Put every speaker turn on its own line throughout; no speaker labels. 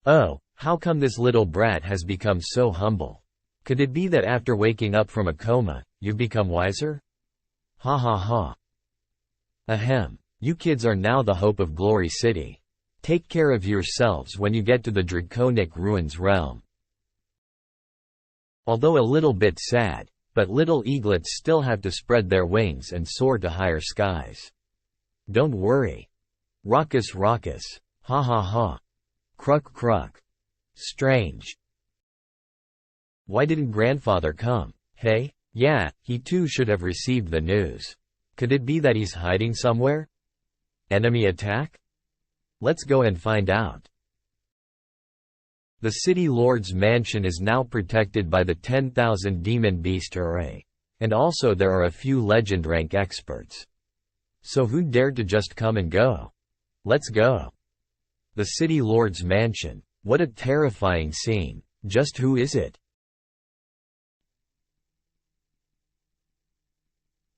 Oh, how come this little brat has become so humble? Could it be that after waking up from a coma, you've become wiser? Ha ha ha. Ahem. You kids are now the hope of Glory City. Take care of yourselves when you get to the Draconic Ruins realm. Although a little bit sad, but little eaglets still have to spread their wings and soar to higher skies. Don't worry. Raucous raucous. Ha ha ha. Cruck cruck. Strange. Why didn't grandfather come? Hey? Yeah, he too should have received the news. Could it be that he's hiding somewhere? Enemy attack? Let's go and find out. The City Lord's mansion is now protected by the 10,000 Demon Beast Array. And also there are a few legend rank experts. So who dared to just come and go? Let's go. The City Lord's mansion. What a terrifying scene. Just who is it?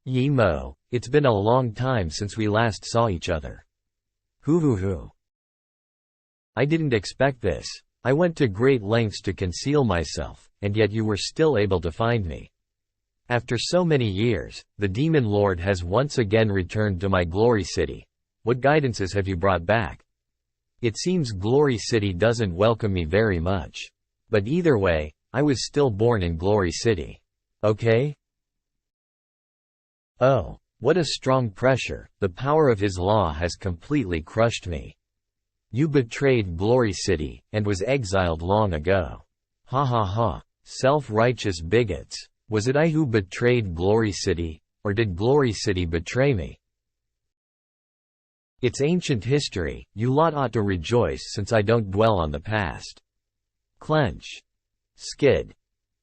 Yimo, it's been a long time since we last saw each other. Hoo. I didn't expect this. I went to great lengths to conceal myself, and yet you were still able to find me. After so many years, the Demon Lord has once again returned to my Glory City. What guidances have you brought back? It seems Glory City doesn't welcome me very much. But either way, I was still born in Glory City. Okay? Oh, what a strong pressure, the power of his law has completely crushed me. You betrayed Glory City, and was exiled long ago. Ha ha ha. Self-righteous bigots. Was it I who betrayed Glory City, or did Glory City betray me? It's ancient history, you lot ought to rejoice since I don't dwell on the past. Clench. Skid.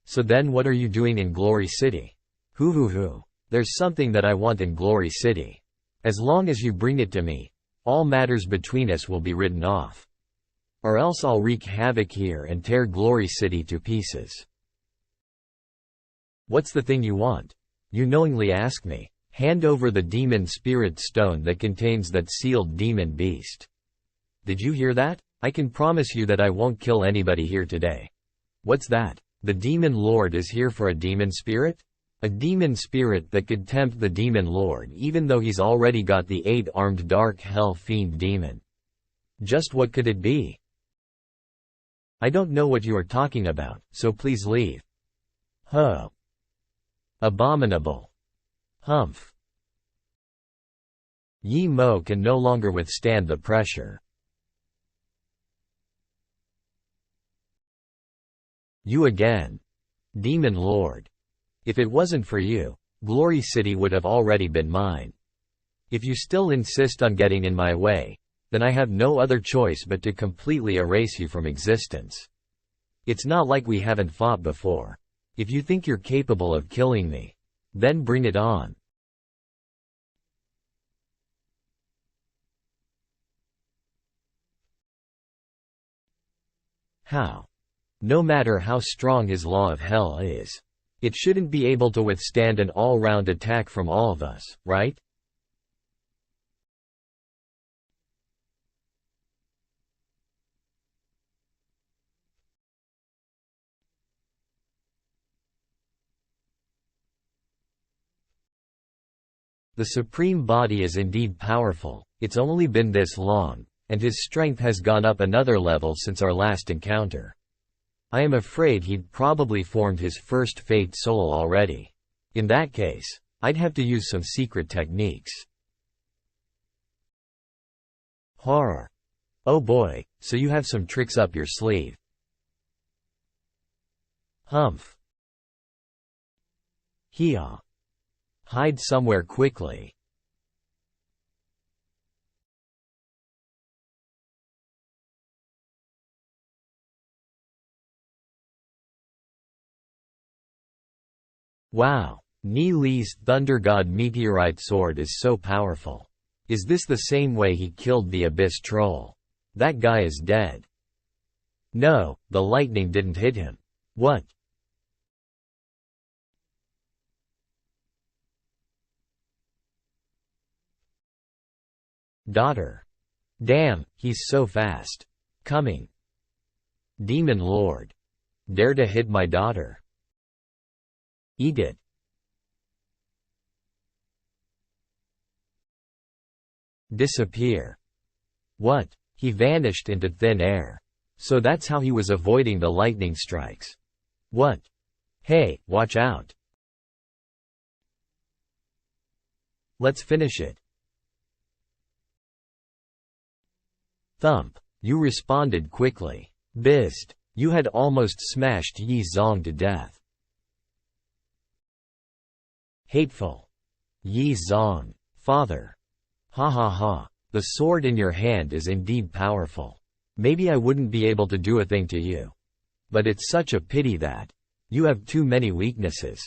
So then what are you doing in Glory City? Hoo. There's something that I want in Glory City. As long as you bring it to me, all matters between us will be written off. Or else I'll wreak havoc here and tear Glory City to pieces. What's the thing you want? You knowingly ask me. Hand over the Demon Spirit Stone that contains that sealed demon beast. Did you hear that? I can promise you that I won't kill anybody here today. What's that? The Demon Lord is here for a demon spirit? A demon spirit that could tempt the Demon Lord even though he's already got the 8-armed Dark Hell Fiend demon. Just what could it be? I don't know what you are talking about, so please leave. Huh. Abominable. Humph. Yi Mo can no longer withstand the pressure. You again. Demon Lord. If it wasn't for you, Glory City would have already been mine. If you still insist on getting in my way, then I have no other choice but to completely erase you from existence. It's not like we haven't fought before. If you think you're capable of killing me, then bring it on. How? No matter how strong his law of hell is, it shouldn't be able to withstand an all-round attack from all of us, right? The Supreme Body is indeed powerful, it's only been this long, and his strength has gone up another level since our last encounter. I am afraid he'd probably formed his first Fate Soul already. In that case, I'd have to use some secret techniques. Horror. Oh boy, so you have some tricks up your sleeve. Humph. Hee-ah. Hide somewhere quickly. Wow, Ni Li's Thunder God Meteorite Sword is so powerful. Is this the same way he killed the Abyss Troll? That guy is dead. No, the lightning didn't hit him. What? Daughter. Damn, he's so fast. Coming. Demon Lord. Dare to hit my daughter. Eat it. Disappear. What? He vanished into thin air. So that's how he was avoiding the lightning strikes. What? Hey, watch out. Let's finish it. Thump. You responded quickly. Bizd. You had almost smashed Yi Zong to death. Hateful. Yi Zong. Father. Ha ha ha. The sword in your hand is indeed powerful. Maybe I wouldn't be able to do a thing to you. But it's such a pity that you have too many weaknesses.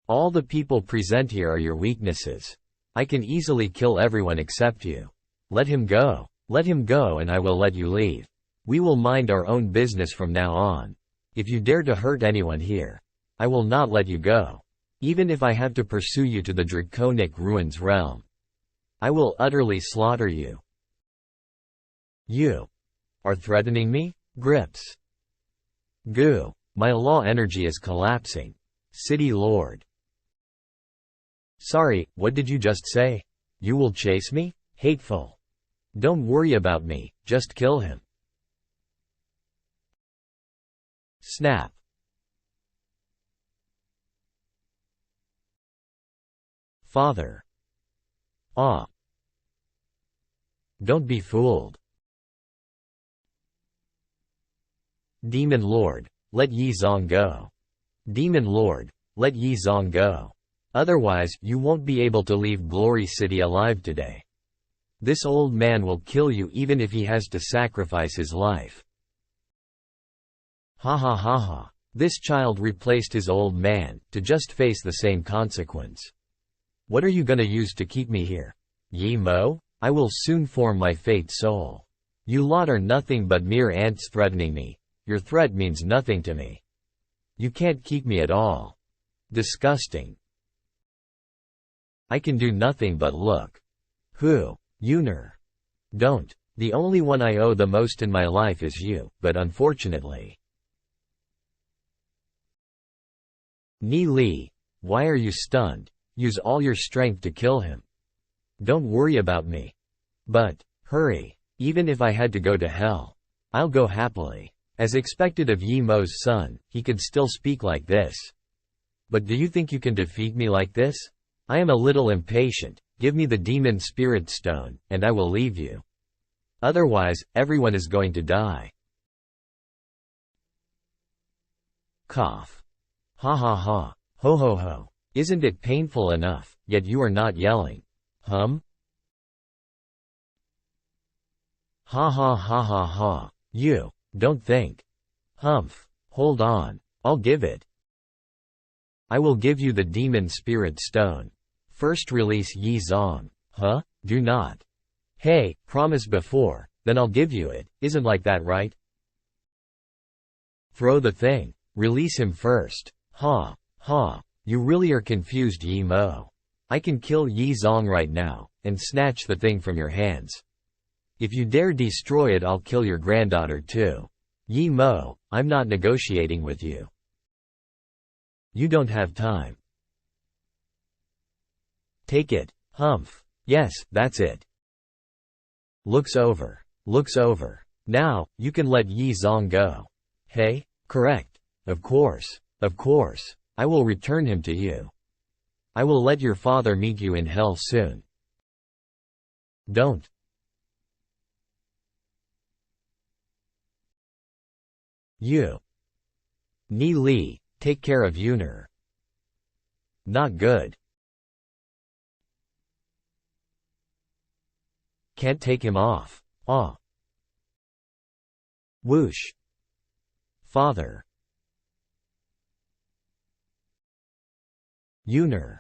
All the people present here are your weaknesses. I can easily kill everyone except you. Let him go. Let him go and I will let you leave. We will mind our own business from now on. If you dare to hurt anyone here, I will not let you go. Even if I have to pursue you to the Draconic Ruins realm. I will utterly slaughter you. You are threatening me? Grips. Goo. My law energy is collapsing. City Lord. Sorry, what did you just say? You will chase me? Hateful. Don't worry about me, just kill him. Snap. Father. Ah. Don't be fooled. Demon Lord, let Yi Zong go. Demon Lord, let Yi Zong go. Otherwise, you won't be able to leave Glory City alive today. This old man will kill you even if he has to sacrifice his life. Ha ha ha ha. This child replaced his old man, to just face the same consequence. What are you gonna use to keep me here? Yi Mo? I will soon form my fate soul. You lot are nothing but mere ants threatening me. Your threat means nothing to me. You can't keep me at all. Disgusting. I can do nothing but look. Who? Yuner. Don't. The only one I owe the most in my life is you, but unfortunately. Ni Li. Why are you stunned? Use all your strength to kill him. Don't worry about me. But, hurry. Even if I had to go to hell, I'll go happily. As expected of Yi Mo's son, he could still speak like this. But do you think you can defeat me like this? I am a little impatient. Give me the demon spirit stone, and I will leave you. Otherwise, everyone is going to die. Cough. Ha ha ha. Ho ho ho. Isn't it painful enough, yet you are not yelling? Hum? Ha ha ha ha ha. You. Don't think. Humph. Hold on. I'll give it. I will give you the demon spirit stone. First release Yi Zong. Huh? Do not. Hey, promise before, then I'll give you it. Isn't like that, right? Throw the thing. Release him first. Ha. Ha. You really are confused, Yi Mo. I can kill Yi Zong right now, and snatch the thing from your hands. If you dare destroy it, I'll kill your granddaughter too. Yi Mo, I'm not negotiating with you. You don't have time. Take it. Humph. Yes, that's it. Looks over. Looks over. Now, you can let Yi Zong go. Hey? Correct. Of course. Of course. I will return him to you. I will let your father meet you in hell soon. Don't. You. Ni Li, take care of Yuner. Not good. Can't take him off. Ah. Whoosh. Father. Yuner.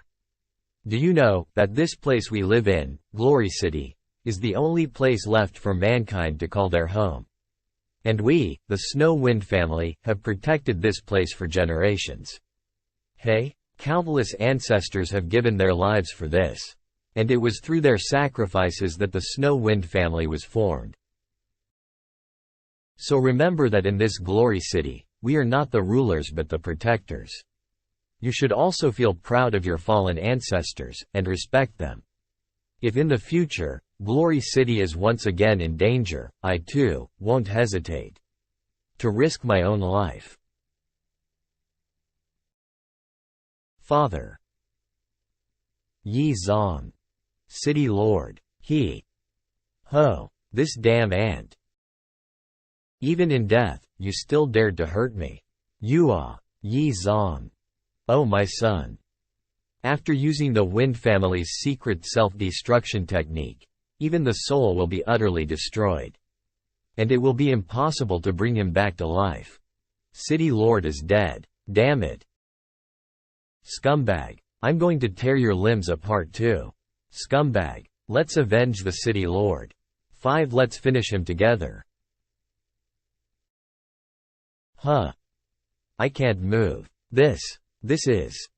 Do you know that this place we live in, Glory City, is the only place left for mankind to call their home? And we, the Snow Wind family, have protected this place for generations. Hey? Countless ancestors have given their lives for this. And it was through their sacrifices that the Snow Wind family was formed. So remember that in this glory city, we are not the rulers but the protectors. You should also feel proud of your fallen ancestors, and respect them. If in the future, Glory City is once again in danger, I too, won't hesitate to risk my own life. Father Yi Zong. City Lord. He. Ho. This damn ant. Even in death, you still dared to hurt me. Yua. Yi Zong. Oh my son. After using the Wind family's secret self-destruction technique, even the soul will be utterly destroyed. And it will be impossible to bring him back to life. City Lord is dead. Damn it. Scumbag. I'm going to tear your limbs apart too. Scumbag. Let's avenge the City Lord. 5. Let's finish him together. Huh. I can't move. This is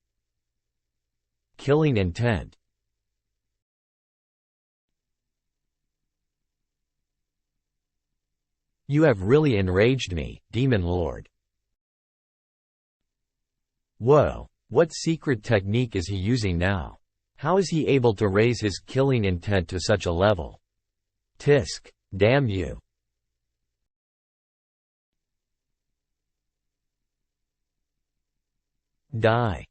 killing intent. You have really enraged me, Demon Lord. Whoa. What secret technique is he using now? How is he able to raise his killing intent to such a level? Tisk. Damn you. Die.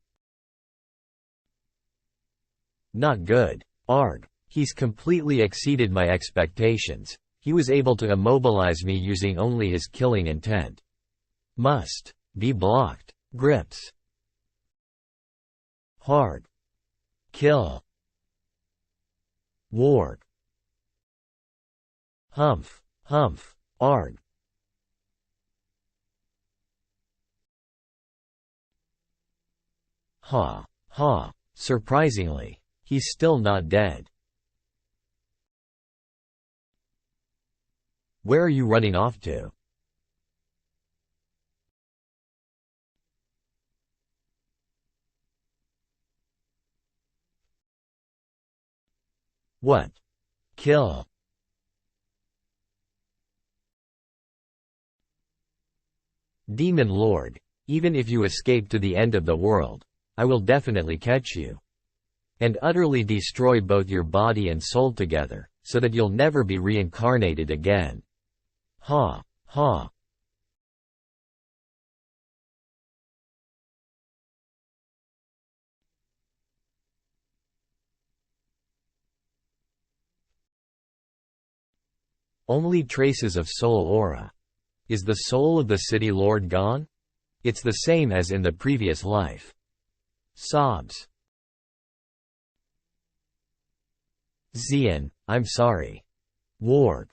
Not good. Arg. He's completely exceeded my expectations. He was able to immobilize me using only his killing intent. Must be blocked. Grips. Hard. Kill. Warg. Humph. Humph. Arg. Ha. Ha. Surprisingly, he's still not dead. Where are you running off to? What? Kill. Demon Lord, even if you escape to the end of the world, I will definitely catch you. And utterly destroy both your body and soul together, so that you'll never be reincarnated again. Ha. Ha. Only traces of soul aura. Is the soul of the City Lord gone? It's the same as in the previous life. Sobs. Xian, I'm sorry. Warg.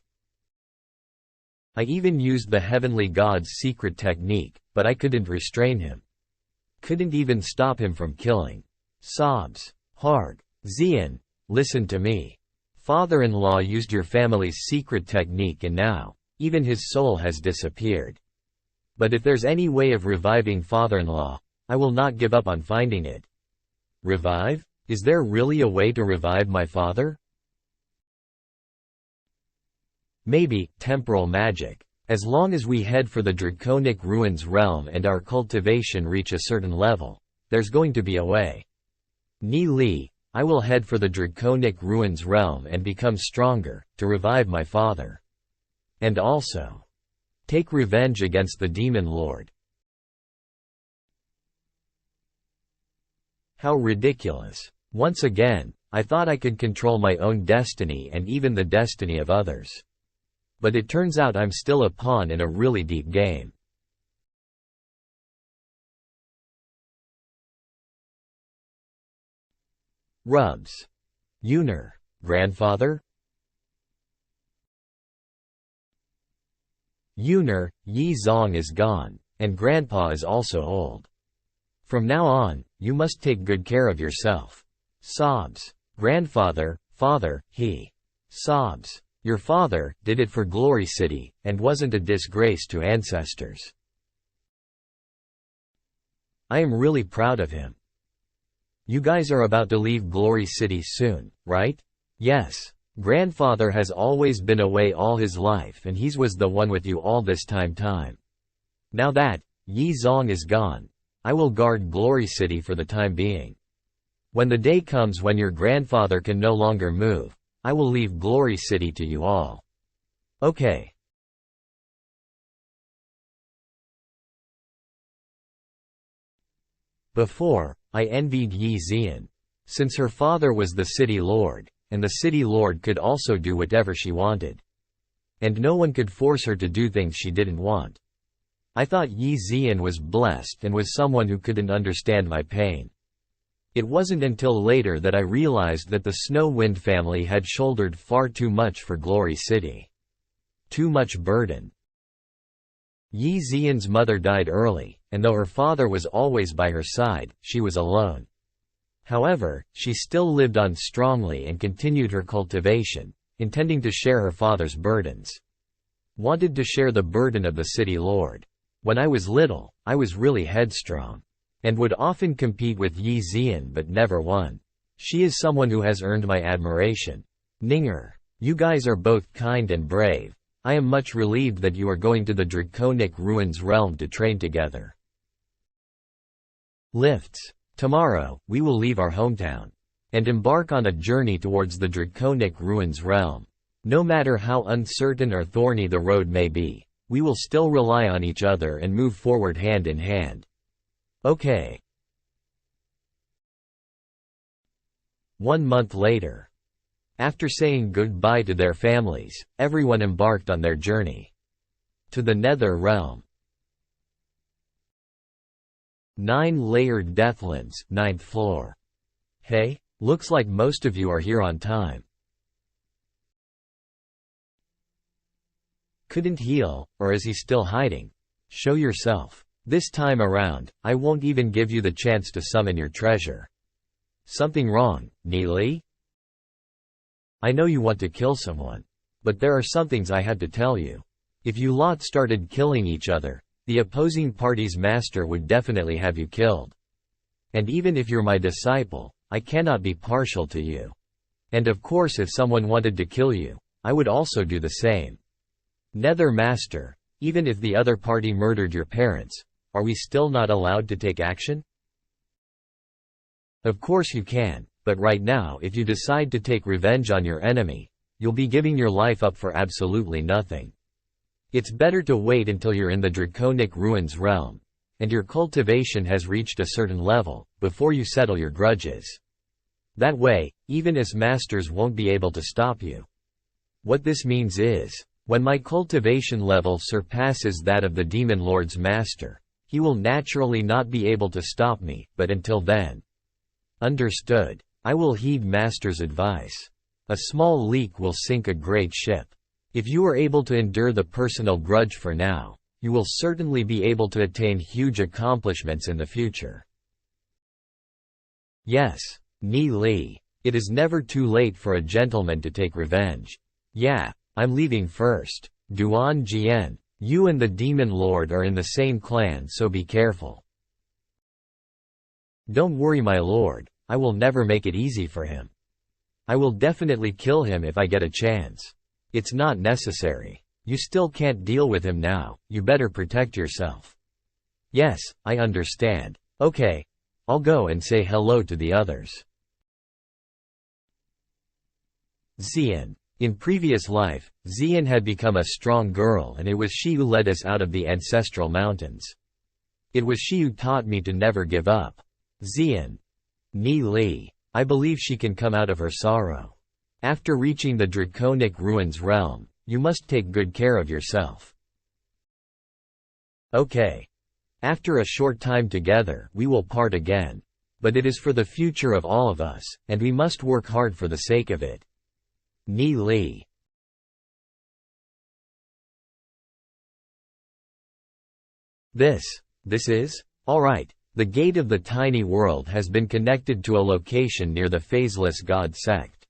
I even used the heavenly god's secret technique, but I couldn't restrain him. Couldn't even stop him from killing. Sobs. Harg. Xian, listen to me. Father-in-law used your family's secret technique and now, even his soul has disappeared. But if there's any way of reviving father-in-law, I will not give up on finding it. Revive? Is there really a way to revive my father? Maybe, temporal magic. As long as we head for the Draconic Ruins realm and our cultivation reach a certain level, there's going to be a way. Ni Li, I will head for the Draconic Ruins realm and become stronger, to revive my father. And also take revenge against the Demon Lord. How ridiculous. Once again, I thought I could control my own destiny and even the destiny of others. But it turns out I'm still a pawn in a really deep game. Rubs. Yuner. Grandfather? Yuner, Yi Zong is gone, and Grandpa is also old. From now on, you must take good care of yourself. Sobs. Grandfather, father, he. Sobs. Your father did it for Glory City, and wasn't a disgrace to ancestors. I am really proud of him. You guys are about to leave Glory City soon, right? Yes. Grandfather has always been away all his life and he's was the one with you all this time. Now that Yi Zong is gone, I will guard Glory City for the time being. When the day comes when your grandfather can no longer move, I will leave Glory City to you all. Okay. Before, I envied Yi Zian, since her father was the city lord, and the city lord could also do whatever she wanted. And no one could force her to do things she didn't want. I thought Yi Zian was blessed and was someone who couldn't understand my pain. It wasn't until later that I realized that the Snow Wind family had shouldered far too much for Glory City. Too much burden. Yi Zian's mother died early, and though her father was always by her side, she was alone. However, she still lived on strongly and continued her cultivation, intending to share her father's burdens. Wanted to share the burden of the city lord. When I was little, I was really headstrong, and would often compete with Yi Zian but never won. She is someone who has earned my admiration. Ninger, you guys are both kind and brave. I am much relieved that you are going to the Draconic Ruins realm to train together. Lifts. Tomorrow, we will leave our hometown and embark on a journey towards the Draconic Ruins realm. No matter how uncertain or thorny the road may be, we will still rely on each other and move forward hand in hand. Okay. 1 month later. After saying goodbye to their families, everyone embarked on their journey to the Nether Realm. 9-layered Deathlands, 9th floor. Hey, looks like most of you are here on time. Couldn't heal, or is he still hiding? Show yourself. This time around, I won't even give you the chance to summon your treasure. Something wrong, Neely? I know you want to kill someone. But there are some things I had to tell you. If you lot started killing each other, the opposing party's master would definitely have you killed. And even if you're my disciple, I cannot be partial to you. And of course if someone wanted to kill you, I would also do the same. Nether Master, even if the other party murdered your parents, are we still not allowed to take action? Of course you can. But right now if you decide to take revenge on your enemy, you'll be giving your life up for absolutely nothing. It's better to wait until you're in the Draconic Ruins realm, and your cultivation has reached a certain level, before you settle your grudges. That way, even as masters won't be able to stop you. What this means is, when my cultivation level surpasses that of the Demon Lord's master, he will naturally not be able to stop me, but until then. Understood. I will heed Master's advice. A small leak will sink a great ship. If you are able to endure the personal grudge for now, you will certainly be able to attain huge accomplishments in the future. Yes, Ni Li. It is never too late for a gentleman to take revenge. Yeah, I'm leaving first. Duan Jian, you and the Demon Lord are in the same clan, so be careful. Don't worry, my lord. I will never make it easy for him. I will definitely kill him if I get a chance. It's not necessary. You still can't deal with him now, you better protect yourself. Yes, I understand. Okay. I'll go and say hello to the others. Xian. In previous life, Xian had become a strong girl and it was she who led us out of the ancestral mountains. It was she who taught me to never give up. Xian. Ni Li. I believe she can come out of her sorrow. After reaching the Draconic Ruins realm, you must take good care of yourself. Okay. After a short time together, we will part again. But it is for the future of all of us, and we must work hard for the sake of it. Ni Li. This is? Alright. The gate of the tiny world has been connected to a location near the Phaseless God sect.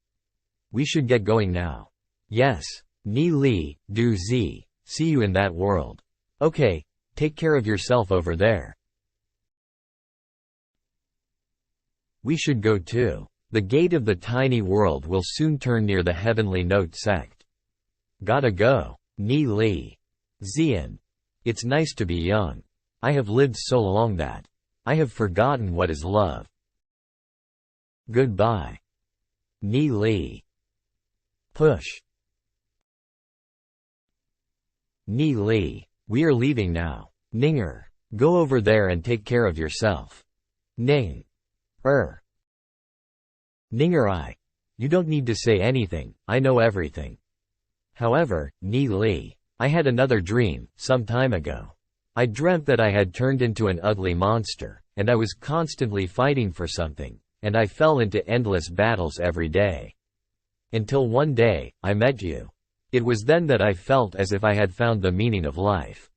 We should get going now. Yes. Ni Li, Du Zi, see you in that world. Okay, take care of yourself over there. We should go too. The gate of the tiny world will soon turn near the heavenly note sect. Gotta go. Ni Li. Xian. It's nice to be young. I have lived so long that I have forgotten what is love. Goodbye. Ni Li. Push. Ni Li. We are leaving now. Ninger. Go over there and take care of yourself. Ning. Ninger. You don't need to say anything, I know everything. However, Ni Li. I had another dream, some time ago. I dreamt that I had turned into an ugly monster, and I was constantly fighting for something, and I fell into endless battles every day. Until one day, I met you. It was then that I felt as if I had found the meaning of life.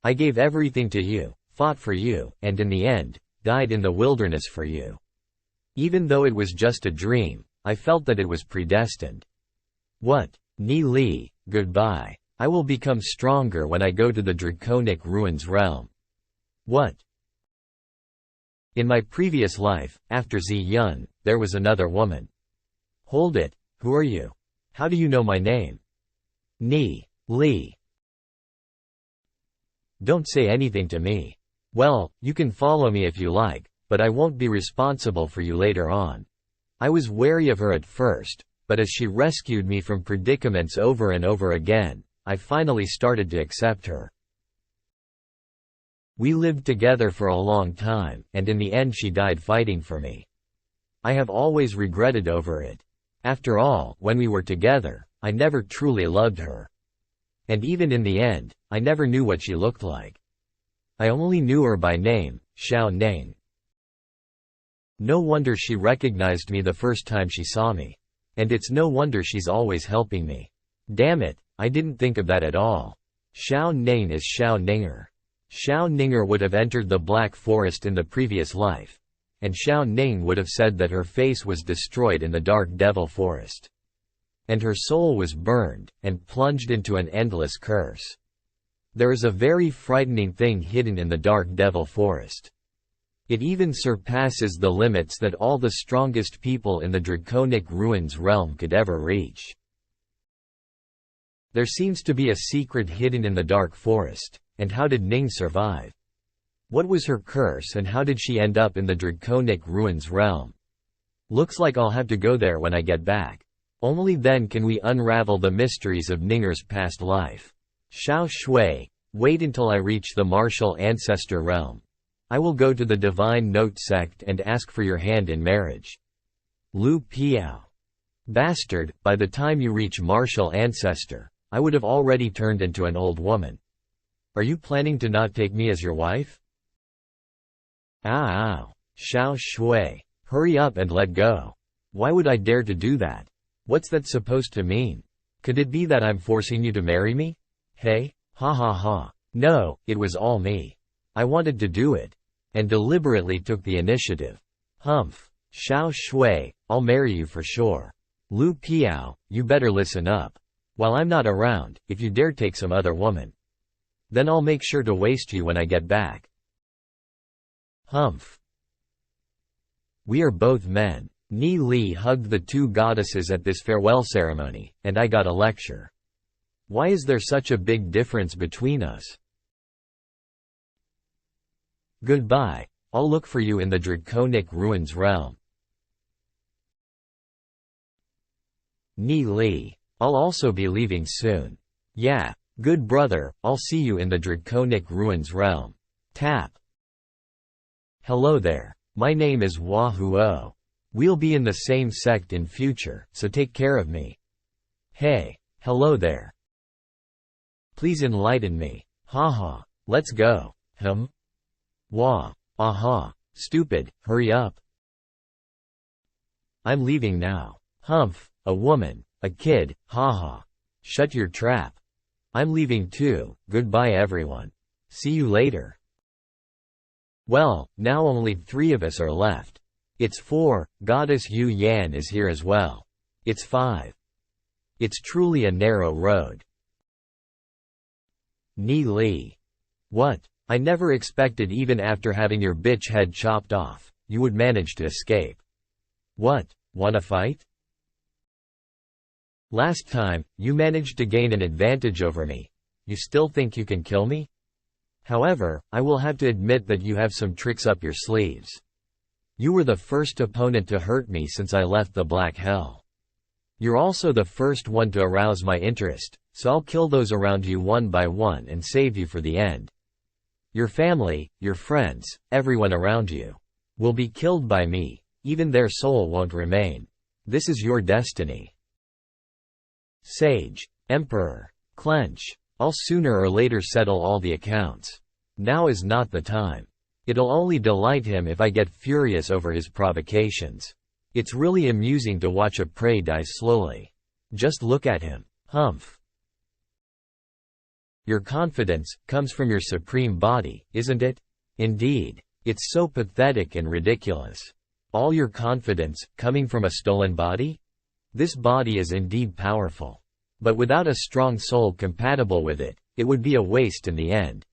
I gave everything to you, fought for you, and in the end, died in the wilderness for you. Even though it was just a dream, I felt that it was predestined. What? Ni Li, goodbye. I will become stronger when I go to the Draconic Ruins realm. What? In my previous life, after Zi Yun, there was another woman. Hold it, who are you? How do you know my name? Ni Li. Don't say anything to me. Well, you can follow me if you like, but I won't be responsible for you later on. I was wary of her at first, but as she rescued me from predicaments over and over again, I finally started to accept her. We lived together for a long time, and in the end she died fighting for me. I have always regretted over it. After all, when we were together, I never truly loved her. And even in the end, I never knew what she looked like. I only knew her by name, Xiao Ning. No wonder she recognized me the first time she saw me. And it's no wonder she's always helping me. Damn it, I didn't think of that at all. Xiao Ning is Xiao Ninger. Xiao Ninger would have entered the Black Forest in the previous life. And Xiao Ning would have said that her face was destroyed in the Dark Devil Forest. And her soul was burned, and plunged into an endless curse. There is a very frightening thing hidden in the Dark Devil Forest. It even surpasses the limits that all the strongest people in the Draconic Ruins realm could ever reach. There seems to be a secret hidden in the Dark Forest, and how did Ning survive? What was her curse and how did she end up in the Draconic Ruins realm? Looks like I'll have to go there when I get back. Only then can we unravel the mysteries of Ninger's past life. Xiao Shui, wait until I reach the martial ancestor realm. I will go to the Divine Note sect and ask for your hand in marriage. Lu Piao. Bastard, by the time you reach martial ancestor, I would have already turned into an old woman. Are you planning to not take me as your wife? Ow. Xiao Shui. Hurry up and let go. Why would I dare to do that? What's that supposed to mean? Could it be that I'm forcing you to marry me? Hey? Ha ha ha. No, it was all me. I wanted to do it. And deliberately took the initiative. Humph. Xiao Shui, I'll marry you for sure. Lu Piao, you better listen up. While I'm not around, if you dare take some other woman, then I'll make sure to waste you when I get back. Humph. We are both men. Ni Li hugged the two goddesses at this farewell ceremony, and I got a lecture. Why is there such a big difference between us? Goodbye. I'll look for you in the Draconic Ruins realm. Ni Li. I'll also be leaving soon. Yeah, good brother, I'll see you in the Draconic Ruins realm. Tap. Hello there. My name is Hua Huo. We'll be in the same sect in future, so take care of me. Hey, hello there. Please enlighten me. Haha, let's go. Wah. Aha. Stupid, hurry up. I'm leaving now. Humph, a woman, a kid, haha. Shut your trap. I'm leaving too, goodbye everyone. See you later. Well, now only 3 of us are left. It's 4, Goddess Yu Yan is here as well. It's 5. It's truly a narrow road. Ni Li. What? I never expected even after having your bitch head chopped off, you would manage to escape. What? Wanna fight? Last time, you managed to gain an advantage over me. You still think you can kill me? However, I will have to admit that you have some tricks up your sleeves. You were the first opponent to hurt me since I left the Black Hell. You're also the first one to arouse my interest, so I'll kill those around you one by one and save you for the end. Your family, your friends, everyone around you will be killed by me, even their soul won't remain. This is your destiny. Sage, Emperor, clench. I'll sooner or later settle all the accounts. Now is not the time. It'll only delight him if I get furious over his provocations. It's really amusing to watch a prey die slowly. Just look at him. Humph. Your confidence comes from your supreme body, isn't it? Indeed. It's so pathetic and ridiculous. All your confidence coming from a stolen body? This body is indeed powerful. But without a strong soul compatible with it, it would be a waste in the end.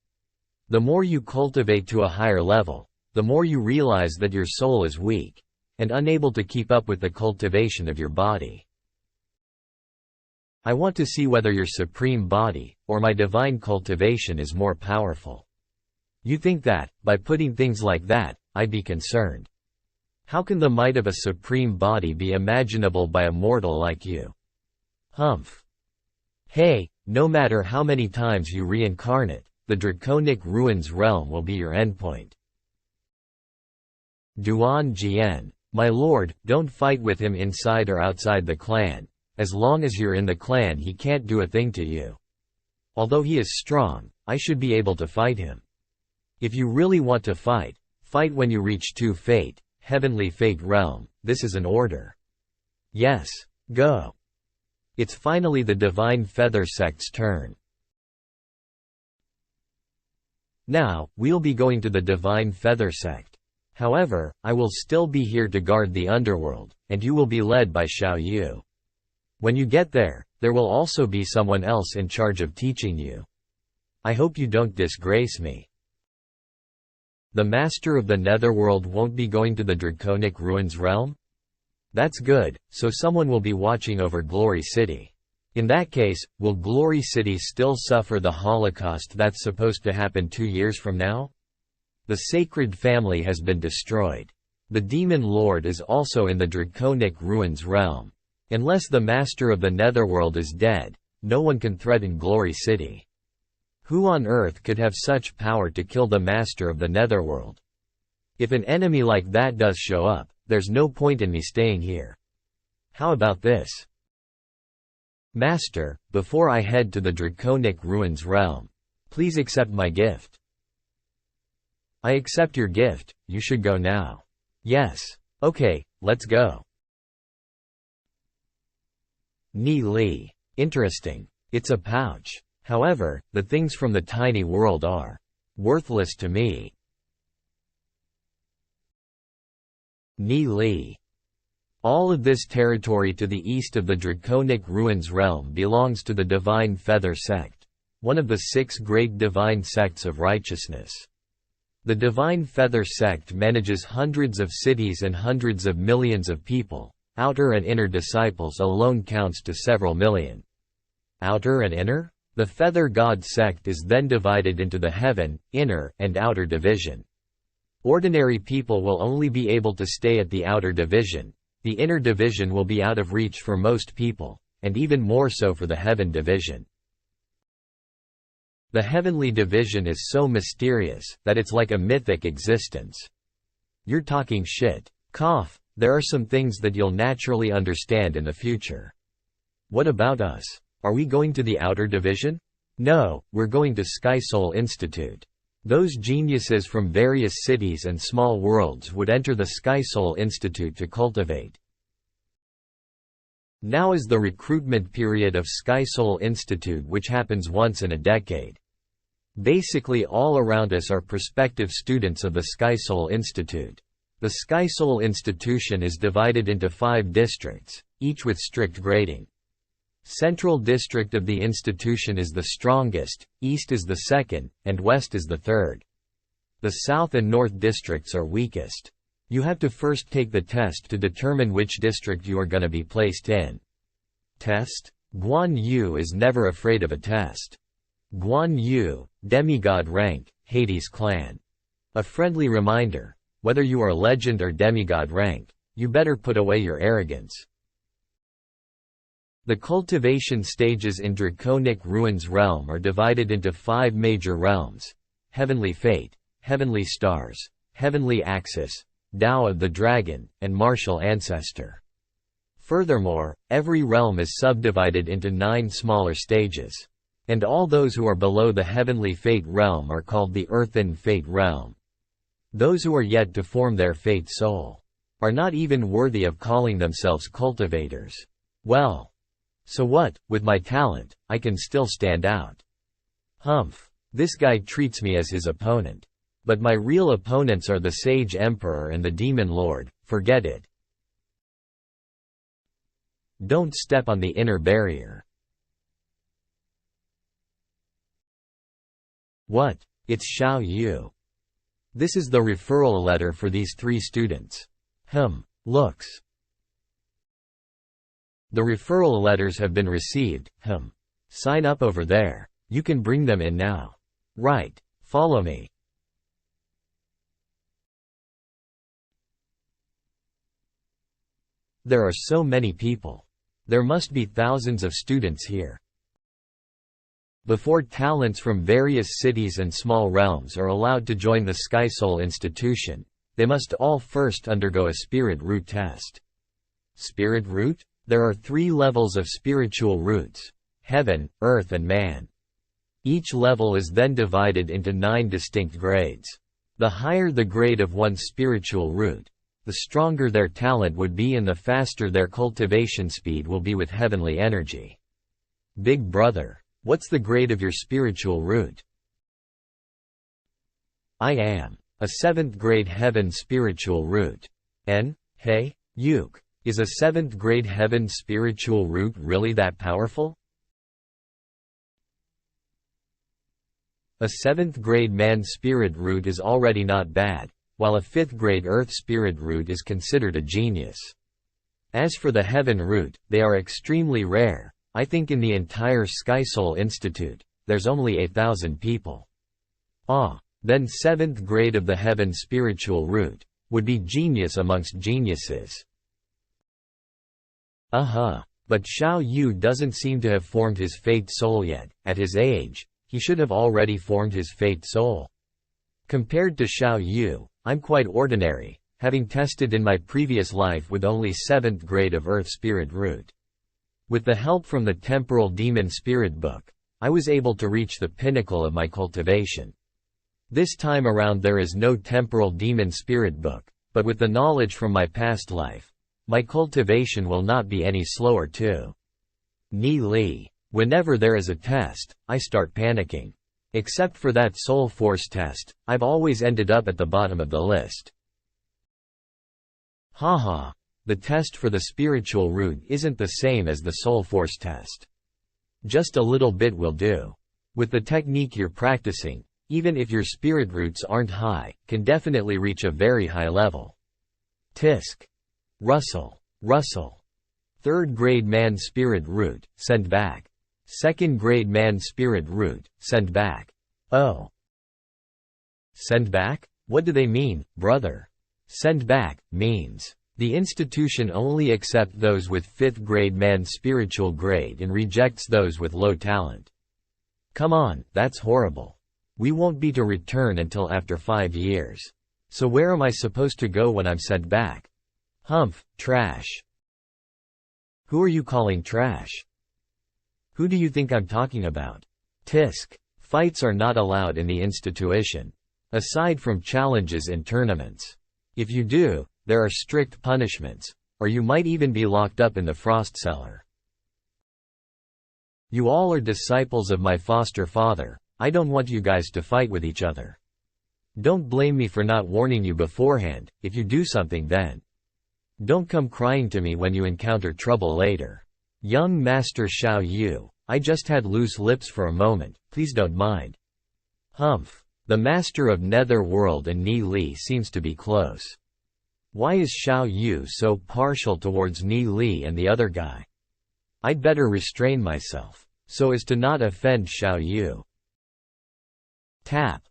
The more you cultivate to a higher level, the more you realize that your soul is weak and unable to keep up with the cultivation of your body. I want to see whether your supreme body, or my divine cultivation is more powerful. You think that, by putting things like that, I'd be concerned. How can the might of a supreme body be imaginable by a mortal like you? Humph. Hey, no matter how many times you reincarnate, the Draconic Ruins realm will be your endpoint. Duan Jian. My lord, don't fight with him inside or outside the clan. As long as you're in the clan he can't do a thing to you. Although he is strong, I should be able to fight him. If you really want to fight, fight when you reach Tu Fate, Heavenly Fate realm. This is an order. Yes, go. It's finally the Divine Feather Sect's turn. Now, we'll be going to the Divine Feather Sect. However, I will still be here to guard the underworld, and you will be led by Xiao Yu. When you get there, there will also be someone else in charge of teaching you. I hope you don't disgrace me. The Master of the Netherworld won't be going to the Draconic Ruins realm? That's good, so someone will be watching over Glory City. In that case, will Glory City still suffer the Holocaust that's supposed to happen 2 years from now? The Sacred Family has been destroyed. The Demon Lord is also in the Draconic Ruins realm. Unless the Master of the Netherworld is dead, no one can threaten Glory City. Who on earth could have such power to kill the Master of the Netherworld? If an enemy like that does show up, there's no point in me staying here. How about this? Master, before I head to the Draconic Ruins realm, please accept my gift. I accept your gift, you should go now. Yes. Okay, let's go. Ni Li. Interesting. It's a pouch. However, the things from the tiny world are worthless to me. Ni Li. All of this territory to the east of the Draconic Ruins realm belongs to the Divine Feather Sect, one of the 6 great divine sects of righteousness. The Divine Feather Sect manages hundreds of cities and hundreds of millions of people. Outer and inner disciples alone counts to several million. Outer and inner? The Feather God sect is then divided into the heaven, inner, and outer division. Ordinary people will only be able to stay at the outer division. The inner division will be out of reach for most people, and even more so for the heaven division. The heavenly division is so mysterious that it's like a mythic existence. You're talking shit. Cough. There are some things that you'll naturally understand in the future. What about us? Are we going to the outer division? No, we're going to Sky Soul Institute. Those geniuses from various cities and small worlds would enter the Sky Soul Institute to cultivate. Now is the recruitment period of Sky Soul Institute, which happens once in a decade. Basically all around us are prospective students of the Sky Soul Institute. The Sky Soul Institution is divided into 5 districts, each with strict grading. Central district of the institution is the strongest, east is the second, and west is the third. The south and north districts are weakest. You have to first take the test to determine which district you are gonna be placed in. Test? Guan Yu is never afraid of a test. Guan Yu, demigod rank, Hades clan. A friendly reminder, whether you are legend or demigod rank, you better put away your arrogance. The cultivation stages in Draconic Ruins realm are divided into 5 major realms: Heavenly Fate, Heavenly Stars, Heavenly Axis, Tao of the Dragon, and Martial Ancestor. Furthermore, every realm is subdivided into 9 smaller stages. And all those who are below the Heavenly Fate realm are called the Earthen Fate realm. Those who are yet to form their Fate soul are not even worthy of calling themselves cultivators. Well, so what, with my talent, I can still stand out. Humph, this guy treats me as his opponent. But my real opponents are the Sage Emperor and the Demon Lord, forget it. Don't step on the inner barrier. What? It's Xiao Yu. This is the referral letter for these 3 students. Looks. The referral letters have been received. Sign up over there. You can bring them in now. Right. Follow me. There are so many people. There must be thousands of students here. Before talents from various cities and small realms are allowed to join the Sky Soul Institution, they must all first undergo a spirit root test. Spirit root? There are 3 levels of spiritual roots: heaven, earth and man. Each level is then divided into 9 distinct grades. The higher the grade of one's spiritual root, the stronger their talent would be and the faster their cultivation speed will be with heavenly energy. Big brother, what's the grade of your spiritual root? I am a 7th grade heaven spiritual root. Hey, Yuke, is a 7th grade heaven spiritual root really that powerful? A 7th grade man spirit root is already not bad, while a 5th grade earth spirit root is considered a genius. As for the heaven root, they are extremely rare. I think in the entire Sky Soul Institute, there's only 8,000 people. Then 7th grade of the heaven spiritual root would be genius amongst geniuses. But Xiao Yu doesn't seem to have formed his Fate soul yet. At his age, he should have already formed his Fate soul. Compared to Xiao Yu, I'm quite ordinary, having tested in my previous life with only 7th grade of earth spirit root. With the help from the Temporal Demon Spirit Book, I was able to reach the pinnacle of my cultivation. This time around there is no Temporal Demon Spirit Book, but with the knowledge from my past life, my cultivation will not be any slower too. Ni Li. Whenever there is a test, I start panicking. Except for that Soul Force test, I've always ended up at the bottom of the list. The test for the spiritual root isn't the same as the Soul Force test. Just a little bit will do. With the technique you're practicing, even if your spirit roots aren't high, can definitely reach a very high level. Tisk. Russell. 3rd grade man spirit root, send back. 2nd grade man spirit root, send back. Oh. Send back? What do they mean, brother? Send back means the institution only accepts those with 5th grade man spiritual grade and rejects those with low talent. Come on, that's horrible. We won't be to return until after 5 years. So where am I supposed to go when I'm sent back? Trash. Who are you calling trash? Who do you think I'm talking about? Tisk. Fights are not allowed in the institution. Aside from challenges in tournaments. If you do, there are strict punishments, or you might even be locked up in the frost cellar. You all are disciples of my foster father. I don't want you guys to fight with each other. Don't blame me for not warning you beforehand. If you do something then don't come crying to me when you encounter trouble later. Young Master Xiao Yu, I just had loose lips for a moment, please don't mind. The Master of Nether World and Ni Li seems to be close. Why is Xiao Yu so partial towards Ni Li and the other guy? I'd better restrain myself, so as to not offend Xiao Yu. Tap.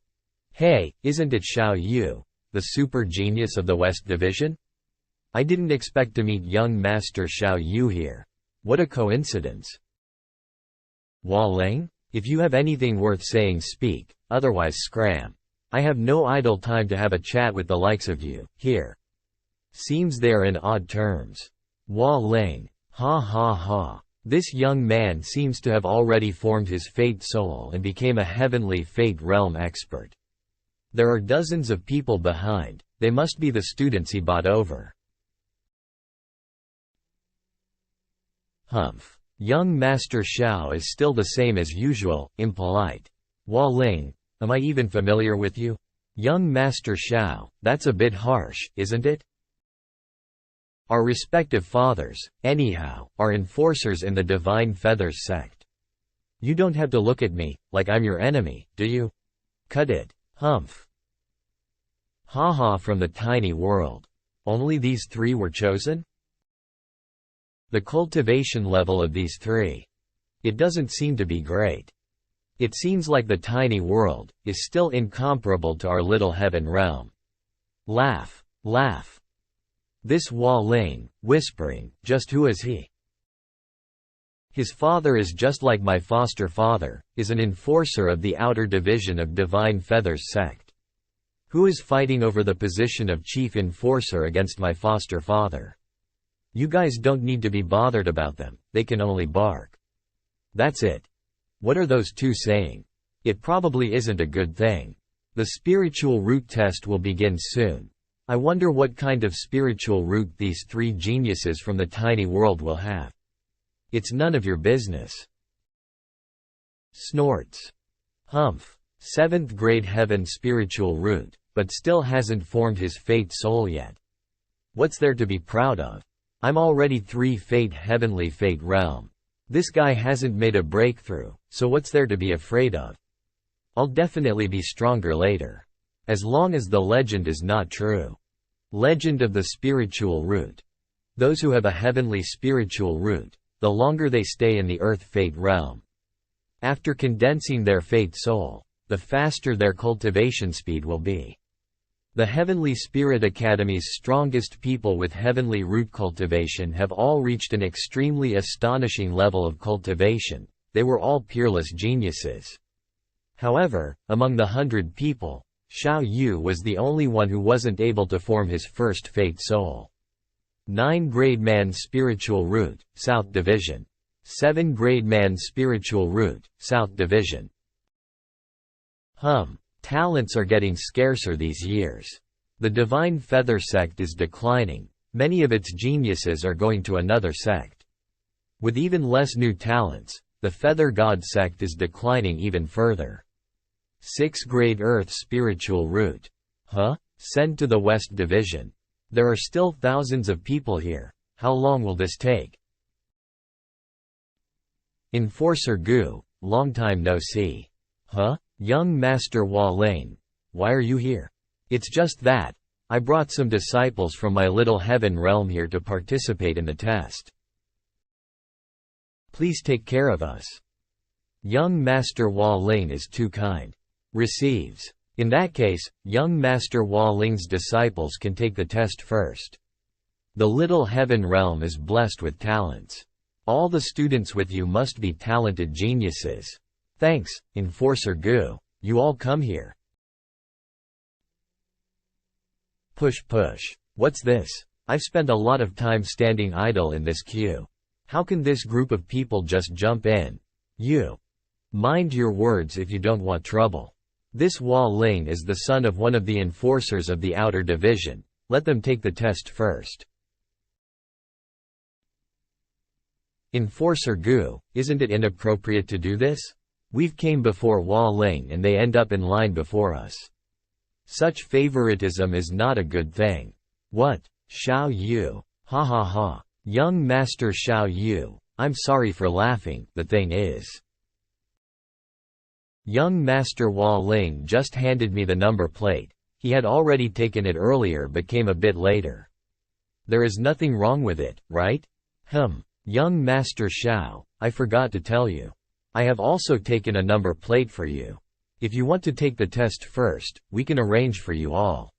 Hey, isn't it Xiao Yu, the super genius of the West Division? I didn't expect to meet young Master Xiao Yu here. What a coincidence. Wah Ling? If you have anything worth saying, speak, otherwise scram. I have no idle time to have a chat with the likes of you, here. Seems they are in odd terms. Wah Ling. Ha ha ha. This young man seems to have already formed his fate soul and became a heavenly fate realm expert. There are dozens of people behind, they must be the students he bought over. Humph. Young Master Xiao is still the same as usual, impolite. Wah Ling, am I even familiar with you? Young Master Xiao, that's a bit harsh, isn't it? Our respective fathers, anyhow, are enforcers in the Divine Feathers sect. You don't have to look at me, like I'm your enemy, do you? Cut it. Humph. Haha, from the tiny world. Only these three were chosen? The cultivation level of these three. It doesn't seem to be great. It seems like the tiny world is still incomparable to our little heaven realm. Laugh. Laugh. This Wah Ling, whispering, just who is he? His father is just like my foster father, is an enforcer of the outer division of Divine Feathers sect. Who is fighting over the position of chief enforcer against my foster father? You guys don't need to be bothered about them, they can only bark. That's it. What are those two saying? It probably isn't a good thing. The spiritual root test will begin soon. I wonder what kind of spiritual root these three geniuses from the tiny world will have. It's none of your business. Snorts. Humph. 7th grade heaven spiritual root, but still hasn't formed his fate soul yet. What's there to be proud of? I'm already 3 fate heavenly fate realm. This guy hasn't made a breakthrough, so what's there to be afraid of? I'll definitely be stronger later. As long as the legend is not true. Legend of the spiritual root. Those who have a heavenly spiritual root, the longer they stay in the earth fate realm. After condensing their fate soul, the faster their cultivation speed will be. The Heavenly Spirit Academy's strongest people with heavenly root cultivation have all reached an extremely astonishing level of cultivation. They were all peerless geniuses. However, among the 100 people, Xiao Yu was the only one who wasn't able to form his first fate soul. 9 grade man spiritual root, South Division. 7 grade man spiritual root, South Division. Talents are getting scarcer these years. The Divine Feather sect is declining. Many of its geniuses are going to another sect. With even less new talents, the Feather God sect is declining even further. 6 grade Earth spiritual root. Send to the West Division. There are still thousands of people here. How long will this take? Enforcer Gu, long time no see. Young Master Wah Ling. Why are you here? It's just that. I brought some disciples from my little heaven realm here to participate in the test. Please take care of us. Young Master Wah Ling is too kind. Receives. In that case, young Master Wah Ling's disciples can take the test first. The little heaven realm is blessed with talents. All the students with you must be talented geniuses. Thanks, Enforcer Gu. You all come here. Push push. What's this? I've spent a lot of time standing idle in this queue. How can this group of people just jump in? You. Mind your words if you don't want trouble. This Wah Ling is the son of one of the enforcers of the outer division. Let them take the test first. Enforcer Gu, isn't it inappropriate to do this? We've came before Wah Ling and they end up in line before us. Such favoritism is not a good thing. What? Xiao Yu. Ha ha ha. Young Master Xiao Yu. I'm sorry for laughing, the thing is. Young Master Wah Ling just handed me the number plate. He had already taken it earlier but came a bit later. There is nothing wrong with it, right? Young Master Xiao, I forgot to tell you. I have also taken a number plate for you. If you want to take the test first, we can arrange for you all.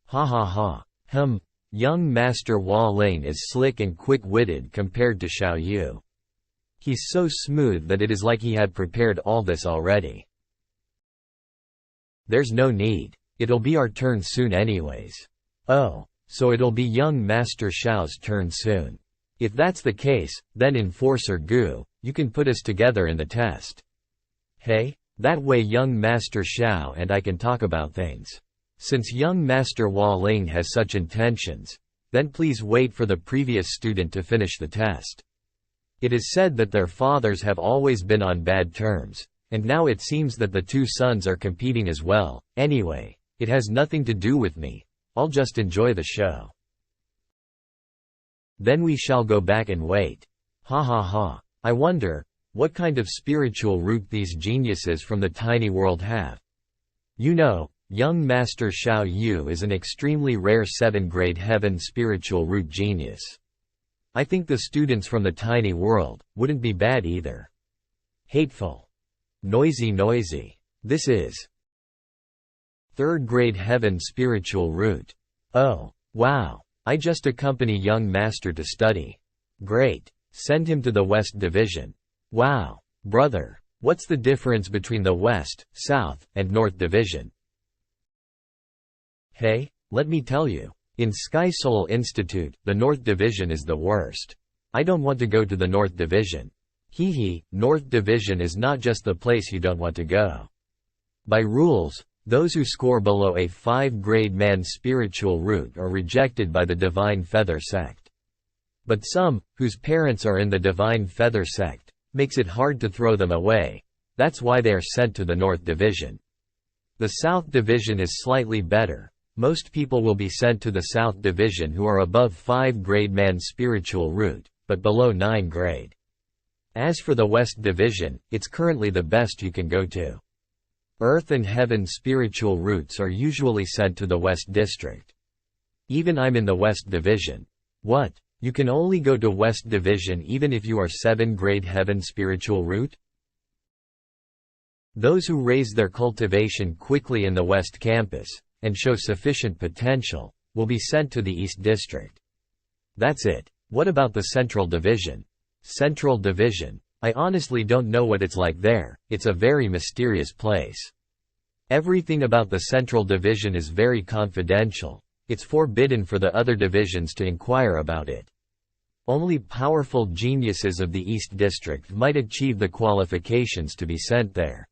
Ha ha ha. Young Master Hua Ling is slick and quick-witted compared to Xiao Yu. He's so smooth that it is like he had prepared all this already. There's no need. It'll be our turn soon anyways. Oh, so it'll be young Master Xiao's turn soon. If that's the case, then Enforcer Gu, you can put us together in the test. Hey, that way young Master Xiao and I can talk about things. Since young Master Hua Ling has such intentions, then please wait for the previous student to finish the test. It is said that their fathers have always been on bad terms, and now it seems that the two sons are competing as well. Anyway, it has nothing to do with me. I'll just enjoy the show. Then we shall go back and wait. Ha ha ha. I wonder, what kind of spiritual root these geniuses from the tiny world have. You know, young Master Xiao Yu is an extremely rare 7th-grade heaven spiritual root genius. I think the students from the tiny world wouldn't be bad either. Hateful. Noisy. This is 3rd-grade heaven spiritual root. Oh, wow. I just accompany young master to study. Great. Send him to the West Division. Wow. Brother, what's the difference between the West, South, and North Division? Hey, let me tell you. In Sky Soul Institute, the North Division is the worst. I don't want to go to the North Division. North Division is not just the place you don't want to go. By rules, those who score below a 5th-grade man spiritual root are rejected by the Divine Feather sect. But some, whose parents are in the Divine Feather sect, makes it hard to throw them away. That's why they are sent to the North Division. The South Division is slightly better. Most people will be sent to the South Division who are above 5th-grade man spiritual root, but below 9th grade. As for the West Division, it's currently the best you can go to. Earth and Heaven spiritual roots are usually sent to the West District. Even I'm in the West Division. What? You can only go to West Division even if you are 7th-grade Heaven spiritual root? Those who raise their cultivation quickly in the West Campus, and show sufficient potential, will be sent to the East District. That's it. What about the Central Division? Central Division. I honestly don't know what it's like there. It's a very mysterious place. Everything about the Central Division is very confidential. It's forbidden for the other divisions to inquire about it. Only powerful geniuses of the East District might achieve the qualifications to be sent there.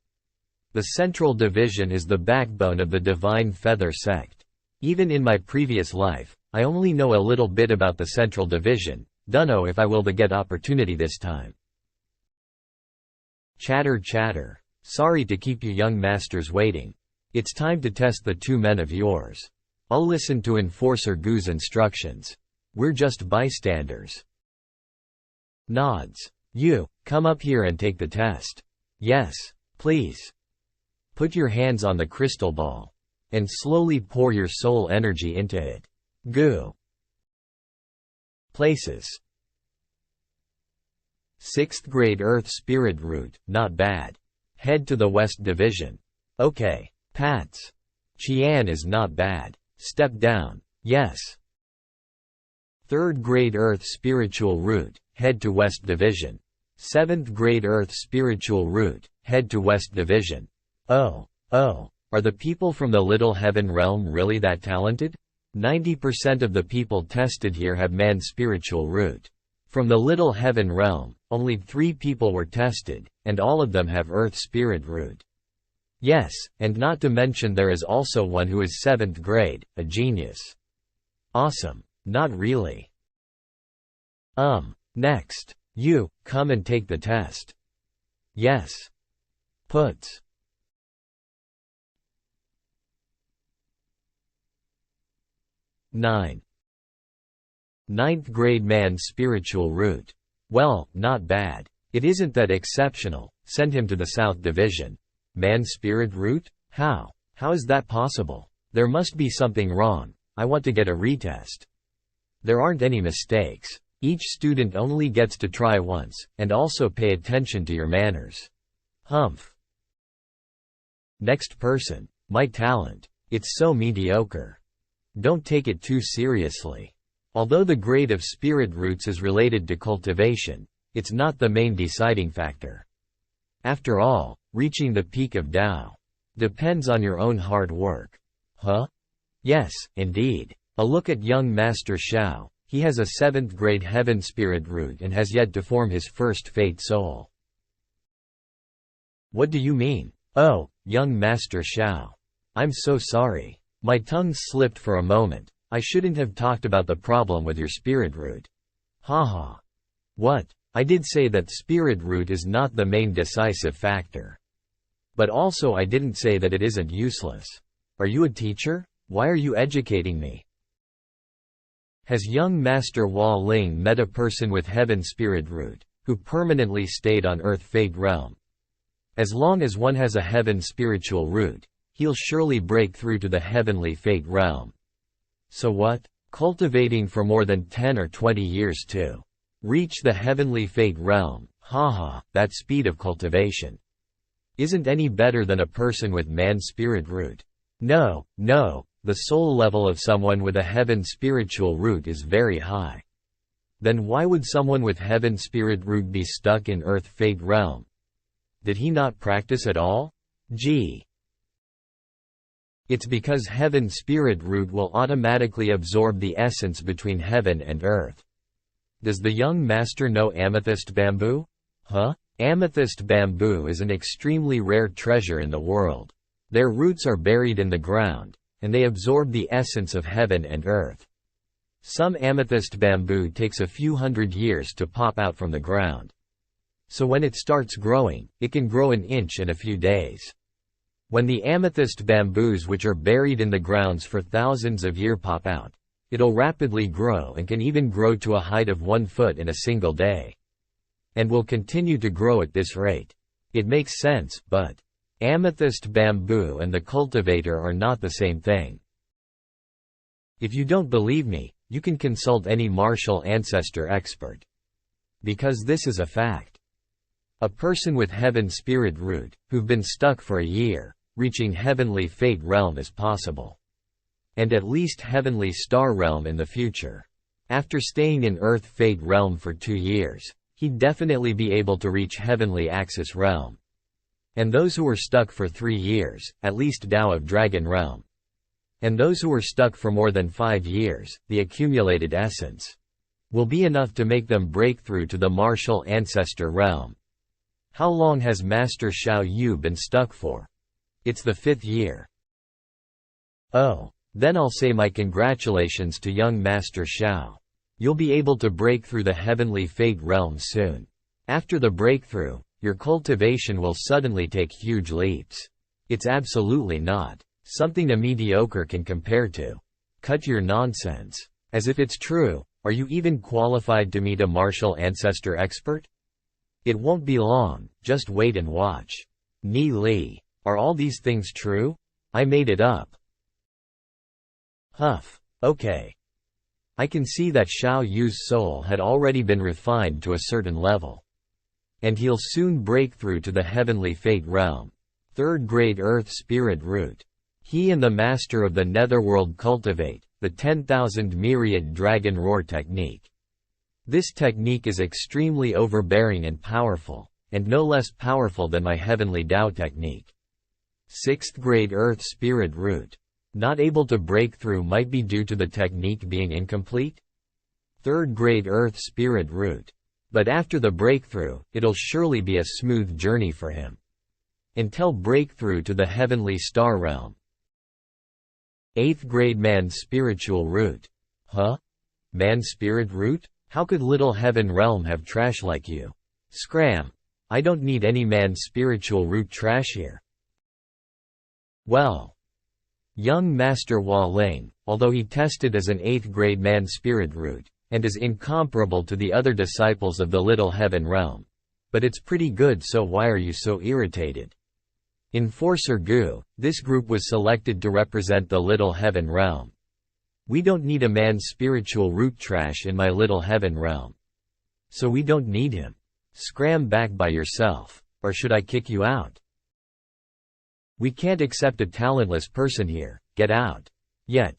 The Central Division is the backbone of the Divine Feather sect. Even in my previous life, I only know a little bit about the Central Division. Dunno if I will get opportunity this time. Chatter. Sorry to keep you young masters waiting. It's time to test the 2 men of yours. I'll listen to Enforcer Gu's instructions. We're just bystanders. Nods. You, come up here and take the test. Yes, please. Put your hands on the crystal ball. And slowly pour your soul energy into it. Gu. Places. 6th grade Earth Spirit Root, not bad. Head to the West Division. Okay. Pats. Qian is not bad. Step down. Yes. 3rd grade Earth Spiritual Root, head to West Division. 7th grade Earth Spiritual Root, head to West Division. Oh, are the people from the Little Heaven realm really that talented? 90% of the people tested here have man spiritual root. From the Little Heaven realm, only 3 people were tested, and all of them have Earth spirit root. Yes, and not to mention there is also one who is 7th grade, a genius. Awesome. Not really. Next. You, come and take the test. Yes. Puts. 9. 9th grade man spiritual root. Well, not bad. It isn't that exceptional. Send him to the South Division. Man spirit root? How is that possible? There must be something wrong. I want to get a retest. There aren't any mistakes. Each student only gets to try once, and also pay attention to your manners. Humph. Next person. My talent. It's so mediocre. Don't take it too seriously. Although the grade of spirit roots is related to cultivation, it's not the main deciding factor. After all, reaching the peak of Tao depends on your own hard work. Huh? Yes, indeed. A look at young Master Shao. He has a 7th grade heaven spirit root and has yet to form his first fate soul. What do you mean? Oh, young Master Shao. I'm so sorry. My tongue slipped for a moment. I shouldn't have talked about the problem with your spirit root. Haha. What? I did say that spirit root is not the main decisive factor. But also I didn't say that it isn't useless. Are you a teacher? Why are you educating me? Has young Master Hua Ling met a person with heaven spirit root, who permanently stayed on Earth Fate realm? As long as one has a heaven spiritual root, he'll surely break through to the heavenly fate realm. So what? Cultivating for more than 10 or 20 years to reach the heavenly fate realm, haha, that speed of cultivation isn't any better than a person with man spirit root. No, the soul level of someone with a heaven spiritual root is very high. Then why would someone with heaven spirit root be stuck in Earth Fate realm? Did he not practice at all? Gee. It's because heaven spirit root will automatically absorb the essence between heaven and earth. Does the young master know amethyst bamboo? Huh? Amethyst bamboo is an extremely rare treasure in the world. Their roots are buried in the ground, and they absorb the essence of heaven and earth. Some amethyst bamboo takes a few hundred years to pop out from the ground. So when it starts growing, it can grow an inch in a few days. When the amethyst bamboos which are buried in the grounds for thousands of years pop out, it'll rapidly grow and can even grow to a height of 1 foot in a single day. And will continue to grow at this rate. It makes sense, but amethyst bamboo and the cultivator are not the same thing. If you don't believe me, you can consult any martial ancestor expert. Because this is a fact. A person with heaven spirit root, who've been stuck for a year, reaching heavenly fate realm is possible. And at least heavenly star realm in the future. After staying in earth fate realm for 2 years, he'd definitely be able to reach heavenly axis realm. And those who were stuck for 3 years, at least Tao of Dragon realm. And those who were stuck for more than 5 years, the accumulated essence will be enough to make them break through to the martial ancestor realm. How long has Master Shao Yu been stuck for? It's the 5th year. Oh, then I'll say my congratulations to young Master Shao. You'll be able to break through the heavenly fate realm soon. After the breakthrough, your cultivation will suddenly take huge leaps. It's absolutely not something a mediocre can compare to. Cut your nonsense. As if it's true, are you even qualified to meet a martial ancestor expert? It won't be long, just wait and watch. Ni Li, are all these things true? I made it up. Huff. Okay. I can see that Shao Yu's soul had already been refined to a certain level. And he'll soon break through to the heavenly fate realm. 3rd grade earth spirit root. He and the master of the netherworld cultivate the 10,000 myriad dragon roar technique. This technique is extremely overbearing and powerful, and no less powerful than my heavenly Tao technique. 6th grade earth spirit root. Not able to break through might be due to the technique being incomplete? 3rd grade earth spirit root. But after the breakthrough, it'll surely be a smooth journey for him. Until breakthrough to the heavenly star realm. 8th grade man spiritual root. Huh? Man spirit root? How could little heaven realm have trash like you? Scram. I don't need any man spiritual root trash here. Well. Young Master Hua Ling, although he tested as an 8th grade man spirit root, and is incomparable to the other disciples of the little heaven realm. But it's pretty good, so why are you so irritated? In Enforcer Gu, this group was selected to represent the little heaven realm. We don't need a man's spiritual root trash in my little heaven realm. So we don't need him. Scram back by yourself. Or should I kick you out? We can't accept a talentless person here. Get out. Yet.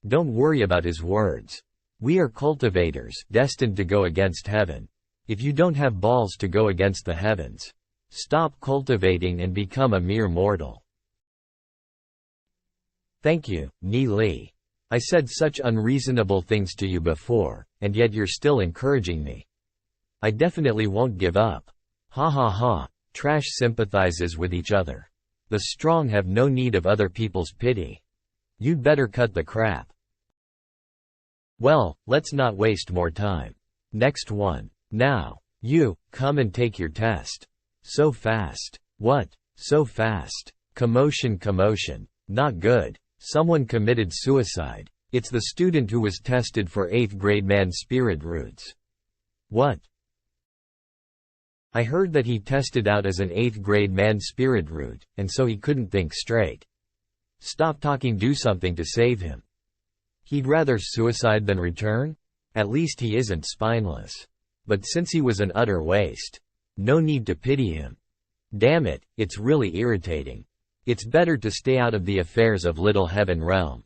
Don't worry about his words. We are cultivators, destined to go against heaven. If you don't have balls to go against the heavens, stop cultivating and become a mere mortal. Thank you, Ni Li. I said such unreasonable things to you before, and yet you're still encouraging me. I definitely won't give up. Ha ha ha. Trash sympathizes with each other. The strong have no need of other people's pity. You'd better cut the crap. Well, let's not waste more time. Next one. Now, you, come and take your test. So fast. What? So fast. Commotion, commotion. Not good. Someone committed suicide. It's the student who was tested for 8th grade man spirit roots. What? I heard that he tested out as an 8th grade man spirit root, and so he couldn't think straight. Stop talking, do something to save him. He'd rather suicide than return? At least he isn't spineless. But since he was an utter waste, no need to pity him. Damn it, it's really irritating. It's better to stay out of the affairs of Little Heaven Realm.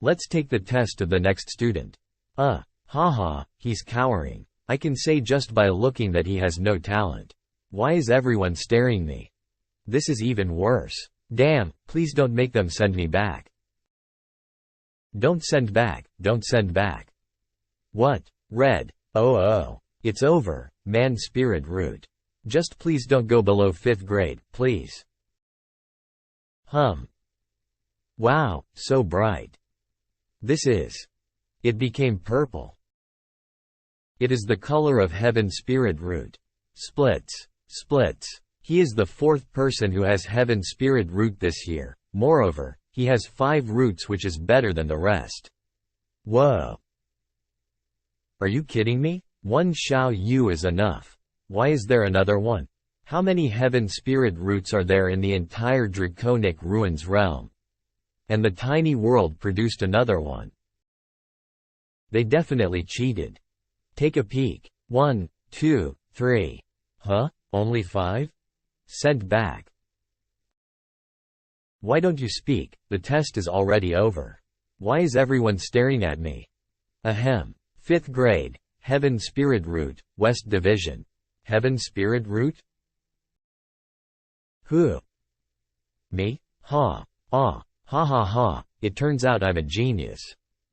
Let's take the test of the next student. Haha, he's cowering. I can say just by looking that he has no talent. Why is everyone staring me? This is even worse. Damn, please don't make them send me back. Don't send back, don't send back. What? Red. Oh, it's over, man spirit root. Just please don't go below 5th grade, please. Wow, so bright. This is. It became purple. It is the color of heaven spirit root. Splits. Splits. He is the 4th person who has heaven spirit root this year. Moreover, he has 5 roots, which is better than the rest. Whoa. Are you kidding me? One Xiao Yu is enough. Why is there another one? How many heaven spirit roots are there in the entire Draconic Ruins realm? And the tiny world produced another one. They definitely cheated. Take a peek. 1, 2, 3. Huh? Only 5? Sent back. Why don't you speak? The test is already over. Why is everyone staring at me? Ahem. 5th grade. Heaven Spirit Root, West Division. Heaven Spirit Root? Who? Me? Ha. Ah. Ha ha ha. It turns out I'm a genius.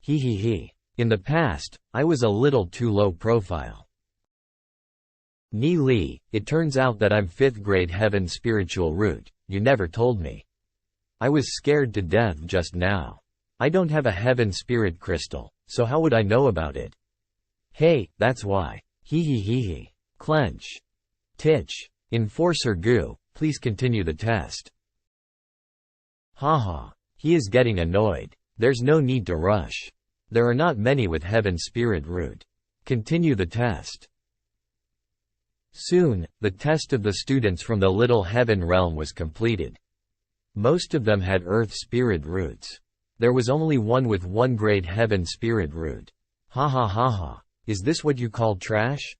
Hee hee hee. In the past, I was a little too low profile. Ni Li, it turns out that I'm 5th grade Heaven Spiritual Root. You never told me. I was scared to death just now. I don't have a Heaven Spirit Crystal, so how would I know about it? Hey, that's why. Hee hee hee hee. Clench. Titch. Enforcer Goo, please continue the test. Haha. He is getting annoyed. There's no need to rush. There are not many with Heaven Spirit Root. Continue the test. Soon, the test of the students from the Little Heaven realm was completed. Most of them had Earth Spirit Roots. There was only one with 1 grade Heaven Spirit Root. Ha ha ha ha. Is this what you call trash?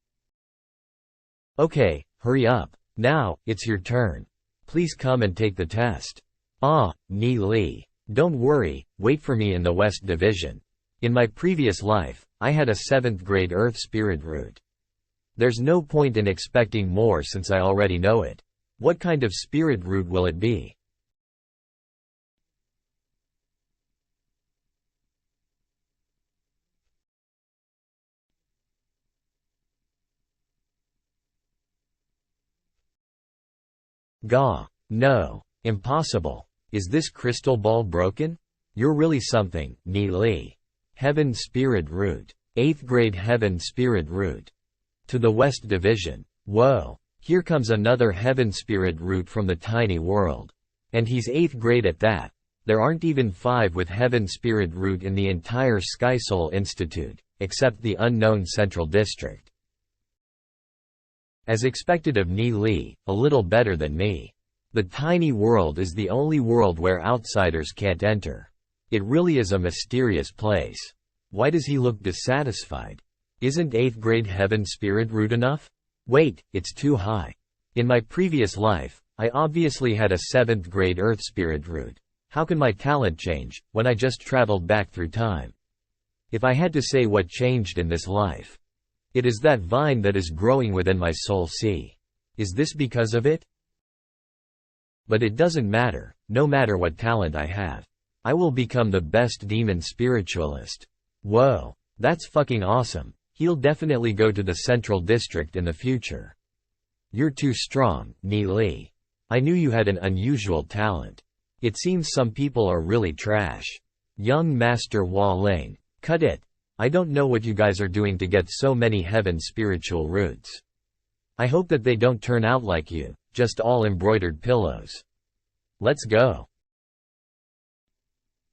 Okay, hurry up. Now, it's your turn. Please come and take the test. Ni Li. Don't worry, wait for me in the West Division. In my previous life, I had a 7th grade Earth Spirit Root. There's no point in expecting more since I already know it. What kind of Spirit Root will it be? Gah. No. Impossible. Is this crystal ball broken? You're really something, Ni Li. Heaven Spirit Root. 8th grade Heaven Spirit Root. To the West Division. Whoa. Here comes another Heaven Spirit Root from the tiny world. And he's 8th grade at that. There aren't even 5 with Heaven Spirit Root in the entire Sky Soul Institute, except the unknown Central District. As expected of Ni Li, a little better than me. The tiny world is the only world where outsiders can't enter. It really is a mysterious place. Why does he look dissatisfied? Isn't 8th grade heaven spirit root enough? Wait, it's too high. In my previous life, I obviously had a 7th grade earth spirit root. How can my talent change, when I just traveled back through time? If I had to say what changed in this life, it is that vine that is growing within my soul. See? Is this because of it? But it doesn't matter, no matter what talent I have. I will become the best demon spiritualist. Whoa, that's fucking awesome. He'll definitely go to the Central District in the future. You're too strong, Ni Li. I knew you had an unusual talent. It seems some people are really trash. Young Master Hua Ling, cut it. I don't know what you guys are doing to get so many heaven spiritual roots. I hope that they don't turn out like you, just all embroidered pillows. Let's go.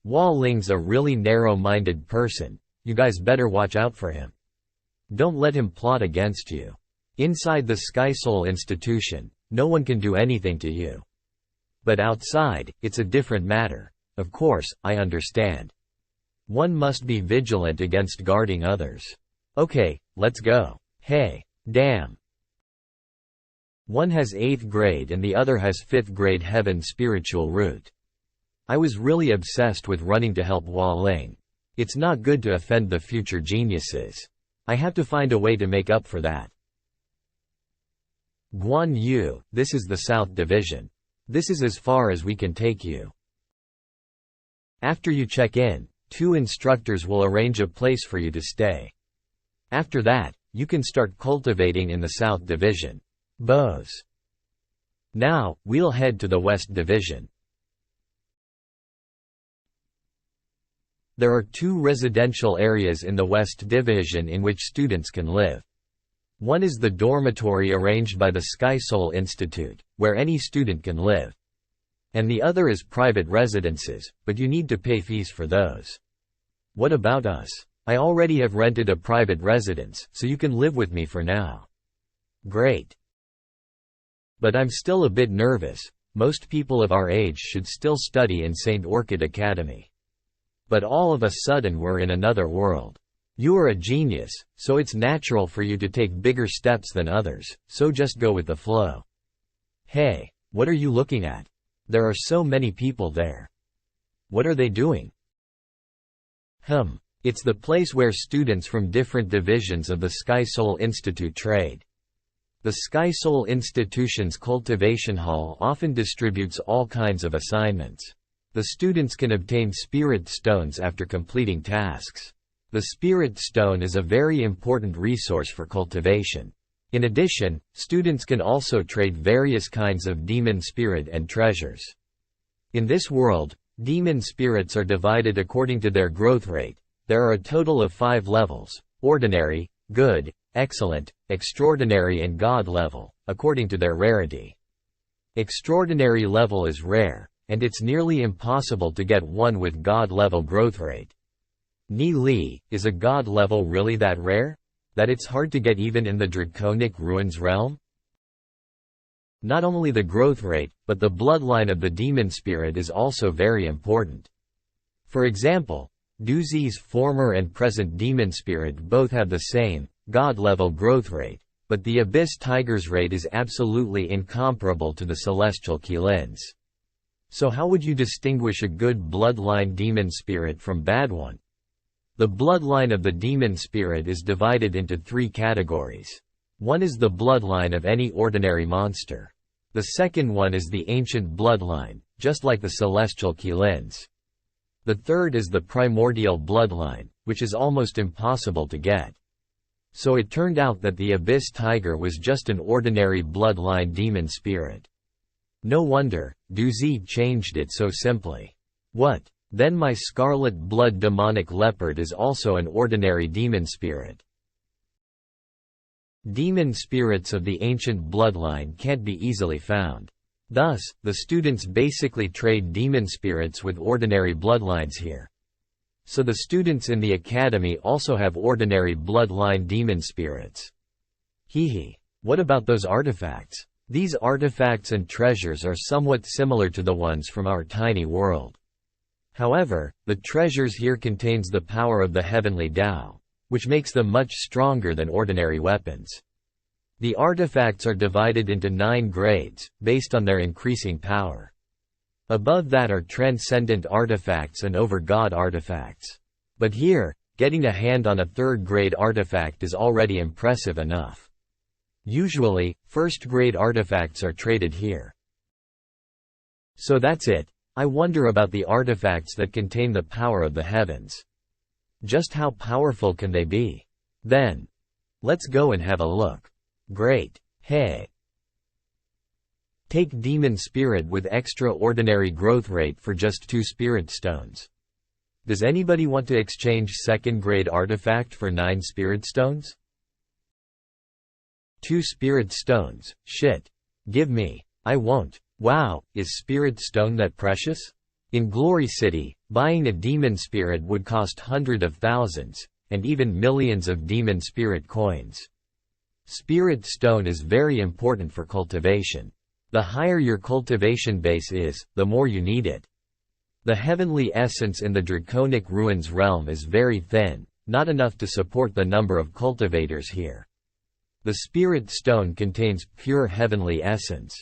Hua Ling's a really narrow-minded person. You guys better watch out for him. Don't let him plot against you. Inside the Sky Soul Institution, no one can do anything to you. But outside, it's a different matter. Of course, I understand. One must be vigilant against guarding others. Okay, let's go. Hey, damn. One has 8th grade and the other has 5th grade heaven spiritual root. I was really obsessed with running to help Hua Ling. It's not good to offend the future geniuses. I have to find a way to make up for that. Guan Yu, this is the South Division. This is as far as we can take you. After you check in, 2 instructors will arrange a place for you to stay. After that, you can start cultivating in the South Division. Bows. Now, we'll head to the West Division. There are 2 residential areas in the West Division in which students can live. One is the dormitory arranged by the Sky Soul Institute, where any student can live. And the other is private residences, but you need to pay fees for those. What about us? I already have rented a private residence, so you can live with me for now. Great. But I'm still a bit nervous. Most people of our age should still study in St. Orchid Academy. But all of a sudden we're in another world. You are a genius, so it's natural for you to take bigger steps than others, so just go with the flow. Hey, what are you looking at? There are so many people there. What are they doing? It's the place where students from different divisions of the Sky Soul Institute trade. The Sky Soul Institution's cultivation hall often distributes all kinds of assignments. The students can obtain spirit stones after completing tasks. The spirit stone is a very important resource for cultivation. In addition, students can also trade various kinds of demon spirit and treasures. In this world, demon spirits are divided according to their growth rate. There are a total of 5 levels: ordinary, good, excellent, extraordinary and God level, according to their rarity. Extraordinary level is rare, and it's nearly impossible to get one with God level growth rate. Ni Li, is a God level really that rare? That it's hard to get even in the Draconic Ruins realm? Not only the growth rate, but the bloodline of the demon spirit is also very important. For example, Duzi's former and present demon spirit both have the same, God-level growth rate, but the Abyss Tiger's rate is absolutely incomparable to the Celestial Qilin's. So how would you distinguish a good bloodline demon spirit from bad one? The bloodline of the demon spirit is divided into 3 categories. One is the bloodline of any ordinary monster. The second one is the ancient bloodline, just like the Celestial Qilin's. The third is the primordial bloodline, which is almost impossible to get. So it turned out that the Abyss Tiger was just an ordinary bloodline demon spirit. No wonder, Duzi changed it so simply. What? Then my scarlet blood demonic leopard is also an ordinary demon spirit. Demon spirits of the ancient bloodline can't be easily found. Thus, the students basically trade demon spirits with ordinary bloodlines here. So the students in the academy also have ordinary bloodline demon spirits. Hehe. What about those artifacts? These artifacts and treasures are somewhat similar to the ones from our tiny world. However, the treasures here contains the power of the heavenly Tao, which makes them much stronger than ordinary weapons. The artifacts are divided into 9 grades, based on their increasing power. Above that are transcendent artifacts and over-God artifacts. But here, getting a hand on a 3rd-grade artifact is already impressive enough. Usually, 1st-grade artifacts are traded here. So that's it. I wonder about the artifacts that contain the power of the heavens. Just how powerful can they be? Then, let's go and have a look. Great. Hey. Take Demon Spirit with extraordinary growth rate for just 2 Spirit Stones. Does anybody want to exchange 2nd-grade artifact for 9 Spirit Stones? 2 Spirit Stones, shit. Give me. I won't. Wow, is Spirit Stone that precious? In Glory City, buying a Demon Spirit would cost hundreds of thousands, and even millions of Demon Spirit coins. Spirit Stone is very important for cultivation. The higher your cultivation base is, the more you need it. The heavenly essence in the Draconic Ruins realm is very thin, not enough to support the number of cultivators here. The Spirit Stone contains pure heavenly essence.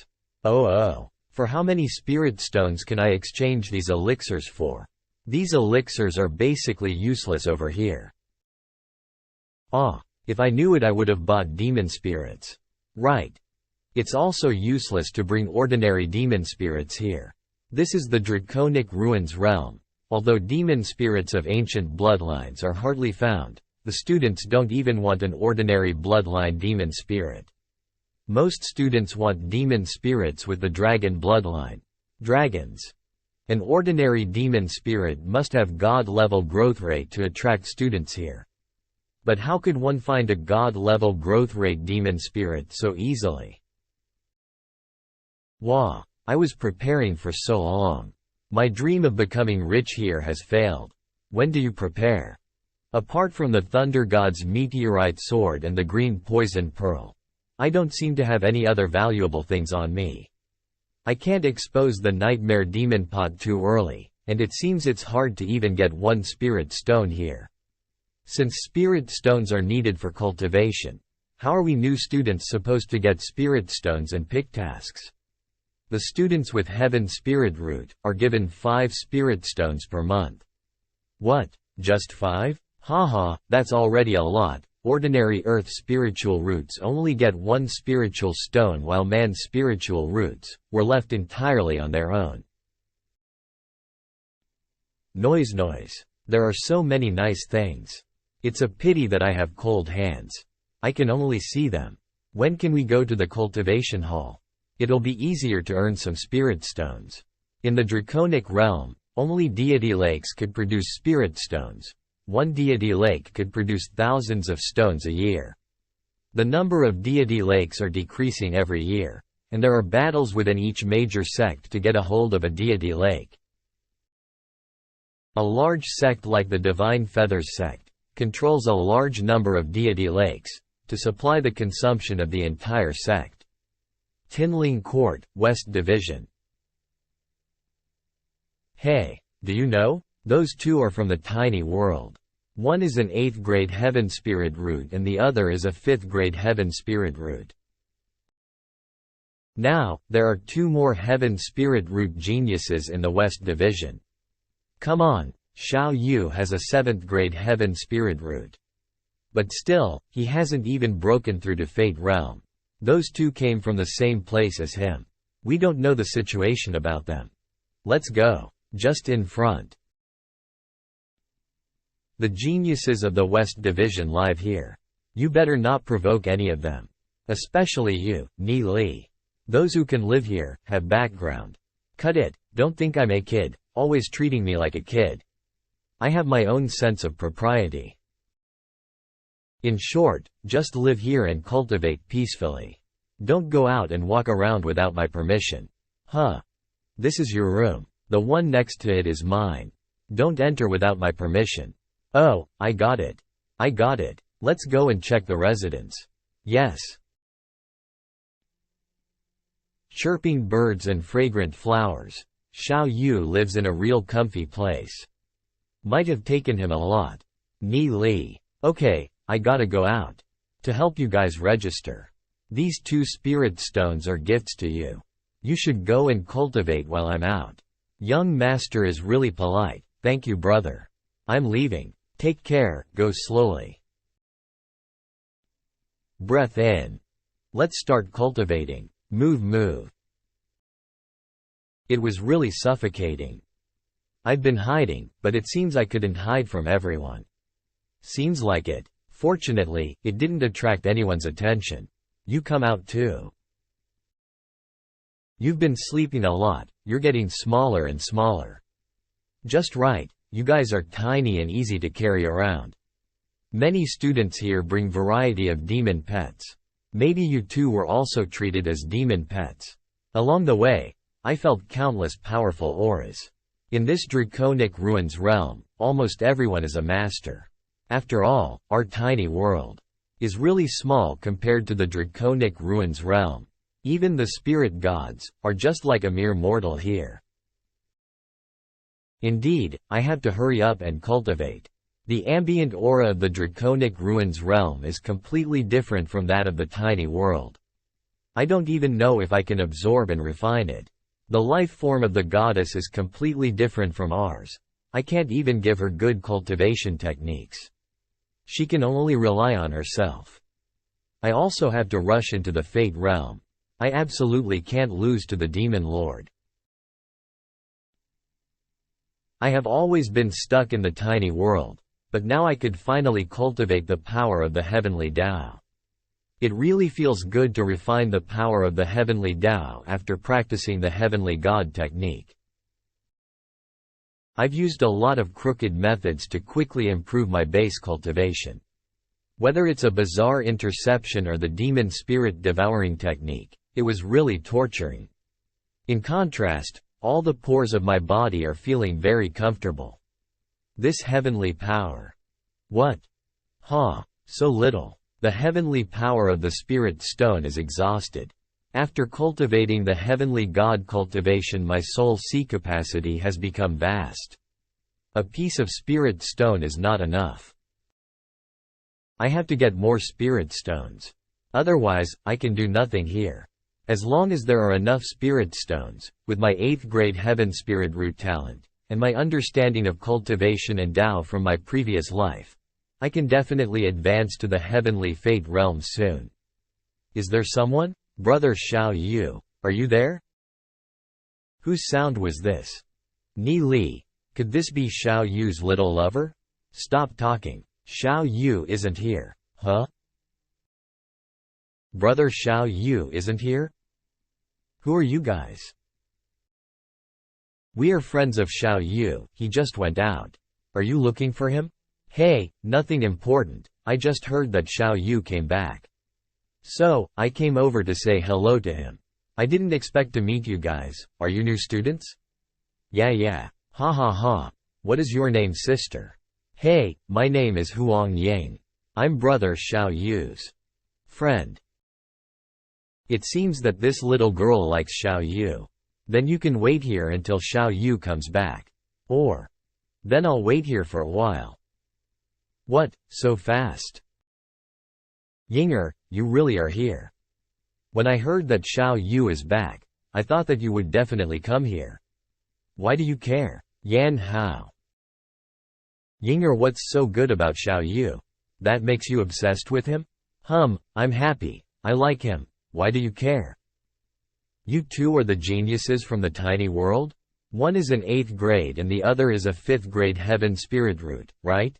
Oh. For how many Spirit Stones can I exchange these elixirs for? These elixirs are basically useless over here. If I knew it I would have bought Demon Spirits. Right. It's also useless to bring ordinary Demon Spirits here. This is the Draconic Ruins realm. Although Demon Spirits of ancient bloodlines are hardly found, the students don't even want an ordinary bloodline Demon Spirit. Most students want Demon Spirits with the Dragon bloodline. Dragons. An ordinary Demon Spirit must have God-level growth rate to attract students here. But how could one find a God-level growth rate Demon Spirit so easily? Wow, I was preparing for so long. My dream of becoming rich here has failed. When do you prepare? Apart from the Thunder God's meteorite sword and the green poison pearl, I don't seem to have any other valuable things on me. I can't expose the Nightmare Demon Pot too early, and it seems it's hard to even get 1 Spirit Stone here. Since Spirit Stones are needed for cultivation, how are we new students supposed to get Spirit Stones and pick tasks? The students with Heaven Spirit Root are given 5 Spirit Stones per month. What, just 5? Haha, that's already a lot. Ordinary Earth spiritual roots only get 1 spiritual stone while man's spiritual roots were left entirely on their own. Noise. There are so many nice things. It's a pity that I have cold hands. I can only see them. When can we go to the cultivation hall? It'll be easier to earn some Spirit Stones. In the Draconic realm, only deity lakes could produce Spirit Stones. 1 deity lake could produce thousands of stones a year. The number of deity lakes are decreasing every year, and there are battles within each major sect to get a hold of a deity lake. A large sect like the Divine Feathers sect controls a large number of deity lakes to supply the consumption of the entire sect. Tinling Court, West Division. Hey, do you know? Those 2 are from the tiny world. One is an 8th grade Heaven Spirit Root and the other is a 5th grade Heaven Spirit Root. Now, there are 2 more Heaven Spirit Root geniuses in the West Division. Come on, Xiao Yu has a 7th grade Heaven Spirit Root. But still, he hasn't even broken through to Fate Realm. Those 2 came from the same place as him. We don't know the situation about them. Let's go. Just in front. The geniuses of the West Division live here. You better not provoke any of them. Especially you, Ni Li. Those who can live here, have background. Cut it, don't think I'm a kid, always treating me like a kid. I have my own sense of propriety. In short, just live here and cultivate peacefully. Don't go out and walk around without my permission. This is your room. The one next to it is mine. Don't enter without my permission. Oh, I got it. Let's go and check the residence. Yes. Chirping birds and fragrant flowers. Xiao Yu lives in a real comfy place. Might have taken him a lot. Ni Li. Okay, I gotta go out. To help you guys register. These 2 spirit stones are gifts to you. You should go and cultivate while I'm out. Young master is really polite. Thank you, brother. I'm leaving. Take care, go slowly. Breath in. Let's start cultivating. Move. It was really suffocating. I'd been hiding, but it seems I couldn't hide from everyone. Seems like it. Fortunately, it didn't attract anyone's attention. You come out too. You've been sleeping a lot, you're getting smaller and smaller. Just right, you guys are tiny and easy to carry around. Many students here bring variety of demon pets. Maybe you too were also treated as demon pets. Along the way, I felt countless powerful auras. In this draconic ruins realm, almost everyone is a master. After all, our tiny world is really small compared to the draconic ruins realm. Even the spirit gods are just like a mere mortal here. Indeed, I have to hurry up and cultivate. The ambient aura of the draconic ruins realm is completely different from that of the tiny world. I don't even know if I can absorb and refine it. The life form of the goddess is completely different from ours. I can't even give her good cultivation techniques. She can only rely on herself. I also have to rush into the Fate realm. I absolutely can't lose to the Demon Lord. I have always been stuck in the tiny world, but now I could finally cultivate the power of the heavenly Tao. It really feels good to refine the power of the heavenly Tao after practicing the heavenly God technique. I've used a lot of crooked methods to quickly improve my base cultivation. Whether it's a bizarre interception or the demon spirit devouring technique, it was really torturing. In contrast, all the pores of my body are feeling very comfortable. This heavenly power. What? So little. The heavenly power of the spirit stone is exhausted. After cultivating the heavenly God cultivation, my soul sea capacity has become vast. A piece of spirit stone is not enough. I have to get more spirit stones. Otherwise, I can do nothing here. As long as there are enough spirit stones, with my 8th grade heaven spirit root talent, and my understanding of cultivation and Tao from my previous life, I can definitely advance to the heavenly Fate realm soon. Is there someone? Brother Xiao Yu, are you there? Whose sound was this? Ni Li, could this be Xiao Yu's little lover? Stop talking. Xiao Yu isn't here. Huh? Brother Xiao Yu isn't here? Who are you guys? We are friends of Xiao Yu, he just went out. Are you looking for him? Hey, nothing important, I just heard that Xiao Yu came back. So, I came over to say hello to him. I didn't expect to meet you guys, are you new students? Yeah. Ha ha ha. What is your name, sister? Hey, my name is Huang Yang. I'm brother Xiao Yu's friend. It seems that this little girl likes Xiao Yu. Then you can wait here until Xiao Yu comes back. Or, then I'll wait here for a while. What, so fast? Yinger, you really are here. When I heard that Xiao Yu is back, I thought that you would definitely come here. Why do you care? Yan Hao. Yinger, what's so good about Xiao Yu? That makes you obsessed with him? I'm happy, I like him. Why do you care? You two are the geniuses from the tiny world? One is an 8th grade and the other is a 5th grade heaven spirit root, right?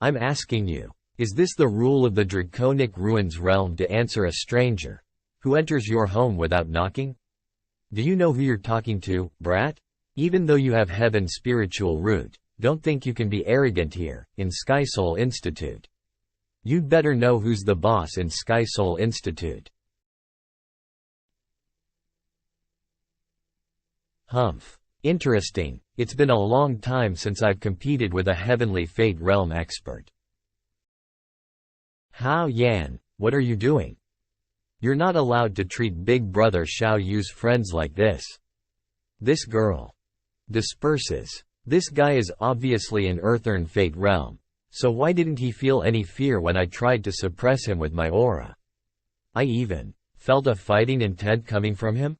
I'm asking you, is this the rule of the draconic ruins realm to answer a stranger who enters your home without knocking? Do you know who you're talking to, brat? Even though you have heaven spiritual root, don't think you can be arrogant here, in Sky Soul Institute. You'd better know who's the boss in Sky Soul Institute. Humph. Interesting, it's been a long time since I've competed with a heavenly Fate realm expert. Hao Yan, what are you doing? You're not allowed to treat Big Brother Xiao Yu's friends like this. This girl disperses. This guy is obviously in Earthern Fate realm, so why didn't he feel any fear when I tried to suppress him with my aura? I even felt a fighting intent coming from him?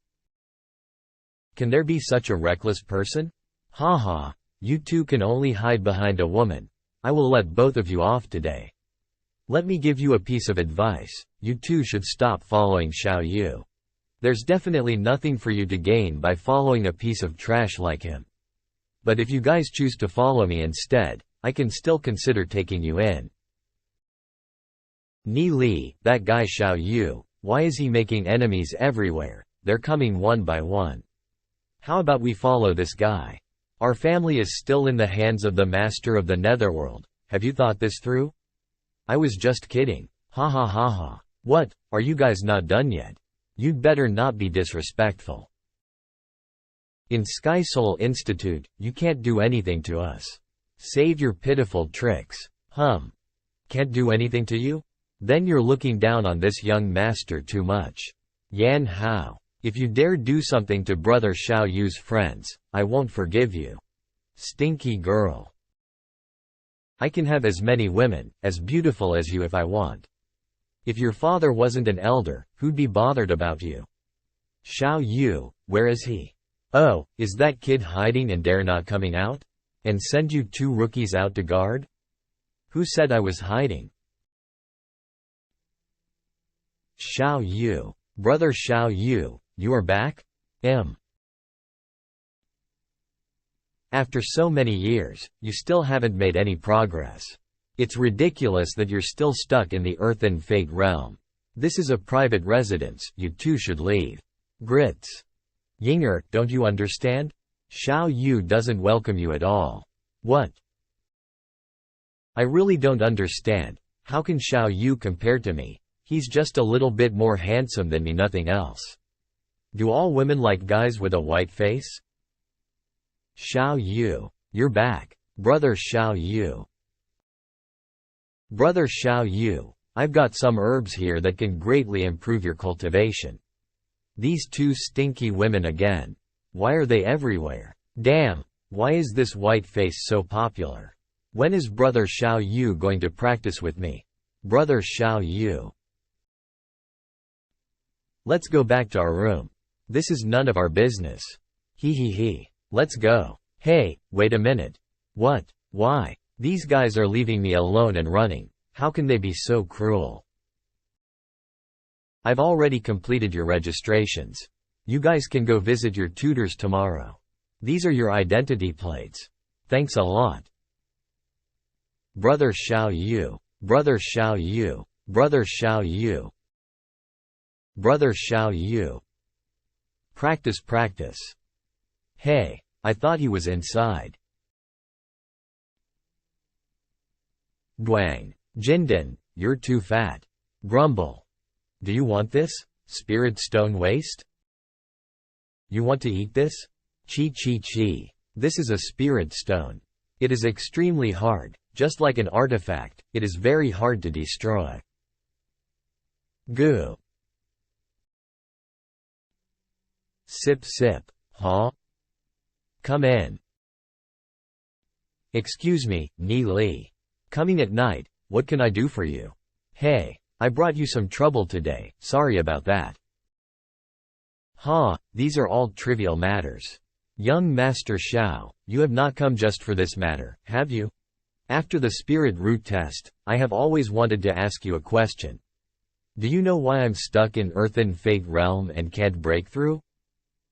Can there be such a reckless person? Haha, you two can only hide behind a woman. I will let both of you off today. Let me give you a piece of advice, you two should stop following Xiao Yu. There's definitely nothing for you to gain by following a piece of trash like him. But if you guys choose to follow me instead, I can still consider taking you in. Ni Li, that guy Xiao Yu, why is he making enemies everywhere? They're coming one by one. How about we follow this guy? Our family is still in the hands of the master of the netherworld. Have you thought this through? I was just kidding. Ha ha ha ha. What, are you guys not done yet? You'd better not be disrespectful. In Sky Soul Institute, you can't do anything to us. Save your pitiful tricks. Can't do anything to you? Then you're looking down on this young master too much. Yan Hao, if you dare do something to Brother Xiao Yu's friends, I won't forgive you. Stinky girl. I can have as many women, as beautiful as you if I want. If your father wasn't an elder, who'd be bothered about you? Xiao Yu, where is he? Oh, is that kid hiding and dare not coming out? And send you two rookies out to guard? Who said I was hiding? Xiao Yu, Brother Xiao Yu, you are back? After so many years, you still haven't made any progress. It's ridiculous that you're still stuck in the Earthen Fate realm. This is a private residence, you two should leave. Grits. Yinger, don't you understand? Xiao Yu doesn't welcome you at all. What? I really don't understand. How can Xiao Yu compare to me? He's just a little bit more handsome than me, nothing else. Do all women like guys with a white face? Xiao Yu, you're back. Brother Xiao Yu. Brother Xiao Yu, I've got some herbs here that can greatly improve your cultivation. These two stinky women again. Why are they everywhere? Damn, why is this white face so popular? When is Brother Xiao Yu going to practice with me? Brother Xiao Yu. Let's go back to our room. This is none of our business. He. Let's go. Hey, wait a minute. What? Why? These guys are leaving me alone and running. How can they be so cruel? I've already completed your registrations. You guys can go visit your tutors tomorrow. These are your identity plates. Thanks a lot. Brother Xiao Yu. Brother Xiao Yu. Brother Xiao Yu. Brother Xiao Yu. Practice. Hey, I thought he was inside. Guang. Jinden, you're too fat. Grumble. Do you want this? Spirit stone waste? You want to eat this? Chi. This is a spirit stone. It is extremely hard, just like an artifact, it is very hard to destroy. Goo. Sip. Huh? Come in. Excuse me, Ni Li. Coming at night, what can I do for you? Hey, I brought you some trouble today, sorry about that. These are all trivial matters. Young Master Xiao, you have not come just for this matter, have you? After the spirit root test, I have always wanted to ask you a question. Do you know why I'm stuck in Earthen Fate realm and can't break through?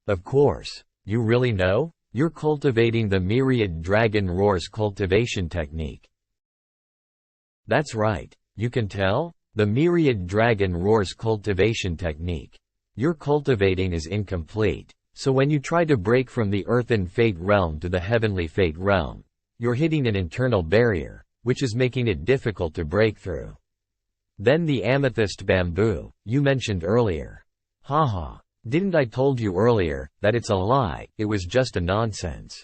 Of course. You really know? You're cultivating the Myriad Dragon Roars cultivation technique. That's right. You can tell? The Myriad Dragon Roars cultivation technique you're cultivating is incomplete. So when you try to break from the Earthen Fate realm to the Heavenly Fate realm, you're hitting an internal barrier, which is making it difficult to break through. Then the amethyst bamboo, you mentioned earlier. Haha. Didn't I told you earlier, that it's a lie, it was just a nonsense.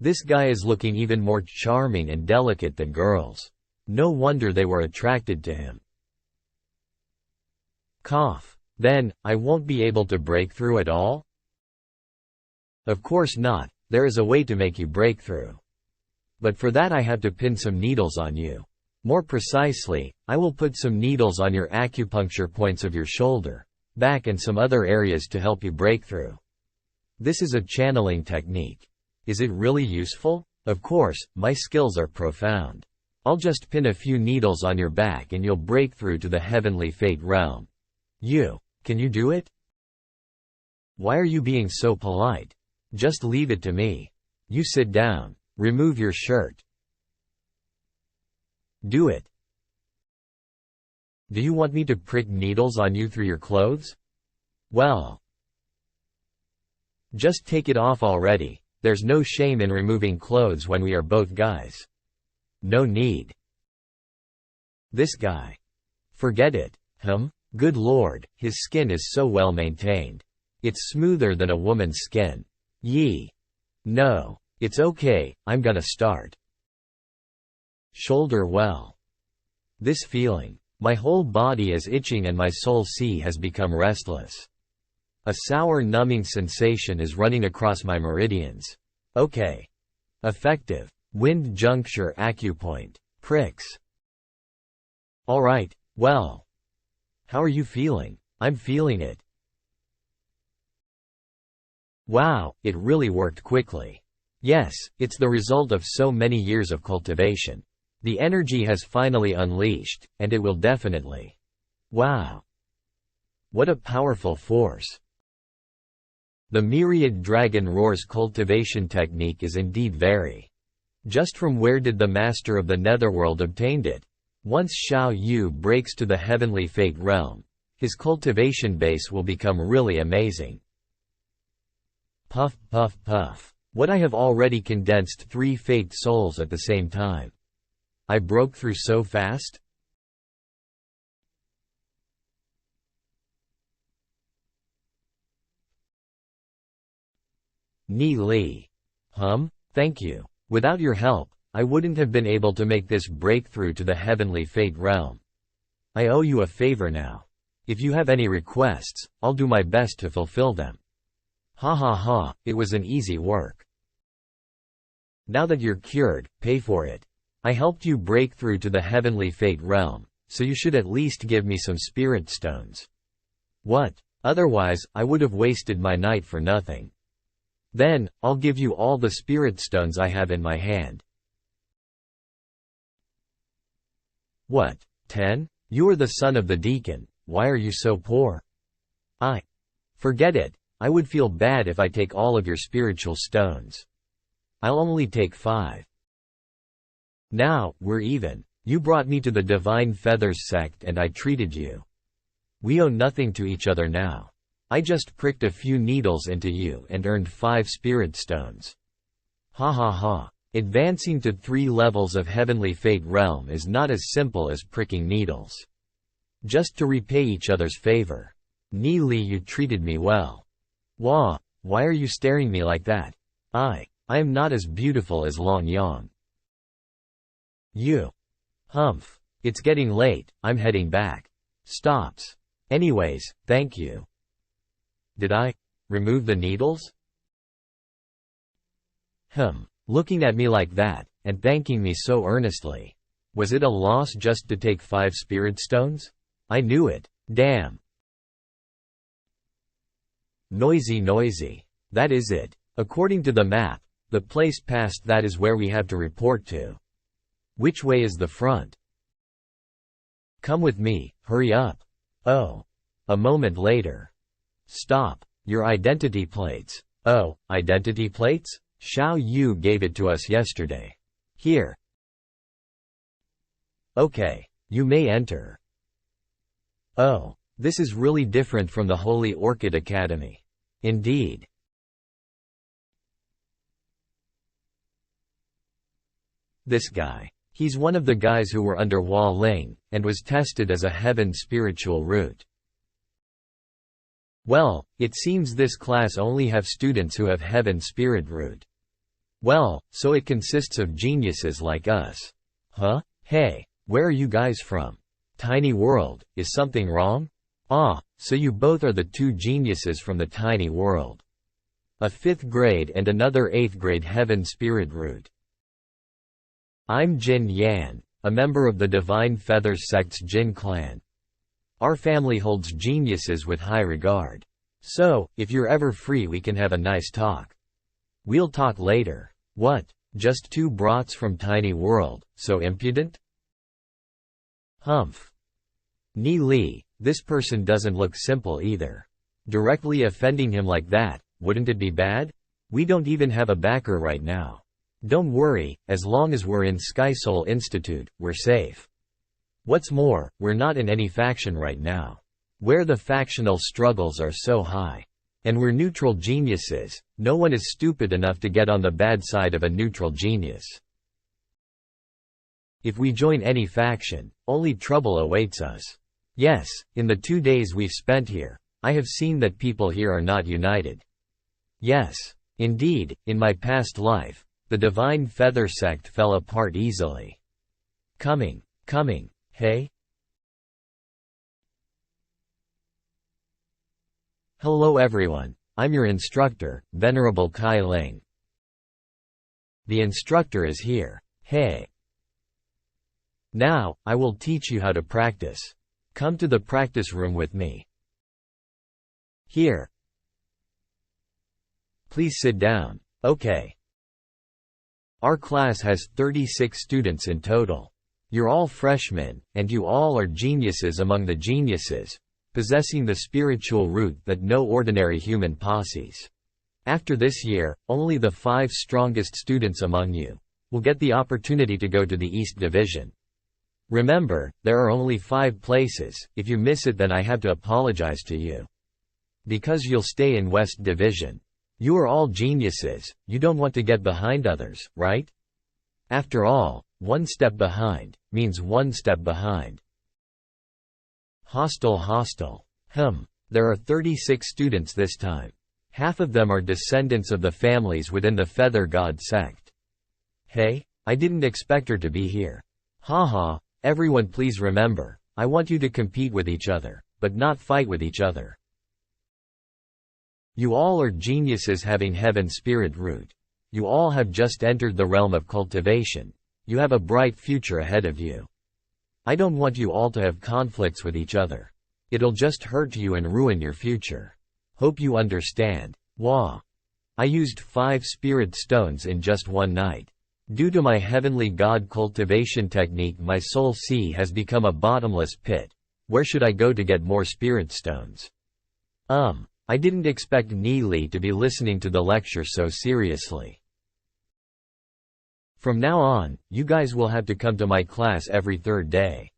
This guy is looking even more charming and delicate than girls. No wonder they were attracted to him. Cough. Then, I won't be able to break through at all? Of course not, there is a way to make you break through. But for that I have to pin some needles on you. More precisely, I will put some needles on your acupuncture points of your shoulder, back and some other areas to help you break through. This is a channeling technique. Is it really useful? Of course, my skills are profound. I'll just pin a few needles on your back and you'll break through to the heavenly fate realm. Can you do it? Why are you being so polite? Just leave it to me. You sit down. Remove your shirt. Do it. Do you want me to prick needles on you through your clothes? Well, just take it off already. There's no shame in removing clothes when we are both guys. No need. This guy. Forget it. Good lord, his skin is so well maintained. It's smoother than a woman's skin. No. It's okay, I'm gonna start. Shoulder well. This feeling. My whole body is itching and my soul has become restless. A sour numbing sensation is running across my meridians. Okay. Effective. Wind juncture acupoint. Pricks. Alright, well. How are you feeling? I'm feeling it. Wow, it really worked quickly. Yes, it's the result of so many years of cultivation. The energy has finally unleashed, and it will definitely. Wow. What a powerful force. The myriad dragon roars cultivation technique is indeed very. Just from where did the master of the netherworld obtained it? Once Xiao Yu breaks to the heavenly fate realm, his cultivation base will become really amazing. Puff puff puff. What I have already condensed 3 fate souls at the same time. I broke through so fast? Ni Li. Thank you. Without your help, I wouldn't have been able to make this breakthrough to the heavenly fate realm. I owe you a favor now. If you have any requests, I'll do my best to fulfill them. Ha ha ha, it was an easy work. Now that you're cured, pay for it. I helped you break through to the heavenly fate realm, so you should at least give me some spirit stones. What? Otherwise, I would have wasted my night for nothing. Then, I'll give you all the spirit stones I have in my hand. What? 10? You are the son of the deacon, why are you so poor? Forget it, I would feel bad if I take all of your spiritual stones. I'll only take 5. Now, we're even. You brought me to the Divine Feathers sect and I treated you. We owe nothing to each other now. I just pricked a few needles into you and earned 5 spirit stones. Ha ha ha. Advancing to 3 levels of heavenly fate realm is not as simple as pricking needles. Just to repay each other's favor. Ni Li, you treated me well. Wah, why are you staring me like that? I am not as beautiful as Long Yang. You. Humph. It's getting late, I'm heading back. Stops. Anyways, thank you. Did I remove the needles? Looking at me like that, and thanking me so earnestly. Was it a loss just to take 5 spirit stones? I knew it. Damn. Noisy. That is it. According to the map, the place past that is where we have to report to. Which way is the front? Come with me, hurry up. Oh. A moment later. Stop. Your identity plates. Oh, identity plates? Xiao Yu gave it to us yesterday. Here. Okay, you may enter. Oh, this is really different from the Holy Orchid Academy. Indeed. This guy. He's one of the guys who were under Hua Ling, and was tested as a heaven spiritual root. Well, it seems this class only have students who have heaven spirit root. Well, so it consists of geniuses like us. Huh? Hey, where are you guys from? Tiny world, is something wrong? Ah, so you both are the two geniuses from the tiny world. A 5th grade and another 8th grade heaven spirit root. I'm Jin Yan, a member of the Divine Feathers sect's Jin clan. Our family holds geniuses with high regard. So, if you're ever free we can have a nice talk. We'll talk later. What? Just two brats from tiny world, so impudent? Humph. Ni Li, this person doesn't look simple either. Directly offending him like that, wouldn't it be bad? We don't even have a backer right now. Don't worry, as long as we're in Sky Soul Institute, we're safe. What's more, we're not in any faction right now, where the factional struggles are so high. And we're neutral geniuses, no one is stupid enough to get on the bad side of a neutral genius. If we join any faction, only trouble awaits us. Yes, in the 2 days we've spent here, I have seen that people here are not united. Yes, indeed, in my past life, the Divine Feather sect fell apart easily. Coming, hey? Hello everyone, I'm your instructor, Venerable Kai Ling. The instructor is here. Hey. Now, I will teach you how to practice. Come to the practice room with me. Here. Please sit down. Okay. Our class has 36 students in total. You're all freshmen, and you all are geniuses among the geniuses, possessing the spiritual root that no ordinary human possesses. After this year, only the 5 strongest students among you will get the opportunity to go to the East Division. Remember, there are only 5 places. If you miss it then I have to apologize to you. Because you'll stay in West Division. You are all geniuses, you don't want to get behind others, right? After all, 1 step behind means 1 step behind. Hostile. There are 36 students this time. Half of them are descendants of the families within the Feather God sect. Hey, I didn't expect her to be here. Haha, everyone please remember, I want you to compete with each other, but not fight with each other. You all are geniuses having heaven spirit root. You all have just entered the realm of cultivation. You have a bright future ahead of you. I don't want you all to have conflicts with each other. It'll just hurt you and ruin your future. Hope you understand. Wah. I used 5 spirit stones in just 1 night. Due to my heavenly God cultivation technique my soul sea has become a bottomless pit. Where should I go to get more spirit stones? I didn't expect Ni Li to be listening to the lecture so seriously. From now on, you guys will have to come to my class every 3rd day.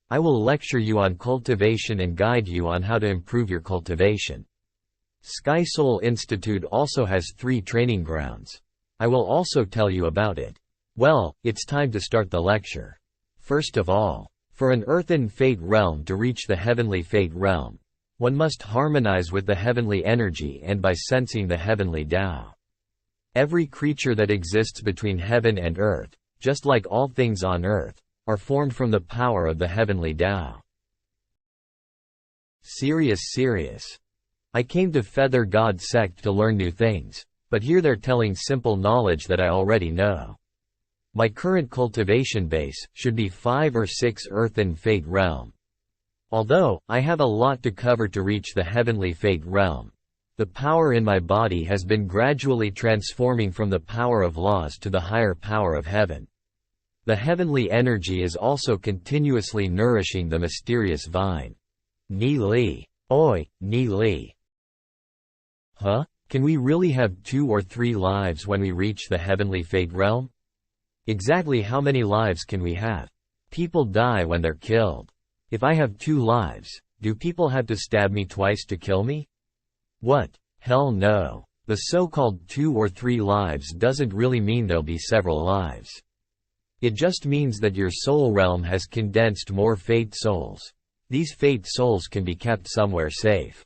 I will lecture you on cultivation and guide you on how to improve your cultivation. Sky Soul Institute also has 3 training grounds. I will also tell you about it. Well, it's time to start the lecture. First of all, for an earthen fate realm to reach the heavenly fate realm, one must harmonize with the heavenly energy and by sensing the heavenly Tao. Every creature that exists between heaven and earth, just like all things on earth, are formed from the power of the heavenly Tao. Serious. I came to Feather God sect to learn new things, but here they're telling simple knowledge that I already know. My current cultivation base should be 5 or 6 earthen fate realm. Although, I have a lot to cover to reach the heavenly fate realm, the power in my body has been gradually transforming from the power of laws to the higher power of heaven. The heavenly energy is also continuously nourishing the mysterious vine. Ni Li. Oi, Ni Li. Huh? Can we really have 2 or 3 lives when we reach the heavenly fate realm? Exactly how many lives can we have? People die when they're killed. If I have 2 lives, do people have to stab me twice to kill me? What? Hell no. The so-called 2 or 3 lives doesn't really mean there'll be several lives. It just means that your soul realm has condensed more fate souls. These fate souls can be kept somewhere safe.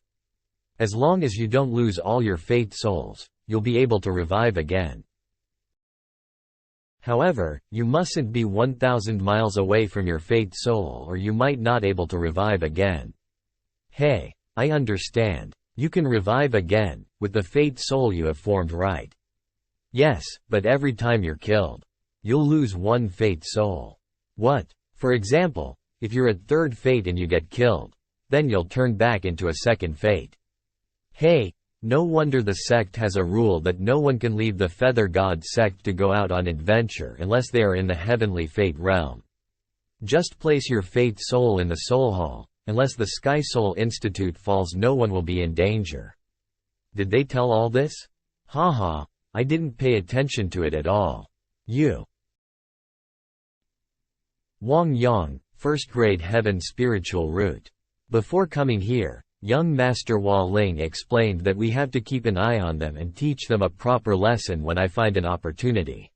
As long as you don't lose all your fate souls, you'll be able to revive again. However, you mustn't be 1,000 miles away from your fate soul or you might not able to revive again. Hey, I understand. You can revive again, with the fate soul you have formed, right? Yes, but every time you're killed, you'll lose one fate soul. What? For example, if you're at third fate and you get killed, then you'll turn back into a second fate. Hey, no wonder the sect has a rule that no one can leave the Feather God sect to go out on adventure unless they are in the heavenly fate realm. Just place your fate soul in the soul hall. Unless the Sky Soul Institute falls, no one will be in danger. Did they tell all this? Haha, I didn't pay attention to it at all. You. Wang Yang, first grade heaven spiritual route. Before coming here, young Master Hua Ling explained that we have to keep an eye on them and teach them a proper lesson when I find an opportunity.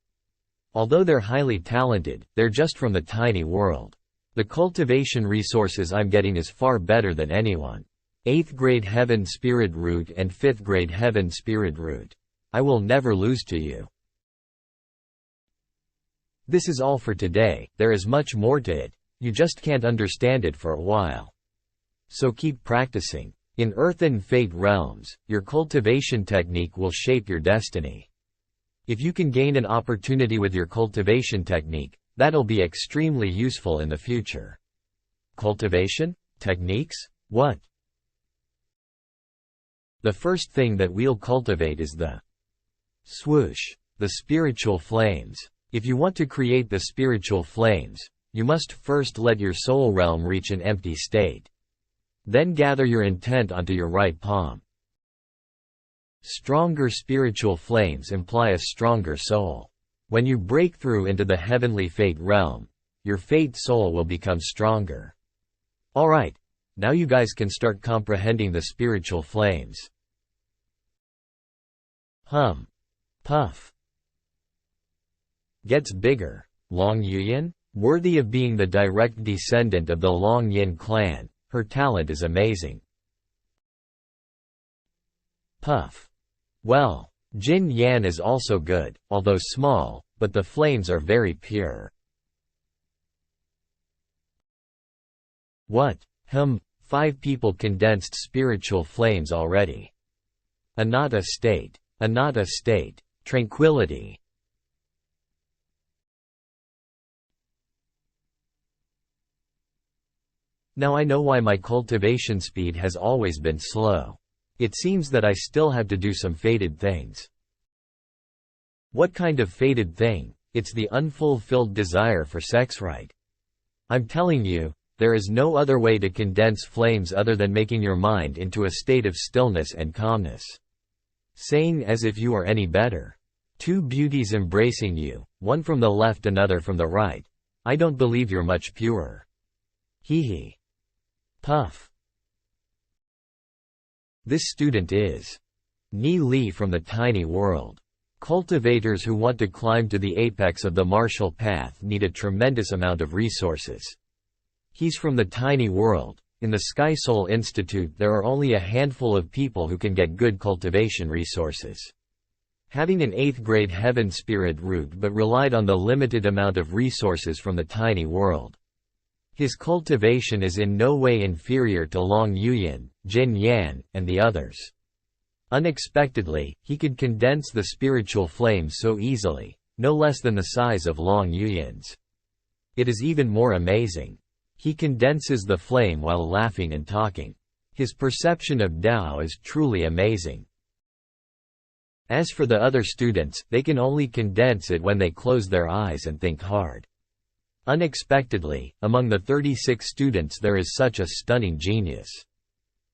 Although they're highly talented, they're just from the tiny world. The cultivation resources I'm getting is far better than anyone. 8th grade Heaven Spirit Root and 5th grade Heaven Spirit Root. I will never lose to you. This is all for today. There is much more to it. You just can't understand it for a while. So keep practicing. In Earthen Fate realms, your cultivation technique will shape your destiny. If you can gain an opportunity with your cultivation technique, that'll be extremely useful in the future. Cultivation? Techniques? What? The first thing that we'll cultivate is the swoosh, the spiritual flames. If you want to create the spiritual flames, you must first let your soul realm reach an empty state. Then gather your intent onto your right palm. Stronger spiritual flames imply a stronger soul. When you break through into the heavenly fate realm, your fate soul will become stronger. Alright, now you guys can start comprehending the spiritual flames. Hum. Puff. Gets bigger. Long Yuyin? Worthy of being the direct descendant of the Long Yin clan, her talent is amazing. Puff. Well, Jin Yan is also good, although small, but the flames are very pure. What? 5 people condensed spiritual flames already. Anatta state. Anatta state. Tranquility. Now I know why my cultivation speed has always been slow. It seems that I still have to do some fated things. What kind of fated thing? It's the unfulfilled desire for sex, right? I'm telling you, there is no other way to condense flames other than making your mind into a state of stillness and calmness. Saying as if you are any better. 2 beauties embracing you, one from the left, another from the right. I don't believe you're much purer. Hee hee. Puff. This student is Ni Li from the tiny world. Cultivators who want to climb to the apex of the martial path need a tremendous amount of resources. He's from the tiny world. In the Sky Soul Institute there are only a handful of people who can get good cultivation resources. Having an 8th grade Heaven Spirit Root but relied on the limited amount of resources from the tiny world. His cultivation is in no way inferior to Long Yuyin, Jin Yan, and the others. Unexpectedly, he could condense the spiritual flames so easily, no less than the size of Long Yuyin's. It is even more amazing. He condenses the flame while laughing and talking. His perception of Tao is truly amazing. As for the other students, they can only condense it when they close their eyes and think hard. Unexpectedly, among the 36 students there is such a stunning genius.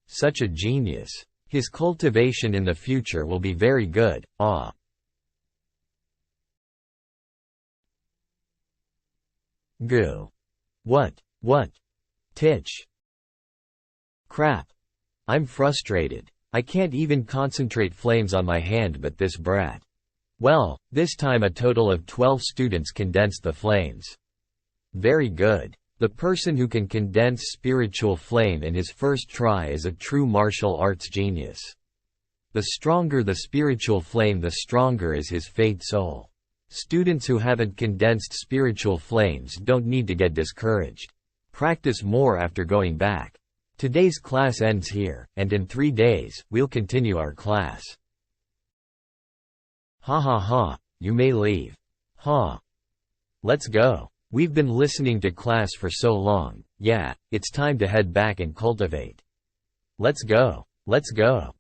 Such a genius. His cultivation in the future will be very good. Goo. What? Titch. Crap. I'm frustrated. I can't even concentrate flames on my hand, but this brat. Well, this time a total of 12 students condensed the flames. Very good. The person who can condense spiritual flame in his first try is a true martial arts genius. The stronger the spiritual flame, the stronger is his fate soul. Students who haven't condensed spiritual flames don't need to get discouraged. Practice more after going back. Today's class ends here, and in 3 days, we'll continue our class. Ha ha ha, you may leave. Ha. Let's go. We've been listening to class for so long, yeah, it's time to head back and cultivate. Let's go. Let's go.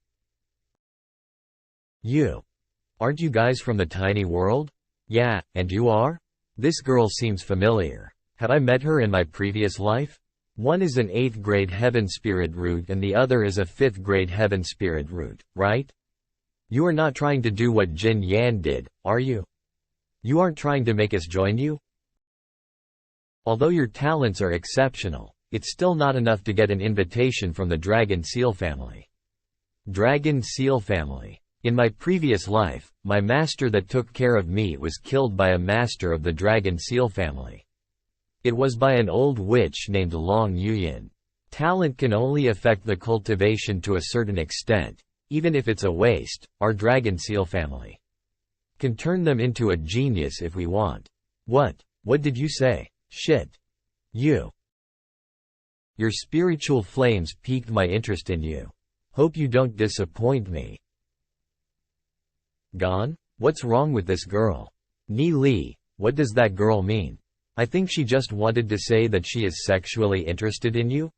You. Aren't you guys from the tiny world? Yeah, and you are? This girl seems familiar. Had I met her in my previous life? One is an 8th grade heaven spirit root and the other is a 5th grade heaven spirit root, right? You are not trying to do what Jin Yan did, are you? You aren't trying to make us join you? Although your talents are exceptional, it's still not enough to get an invitation from the Dragon Seal family. Dragon Seal family. In my previous life, my master that took care of me was killed by a master of the Dragon Seal family. It was by an old witch named Long Yuyin. Talent can only affect the cultivation to a certain extent. Even if it's a waste, our Dragon Seal family can turn them into a genius if we want. What did you say? Shit. Your spiritual flames piqued my interest in you. Hope you don't disappoint me. Gone? What's wrong with this girl? Ni Li, what does that girl mean? I think she just wanted to say that she is sexually interested in you?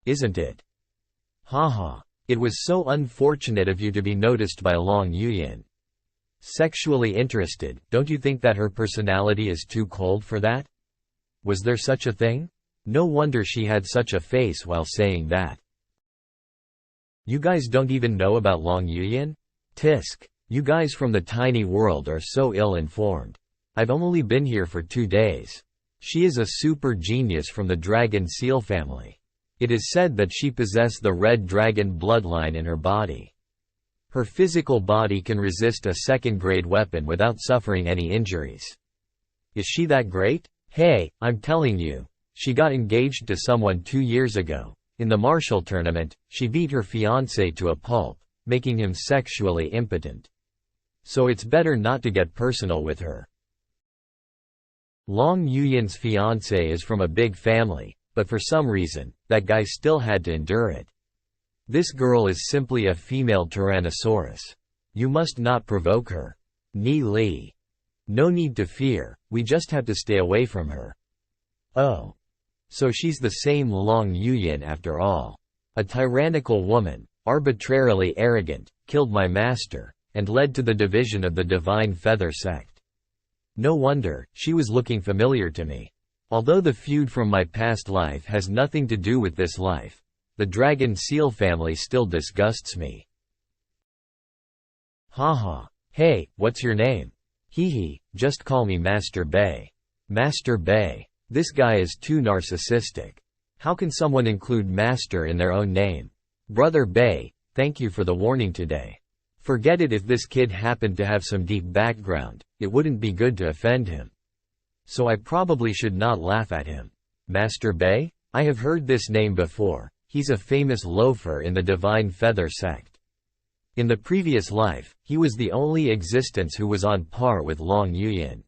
Isn't it? Haha. It was so unfortunate of you to be noticed by Long Yuyin. Sexually interested, don't you think that her personality is too cold for that? Was there such a thing? No wonder she had such a face while saying that. You guys don't even know about Long Yuyin? Tisk. You guys from the tiny world are so ill-informed. I've only been here for 2 days. She is a super genius from the Dragon Seal family. It is said that she possesses the red dragon bloodline in her body. Her physical body can resist a 2nd-grade weapon without suffering any injuries. Is she that great? Hey, I'm telling you. She got engaged to someone 2 years ago. In the martial tournament, she beat her fiancé to a pulp, making him sexually impotent. So it's better not to get personal with her. Long Yuyin's fiancé is from a big family, but for some reason, that guy still had to endure it. This girl is simply a female Tyrannosaurus. You must not provoke her. Ni Li. No need to fear, we just have to stay away from her. Oh. So she's the same Long Yuyin after all. A tyrannical woman, arbitrarily arrogant, killed my master, and led to the division of the Divine Feather sect. No wonder, she was looking familiar to me. Although the feud from my past life has nothing to do with this life, the Dragon Seal family still disgusts me. Haha. Hey, what's your name? Hehe, just call me Master Bei. Master Bei. This guy is too narcissistic. How can someone include Master in their own name? Brother Bei, thank you for the warning today. Forget it if this kid happened to have some deep background, it wouldn't be good to offend him. So I probably should not laugh at him. Master Bei? I have heard this name before, he's a famous loafer in the Divine Feather sect. In the previous life, he was the only existence who was on par with Long Yuyin.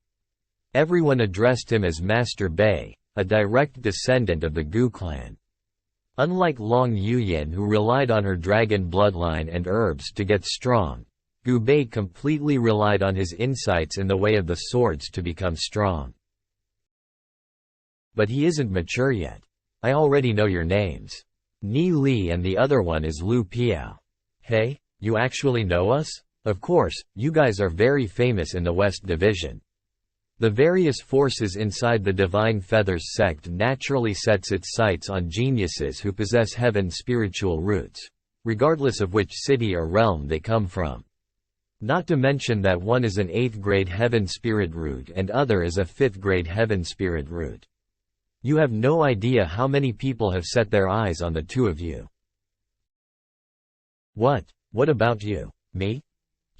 Everyone addressed him as Master Bei, a direct descendant of the Gu clan. Unlike Long Yuyin who relied on her dragon bloodline and herbs to get strong, Gu Bei completely relied on his insights in the way of the swords to become strong. But he isn't mature yet. I already know your names. Ni Li and the other one is Lu Piao. Hey, you actually know us? Of course, you guys are very famous in the West Division. The various forces inside the Divine Feathers sect naturally sets its sights on geniuses who possess heaven's spiritual roots, regardless of which city or realm they come from. Not to mention that one is an 8th grade heaven spirit root and other is a 5th grade heaven spirit root. You have no idea how many people have set their eyes on the two of you. What about you? Me?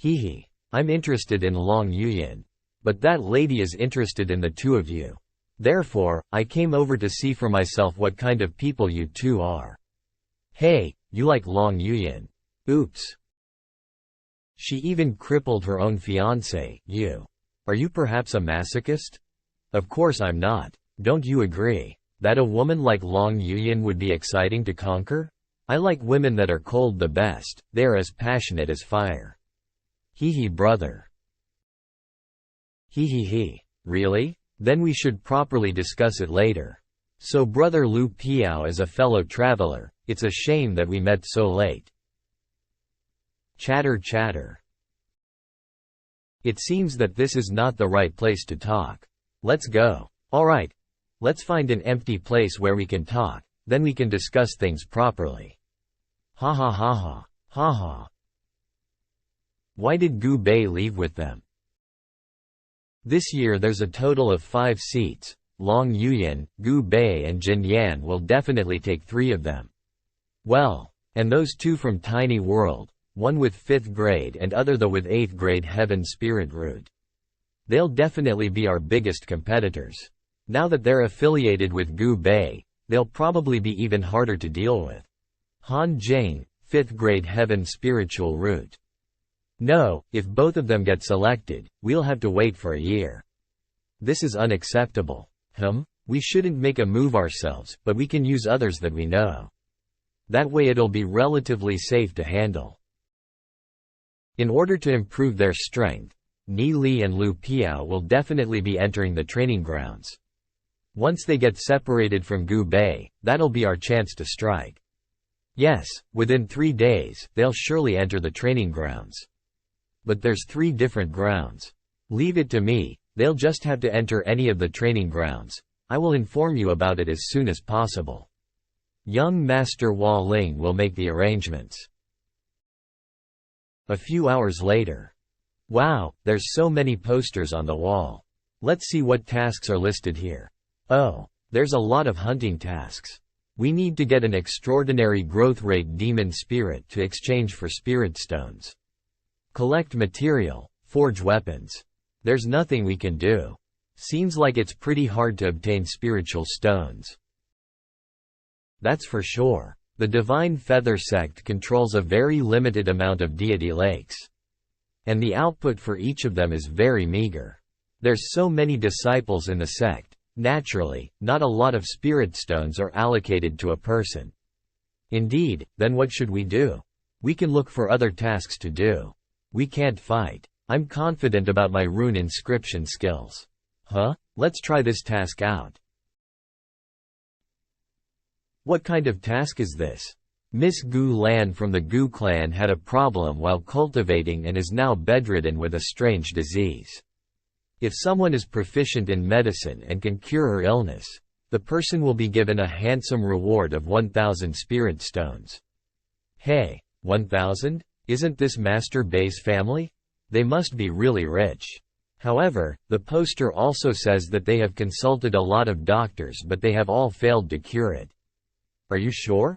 Hehe. I'm interested in Long Yuyin. But that lady is interested in the two of you. Therefore, I came over to see for myself what kind of people you two are. Hey, you like Long Yuyin. Oops. She even crippled her own fiancé, you. Are you perhaps a masochist? Of course I'm not. Don't you agree? That a woman like Long Yuyan would be exciting to conquer? I like women that are cold the best, they are as passionate as fire. Hee brother. He. Really? Then we should properly discuss it later. So brother Lu Piao is a fellow traveler, it's a shame that we met so late. Chatter. It seems that this is not the right place to talk. Let's go. Alright. Let's find an empty place where we can talk, then we can discuss things properly. Ha. Why did Gu Bei leave with them? This year there's a total of 5 seats. Long Yuyan, Gu Bei and Jin Yan will definitely take 3 of them. Well, and those 2 from Tiny World, one with 5th grade and other with 8th grade Heaven Spirit Root. They'll definitely be our biggest competitors. Now that they're affiliated with Gu Bei, they'll probably be even harder to deal with. Han Jing, 5th grade Heaven Spiritual Root. No, if both of them get selected, we'll have to wait for a year. This is unacceptable. We shouldn't make a move ourselves, but we can use others that we know. That way it'll be relatively safe to handle. In order to improve their strength, Ni Li and Lu Piao will definitely be entering the training grounds. Once they get separated from Gu Bei, that'll be our chance to strike. Yes, within 3 days, they'll surely enter the training grounds. But there's 3 different grounds. Leave it to me, they'll just have to enter any of the training grounds. I will inform you about it as soon as possible. Young Master Hua Ling will make the arrangements. A few hours later. Wow, there's so many posters on the wall. Let's see what tasks are listed here. Oh, there's a lot of hunting tasks. We need to get an extraordinary growth rate demon spirit to exchange for spirit stones. Collect material, forge weapons. There's nothing we can do. Seems like it's pretty hard to obtain spiritual stones. That's for sure. The Divine Feather Sect controls a very limited amount of deity lakes. And the output for each of them is very meager. There's so many disciples in the sect, naturally, not a lot of spirit stones are allocated to a person. Indeed, then what should we do? We can look for other tasks to do. We can't fight. I'm confident about my rune inscription skills. Let's try this task out. What kind of task is this? Miss Gu Lan from the Gu clan had a problem while cultivating and is now bedridden with a strange disease. If someone is proficient in medicine and can cure her illness, the person will be given a handsome reward of 1,000 spirit stones. Hey, 1,000? Isn't this Master Bei's family? They must be really rich. However, the poster also says that they have consulted a lot of doctors but they have all failed to cure it. Are you sure?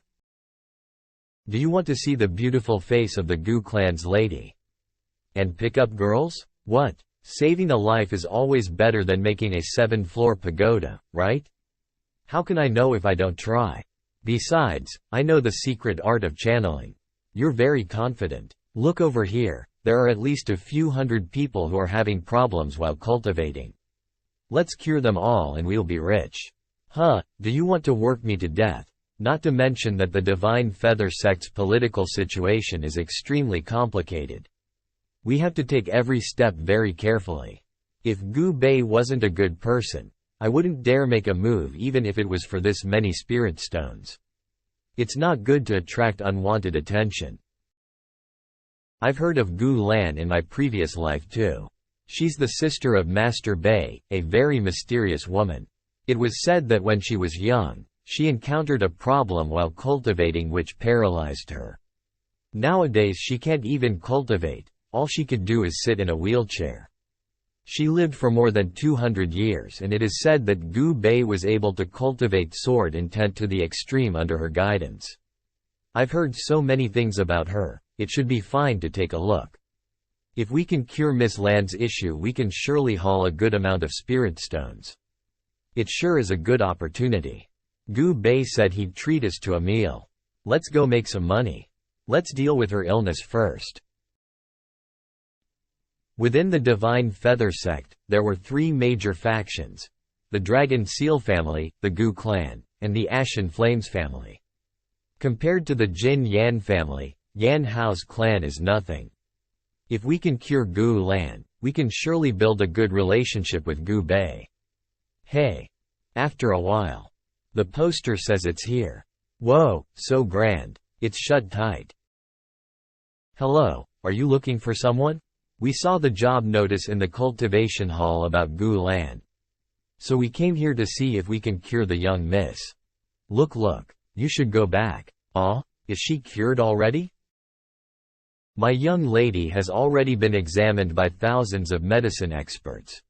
Do you want to see the beautiful face of the Gu clan's lady? And pick up girls? What? Saving a life is always better than making a 7-floor pagoda, right? How can I know if I don't try? Besides, I know the secret art of channeling. You're very confident. Look over here, there are at least a few hundred people who are having problems while cultivating. Let's cure them all and we'll be rich. Do you want to work me to death? Not to mention that the Divine Feather Sect's political situation is extremely complicated. We have to take every step very carefully. If Gu Bei wasn't a good person, I wouldn't dare make a move even if it was for this many spirit stones. It's not good to attract unwanted attention. I've heard of Gu Lan in my previous life too. She's the sister of Master Bei, a very mysterious woman. It was said that when she was young, she encountered a problem while cultivating which paralyzed her. Nowadays she can't even cultivate, all she could do is sit in a wheelchair. She lived for more than 200 years and it is said that Gu Bei was able to cultivate sword intent to the extreme under her guidance. I've heard so many things about her, it should be fine to take a look. If we can cure Miss Lan's issue we can surely haul a good amount of spirit stones. It sure is a good opportunity. Gu Bei said he'd treat us to a meal. Let's go make some money. Let's deal with her illness first. Within the Divine Feather Sect, there were 3 major factions. the Dragon Seal family, the Gu clan, and the Ashen Flames family. Compared to the Jin Yan family, Yan Hao's clan is nothing. If we can cure Gu Lan, we can surely build a good relationship with Gu Bei. Hey. After a while. The poster says it's here. Whoa, so grand. It's shut tight. Hello, are you looking for someone? We saw the job notice in the cultivation hall about Gu Lan. So we came here to see if we can cure the young miss. Look, you should go back. Aw, is she cured already? My young lady has already been examined by thousands of medicine experts.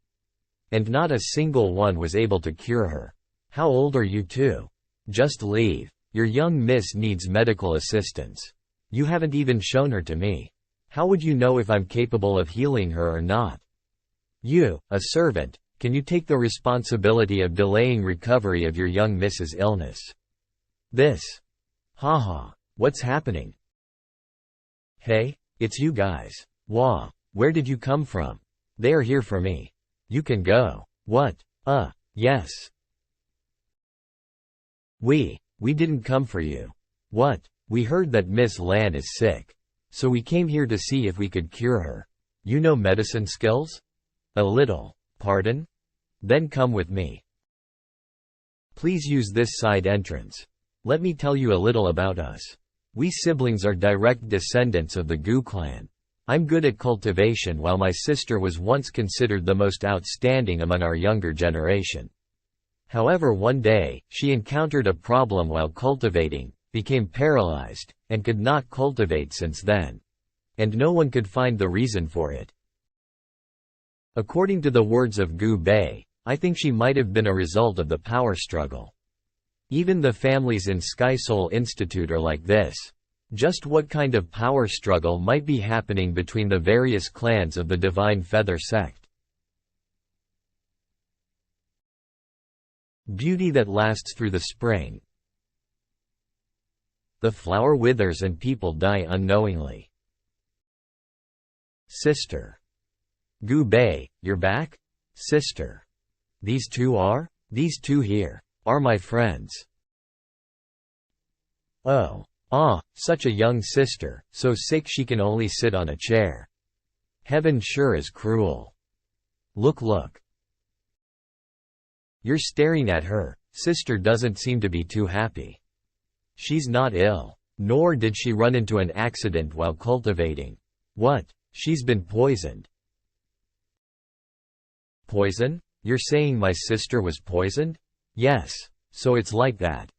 And not a single one was able to cure her. How old are you two? Just leave. Your young miss needs medical assistance. You haven't even shown her to me. How would you know if I'm capable of healing her or not? You, a servant, can you take the responsibility of delaying recovery of your young miss's illness? This. Haha, what's happening? Hey, it's you guys. Wah, where did you come from? They are here for me. You can go. What? Yes. We didn't come for you. What? We heard that Miss Lan is sick. So we came here to see if we could cure her. You know medicine skills? A little. Pardon? Then come with me. Please use this side entrance. Let me tell you a little about us. We siblings are direct descendants of the Gu clan. I'm good at cultivation while my sister was once considered the most outstanding among our younger generation. However, one day, she encountered a problem while cultivating, became paralyzed, and could not cultivate since then. And no one could find the reason for it. According to the words of Gu Bei, I think she might have been a result of the power struggle. Even the families in Sky Soul Institute are like this. Just what kind of power struggle might be happening between the various clans of the Divine Feather sect? Beauty that lasts through the spring. The flower withers and people die unknowingly. Sister. Gu Bei, you're back? Sister. These two here, are my friends. Oh. Such a young sister, so sick she can only sit on a chair. Heaven sure is cruel. Look. You're staring at her. Sister doesn't seem to be too happy. She's not ill, nor did she run into an accident while cultivating. What? She's been poisoned. Poison? You're saying my sister was poisoned? Yes, so it's like that.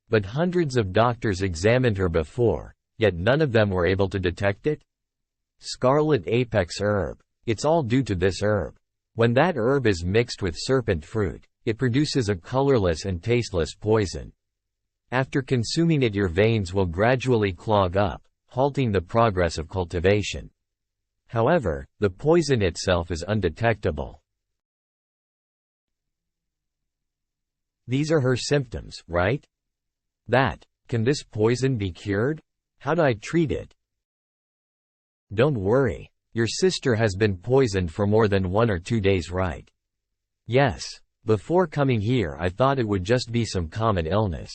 But hundreds of doctors examined her before, yet none of them were able to detect it? Scarlet Apex herb. It's all due to this herb. When that herb is mixed with serpent fruit, it produces a colorless and tasteless poison. After consuming it, your veins will gradually clog up, halting the progress of cultivation. However, the poison itself is undetectable. These are her symptoms, right? Can this poison be cured? How do I treat it? Don't worry. Your sister has been poisoned for more than 1 or 2 days, right? Yes. Before coming here I thought it would just be some common illness.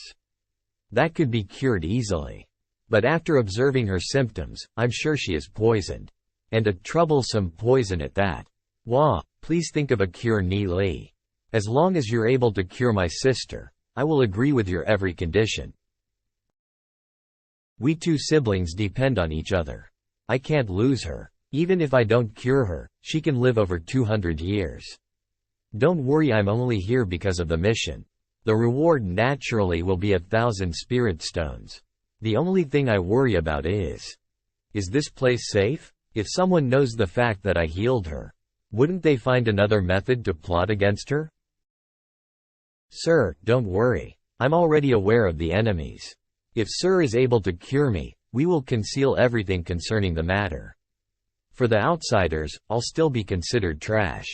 That could be cured easily. But after observing her symptoms, I'm sure she is poisoned. And a troublesome poison at that. Wah, please think of a cure, Ni Li. As long as you're able to cure my sister, I will agree with your every condition. We two siblings depend on each other. I can't lose her. Even if I don't cure her, she can live over 200 years. Don't worry, I'm only here because of the mission. The reward naturally will be 1,000 spirit stones. The only thing I worry about is this place safe? If someone knows the fact that I healed her, wouldn't they find another method to plot against her? Sir, don't worry. I'm already aware of the enemies. If Sir is able to cure me, we will conceal everything concerning the matter. For the outsiders, I'll still be considered trash.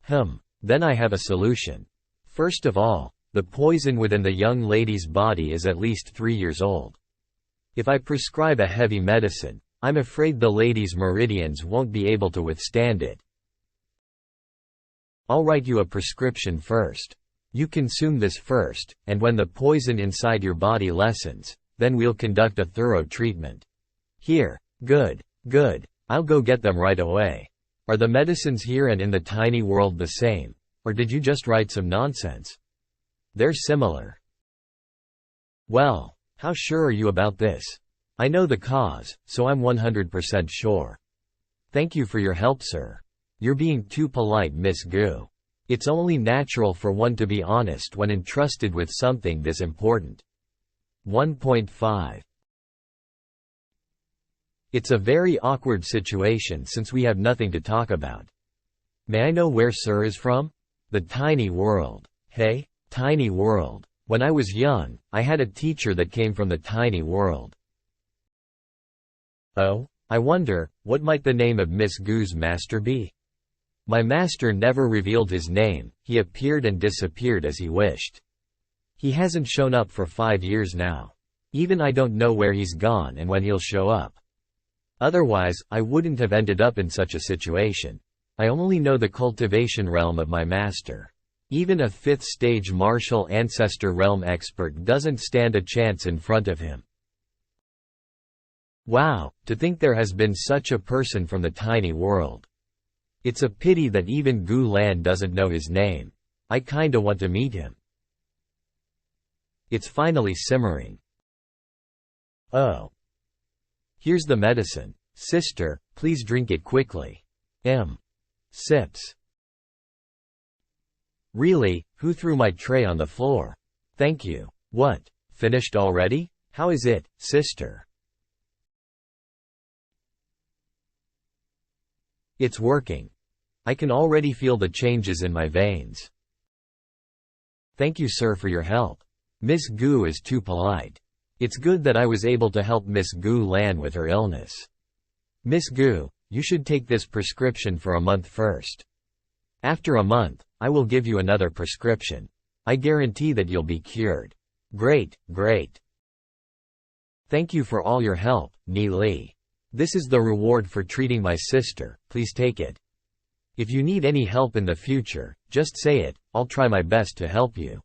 Then I have a solution. First of all, the poison within the young lady's body is at least 3 years old. If I prescribe a heavy medicine, I'm afraid the lady's meridians won't be able to withstand it. I'll write you a prescription first. You consume this first, and when the poison inside your body lessens, then we'll conduct a thorough treatment. Here. Good. Good. I'll go get them right away. Are the medicines here and in the tiny world the same, or did you just write some nonsense? They're similar. Well, how sure are you about this? I know the cause, so I'm 100% sure. Thank you for your help, sir. You're being too polite, Miss Gu. It's only natural for one to be honest when entrusted with something this important. 1.5. It's a very awkward situation since we have nothing to talk about. May I know where sir is from? The tiny world. Hey, tiny world. When I was young, I had a teacher that came from the tiny world. Oh? I wonder, what might the name of Miss Gu's master be? My master never revealed his name, he appeared and disappeared as he wished. He hasn't shown up for 5 years now. Even I don't know where he's gone and when he'll show up. Otherwise, I wouldn't have ended up in such a situation. I only know the cultivation realm of my master. Even a 5th stage martial ancestor realm expert doesn't stand a chance in front of him. Wow, to think there has been such a person from the tiny world. It's a pity that even Gu Lan doesn't know his name. I kinda want to meet him. It's finally simmering. Oh. Here's the medicine. Sister, please drink it quickly. Sips. Really, who threw my tray on the floor? Thank you. What? Finished already? How is it, sister? It's working. I can already feel the changes in my veins. Thank you, sir, for your help. Miss Gu is too polite. It's good that I was able to help Miss Gu Lan with her illness. Miss Gu, you should take this prescription for a month first. After a month, I will give you another prescription. I guarantee that you'll be cured. Great, great. Thank you for all your help, Ni Li. This is the reward for treating my sister, please take it. If you need any help in the future, just say it, I'll try my best to help you.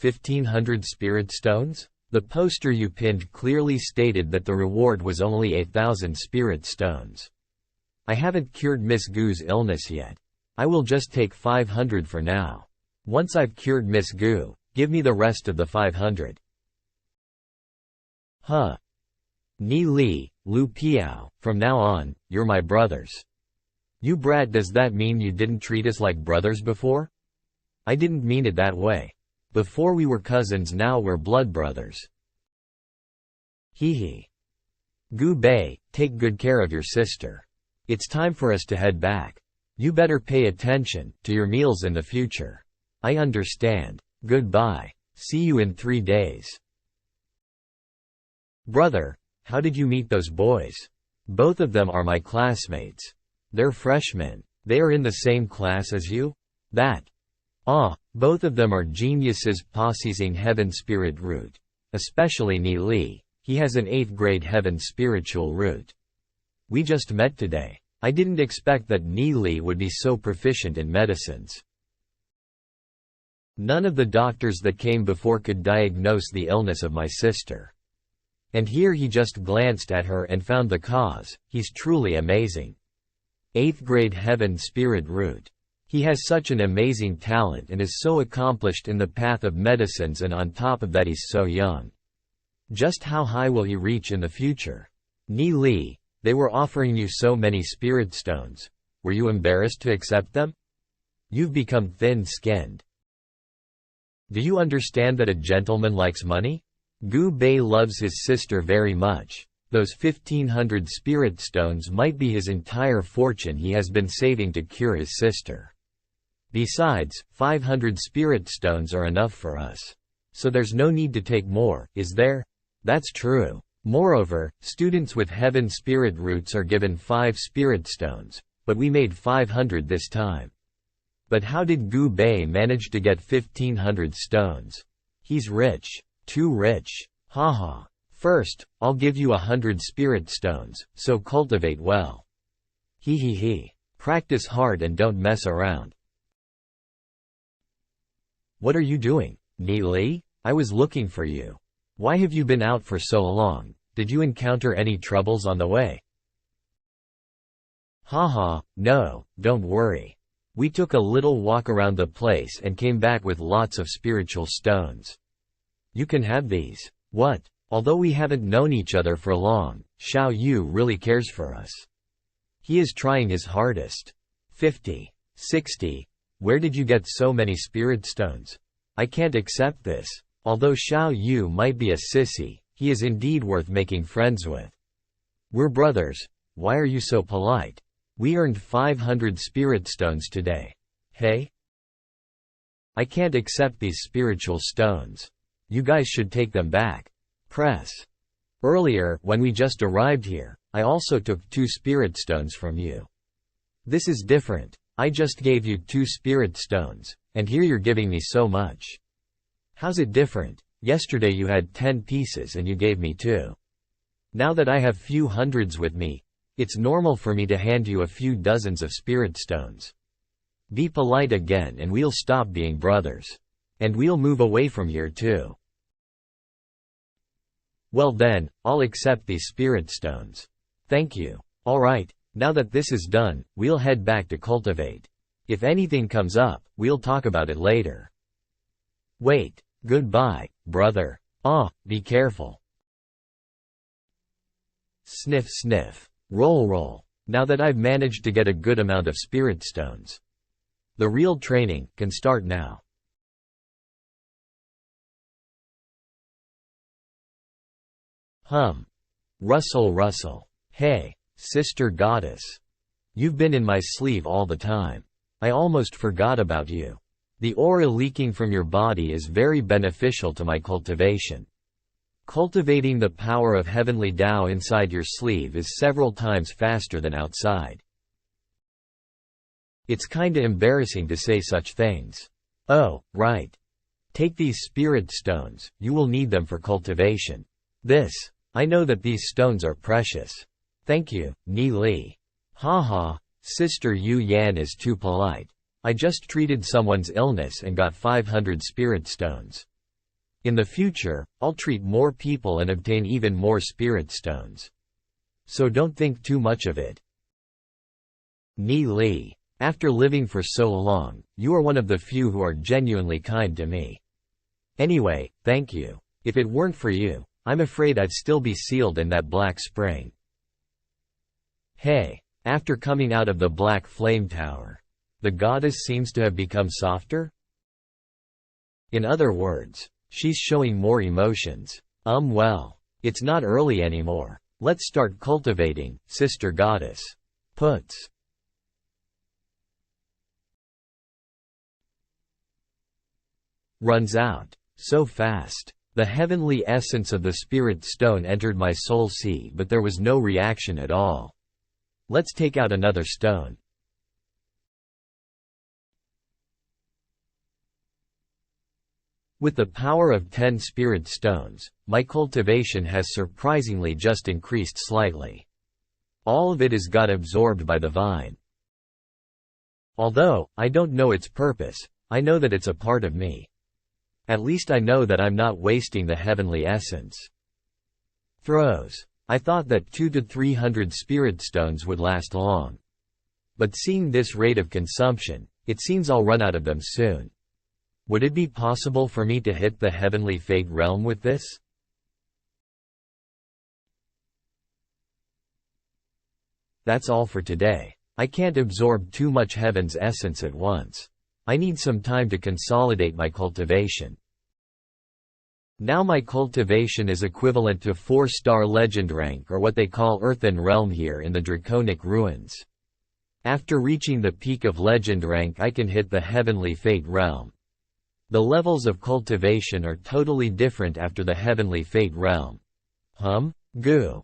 1,500 spirit stones? The poster you pinned clearly stated that the reward was only 8,000 spirit stones. I haven't cured Miss Gu's illness yet. I will just take 500 for now. Once I've cured Miss Gu, give me the rest of the 500. Huh. Ni Li, Lu Piao, from now on, you're my brothers. You brat, does that mean you didn't treat us like brothers before? I didn't mean it that way. Before we were cousins, now we're blood brothers. Hee hee. Gu Bei, take good care of your sister. It's time for us to head back. You better pay attention to your meals in the future. I understand. Goodbye. See you in 3 days. Brother, how did you meet those boys? Both of them are my classmates. They're freshmen. They are in the same class as you? Both of them are geniuses possessing heaven spirit root. Especially Ni Li, he has an 8th grade heaven spiritual root. We just met today. I didn't expect that Ni Li would be so proficient in medicines. None of the doctors that came before could diagnose the illness of my sister. And here he just glanced at her and found the cause. He's truly amazing. 8th grade heaven spirit root. He has such an amazing talent and is so accomplished in the path of medicines, and on top of that he's so young. Just how high will he reach in the future? Ni Li, they were offering you so many spirit stones. Were you embarrassed to accept them? You've become thin-skinned. Do you understand that a gentleman likes money? Gu Bei loves his sister very much. Those 1,500 spirit stones might be his entire fortune he has been saving to cure his sister. Besides, 500 spirit stones are enough for us. So there's no need to take more, is there? That's true. Moreover, students with heaven spirit roots are given 5 spirit stones, but we made 500 this time. But how did Gu Bei manage to get 1,500 stones? He's rich. Too rich. Haha. First, I'll give you 100 spirit stones, so cultivate well. Hee hee hee. Practice hard and don't mess around. What are you doing, Ni Li? I was looking for you. Why have you been out for so long? Did you encounter any troubles on the way? Haha, no, don't worry. We took a little walk around the place and came back with lots of spiritual stones. You can have these. What? Although we haven't known each other for long, Xiao Yu really cares for us. He is trying his hardest. 50. 60. Where did you get so many spirit stones? I can't accept this. Although Xiao Yu might be a sissy, he is indeed worth making friends with. We're brothers. Why are you so polite? We earned 500 spirit stones today. Hey? I can't accept these spiritual stones. You guys should take them back. Press. Earlier, when we just arrived here, I also took 2 spirit stones from you. This is different. I just gave you 2 spirit stones, and here you're giving me so much. How's it different? Yesterday you had 10 pieces and you gave me 2. Now that I have few hundreds with me, it's normal for me to hand you a few dozens of spirit stones. Be polite again and we'll stop being brothers. And we'll move away from here too. Well then, I'll accept these spirit stones. Thank you. Alright, now that this is done, we'll head back to cultivate. If anything comes up, we'll talk about it later. Wait, goodbye, brother. Be careful. Sniff sniff. Roll roll. Now that I've managed to get a good amount of spirit stones, the real training can start now. Russell Russell. Hey, sister goddess. You've been in my sleeve all the time. I almost forgot about you. The aura leaking from your body is very beneficial to my cultivation. Cultivating the power of heavenly Tao inside your sleeve is several times faster than outside. It's kinda embarrassing to say such things. Oh, right. Take these spirit stones, you will need them for cultivation. I know that these stones are precious. Thank you, Ni Li. Haha, Sister Yu Yan is too polite. I just treated someone's illness and got 500 spirit stones. In the future, I'll treat more people and obtain even more spirit stones. So don't think too much of it. Ni Li. After living for so long, you are one of the few who are genuinely kind to me. Anyway, thank you. If it weren't for you, I'm afraid I'd still be sealed in that black spring. Hey, after coming out of the black flame tower, the goddess seems to have become softer? In other words, she's showing more emotions. Well, it's not early anymore. Let's start cultivating, sister goddess. Puts. Runs out. So fast. The heavenly essence of the spirit stone entered my soul sea, but there was no reaction at all. Let's take out another stone. With the power of 10 spirit stones, my cultivation has surprisingly just increased slightly. All of it is got absorbed by the vine. Although, I don't know its purpose, I know that it's a part of me. At least I know that I'm not wasting the heavenly essence. Throws. I thought that 200 to 300 spirit stones would last long. But seeing this rate of consumption, it seems I'll run out of them soon. Would it be possible for me to hit the heavenly fate realm with this? That's all for today. I can't absorb too much heaven's essence at once. I need some time to consolidate my cultivation. Now my cultivation is equivalent to 4-star legend rank, or what they call Earthen Realm here in the Draconic Ruins. After reaching the peak of legend rank, I can hit the heavenly fate realm. The levels of cultivation are totally different after the heavenly fate realm. Goo.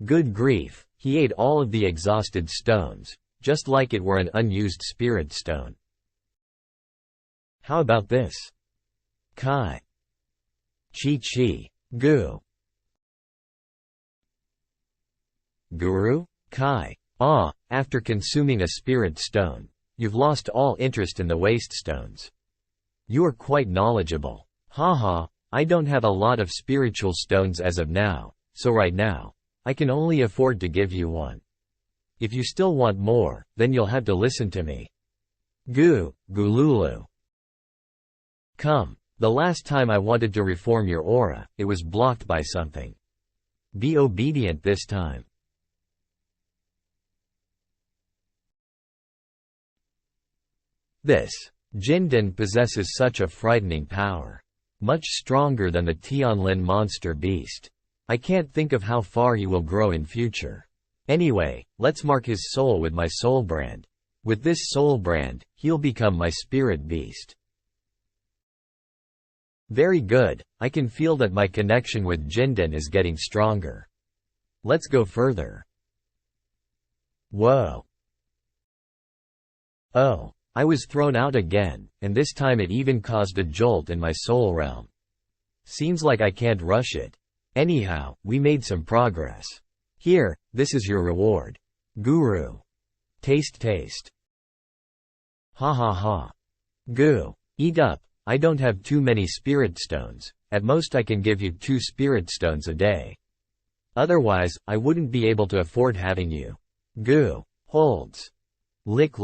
Good grief, he ate all of the exhausted stones, just like it were an unused spirit stone. How about this? Kai. Chi. Goo. Guru? Kai. After consuming a spirit stone, you've lost all interest in the waste stones. You are quite knowledgeable. Haha, I don't have a lot of spiritual stones as of now, so right now, I can only afford to give you one. If you still want more, then you'll have to listen to me. Gululu. Come, the last time I wanted to reform your aura, it was blocked by something. Be obedient this time. This Jindan possesses such a frightening power. Much stronger than the Tianlin monster beast. I can't think of how far he will grow in future. Anyway, let's mark his soul with my soul brand. With this soul brand, he'll become my spirit beast. Very good, I can feel that my connection with Jindan is getting stronger. Let's go further. Whoa. Oh, I was thrown out again, and this time it even caused a jolt in my soul realm. Seems like I can't rush it. Anyhow, we made some progress. Here, this is your reward. Guru. Taste. Ha ha ha. Goo. Eat up. I don't have too many spirit stones. At most I can give you 2 spirit stones a day. Otherwise, I wouldn't be able to afford having you. Goo. Holds. Lick.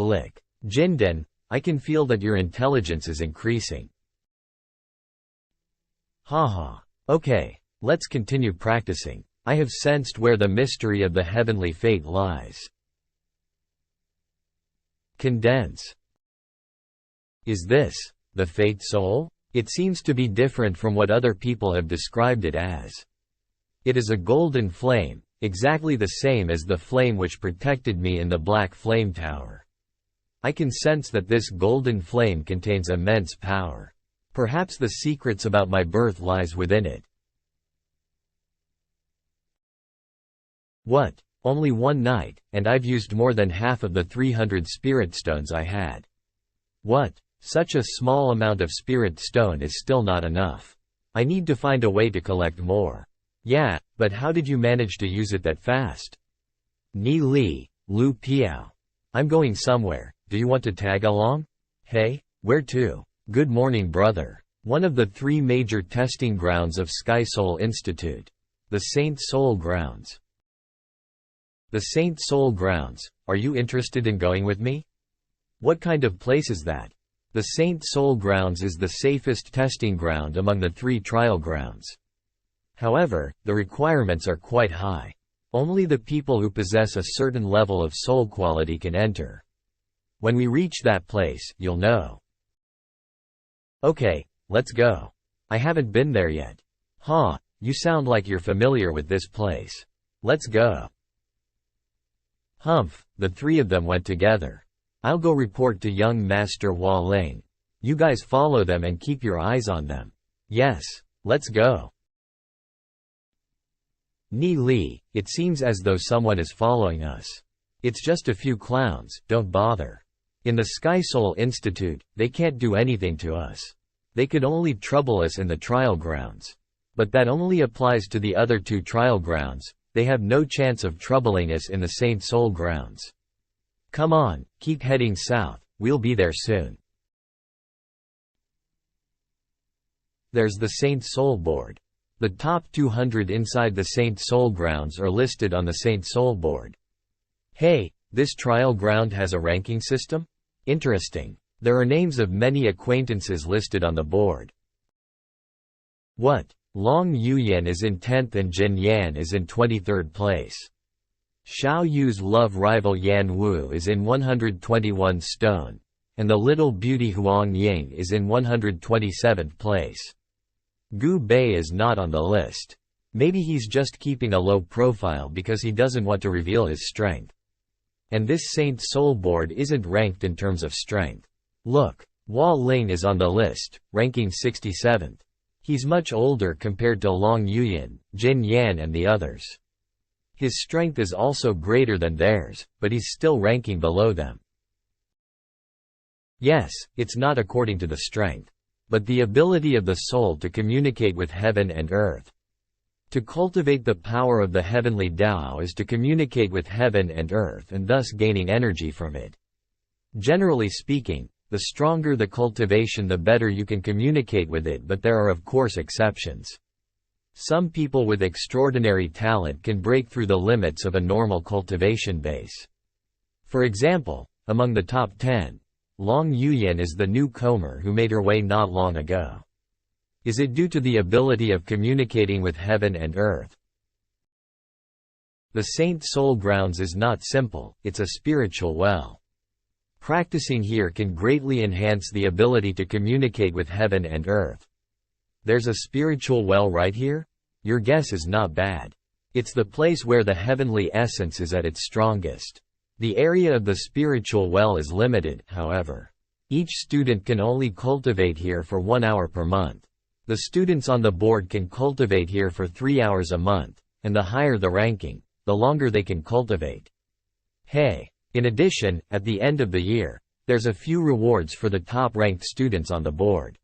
Jindan, I can feel that your intelligence is increasing. Haha. Okay, let's continue practicing. I have sensed where the mystery of the heavenly fate lies. Condense. Is this the fate soul? It seems to be different from what other people have described it as. It is a golden flame, exactly the same as the flame which protected me in the Black Flame Tower. I can sense that this golden flame contains immense power. Perhaps the secrets about my birth lies within it. What? Only one night, and I've used more than half of the 300 spirit stones I had. What? Such a small amount of spirit stone is still not enough. I need to find a way to collect more. Yeah, but how did you manage to use it that fast? Ni Li, Lu Piao. I'm going somewhere, do you want to tag along? Hey, where to? Good morning, brother. One of the 3 major testing grounds of Sky Soul Institute. The Saint Soul Grounds. The Saint Soul Grounds, are you interested in going with me? What kind of place is that? The Saint Soul Grounds is the safest testing ground among the 3 trial grounds. However, the requirements are quite high. Only the people who possess a certain level of soul quality can enter. When we reach that place, you'll know. Okay, let's go. I haven't been there yet. Huh, you sound like you're familiar with this place. Let's go. Humph, the 3 of them went together. I'll go report to young Master Hua Ling. You guys follow them and keep your eyes on them. Yes, let's go. Ni Li, it seems as though someone is following us. It's just a few clowns, don't bother. In the Sky Soul Institute, they can't do anything to us. They could only trouble us in the trial grounds. But that only applies to the other 2 trial grounds. They have no chance of troubling us in the Saint Soul Grounds. Come on, keep heading south, we'll be there soon. There's the Saint Soul Board. The top 200 inside the Saint Soul Grounds are listed on the Saint Soul Board. Hey, this trial ground has a ranking system? Interesting. There are names of many acquaintances listed on the board. What? Long Yuyan is in 10th and Jin Yan is in 23rd place. Xiao Yu's love rival Yan Wu is in 121 stone. And the little beauty Huang Ying is in 127th place. Gu Bei is not on the list. Maybe he's just keeping a low profile because he doesn't want to reveal his strength. And this Saint Soul Board isn't ranked in terms of strength. Look, Hua Ling is on the list, ranking 67th. He's much older compared to Long Yuyan, Jin Yan and the others. His strength is also greater than theirs, but he's still ranking below them. Yes, it's not according to the strength, but the ability of the soul to communicate with heaven and earth. To cultivate the power of the heavenly Tao is to communicate with heaven and earth and thus gaining energy from it. Generally speaking, The stronger the cultivation, the better you can communicate with it, but there are of course exceptions. Some people with extraordinary talent can break through the limits of a normal cultivation base. For example, among the top 10, Long Yuyan is the newcomer who made her way not long ago. Is it due to the ability of communicating with heaven and earth? The Saint Soul Grounds is not simple, it's a spiritual well. Practicing here can greatly enhance the ability to communicate with heaven and earth. There's a spiritual well right here? Your guess is not bad. It's the place where the heavenly essence is at its strongest. The area of the spiritual well is limited, however. Each student can only cultivate here for 1 hour per month. The students on the board can cultivate here for 3 hours a month, and the higher the ranking, the longer they can cultivate. Hey! In addition, at the end of the year, there's a few rewards for the top-ranked students on the board.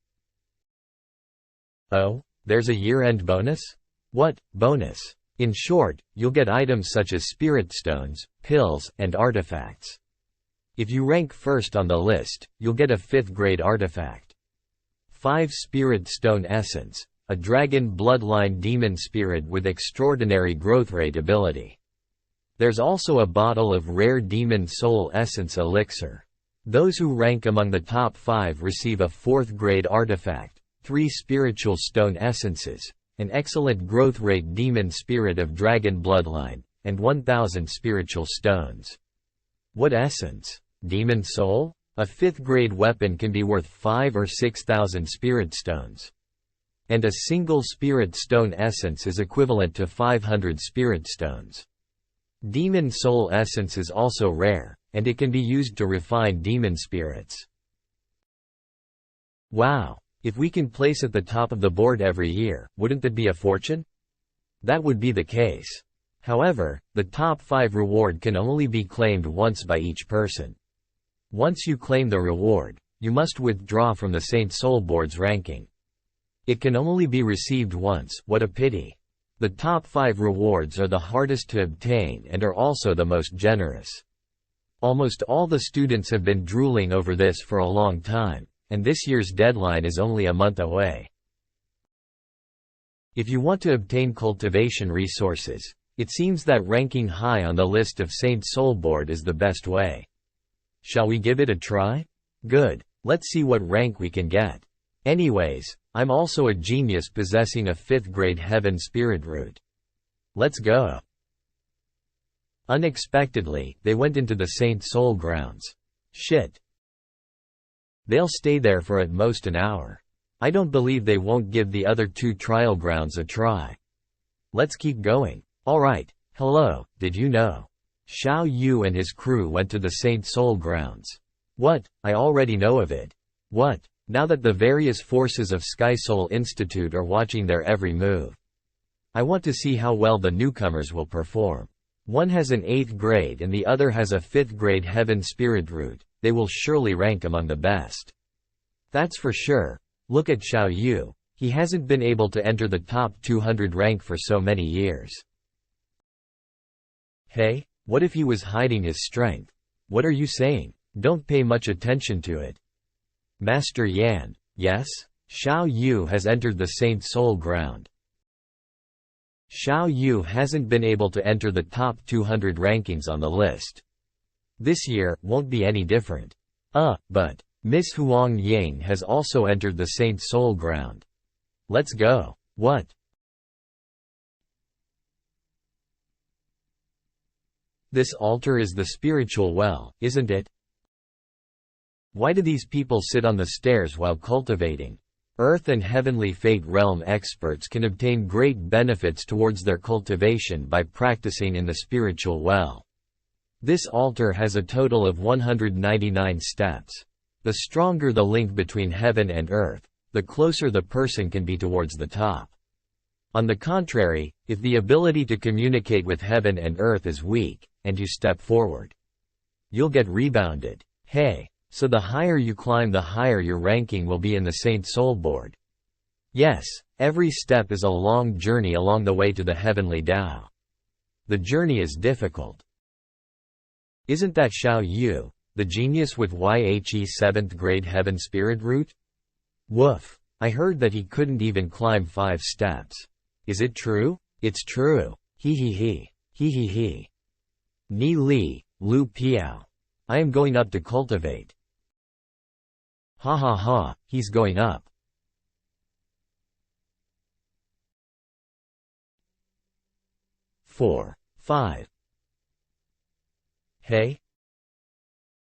Oh? There's a year-end bonus? What bonus? In short, you'll get items such as spirit stones, pills, and artifacts. If you rank first on the list, you'll get a 5th grade artifact. 5 Spirit Stone Essence, a dragon bloodline demon spirit with extraordinary growth rate ability. There's also a bottle of rare demon soul essence elixir. Those who rank among the top 5 receive a 4th grade artifact, 3 spiritual stone essences, an excellent growth rate demon spirit of dragon bloodline, and 1000 spiritual stones. What essence? Demon soul? A 5th grade weapon can be worth 5 or 6,000 spirit stones. And a single spirit stone essence is equivalent to 500 spirit stones. Demon soul essence is also rare, and it can be used to refine demon spirits. Wow! If we can place at the top of the board every year, wouldn't that be a fortune? That would be the case. However, the top 5 reward can only be claimed once by each person. Once you claim the reward, you must withdraw from the Saint Soul Board's ranking. It can only be received once. What a pity. The top 5 rewards are the hardest to obtain and are also the most generous. Almost all the students have been drooling over this for a long time, and this year's deadline is only a month away. If you want to obtain cultivation resources, it seems that ranking high on the list of Saint Soul Board is the best way. Shall we give it a try? Good. Let's see what rank we can get. Anyways, I'm also a genius possessing a 5th grade heaven spirit root. Let's go. Unexpectedly, they went into the Saint Soul Grounds. Shit. They'll stay there for at most an hour. I don't believe they won't give the other 2 trial grounds a try. Let's keep going. Alright, hello, did you know? Xiao Yu and his crew went to the Saint Soul Grounds. What? I already know of it. What? Now that the various forces of Sky Soul Institute are watching their every move. I want to see how well the newcomers will perform. One has an 8th grade and the other has a 5th grade heaven spirit root. They will surely rank among the best. That's for sure. Look at Xiao Yu. He hasn't been able to enter the top 200 rank for so many years. Hey, what if he was hiding his strength? What are you saying? Don't pay much attention to it. Master Yan, yes? Xiao Yu has entered the Saint Soul Ground. Xiao Yu hasn't been able to enter the top 200 rankings on the list. This year won't be any different. But Miss Huang Ying has also entered the Saint Soul Ground. Let's go. What? This altar is the spiritual well, isn't it? Why do these people sit on the stairs while cultivating? Earth and Heavenly Fate Realm experts can obtain great benefits towards their cultivation by practicing in the spiritual well. This altar has a total of 199 steps. The stronger the link between heaven and earth, the closer the person can be towards the top. On the contrary, if the ability to communicate with heaven and earth is weak, and you step forward, you'll get rebounded. Hey, so the higher you climb, the higher your ranking will be in the Saint Soul Board. Yes, every step is a long journey along the way to the heavenly Tao. The journey is difficult. Isn't that Xiao Yu? the genius with YHE 7th grade heaven spirit root? Woof. I heard that he couldn't even climb 5 steps. Is it true? It's true. He he he. He he he. Ni li, lu piao. I am going up to cultivate. Ha ha ha, he's going up. Four, 5. Hey?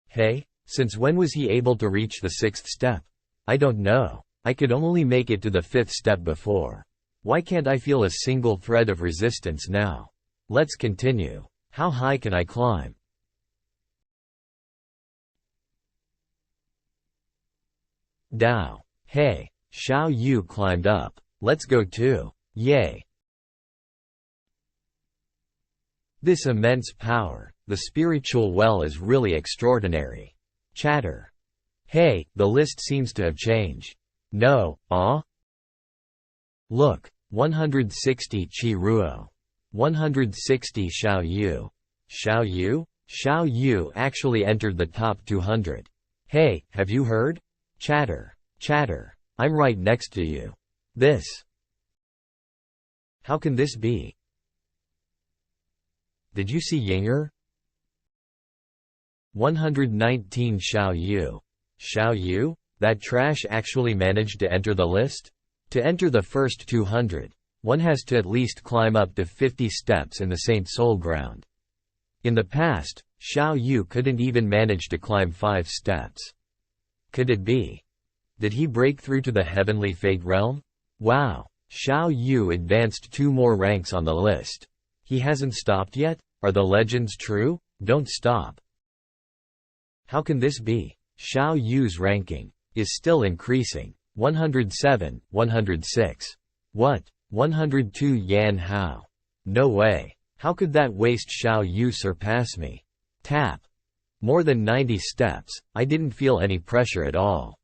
Hey? Since when was he able to reach the 6th step? I don't know. I could only make it to the 5th step before. Why can't I feel a single thread of resistance now? Let's continue. How high can I climb? Dao. Hey. Xiao Yu climbed up. Let's go too. Yay. This immense power, the spiritual well is really extraordinary. Chatter. Hey, the list seems to have changed. No, Look, 160 Qi Ruo. 160 Xiao Yu. Xiao Yu? Xiao Yu actually entered the top 200. Hey, have you heard? Chatter. Chatter. I'm right next to you. This. How can this be? Did you see Yinger? 119 Xiao Yu. Xiao Yu? That trash actually managed to enter the list? To enter the first 200, one has to at least climb up to 50 steps in the Saint Soul ground. In the past, Xiao Yu couldn't even manage to climb 5 steps. Could it be? Did he break through to the heavenly fate realm? Wow, Xiao Yu advanced 2 more ranks on the list. He hasn't stopped yet? Are the legends true? Don't stop. How can this be? Xiao Yu's ranking is still increasing. 107, 106. What? 102 Yan Hao. No way. How could that waste Xiao Yu surpass me? Tap. More than 90 steps, I didn't feel any pressure at all.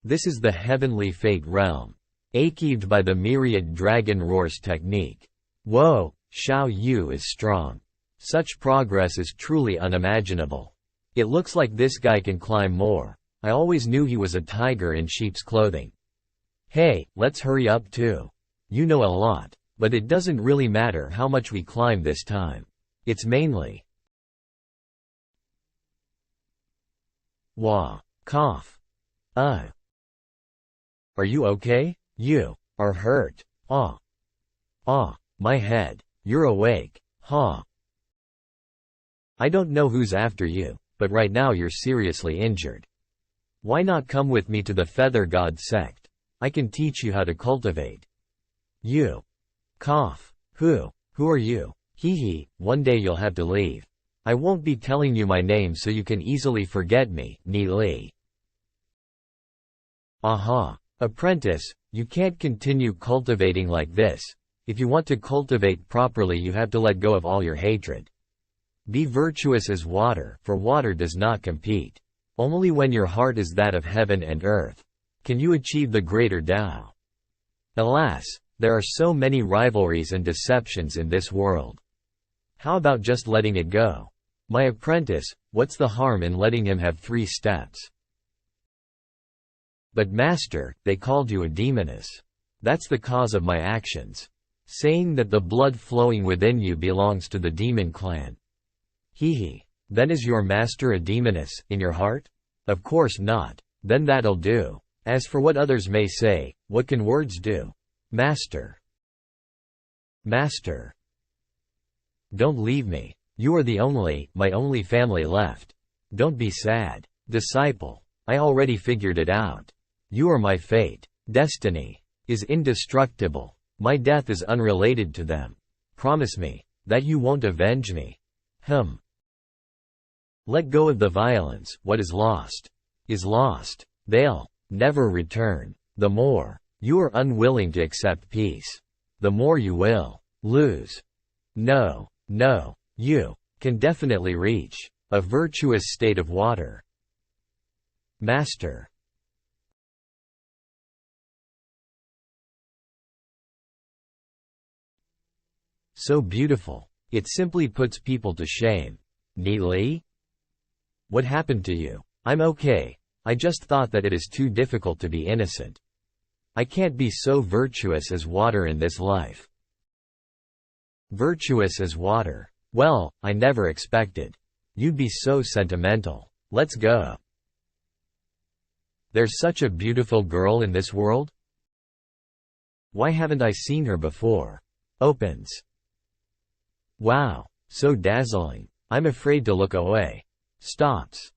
This is the heavenly fate realm. Achieved by the myriad dragon roars technique. Whoa, Xiao Yu is strong. Such progress is truly unimaginable. It looks like this guy can climb more. I always knew he was a tiger in sheep's clothing. Hey, let's hurry up too. You know a lot, but it doesn't really matter how much we climb this time. It's mainly wah, cough. Are you okay? You are hurt. My head. You're awake. Ha. I don't know who's after you, but right now you're seriously injured. Why not come with me to the Feather God sect? I can teach you how to cultivate. You. Cough. Who are you? Hee hee, one day you'll have to leave. I won't be telling you my name so you can easily forget me, Ni Li. Aha. Apprentice, you can't continue cultivating like this. If you want to cultivate properly you have to let go of all your hatred. Be virtuous as water, for water does not compete. Only when your heart is that of heaven and earth can you achieve the greater Tao. Alas, there are so many rivalries and deceptions in this world. How about just letting it go? My apprentice, what's the harm in letting him have 3 steps? But master, they called you a demoness. That's the cause of my actions. Saying that the blood flowing within you belongs to the demon clan. Hee hee. Then is your master a demoness, in your heart? Of course not. Then that'll do. As for what others may say, what can words do? Master. Master. Don't leave me. You are my only family left. Don't be sad. Disciple. I already figured it out. You are my fate. Destiny is indestructible. My death is unrelated to them. Promise me that you won't avenge me. Let go of the violence. What is lost is lost. They'll never return. The more you are unwilling to accept peace, the more you will lose. No, you can definitely reach a virtuous state of water. Master. So beautiful. It simply puts people to shame. Ni Li? What happened to you? I'm okay. I just thought that it is too difficult to be innocent. I can't be so virtuous as water in this life. Virtuous as water. Well, I never expected. You'd be so sentimental. Let's go. There's such a beautiful girl in this world? Why haven't I seen her before? Opens. Wow, so dazzling. I'm afraid to look away. Stops.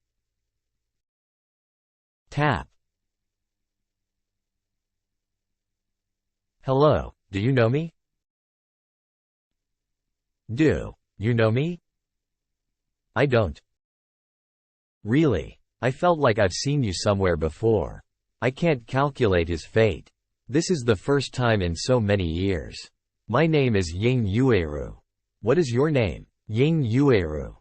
Tap. Hello, do you know me? Do you know me? I don't. Really? I felt like I've seen you somewhere before. I can't calculate his fate. This is the first time in so many years. My name is Ying Yueru. What is your name? Ying Yueru.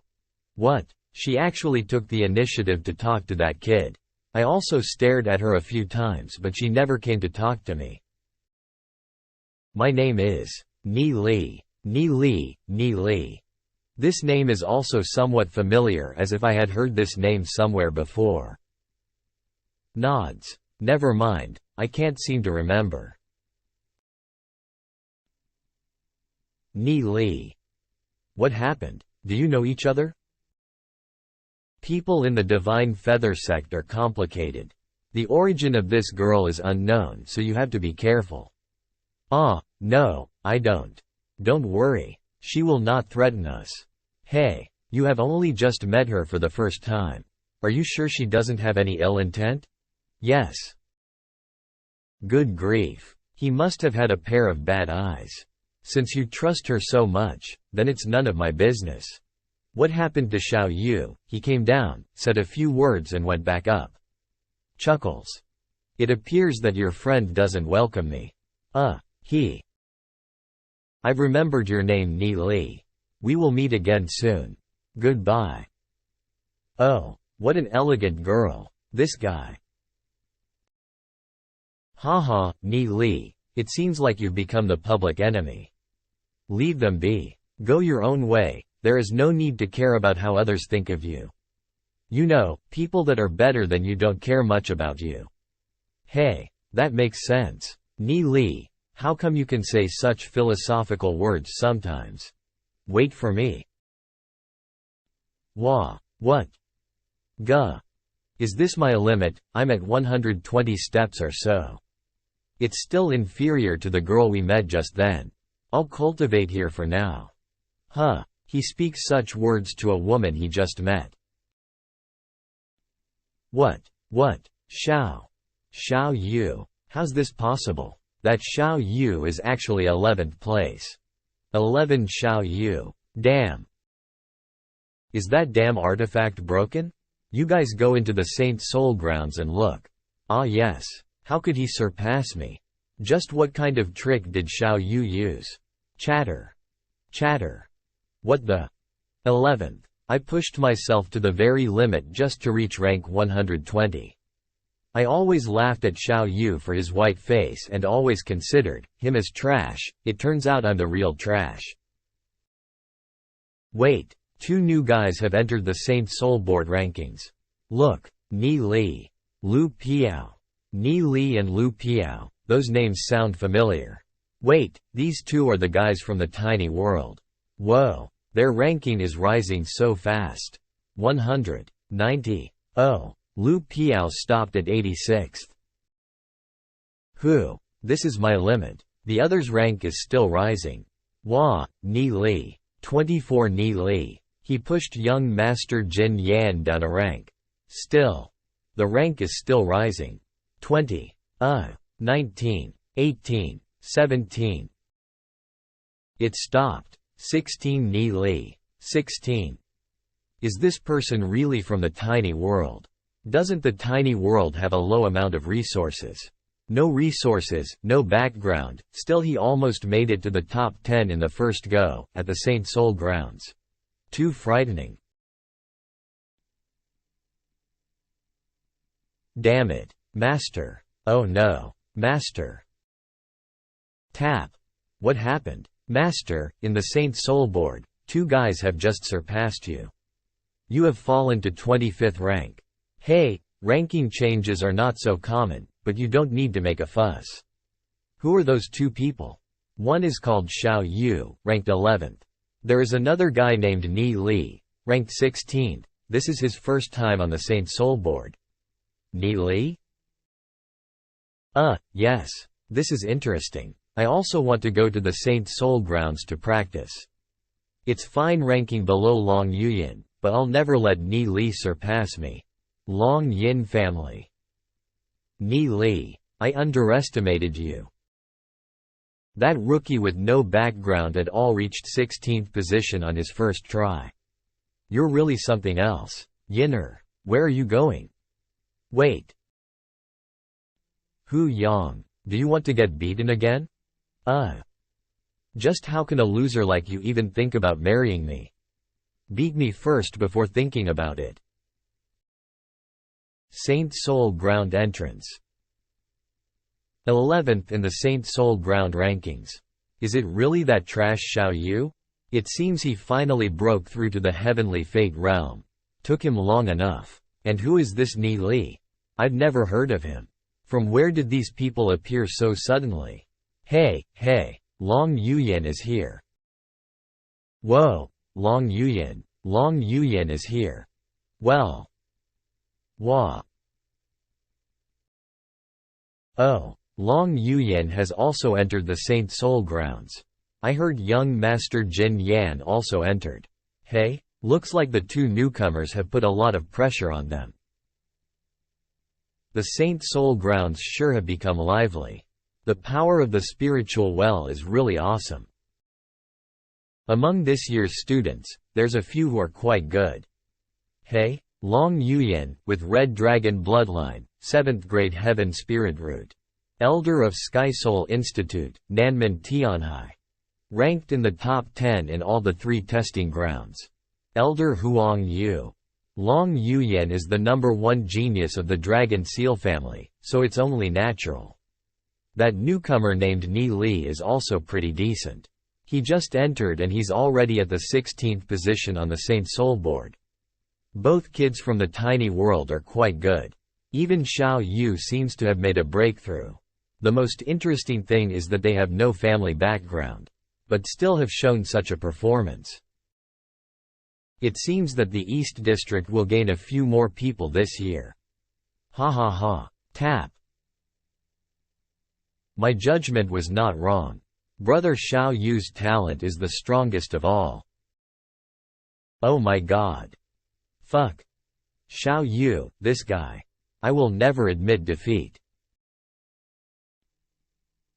What? She actually took the initiative to talk to that kid. I also stared at her a few times but she never came to talk to me. My name is Ni Li. Ni Li, Ni Li. This name is also somewhat familiar, as if I had heard this name somewhere before. Nods. Never mind, I can't seem to remember. Ni Li. What happened? Do you know each other? People in the Divine Feather sect are complicated. The origin of this girl is unknown, so you have to be careful. No, I don't. Don't worry. She will not threaten us. Hey, you have only just met her for the first time. Are you sure she doesn't have any ill intent? Yes. Good grief. He must have had a pair of bad eyes. Since you trust her so much, then it's none of my business. What happened to Xiao Yu? He came down, said a few words and went back up. Chuckles. It appears that your friend doesn't welcome me. I've remembered your name, Ni Li. We will meet again soon. Goodbye. Oh, what an elegant girl. This guy. Haha, Ni Li. It seems like you've become the public enemy. Leave them be. Go your own way. There is no need to care about how others think of you. You know, people that are better than you don't care much about you. Hey, that makes sense. Ni Li. How come you can say such philosophical words sometimes? Wait for me. Wah. What? Guh. Is this my limit? I'm at 120 steps or so. It's still inferior to the girl we met just then. I'll cultivate here for now. He speaks such words to a woman he just met. What? Xiao Yu. How's this possible? That Xiao Yu is actually 11th place. 11 Xiao Yu. Damn. Is that damn artifact broken? You guys go into the Saint Soul grounds and look. Ah yes. How could he surpass me? Just what kind of trick did Xiao Yu use? Chatter. What the? 11th. I pushed myself to the very limit just to reach rank 120. I always laughed at Xiao Yu for his white face and always considered him as trash. It turns out I'm the real trash. Wait, 2 new guys have entered the Saint Soul board rankings. Look, Ni Li. Lu Piao. Ni Li and Lu Piao, those names sound familiar. Wait, these 2 are the guys from the tiny world. Whoa, their ranking is rising so fast. 190. Oh. Lu Piao stopped at 86th. This is my limit. The other's rank is still rising. Wah, Ni Li. 24 Ni Li. He pushed young Master Jin Yan down a rank. Still. The rank is still rising. 20. 19. 18. 17. It stopped. 16 Ni Li. 16. Is this person really from the tiny world? Doesn't the tiny world have a low amount of resources? No resources, no background, still he almost made it to the top 10 in the first go, at the Saint Soul grounds. Too frightening. Damn it. Master. Oh no. Master. Tap. What happened? Master, in the Saint Soul board, 2 guys have just surpassed you. You have fallen to 25th rank. Hey, ranking changes are not so common, but you don't need to make a fuss. Who are those two people? One is called Xiao Yu, ranked 11th. There is another guy named Ni Li, ranked 16th. This is his first time on the Saint Soul board. Ni Li? Yes. This is interesting. I also want to go to the Saint Soul grounds to practice. It's fine ranking below Long Yuyin, but I'll never let Ni Li surpass me. Long Yin family. Ni Li, I underestimated you. That rookie with no background at all reached 16th position on his first try. You're really something else. Yinner, where are you going? Wait. Hu Yang, do you want to get beaten again? Just how can a loser like you even think about marrying me? Beat me first before thinking about it. Saint Soul ground entrance. 11th in the Saint Soul ground rankings. Is it really that trash Xiao Yu? It seems he finally broke through to the heavenly fate realm. Took him long enough. And who is this Ni Li? I've never heard of him. From where did these people appear so suddenly? Hey, Long Yuyin is here. Whoa, Long Yuyin is here. Well. Wah. Oh, Long Yuyin has also entered the Saint Soul grounds. I heard young Master Jin Yan also entered. Hey, looks like the two newcomers have put a lot of pressure on them. The Saint Soul grounds sure have become lively. The power of the spiritual well is really awesome. Among this year's students, there's a few who are quite good. Hey, Long Yuyin, with Red Dragon bloodline, 7th grade Heaven Spirit Root. Elder of Sky Soul Institute, Nanmen Tianhai. Ranked in the top 10 in all the 3 testing grounds. Elder Huang Yu. Long Yuyin is the #1 genius of the Dragon Seal family, so it's only natural. That newcomer named Ni Li is also pretty decent. He just entered and he's already at the 16th position on the Saint Soul board. Both kids from the tiny world are quite good. Even Xiao Yu seems to have made a breakthrough. The most interesting thing is that they have no family background, but still have shown such a performance. It seems that the East District will gain a few more people this year. Ha ha ha. Tap. My judgment was not wrong. Brother Xiao Yu's talent is the strongest of all. Oh my god. Fuck. Xiao Yu, this guy. I will never admit defeat.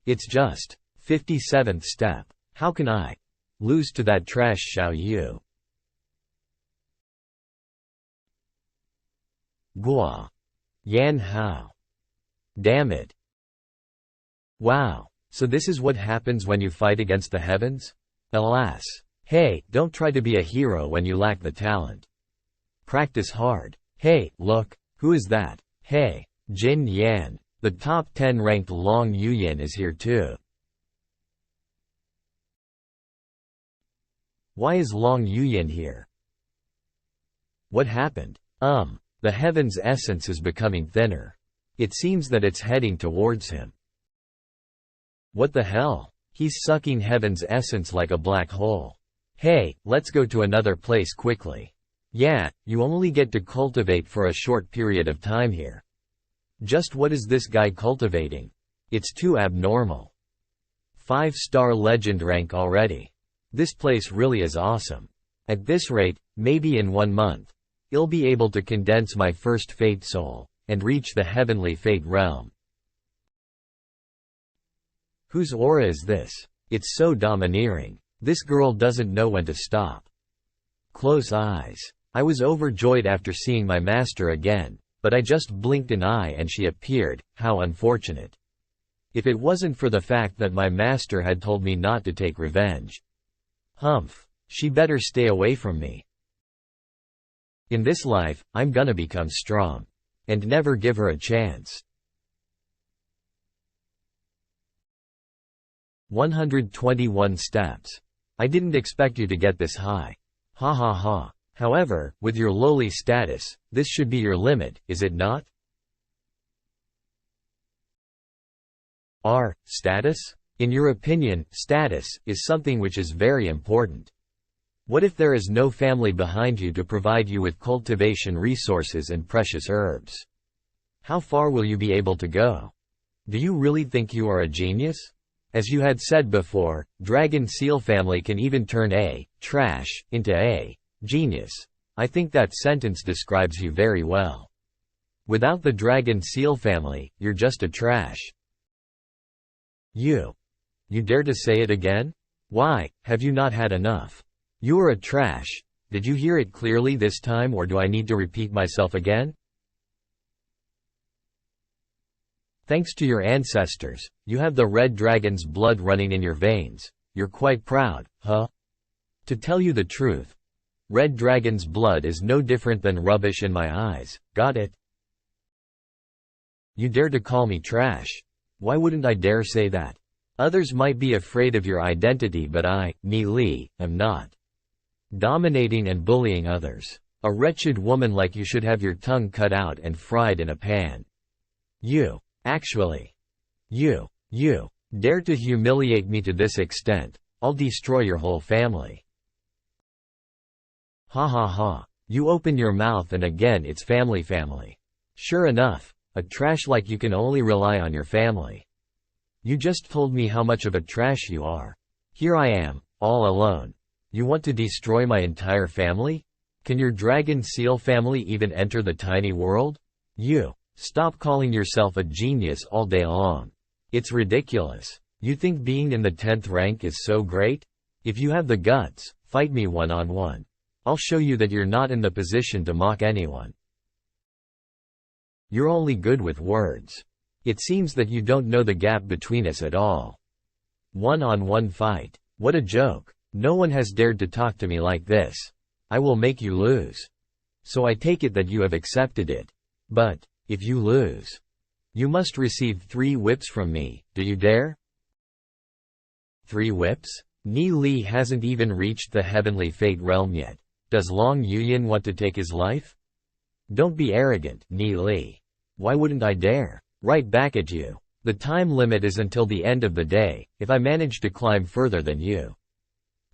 It's just 57th step. How can I lose to that trash Xiao Yu? Gua. Yan Hao. Damn it. Wow. So this is what happens when you fight against the heavens? Alas. Hey, don't try to be a hero when you lack the talent. Practice hard. Hey, look, who is that? Hey, Jin Yan. The top 10 ranked Long Yuyin is here too. Why is Long Yuyin here? What happened? The heaven's essence is becoming thinner. It seems that it's heading towards him. What the hell? He's sucking heaven's essence like a black hole. Hey, let's go to another place quickly. Yeah, you only get to cultivate for a short period of time here. Just what is this guy cultivating? It's too abnormal. 5-star legend rank already. This place really is awesome. At this rate, maybe in 1 month, I'll be able to condense my first fate soul, and reach the heavenly fate realm. Whose aura is this? It's so domineering. This girl doesn't know when to stop. Close eyes. I was overjoyed after seeing my master again, but I just blinked an eye and she appeared. How unfortunate. If it wasn't for the fact that my master had told me not to take revenge. Humph. She better stay away from me. In this life, I'm gonna become strong. And never give her a chance. 121 steps. I didn't expect you to get this high. Ha ha ha. However, with your lowly status, this should be your limit, is it not? Status? In your opinion, status is something which is very important. What if there is no family behind you to provide you with cultivation resources and precious herbs? How far will you be able to go? Do you really think you are a genius? As you had said before, dragon seal family can even turn a trash into a genius. I think that sentence describes you very well. Without the dragon seal family, you're just a trash. You dare to say it again? Why, have you not had enough? You are a trash. Did you hear it clearly this time, or do I need to repeat myself again? Thanks to your ancestors, you have the red dragon's blood running in your veins. You're quite proud, huh? To tell you the truth, red dragon's blood is no different than rubbish in my eyes, got it? You dare to call me trash. Why wouldn't I dare say that? Others might be afraid of your identity, but I, Ni Li, am not. Dominating and bullying others. A wretched woman like you should have your tongue cut out and fried in a pan. You dare to humiliate me to this extent, I'll destroy your whole family. Ha ha ha. You open your mouth and again it's family. Sure enough, a trash like you can only rely on your family. You just told me how much of a trash you are. Here I am, all alone. You want to destroy my entire family? Can your dragon seal family even enter the tiny world? Stop calling yourself a genius all day long. It's ridiculous. You think being in the 10th rank is so great? If you have the guts, fight me one-on-one. I'll show you that you're not in the position to mock anyone. You're only good with words. It seems that you don't know the gap between us at all. One-on-one fight. What a joke. No one has dared to talk to me like this. I will make you lose. So I take it that you have accepted it. But, if you lose, you must receive 3 whips from me, do you dare? 3 whips? Ni Li hasn't even reached the heavenly fate realm yet. Does Long Yuyan want to take his life? Don't be arrogant, Ni Li. Why wouldn't I dare? Right back at you. The time limit is until the end of the day, if I manage to climb further than you.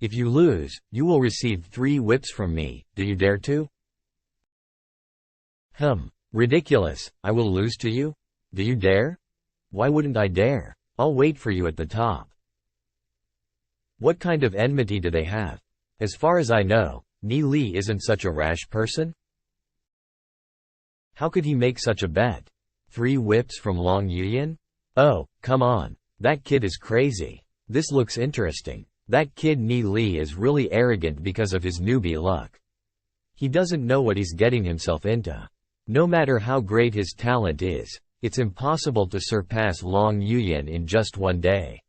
If you lose, you will receive 3 whips from me, do you dare to? Ridiculous, I will lose to you? Do you dare? Why wouldn't I dare? I'll wait for you at the top. What kind of enmity do they have? As far as I know, Ni Li isn't such a rash person. How could he make such a bet? 3 whips from Long Yuyan? Oh, come on. That kid is crazy. This looks interesting. That kid Ni Li is really arrogant because of his newbie luck. He doesn't know what he's getting himself into. No matter how great his talent is, it's impossible to surpass Long Yuyan in just one day.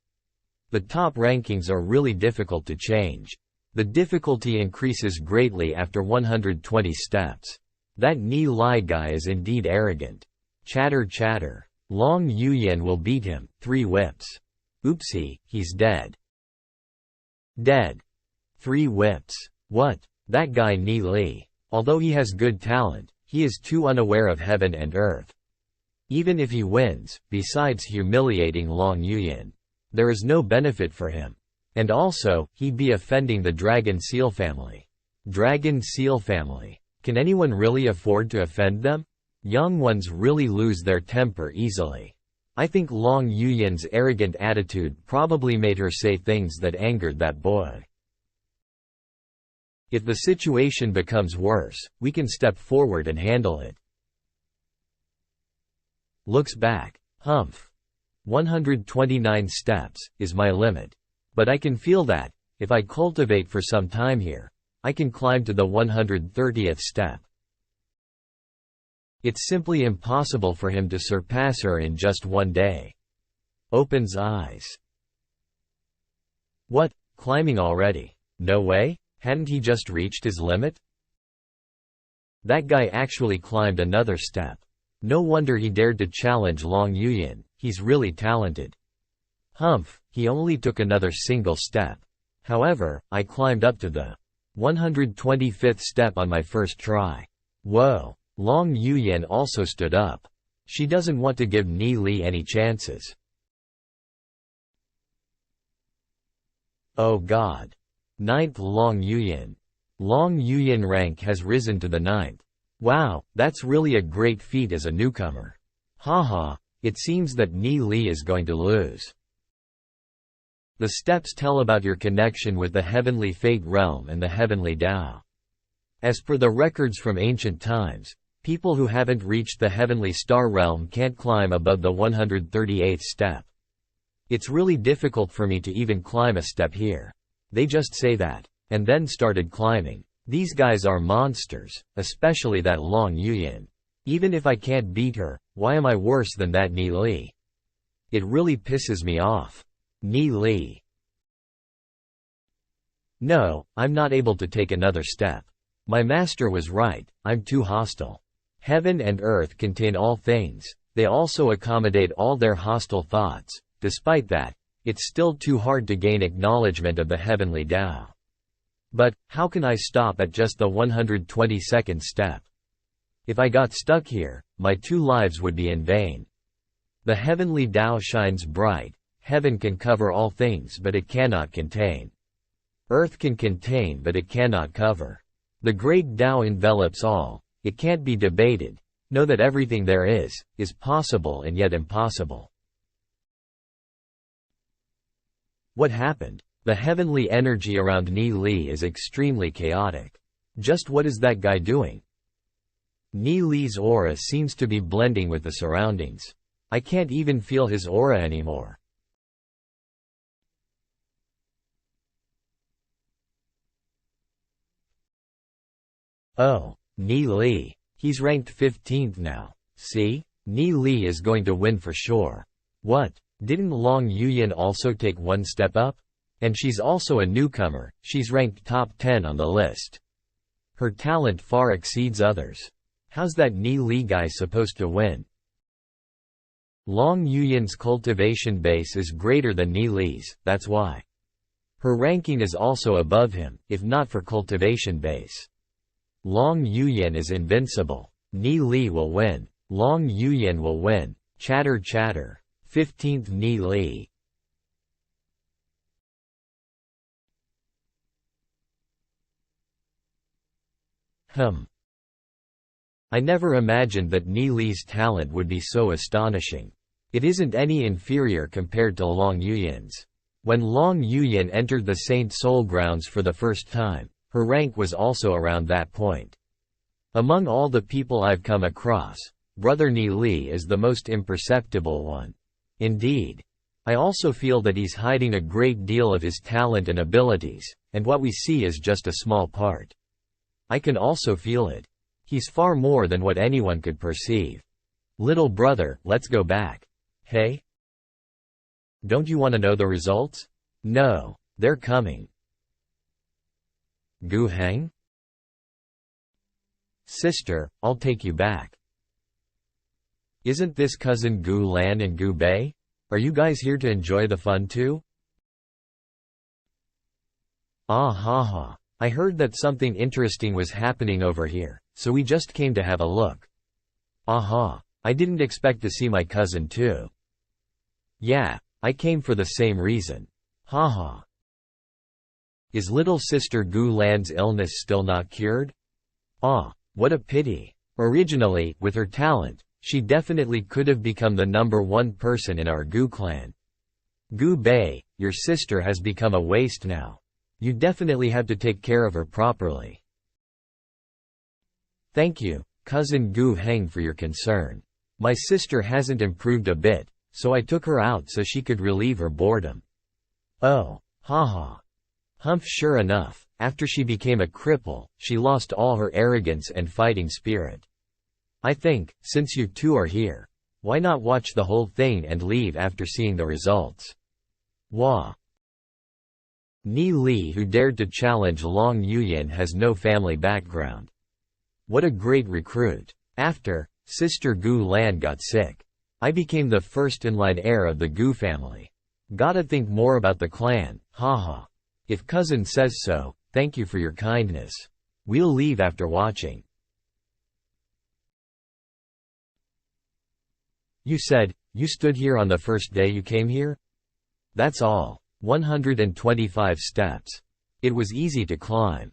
The top rankings are really difficult to change. The difficulty increases greatly after 120 steps. That Ni Li guy is indeed arrogant. Chatter chatter. Long Yuyan will beat him, 3 whips. Oopsie, he's dead. Dead. 3 whips. What? That guy Ni Li. Although he has good talent, he is too unaware of heaven and earth. Even if he wins, besides humiliating Long Yuyan, there is no benefit for him. And also, he'd be offending the Dragon Seal family. Dragon Seal family. Can anyone really afford to offend them? Young ones really lose their temper easily. I think Long Yuyan's arrogant attitude probably made her say things that angered that boy. If the situation becomes worse, we can step forward and handle it. Looks back. 129 steps is my limit. But I can feel that, if I cultivate for some time here, I can climb to the 130th step. It's simply impossible for him to surpass her in just one day. Opens eyes. What? Climbing already? No way? Hadn't he just reached his limit? That guy actually climbed another step. No wonder he dared to challenge Long Yuyan, he's really talented. He only took another single step. However, I climbed up to the 125th step on my first try. Whoa. Long Yuyan also stood up. She doesn't want to give Ni Li any chances. Oh god. 9th Long Yuyan. Long Yuyan rank has risen to the 9th. Wow, that's really a great feat as a newcomer. Haha, it seems that Ni Li is going to lose. The steps tell about your connection with the heavenly fate realm and the heavenly Tao. As per the records from ancient times, people who haven't reached the heavenly star realm can't climb above the 138th step. It's really difficult for me to even climb a step here. They just say that, and then started climbing. These guys are monsters, especially that Long Yuyan. Even if I can't beat her, why am I worse than that Ni Li? It really pisses me off. Ni Li. No, I'm not able to take another step. My master was right, I'm too hostile. Heaven and earth contain all things, they also accommodate all their hostile thoughts. Despite that, it's still too hard to gain acknowledgement of the heavenly Tao. But, how can I stop at just the 122nd step? If I got stuck here, my 2 lives would be in vain. The heavenly Tao shines bright. Heaven can cover all things but it cannot contain. Earth can contain but it cannot cover. The great Tao envelops all, it can't be debated. Know that everything there is possible and yet impossible. What happened? The heavenly energy around Ni Li is extremely chaotic. Just what is that guy doing? Ni Li's aura seems to be blending with the surroundings. I can't even feel his aura anymore. Oh, Ni Li. He's ranked 15th now. See? Ni Li is going to win for sure. What? Didn't Long Yuyan also take 1 step up? And she's also a newcomer, she's ranked top 10 on the list. Her talent far exceeds others. How's that Ni Li guy supposed to win? Long Yuyan's cultivation base is greater than Ni Li's, that's why. Her ranking is also above him, if not for cultivation base. Long Yuyan is invincible. Ni Li will win. Long Yuyan will win. Chatter chatter. 15th Ni Li. I never imagined that Ni Li's talent would be so astonishing. It isn't any inferior compared to Long Yuyan's. When Long Yuyan entered the Saint Soul Grounds for the first time, her rank was also around that point. Among all the people I've come across, Brother Ni Li is the most imperceptible one. Indeed. I also feel that he's hiding a great deal of his talent and abilities, and what we see is just a small part. I can also feel it. He's far more than what anyone could perceive. Little brother, let's go back. Hey? Don't you want to know the results? No, they're coming. Gu Heng? Sister, I'll take you back. Isn't this cousin Gu Lan and Gu Bei? Are you guys here to enjoy the fun too? Ah ha ha. I heard that something interesting was happening over here, so we just came to have a look. Aha. I didn't expect to see my cousin too. Yeah, I came for the same reason. Haha. Is little sister Gu Lan's illness still not cured? Ah, what a pity. Originally, with her talent, she definitely could have become the #1 person in our Gu clan. Gu Bei, your sister has become a waste now. You definitely have to take care of her properly. Thank you, cousin Gu Heng, for your concern. My sister hasn't improved a bit, so I took her out so she could relieve her boredom. Oh, haha. Humph, sure enough, after she became a cripple, she lost all her arrogance and fighting spirit. I think, since you two are here, why not watch the whole thing and leave after seeing the results? Wah. Ni Li, who dared to challenge Long Yuyan, has no family background. What a great recruit. After Sister Gu Lan got sick, I became the first-in-line heir of the Gu family. Gotta think more about the clan, haha. If cousin says so, Thank you for your kindness. We'll leave after watching. You said, you stood here on the first day you came here? That's all. 125 steps. It was easy to climb.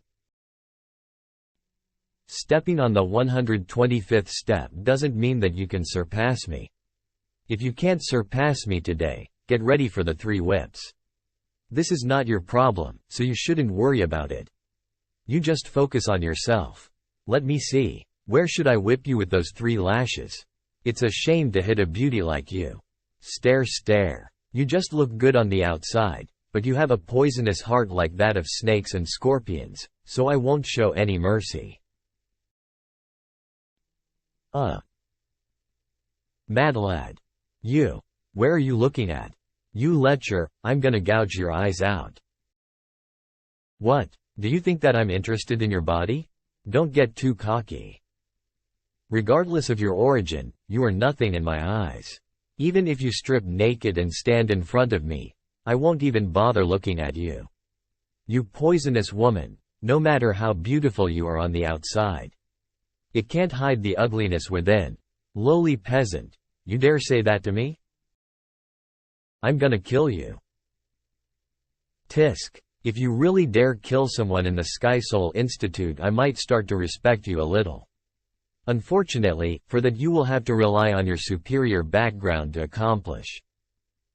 Stepping on the 125th step doesn't mean that you can surpass me. If you can't surpass me today, get ready for the 3 whips. This is not your problem, so you shouldn't worry about it. You just focus on yourself. Let me see. Where should I whip you with those 3 lashes? It's a shame to hit a beauty like you. Stare, stare. You just look good on the outside, but you have a poisonous heart like that of snakes and scorpions, so I won't show any mercy. Mad lad. You. Where are you looking at? You lecher, I'm gonna gouge your eyes out. What? Do you think that I'm interested in your body? Don't get too cocky. Regardless of your origin, you are nothing in my eyes. Even if you strip naked and stand in front of me, I won't even bother looking at you. You poisonous woman, no matter how beautiful you are on the outside. It can't hide the ugliness within. Lowly peasant, you dare say that to me? I'm gonna kill you. Tisk. If you really dare kill someone in the Sky Soul Institute, I might start to respect you a little. Unfortunately, for that you will have to rely on your superior background to accomplish.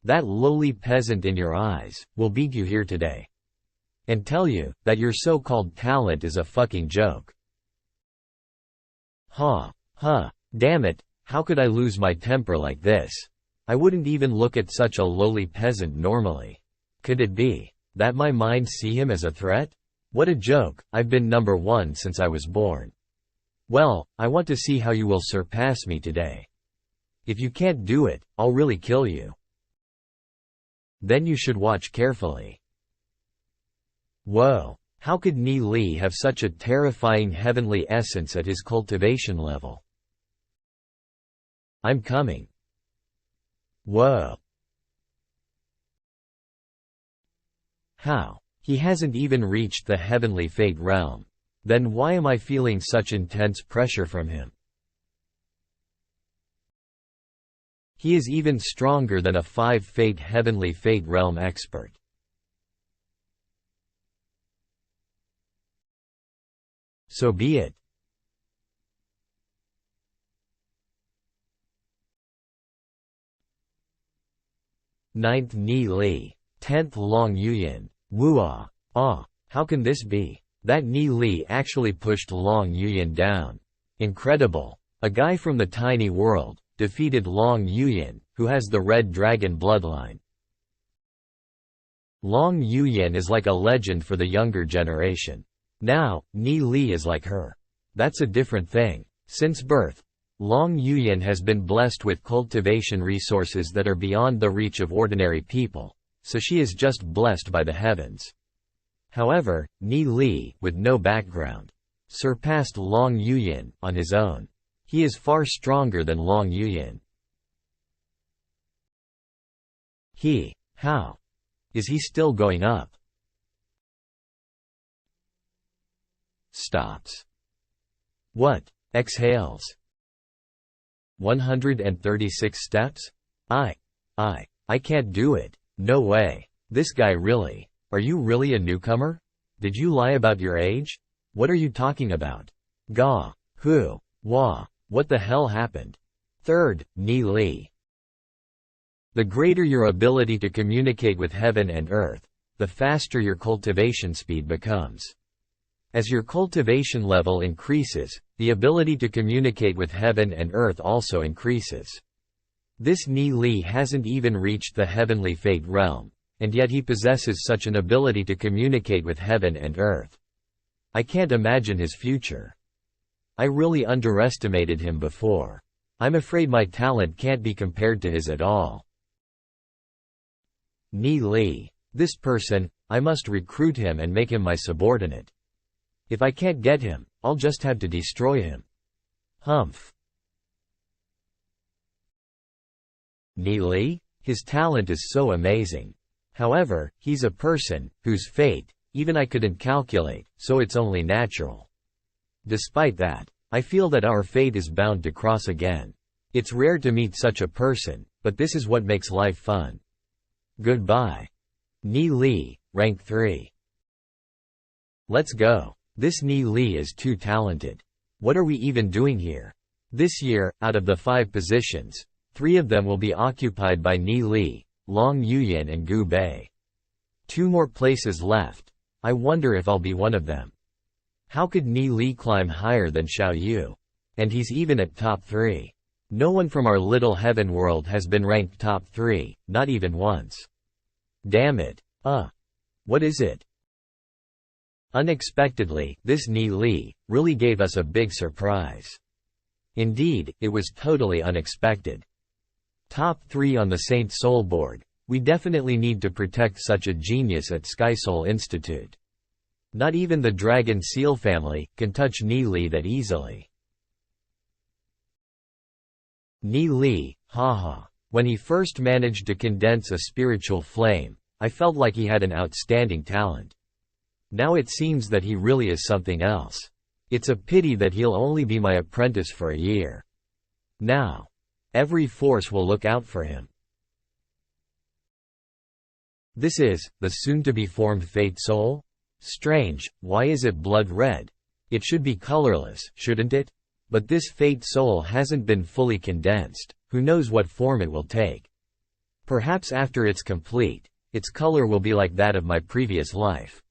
That lowly peasant in your eyes will beat you here today. And tell you that your so-called talent is a fucking joke. Damn it, how could I lose my temper like this? I wouldn't even look at such a lowly peasant normally. Could it be that my mind see him as a threat? What a joke, I've been number 1 since I was born. Well, I want to see how you will surpass me today. If you can't do it, I'll really kill you. Then you should watch carefully. Whoa, how could Ni Li have such a terrifying heavenly essence at his cultivation level? I'm coming. Whoa. How? He hasn't even reached the heavenly fate realm. Then why am I feeling such intense pressure from him? He is even stronger than a 5 fate heavenly fate realm expert. So be it. Ninth Ni Li. 10th Long Yuyan. Woo-ah. How can this be? That Ni Li actually pushed Long Yuyan down. Incredible. A guy from the tiny world defeated Long Yuyan, who has the Red Dragon bloodline. Long Yuyan is like a legend for the younger generation. Now, Ni Li is like her. That's a different thing. Since birth, Long Yuyan has been blessed with cultivation resources that are beyond the reach of ordinary people, so she is just blessed by the heavens. However, Ni Li, with no background, surpassed Long Yuyan on his own. He is far stronger than Long Yuyan. How? Is he still going up? Stops. What? Exhales. 136 steps? I can't do it. No way. This guy really. Are you really a newcomer? Did you lie about your age? What are you talking about? Gah. Who? Wah. What the hell happened? Third, Ni Li. The greater your ability to communicate with heaven and earth, the faster your cultivation speed becomes. As your cultivation level increases, the ability to communicate with heaven and earth also increases. This Ni Li hasn't even reached the heavenly fate realm, and yet he possesses such an ability to communicate with heaven and earth. I can't imagine his future. I really underestimated him before. I'm afraid my talent can't be compared to his at all. Ni Li. This person, I must recruit him and make him my subordinate. If I can't get him, I'll just have to destroy him. Humph. Ni Li? His talent is so amazing. However, he's a person whose fate, even I couldn't calculate, so it's only natural. Despite that, I feel that our fate is bound to cross again. It's rare to meet such a person, but this is what makes life fun. Goodbye. Ni Li, rank 3. Let's go. This Ni Li is too talented. What are we even doing here? This year, out of the 5 positions, 3 of them will be occupied by Ni Li, Long Yuyan and Gu Bei. 2 more places left. I wonder if I'll be one of them. How could Ni Li climb higher than Xiao Yu? And he's even at top 3. No one from our little heaven world has been ranked top 3, not even once. Damn it. What is it? Unexpectedly, this Ni Li really gave us a big surprise. Indeed, it was totally unexpected. Top 3 on the Saint Soul board. We definitely need to protect such a genius at Sky Soul Institute. Not even the Dragon Seal family can touch Ni Li that easily. Ni Li, haha. When he first managed to condense a spiritual flame, I felt like he had an outstanding talent. Now it seems that he really is something else. It's a pity that he'll only be my apprentice for a year. Now, every force will look out for him. This is the soon-to-be-formed Fate Soul? Strange, why is it blood red? It should be colorless, shouldn't it? But this Fate Soul hasn't been fully condensed. Who knows what form it will take? Perhaps after it's complete, its color will be like that of my previous life.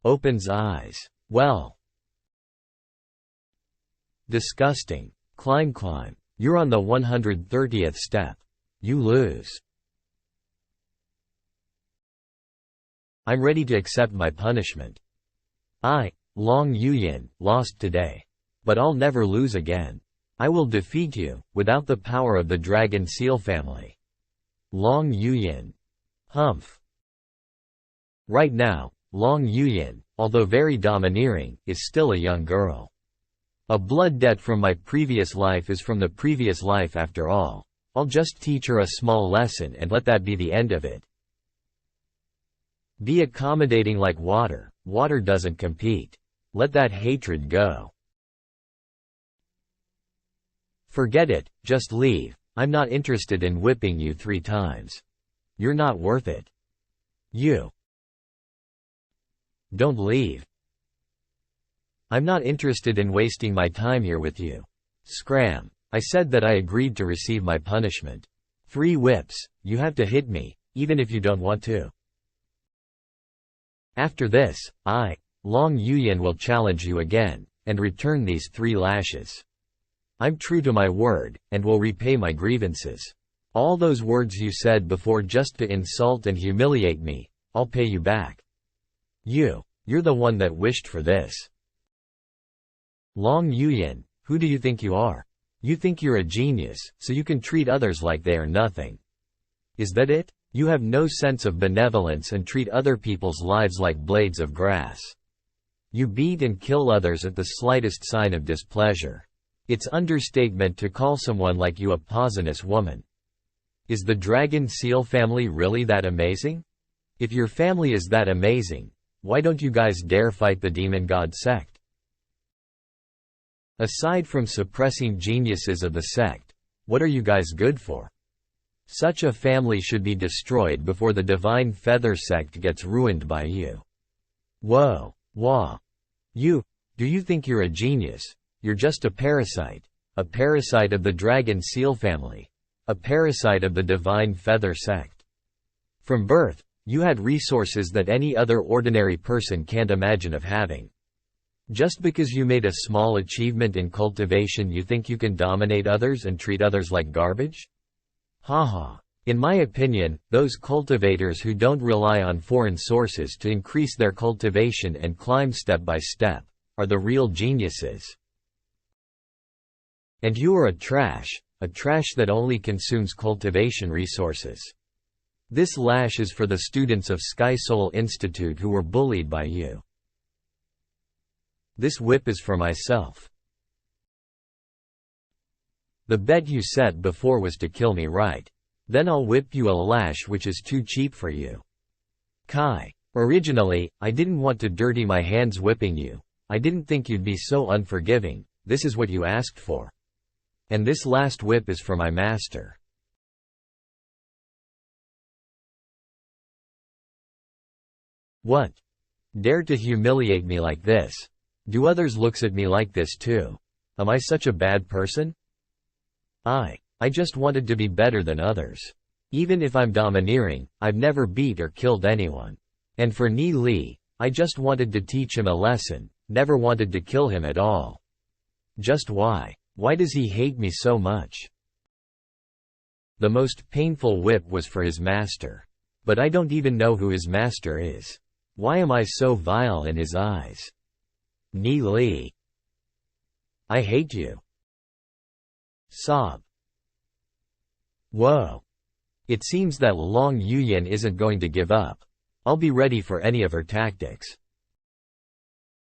Opens eyes. Well. Disgusting. Climb. You're on the 130th step. You lose. I'm ready to accept my punishment. I, Long Yuyan, lost today. But I'll never lose again. I will defeat you, without the power of the Dragon Seal family. Long Yuyan. Humph. Right now, Long Yuyan, although very domineering, is still a young girl. A blood debt from my previous life is from the previous life after all. I'll just teach her a small lesson and let that be the end of it. Be accommodating like water. Water doesn't compete. Let that hatred go. Forget it, just leave. I'm not interested in whipping you 3 times. You're not worth it. You. Don't leave. I'm not interested in wasting my time here with you. Scram. I said that I agreed to receive my punishment. 3 whips, you have to hit me, even if you don't want to. After this, I, Long Yuyan, will challenge you again, and return these 3 lashes. I'm true to my word, and will repay my grievances. All those words you said before just to insult and humiliate me, I'll pay you back. You're the one that wished for this. Long Yuyan, who do you think you are? You think you're a genius, so you can treat others like they are nothing. Is that it? You have no sense of benevolence and treat other people's lives like blades of grass. You beat and kill others at the slightest sign of displeasure. It's understatement to call someone like you a poisonous woman. Is the Dragon Seal family really that amazing? If your family is that amazing, why don't you guys dare fight the Demon God sect? Aside from suppressing geniuses of the sect, what are you guys good for? Such a family should be destroyed before the Divine Feather sect gets ruined by you. Whoa. Wah. Do you think you're a genius? You're just a parasite of the Dragon Seal family. A parasite of the Divine Feather sect. From birth, you had resources that any other ordinary person can't imagine of having. Just because you made a small achievement in cultivation, you think you can dominate others and treat others like garbage? Haha. In my opinion, those cultivators who don't rely on foreign sources to increase their cultivation and climb step by step, are the real geniuses. And you are a trash that only consumes cultivation resources. This lash is for the students of Sky Soul Institute who were bullied by you. This whip is for myself. The bet you set before was to kill me, right? Then I'll whip you a lash which is too cheap for you. Kai. Originally, I didn't want to dirty my hands whipping you. I didn't think you'd be so unforgiving. This is what you asked for. And this last whip is for my master. What? Dare to humiliate me like this? Do others looks at me like this too? Am I such a bad person? I just wanted to be better than others. Even if I'm domineering, I've never beat or killed anyone. And for Ni Li, I just wanted to teach him a lesson, never wanted to kill him at all. Just why? Why does he hate me so much? The most painful whip was for his master. But I don't even know who his master is. Why am I so vile in his eyes? Ni Li. I hate you. Sob. Whoa. It seems that Long Yuyan isn't going to give up. I'll be ready for any of her tactics.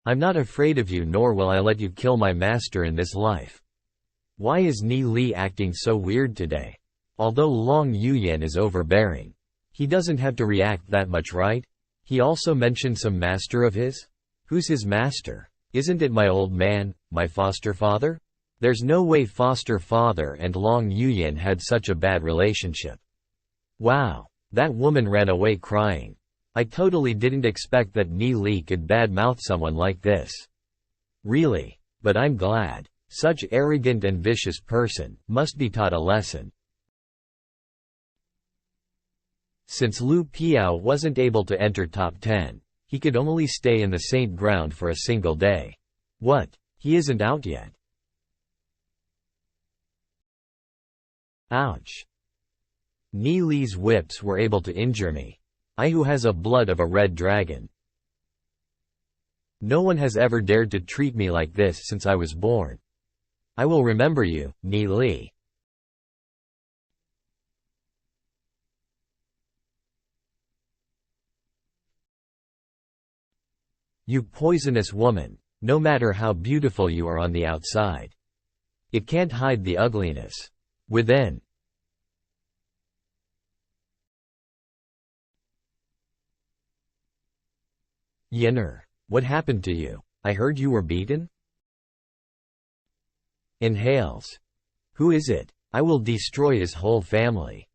I'm not afraid of you, nor will I let you kill my master in this life. Why is Ni Li acting so weird today? Although Long Yuyan is overbearing, he doesn't have to react that much, right? He also mentioned some master of his? Who's his master? Isn't it my old man, my foster father? There's no way foster father and Long Yuyan had such a bad relationship. Wow, that woman ran away crying. I totally didn't expect that Ni Li could badmouth someone like this. Really, but I'm glad. Such arrogant and vicious person must be taught a lesson. Since Lu Piao wasn't able to enter top 10, he could only stay in the Saint Ground for a single day. What? He isn't out yet. Ouch. Ni Li's whips were able to injure me. I who has a blood of a red dragon. No one has ever dared to treat me like this since I was born. I will remember you, Ni Li. You poisonous woman, no matter how beautiful you are on the outside, it can't hide the ugliness within. Yinner, what happened to you? I heard you were beaten? Inhales. Who is it? I will destroy his whole family.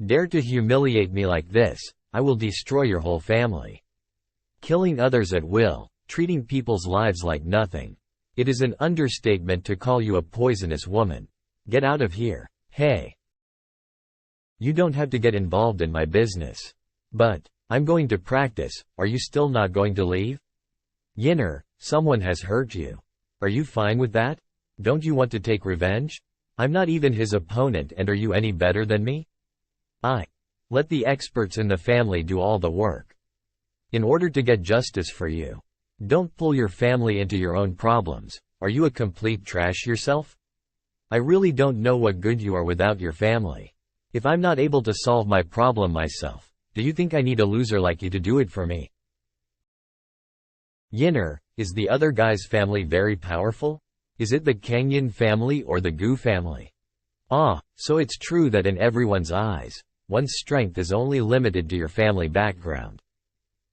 Dare to humiliate me like this, I will destroy your whole family. Killing others at will, treating people's lives like nothing. It is an understatement to call you a poisonous woman. Get out of here. Hey. You don't have to get involved in my business. But I'm going to practice. Are you still not going to leave? Yinner, someone has hurt you. Are you fine with that? Don't you want to take revenge? I'm not even his opponent, and are you any better than me? Let the experts in the family do all the work. In order to get justice for you. Don't pull your family into your own problems. Are you a complete trash yourself? I really don't know what good you are without your family. If I'm not able to solve my problem myself, do you think I need a loser like you to do it for me? Yinner, is the other guy's family very powerful? Is it the Kangyan family or the Gu family? So it's true that in everyone's eyes, one's strength is only limited to your family background.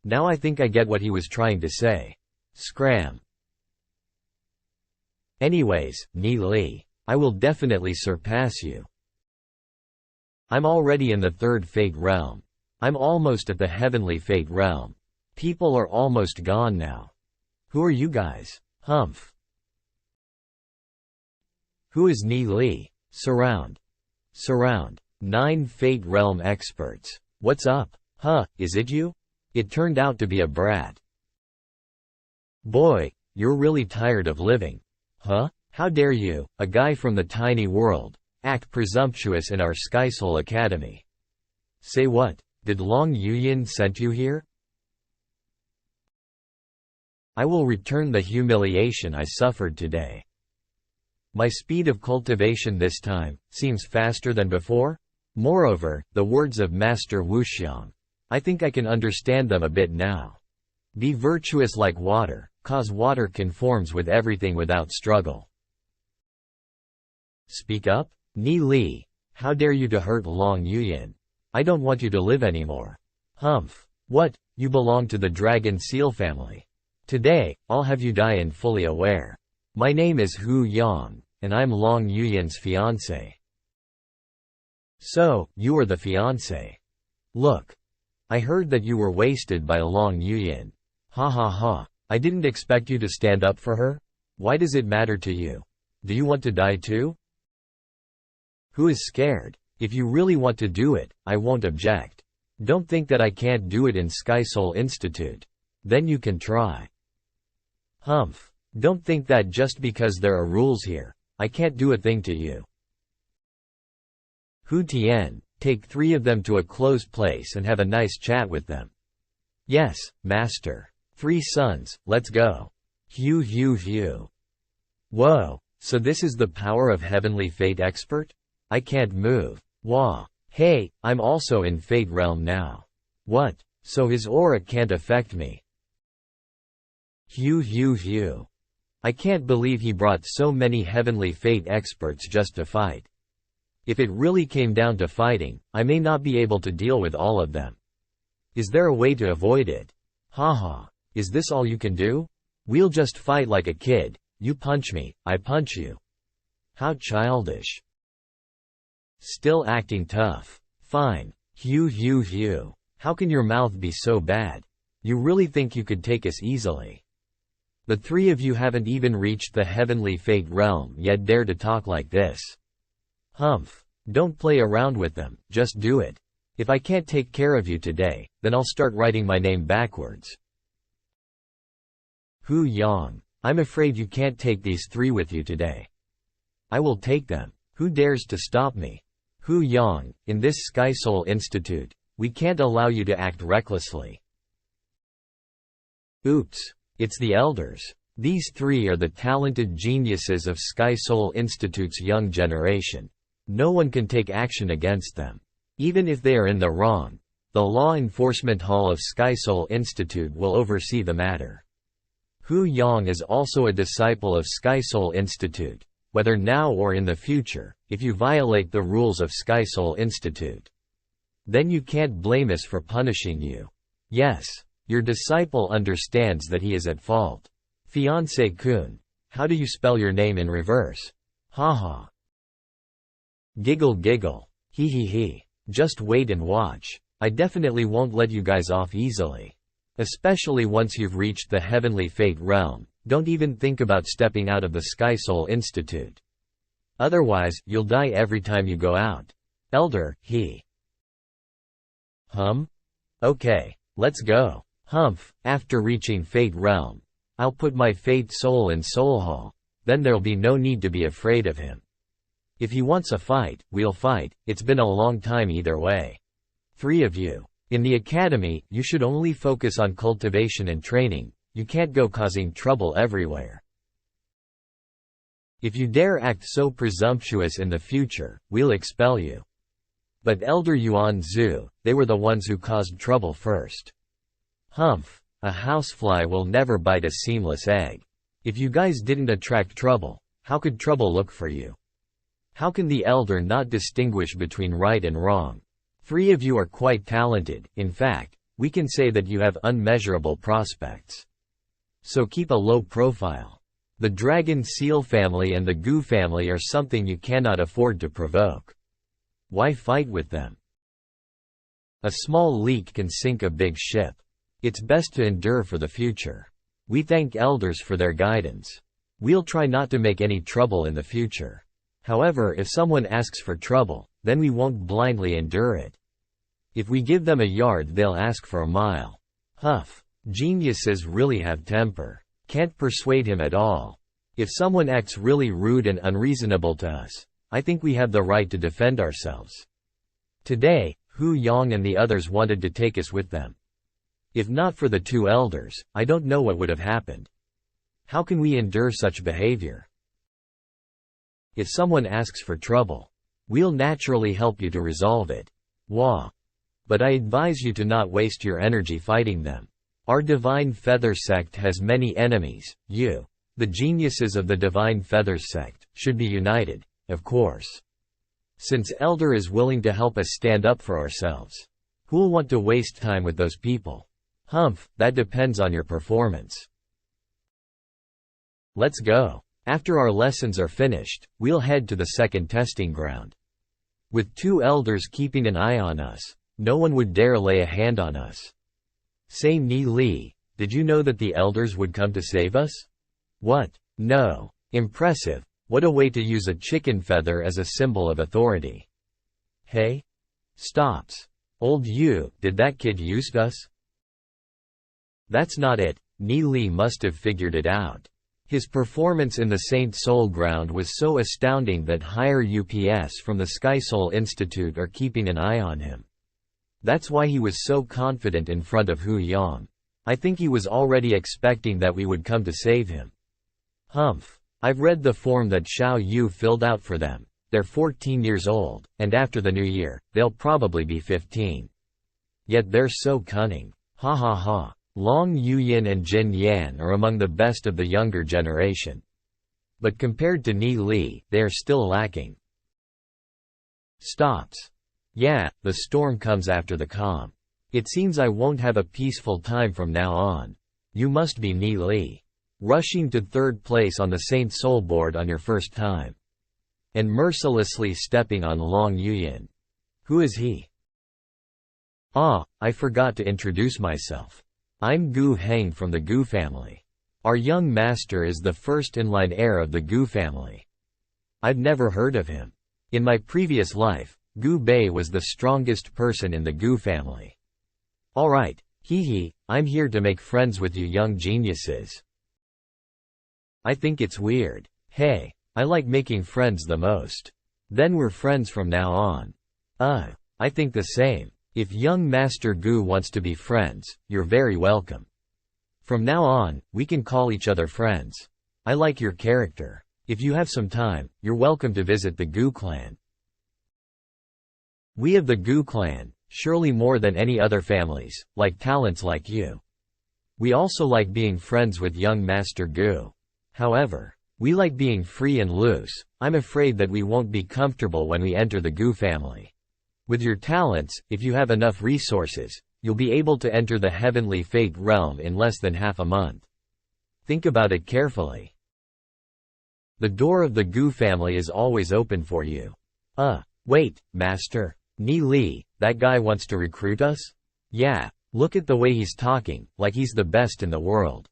Now I think I get what he was trying to say. Scram. Anyways, Ni Li, I will definitely surpass you. I'm already in the third fate realm. I'm almost at the heavenly fate realm. People are almost gone now. Who are you guys? Humph. Who is Ni Li? Surround. 9 fate realm experts. What's up? Is it you? It turned out to be a brat. Boy, you're really tired of living. How dare you, a guy from the tiny world, act presumptuous in our Sky Soul Academy? Say what? Did Long Yuyan send you here? I will return the humiliation I suffered today. My speed of cultivation this time seems faster than before. Moreover, the words of Master Wuxiang, I think I can understand them a bit now. Be virtuous like water, cause water conforms with everything without struggle. Speak up? Ni Li, how dare you to hurt Long Yuyan? I don't want you to live anymore. Humph. What? You belong to the dragon seal family. Today, I'll have you die and fully aware. My name is Hu Yang, and I'm Long Yuyan's fiancé. So, you are the fiancé. Look. I heard that you were wasted by Long Yuyan. Ha ha ha. I didn't expect you to stand up for her? Why does it matter to you? Do you want to die too? Who is scared? If you really want to do it, I won't object. Don't think that I can't do it in Sky Soul Institute. Then you can try. Humph. Don't think that just because there are rules here, I can't do a thing to you. Hu Tian, take 3 of them to a closed place and have a nice chat with them. Yes, master. 3 sons, let's go. Hew. Whoa, so this is the power of Heavenly Fate Expert? I can't move. Wah. Hey, I'm also in Fate Realm now. What? So his aura can't affect me. Hew. I can't believe he brought so many Heavenly Fate Experts just to fight. If it really came down to fighting, I may not be able to deal with all of them. Is there a way to avoid it? Haha. Is this all you can do? We'll just fight like a kid. You punch me, I punch you. How childish. Still acting tough. Fine. Hew. How can your mouth be so bad? You really think you could take us easily? The 3 of you haven't even reached the Heavenly Fate Realm yet dare to talk like this. Humph. Don't play around with them, just do it. If I can't take care of you today, then I'll start writing my name backwards. Hu Yang. I'm afraid you can't take these 3 with you today. I will take them. Who dares to stop me? Hu Yang, in this Sky Soul Institute, we can't allow you to act recklessly. Oops. It's the elders. These 3 are the talented geniuses of Sky Soul Institute's young generation. No one can take action against them. Even if they are in the wrong, the Law Enforcement Hall of Sky Soul Institute will oversee the matter. Hu Yang is also a disciple of Sky Soul Institute, whether now or in the future, if you violate the rules of Sky Soul Institute. Then you can't blame us for punishing you. Yes, your disciple understands that he is at fault. Fiancé-kun, how do you spell your name in reverse? Haha. Giggle. He. Just wait and watch. I definitely won't let you guys off easily. Especially once you've reached the Heavenly Fate Realm, don't even think about stepping out of the Sky Soul Institute. Otherwise, you'll die every time you go out. Elder, he. Okay, let's go. Humph, after reaching Fate Realm, I'll put my Fate Soul in Soul Hall. Then there'll be no need to be afraid of him. If he wants a fight, we'll fight. It's been a long time either way. 3 of you. In the academy, you should only focus on cultivation and training. You can't go causing trouble everywhere. If you dare act so presumptuous in the future, we'll expel you. But Elder Yuan Zhu, they were the ones who caused trouble first. Humph, a housefly will never bite a seamless egg. If you guys didn't attract trouble, how could trouble look for you? How can the elder not distinguish between right and wrong? 3 of you are quite talented. In fact, we can say that you have unmeasurable prospects. So keep a low profile. The Dragon Seal family and the Gu family are something you cannot afford to provoke. Why fight with them? A small leak can sink a big ship. It's best to endure for the future. We thank elders for their guidance. We'll try not to make any trouble in the future. However, if someone asks for trouble, then we won't blindly endure it. If we give them a yard, they'll ask for a mile. Huff. Geniuses really have temper. Can't persuade him at all. If someone acts really rude and unreasonable to us, I think we have the right to defend ourselves. Today, Hu Yang and the others wanted to take us with them. If not for the 2 elders, I don't know what would have happened. How can we endure such behavior? If someone asks for trouble, we'll naturally help you to resolve it. Wah. But I advise you to not waste your energy fighting them. Our Divine Feather Sect has many enemies. You, the geniuses of the Divine Feather Sect, should be united, of course. Since Elder is willing to help us stand up for ourselves, who'll want to waste time with those people? Humph, that depends on your performance. Let's go. After our lessons are finished, we'll head to the second testing ground. With 2 elders keeping an eye on us, no one would dare lay a hand on us. Say Ni Li, did you know that the elders would come to save us? What? No. Impressive. What a way to use a chicken feather as a symbol of authority. Hey? Stops. Old you, did that kid use us? That's not it. Ni Li must have figured it out. His performance in the Saint Soul ground was so astounding that higher UPS from the Sky Soul Institute are keeping an eye on him. That's why he was so confident in front of Hu Yang. I think he was already expecting that we would come to save him. Humph. I've read the form that Xiao Yu filled out for them. They're 14 years old, and after the new year, they'll probably be 15. Yet they're so cunning. Ha ha ha. Long Yuyin and Jin Yan are among the best of the younger generation. But compared to Ni Li, they are still lacking. Stops. Yeah, the storm comes after the calm. It seems I won't have a peaceful time from now on. You must be Ni Li. Rushing to 3rd place on the Saint Soul board on your first time. And mercilessly stepping on Long Yuyin. Who is he? Ah, I forgot to introduce myself. I'm Gu Heng from the Gu family. Our young master is the first in-line heir of the Gu family. I'd never heard of him. In my previous life, Gu Bei was the strongest person in the Gu family. Alright, hee, I'm here to make friends with you young geniuses. I think it's weird. Hey, I like making friends the most. Then we're friends from now on. I think the same. If young Master Gu wants to be friends, you're very welcome. From now on, we can call each other friends. I like your character. If you have some time, you're welcome to visit the Gu clan. We of the Gu clan, surely more than any other families, like talents like you. We also like being friends with young Master Gu. However, we like being free and loose. I'm afraid that we won't be comfortable when we enter the Gu family. With your talents, if you have enough resources, you'll be able to enter the heavenly fate realm in less than half a month. Think about it carefully. The door of the Gu family is always open for you. Wait, Master. Ni Li, that guy wants to recruit us? Yeah, look at the way he's talking, like he's the best in the world.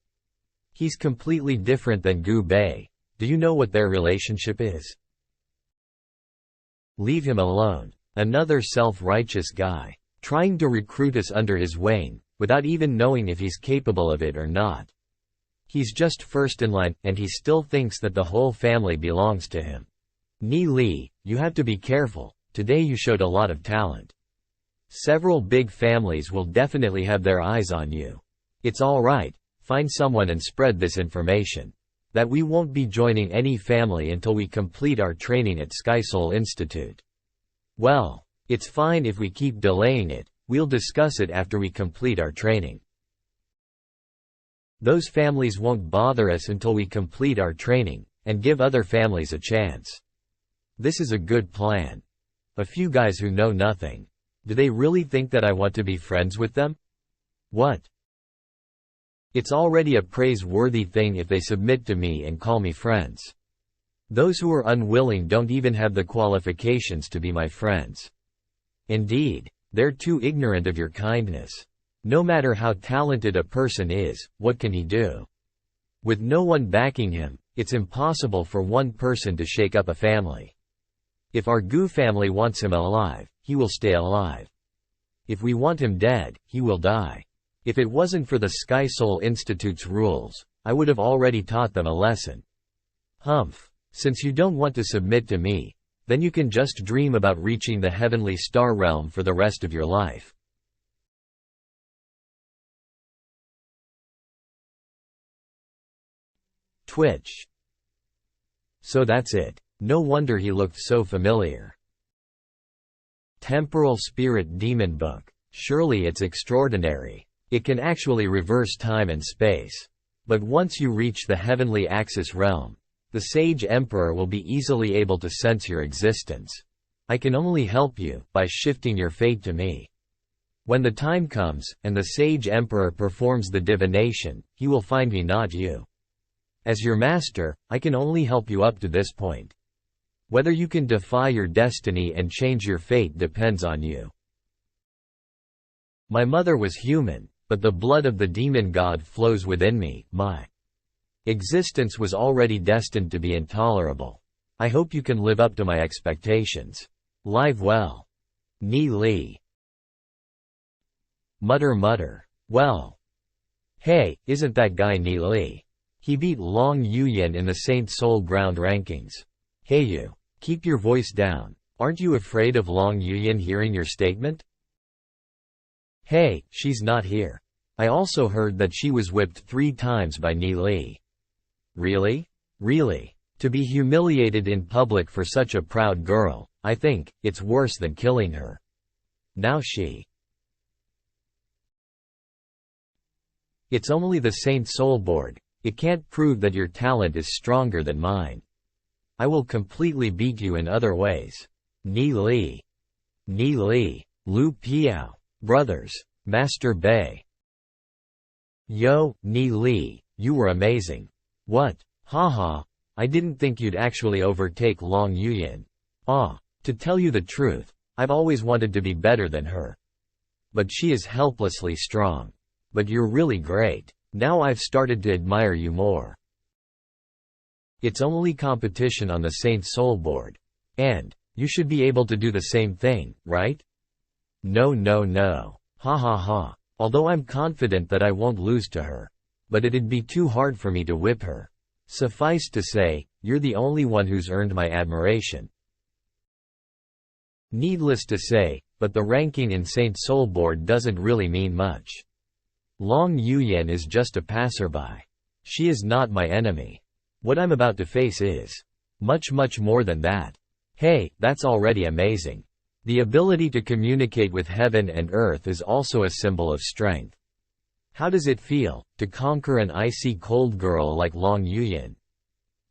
He's completely different than Gu Bei. Do you know what their relationship is? Leave him alone. Another self-righteous guy, trying to recruit us under his wing, without even knowing if he's capable of it or not. He's just first in line, and he still thinks that the whole family belongs to him. Ni Li, you have to be careful. Today you showed a lot of talent. Several big families will definitely have their eyes on you. It's alright, find someone and spread this information. That we won't be joining any family until we complete our training at Sky Soul Institute. Well, it's fine if we keep delaying it, we'll discuss it after we complete our training. Those families won't bother us until we complete our training, and give other families a chance. This is a good plan. A few guys who know nothing. Do they really think that I want to be friends with them? What? It's already a praiseworthy thing if they submit to me and call me friends. Those who are unwilling don't even have the qualifications to be my friends. Indeed, they're too ignorant of your kindness. No matter how talented a person is, what can he do? With no one backing him, it's impossible for one person to shake up a family. If our Gu family wants him alive, he will stay alive. If we want him dead, he will die. If it wasn't for the Sky Soul Institute's rules, I would have already taught them a lesson. Humph. Since you don't want to submit to me, then you can just dream about reaching the heavenly star realm for the rest of your life. Twitch. So that's it. No wonder he looked so familiar. Temporal Spirit Demon Book. Surely it's extraordinary. It can actually reverse time and space. But once you reach the heavenly axis realm, the Sage Emperor will be easily able to sense your existence. I can only help you by shifting your fate to me. When the time comes, and the sage emperor performs the divination, he will find me, not you. As your master, I can only help you up to this point. Whether you can defy your destiny and change your fate depends on you. My mother was human, but the blood of the demon god flows within me. My existence was already destined to be intolerable. I hope you can live up to my expectations. Live well. Ni Li. Mutter. Well. Hey, isn't that guy Ni Li? He beat Long Yuyan in the Saint Soul Ground rankings. Hey you. Keep your voice down. Aren't you afraid of Long Yuyan hearing your statement? Hey, she's not here. I also heard that she was whipped 3 times by Ni Li. Really? Really? To be humiliated in public for such a proud girl, I think, it's worse than killing her. Now It's only the Saint Soul Board. It can't prove that your talent is stronger than mine. I will completely beat you in other ways. Ni Li. Lu Piao. Brothers. Master Bei. Yo, Ni Li, you were amazing. What? Haha, I didn't think you'd actually overtake Long Yuyan. To tell you the truth, I've always wanted to be better than her. But she is helplessly strong. But you're really great. Now I've started to admire you more. It's only competition on the Saint Soul Board. And you should be able to do the same thing, right? No. Ha ha ha. Although I'm confident that I won't lose to her. But it'd be too hard for me to whip her. Suffice to say, you're the only one who's earned my admiration. Needless to say, but the ranking in Saint Soul Board doesn't really mean much. Long Yuyan is just a passerby. She is not my enemy. What I'm about to face is much more than that. Hey, that's already amazing. The ability to communicate with heaven and earth is also a symbol of strength. How does it feel, to conquer an icy cold girl like Long Yuyan?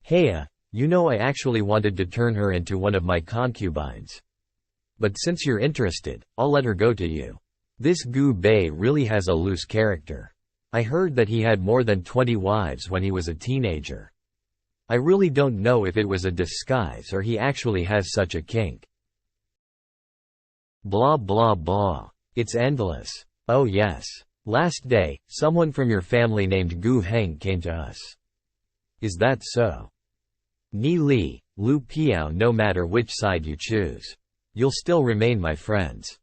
Heya, you know I actually wanted to turn her into one of my concubines. But since you're interested, I'll let her go to you. This Gu Bei really has a loose character. I heard that he had more than 20 wives when he was a teenager. I really don't know if it was a disguise or he actually has such a kink. Blah blah blah. It's endless. Oh yes. Last day, someone from your family named Gu Heng came to us. Is that so? Ni Li, Lu Piao, no matter which side you choose, you'll still remain my friends.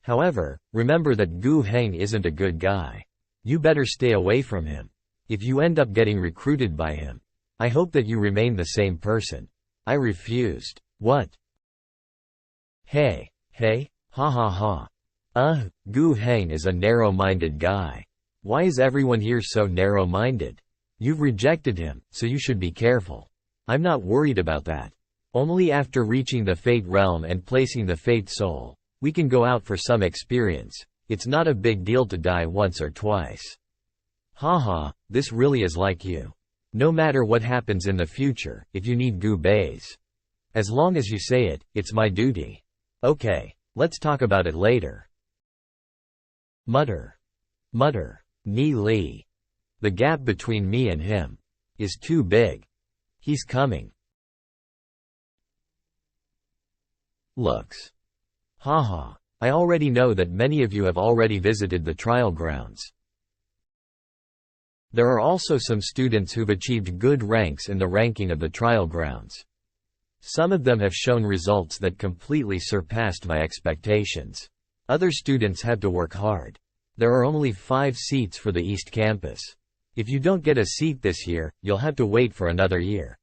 However, remember that Gu Heng isn't a good guy. You better stay away from him. If you end up getting recruited by him, I hope that you remain the same person. I refused. What? Hey, ha ha ha. Gu Heng is a narrow-minded guy. Why is everyone here so narrow-minded? You've rejected him, so you should be careful. I'm not worried about that. Only after reaching the Fate Realm and placing the Fate Soul, we can go out for some experience. It's not a big deal to die once or twice. Haha, this really is like you. No matter what happens in the future, if you need Gu Bei's, as long as you say it, it's my duty. Okay, let's talk about it later. Mutter. Ni Li. The gap between me and him is too big. He's coming. Looks. Haha, I already know that many of you have already visited the trial grounds. There are also some students who've achieved good ranks in the ranking of the trial grounds. Some of them have shown results that completely surpassed my expectations. Other students have to work hard. There are only 5 seats for the East Campus. If you don't get a seat this year, you'll have to wait for another year.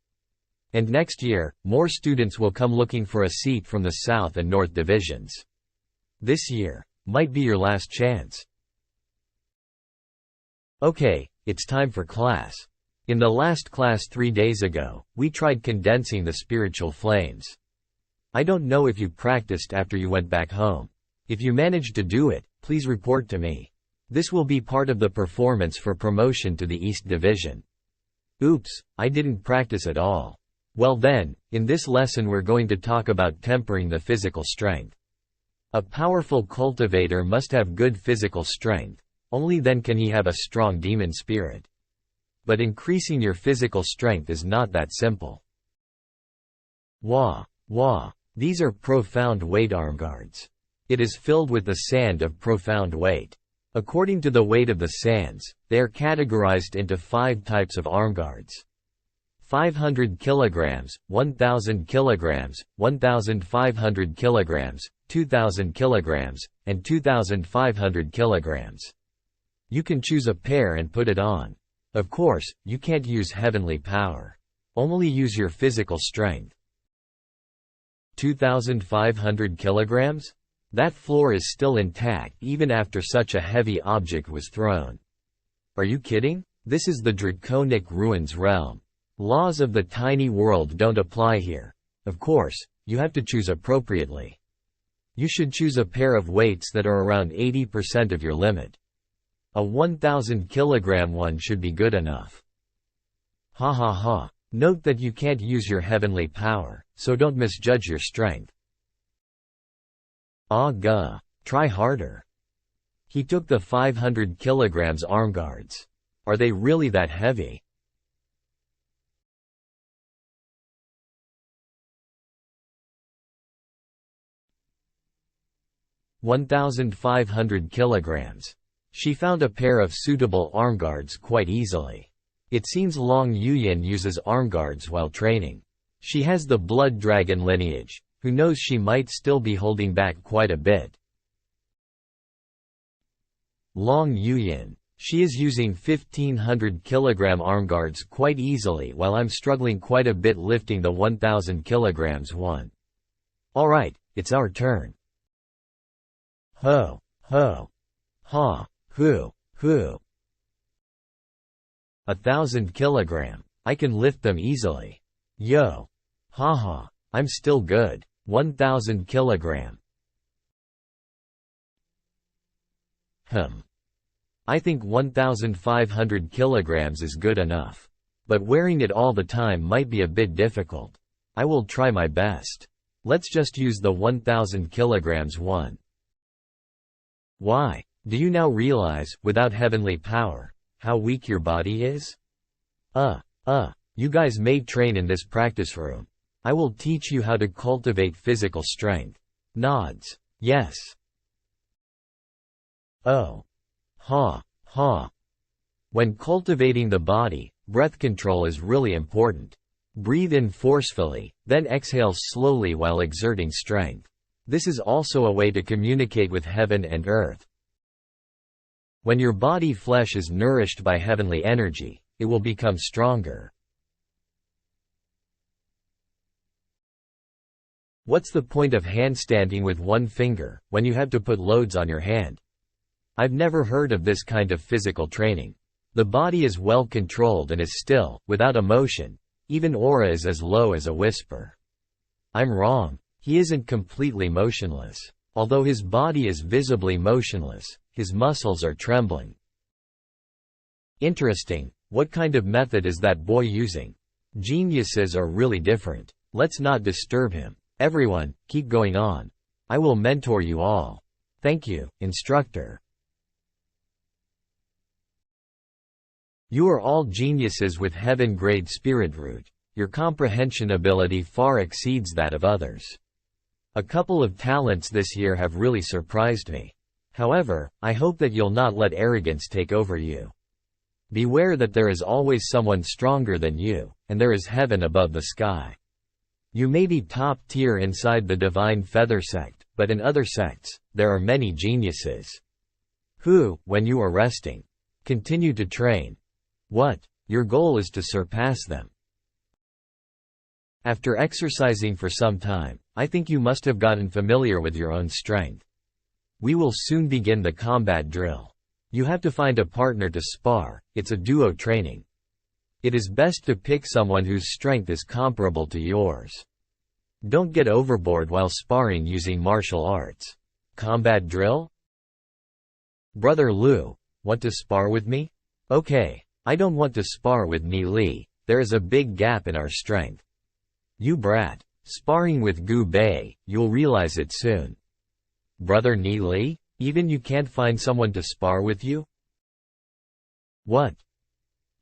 And next year, more students will come looking for a seat from the South and North Divisions. This year might be your last chance. Okay, it's time for class. In the last class 3 days ago, we tried condensing the spiritual flames. I don't know if you practiced after you went back home. If you managed to do it, please report to me. This will be part of the performance for promotion to the East Division. Oops, I didn't practice at all. Well then, in this lesson we're going to talk about tempering the physical strength. A powerful cultivator must have good physical strength, only then can he have a strong demon spirit. But increasing your physical strength is not that simple. Wah, wah, these are profound weight arm guards. It is filled with the sand of profound weight. According to the weight of the sands, they are categorized into 5 types of arm guards. 500 kilograms, 1000 kilograms, 1500 kilograms, 2000 kilograms, and 2500 kilograms. You can choose a pair and put it on. Of course, you can't use heavenly power. Only use your physical strength. 2500 kilograms? That floor is still intact even after such a heavy object was thrown. Are you kidding? This is the draconic ruins realm. Laws of the tiny world don't apply here. Of course, you have to choose appropriately. You should choose a pair of weights that are around 80% of your limit. A 1000 kilogram one should be good enough. Ha ha ha. Note that you can't use your heavenly power, so don't misjudge your strength. Ah gah. Try harder. He took the 500 kilograms arm guards. Are they really that heavy? (1,500 kilograms). She found a pair of suitable arm guards quite easily. It seems Long Yuyin uses arm guards while training. She has the blood dragon lineage. Who knows, she might still be holding back quite a bit. Long Yuyin. She is using 1500 kilogram arm guards quite easily while I'm struggling quite a bit lifting the 1000 kilograms one. Alright, it's our turn. Ho, ho, ha, hu, hu. 1000 kilogram. I can lift them easily. Yo. Haha. I'm still good. 1000 kilogram. I think 1500 kilograms is good enough. But wearing it all the time might be a bit difficult. I will try my best. Let's just use the 1000 kilograms one. Why? Do you now realize, without heavenly power, how weak your body is? You guys may train in this practice room. I will teach you how to cultivate physical strength. Nods. Yes. Oh. Ha, ha. When cultivating the body, breath control is really important. Breathe in forcefully, then exhale slowly while exerting strength. This is also a way to communicate with heaven and earth. When your body flesh is nourished by heavenly energy, it will become stronger. What's the point of handstanding with one finger, when you have to put loads on your hand? I've never heard of this kind of physical training. The body is well controlled and is still, without emotion. Even aura is as low as a whisper. I'm wrong. He isn't completely motionless. Although his body is visibly motionless, his muscles are trembling. Interesting. What kind of method is that boy using? Geniuses are really different. Let's not disturb him. Everyone, keep going on. I will mentor you all. Thank you, instructor. You are all geniuses with heaven-grade spirit root. Your comprehension ability far exceeds that of others. A couple of talents this year have really surprised me. However, I hope that you'll not let arrogance take over you. Beware that there is always someone stronger than you, and there is heaven above the sky. You may be top tier inside the Divine Feather sect, but in other sects, there are many geniuses. Who, when you are resting, continue to train. What? Your goal is to surpass them. After exercising for some time, I think you must have gotten familiar with your own strength. We will soon begin the combat drill. You have to find a partner to spar. It's a duo training. It is best to pick someone whose strength is comparable to yours. Don't get overboard while sparring using martial arts. Combat drill? Brother Lu, want to spar with me? Okay, I don't want to spar with Ni Li. There is a big gap in our strength. You brat. Sparring with Gu Bei, you'll realize it soon. Brother Ni Li? Even you can't find someone to spar with you? What?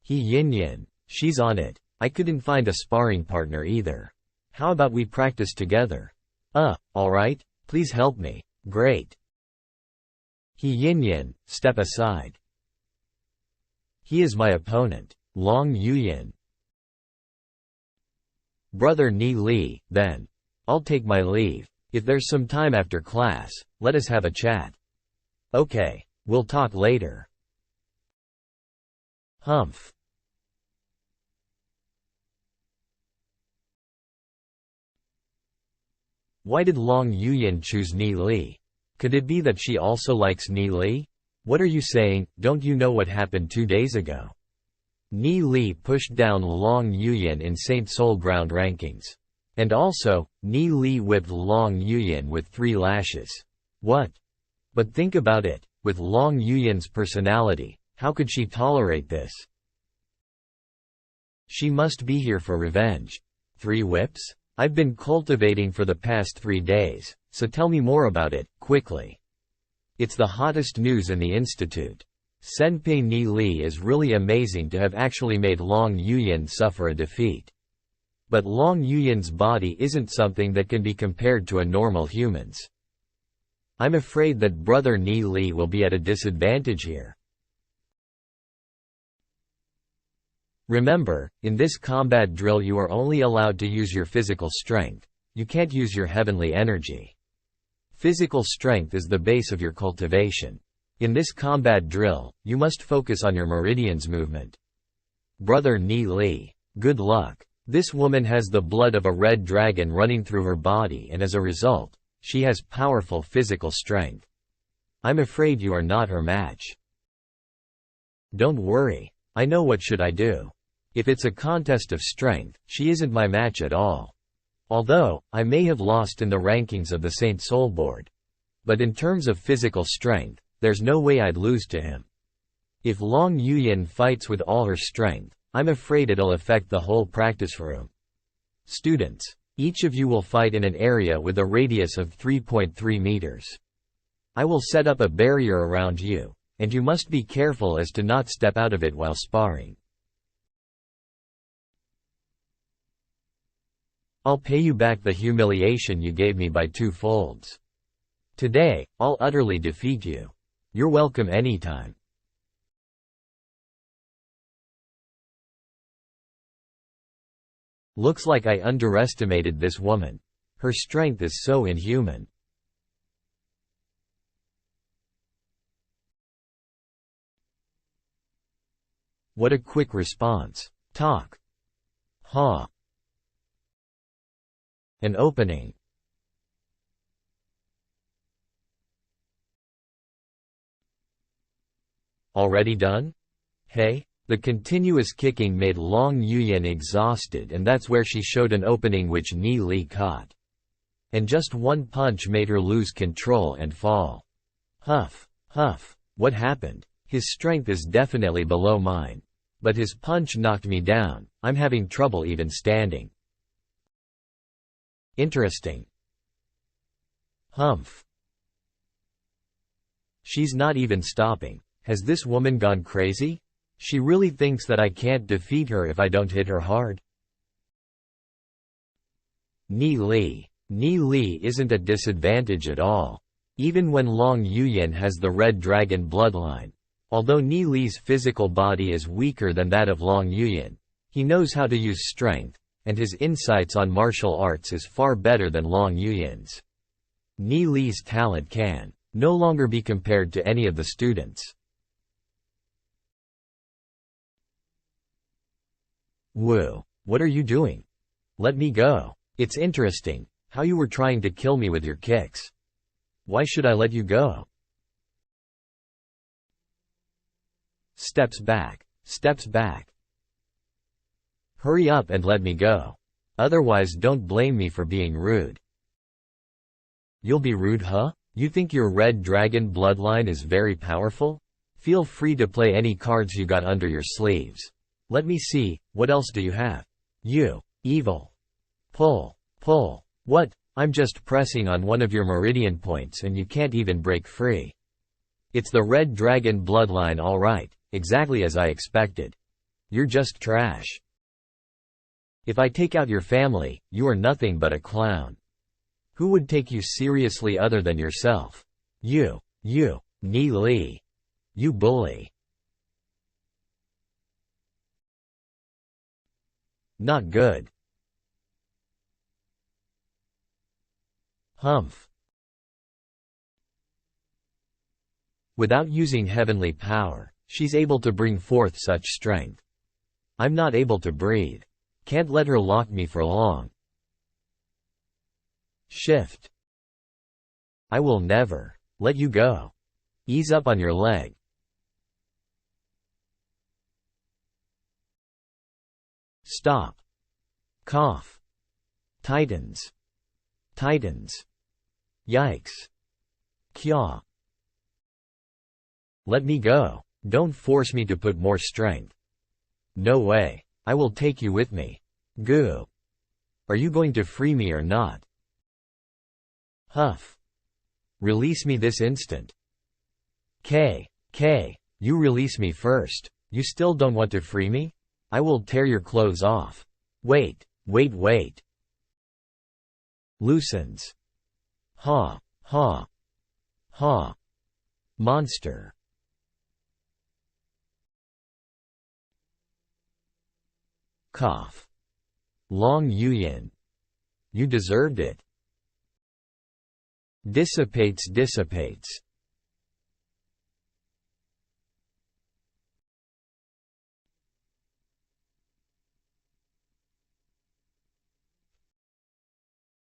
He Yin Yin, she's on it. I couldn't find a sparring partner either. How about we practice together? Alright, please help me. Great. He Yin Yin, step aside. He is my opponent, Long Yuyin. Brother Ni Li, then. I'll take my leave. If there's some time after class, let us have a chat. Okay, we'll talk later. Humph. Why did Long Yuyin choose Ni Li? Could it be that she also likes Ni Li? What are you saying? Don't you know what happened 2 days ago? Ni Li pushed down Long Yuyin in Saint Soul Ground rankings. And also, Ni Li whipped Long Yuyin with 3 lashes. What? But think about it, with Long Yuyin's personality, how could she tolerate this? She must be here for revenge. 3 whips? I've been cultivating for the past 3 days, so tell me more about it, quickly. It's the hottest news in the institute. Senpei Ni Li is really amazing to have actually made Long Yuyin suffer a defeat. But Long Yuyin's body isn't something that can be compared to a normal human's. I'm afraid that Brother Ni Li will be at a disadvantage here. Remember, in this combat drill you are only allowed to use your physical strength. You can't use your heavenly energy. Physical strength is the base of your cultivation. In this combat drill, you must focus on your meridians movement. Brother Ni Li, good luck. This woman has the blood of a red dragon running through her body, and as a result, she has powerful physical strength. I'm afraid you are not her match. Don't worry. I know what should I do. If it's a contest of strength, she isn't my match at all. Although, I may have lost in the rankings of the Saint Soul Board. But in terms of physical strength, there's no way I'd lose to him. If Long Yuyin fights with all her strength, I'm afraid it'll affect the whole practice room. Students, each of you will fight in an area with a radius of 3.3 meters. I will set up a barrier around you, and you must be careful as to not step out of it while sparring. I'll pay you back the humiliation you gave me by 2 folds. Today, I'll utterly defeat you. You're welcome anytime. Looks like I underestimated this woman. Her strength is so inhuman. What a quick response. Talk. Ha. An opening. Already done? Hey? The continuous kicking made Long Yuyin exhausted, and that's where she showed an opening which Ni Li caught. And just one punch made her lose control and fall. Huff. Huff. What happened? His strength is definitely below mine. But his punch knocked me down. I'm having trouble even standing. Interesting. Humph. She's not even stopping. Has this woman gone crazy? She really thinks that I can't defeat her if I don't hit her hard? Ni Li. Ni Li isn't a disadvantage at all. Even when Long Yuyin has the Red Dragon bloodline. Although Ni Li's physical body is weaker than that of Long Yuyin, he knows how to use strength, and his insights on martial arts is far better than Long Yuyin's. Ni Li's talent can no longer be compared to any of the students. Woo! What are you doing? Let me go. It's interesting how you were trying to kill me with your kicks. Why should I let you go? Steps back. Steps back. Hurry up and let me go. Otherwise don't blame me for being rude. You'll be rude, huh? You think your Red Dragon bloodline is very powerful? Feel free to play any cards you got under your sleeves. Let me see, what else do you have? You. Evil. Pull. Pull. What? I'm just pressing on one of your meridian points and you can't even break free. It's the Red Dragon bloodline, all right, exactly as I expected. You're just trash. If I take out your family, you are nothing but a clown. Who would take you seriously other than yourself? You, Ni Li. You bully. Not good. Humph. Without using heavenly power, she's able to bring forth such strength. I'm not able to breathe. Can't let her lock me for long. Shift. I will never let you go. Ease up on your leg. Stop. Cough. Titans. Titans. Yikes. Kya. Let me go. Don't force me to put more strength. No way. I will take you with me. Goo. Are you going to free me or not? Huff. Release me this instant. K. You release me first. You still don't want to free me? I will tear your clothes off. Wait. Loosens. Ha. Monster. Cough. Long Yuyin. You deserved it. Dissipates.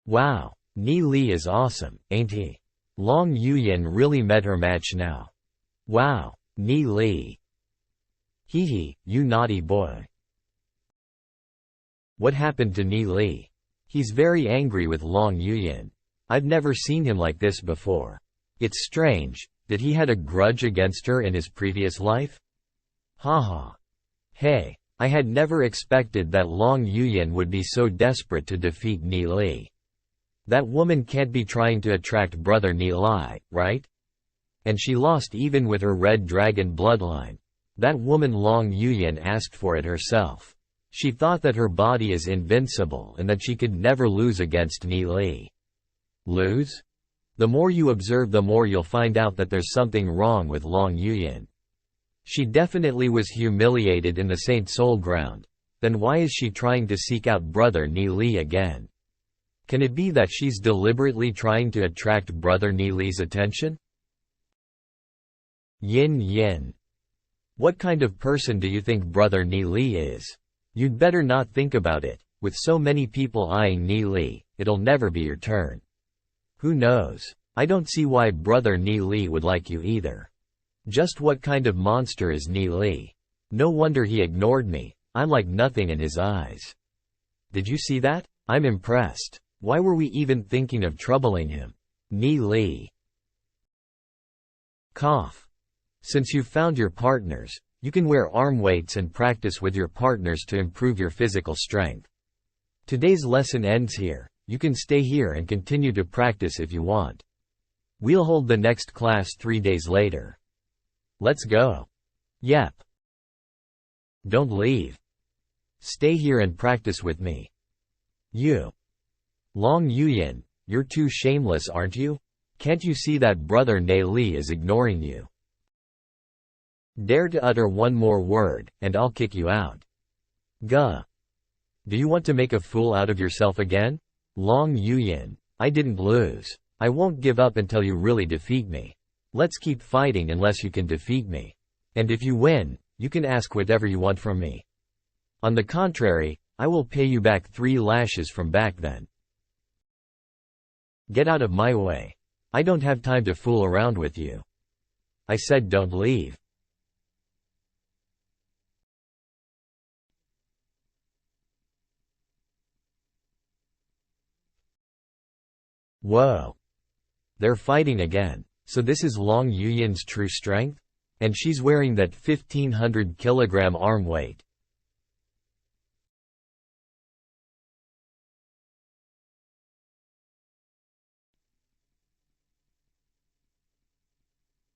Wow, Ni Li is awesome, ain't he? Long Yuyin really met her match now. Wow, Ni Li. Hee, you naughty boy. What happened to Ni Li? He's very angry with Long Yuyin. I've never seen him like this before. It's strange, did he had a grudge against her in his previous life? Haha. Hey, I had never expected that Long Yuyin would be so desperate to defeat Ni Li. That woman can't be trying to attract brother Ni Li, right? And she lost even with her Red Dragon bloodline. That woman Long Yuyin asked for it herself. She thought that her body is invincible and that she could never lose against Ni Li. Lose? The more you observe, the more you'll find out that there's something wrong with Long Yuyin. She definitely was humiliated in the Saint Soul Ground. Then why is she trying to seek out brother Ni Li again? Can it be that she's deliberately trying to attract brother Ni Li's attention? Yin. What kind of person do you think brother Ni Li is? You'd better not think about it. With so many people eyeing Ni Li, it'll never be your turn. Who knows? I don't see why brother Ni Li would like you either. Just what kind of monster is Ni Li? No wonder he ignored me. I'm like nothing in his eyes. Did you see that? I'm impressed. Why were we even thinking of troubling him? Ni Li. Cough. Since you've found your partners, you can wear arm weights and practice with your partners to improve your physical strength. Today's lesson ends here. You can stay here and continue to practice if you want. We'll hold the next class 3 days later. Let's go. Yep. Don't leave. Stay here and practice with me. You. Long Yuyin, you're too shameless, aren't you? Can't you see that brother Ni Li is ignoring you? Dare to utter one more word, and I'll kick you out. Gah. Do you want to make a fool out of yourself again? Long Yuyin, I didn't lose. I won't give up until you really defeat me. Let's keep fighting unless you can defeat me. And if you win, you can ask whatever you want from me. On the contrary, I will pay you back 3 lashes from back then. Get out of my way. I don't have time to fool around with you. I said don't leave. Whoa. They're fighting again. So this is Long Yuyin's true strength? And she's wearing that 1500 kilogram arm weight.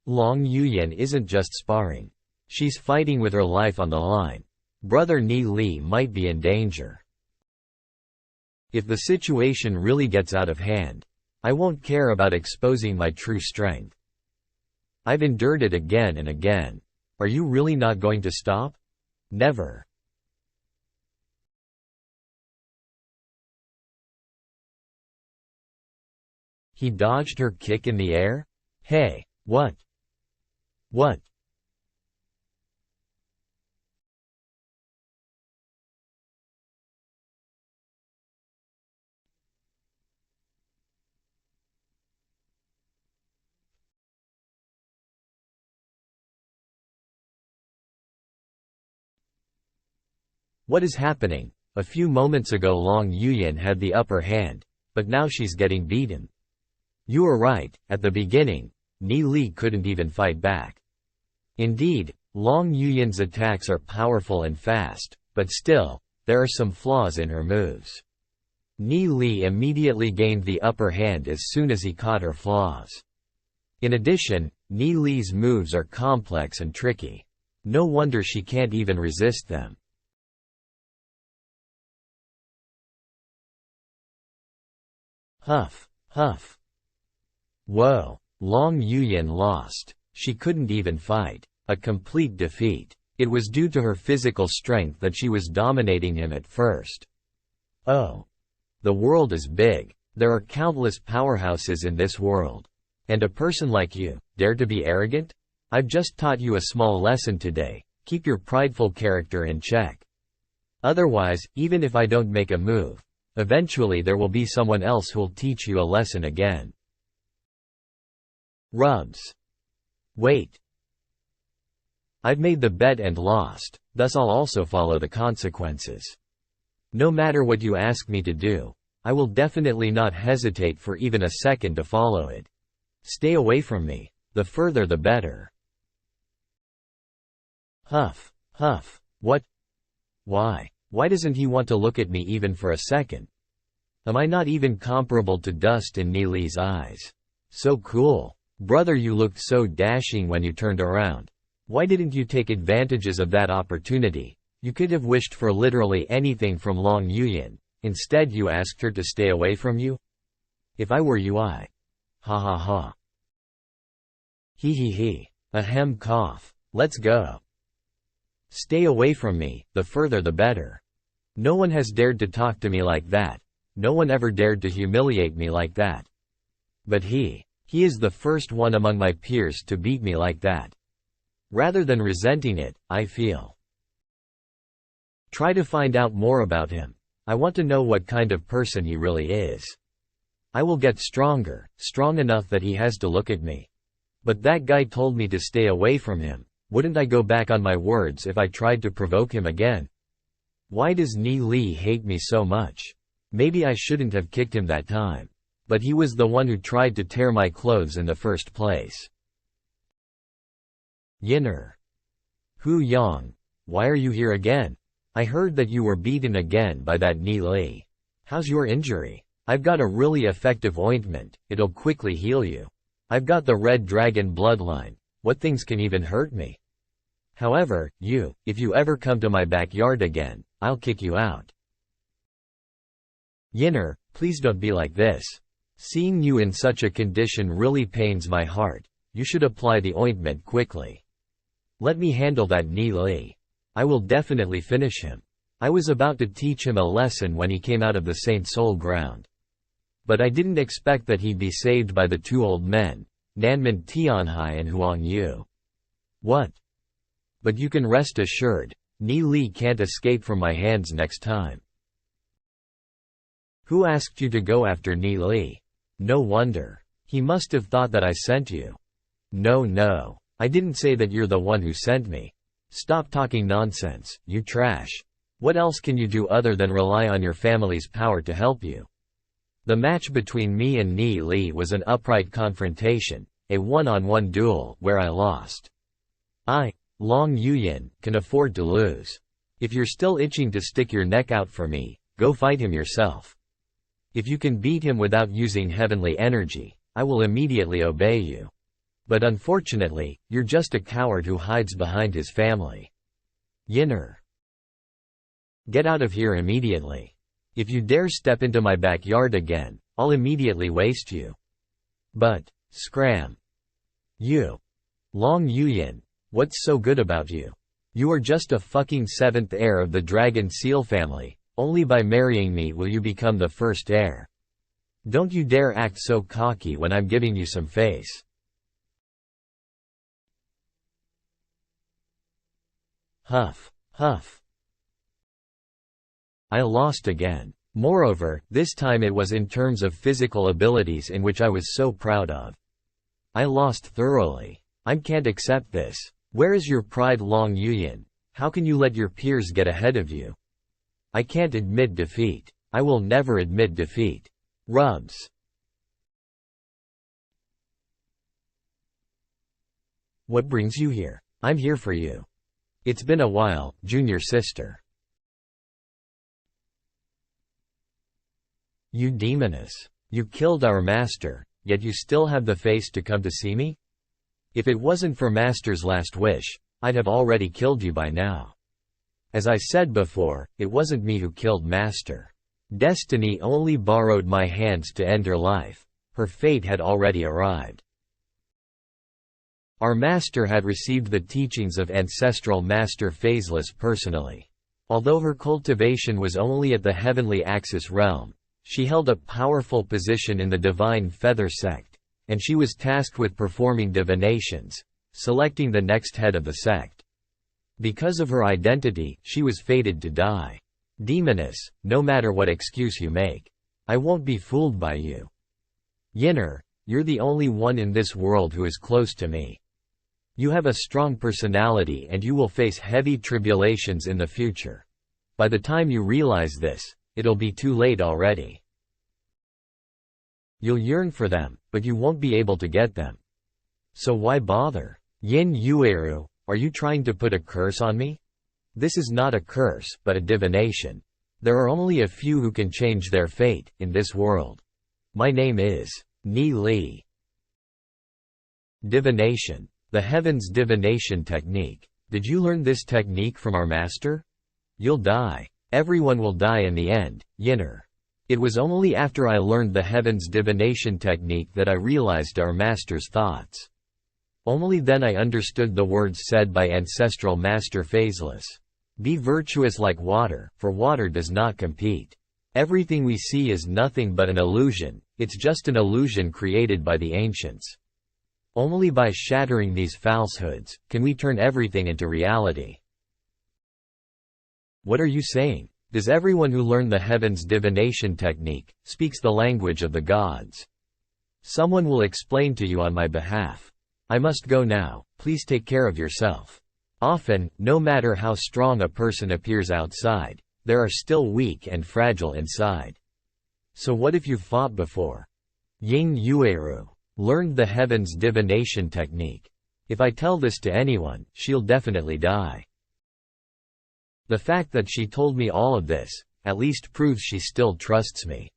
Long Yuyan isn't just sparring. She's fighting with her life on the line. Brother Ni Li might be in danger. If the situation really gets out of hand, I won't care about exposing my true strength. I've endured it again and again. Are you really not going to stop? Never. He dodged her kick in the air? Hey, what? What? What is happening? A few moments ago Long Yuyan had the upper hand, but now she's getting beaten. You were right, at the beginning, Ni Li couldn't even fight back. Indeed, Long Yuyan's attacks are powerful and fast, but still, there are some flaws in her moves. Ni Li immediately gained the upper hand as soon as he caught her flaws. In addition, Ni Li's moves are complex and tricky. No wonder she can't even resist them. Huff, huff. Whoa, Long Yuyan lost. She couldn't even fight. A complete defeat. It was due to her physical strength that she was dominating him at first. Oh. The world is big. There are countless powerhouses in this world. And a person like you, dare to be arrogant? I've just taught you a small lesson today. Keep your prideful character in check. Otherwise, even if I don't make a move, eventually there will be someone else who'll teach you a lesson again. Rubs. Wait. I've made the bet and lost, thus I'll also follow the consequences. No matter what you ask me to do, I will definitely not hesitate for even a second to follow it. Stay away from me, the further the better. Huff, huff, what? Why? Why doesn't he want to look at me even for a second? Am I not even comparable to dust in Ni Li's eyes? So cool. Brother, you looked so dashing when you turned around. Why didn't you take advantages of that opportunity? You could have wished for literally anything from Long Yuyan. Instead you asked her to stay away from you? If I were you Ha ha ha. He. Ahem cough. Let's go. Stay away from me, the further the better. No one has dared to talk to me like that. No one ever dared to humiliate me like that. But he is the first one among my peers to beat me like that. Rather than resenting it, I feel. Try to find out more about him. I want to know what kind of person he really is. I will get stronger, strong enough that he has to look at me. But that guy told me to stay away from him. Wouldn't I go back on my words if I tried to provoke him again? Why does Ni Li hate me so much? Maybe I shouldn't have kicked him that time. But he was the one who tried to tear my clothes in the first place. Yinner. Hu Yang. Why are you here again? I heard that you were beaten again by that Ni Li. How's your injury? I've got a really effective ointment, it'll quickly heal you. I've got the Red Dragon bloodline, what things can even hurt me? However, if you ever come to my backyard again, I'll kick you out. Yinner, please don't be like this. Seeing you in such a condition really pains my heart. You should apply the ointment quickly. Let me handle that Ni Li. I will definitely finish him. I was about to teach him a lesson when he came out of the Saint Soul ground. But I didn't expect that he'd be saved by the two old men, Nanman Tianhai and Huang Yu. What? But you can rest assured, Ni Li can't escape from my hands next time. Who asked you to go after Ni Li? No wonder. He must have thought that I sent you. No. I didn't say that you're the one who sent me. Stop talking nonsense, you trash. What else can you do other than rely on your family's power to help you? The match between me and Ni Li was an upright confrontation, a one-on-one duel where I lost. I, Long Yuyan, can afford to lose. If you're still itching to stick your neck out for me, go fight him yourself. If you can beat him without using heavenly energy, I will immediately obey you. But unfortunately, you're just a coward who hides behind his family. Yinner. Get out of here immediately. If you dare step into my backyard again, I'll immediately waste you. But, scram. You. Long Yuyin, what's so good about you? You are just a fucking seventh heir of the dragon seal family, only by marrying me will you become the first heir. Don't you dare act so cocky when I'm giving you some face. Huff, huff. I lost again. Moreover, this time it was in terms of physical abilities in which I was so proud of. I lost thoroughly. I can't accept this. Where is your pride, Long Yuyin? How can you let your peers get ahead of you? I can't admit defeat. I will never admit defeat. Rubs. What brings you here? I'm here for you. It's been a while, junior sister. You demoness. You killed our master, yet you still have the face to come to see me? If it wasn't for master's last wish, I'd have already killed you by now. As I said before, it wasn't me who killed master. Destiny only borrowed my hands to end her life. Her fate had already arrived. Our master had received the teachings of ancestral master Phaseless personally. Although her cultivation was only at the heavenly axis realm, she held a powerful position in the divine feather sect, and she was tasked with performing divinations, selecting the next head of the sect. Because of her identity, she was fated to die. Demoness, no matter what excuse you make, I won't be fooled by you. Yinner, you're the only one in this world who is close to me. You have a strong personality and you will face heavy tribulations in the future. By the time you realize this, it'll be too late already. You'll yearn for them, but you won't be able to get them. So why bother? Yin Yueru, are you trying to put a curse on me? This is not a curse, but a divination. There are only a few who can change their fate in this world. My name is Ni Li. Divination. The Heavens Divination Technique. Did you learn this technique from our master? You'll die. Everyone will die in the end, Yinner. It was only after I learned the Heavens Divination Technique that I realized our master's thoughts. Only then I understood the words said by ancestral master Phaseless. Be virtuous like water, for water does not compete. Everything we see is nothing but an illusion, it's just an illusion created by the ancients. Only by shattering these falsehoods, can we turn everything into reality. What are you saying? Does everyone who learned the Heavens Divination Technique speaks the language of the gods? Someone will explain to you on my behalf. I must go now, please take care of yourself. Often, no matter how strong a person appears outside, they are still weak and fragile inside. So what if you fought before? Ying Yueru learned the Heavens Divination Technique. If I tell this to anyone, she'll definitely die. The fact that she told me all of this, at least proves she still trusts me.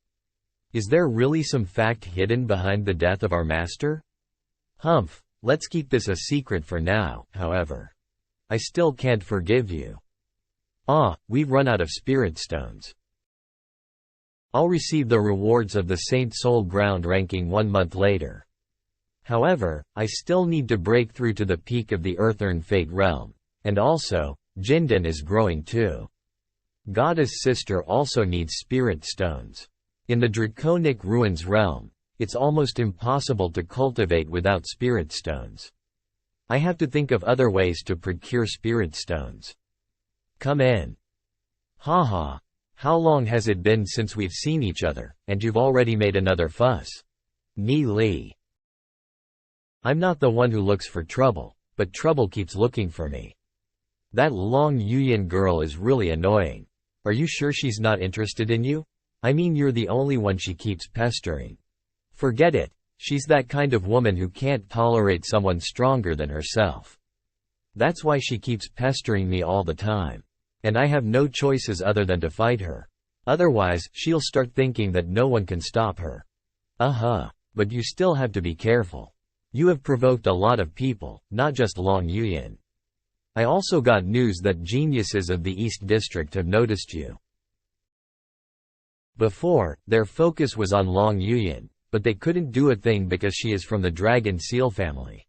Is there really some fact hidden behind the death of our master? Humph, let's keep this a secret for now, however. I still can't forgive you. We've run out of spirit stones. I'll receive the rewards of the Saint Soul Ground ranking 1 month later. However, I still need to break through to the peak of the Earthern Fate realm, and also, Jindan is growing too. Goddess Sister also needs spirit stones. In the Draconic Ruins realm, it's almost impossible to cultivate without spirit stones. I have to think of other ways to procure spirit stones. Come in. Haha. How long has it been since we've seen each other, and you've already made another fuss? Ni Li. I'm not the one who looks for trouble, but trouble keeps looking for me. That Long Yuyin girl is really annoying. Are you sure she's not interested in you? I mean, you're the only one she keeps pestering. Forget it, she's that kind of woman who can't tolerate someone stronger than herself. That's why she keeps pestering me all the time. And I have no choices other than to fight her. Otherwise, she'll start thinking that no one can stop her. But you still have to be careful. You have provoked a lot of people, not just Long Yuyan. I also got news that geniuses of the East District have noticed you. Before, their focus was on Long Yuyan, but they couldn't do a thing because she is from the Dragon Seal family.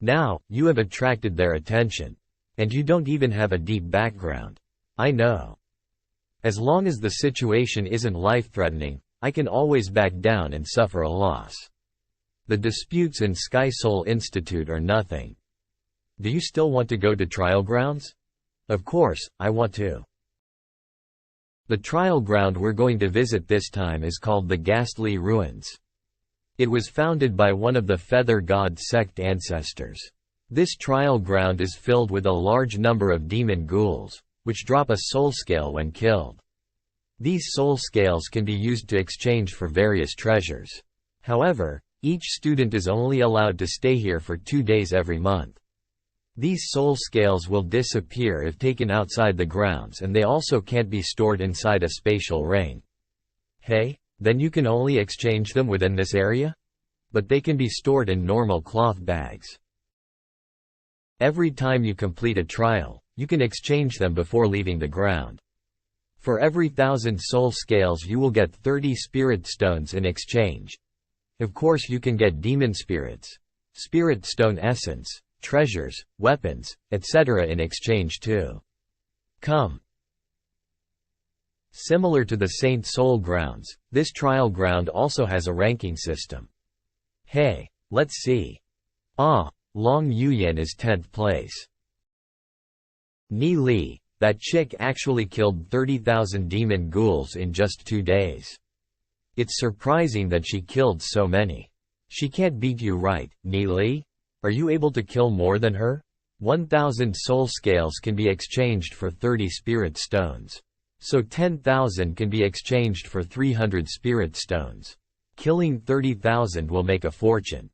Now, you have attracted their attention. And you don't even have a deep background. I know. As long as the situation isn't life-threatening, I can always back down and suffer a loss. The disputes in Sky Soul Institute are nothing. Do you still want to go to trial grounds? Of course, I want to. The trial ground we're going to visit this time is called the Ghastly Ruins. It was founded by one of the Feather God sect ancestors. This trial ground is filled with a large number of demon ghouls, which drop a soul scale when killed. These soul scales can be used to exchange for various treasures. However, each student is only allowed to stay here for 2 days every month. These soul scales will disappear if taken outside the grounds, and they also can't be stored inside a spatial ring. Hey, then you can only exchange them within this area? But they can be stored in normal cloth bags. Every time you complete a trial, you can exchange them before leaving the ground. For every 1,000 soul scales you will get 30 spirit stones in exchange. Of course you can get demon spirits, spirit stone essence, treasures, weapons, etc. in exchange too. Come. Similar to the Saint Soul grounds, this trial ground also has a ranking system. Hey, let's see. Long Yuyan is 10th place. Ni Li, that chick actually killed 30,000 demon ghouls in just 2 days. It's surprising that she killed so many. She can't beat you, right, Ni Li? Are you able to kill more than her? 1,000 soul scales can be exchanged for 30 spirit stones. So 10,000 can be exchanged for 300 spirit stones. Killing 30,000 will make a fortune.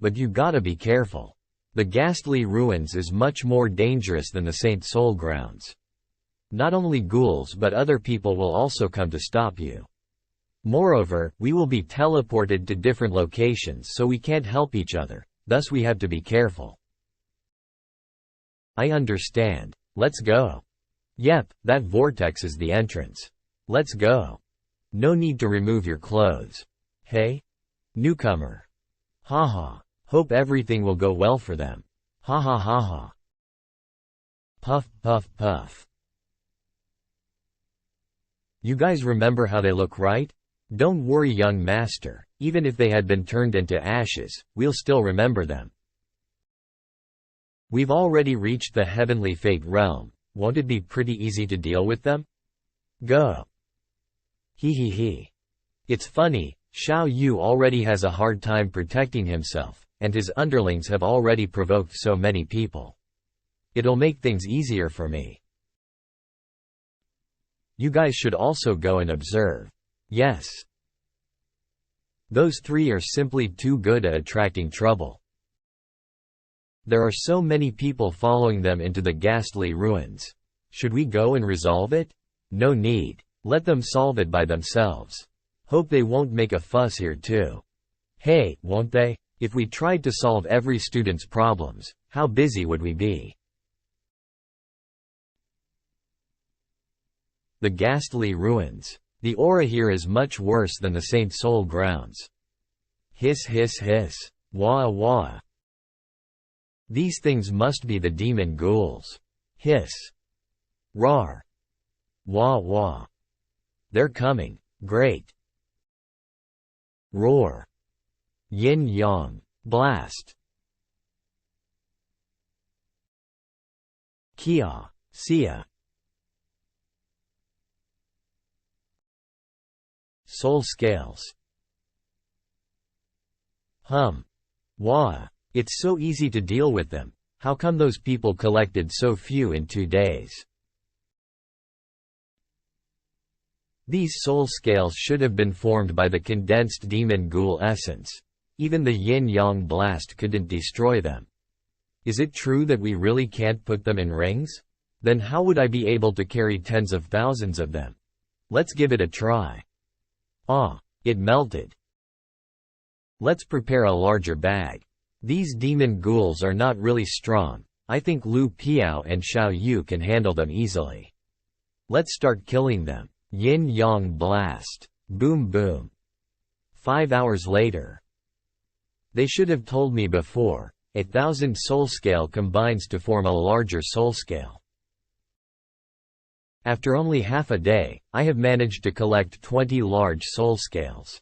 But you gotta be careful. The Ghastly Ruins is much more dangerous than the Saint Soul grounds. Not only ghouls but other people will also come to stop you. Moreover, we will be teleported to different locations, so we can't help each other, thus we have to be careful. I understand. Let's go. Yep, that vortex is the entrance. Let's go. No need to remove your clothes. Hey? Newcomer. Haha. Hope everything will go well for them. Ha ha ha ha. Puff puff puff. You guys remember how they look, right? Don't worry, young master, even if they had been turned into ashes, we'll still remember them. We've already reached the Heavenly Fate realm, won't it be pretty easy to deal with them? Go. Hee hee hee. It's funny, Xiao Yu already has a hard time protecting himself, and his underlings have already provoked so many people. It'll make things easier for me. You guys should also go and observe. Yes. Those 3 are simply too good at attracting trouble. There are so many people following them into the Ghastly Ruins. Should we go and resolve it? No need. Let them solve it by themselves. Hope they won't make a fuss here too. Hey, won't they? If we tried to solve every student's problems, how busy would we be? The Ghastly Ruins. The aura here is much worse than the Saint Soul grounds. Hiss hiss hiss. Wah wah. These things must be the demon ghouls. Hiss. Rawr. Wah wah. They're coming. Great. Roar. Yin yang. Blast. Kia. Sia. Soul scales. Wah. It's so easy to deal with them. How come those people collected so few in 2 days? These soul scales should have been formed by the condensed demon ghoul essence. Even the yin-yang blast couldn't destroy them. Is it true that we really can't put them in rings? Then how would I be able to carry tens of thousands of them? Let's give it a try. It melted. Let's prepare a larger bag. These demon ghouls are not really strong. I think Lu Piao and Xiao Yu can handle them easily. Let's start killing them. Yin Yang Blast. Boom boom. 5 hours later. They should have told me before. 1,000 soul scale combines to form a larger soul scale. After only half a day, I have managed to collect 20 large soul scales.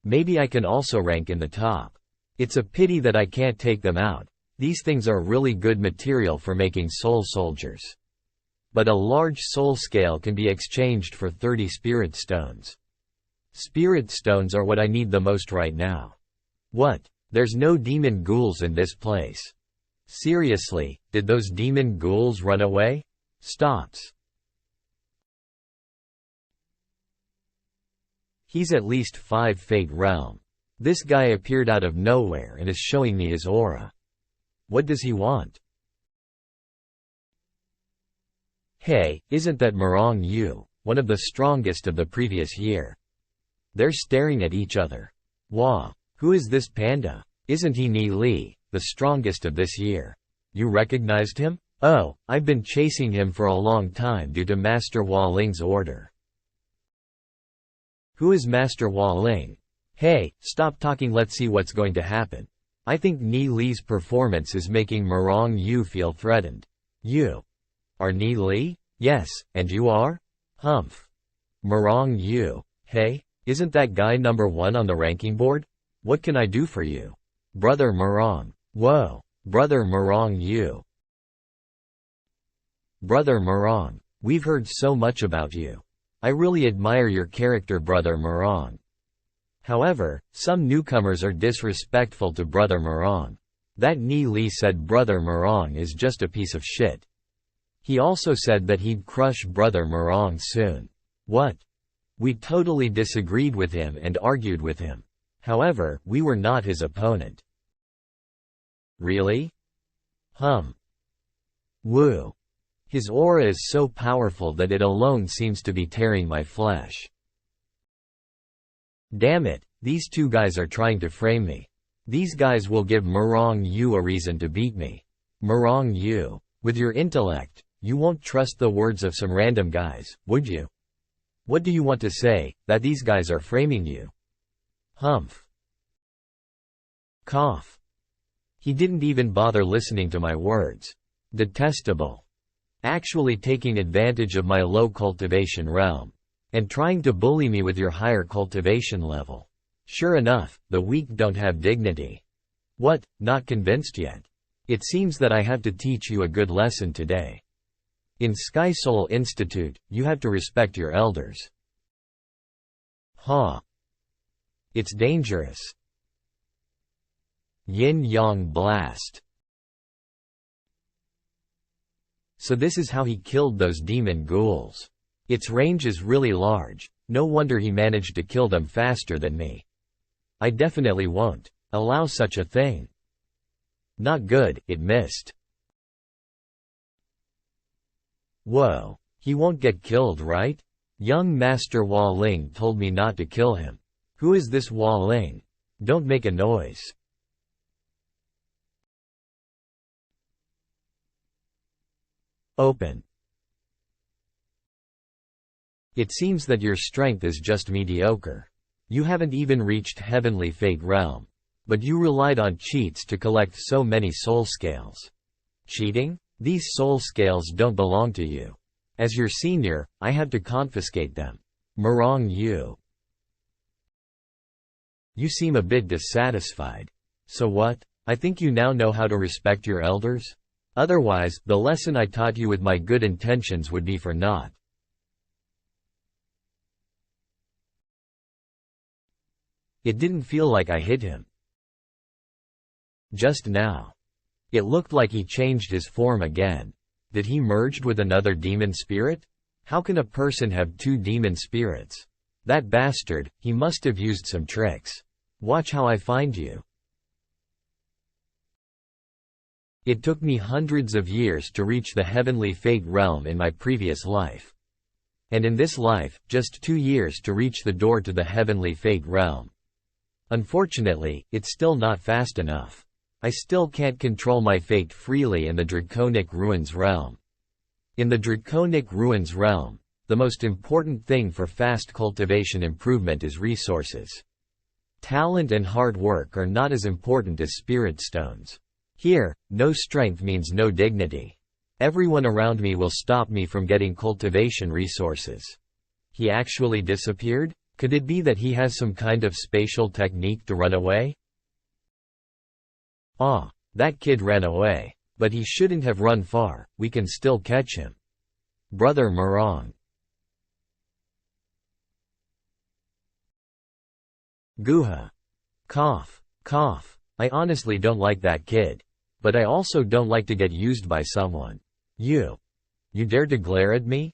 Maybe I can also rank in the top. It's a pity that I can't take them out. These things are really good material for making soul soldiers. But a large soul scale can be exchanged for 30 spirit stones. Spirit stones are what I need the most right now. What? There's no demon ghouls in this place. Seriously, did those demon ghouls run away? Stops. He's at least 5 Fate Realm. This guy appeared out of nowhere and is showing me his aura. What does he want? Hey, isn't that Marong Yu, one of the strongest of the previous year? They're staring at each other. Wah, who is this panda? Isn't he Ni Li, the strongest of this year? You recognized him? Oh, I've been chasing him for a long time due to Master Hua Ling's order. Who is Master Hua Ling? Hey, stop talking, let's see what's going to happen. I think Ni Li's performance is making Marong Yu feel threatened. You are Ni Li? Yes, and you are? Humph. Marong Yu. Hey, isn't that guy number 1 on the ranking board? What can I do for you? Brother Marong. Whoa, Brother Marong Yu. Brother Marong, we've heard so much about you. I really admire your character, Brother Marong. However, some newcomers are disrespectful to Brother Marong. That Ni Li said Brother Marong is just a piece of shit. He also said that he'd crush Brother Marong soon. What? We totally disagreed with him and argued with him. However, we were not his opponent. Really? Woo. His aura is so powerful that it alone seems to be tearing my flesh. Damn it, these two guys are trying to frame me. These guys will give Marong Yu a reason to beat me. Marong Yu, with your intellect, you won't trust the words of some random guys, would you? What do you want to say, that these guys are framing you? Humph. Cough. He didn't even bother listening to my words. Detestable. Actually taking advantage of my low cultivation realm. And trying to bully me with your higher cultivation level. Sure enough, the weak don't have dignity. What, not convinced yet? It seems that I have to teach you a good lesson today. In Sky Soul Institute, you have to respect your elders. Huh. It's dangerous. Yin Yang Blast. So this is how he killed those demon ghouls. Its range is really large, no wonder he managed to kill them faster than me. I definitely won't allow such a thing. Not good, it missed. Whoa, he won't get killed, right? Young Master Hua Ling told me not to kill him. Who is this Hua Ling? Don't make a noise. Open. It seems that your strength is just mediocre. You haven't even reached Heavenly Fate Realm. But you relied on cheats to collect so many soul scales. Cheating? These soul scales don't belong to you. As your senior, I have to confiscate them. Marong Yu. You seem a bit dissatisfied. So what? I think you now know how to respect your elders? Otherwise, the lesson I taught you with my good intentions would be for naught. It didn't feel like I hit him. Just now. It looked like he changed his form again. Did he merged with another demon spirit? How can a person have 2 demon spirits? That bastard, he must have used some tricks. Watch how I find you. It took me hundreds of years to reach the Heavenly Fate Realm in my previous life. And in this life, just 2 years to reach the door to the Heavenly Fate Realm. Unfortunately, it's still not fast enough. I still can't control my fate freely in the Draconic Ruins realm. In the Draconic Ruins realm, the most important thing for fast cultivation improvement is resources. Talent and hard work are not as important as spirit stones. Here, no strength means no dignity. Everyone around me will stop me from getting cultivation resources. He actually disappeared? Could it be that he has some kind of spatial technique to run away? Ah, that kid ran away. But he shouldn't have run far, we can still catch him. Brother Morong. Guha. Cough. Cough. I honestly don't like that kid. But I also don't like to get used by someone. You dare to glare at me?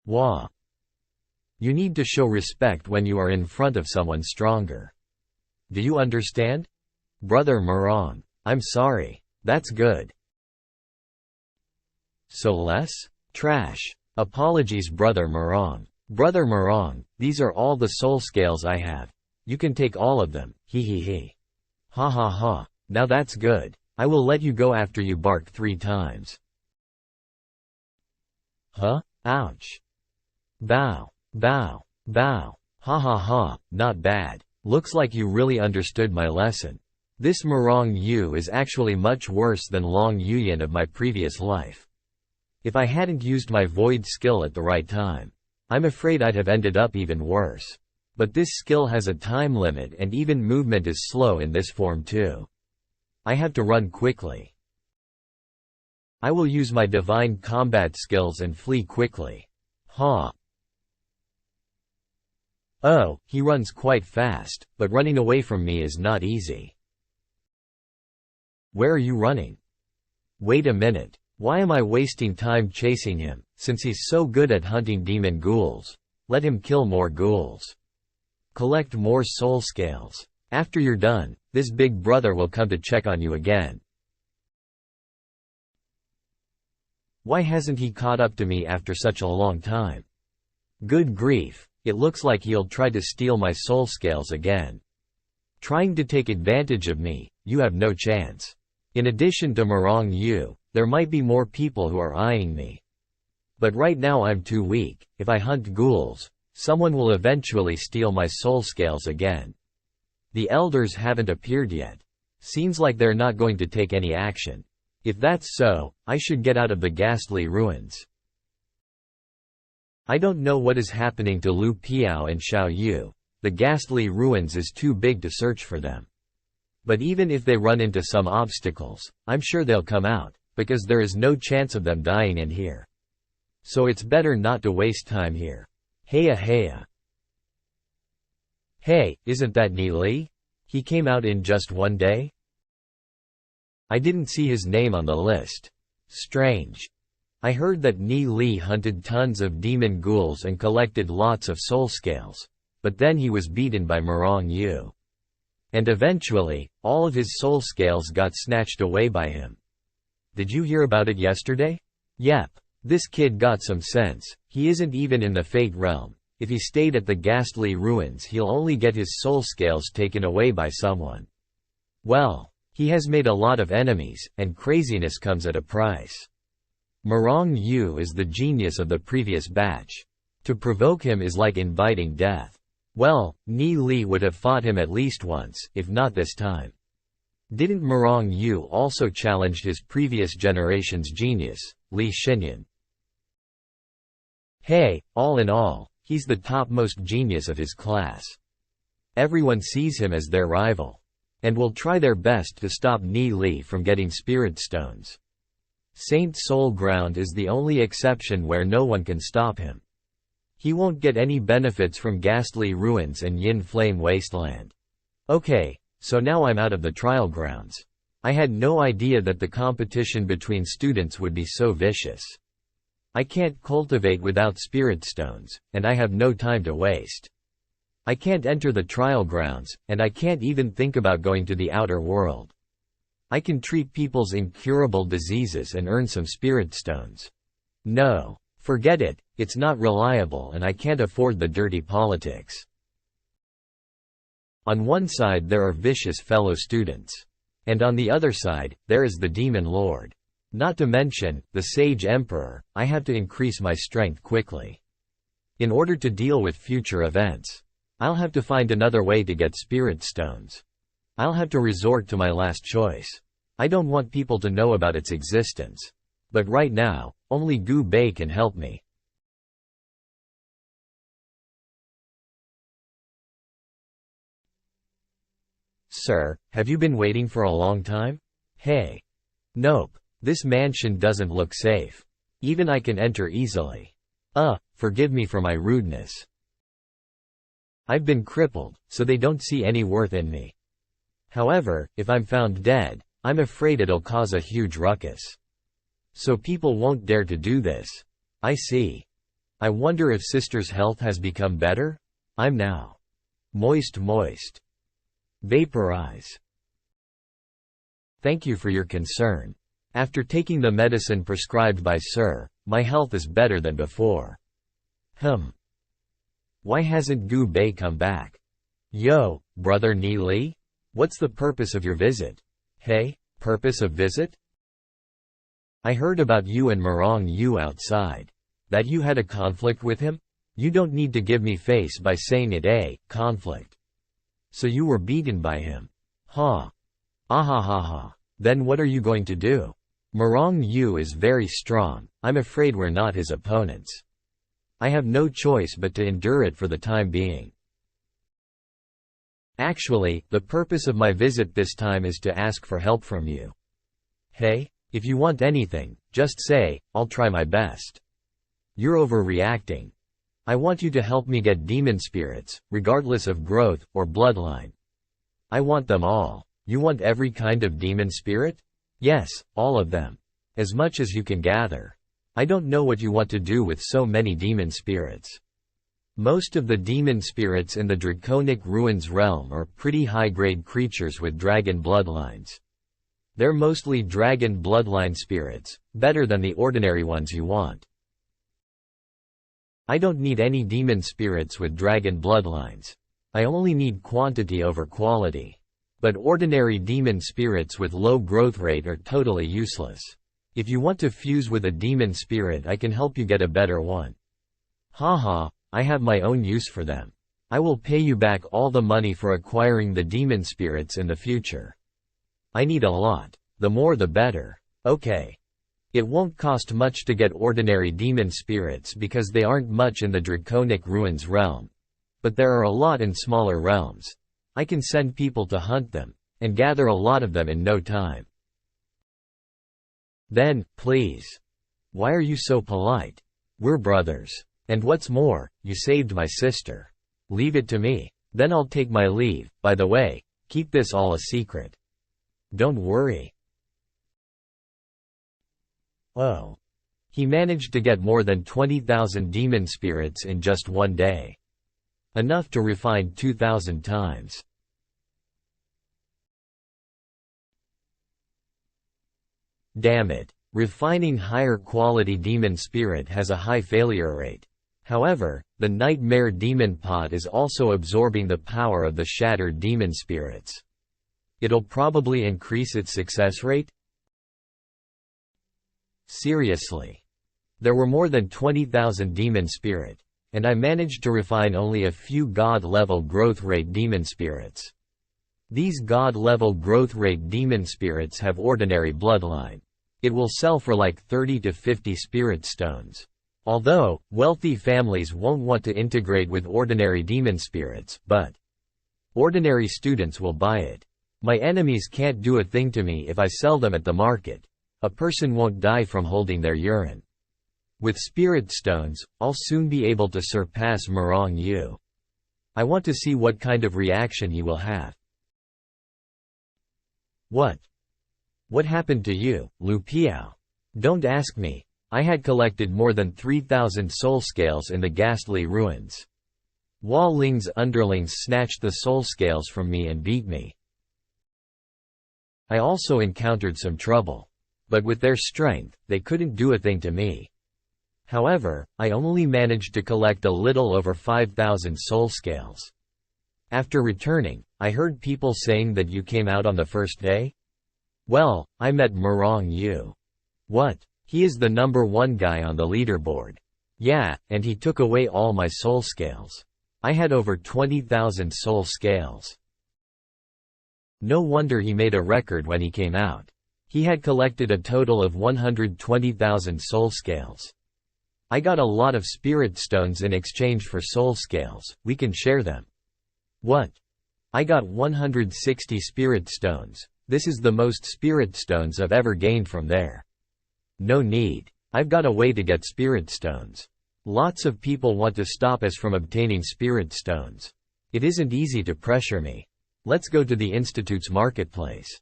Wah. You need to show respect when you are in front of someone stronger. Do you understand? Brother Morong. I'm sorry. That's good. So less? Trash. Apologies Brother Morong. Brother Morong, these are all the soul scales I have. You can take all of them, he he he. Ha ha ha, now that's good. I will let you go after you bark 3 times. Huh? Ouch. Bow, bow, bow. Ha ha ha, not bad. Looks like you really understood my lesson. This Morong Yu is actually much worse than Long Yuyan of my previous life. If I hadn't used my void skill at the right time, I'm afraid I'd have ended up even worse. But this skill has a time limit and even movement is slow in this form too. I have to run quickly. I will use my divine combat skills and flee quickly. Ha. Oh, he runs quite fast, but running away from me is not easy. Where are you running? Wait a minute. Why am I wasting time chasing him, since he's so good at hunting demon ghouls? Let him kill more ghouls. Collect more soul scales. After you're done, this big brother will come to check on you again. Why hasn't he caught up to me after such a long time? Good grief, it looks like he'll try to steal my soul scales again. Trying to take advantage of me, you have no chance. In addition to Morong Yu, there might be more people who are eyeing me. But right now I'm too weak. If I hunt ghouls, someone will eventually steal my soul scales again. The elders haven't appeared yet. Seems like they're not going to take any action. If that's so, I should get out of the ghastly ruins. I don't know what is happening to Lu Piao and Xiao Yu. The ghastly ruins is too big to search for them. But even if they run into some obstacles, I'm sure they'll come out, because there is no chance of them dying in here. So it's better not to waste time here. Heya heya. Hey, isn't that Ni Li? He came out in just one day? I didn't see his name on the list. Strange. I heard that Ni Li hunted tons of demon ghouls and collected lots of soul scales, but then he was beaten by Morong Yu. And eventually, all of his soul scales got snatched away by him. Did you hear about it yesterday? Yep. This kid got some sense. He isn't even in the Fate realm. If he stayed at the ghastly ruins he'll only get his soul scales taken away by someone. Well, he has made a lot of enemies, and craziness comes at a price. Morong Yu is the genius of the previous batch. To provoke him is like inviting death. Well, Ni Li would have fought him at least once, if not this time. Didn't Morong Yu also challenge his previous generation's genius, Li Xinyan? Hey, all in all, he's the topmost genius of his class. Everyone sees him as their rival, and will try their best to stop Ni Li from getting spirit stones. Saint Soul Ground is the only exception where no one can stop him. He won't get any benefits from Ghastly Ruins and Yin Flame Wasteland. Okay, so now I'm out of the trial grounds. I had no idea that the competition between students would be so vicious. I can't cultivate without spirit stones, and I have no time to waste. I can't enter the trial grounds, and I can't even think about going to the outer world. I can treat people's incurable diseases and earn some spirit stones. No, forget it, it's not reliable and I can't afford the dirty politics. On one side there are vicious fellow students. And on the other side, there is the demon lord. Not to mention, the sage emperor. I have to increase my strength quickly. In order to deal with future events, I'll have to find another way to get spirit stones. I'll have to resort to my last choice. I don't want people to know about its existence. But right now, only Gu Bei can help me. Sir, have you been waiting for a long time? Hey. Nope. This mansion doesn't look safe. Even I can enter easily. Forgive me for my rudeness. I've been crippled, so they don't see any worth in me. However, if I'm found dead, I'm afraid it'll cause a huge ruckus. So people won't dare to do this. I see. I wonder if sister's health has become better? I'm now moist. Vaporize. Thank you for your concern. After taking the medicine prescribed by Sir, my health is better than before. Why hasn't Gu Bei come back? Yo, brother Ni Li? What's the purpose of your visit? Hey, purpose of visit? I heard about you and Marong Yu outside. That you had a conflict with him? You don't need to give me face by saying it, conflict. So you were beaten by him. Ha. Ahahaha. Then what are you going to do? Marong Yu is very strong. I'm afraid we're not his opponents. I have no choice but to endure it for the time being. Actually, the purpose of my visit this time is to ask for help from you. Hey, if you want anything, just say, I'll try my best. You're overreacting. I want you to help me get demon spirits, regardless of growth or bloodline. I want them all. You want every kind of demon spirit? Yes, all of them. As much as you can gather. I don't know what you want to do with so many demon spirits. Most of the demon spirits in the Draconic Ruins realm are pretty high-grade creatures with dragon bloodlines. They're mostly dragon bloodline spirits, better than the ordinary ones you want. I don't need any demon spirits with dragon bloodlines. I only need quantity over quality. But ordinary demon spirits with low growth rate are totally useless. If you want to fuse with a demon spirit, I can help you get a better one. Haha, I have my own use for them. I will pay you back all the money for acquiring the demon spirits in the future. I need a lot. The more the better. Okay. It won't cost much to get ordinary demon spirits because they aren't much in the Draconic Ruins realm. But there are a lot in smaller realms. I can send people to hunt them, and gather a lot of them in no time. Then, please. Why are you so polite? We're brothers. And what's more, you saved my sister. Leave it to me. Then I'll take my leave. By the way, keep this all a secret. Don't worry. Oh. He managed to get more than 20,000 demon spirits in just one day. Enough to refine 2,000 times. Damn it. Refining higher quality demon spirit has a high failure rate. However, the Nightmare Demon Pot is also absorbing the power of the shattered demon spirits. It'll probably increase its success rate? Seriously. There were more than 20,000 demon spirit, and I managed to refine only a few god-level growth rate demon spirits. These god-level growth rate demon spirits have ordinary bloodline. It will sell for like 30 to 50 spirit stones. Although, wealthy families won't want to integrate with ordinary demon spirits, but ordinary students will buy it. My enemies can't do a thing to me if I sell them at the market. A person won't die from holding their urine. With spirit stones, I'll soon be able to surpass Marong Yu. I want to see what kind of reaction he will have. What? What happened to you, Lu Piao? Don't ask me. I had collected more than 3,000 soul scales in the ghastly ruins. Wall Ling's underlings snatched the soul scales from me and beat me. I also encountered some trouble. But with their strength, they couldn't do a thing to me. However, I only managed to collect a little over 5,000 soul scales. After returning, I heard people saying that you came out on the first day? Well, I met Murong Yu. What? He is the #1 guy on the leaderboard. Yeah, and he took away all my soul scales. I had over 20,000 soul scales. No wonder he made a record when he came out. He had collected a total of 120,000 soul scales. I got a lot of spirit stones in exchange for soul scales. We can share them. What? I got 160 spirit stones. This is the most spirit stones I've ever gained from there. No need. I've got a way to get spirit stones. Lots of people want to stop us from obtaining spirit stones. It isn't easy to pressure me. Let's go to the Institute's marketplace.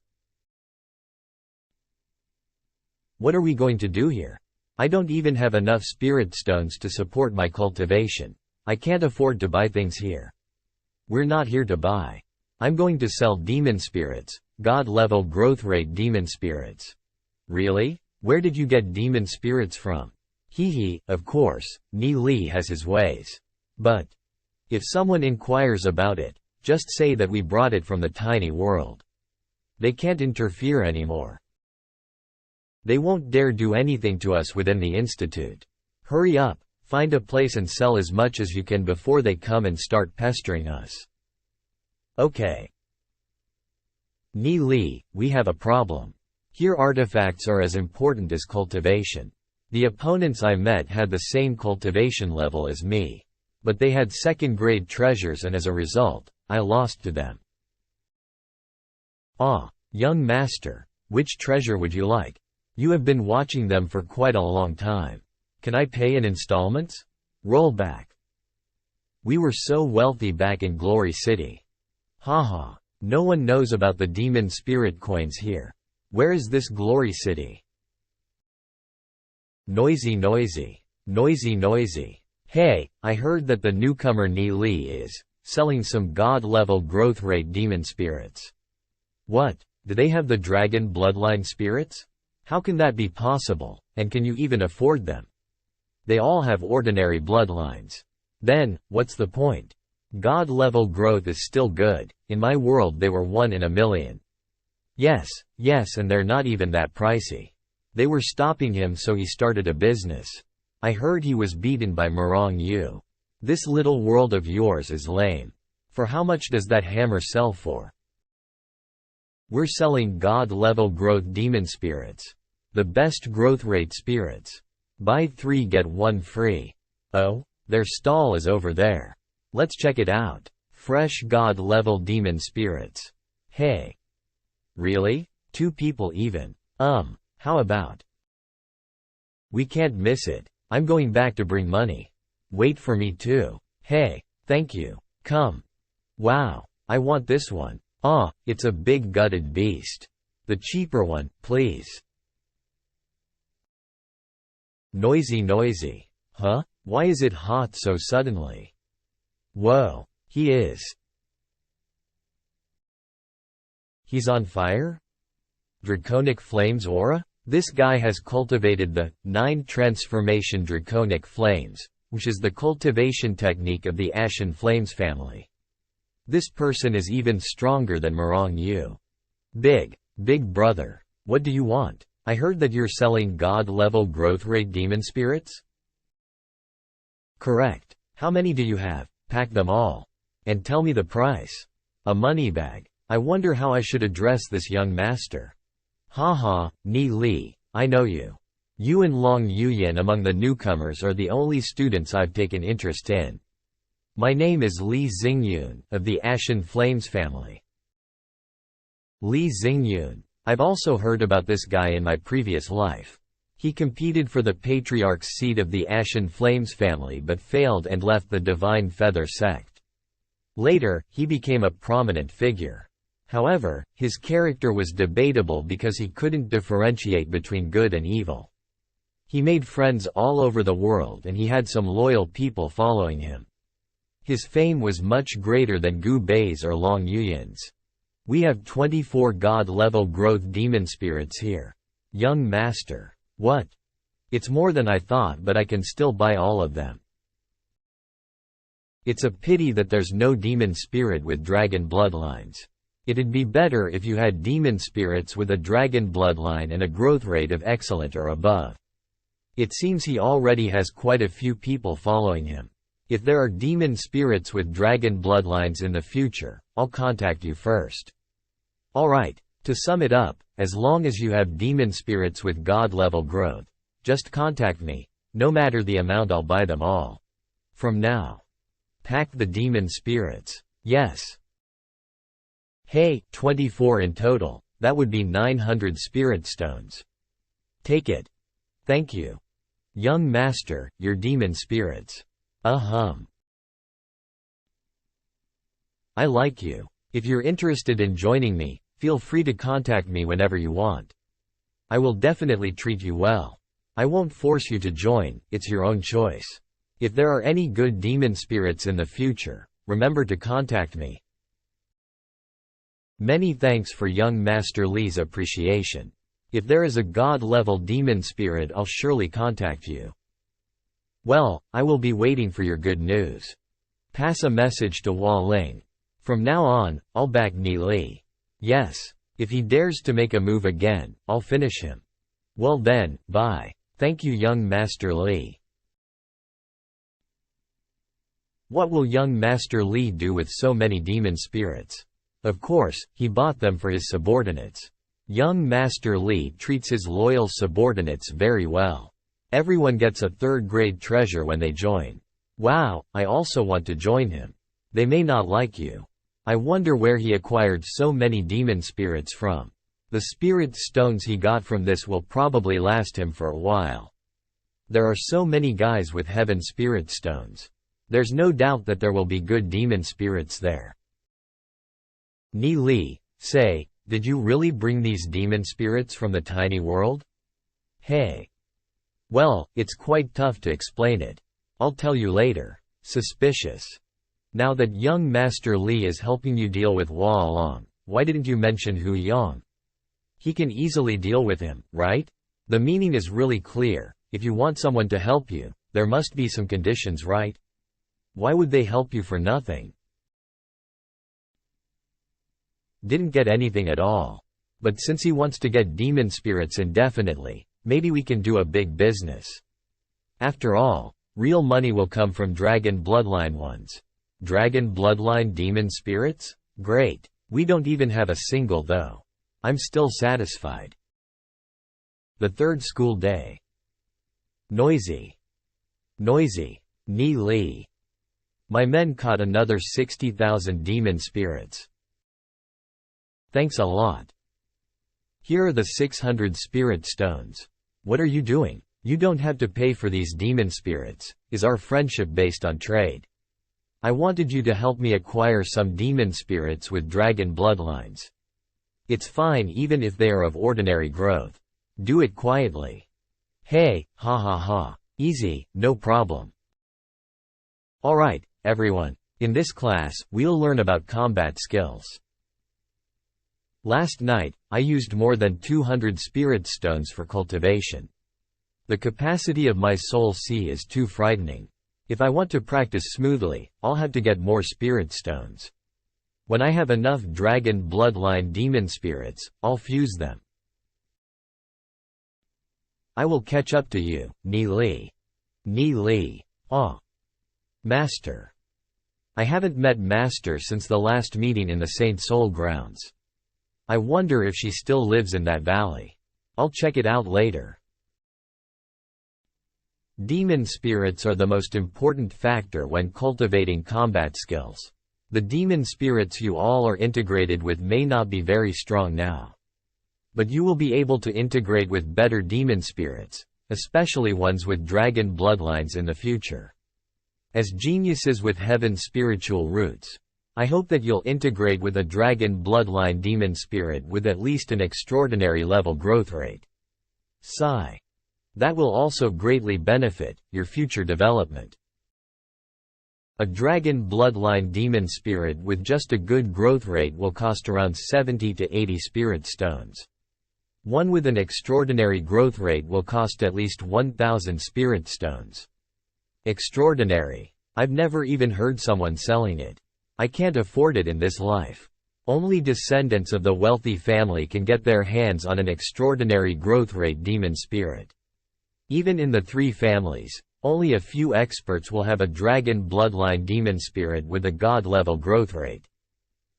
What are we going to do here? I don't even have enough spirit stones to support my cultivation. I can't afford to buy things here. We're not here to buy. I'm going to sell demon spirits, God-level growth rate demon spirits. Really? Where did you get demon spirits from? Hee, of course, Ni Li has his ways. But if someone inquires about it, just say that we brought it from the tiny world. They can't interfere anymore. They won't dare do anything to us within the Institute. Hurry up, find a place and sell as much as you can before they come and start pestering us. Okay. Ni Li, we have a problem. Here artifacts are as important as cultivation. The opponents I met had the same cultivation level as me. But they had second-grade treasures and as a result, I lost to them. Ah, young master, which treasure would you like? You have been watching them for quite a long time. Can I pay in installments? Roll back. We were so wealthy back in Glory City. Haha, no one knows about the demon spirit coins here. Where is this Glory City? Noisy. Hey, I heard that the newcomer Ni Li is selling some god-level growth rate demon spirits. What? Do they have the dragon bloodline spirits? How can that be possible, and can you even afford them? They all have ordinary bloodlines. Then, what's the point? God-level growth is still good. In my world they were 1 in a million. Yes, and they're not even that pricey. They were stopping him so he started a business. I heard he was beaten by Murong Yu. This little world of yours is lame. For how much does that hammer sell for? We're selling god-level growth demon spirits. The best growth rate spirits. Buy 3 get 1 free. Oh, their stall is over there. Let's check it out. Fresh god-level demon spirits. Hey. Really? 2 people even. How about? We can't miss it. I'm going back to bring money. Wait for me too. Hey, thank you. Come. Wow, I want this one. It's a big gutted beast. The cheaper one, please. Noisy. Huh? Why is it hot so suddenly? Whoa, he's on fire? Draconic Flames aura? This guy has cultivated the 9 transformation Draconic Flames, which is the cultivation technique of the Ashen Flames family. This person is even stronger than Murong Yu. Big brother, what do you want? I heard that you're selling god-level growth rate demon spirits? Correct. How many do you have? Pack them all. And tell me the price. A money bag. I wonder how I should address this young master. Haha, Ni Li, I know you. You and Long Yuyin among the newcomers are the only students I've taken interest in. My name is Li Xingyun, of the Ashen Flames family. Li Xingyun. I've also heard about this guy in my previous life. He competed for the Patriarch's seat of the Ashen Flames family but failed and left the Divine Feather sect. Later, he became a prominent figure. However, his character was debatable because he couldn't differentiate between good and evil. He made friends all over the world and he had some loyal people following him. His fame was much greater than Gu Bei's or Long Yuyin's. We have 24 god-level growth demon spirits here. Young master. What? It's more than I thought, but I can still buy all of them. It's a pity that there's no demon spirit with dragon bloodlines. It'd be better if you had demon spirits with a dragon bloodline and a growth rate of excellent or above. It seems he already has quite a few people following him. If there are demon spirits with dragon bloodlines in the future, I'll contact you first. Alright, to sum it up, as long as you have demon spirits with God-level growth, just contact me. No matter the amount, I'll buy them all. From now. Pack the demon spirits. Yes. Hey, 24 in total. That would be 900 spirit stones. Take it. Thank you. Young master, your demon spirits. I like you. If you're interested in joining me, feel free to contact me whenever you want. I will definitely treat you well. I won't force you to join, it's your own choice. If there are any good demon spirits in the future, remember to contact me. Many thanks for young Master Li's appreciation. If there is a God-level demon spirit, I'll surely contact you. Well, I will be waiting for your good news. Pass a message to Hua Ling. From now on, I'll back Ni Li. Yes, if he dares to make a move again, I'll finish him. Well then, bye. Thank you, young Master Li. What will young Master Li do with so many demon spirits? Of course, he bought them for his subordinates. Young Master Li treats his loyal subordinates very well. Everyone gets a third-grade treasure when they join. Wow, I also want to join him. They may not like you. I wonder where he acquired so many demon spirits from. The spirit stones he got from this will probably last him for a while. There are so many guys with heaven spirit stones. There's no doubt that there will be good demon spirits there. Ni Li, say, did you really bring these demon spirits from the tiny world? Hey. Well, it's quite tough to explain it. I'll tell you later. Suspicious. Now that young Master Li is helping you deal with Hua Long, why didn't you mention Hu Yang? He can easily deal with him, right? The meaning is really clear. If you want someone to help you, there must be some conditions, right? Why would they help you for nothing? Didn't get anything at all. But since he wants to get demon spirits indefinitely, maybe we can do a big business. After all, real money will come from dragon bloodline ones. Dragon bloodline demon spirits? Great. We don't even have a single though. I'm still satisfied. The third school day. Noisy. Noisy. Ni Li. My men caught another 60,000 demon spirits. Thanks a lot. Here are the 600 spirit stones. What are you doing? You don't have to pay for these demon spirits. Is our friendship based on trade? I wanted you to help me acquire some demon spirits with dragon bloodlines. It's fine even if they are of ordinary growth. Do it quietly. Hey, ha ha ha. Easy, no problem. Alright, everyone. In this class, we'll learn about combat skills. Last night, I used more than 200 spirit stones for cultivation. The capacity of my soul sea is too frightening. If I want to practice smoothly, I'll have to get more spirit stones. When I have enough dragon bloodline demon spirits, I'll fuse them. I will catch up to you, Ni Li. Ni Li. Ah. Master. I haven't met Master since the last meeting in the Saint Soul grounds. I wonder if she still lives in that valley. I'll check it out later. Demon spirits are the most important factor when cultivating combat skills. The demon spirits you all are integrated with may not be very strong now. But you will be able to integrate with better demon spirits, especially ones with dragon bloodlines in the future. As geniuses with heaven's spiritual roots, I hope that you'll integrate with a dragon bloodline demon spirit with at least an extraordinary level growth rate. Sigh. That will also greatly benefit your future development. A dragon bloodline demon spirit with just a good growth rate will cost around 70 to 80 spirit stones. One with an extraordinary growth rate will cost at least 1,000 spirit stones. Extraordinary. I've never even heard someone selling it. I can't afford it in this life. Only descendants of the wealthy family can get their hands on an extraordinary growth rate demon spirit. Even in the 3 families, only a few experts will have a dragon bloodline demon spirit with a god-level growth rate.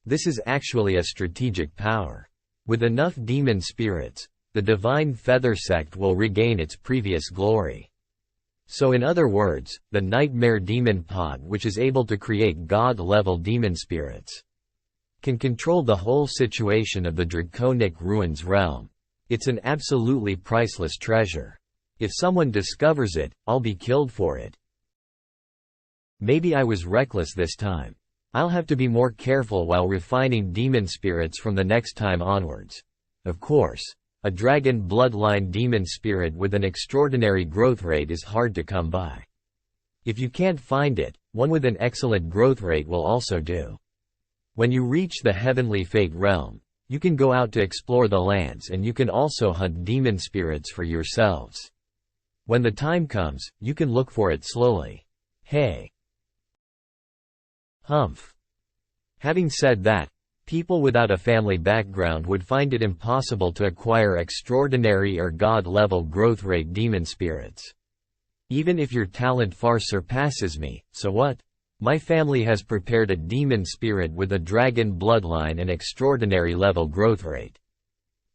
This is actually a strategic power. With enough demon spirits, the Divine Feather sect will regain its previous glory. So in other words, the Nightmare Demon Pod, which is able to create god-level demon spirits, can control the whole situation of the Draconic Ruins realm. It's an absolutely priceless treasure. If someone discovers it, I'll be killed for it. Maybe I was reckless this time. I'll have to be more careful while refining demon spirits from the next time onwards. Of course, a dragon bloodline demon spirit with an extraordinary growth rate is hard to come by. If you can't find it, one with an excellent growth rate will also do. When you reach the Heavenly Fate realm, you can go out to explore the lands, and you can also hunt demon spirits for yourselves. When the time comes, you can look for it slowly. Hey. Humph. Having said that, people without a family background would find it impossible to acquire extraordinary or god-level growth rate demon spirits. Even if your talent far surpasses me, so what? My family has prepared a demon spirit with a dragon bloodline and extraordinary level growth rate.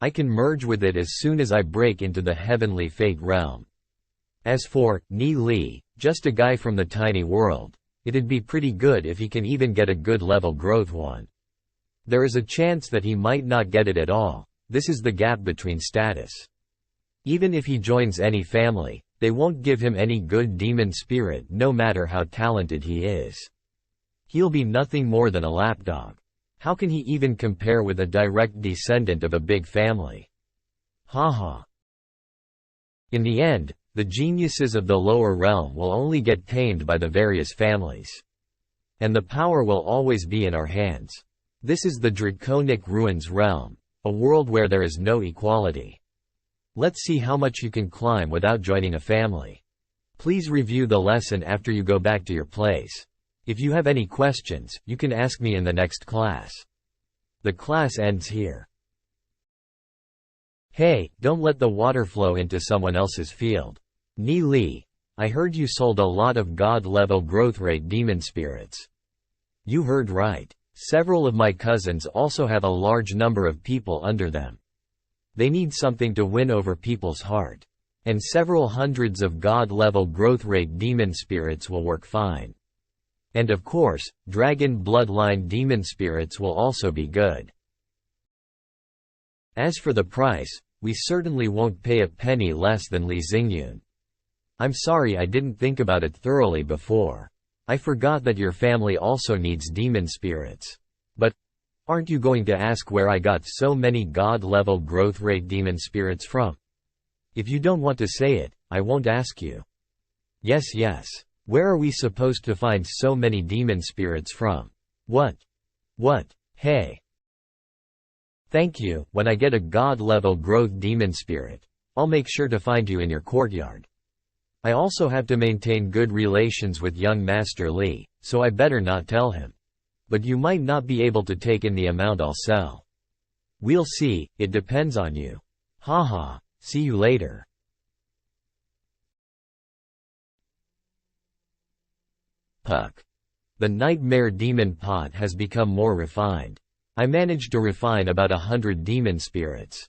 I can merge with it as soon as I break into the Heavenly Fate realm. As for Ni Li, just a guy from the tiny world, it'd be pretty good if he can even get a good level growth one. There is a chance that he might not get it at all. This is the gap between status. Even if he joins any family, they won't give him any good demon spirit no matter how talented he is. He'll be nothing more than a lapdog. How can he even compare with a direct descendant of a big family? Haha. In the end, the geniuses of the lower realm will only get tamed by the various families. And the power will always be in our hands. This is the Draconic Ruins realm, a world where there is no equality. Let's see how much you can climb without joining a family. Please review the lesson after you go back to your place. If you have any questions, you can ask me in the next class. The class ends here. Hey, don't let the water flow into someone else's field. Ni Li, I heard you sold a lot of god-level growth rate demon spirits. You heard right. Several of my cousins also have a large number of people under them. They need something to win over people's heart. And several hundreds of god-level growth rate demon spirits will work fine. And of course, dragon bloodline demon spirits will also be good. As for the price, we certainly won't pay a penny less than Li Xingyun. I'm sorry I didn't think about it thoroughly before. I forgot that your family also needs demon spirits. But aren't you going to ask where I got so many god-level growth rate demon spirits from? If you don't want to say it, I won't ask you. Yes, yes. Where are we supposed to find so many demon spirits from? What? Hey. Thank you. When I get a god-level growth demon spirit, I'll make sure to find you in your courtyard. I also have to maintain good relations with young Master Li, so I better not tell him. But you might not be able to take in the amount I'll sell. We'll see, it depends on you. Haha, see you later. Puck. The Nightmare Demon Pot has become more refined. I managed to refine about 100 demon spirits.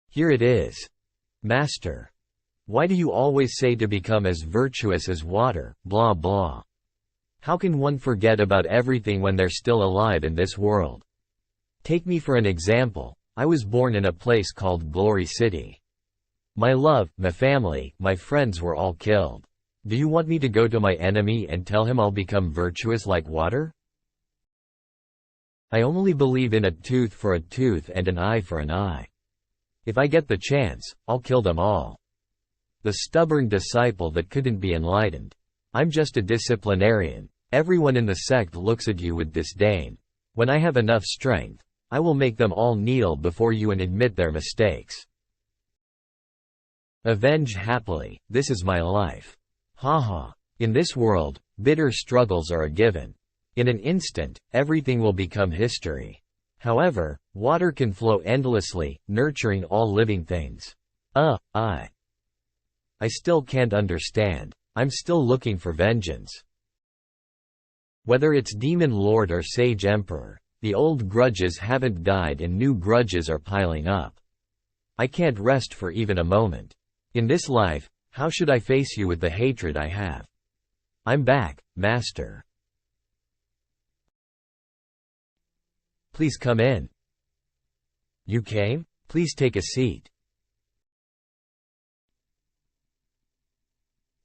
Here it is. Master. Why do you always say to become as virtuous as water, blah blah? How can one forget about everything when they're still alive in this world? Take me for an example. I was born in a place called Glory City. My love, my family, my friends were all killed. Do you want me to go to my enemy and tell him I'll become virtuous like water? I only believe in a tooth for a tooth and an eye for an eye. If I get the chance, I'll kill them all. The stubborn disciple that couldn't be enlightened. I'm just a disciplinarian. Everyone in the sect looks at you with disdain. When I have enough strength, I will make them all kneel before you and admit their mistakes. Avenge happily, this is my life. Haha. In this world, bitter struggles are a given. In an instant, everything will become history. However, water can flow endlessly, nurturing all living things. I still can't understand. I'm still looking for vengeance. Whether it's Demon Lord or Sage Emperor, the old grudges haven't died and new grudges are piling up. I can't rest for even a moment. In this life, how should I face you with the hatred I have? I'm back, Master. Please come in. You came? Please take a seat.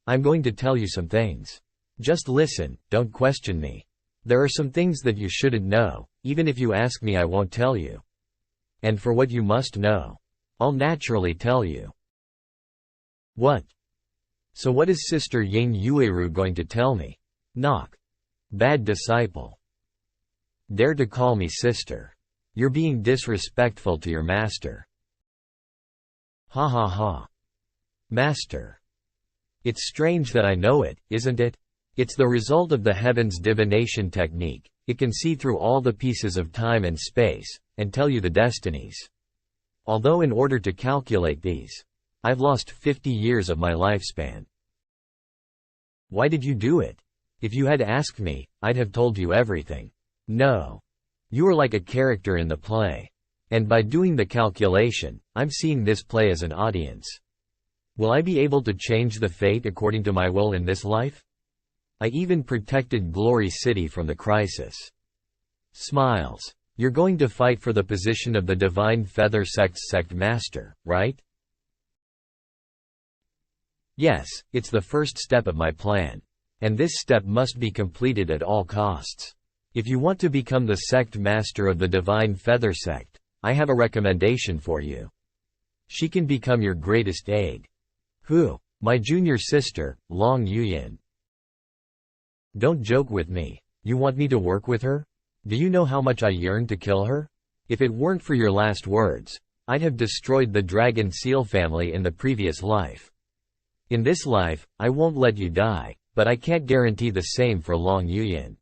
I'm going to tell you some things. Just listen, don't question me. There are some things that you shouldn't know, even if you ask me I won't tell you. And for what you must know, I'll naturally tell you. What? So what is Sister Ying Yueru going to tell me? Knock. Bad disciple. Dare to call me sister. You're being disrespectful to your master. Ha ha ha. Master. It's strange that I know it, isn't it? It's the result of the heavens divination technique. It can see through all the pieces of time and space, and tell you the destinies. Although in order to calculate these, I've lost 50 years of my lifespan. Why did you do it? If you had asked me, I'd have told you everything. No. You are like a character in the play. And by doing the calculation, I'm seeing this play as an audience. Will I be able to change the fate according to my will in this life? I even protected Glory City from the crisis. Smiles. You're going to fight for the position of the Divine Feather Sect's sect master, right? Yes, it's the first step of my plan. And this step must be completed at all costs. If you want to become the sect master of the Divine Feather Sect, I have a recommendation for you. She can become your greatest aid. Who? My junior sister, Long Yuyin. Don't joke with me. You want me to work with her? Do you know how much I yearn to kill her? If it weren't for your last words, I'd have destroyed the Dragon Seal family in the previous life. In this life, I won't let you die, but I can't guarantee the same for Long Yuyin.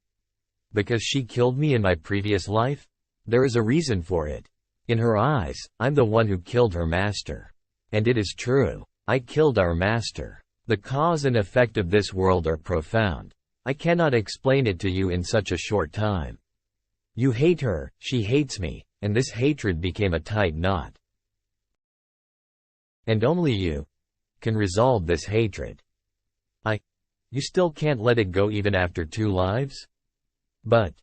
Because she killed me in my previous life? There is a reason for it. In her eyes, I'm the one who killed her master. And it is true. I killed our master. The cause and effect of this world are profound. I cannot explain it to you in such a short time. You hate her, she hates me, and this hatred became a tight knot. And only you can resolve this hatred. You still can't let it go even after 2 lives? But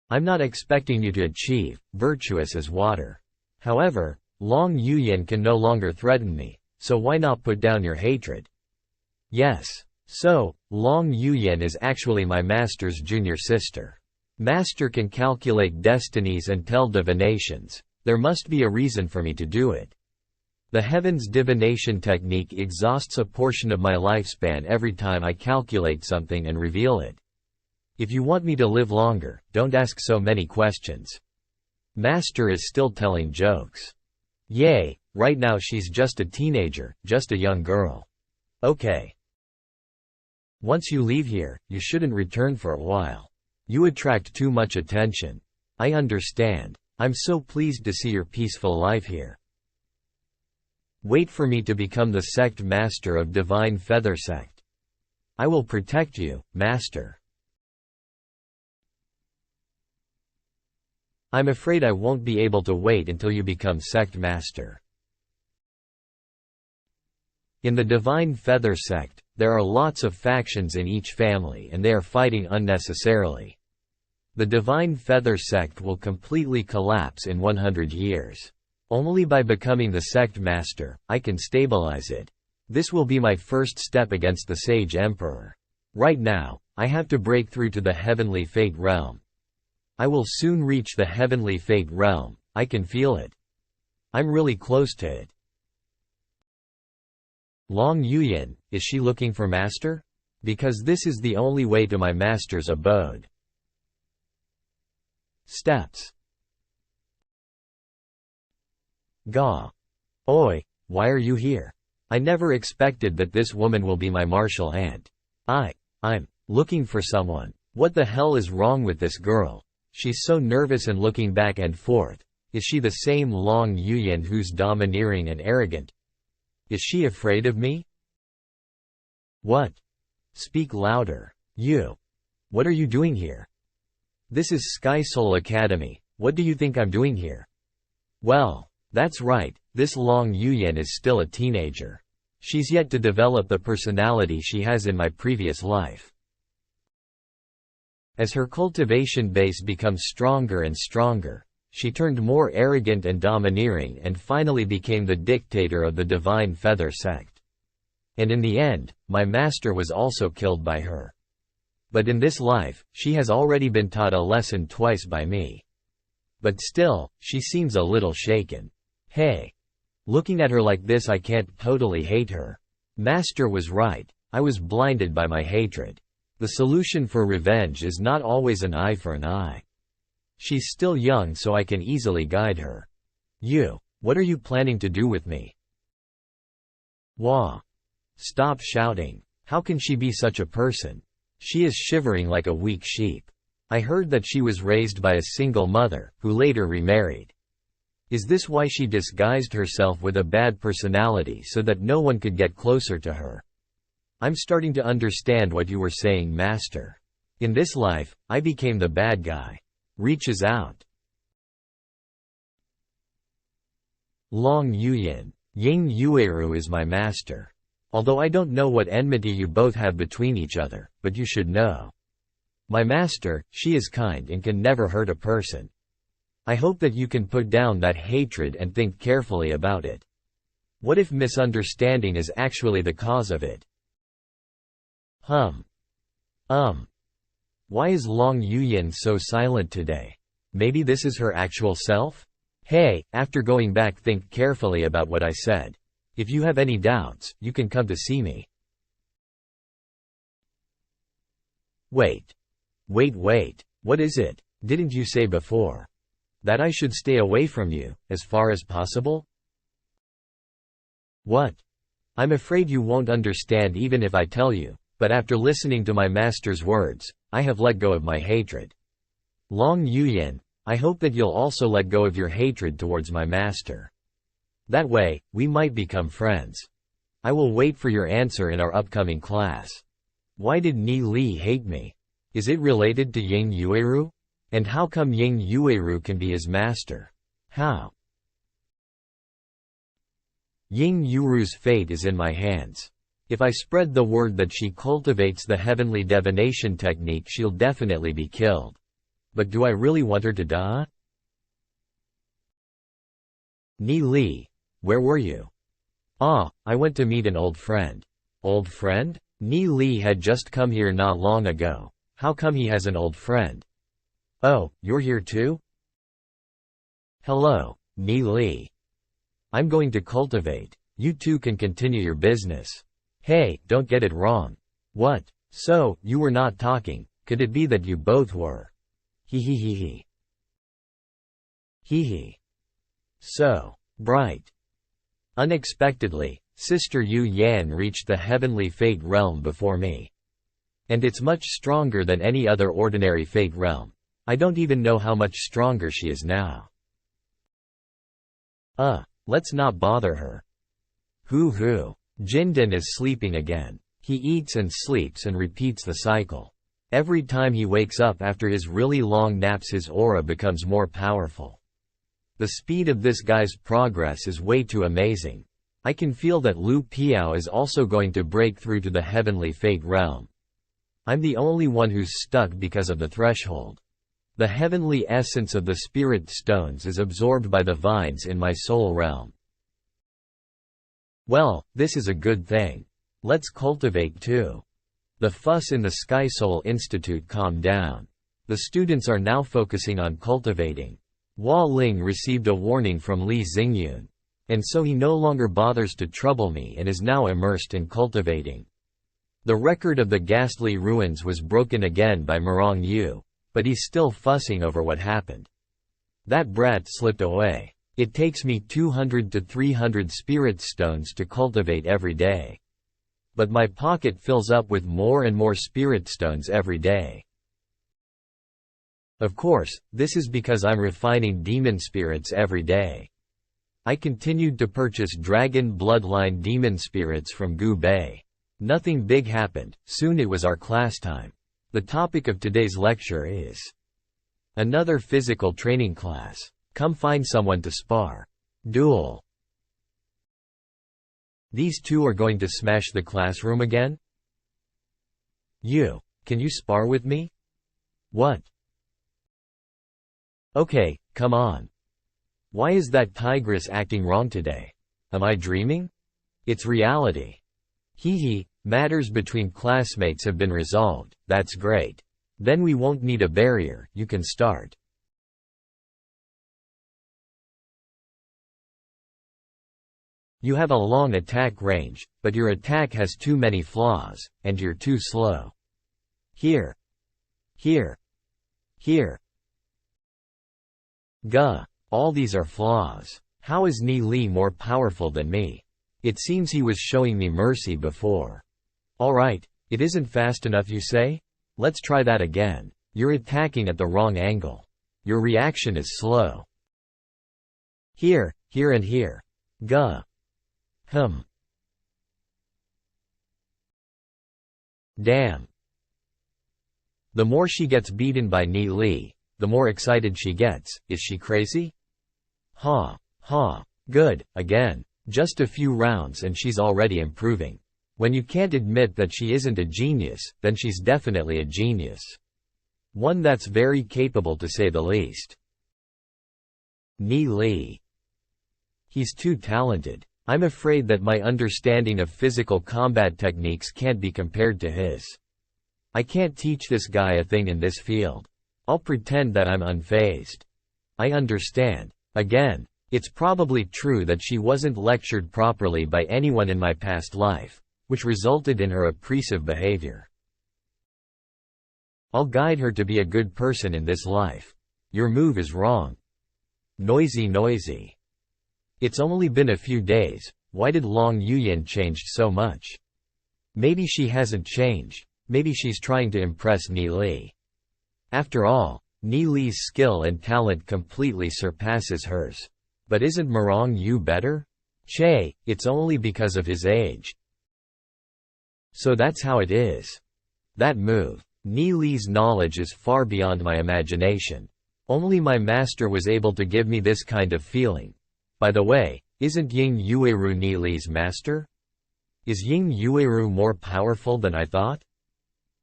I'm not expecting you to achieve, virtuous as water. However, Long Yuyin can no longer threaten me, so why not put down your hatred? Yes. So, Long Yuyin is actually my master's junior sister. Master can calculate destinies and tell divinations. There must be a reason for me to do it. The heavens divination technique exhausts a portion of my lifespan every time I calculate something and reveal it. If you want me to live longer, don't ask so many questions. Master is still telling jokes. Yay, right now she's just a teenager, just a young girl. Okay. Once you leave here, you shouldn't return for a while. You attract too much attention. I understand. I'm so pleased to see your peaceful life here. Wait for me to become the sect master of Divine Feather Sect. I will protect you, Master. I'm afraid I won't be able to wait until you become sect master. In the Divine Feather Sect, there are lots of factions in each family and they are fighting unnecessarily. The Divine Feather Sect will completely collapse in 100 years. Only by becoming the sect master, I can stabilize it. This will be my first step against the Sage Emperor. Right now, I have to break through to the Heavenly Fate Realm. I will soon reach the Heavenly Fate Realm, I can feel it. I'm really close to it. Long Yuyin, is she looking for master? Because this is the only way to my master's abode. Steps. Gah. Oi, why are you here? I never expected that this woman will be my martial aunt. I'm looking for someone. What the hell is wrong with this girl? She's so nervous and looking back and forth. Is she the same Long Yuyan who's domineering and arrogant? Is she afraid of me? What? Speak louder. You. What are you doing here? This is Sky Soul Academy. What do you think I'm doing here? Well, that's right, this Long Yuyan is still a teenager. She's yet to develop the personality she has in my previous life. As her cultivation base becomes stronger and stronger, she turned more arrogant and domineering and finally became the dictator of the Divine Feather sect. And in the end, my master was also killed by her. But in this life, she has already been taught a lesson twice by me. But still, she seems a little shaken. Hey. Looking at her like this, I can't totally hate her. Master was right, I was blinded by my hatred. The solution for revenge is not always an eye for an eye. She's still young, so I can easily guide her. You. What are you planning to do with me? Wah. Stop shouting. How can she be such a person? She is shivering like a weak sheep. I heard that she was raised by a single mother, who later remarried. Is this why she disguised herself with a bad personality so that no one could get closer to her? I'm starting to understand what you were saying, Master. In this life, I became the bad guy. Reaches out. Long Yuyan. Ying Yueru is my master. Although I don't know what enmity you both have between each other, but you should know. My master, she is kind and can never hurt a person. I hope that you can put down that hatred and think carefully about it. What if misunderstanding is actually the cause of it? Why is Long Yuyan so silent today? Maybe this is her actual self? Hey, after going back, think carefully about what I said. If you have any doubts, you can come to see me. Wait. What is it? Didn't you say before that I should stay away from you, as far as possible? What? I'm afraid you won't understand even if I tell you, but after listening to my master's words, I have let go of my hatred. Long Yuyan, I hope that you'll also let go of your hatred towards my master. That way, we might become friends. I will wait for your answer in our upcoming class. Why did Ni Li hate me? Is it related to Ying Yueru? And how come Ying Yueru can be his master? How? Ying Yueru's fate is in my hands. If I spread the word that she cultivates the heavenly divination technique, she'll definitely be killed. But do I really want her to die? Ni Li, where were you? I went to meet an old friend. Old friend? Ni Li had just come here not long ago. How come he has an old friend? Oh, you're here too? Hello, Ni Li. I'm going to cultivate. You two can continue your business. Hey, don't get it wrong. What? So, you were not talking, could it be that you both were? Hee. So bright. Unexpectedly, Sister Yu Yan reached the heavenly fate realm before me. And it's much stronger than any other ordinary fate realm. I don't even know how much stronger she is now. Let's not bother her. Hoo. Jindan is sleeping again. He eats and sleeps and repeats the cycle. Every time he wakes up after his really long naps, his aura becomes more powerful. The speed of this guy's progress is way too amazing. I can feel that Lu Piao is also going to break through to the heavenly fate realm. I'm the only one who's stuck because of the threshold. The heavenly essence of the spirit stones is absorbed by the vines in my soul realm. Well, this is a good thing. Let's cultivate too. The fuss in the Sky Soul Institute calmed down. The students are now focusing on cultivating. Hua Ling received a warning from Li Xingyun, and so he no longer bothers to trouble me and is now immersed in cultivating. The record of the ghastly ruins was broken again by Murong Yu. but he's still fussing over what happened. That brat slipped away. It takes me 200 to 300 spirit stones to cultivate every day. But my pocket fills up with more and more spirit stones every day. Of course, this is because I'm refining demon spirits every day. I continued to purchase dragon bloodline demon spirits from Gu Bei. Nothing big happened, soon it was our class time. The topic of today's lecture is another physical training class. Come find someone to spar. Duel. These two are going to smash the classroom again? Can you spar with me? What? Okay, come on. Why is that tigress acting wrong today? Am I dreaming? It's reality. Hee, matters between classmates have been resolved, that's great. Then we won't need a barrier, you can start. You have a long attack range, but your attack has too many flaws, and you're too slow. Here. Gah. All these are flaws. How is Ni Li more powerful than me? It seems he was showing me mercy before. Alright, it isn't fast enough you say? Let's try that again. You're attacking at the wrong angle. Your reaction is slow. Here, and here. Gah. Damn. The more she gets beaten by Ni Li, the more excited she gets. Is she crazy? Good, again. Just a few rounds and she's already improving. When you can't admit that she isn't a genius, then she's definitely a genius. One that's very capable to say the least. Ni Li. He's too talented. I'm afraid that my understanding of physical combat techniques can't be compared to his. I can't teach this guy a thing in this field. I'll pretend that I'm unfazed. I understand. Again, it's probably true that she wasn't lectured properly by anyone in my past life, which resulted in her oppressive behavior. I'll guide her to be a good person in this life. Your move is wrong. Noisy. It's only been a few days, why did Long Yuyan change so much? Maybe she hasn't changed, maybe she's trying to impress Ni Li. After all, Ni Li's skill and talent completely surpasses hers. But isn't Marong Yu better? Che, it's only because of his age. So that's how it is. That move. Ni Li's knowledge is far beyond my imagination. Only my master was able to give me this kind of feeling. By the way, isn't Ying Yueru Ni Li's master? Is Ying Yueru more powerful than I thought?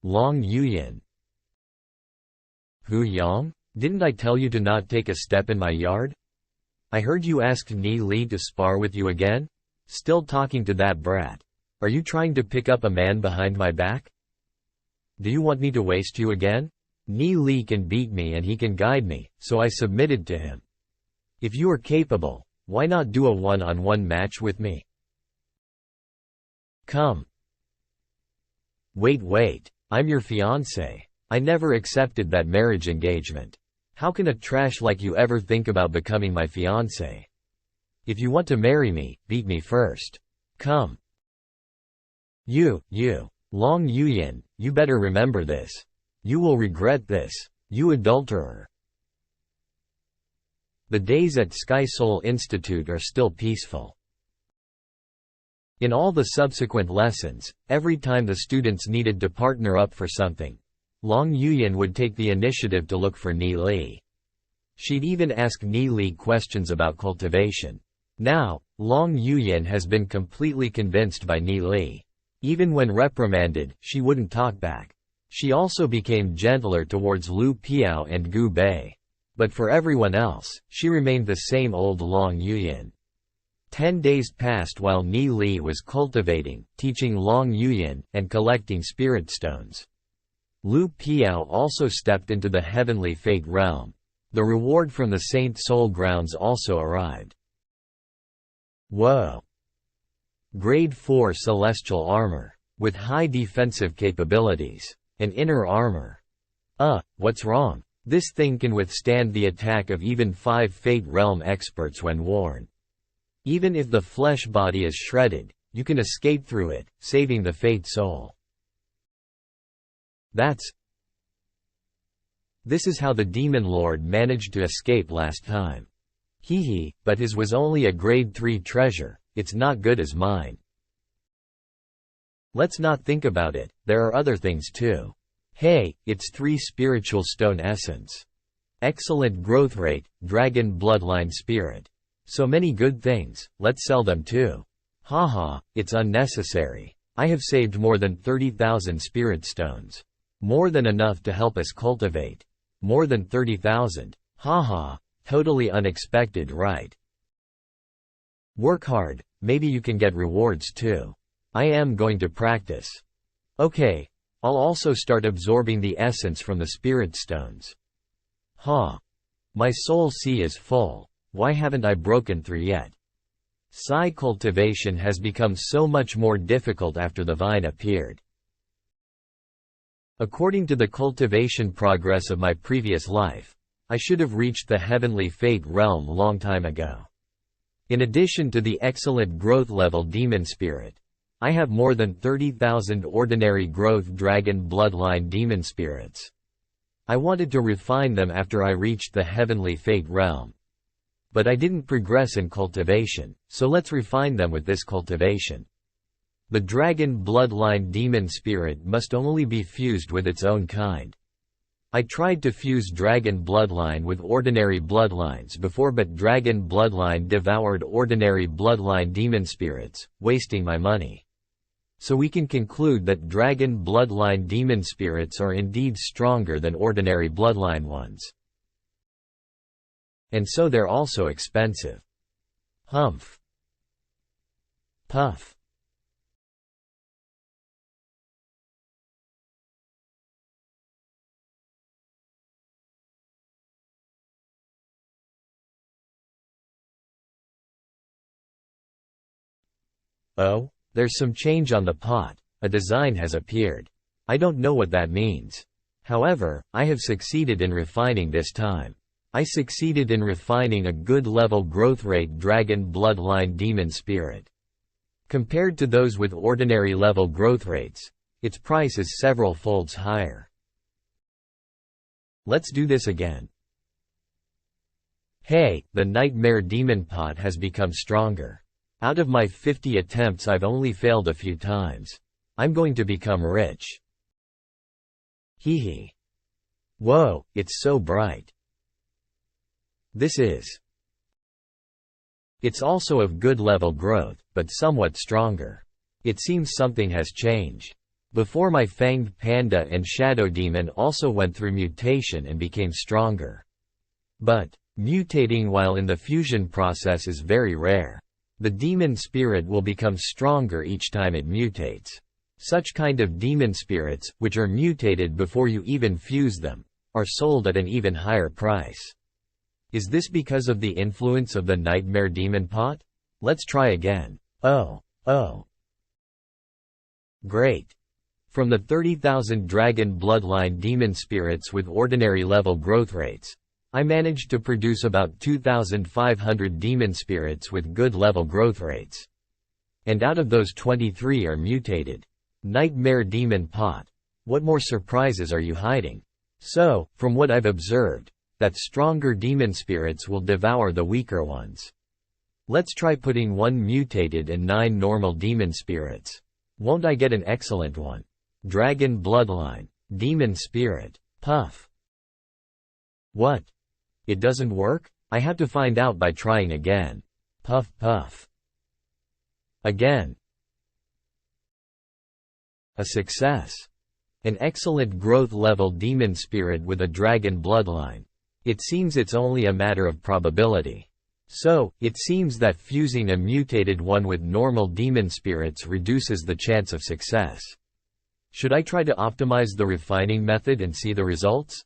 Long Yuyan. Hu Yang? Didn't I tell you to not take a step in my yard? I heard you asked Ni Li to spar with you again? Still talking to that brat. Are you trying to pick up a man behind my back? Do you want me to waste you again? Ni Li can beat me and he can guide me, so I submitted to him. If you are capable, why not do a one-on-one match with me? Come. Wait, I'm your fiancé. I never accepted that marriage engagement. How can a trash like you ever think about becoming my fiancé? If you want to marry me, beat me first. Come. You, Long Yuyan, you better remember this. You will regret this, you adulterer. The days at Sky Soul Institute are still peaceful. In all the subsequent lessons, every time the students needed to partner up for something, Long Yuyan would take the initiative to look for Ni Li. She'd even ask Ni Li questions about cultivation. Now, Long Yuyan has been completely convinced by Ni Li. Even when reprimanded, she wouldn't talk back. She also became gentler towards Lu Piao and Gu Bei. But for everyone else, she remained the same old Long Yuyan. 10 days passed while Ni Li was cultivating, teaching Long Yuyan, and collecting spirit stones. Lu Piao also stepped into the heavenly fate realm. The reward from the Saint Soul Grounds also arrived. Whoa! Grade 4 Celestial Armor. With high defensive capabilities. An inner armor. What's wrong? This thing can withstand the attack of even 5 Fate Realm experts when worn. Even if the flesh body is shredded, you can escape through it, saving the Fate soul. This is how the Demon Lord managed to escape last time. Hehe, but his was only a grade 3 treasure, it's not good as mine. Let's not think about it, there are other things too. Hey, it's 3 spiritual stone essence. Excellent growth rate, dragon bloodline spirit. So many good things, let's sell them too. Haha, it's unnecessary. I have saved more than 30,000 spirit stones. More than enough to help us cultivate. More than 30,000. Haha, totally unexpected, right? Work hard, maybe you can get rewards too. I am going to practice. Okay, I'll also start absorbing the essence from the spirit stones. My soul sea is full, why haven't I broken through yet? Psi cultivation has become so much more difficult after the vine appeared. According to the cultivation progress of my previous life, I should have reached the heavenly Fate realm long time ago. In addition to the excellent growth level demon spirit, I have more than 30,000 ordinary growth dragon bloodline demon spirits. I wanted to refine them after I reached the heavenly Fate realm. But I didn't progress in cultivation, so let's refine them with this cultivation. The dragon bloodline demon spirit must only be fused with its own kind. I tried to fuse dragon bloodline with ordinary bloodlines before, but dragon bloodline devoured ordinary bloodline demon spirits, wasting my money. So we can conclude that dragon bloodline demon spirits are indeed stronger than ordinary bloodline ones. And so they're also expensive. Humph. Puff. Oh, there's some change on the pot, a design has appeared. I don't know what that means. However, I have succeeded in refining this time. I succeeded in refining a good level growth rate dragon bloodline demon spirit. Compared to those with ordinary level growth rates, its price is several folds higher. Let's do this again. Hey, the nightmare demon pot has become stronger. Out of my 50 attempts I've only failed a few times. I'm going to become rich. Hehe. Whoa, it's so bright. It's also of good level growth, but somewhat stronger. It seems something has changed. Before, my fanged panda and shadow demon also went through mutation and became stronger. But mutating while in the fusion process is very rare. The demon spirit will become stronger each time it mutates. Such kind of demon spirits, which are mutated before you even fuse them, are sold at an even higher price. Is this because of the influence of the nightmare demon pot? Let's try again. Oh. Great. From the 30,000 dragon bloodline demon spirits with ordinary level growth rates, I managed to produce about 2,500 demon spirits with good level growth rates. And out of those 23 are mutated. Nightmare demon pot. What more surprises are you hiding? So, from what I've observed, that stronger demon spirits will devour the weaker ones. Let's try putting 1 mutated and 9 normal demon spirits. Won't I get an excellent one? Dragon bloodline. Demon spirit. Puff. What? It doesn't work? I have to find out by trying again. Puff puff. Again. A success. An excellent growth level demon spirit with a dragon bloodline. It seems it's only a matter of probability. So, it seems that fusing a mutated one with normal demon spirits reduces the chance of success. Should I try to optimize the refining method and see the results?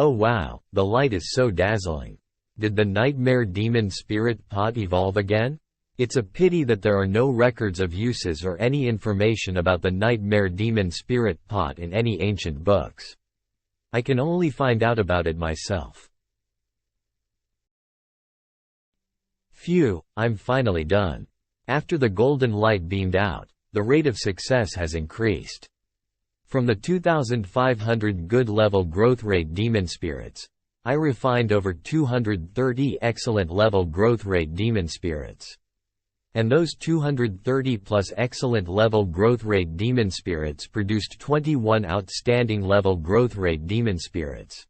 Oh wow, the light is so dazzling. Did the nightmare demon spirit pot evolve again? It's a pity that there are no records of uses or any information about the nightmare demon spirit pot in any ancient books. I can only find out about it myself. Phew, I'm finally done. After the golden light beamed out, the rate of success has increased. From the 2,500 good level growth rate demon spirits, I refined over 230 excellent level growth rate demon spirits. And those 230 plus excellent level growth rate demon spirits produced 21 outstanding level growth rate demon spirits.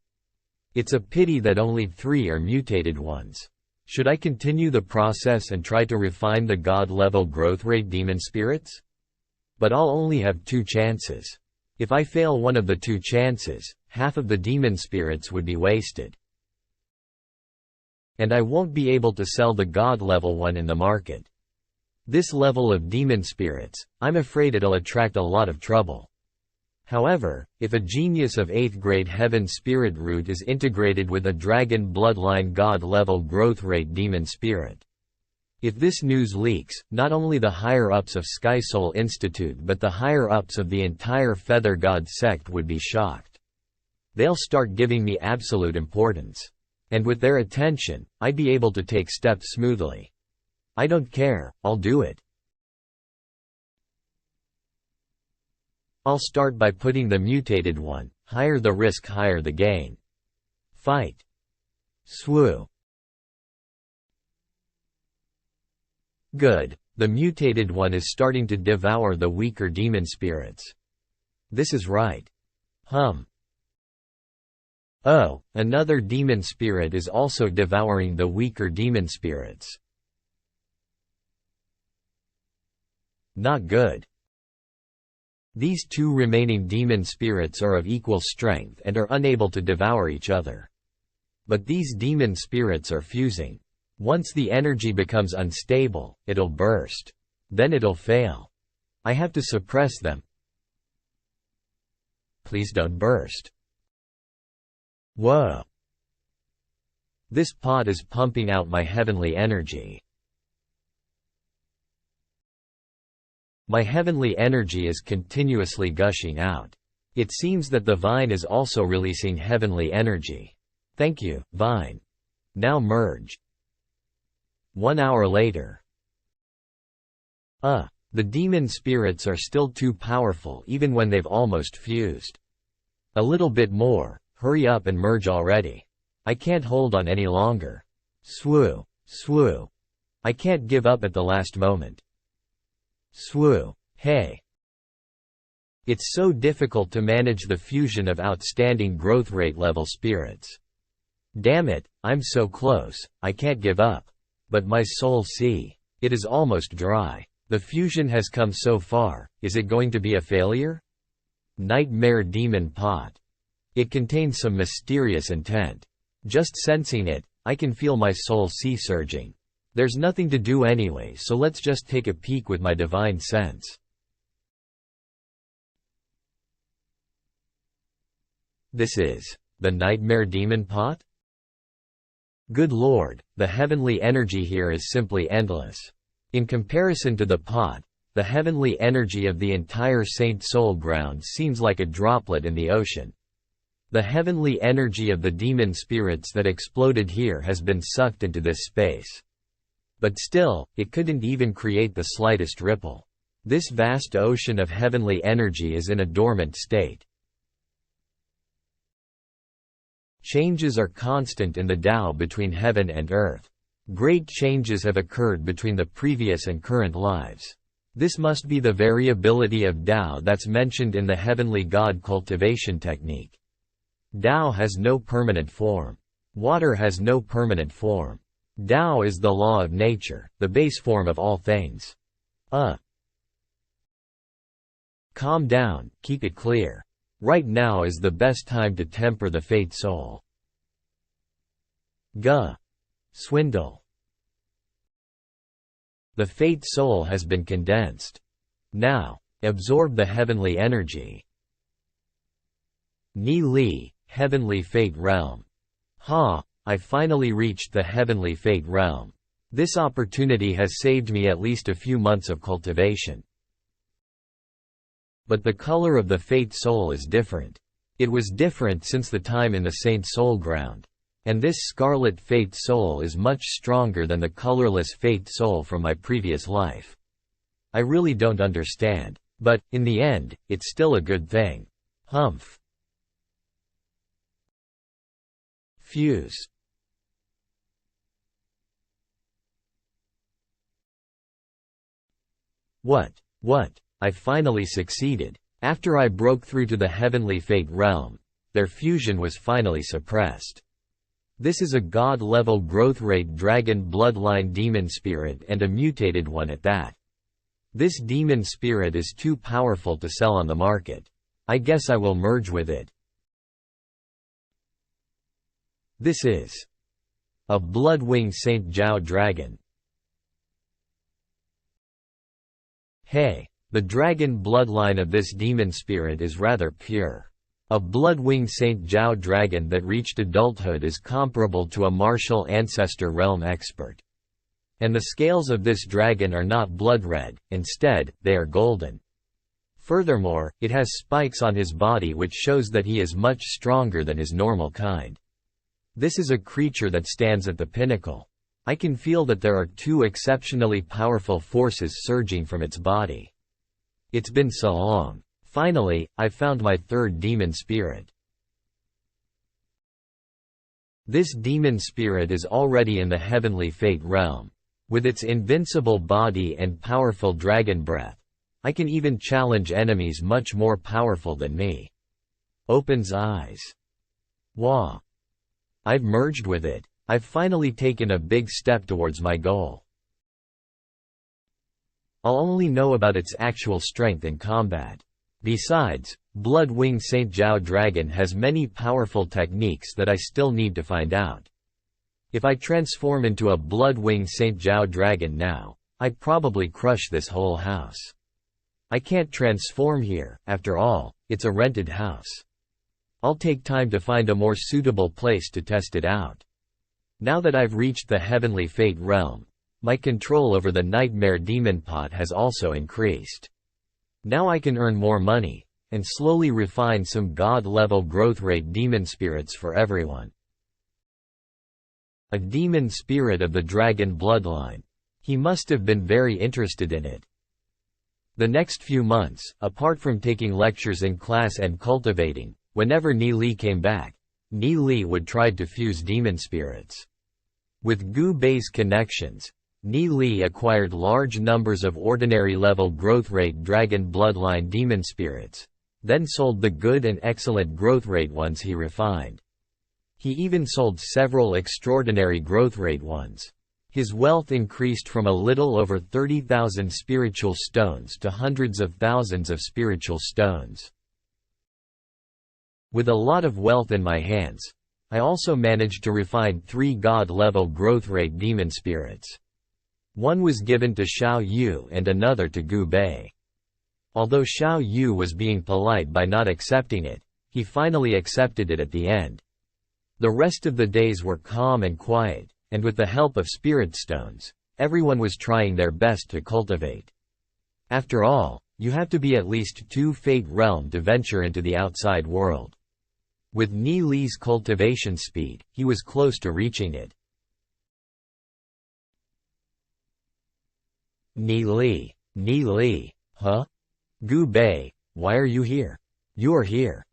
It's a pity that only 3 are mutated ones. Should I continue the process and try to refine the god level growth rate demon spirits? But I'll only have 2 chances. If I fail one of the 2 chances, half of the demon spirits would be wasted. And I won't be able to sell the god level one in the market. This level of demon spirits, I'm afraid it'll attract a lot of trouble. However, if a genius of 8th grade heaven spirit root is integrated with a dragon bloodline god level growth rate demon spirit. If this news leaks, not only the higher-ups of Sky Soul Institute but the higher-ups of the entire Feather God sect would be shocked. They'll start giving me absolute importance. And with their attention, I'd be able to take steps smoothly. I don't care, I'll do it. I'll start by putting the mutated one, higher the risk higher the gain. Fight. Swoo. Good, the mutated one is starting to devour the weaker demon spirits. This is right. Oh, another demon spirit is also devouring the weaker demon spirits. Not good. These 2 remaining demon spirits are of equal strength and are unable to devour each other. But these demon spirits are fusing. Once the energy becomes unstable, it'll burst. Then it'll fail. I have to suppress them. Please don't burst. Whoa. This pot is pumping out my heavenly energy. My heavenly energy is continuously gushing out. It seems that the vine is also releasing heavenly energy. Thank you, vine. Now merge. 1 hour later. The demon spirits are still too powerful even when they've almost fused. A little bit more, hurry up and merge already. I can't hold on any longer. Swoo, swoo. I can't give up at the last moment. Swoo. Hey. It's so difficult to manage the fusion of outstanding growth rate level spirits. Damn it, I'm so close, I can't give up. But my soul sea. It is almost dry. The fusion has come so far, is it going to be a failure? Nightmare demon pot. It contains some mysterious intent. Just sensing it, I can feel my soul sea surging. There's nothing to do anyway, so let's just take a peek with my divine sense. This is the Nightmare Demon Pot? Good lord, the heavenly energy here is simply endless. In comparison to the pot, the heavenly energy of the entire Saint Soul ground seems like a droplet in the ocean. The heavenly energy of the demon spirits that exploded here has been sucked into this space. But still, it couldn't even create the slightest ripple. This vast ocean of heavenly energy is in a dormant state. Changes are constant in the Tao between heaven and earth. Great changes have occurred between the previous and current lives. This must be the variability of Tao that's mentioned in the heavenly God cultivation technique. Tao has no permanent form. Water has no permanent form. Tao is the law of nature, the base form of all things. Calm down, keep it clear. Right now is the best time to temper the Fate Soul. Swindle. The Fate Soul has been condensed. Now, absorb the heavenly energy. Ni Li, Heavenly Fate Realm. I finally reached the heavenly fate realm. This opportunity has saved me at least a few months of cultivation. But the color of the fate soul is different. It was different since the time in the Saint Soul ground. And this scarlet fate soul is much stronger than the colorless fate soul from my previous life. I really don't understand. But, in the end, it's still a good thing. Humph. Fuse. What? I finally succeeded. After I broke through to the heavenly fate realm, their fusion was finally suppressed. This is a god-level growth rate dragon bloodline demon spirit, and a mutated one at that. This demon spirit is too powerful to sell on the market. I guess I will merge with it. This is a Bloodwing Saint Jiao dragon. Hey, the dragon bloodline of this demon spirit is rather pure. A Bloodwing Saint Jiao dragon that reached adulthood is comparable to a martial ancestor realm expert. And the scales of this dragon are not blood red, instead, they are golden. Furthermore, it has spikes on his body which shows that he is much stronger than his normal kind. This is a creature that stands at the pinnacle. I can feel that there are two exceptionally powerful forces surging from its body. It's been so long. Finally, I found my third demon spirit. This demon spirit is already in the heavenly fate realm. With its invincible body and powerful dragon breath, I can even challenge enemies much more powerful than me. Opens eyes. Wah. I've merged with it. I've finally taken a big step towards my goal. I'll only know about its actual strength in combat. Besides, Bloodwing Saint Jiao Dragon has many powerful techniques that I still need to find out. If I transform into a Bloodwing Saint Jiao Dragon now, I'd probably crush this whole house. I can't transform here, after all, it's a rented house. I'll take time to find a more suitable place to test it out. Now that I've reached the heavenly fate realm, my control over the nightmare demon pot has also increased. Now I can earn more money, and slowly refine some god-level growth rate demon spirits for everyone. A demon spirit of the dragon bloodline. He must have been very interested in it. The next few months, apart from taking lectures in class and cultivating, whenever Ni Li came back, Ni Li would try to fuse demon spirits. With Gu Bei's connections, Ni Li acquired large numbers of ordinary level growth rate dragon bloodline demon spirits, then sold the good and excellent growth rate ones he refined. He even sold several extraordinary growth rate ones. His wealth increased from a little over 30,000 spiritual stones to hundreds of thousands of spiritual stones. With a lot of wealth in my hands, I also managed to refine 3 god-level growth rate demon spirits. One was given to Xiao Yu and another to Gu Bei. Although Xiao Yu was being polite by not accepting it, he finally accepted it at the end. The rest of the days were calm and quiet, and with the help of spirit stones, everyone was trying their best to cultivate. After all, you have to be at least 2 fate realm to venture into the outside world. With Ni Li's cultivation speed, he was close to reaching it. Ni Li, huh? Gu Bei, why are you here? You're here.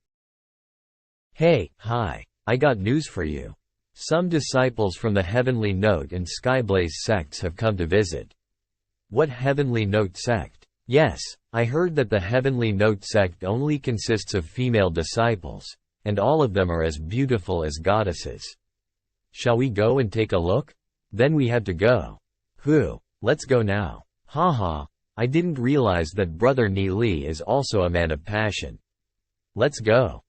Hey, hi, I got news for you. Some disciples from the Heavenly Note and Skyblaze sects have come to visit. What Heavenly Note sect? Yes, I heard that the Heavenly Note sect only consists of female disciples, and all of them are as beautiful as goddesses. Shall we go and take a look? Then we had to go. Let's go now. Haha, I didn't realize that Brother Ni Li is also a man of passion. Let's go.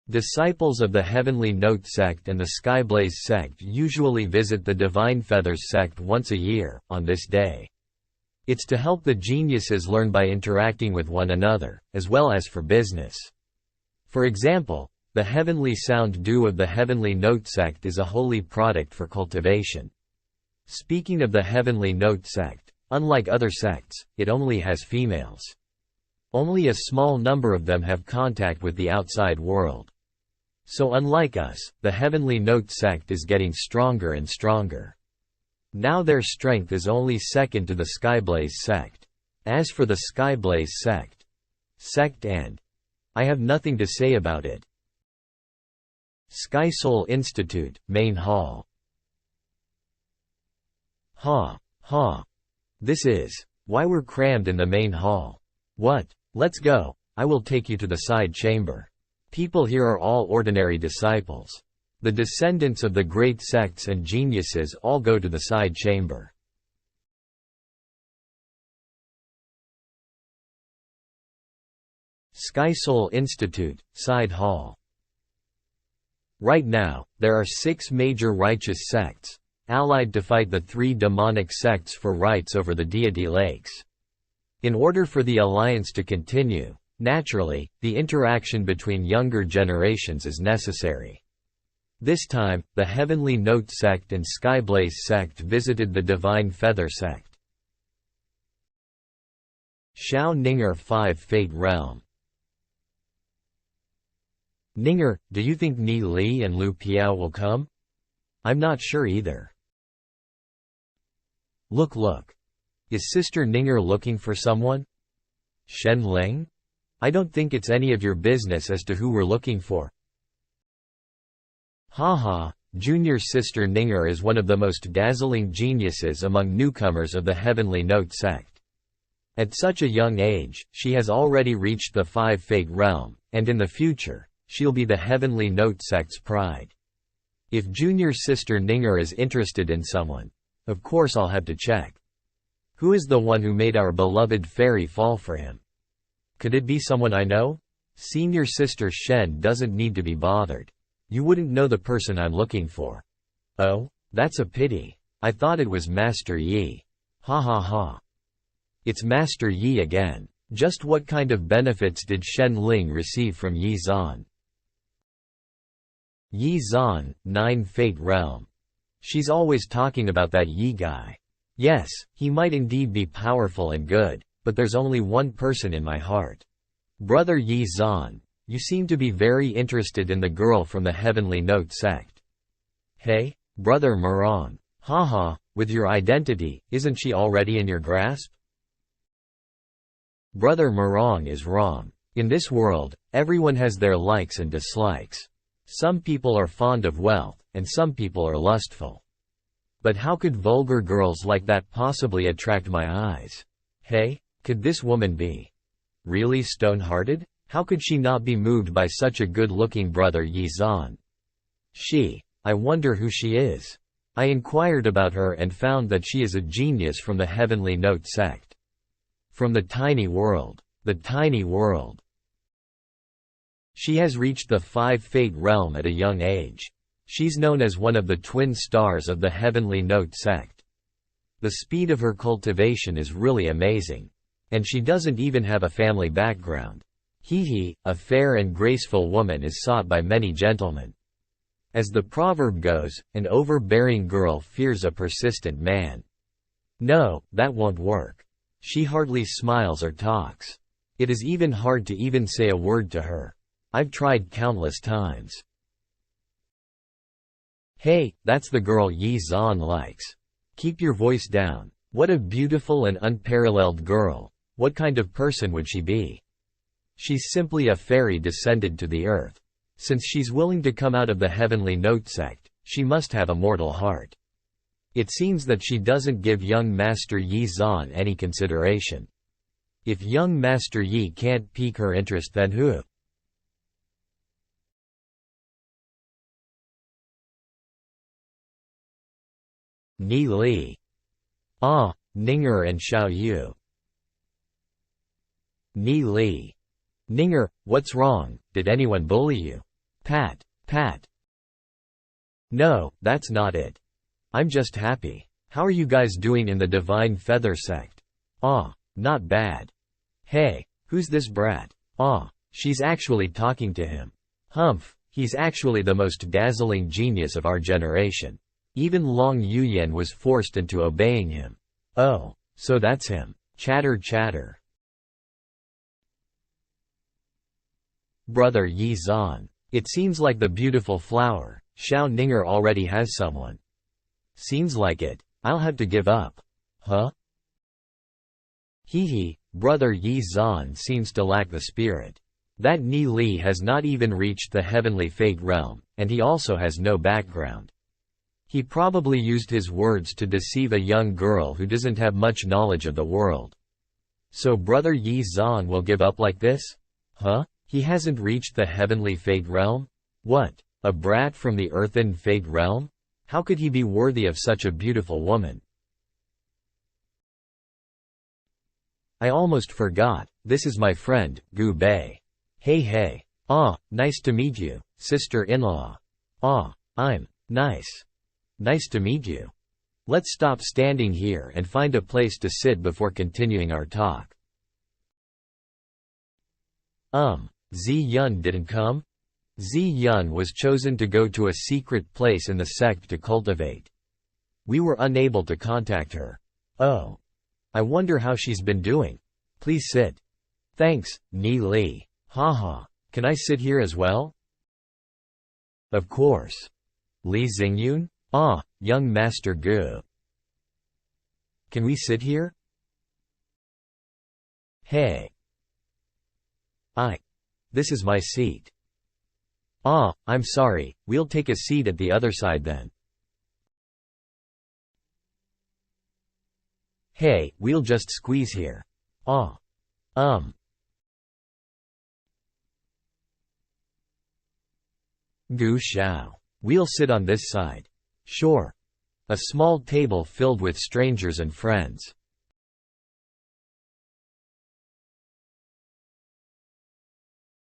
Disciples of the Heavenly Note sect and the Skyblaze sect usually visit the Divine Feathers sect once a year, on this day. It's to help the geniuses learn by interacting with one another, as well as for business. For example, The heavenly sound dew of the heavenly note sect is a holy product for cultivation. Speaking of the heavenly note sect, unlike other sects, it only has females. Only a small number of them have contact with the outside world. So unlike us, the heavenly note sect is getting stronger and stronger. Now their strength is only second to the Skyblaze sect. As for the Skyblaze sect and I have nothing to say about it. Sky Soul Institute, Main Hall. Ha. This is why we're crammed in the main hall. What? Let's go. I will take you to the side chamber. People here are all ordinary disciples. The descendants of the great sects and geniuses all go to the side chamber. Sky Soul Institute, Side Hall. Right now, there are 6 major righteous sects, allied to fight the 3 demonic sects for rights over the deity lakes. In order for the alliance to continue, naturally, the interaction between younger generations is necessary. This time, the Heavenly Note sect and Skyblaze sect visited the Divine Feather sect. Shao Ninger 5 Fate Realm. Ninger, do you think Ni Li and Lu Piao will come? I'm not sure either. Look. Is Sister Ninger looking for someone? Shen Ling? I don't think it's any of your business as to who we're looking for. Haha, Junior Sister Ninger is one of the most dazzling geniuses among newcomers of the Heavenly Note sect. At such a young age, she has already reached the 5 Fate Realm, and in the future, she'll be the Heavenly Note sect's pride. If Junior Sister Ninger is interested in someone, of course I'll have to check. Who is the one who made our beloved fairy fall for him? Could it be someone I know? Senior Sister Shen doesn't need to be bothered. You wouldn't know the person I'm looking for. Oh, that's a pity. I thought it was Master Yi. Ha. It's Master Yi again. Just what kind of benefits did Shen Ling receive from Yi Zan? Yi Zan, 9 Fate Realm. She's always talking about that Yi guy. Yes, he might indeed be powerful and good, but there's only one person in my heart. Brother Yi Zan, you seem to be very interested in the girl from the Heavenly Note sect. Hey, Brother Murong. Haha, with your identity, isn't she already in your grasp? Brother Murong is wrong. In this world, everyone has their likes and dislikes. Some people are fond of wealth, and some people are lustful. But how could vulgar girls like that possibly attract my eyes? Hey, could this woman be really stone-hearted? How could she not be moved by such a good-looking brother Yi Zan? I wonder who she is. I inquired about her and found that she is a genius from the Heavenly Note sect. From the tiny world. The tiny world. She has reached the 5 Fate Realm at a young age. She's known as one of the twin stars of the Heavenly Note sect. The speed of her cultivation is really amazing. And she doesn't even have a family background. A fair and graceful woman is sought by many gentlemen. As the proverb goes, an overbearing girl fears a persistent man. No, that won't work. She hardly smiles or talks. It is even hard to even say a word to her. I've tried countless times. Hey, that's the girl Yi Zan likes. Keep your voice down. What a beautiful and unparalleled girl. What kind of person would she be? She's simply a fairy descended to the earth. Since she's willing to come out of the Heavenly Note sect, she must have a mortal heart. It seems that she doesn't give young Master Yi Zan any consideration. If young Master Yi can't pique her interest, then who? Ni Li. Ninger and Xiao Yu. Ni Li. Ninger, what's wrong? Did anyone bully you? Pat. No, that's not it. I'm just happy. How are you guys doing in the Divine Feather sect? Not bad. Hey, who's this brat? She's actually talking to him. Humph, He's actually the most dazzling genius of our generation. Even Long Yuyan was forced into obeying him. Oh, so that's him. Chatter chatter. Brother Yi Zan. It seems like the beautiful flower, Xiao Ninger already has someone. Seems like it. I'll have to give up. Huh? Hee, brother Yi Zan seems to lack the spirit. That Ni Li has not even reached the heavenly fate realm, and he also has no background. He probably used his words to deceive a young girl who doesn't have much knowledge of the world. So brother Yi Zan will give up like this? Huh? He hasn't reached the heavenly fate realm? What? A brat from the earthen fate realm? How could he be worthy of such a beautiful woman? I almost forgot, this is my friend, Gu Bei. Hey. Nice to meet you, sister-in-law. I'm nice. Nice to meet you. Let's stop standing here and find a place to sit before continuing our talk. Zi Yun didn't come? Zi Yun was chosen to go to a secret place in the sect to cultivate. We were unable to contact her. Oh. I wonder how she's been doing. Please sit. Thanks, Ni Li. Haha. Can I sit here as well? Of course. Li Xingyun? Young Master Gu. Can we sit here? Hey. This is my seat. I'm sorry, we'll take a seat at the other side then. Hey, we'll just squeeze here. Gu Shao. We'll sit on this side. Sure. A small table filled with strangers and friends.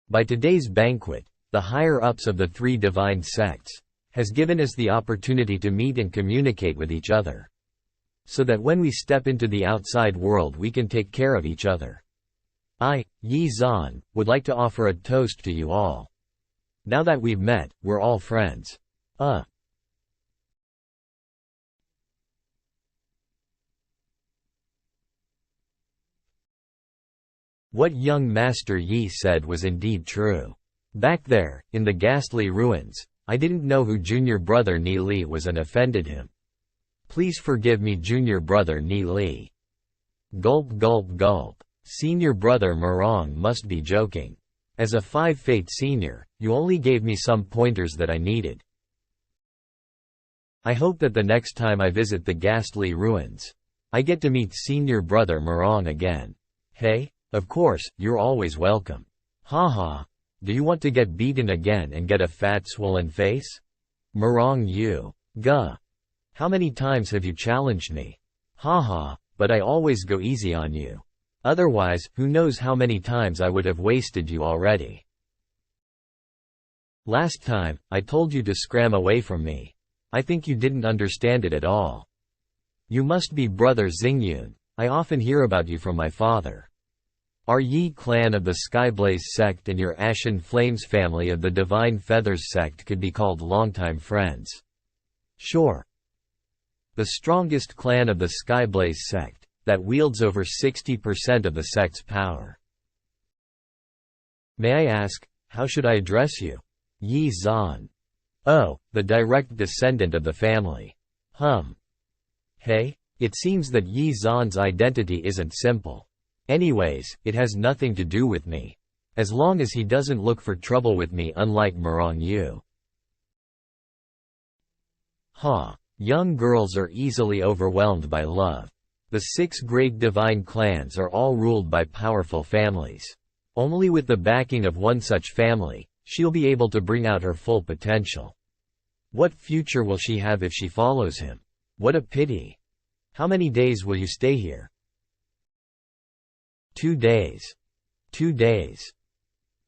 By today's banquet, the higher-ups of the three divine sects has given us the opportunity to meet and communicate with each other, so that when we step into the outside world we can take care of each other. I, Yi Zan, would like to offer a toast to you all. Now that we've met, we're all friends. What young Master Yi said was indeed true. Back there, in the ghastly ruins, I didn't know who junior brother Ni Li was and offended him. Please forgive me, junior brother Ni Li. Gulp gulp gulp. Senior brother Murong must be joking. As a 5-fate senior, you only gave me some pointers that I needed. I hope that the next time I visit the ghastly ruins, I get to meet senior brother Murong again. Hey? Of course, you're always welcome. Haha. Do you want to get beaten again and get a fat swollen face? Murong you. Guh. How many times have you challenged me? Haha, but I always go easy on you. Otherwise, who knows how many times I would have wasted you already. Last time, I told you to scram away from me. I think you didn't understand it at all. You must be brother Xingyun. I often hear about you from my father. Our Yi clan of the Skyblaze sect and your Ashen Flames family of the Divine Feathers sect could be called longtime friends. Sure. The strongest clan of the Skyblaze sect, that wields over 60% of the sect's power. May I ask, how should I address you? Yi Zan. Oh, the direct descendant of the family. Hey, it seems that Yi Zan's identity isn't simple. Anyways, it has nothing to do with me. As long as he doesn't look for trouble with me, unlike Murong Yu. Young girls are easily overwhelmed by love. The 6 great divine clans are all ruled by powerful families. Only with the backing of one such family, she'll be able to bring out her full potential. What future will she have if she follows him? What a pity. How many days will you stay here? 2 days. 2 days.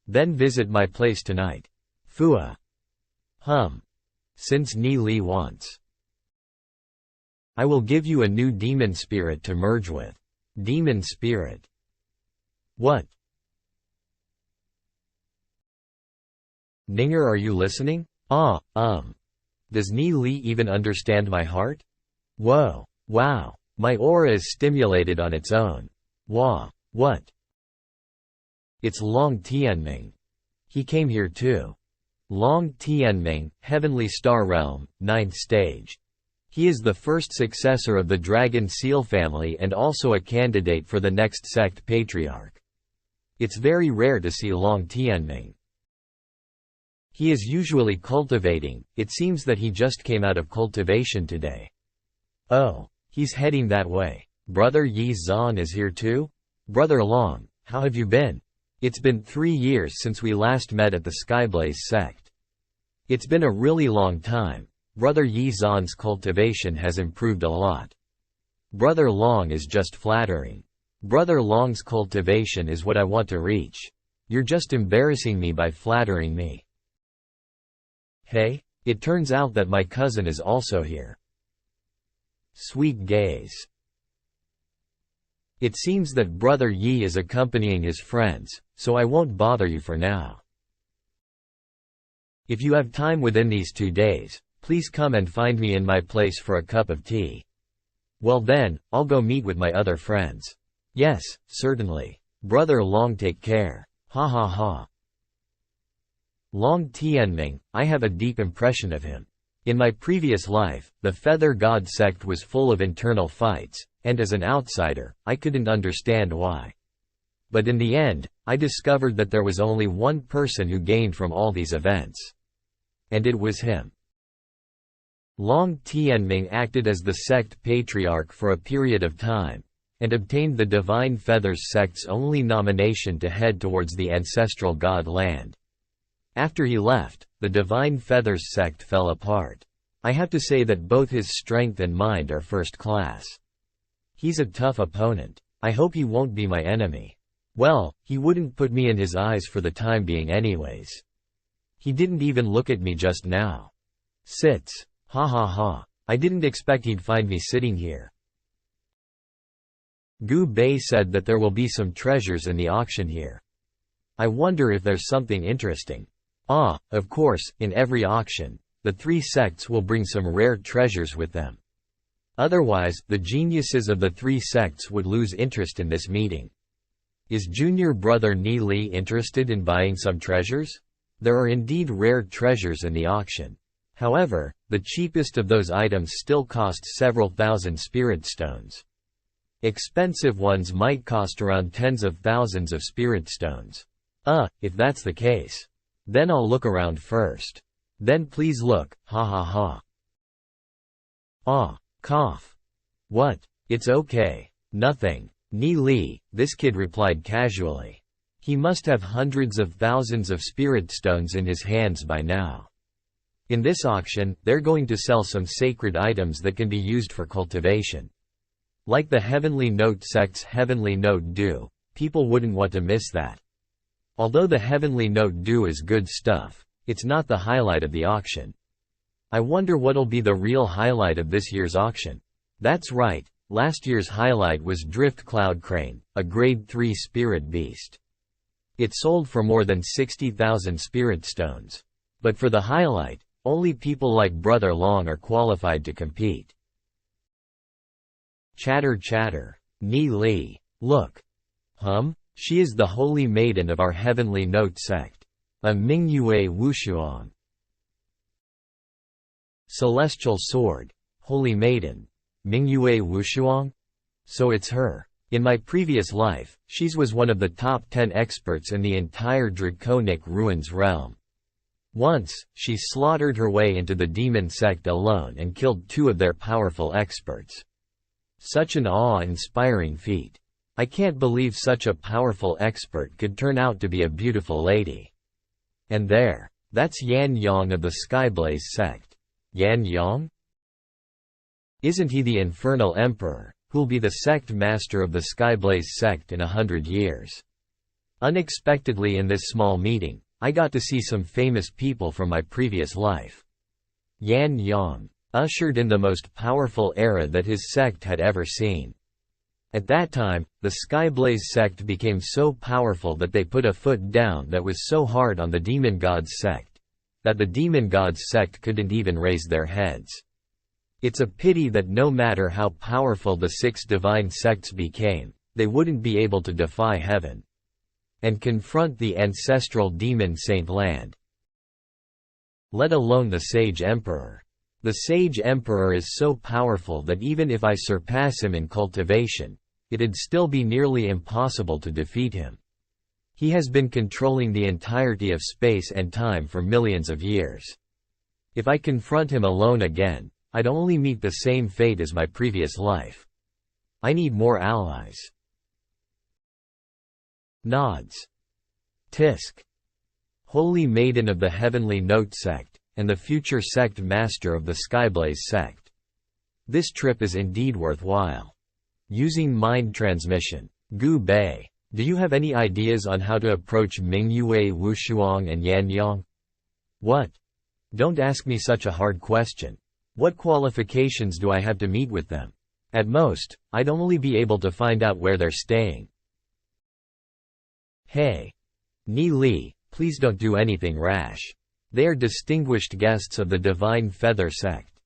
Then visit my place tonight. Fua. Since Ni Li wants. I will give you a new demon spirit to merge with. Demon spirit. What? Ninger, are you listening? Does Ni Li even understand my heart? Whoa. Wow. My aura is stimulated on its own. Wah. What? It's Long Tianming. He came here too. Long Tianming, Heavenly Star Realm, 9th stage. He is the first successor of the Dragon Seal family and also a candidate for the next sect patriarch. It's very rare to see Long Tianming. He is usually cultivating, it seems that he just came out of cultivation today. Oh, he's heading that way. Brother Yi Zhan is here too? Brother Long, how have you been? It's been 3 years since we last met at the Skyblaze sect. It's been a really long time. Brother Yi Zhan's cultivation has improved a lot. Brother Long is just flattering. Brother Long's cultivation is what I want to reach. You're just embarrassing me by flattering me. Hey, it turns out that my cousin is also here. Sweet gaze. It seems that Brother Yi is accompanying his friends, so I won't bother you for now. If you have time within these 2 days, please come and find me in my place for a cup of tea. Well then, I'll go meet with my other friends. Yes, certainly. Brother Long, take care. Ha ha ha. Long Tianming, I have a deep impression of him. In my previous life, the Feather God sect was full of internal fights, and as an outsider, I couldn't understand why. But in the end, I discovered that there was only one person who gained from all these events. And it was him. Long Tianming acted as the sect patriarch for a period of time, and obtained the Divine Feathers sect's only nomination to head towards the ancestral god land. After he left, the Divine Feathers sect fell apart. I have to say that both his strength and mind are first class. He's a tough opponent. I hope he won't be my enemy. Well, he wouldn't put me in his eyes for the time being anyways. He didn't even look at me just now. Sits. Ha ha ha. I didn't expect he'd find me sitting here. Gu Bei said that there will be some treasures in the auction here. I wonder if there's something interesting. Of course, in every auction, the 3 sects will bring some rare treasures with them. Otherwise, the geniuses of the 3 sects would lose interest in this meeting. Is junior brother Ni Li interested in buying some treasures? There are indeed rare treasures in the auction. However, the cheapest of those items still cost several thousand spirit stones. Expensive ones might cost around tens of thousands of spirit stones. If that's the case. Then I'll look around first. Then please look, ha ha ha. Cough. What? It's okay. Nothing. Ni Li, this kid replied casually. He must have hundreds of thousands of spirit stones in his hands by now. In this auction, they're going to sell some sacred items that can be used for cultivation. Like the Heavenly Note sect's Heavenly Note Dew, people wouldn't want to miss that. Although the Heavenly Note Dew is good stuff, it's not the highlight of the auction. I wonder what'll be the real highlight of this year's auction. That's right, last year's highlight was Drift Cloud Crane, a grade 3 spirit beast. It sold for more than 60,000 spirit stones. But for the highlight, only people like Brother Long are qualified to compete. Chatter chatter. Ni Li. Look. She is the holy maiden of our Heavenly Note sect. A Mingyue Wushuang. Celestial Sword. Holy Maiden. Mingyue Wushuang? So it's her. In my previous life, she was one of the top 10 experts in the entire Draconic Ruins realm. Once, she slaughtered her way into the demon sect alone and killed 2 of their powerful experts. Such an awe-inspiring feat. I can't believe such a powerful expert could turn out to be a beautiful lady. And there. That's Yan Yang of the Skyblaze sect. Yan Yang? Isn't he the Infernal Emperor, who'll be the sect master of the Skyblaze sect in 100 years? Unexpectedly in this small meeting, I got to see some famous people from my previous life. Yan Yang ushered in the most powerful era that his sect had ever seen. At that time, the Skyblaze sect became so powerful that they put a foot down that was so hard on the demon god's sect. that the demon gods sect couldn't even raise their heads. It's a pity that no matter how powerful the 6 divine sects became, they wouldn't be able to defy heaven and confront the ancestral demon Saint Land. Let alone the Sage Emperor. The Sage Emperor is so powerful that even if I surpass him in cultivation, it'd still be nearly impossible to defeat him. He has been controlling the entirety of space and time for millions of years. If I confront him alone again, I'd only meet the same fate as my previous life. I need more allies. Nods. Tisk. Holy Maiden of the Heavenly Note sect, and the future sect master of the Skyblaze sect. This trip is indeed worthwhile. Using mind transmission. Gu Bei. Do you have any ideas on how to approach Mingyue Wushuang and Yanyang? What? Don't ask me such a hard question. What qualifications do I have to meet with them? At most, I'd only be able to find out where they're staying. Hey. Ni Li, please don't do anything rash. They are distinguished guests of the Divine Feather sect.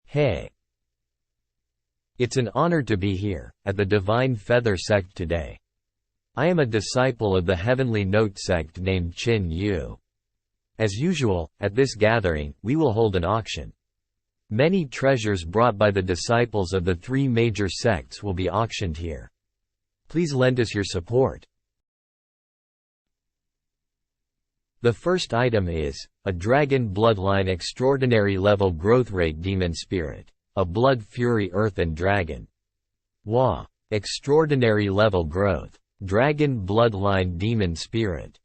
Hey. It's an honor to be here, at the Divine Feather sect today. I am a disciple of the Heavenly Note sect named Qin Yu. As usual, at this gathering, we will hold an auction. Many treasures brought by the disciples of the 3 major sects will be auctioned here. Please lend us your support. The first item is a Dragon Bloodline Extraordinary Level Growth Rate Demon Spirit, a Blood Fury Earthen Dragon. Wa. Extraordinary Level Growth. Dragon Bloodline Demon Spirit.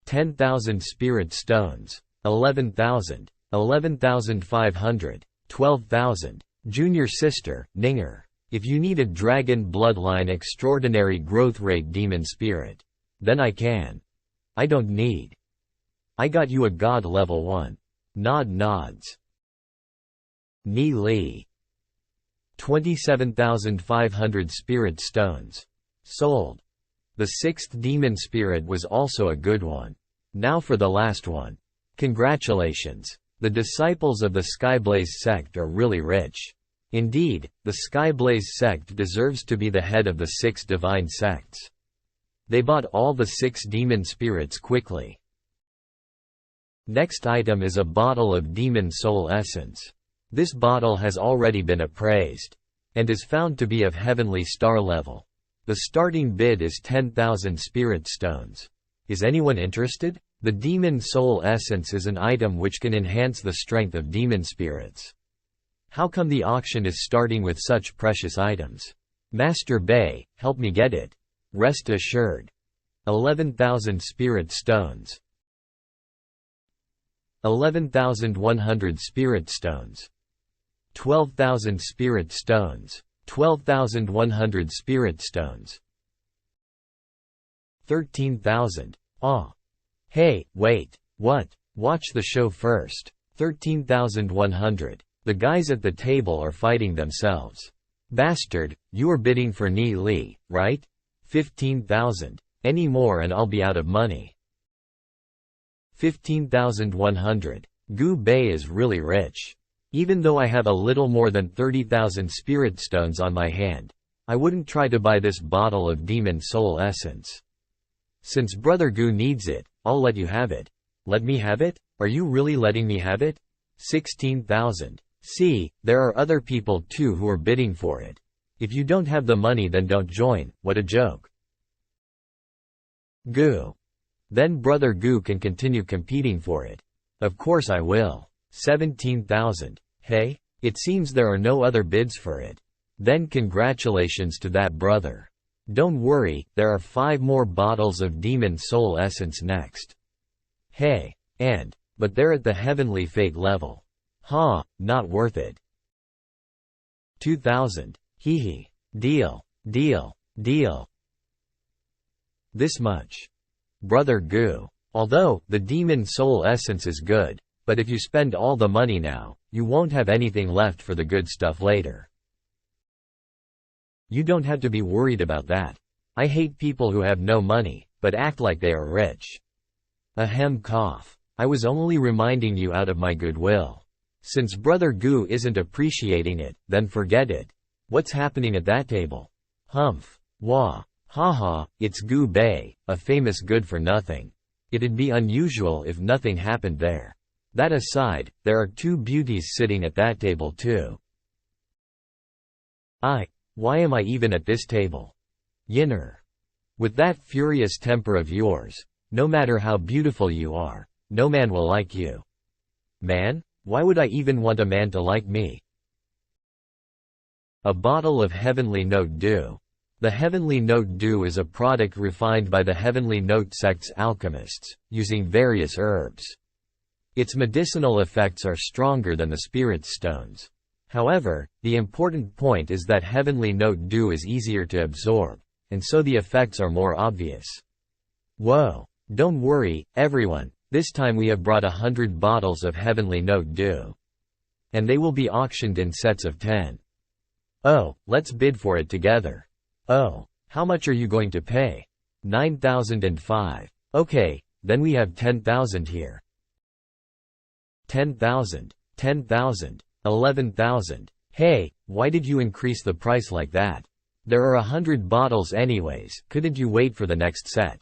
10,000 Spirit Stones. 11,000. 11,500. 12,000. Junior Sister, Ninger. If you need a Dragon Bloodline Extraordinary Growth Rate Demon Spirit, then I can. I don't need. I got you a God Level 1. Nod nods. Ni Li. 27,500 Spirit Stones. Sold. The 6th Demon Spirit was also a good one. Now for the last one. Congratulations. The disciples of the Skyblaze sect are really rich. Indeed, the Skyblaze sect deserves to be the head of the 6 divine sects. They bought all the 6 demon spirits quickly. Next item is a bottle of Demon Soul Essence. This bottle has already been appraised, and is found to be of heavenly star level. The starting bid is 10,000 spirit stones. Is anyone interested? The Demon Soul Essence is an item which can enhance the strength of demon spirits. How come the auction is starting with such precious items? Master Bei, help me get it. Rest assured. 11,000 spirit stones. 11,100 spirit stones. 12,000 spirit stones. 12,100 spirit stones. 13,000. Ah. Hey, wait. What? Watch the show first. 13,100. The guys at the table are fighting themselves. Bastard, you are bidding for Ni Li, right? 15,000. Any more and I'll be out of money. 15,100. Gu Bei is really rich. Even though I have a little more than 30,000 spirit stones on my hand, I wouldn't try to buy this bottle of Demon Soul Essence. Since Brother Gu needs it, I'll let you have it. Let me have it? Are you really letting me have it? 16,000. See, there are other people too who are bidding for it. If you don't have the money then don't join, what a joke. Gu. Then Brother Gu can continue competing for it. Of course I will. 17,000. Hey? It seems there are no other bids for it. Then congratulations to that brother. Don't worry, there are 5 more bottles of Demon Soul Essence next. Hey. But they're at the Heavenly Fate level. Huh, not worth it. 2,000. Hee hee. Deal. This much. Brother Gu. Although, the Demon Soul Essence is good, but if you spend all the money now, you won't have anything left for the good stuff later. You don't have to be worried about that. I hate people who have no money, but act like they are rich. Ahem, cough. I was only reminding you out of my goodwill. Since Brother Goo isn't appreciating it, then forget it. What's happening at that table? Humph. Wah. Haha, it's Goo Bay, a famous good-for-nothing. It'd be unusual if nothing happened there. That aside, there are two beauties sitting at that table too. Why am I even at this table? Yinner. With that furious temper of yours, no matter how beautiful you are, no man will like you. Man? Why would I even want a man to like me? A bottle of Heavenly Note Dew. The Heavenly Note Dew is a product refined by the Heavenly Note sect's alchemists, using various herbs. Its medicinal effects are stronger than the spirit stones. However, the important point is that Heavenly Note Dew is easier to absorb, and so the effects are more obvious. Whoa! Don't worry, everyone, this time we have brought 100 bottles of Heavenly Note Dew. And they will be auctioned in sets of 10. Oh, let's bid for it together. Oh, how much are you going to pay? 9,005. Okay, then we have 10,000 here. 10,000, 10,000, 11,000. Hey, why did you increase the price like that? There are 100 bottles anyways, couldn't you wait for the next set?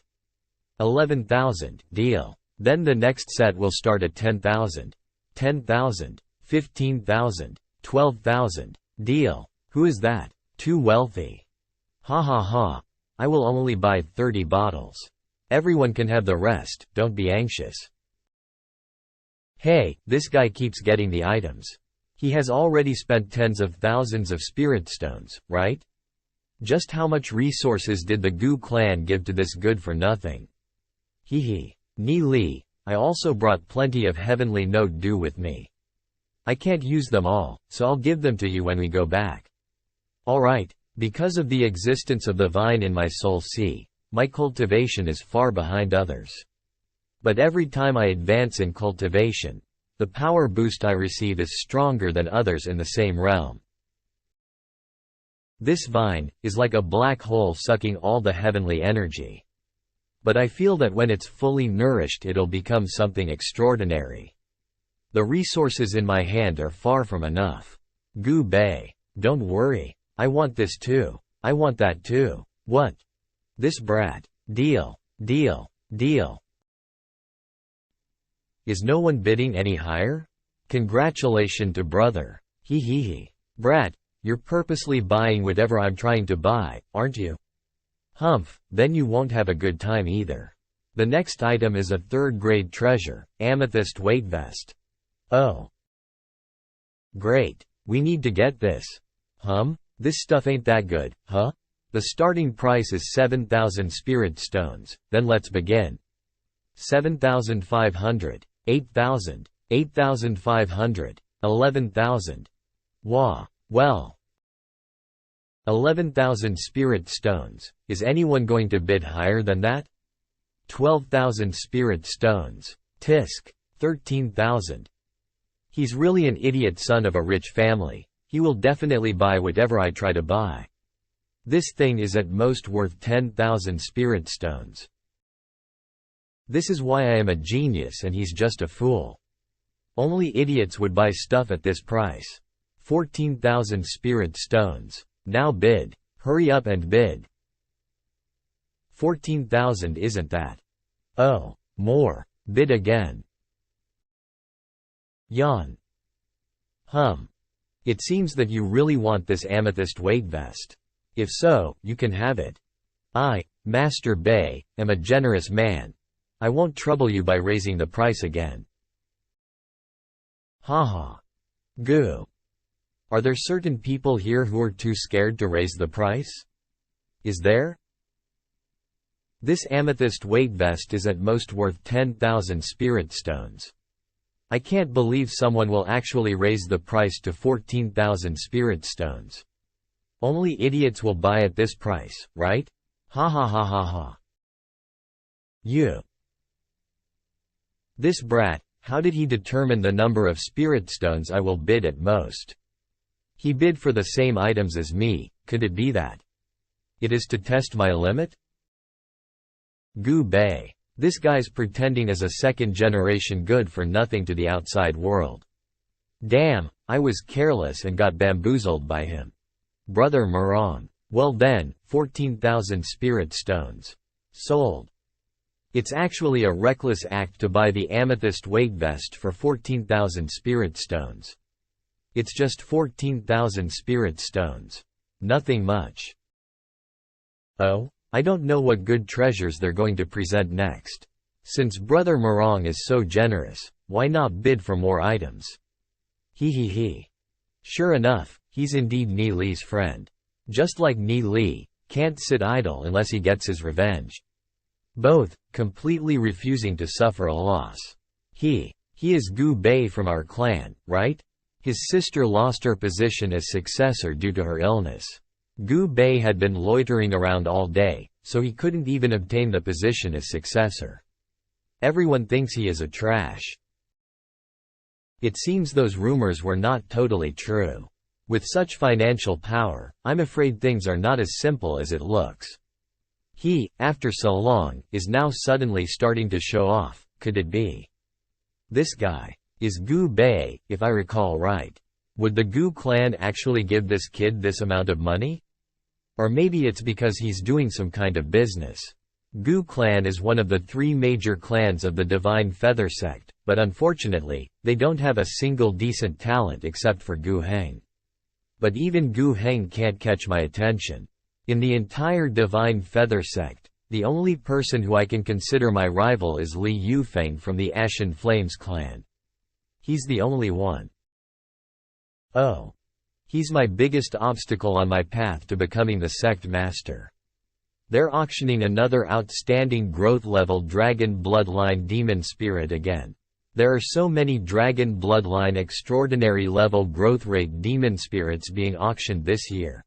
11,000, deal. Then the next set will start at 10,000. 10,000, 15,000, 12,000, deal. Who is that? Too wealthy. Ha ha ha. I will only buy 30 bottles. Everyone can have the rest, don't be anxious. Hey, this guy keeps getting the items. He has already spent tens of thousands of spirit stones, right? Just how much resources did the Goo clan give to this good-for-nothing? Hee hee. Ni Li, I also brought plenty of Heavenly Note Dew with me. I can't use them all, so I'll give them to you when we go back. Alright, because of the existence of the vine in my soul sea, my cultivation is far behind others. But every time I advance in cultivation, the power boost I receive is stronger than others in the same realm. This vine is like a black hole sucking all the heavenly energy. But I feel that when it's fully nourished it'll become something extraordinary. The resources in my hand are far from enough. Goo Bay, don't worry. I want this too. I want that too. What? This brat. Deal. Deal. Deal. Is no one bidding any higher? Congratulations to brother. Hee hee hee. Brat, you're purposely buying whatever I'm trying to buy, aren't you? Humph, then you won't have a good time either. The next item is a third-grade treasure, amethyst weight vest. Oh. Great. We need to get this. This stuff ain't that good, huh? The starting price is 7,000 spirit stones, then let's begin. 7,500, 8,000, 8,500, 11,000. Wah, well. 11,000 spirit stones, is anyone going to bid higher than that? 12,000 spirit stones, tisk, 13,000. He's really an idiot son of a rich family. He will definitely buy whatever I try to buy. This thing is at most worth 10,000 spirit stones. This is why I am a genius and he's just a fool. Only idiots would buy stuff at this price. 14,000 spirit stones. Now bid. Hurry up and bid. 14,000 isn't that? Oh, more. Bid again. Yawn. It seems that you really want this amethyst weight vest. If so, you can have it. I, Master Bay, am a generous man. I won't trouble you by raising the price again. Haha. Goo. Are there certain people here who are too scared to raise the price? Is there? This amethyst weight vest is at most worth 10,000 spirit stones. I can't believe someone will actually raise the price to 14,000 spirit stones. Only idiots will buy at this price, right? Ha ha ha ha ha. You. This brat, how did he determine the number of spirit stones I will bid at most? He bid for the same items as me, could it be that? It is to test my limit? Gu Bei. This guy's pretending as a second-generation good for nothing to the outside world. Damn, I was careless and got bamboozled by him. Brother Morong. Well then, 14,000 spirit stones. Sold. It's actually a reckless act to buy the amethyst weight vest for 14,000 spirit stones. It's just 14,000 spirit stones. Nothing much. Oh? I don't know what good treasures they're going to present next. Since Brother Morong is so generous, why not bid for more items? He. Sure enough, he's indeed Ni Li's friend. Just like Ni Li, can't sit idle unless he gets his revenge. Both, completely refusing to suffer a loss. He is Gu Bei from our clan, right? His sister lost her position as successor due to her illness. Gu Bei had been loitering around all day, so he couldn't even obtain the position as successor. Everyone thinks he is a trash. It seems those rumors were not totally true. With such financial power, I'm afraid things are not as simple as it looks. He, after so long, is now suddenly starting to show off. Could it be? This guy is Gu Bei, if I recall right. Would the Gu clan actually give this kid this amount of money? Or maybe it's because he's doing some kind of business. Gu clan is one of the 3 major clans of the Divine Feather sect, but unfortunately, they don't have a single decent talent except for Gu Heng. But even Gu Heng can't catch my attention. In the entire Divine Feather sect, the only person who I can consider my rival is Li Yufeng from the Ashen Flames clan. He's the only one. Oh. He's my biggest obstacle on my path to becoming the sect master. They're auctioning another outstanding growth level Dragon Bloodline Demon Spirit again. There are so many Dragon Bloodline extraordinary level growth rate Demon Spirits being auctioned this year.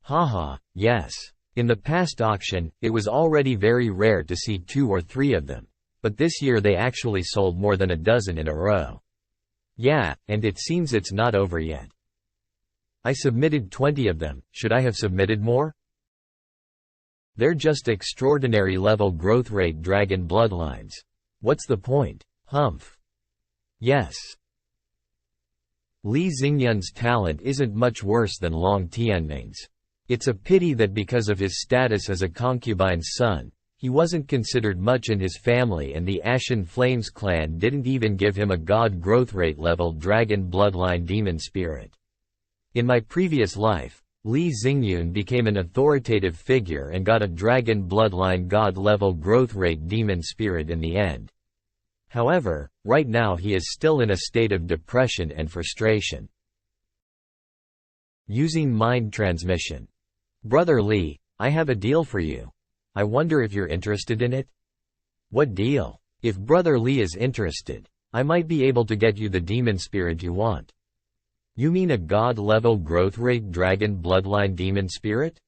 Haha, yes. In the past auction, it was already very rare to see 2 or 3 of them. But this year they actually sold more than a dozen in a row. Yeah, and it seems it's not over yet. I submitted 20 of them, should I have submitted more? They're just extraordinary level growth rate dragon bloodlines. What's the point? Humph. Yes. Li Xingyun's talent isn't much worse than Long Tianming's. It's a pity that because of his status as a concubine's son, he wasn't considered much in his family and the Ashen Flames clan didn't even give him a god growth rate level dragon bloodline demon spirit. In my previous life, Li Xingyun became an authoritative figure and got a dragon bloodline god-level growth rate demon spirit in the end. However, right now he is still in a state of depression and frustration. Using mind transmission. Brother Li, I have a deal for you. I wonder if you're interested in it? What deal? If Brother Li is interested, I might be able to get you the demon spirit you want. You mean a god-level growth rate dragon bloodline demon spirit?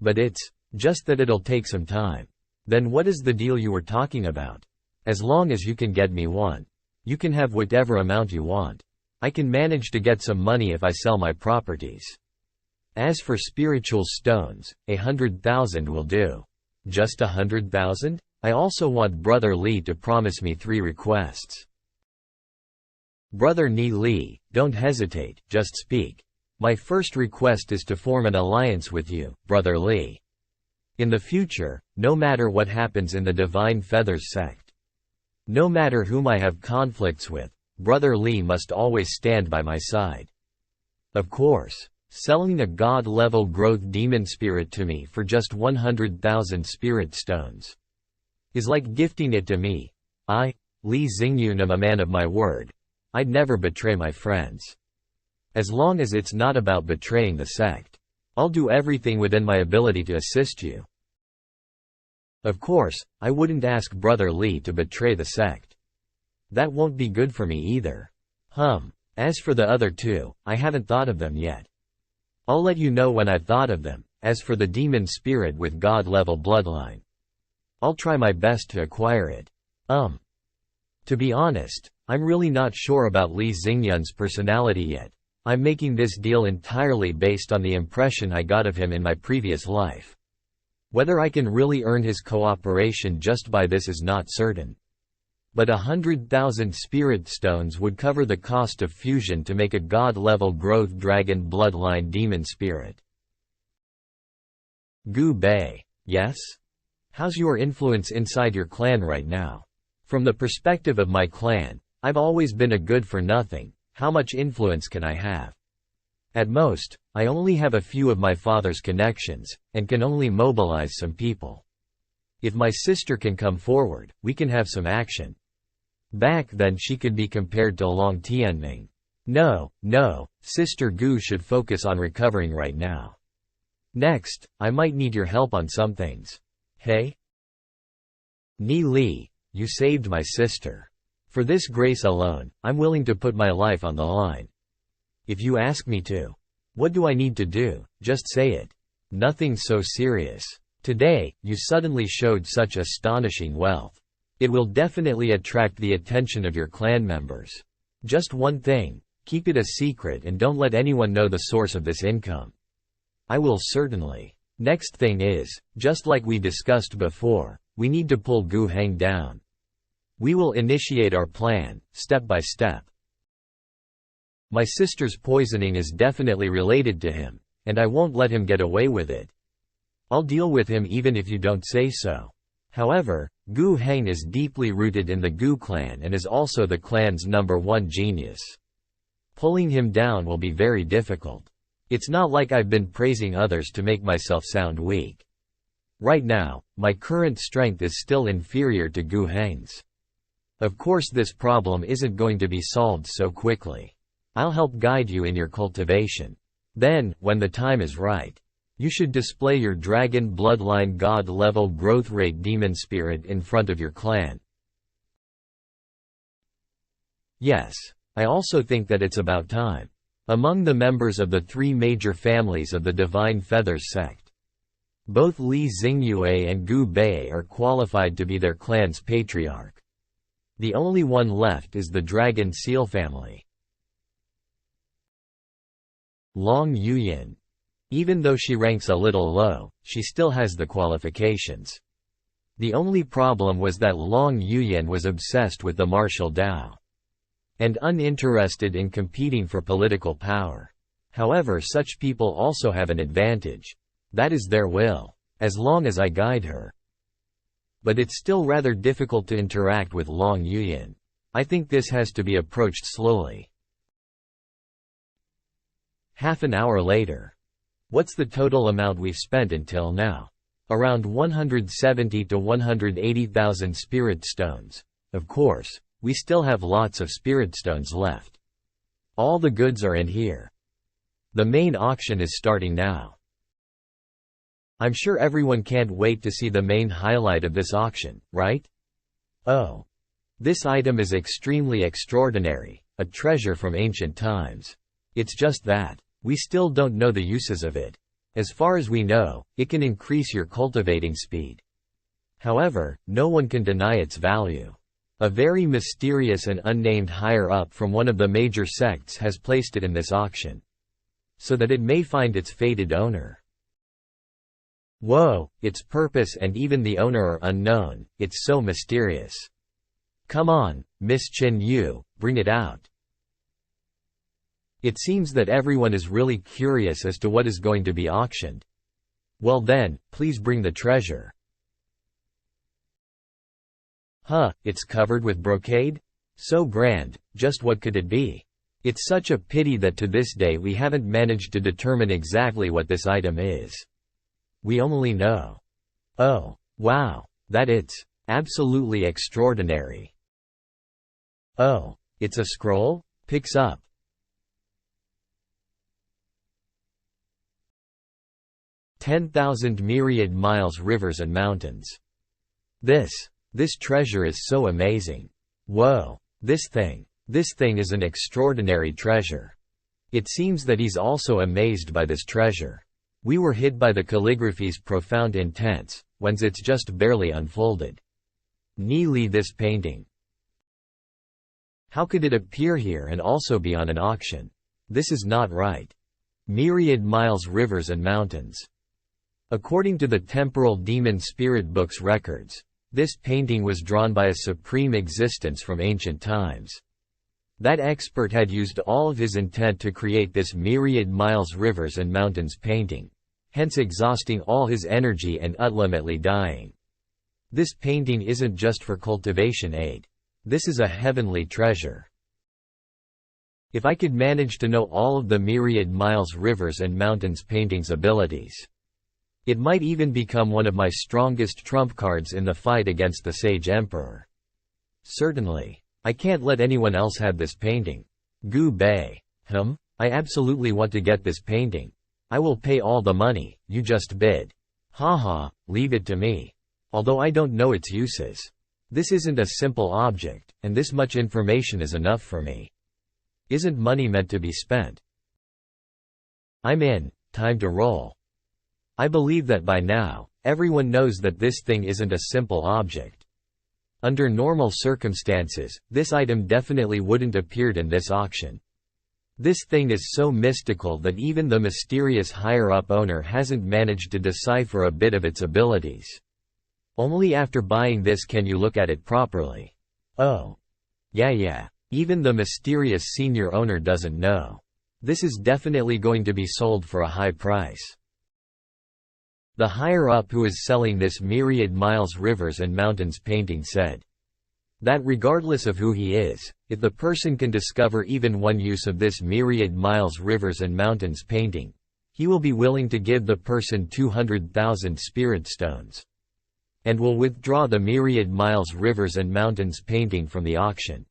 But it's just that it'll take some time. Then what is the deal you were talking about? As long as you can get me one. You can have whatever amount you want. I can manage to get some money if I sell my properties. As for spiritual stones, 100,000 will do. Just 100,000? I also want Brother Li to promise me 3 requests. Brother Ni Li, don't hesitate, just speak. My first request is to form an alliance with you, Brother Li. In the future, no matter what happens in the Divine Feathers sect, no matter whom I have conflicts with, Brother Li must always stand by my side. Of course, selling a god-level growth demon spirit to me for just 100,000 spirit stones is like gifting it to me. I, Li Xingyun, am a man of my word. I'd never betray my friends. As long as it's not about betraying the sect, I'll do everything within my ability to assist you. Of course, I wouldn't ask Brother Li to betray the sect. That won't be good for me either. As for the other 2, I haven't thought of them yet. I'll let you know when I've thought of them. As for the demon spirit with god-level bloodline, I'll try my best to acquire it. To be honest, I'm really not sure about Li Xingyun's personality yet. I'm making this deal entirely based on the impression I got of him in my previous life. Whether I can really earn his cooperation just by this is not certain. But 100,000 spirit stones would cover the cost of fusion to make a god-level growth dragon bloodline demon spirit. Gu Bei. Yes? How's your influence inside your clan right now? From the perspective of my clan, I've always been a good-for-nothing. How much influence can I have? At most, I only have a few of my father's connections, and can only mobilize some people. If my sister can come forward, we can have some action. Back then she could be compared to Long Tianming. No, Sister Gu should focus on recovering right now. Next, I might need your help on some things. Hey? Ni Li, you saved my sister. For this grace alone, I'm willing to put my life on the line. If you ask me to. What do I need to do? Just say it. Nothing so serious. Today, you suddenly showed such astonishing wealth. It will definitely attract the attention of your clan members. Just one thing, keep it a secret and don't let anyone know the source of this income. I will certainly. Next thing is, just like we discussed before, we need to pull Gu Heng down. We will initiate our plan, step by step. My sister's poisoning is definitely related to him, and I won't let him get away with it. I'll deal with him even if you don't say so. However, Gu Heng is deeply rooted in the Gu clan and is also the clan's #1 genius. Pulling him down will be very difficult. It's not like I've been praising others to make myself sound weak. Right now, my current strength is still inferior to Gu Heng's. Of course this problem isn't going to be solved so quickly. I'll help guide you in your cultivation. Then, when the time is right, you should display your dragon bloodline god-level growth rate demon spirit in front of your clan. Yes, I also think that it's about time. Among the members of the 3 major families of the Divine Feathers sect, both Li Xingyue and Gu Bei are qualified to be their clan's patriarch. The only one left is the Dragon Seal family. Long Yuyin. Even though she ranks a little low, she still has the qualifications. The only problem was that Long Yuyin was obsessed with the martial Dao and uninterested in competing for political power. However, such people also have an advantage. That is their will, as long as I guide her. But it's still rather difficult to interact with Long Yuyin. I think this has to be approached slowly. Half an hour later. What's the total amount we've spent until now? Around 170 to 180,000 spirit stones. Of course, we still have lots of spirit stones left. All the goods are in here. The main auction is starting now. I'm sure everyone can't wait to see the main highlight of this auction, right? Oh. This item is extremely extraordinary, a treasure from ancient times. It's just that, we still don't know the uses of it. As far as we know, it can increase your cultivating speed. However, no one can deny its value. A very mysterious and unnamed higher-up from one of the major sects has placed it in this auction, so that it may find its fated owner. Whoa, its purpose and even the owner are unknown, it's so mysterious. Come on, Miss Chen Yu, bring it out. It seems that everyone is really curious as to what is going to be auctioned. Well then, please bring the treasure. Huh, it's covered with brocade? So grand, just what could it be? It's such a pity that to this day we haven't managed to determine exactly what this item is. We only know. Oh, wow, that it's absolutely extraordinary. Oh, it's a scroll? Picks up. "10,000 myriad miles, rivers and mountains." This treasure is so amazing. Whoa, this thing is an extraordinary treasure. It seems that he's also amazed by this treasure. We were hit by the calligraphy's profound intents, whence it's just barely unfolded. Nearly this painting. How could it appear here and also be on an auction? This is not right. Myriad miles, rivers and mountains. According to the Temporal Demon Spirit Book's records, this painting was drawn by a supreme existence from ancient times. That expert had used all of his intent to create this myriad miles, rivers and mountains painting, hence exhausting all his energy and ultimately dying. This painting isn't just for cultivation aid. This is a heavenly treasure. If I could manage to know all of the myriad miles, rivers and mountains painting's abilities, it might even become one of my strongest trump cards in the fight against the Sage Emperor. Certainly, I can't let anyone else have this painting. Gu Bei. I absolutely want to get this painting. I will pay all the money, you just bid. Haha, leave it to me. Although I don't know its uses. This isn't a simple object, and this much information is enough for me. Isn't money meant to be spent? I'm in, time to roll. I believe that by now, everyone knows that this thing isn't a simple object. Under normal circumstances, this item definitely wouldn't appeared in this auction. This thing is so mystical that even the mysterious higher-up owner hasn't managed to decipher a bit of its abilities. Only after buying this can you look at it properly. Oh. Yeah. Even the mysterious senior owner doesn't know. This is definitely going to be sold for a high price. The higher-up who is selling this myriad miles, rivers and mountains painting said that regardless of who he is, if the person can discover even one use of this myriad miles, rivers and mountains painting, he will be willing to give the person 200,000 spirit stones, and will withdraw the myriad miles, rivers and mountains painting from the auction.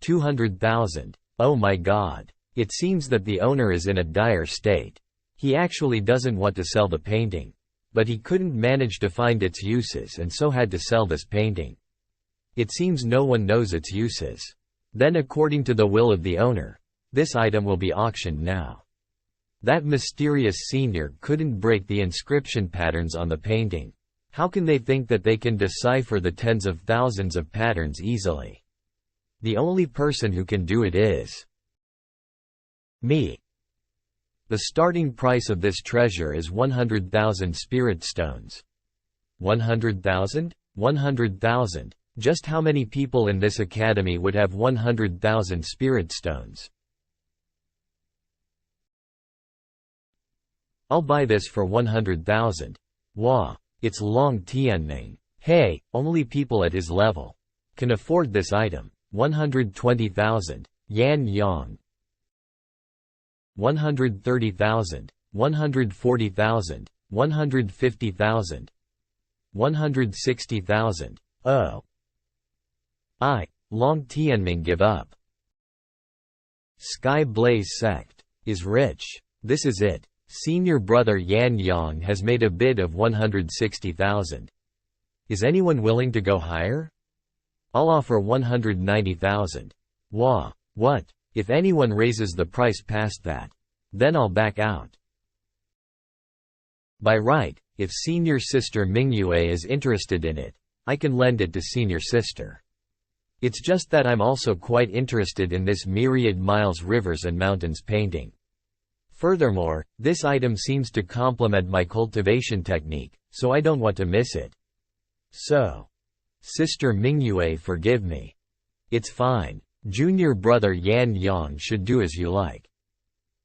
200,000. Oh my god. It seems that the owner is in a dire state. He actually doesn't want to sell the painting, but he couldn't manage to find its uses and so had to sell this painting. It seems no one knows its uses. Then according to the will of the owner, this item will be auctioned now. That mysterious senior couldn't break the inscription patterns on the painting. How can they think that they can decipher the tens of thousands of patterns easily? The only person who can do it is me. The starting price of this treasure is 100,000 spirit stones. 100,000? 100,000. Just how many people in this academy would have 100,000 spirit stones? I'll buy this for 100,000. Wah. It's Long Tianming. Hey, only people at his level can afford this item. 120,000. Yan Yang. 130,000. 140,000. 150,000. 160,000. Oh. Long Tianming give up. Sky Blaze Sect is rich. This is it. Senior brother Yan Yang has made a bid of 160,000. Is anyone willing to go higher? I'll offer 190,000. Wah. What? If anyone raises the price past that, then I'll back out. By right, if senior sister Mingyue is interested in it, I can lend it to senior sister. It's just that I'm also quite interested in this myriad miles, rivers and mountains painting. Furthermore, this item seems to complement my cultivation technique, so I don't want to miss it. So, Sister Mingyue, forgive me. It's fine. Junior brother Yan Yang should do as you like.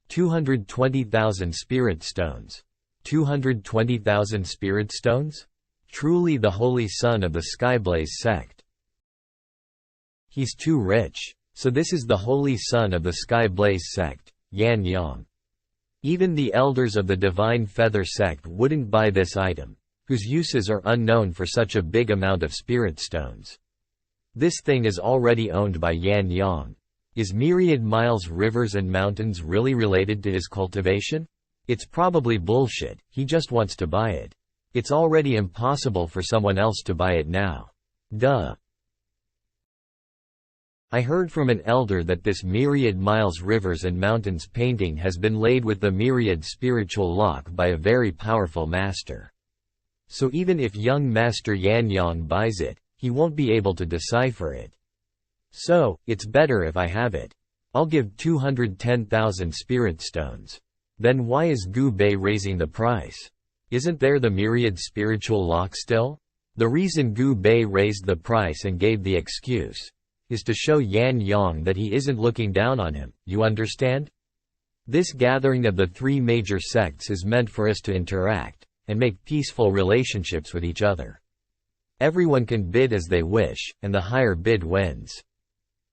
220,000 spirit stones. 220,000 spirit stones? Truly the holy son of the Skyblaze sect. He's too rich. So this is the holy son of the Skyblaze sect, Yan Yang. Even the elders of the Divine Feather sect wouldn't buy this item, whose uses are unknown for such a big amount of spirit stones. This thing is already owned by Yan Yang. Is myriad miles, rivers and mountains really related to his cultivation? It's probably bullshit, he just wants to buy it. It's already impossible for someone else to buy it now. Duh. I heard from an elder that this myriad miles, rivers and mountains painting has been laid with the myriad spiritual lock by a very powerful master. So even if young master Yan Yang buys it, he won't be able to decipher it. So, it's better if I have it. I'll give 210,000 spirit stones. Then why is Gu Bei raising the price? Isn't there the myriad spiritual lock still? The reason Gu Bei raised the price and gave the excuse is to show Yan Yang that he isn't looking down on him, you understand? This gathering of the three major sects is meant for us to interact and make peaceful relationships with each other. Everyone can bid as they wish, and the higher bid wins.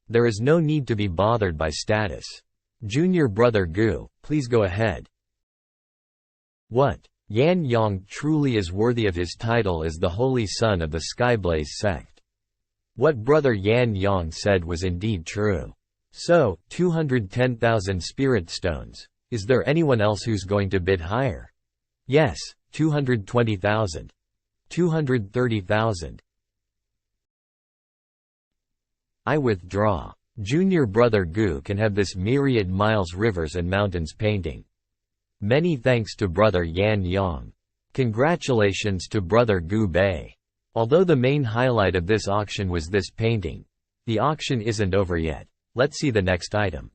There is no need to be bothered by status. Junior brother Gu, please go ahead. What? Yan Yang truly is worthy of his title as the holy son of the Skyblaze sect. What brother Yan Yang said was indeed true. So, 210,000 spirit stones. Is there anyone else who's going to bid higher? Yes, 220,000. 230,000. I withdraw. Junior brother Gu can have this myriad miles rivers and mountains painting. Many thanks to brother Yan Yang. Congratulations to brother Gu Bei. Although the main highlight of this auction was this painting, the auction isn't over yet. Let's see the next item.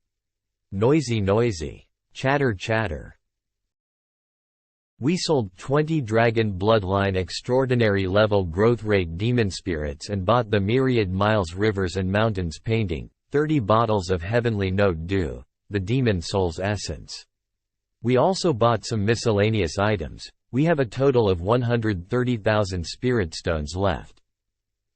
Noisy noisy. Chatter chatter. We sold 20 Dragon Bloodline Extraordinary Level Growth Rate Demon Spirits and bought the Myriad Miles Rivers and Mountains painting, 30 bottles of Heavenly Note Dew, the Demon Soul's Essence. We also bought some miscellaneous items. We have a total of 130,000 Spirit Stones left.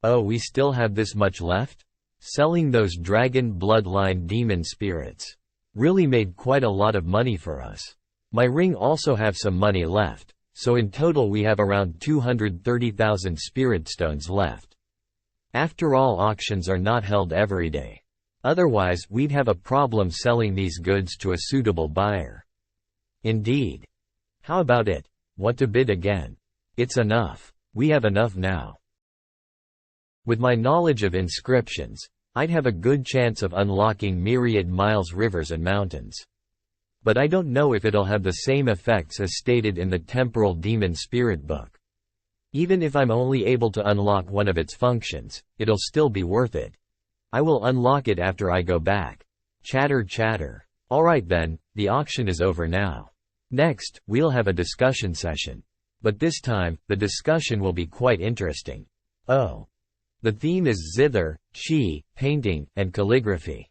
Oh, we still have this much left? Selling those Dragon Bloodline Demon Spirits really made quite a lot of money for us. My ring also have some money left, so in total we have around 230,000 spirit stones left. After all, auctions are not held every day. Otherwise, we'd have a problem selling these goods to a suitable buyer. Indeed. How about it? Want to bid again? It's enough. We have enough now. With my knowledge of inscriptions, I'd have a good chance of unlocking myriad miles rivers and mountains. But I don't know if it'll have the same effects as stated in the Temporal Demon Spirit book. Even if I'm only able to unlock one of its functions, it'll still be worth it. I will unlock it after I go back. Chatter chatter. Alright then, the auction is over now. Next, we'll have a discussion session. But this time, the discussion will be quite interesting. Oh. The theme is zither, qi, painting, and calligraphy.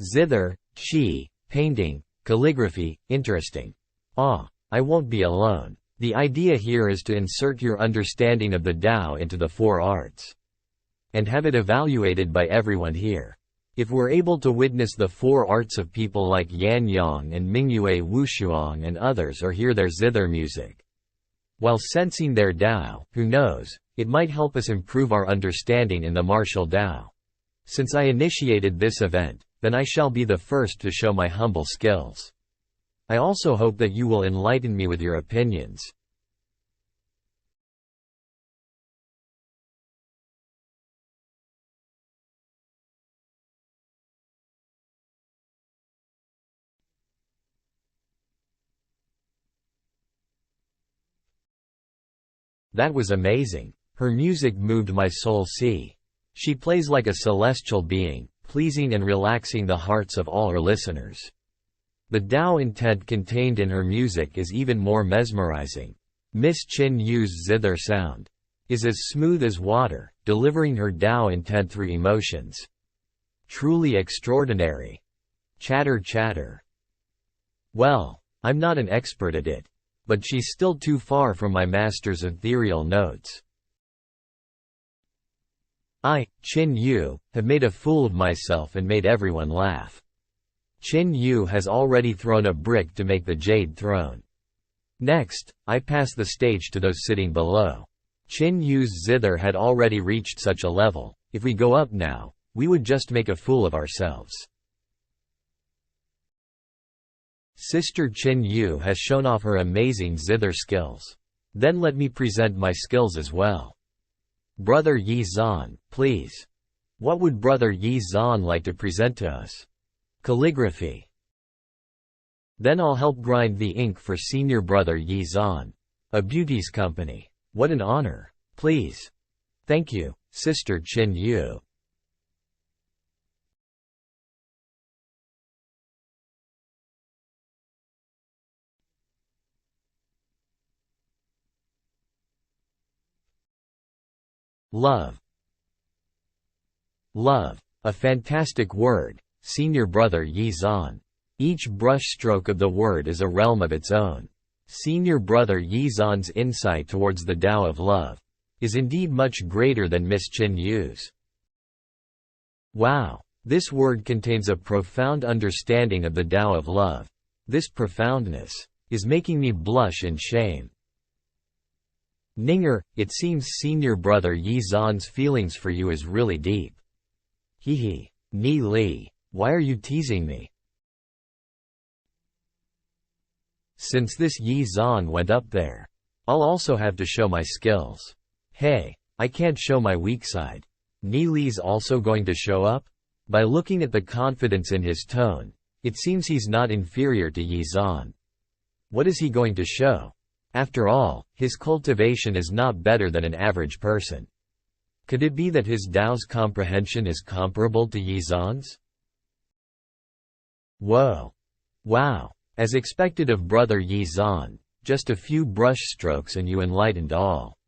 Zither, qi, painting, calligraphy, interesting. Ah, I won't be alone. The idea here is to insert your understanding of the Tao into the four arts. And have it evaluated by everyone here. If we're able to witness the four arts of people like Yan Yang and Mingyue Wushuang and others, or hear their zither music, while sensing their Tao, who knows, it might help us improve our understanding in the martial Tao. Since I initiated this event, then I shall be the first to show my humble skills. I also hope that you will enlighten me with your opinions. That was amazing. Her music moved my soul. See. She plays like a celestial being, pleasing and relaxing the hearts of all her listeners. The Tao intent contained in her music is even more mesmerizing. Miss Qin Yu's zither sound is as smooth as water, delivering her Tao intent through emotions. Truly extraordinary. Chatter chatter. Well, I'm not an expert at it. But she's still too far from my master's ethereal notes. I, Qin Yu, have made a fool of myself and made everyone laugh. Qin Yu has already thrown a brick to make the Jade Throne. Next, I pass the stage to those sitting below. Qin Yu's zither had already reached such a level. If we go up now, we would just make a fool of ourselves. Sister Qin Yu has shown off her amazing zither skills. Then let me present my skills as well. Brother Yi Zhan, please. What would Brother Yi Zhan like to present to us? Calligraphy. Then I'll help grind the ink for Senior Brother Yi Zhan. A beauty's company. What an honor. Please. Thank you, Sister Qin Yu. Love. Love. A fantastic word, Senior Brother Yi Zhan. Each brushstroke of the word is a realm of its own. Senior Brother Yi Zhan's insight towards the Tao of love is indeed much greater than Miss Qin Yu's. Wow! This word contains a profound understanding of the Tao of love. This profoundness is making me blush in shame. Ninger, it seems Senior Brother Yi Zhan's feelings for you is really deep. Hee hee. Ni Li, why are you teasing me? Since this Yi Zhan went up there, I'll also have to show my skills. Hey, I can't show my weak side. Ni Li's also going to show up? By looking at the confidence in his tone, it seems he's not inferior to Yi Zhan. What is he going to show? After all, his cultivation is not better than an average person. Could it be that his Tao's comprehension is comparable to Yi Zhan's? Whoa! Wow! As expected of Brother Yi Zhan, just a few brush strokes and you enlightened all.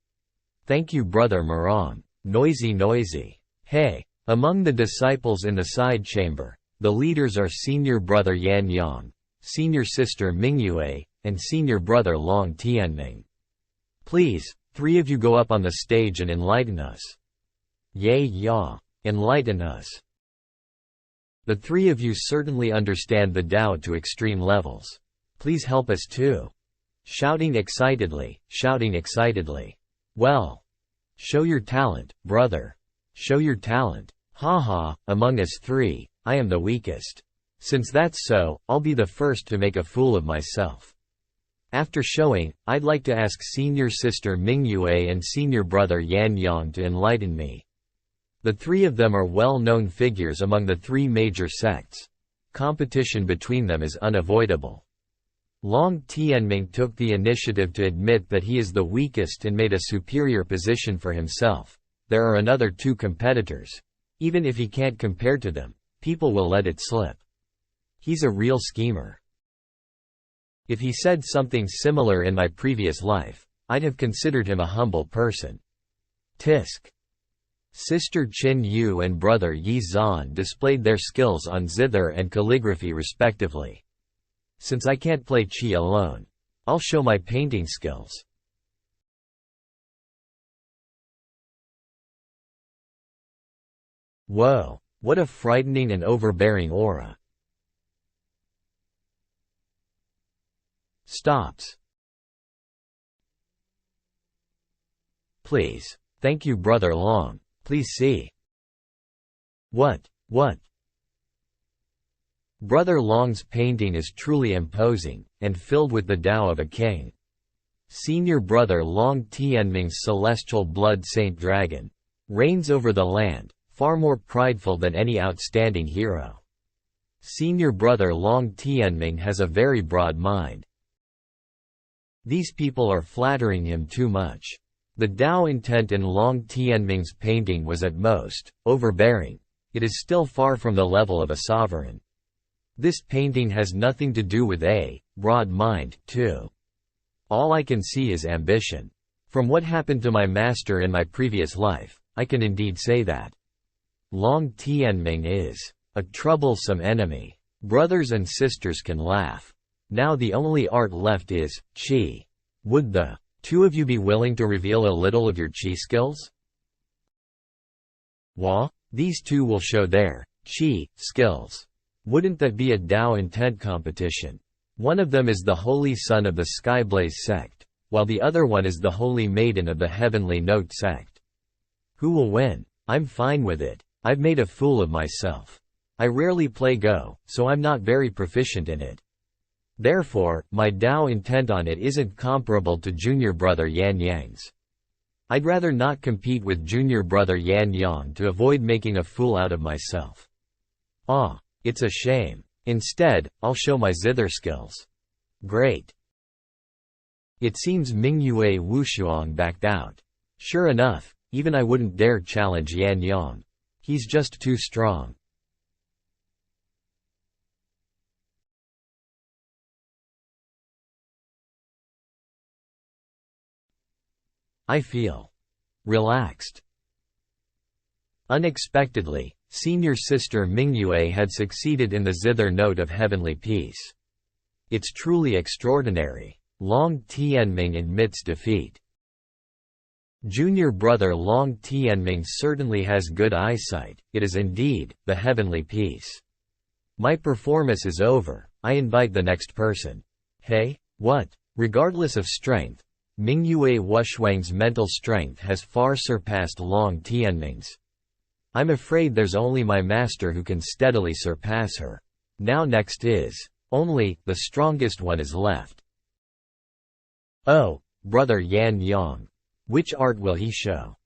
Thank you Brother Murong. Noisy. Hey! Among the disciples in the side chamber, the leaders are Senior Brother Yan Yang, Senior Sister Mingyue, and Senior Brother Long Tianming. Please, 3 of you go up on the stage and enlighten us. Yay ya! Enlighten us. The 3 of you certainly understand the Tao to extreme levels. Please help us too. Shouting excitedly. Well. Show your talent, brother. Show your talent. Haha, among us 3, I am the weakest. Since that's so, I'll be the first to make a fool of myself. After showing, I'd like to ask Senior Sister Mingyue and Senior Brother Yan Yang to enlighten me. The 3 of them are well-known figures among the 3 major sects. Competition between them is unavoidable. Long Tianming took the initiative to admit that he is the weakest and made a superior position for himself. There are another 2 competitors. Even if he can't compare to them, people will let it slip. He's a real schemer. If he said something similar in my previous life, I'd have considered him a humble person. Tisk. Sister Qin Yu and Brother Yi Zhan displayed their skills on zither and calligraphy respectively. Since I can't play qi alone, I'll show my painting skills. Whoa, what a frightening and overbearing aura. Stops. Please. Thank you Brother Long. Please see. What? Brother Long's painting is truly imposing, and filled with the Tao of a king. Senior Brother Long Tianming's celestial blood saint dragon reigns over the land, far more prideful than any outstanding hero. Senior Brother Long Tianming has a very broad mind. These people are flattering him too much. The Tao intent in Long Tianming's painting was at most overbearing. It is still far from the level of a sovereign. This painting has nothing to do with a broad mind, too. All I can see is ambition. From what happened to my master in my previous life, I can indeed say that. Long Tianming is a troublesome enemy. Brothers and sisters can laugh. Now the only art left is qi. Would the 2 of you be willing to reveal a little of your qi skills? Wah? These 2 will show their qi skills. Wouldn't that be a Tao intent competition? One of them is the Holy Son of the Skyblaze sect, while the other one is the Holy Maiden of the Heavenly Note sect. Who will win? I'm fine with it. I've made a fool of myself. I rarely play Go, so I'm not very proficient in it. Therefore, my Tao intent on it isn't comparable to Junior Brother Yan Yang's. I'd rather not compete with Junior Brother Yan Yang to avoid making a fool out of myself. Ah, it's a shame. Instead, I'll show my zither skills. Great. It seems Mingyue Wushuang backed out. Sure enough, even I wouldn't dare challenge Yan Yang. He's just too strong. I feel relaxed. Unexpectedly, senior sister Mingyue had succeeded in the zither note of heavenly peace. It's truly extraordinary. Long Tianming admits defeat. Junior brother Long Tianming certainly has good eyesight. It is indeed the heavenly peace. My performance is over. I invite the next person. Hey, what? Regardless of strength, Mingyue Wushwang's mental strength has far surpassed Long Tianming's. I'm afraid there's only my master who can steadily surpass her. Now next is, only, the strongest one is left. Oh, brother Yan Yang. Which art will he show?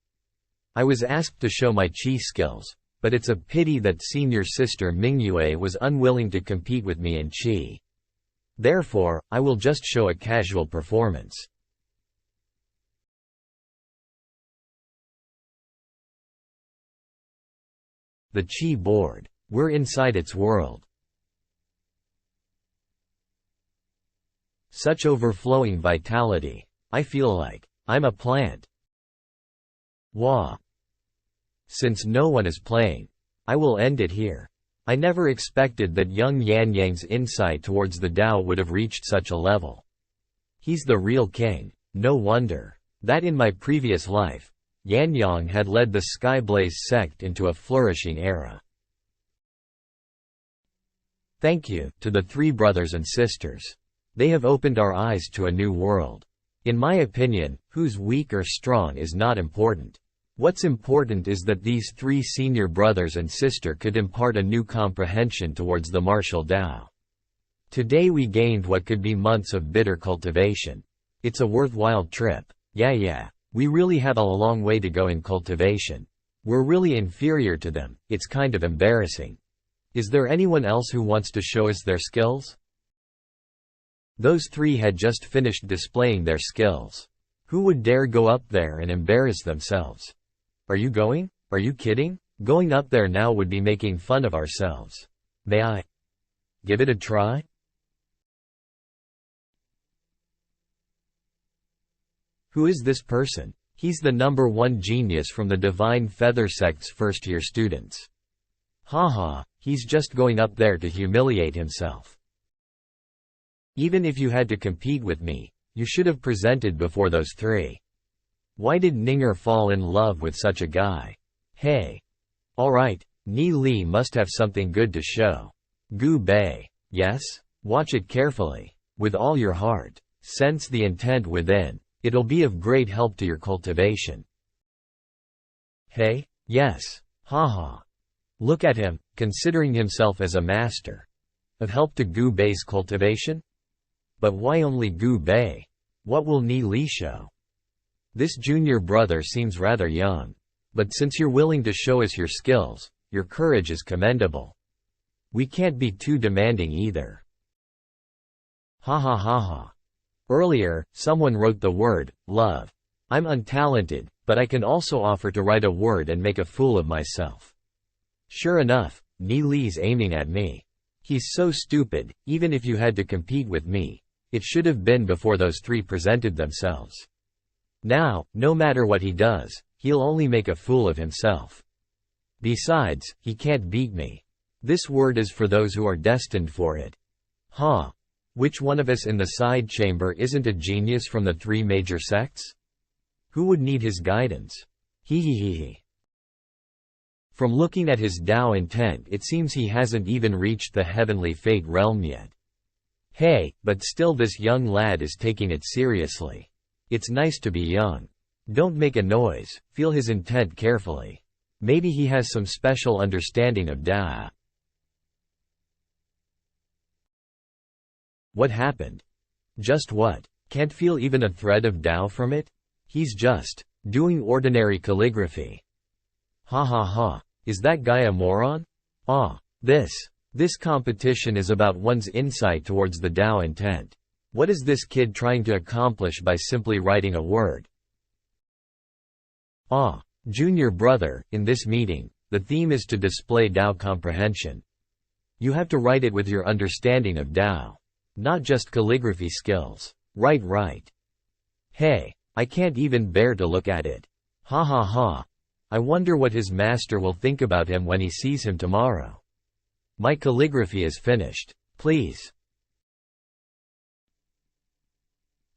I was asked to show my qi skills, but it's a pity that senior sister Mingyue was unwilling to compete with me in qi. Therefore, I will just show a casual performance. The qi board. We're inside its world. Such overflowing vitality. I feel like I'm a plant. Wah. Since no one is playing, I will end it here. I never expected that young Yan Yang's insight towards the Tao would have reached such a level. He's the real king. No wonder that in my previous life, Yan Yang had led the Skyblaze sect into a flourishing era. Thank you to the three brothers and sisters. They have opened our eyes to a new world. In my opinion, who's weak or strong is not important. What's important is that these three senior brothers and sister could impart a new comprehension towards the martial Tao. Today we gained what could be months of bitter cultivation. It's a worthwhile trip. Yeah, we really have a long way to go in cultivation. We're really inferior to them. It's kind of embarrassing. Is there anyone else who wants to show us their skills? Those three had just finished displaying their skills. Who would dare go up there and embarrass themselves? Are you going? Are you kidding? Going up there now would be making fun of ourselves. May I give it a try? Who is this person? He's the #1 genius from the Divine Feather Sect's first-year students. Haha, he's just going up there to humiliate himself. Even if you had to compete with me, you should have presented before those three. Why did Ninger fall in love with such a guy? Hey. Alright, Ni Li must have something good to show. Gu Bei. Yes? Watch it carefully. With all your heart. Sense the intent within. It'll be of great help to your cultivation. Hey? Yes. Haha. Look at him, considering himself as a master. Of help to Gu Bei's cultivation? But why only Gu Bei? What will Ni Li show? This junior brother seems rather young. But since you're willing to show us your skills, your courage is commendable. We can't be too demanding either. Ha ha ha ha. Earlier, someone wrote the word, love. I'm untalented, but I can also offer to write a word and make a fool of myself. Sure enough, Ni Li's aiming at me. He's so stupid, even if you had to compete with me, it should have been before those three presented themselves. Now, no matter what he does, he'll only make a fool of himself. Besides, he can't beat me. This word is for those who are destined for it. Huh. Which one of us in the side chamber isn't a genius from the three major sects? Who would need his guidance? He. From looking at his Tao intent, it seems he hasn't even reached the heavenly fate realm yet. Hey, but still this young lad is taking it seriously. It's nice to be young. Don't make a noise, feel his intent carefully. Maybe he has some special understanding of Tao. What happened? Just what? Can't feel even a thread of Tao from it? He's just doing ordinary calligraphy. Ha ha ha. Is that guy a moron? This competition is about one's insight towards the Tao intent. What is this kid trying to accomplish by simply writing a word? Junior brother, in this meeting, the theme is to display Tao comprehension. You have to write it with your understanding of Tao. Not just calligraphy skills. Right. Hey, I can't even bear to look at it. Ha ha ha. I wonder what his master will think about him when he sees him tomorrow. My calligraphy is finished. Please.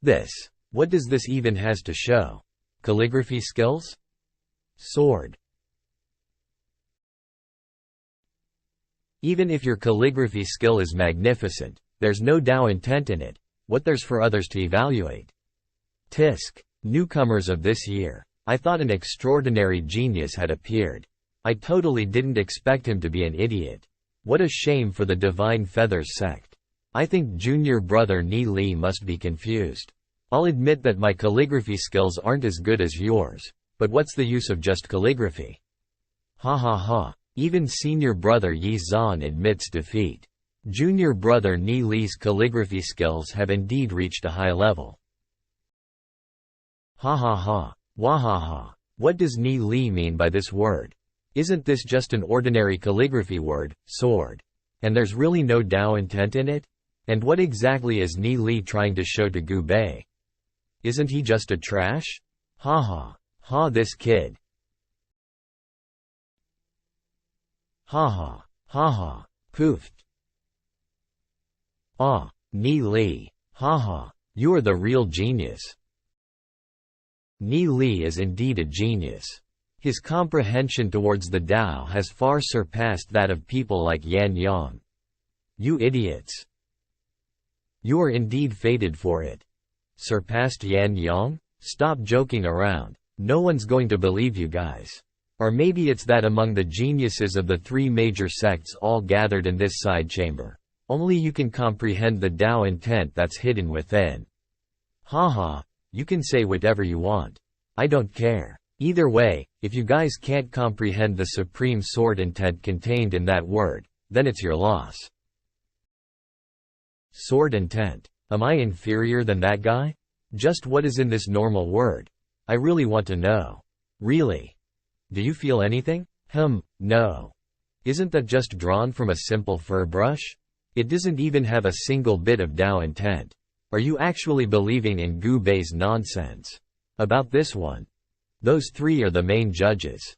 This. What does this even has to show? Calligraphy skills? Sword. Even if your calligraphy skill is magnificent, there's no Tao intent in it. What there's for others to evaluate. Tisk. Newcomers of this year. I thought an extraordinary genius had appeared. I totally didn't expect him to be an idiot. What a shame for the Divine Feathers sect. I think junior brother Ni Li must be confused. I'll admit that my calligraphy skills aren't as good as yours, but what's the use of just calligraphy? Ha ha ha. Even senior brother Yi Zhan admits defeat. Junior brother Ni Li's calligraphy skills have indeed reached a high level. Ha ha ha. Wahaha. What does Ni Li mean by this word? Isn't this just an ordinary calligraphy word, sword? And there's really no Tao intent in it? And what exactly is Ni Li trying to show to Gu Bei? Isn't he just a trash? Ha ha. Ha, this kid. Ha ha. Ha ha. Poofed. Ah, Ni Li. Ha ha. You are the real genius. Ni Li is indeed a genius. His comprehension towards the Tao has far surpassed that of people like Yan Yang. You idiots. You are indeed fated for it. Surpassed Yan Yang? Stop joking around. No one's going to believe you guys. Or maybe it's that among the geniuses of the three major sects all gathered in this side chamber, only you can comprehend the Tao intent that's hidden within. Haha, you can say whatever you want. I don't care. Either way, if you guys can't comprehend the supreme sword intent contained in that word, then it's your loss. Sword intent. Am I inferior than that guy? Just what is in this normal word? I really want to know. Really? Do you feel anything? No. Isn't that just drawn from a simple fur brush? It doesn't even have a single bit of Tao intent. Are you actually believing in Gu Bei's nonsense? About this one? Those three are the main judges.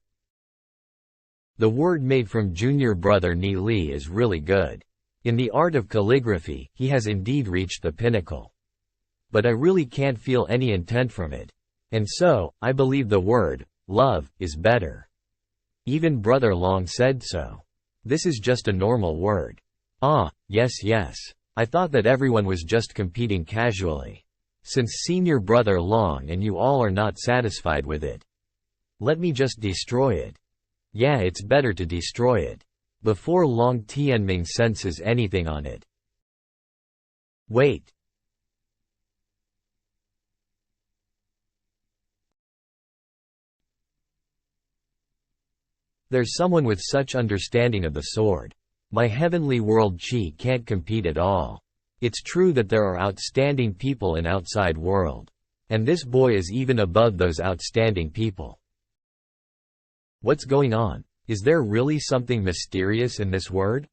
The word made from junior brother Ni Li is really good. In the art of calligraphy, he has indeed reached the pinnacle. But I really can't feel any intent from it. And so, I believe the word, love, is better. Even Brother Long said so. This is just a normal word. Ah, yes. I thought that everyone was just competing casually. Since senior brother Long and you all are not satisfied with it, let me just destroy it. Yeah, it's better to destroy it. Before Long Tianming senses anything on it. Wait. There's someone with such understanding of the sword. My heavenly world Qi can't compete at all. It's true that there are outstanding people in outside world. And this boy is even above those outstanding people. What's going on? Is there really something mysterious in this word?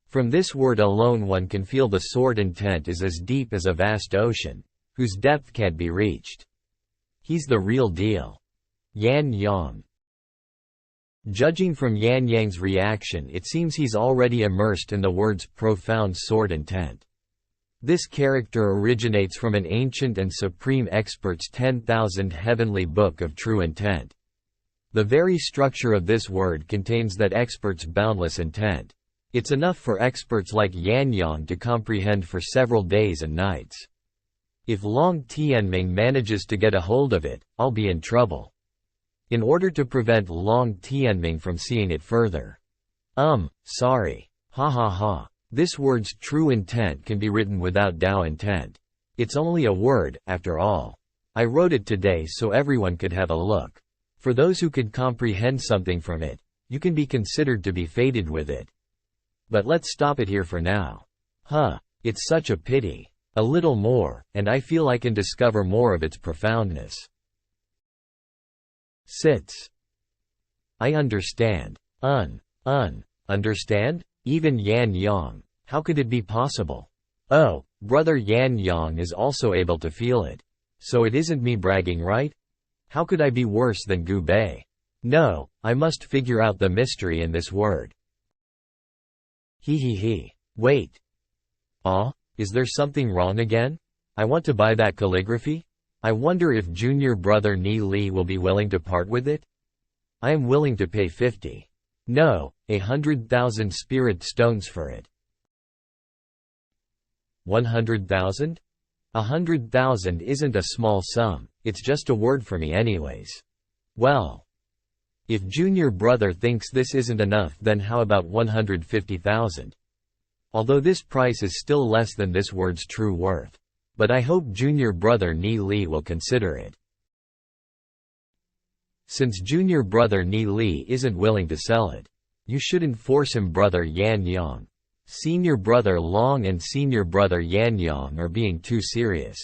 From this word alone one can feel the sword intent is as deep as a vast ocean, whose depth can't be reached. He's the real deal. Yan Yang. Judging from Yan Yang's reaction, it seems he's already immersed in the word's profound sword intent. This character originates from an ancient and supreme expert's 10,000 heavenly book of true intent. The very structure of this word contains that expert's boundless intent. It's enough for experts like Yan Yang to comprehend for several days and nights. If Long Tianming manages to get a hold of it, I'll be in trouble. In order to prevent Long Tianming from seeing it further. Sorry. Ha ha ha. This word's true intent can be written without Tao intent. It's only a word, after all. I wrote it today so everyone could have a look. For those who could comprehend something from it, you can be considered to be fated with it. But let's stop it here for now. It's such a pity. A little more, and I feel I can discover more of its profoundness. Sits. I understand. Understand? Even Yan Yang. How could it be possible? Oh, brother Yan Yang is also able to feel it. So it isn't me bragging, right? How could I be worse than Gu Bei? No, I must figure out the mystery in this word. He. Wait. Aw, is there something wrong again? I want to buy that calligraphy. I wonder if junior brother Ni Li will be willing to part with it? I am willing to pay 50. No, 100,000 spirit stones for it. 100,000? 100,000 isn't a small sum, it's just a word for me anyways. Well, if junior brother thinks this isn't enough, then how about 150,000? Although this price is still less than this word's true worth. But I hope junior brother Ni Li will consider it. Since junior brother Ni Li isn't willing to sell it, you shouldn't force him. Brother Yan Yang. Senior brother Long and senior brother Yan Yang are being too serious.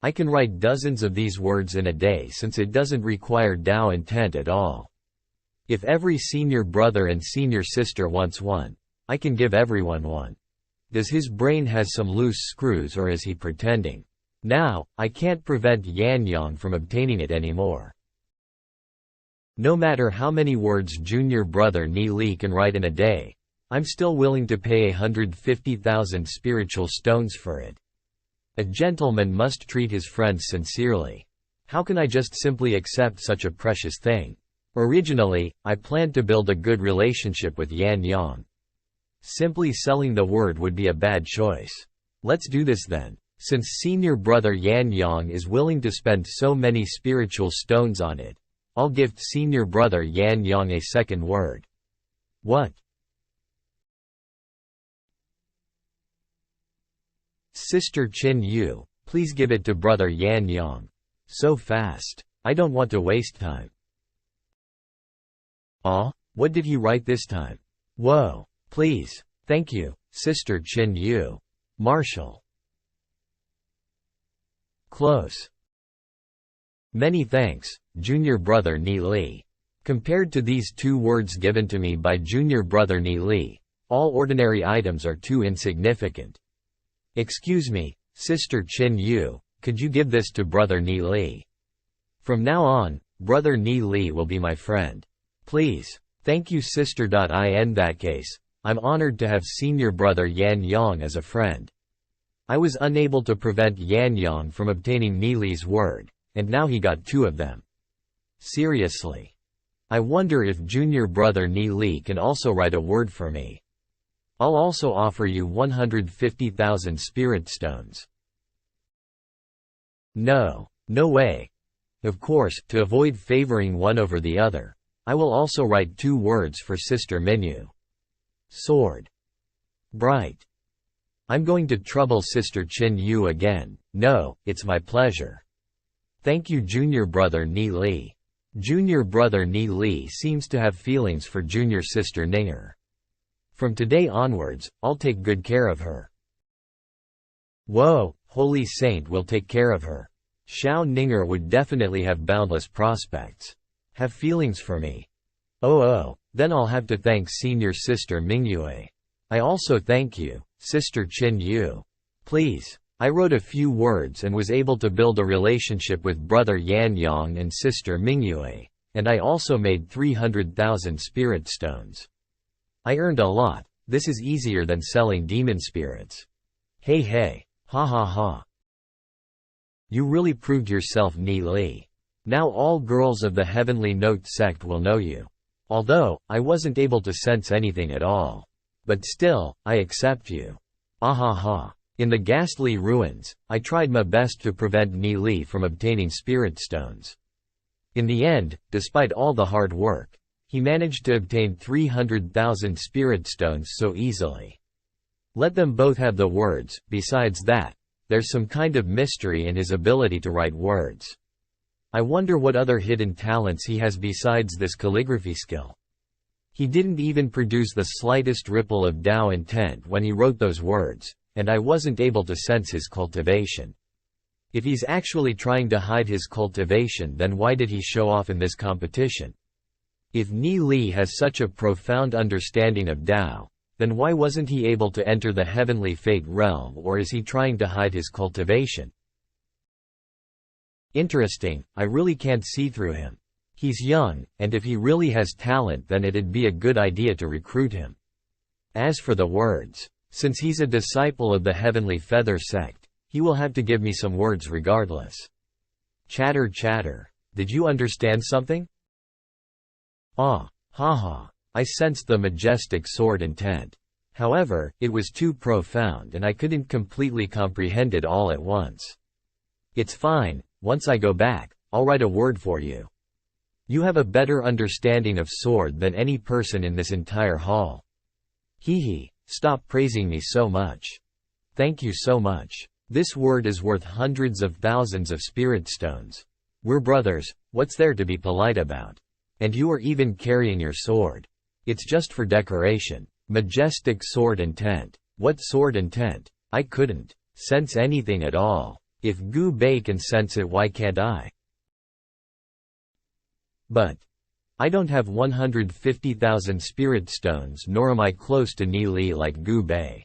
I can write dozens of these words in a day since it doesn't require Dao intent at all. If every senior brother and senior sister wants one, I can give everyone one. Does his brain has some loose screws, or is he pretending? Now, I can't prevent Yan Yang from obtaining it anymore. No matter how many words junior brother Ni Li can write in a day, I'm still willing to pay 150,000 spiritual stones for it. A gentleman must treat his friends sincerely. How can I just simply accept such a precious thing? Originally, I planned to build a good relationship with Yan Yang. Simply selling the word would be a bad choice. Let's do this then. Since senior brother Yan Yang is willing to spend so many spiritual stones on it, I'll gift senior brother Yan Yang a second word. What? Sister Qin Yu, please give it to brother Yan Yang. So fast. I don't want to waste time. Aw, what did he write this time? Whoa. Please. Thank you, Sister Qin Yu. Marshall. Close. Many thanks, junior brother Ni Li. Compared to these two words given to me by junior brother Ni Li, all ordinary items are too insignificant. Excuse me, Sister Qin Yu, could you give this to brother Ni Li? From now on, brother Ni Li will be my friend. Please. Thank you, sister. In that case, I'm honored to have senior brother Yan Yang as a friend. I was unable to prevent Yan Yang from obtaining Ni Li's word, and now he got two of them. Seriously. I wonder if junior brother Ni Li can also write a word for me. I'll also offer you 150,000 spirit stones. No. No way. Of course, to avoid favoring one over the other, I will also write two words for Sister Minyu. Sword. Bright. I'm going to trouble Sister Qin Yu again. No, it's my pleasure. Thank you, junior brother Ni Li. Junior brother Ni Li seems to have feelings for junior sister Ninger. From today onwards, I'll take good care of her. Whoa, holy saint will take care of her. Xiao Ninger would definitely have boundless prospects. Have feelings for me. Oh, then I'll have to thank senior sister Mingyue. I also thank you, Sister Qin Yu. Please. I wrote a few words and was able to build a relationship with brother Yan Yang and sister Mingyue, and I also made 300,000 spirit stones. I earned a lot. This is easier than selling demon spirits. Hey. Ha ha ha. You really proved yourself, Ni Li. Now all girls of the Heavenly Note sect will know you. Although, I wasn't able to sense anything at all. But still, I accept you. Ahaha. In the ghastly ruins, I tried my best to prevent Ni Li from obtaining spirit stones. In the end, despite all the hard work, he managed to obtain 300,000 spirit stones so easily. Let them both have the words. Besides that, there's some kind of mystery in his ability to write words. I wonder what other hidden talents he has besides this calligraphy skill. He didn't even produce the slightest ripple of Dao intent when he wrote those words, and I wasn't able to sense his cultivation. If he's actually trying to hide his cultivation, then why did he show off in this competition? If Ni Li has such a profound understanding of Dao, then why wasn't he able to enter the heavenly fate realm, or is he trying to hide his cultivation? Interesting, I really can't see through him. He's young, and if he really has talent then it'd be a good idea to recruit him. As for the words, since he's a disciple of the Heavenly Feather sect, he will have to give me some words regardless. Chatter chatter. Did you understand something? Ah, haha. I sensed the majestic sword intent. However, it was too profound and I couldn't completely comprehend it all at once. It's fine, once I go back, I'll write a word for you. You have a better understanding of sword than any person in this entire hall. Hee hee, stop praising me so much. Thank you so much. This word is worth hundreds of thousands of spirit stones. We're brothers, what's there to be polite about? And you are even carrying your sword. It's just for decoration. Majestic sword intent. What sword intent? I couldn't sense anything at all. If Gu Bei can sense it, why can't I? But I don't have 150,000 spirit stones, nor am I close to Ni Li like Gu Bei.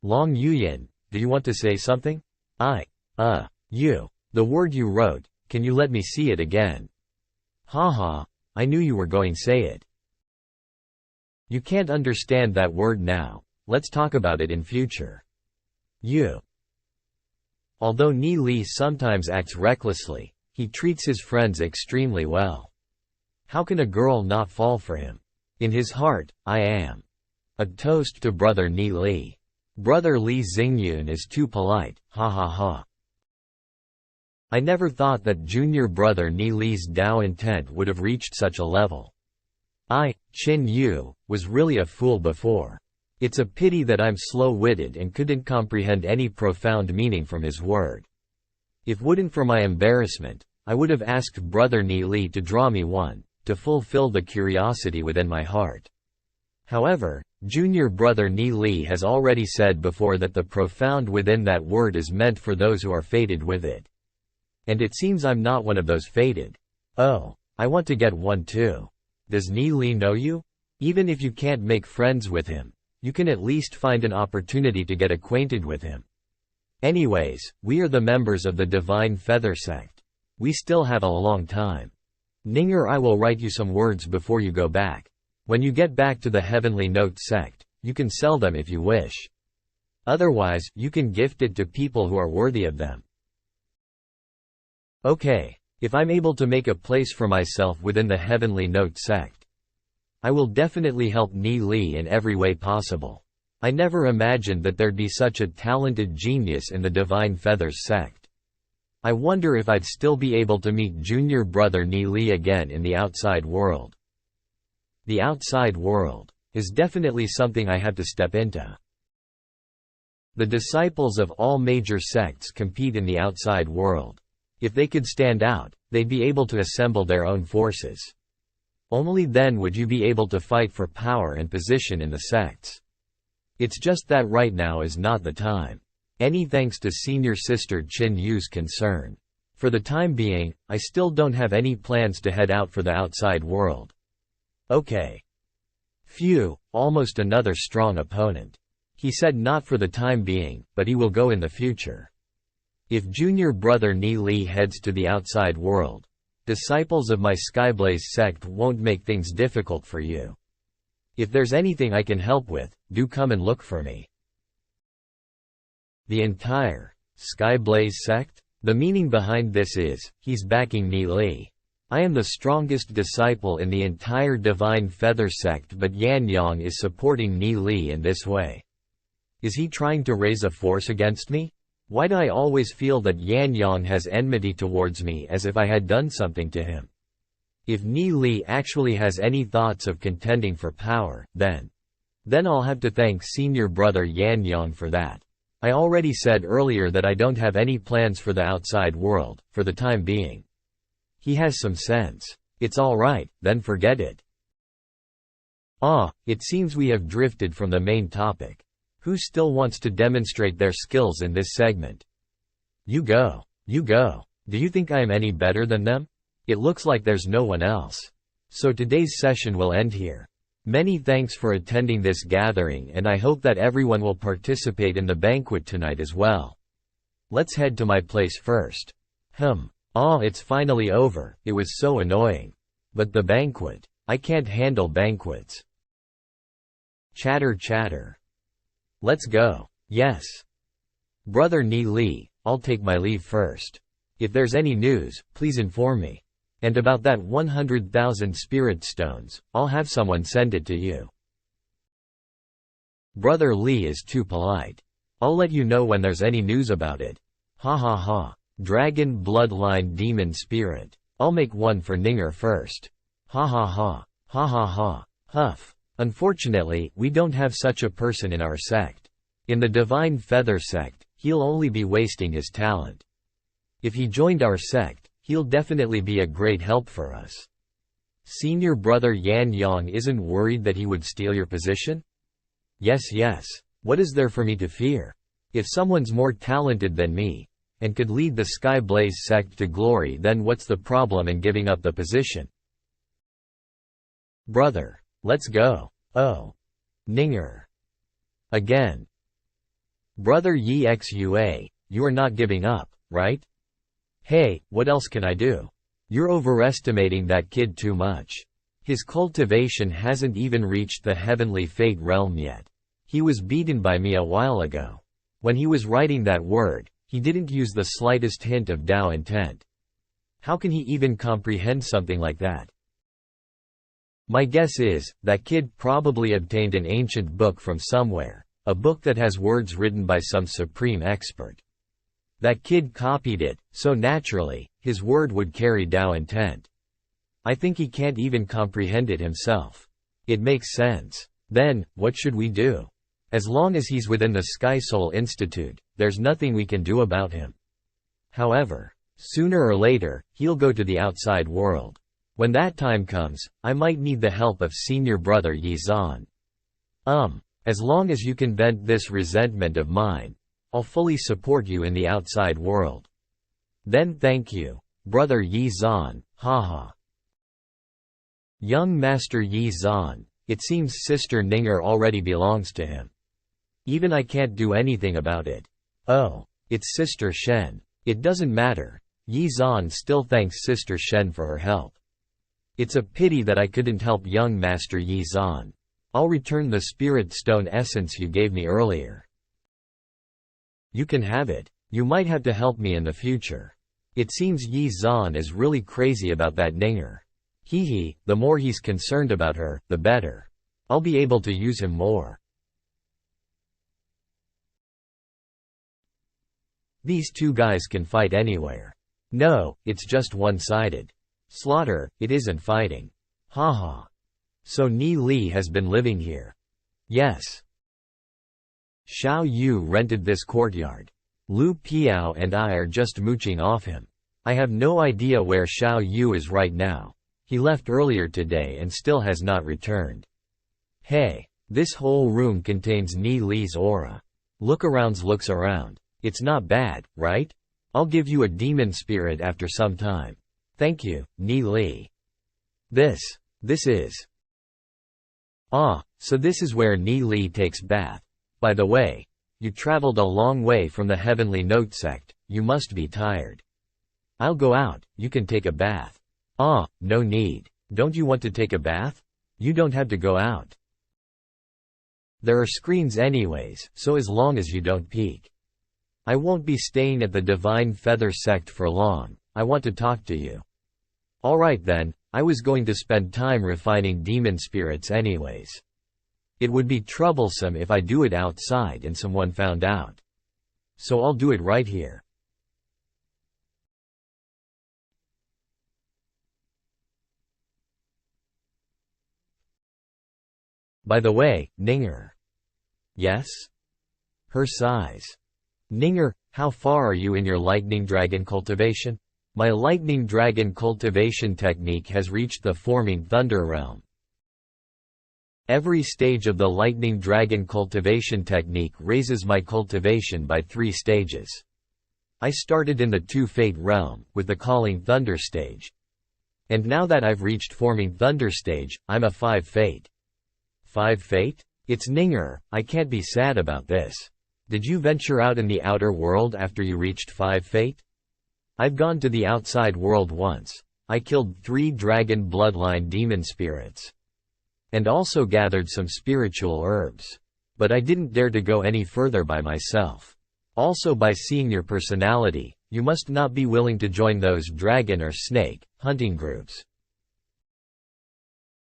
Long Yuyin, do you want to say something? You. The word you wrote, can you let me see it again? Haha, I knew you were going to say it. You can't understand that word now, let's talk about it in future. You. Although Ni Li sometimes acts recklessly, he treats his friends extremely well. How can a girl not fall for him? In his heart, I am. A toast to brother Ni Li. Brother Li Xingyun is too polite, ha ha ha. I never thought that junior brother Ni Li's Dao intent would have reached such a level. I, Qin Yu, was really a fool before. It's a pity that I'm slow-witted and couldn't comprehend any profound meaning from his word. If wouldn't for my embarrassment, I would have asked brother Ni Li to draw me one, to fulfill the curiosity within my heart. However, junior brother Ni Li has already said before that the profound within that word is meant for those who are fated with it. And it seems I'm not one of those fated. Oh, I want to get one too. Does Ni Li know you? Even if you can't make friends with him, you can at least find an opportunity to get acquainted with him. Anyways, we are the members of the Divine Feather sect. We still have a long time. Ninger, I will write you some words before you go back. When you get back to the Heavenly Note sect, you can sell them if you wish. Otherwise, you can gift it to people who are worthy of them. Okay. If I'm able to make a place for myself within the Heavenly Note sect, I will definitely help Ni Li in every way possible. I never imagined that there'd be such a talented genius in the Divine Feathers sect. I wonder if I'd still be able to meet junior brother Ni Li again in the outside world. The outside world is definitely something I have to step into. The disciples of all major sects compete in the outside world. If they could stand out, they'd be able to assemble their own forces. Only then would you be able to fight for power and position in the sects. It's just that right now is not the time. Any thanks to senior sister Qin Yu's concern. For the time being, I still don't have any plans to head out for the outside world. Okay. Phew, almost another strong opponent. He said not for the time being, but he will go in the future. If junior brother Ni Li heads to the outside world, disciples of my Skyblaze sect won't make things difficult for you. If there's anything I can help with, do come and look for me. The entire Skyblaze sect? The meaning behind this is, he's backing Ni Li. I am the strongest disciple in the entire Divine Feather sect, but Yan Yang is supporting Ni Li in this way. Is he trying to raise a force against me? Why do I always feel that Yan Yang has enmity towards me, as if I had done something to him? If Ni Li actually has any thoughts of contending for power, then I'll have to thank senior brother Yan Yang for that. I already said earlier that I don't have any plans for the outside world, for the time being. He has some sense. It's alright, then forget it. It seems we have drifted from the main topic. Who still wants to demonstrate their skills in this segment? You go. You go. Do you think I am any better than them? It looks like there's no one else. So today's session will end here. Many thanks for attending this gathering, and I hope that everyone will participate in the banquet tonight as well. Let's head to my place first. Ah, it's finally over, it was so annoying. But the banquet. I can't handle banquets. Chatter chatter. Let's go. Yes. Brother Ni Li, I'll take my leave first. If there's any news, please inform me. And about that 100,000 spirit stones, I'll have someone send it to you. Brother Li is too polite. I'll let you know when there's any news about it. Ha ha ha. Dragon bloodline demon spirit. I'll make one for Ninger first. Ha ha ha. Ha ha ha. Huff. Unfortunately, we don't have such a person in our sect. In the Divine Feather sect, he'll only be wasting his talent. If he joined our sect, he'll definitely be a great help for us. Senior brother Yan Yang isn't worried that he would steal your position? Yes, yes. What is there for me to fear? If someone's more talented than me, and could lead the Sky Blaze sect to glory, then what's the problem in giving up the position? Brother, let's go. Oh. Ninger. Again. Brother Yi Xua, you are not giving up, right? Hey, what else can I do? You're overestimating that kid too much. His cultivation hasn't even reached the heavenly fate realm yet. He was beaten by me a while ago. When he was writing that word, he didn't use the slightest hint of Tao intent. How can he even comprehend something like that? My guess is, that kid probably obtained an ancient book from somewhere, a book that has words written by some supreme expert. That kid copied it, so naturally, his word would carry Tao intent. I think he can't even comprehend it himself. It makes sense. Then, what should we do? As long as he's within the Sky Soul Institute, there's nothing we can do about him. However, sooner or later, he'll go to the outside world. When that time comes, I might need the help of senior brother Yi Zhan. As long as you can vent this resentment of mine, I'll fully support you in the outside world. Then thank you, brother Yi Zhan, haha. Young Master Yi Zhan, it seems Sister Ninger already belongs to him. Even I can't do anything about it. Oh, it's Sister Shen. It doesn't matter. Yi Zhan still thanks Sister Shen for her help. It's a pity that I couldn't help young Master Yi Zhan. I'll return the Spirit Stone essence you gave me earlier. You can have it. You might have to help me in the future. It seems Yi Zhan is really crazy about that Ninger. Hee, the more he's concerned about her, the better. I'll be able to use him more. These two guys can fight anywhere. No, it's just one-sided. Slaughter, it isn't fighting. Haha. So Ni Li has been living here. Yes. Xiao Yu rented this courtyard. Lu Piao and I are just mooching off him. I have no idea where Xiao Yu is right now. He left earlier today and still has not returned. Hey, this whole room contains Ni Li's aura. Looks around. It's not bad, right? I'll give you a demon spirit after some time. Thank you, Ni Li. This is... Ah, so this is where Ni Li takes bath. By the way, you traveled a long way from the Heavenly Note sect, you must be tired. I'll go out, you can take a bath. Ah, no need. Don't you want to take a bath? You don't have to go out. There are screens anyways, so as long as you don't peek. I won't be staying at the Divine Feather sect for long, I want to talk to you. Alright then, I was going to spend time refining demon spirits anyways. It would be troublesome if I do it outside and someone found out. So I'll do it right here. By the way, Ninger. Yes? Her size. Ninger, how far are you in your lightning dragon cultivation? My lightning dragon cultivation technique has reached the forming thunder realm. Every stage of the lightning dragon cultivation technique raises my cultivation by 3 stages. I started in the 2 fate realm, with the calling thunder stage. And now that I've reached forming thunder stage, I'm a 5 fate. 5 fate? It's Ninger, I can't be sad about this. Did you venture out in the outer world after you reached 5 fate? I've gone to the outside world once. I killed 3 dragon bloodline demon spirits. And also gathered some spiritual herbs. But I didn't dare to go any further by myself. Also, by seeing your personality, you must not be willing to join those dragon or snake hunting groups.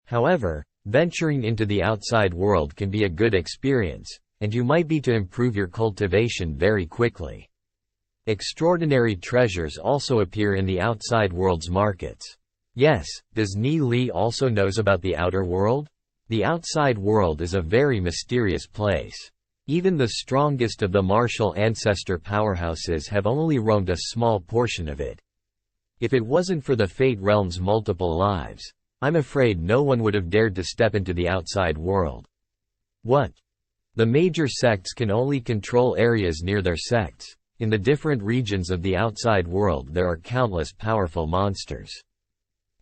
However, venturing into the outside world can be a good experience, and you might be to improve your cultivation very quickly. Extraordinary treasures also appear in the outside world's markets. Yes, does Ni Li also knows about the outer world? The outside world is a very mysterious place. Even the strongest of the martial ancestor powerhouses have only roamed a small portion of it. If it wasn't for the Fate Realm's multiple lives, I'm afraid no one would have dared to step into the outside world. What? The major sects can only control areas near their sects. In the different regions of the outside world there are countless powerful monsters.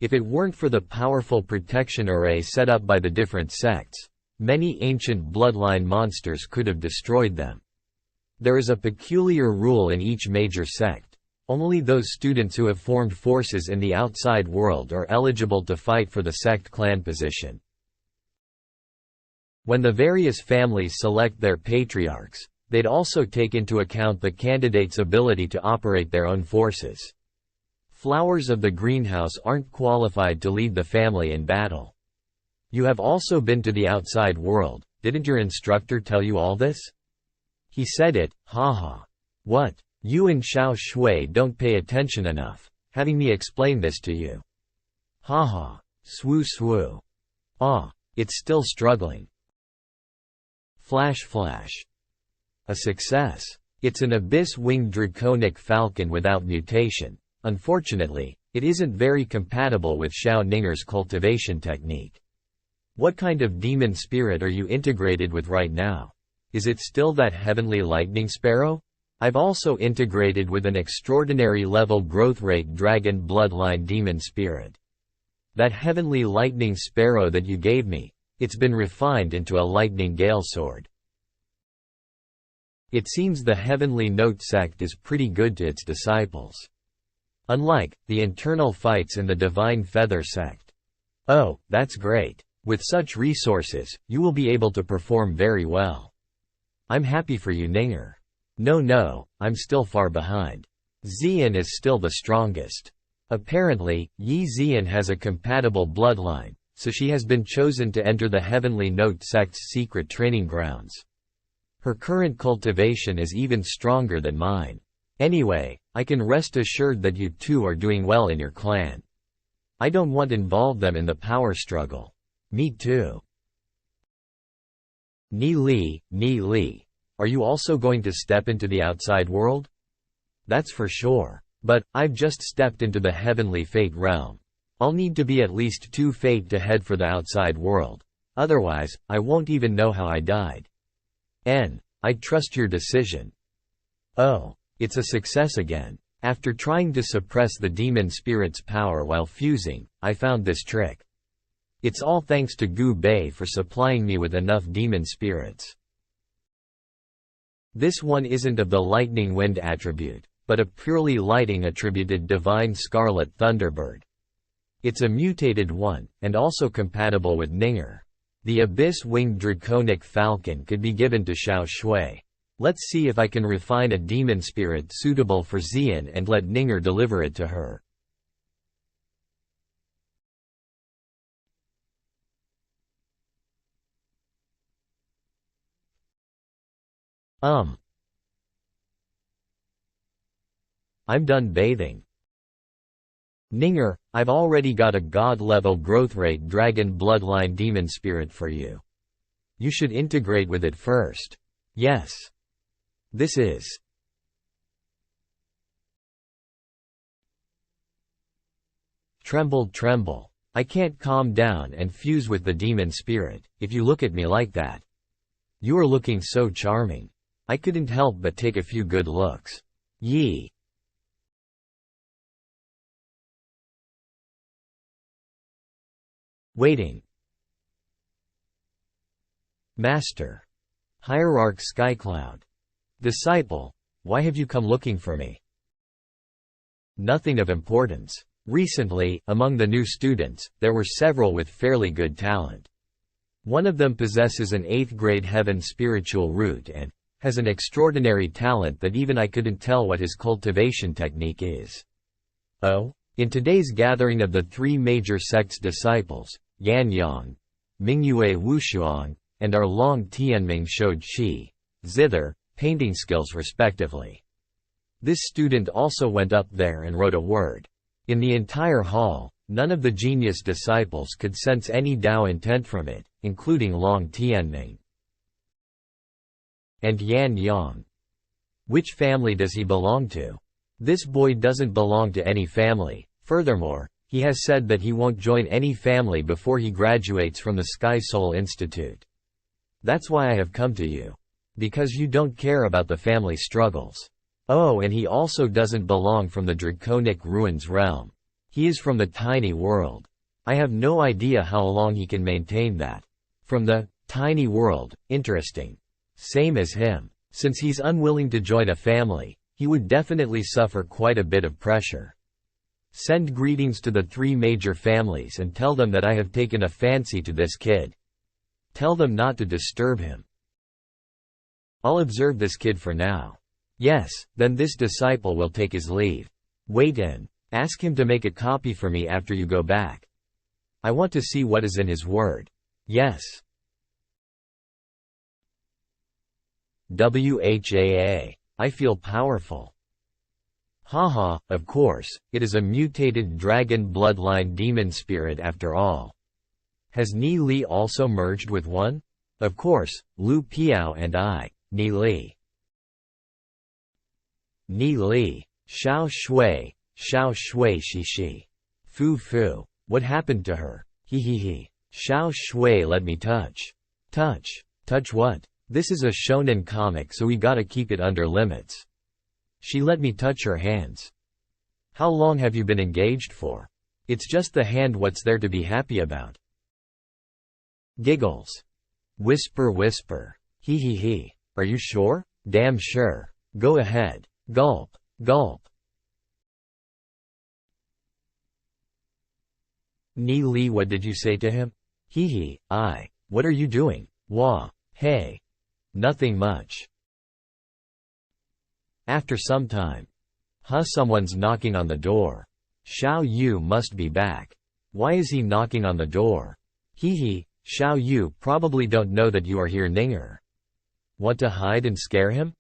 If it weren't for the powerful protection array set up by the different sects, many ancient bloodline monsters could have destroyed them. There is a peculiar rule in each major sect. Only those students who have formed forces in the outside world are eligible to fight for the sect clan position. When the various families select their patriarchs, they'd also take into account the candidate's ability to operate their own forces. Flowers of the greenhouse aren't qualified to lead the family in battle. You have also been to the outside world, didn't your instructor tell you all this? He said it, haha. What? You and Xiao Shui don't pay attention enough, having me explain this to you. Haha, swoo swoo. Ah, it's still struggling. Flash flash. A success. It's an abyss-winged draconic falcon without mutation. Unfortunately, it isn't very compatible with Xiao Ninger's cultivation technique. What kind of demon spirit are you integrated with right now? Is it still that heavenly lightning sparrow? I've also integrated with an extraordinary level growth rate dragon bloodline demon spirit. That heavenly lightning sparrow that you gave me, it's been refined into a lightning gale sword. It seems the Heavenly Note sect is pretty good to its disciples. Unlike the internal fights in the Divine Feather sect. Oh, that's great. With such resources, you will be able to perform very well. I'm happy for you, Ninger. No, I'm still far behind. Xian is still the strongest. Apparently, Yi Xian has a compatible bloodline, so she has been chosen to enter the Heavenly Note sect's secret training grounds. Her current cultivation is even stronger than mine. Anyway, I can rest assured that you two are doing well in your clan. I don't want to involve them in the power struggle. Me too. Ni Li, are you also going to step into the outside world? That's for sure. But, I've just stepped into the Heavenly Fate realm. I'll need to be at least 2 fate to head for the outside world. Otherwise, I won't even know how I died. I trust your decision. Oh. It's a success again. After trying to suppress the demon spirit's power while fusing, I found this trick. It's all thanks to Gu Bei for supplying me with enough demon spirits. This one isn't of the lightning wind attribute, but a purely lighting attributed divine scarlet thunderbird. It's a mutated one, and also compatible with Ninger. The abyss-winged draconic falcon could be given to Xiao Shui. Let's see if I can refine a demon spirit suitable for Xian and let Ninger deliver it to her. I'm done bathing. Ninger, I've already got a god-level growth rate dragon bloodline demon spirit for you. You should integrate with it first. Yes. This is Tremble. I can't calm down and fuse with the demon spirit, if you look at me like that. You are looking so charming. I couldn't help but take a few good looks. Yi. Waiting. Master. Hierarch Skycloud. Disciple, why have you come looking for me? Nothing of importance. Recently, among the new students, there were several with fairly good talent. One of them possesses an 8th grade heaven spiritual root and has an extraordinary talent that even I couldn't tell what his cultivation technique is. Oh? In today's gathering of the 3 major sects' disciples, Yan Yang, Mingyue Wushuang, and our Long Tianming showed Shi, Zither, painting skills respectively. This student also went up there and wrote a word. In the entire hall, none of the genius disciples could sense any Tao intent from it, including Long Tianming and Yan Yang. Which family does he belong to? This boy doesn't belong to any family. Furthermore, he has said that he won't join any family before he graduates from the Sky Soul Institute. That's why I have come to you. Because you don't care about the family struggles. Oh, and he also doesn't belong from the Draconic Ruins realm. He is from the tiny world. I have no idea how long he can maintain that. From the tiny world, interesting. Same as him. Since he's unwilling to join a family, he would definitely suffer quite a bit of pressure. Send greetings to the 3 major families and tell them that I have taken a fancy to this kid. Tell them not to disturb him. I'll observe this kid for now. Yes, then this disciple will take his leave. Wait and ask him to make a copy for me after you go back. I want to see what is in his word. Yes. WHAA. I feel powerful. Haha, of course, it is a mutated dragon bloodline demon spirit after all. Has Ni Li also merged with one? Of course, Lu Piao and I, Ni Li. Ni Li. Xiao Shui Shishi. Fu Fu. What happened to her? He. Xiao Shui let me touch. Touch? Touch what? This is a shonen comic so we gotta keep it under limits. She let me touch her hands. How long have you been engaged for? It's just the hand, what's there to be happy about? Giggles. Whisper whisper. He. Are you sure? Damn sure. Go ahead. Gulp. Gulp. Ni Li, what did you say to him? He. What are you doing? Wah. Hey. Nothing much. After some time. Someone's knocking on the door. Xiao Yu must be back. Why is he knocking on the door? He. Xiao Yu probably don't know that you are here, Ninger. Want to hide and scare him?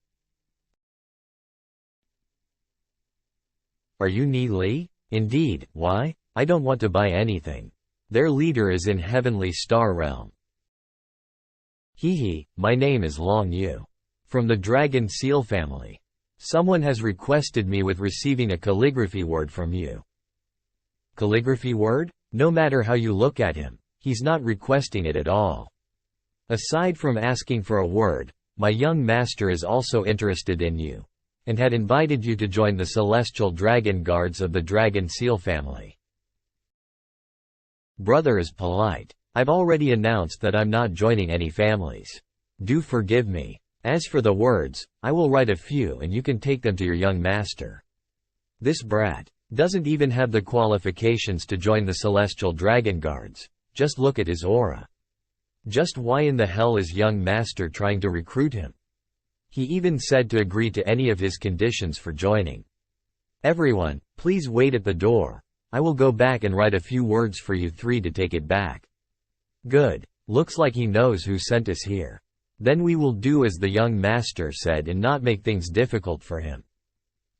Are you Ni Li? Indeed. Why? I don't want to buy anything. Their leader is in Heavenly Star Realm. He. My name is Long Yu. From the Dragon Seal family. Someone has requested me with receiving a calligraphy word from you. Calligraphy word? No matter how you look at him, he's not requesting it at all. Aside from asking for a word, my young master is also interested in you, and had invited you to join the Celestial Dragon Guards of the Dragon Seal family. Brother is polite. I've already announced that I'm not joining any families. Do forgive me. As for the words, I will write a few and you can take them to your young master. This brat doesn't even have the qualifications to join the Celestial Dragon Guards. Just look at his aura. Just why in the hell is young master trying to recruit him? He even said to agree to any of his conditions for joining. Everyone, please wait at the door. I will go back and write a few words for you 3 to take it back. Good. Looks like he knows who sent us here. Then we will do as the young master said and not make things difficult for him.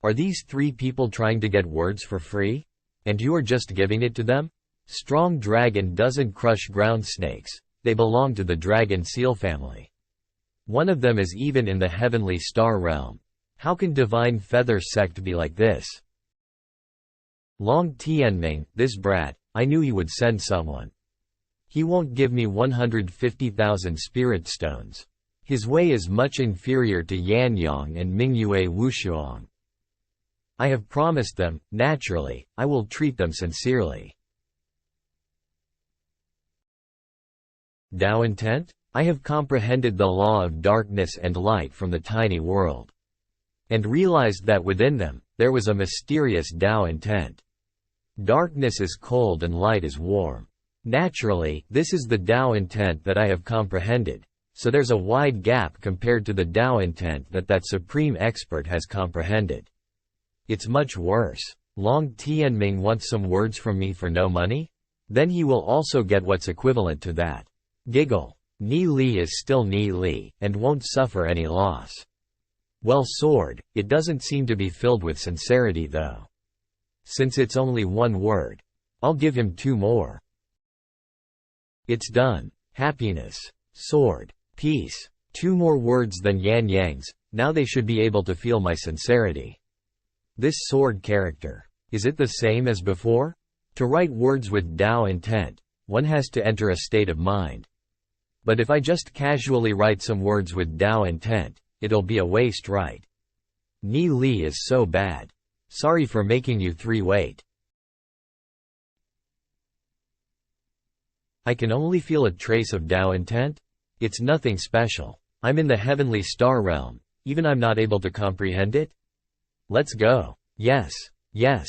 Are these 3 people trying to get words for free? And you are just giving it to them? Strong dragon doesn't crush ground snakes. They belong to the Dragon Seal family. One of them is even in the Heavenly Star realm. How can Divine Feather sect be like this? Long Tianming, this brat, I knew he would send someone. He won't give me 150,000 spirit stones. His way is much inferior to Yan Yang and Mingyue Wushuang. I have promised them, naturally, I will treat them sincerely. Tao intent? I have comprehended the law of darkness and light from the tiny world. And realized that within them, there was a mysterious Tao intent. Darkness is cold and light is warm. Naturally, this is the Tao intent that I have comprehended, so there's a wide gap compared to the Tao intent that supreme expert has comprehended. It's much worse. Long Tianming wants some words from me for no money? Then he will also get what's equivalent to that. Giggle. Ni Li is still Ni Li, and won't suffer any loss. Well, sword, it doesn't seem to be filled with sincerity though. Since it's only one word, I'll give him 2 more. It's done. Happiness. Sword. Peace. 2 more words than Yan Yang's, now they should be able to feel my sincerity. This sword character. Is it the same as before? To write words with Tao intent, one has to enter a state of mind. But if I just casually write some words with Tao intent, it'll be a waste, right? Ni Li is so bad. Sorry for making you 3 wait. I can only feel a trace of Tao intent? It's nothing special. I'm in the heavenly star realm, even I'm not able to comprehend it? Let's go. Yes, yes.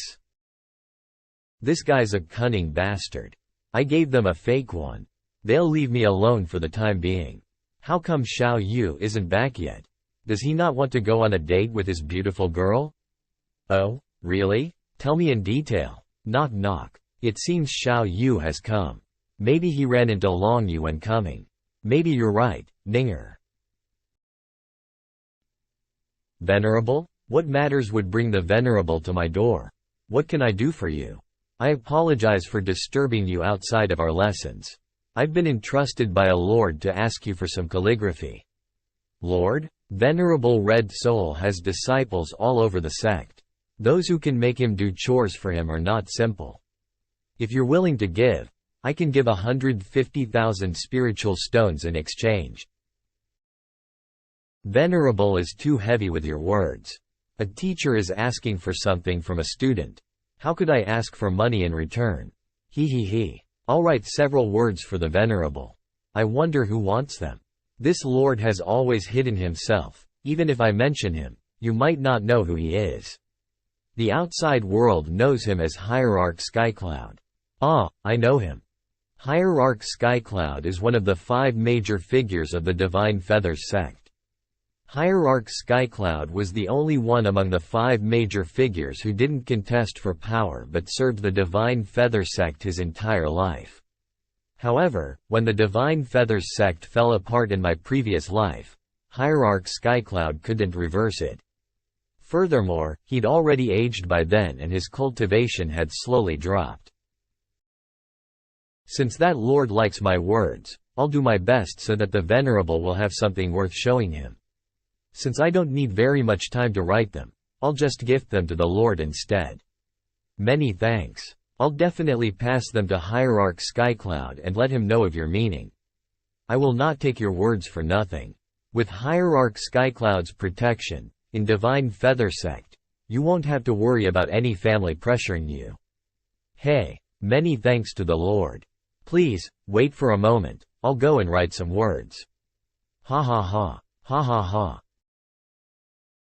This guy's a cunning bastard. I gave them a fake one. They'll leave me alone for the time being. How come Xiao Yu isn't back yet? Does he not want to go on a date with his beautiful girl? Oh, really? Tell me in detail. Knock knock. It seems Xiao Yu has come. Maybe he ran into Long Yu when coming. Maybe you're right, Ninger. Venerable? What matters would bring the Venerable to my door? What can I do for you? I apologize for disturbing you outside of our lessons. I've been entrusted by a lord to ask you for some calligraphy. Lord? Venerable Red Soul has disciples all over the sect. Those who can make him do chores for him are not simple. If you're willing to give, I can give 150,000 spiritual stones in exchange. Venerable is too heavy with your words. A teacher is asking for something from a student. How could I ask for money in return? He. I'll write several words for the Venerable. I wonder who wants them. This lord has always hidden himself. Even if I mention him, you might not know who he is. The outside world knows him as Hierarch Skycloud. Ah, I know him. Hierarch Skycloud is one of the 5 major figures of the Divine Feathers sect. Hierarch Skycloud was the only one among the 5 major figures who didn't contest for power but served the Divine Feather sect his entire life. However, when the Divine Feathers sect fell apart in my previous life, Hierarch Skycloud couldn't reverse it. Furthermore, he'd already aged by then and his cultivation had slowly dropped. Since that lord likes my words, I'll do my best so that the Venerable will have something worth showing him. Since I don't need very much time to write them, I'll just gift them to the lord instead. Many thanks. I'll definitely pass them to Hierarch Skycloud and let him know of your meaning. I will not take your words for nothing. With Hierarch Skycloud's protection, in Divine Feather sect, you won't have to worry about any family pressuring you. Hey, many thanks to the Lord. Please, wait for a moment, I'll go and write some words. Ha ha ha, ha ha ha.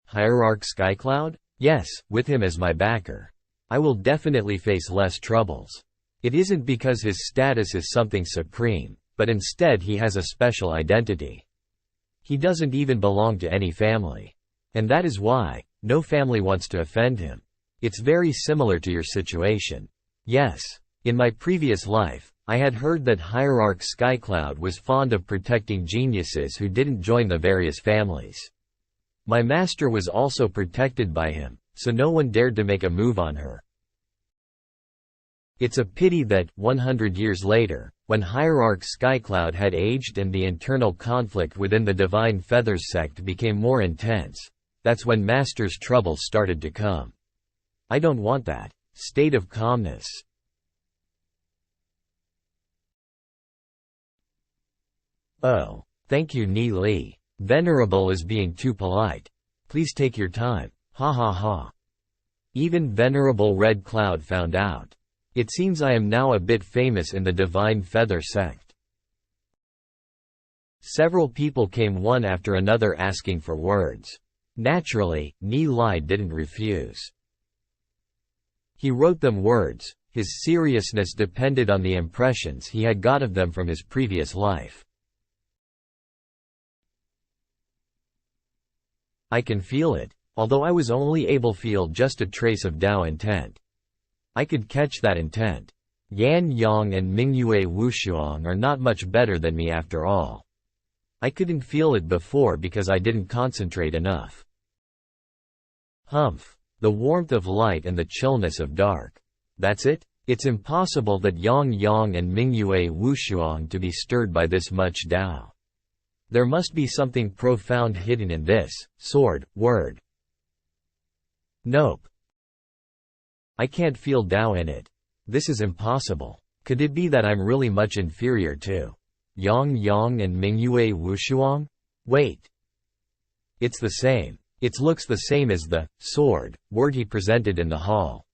Hierarch Skycloud? Yes, with him as my backer. I will definitely face less troubles. It isn't because his status is something supreme, but instead he has a special identity. He doesn't even belong to any family. And that is why, no family wants to offend him. It's very similar to your situation. Yes. In my previous life, I had heard that Hierarch Skycloud was fond of protecting geniuses who didn't join the various families. My master was also protected by him, so no one dared to make a move on her. It's a pity that, 100 years later, when Hierarch Skycloud had aged and the internal conflict within the Divine Feathers sect became more intense, that's when Master's troubles started to come. I don't want that state of calmness. Oh, thank you, Ni Li. Venerable is being too polite. Please take your time. Ha ha ha. Even Venerable Red Cloud found out. It seems I am now a bit famous in the Divine Feather sect. Several people came one after another asking for words. Naturally, Ni Li didn't refuse. He wrote them words. His seriousness depended on the impressions he had got of them from his previous life. I can feel it, although I was only able to feel just a trace of Tao intent. I could catch that intent. Yan Yang and Mingyue Wushuang are not much better than me after all. I couldn't feel it before because I didn't concentrate enough. Humph. The warmth of light and the chillness of dark. That's it? It's impossible that Yang Yang and Mingyue Wushuang to be stirred by this much Tao. There must be something profound hidden in this word. Nope. I can't feel Tao in it. This is impossible. Could it be that I'm really much inferior to Yang Yang and Mingyue Wushuang? Wait. It's the same. It looks the same as the word he presented in the hall.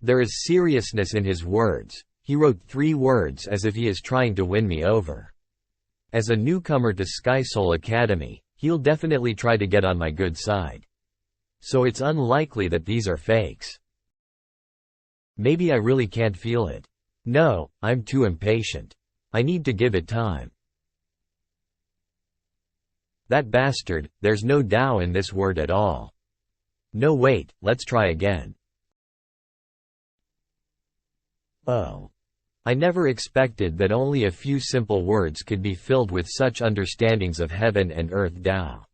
There is seriousness in his words. He wrote 3 words as if he is trying to win me over. As a newcomer to Sky Soul Academy, he'll definitely try to get on my good side. So it's unlikely that these are fakes. Maybe I really can't feel it. No, I'm too impatient. I need to give it time. That bastard, there's no Tao in this word at all. No, wait, let's try again. Oh. I never expected that only a few simple words could be filled with such understandings of heaven and earth Tao.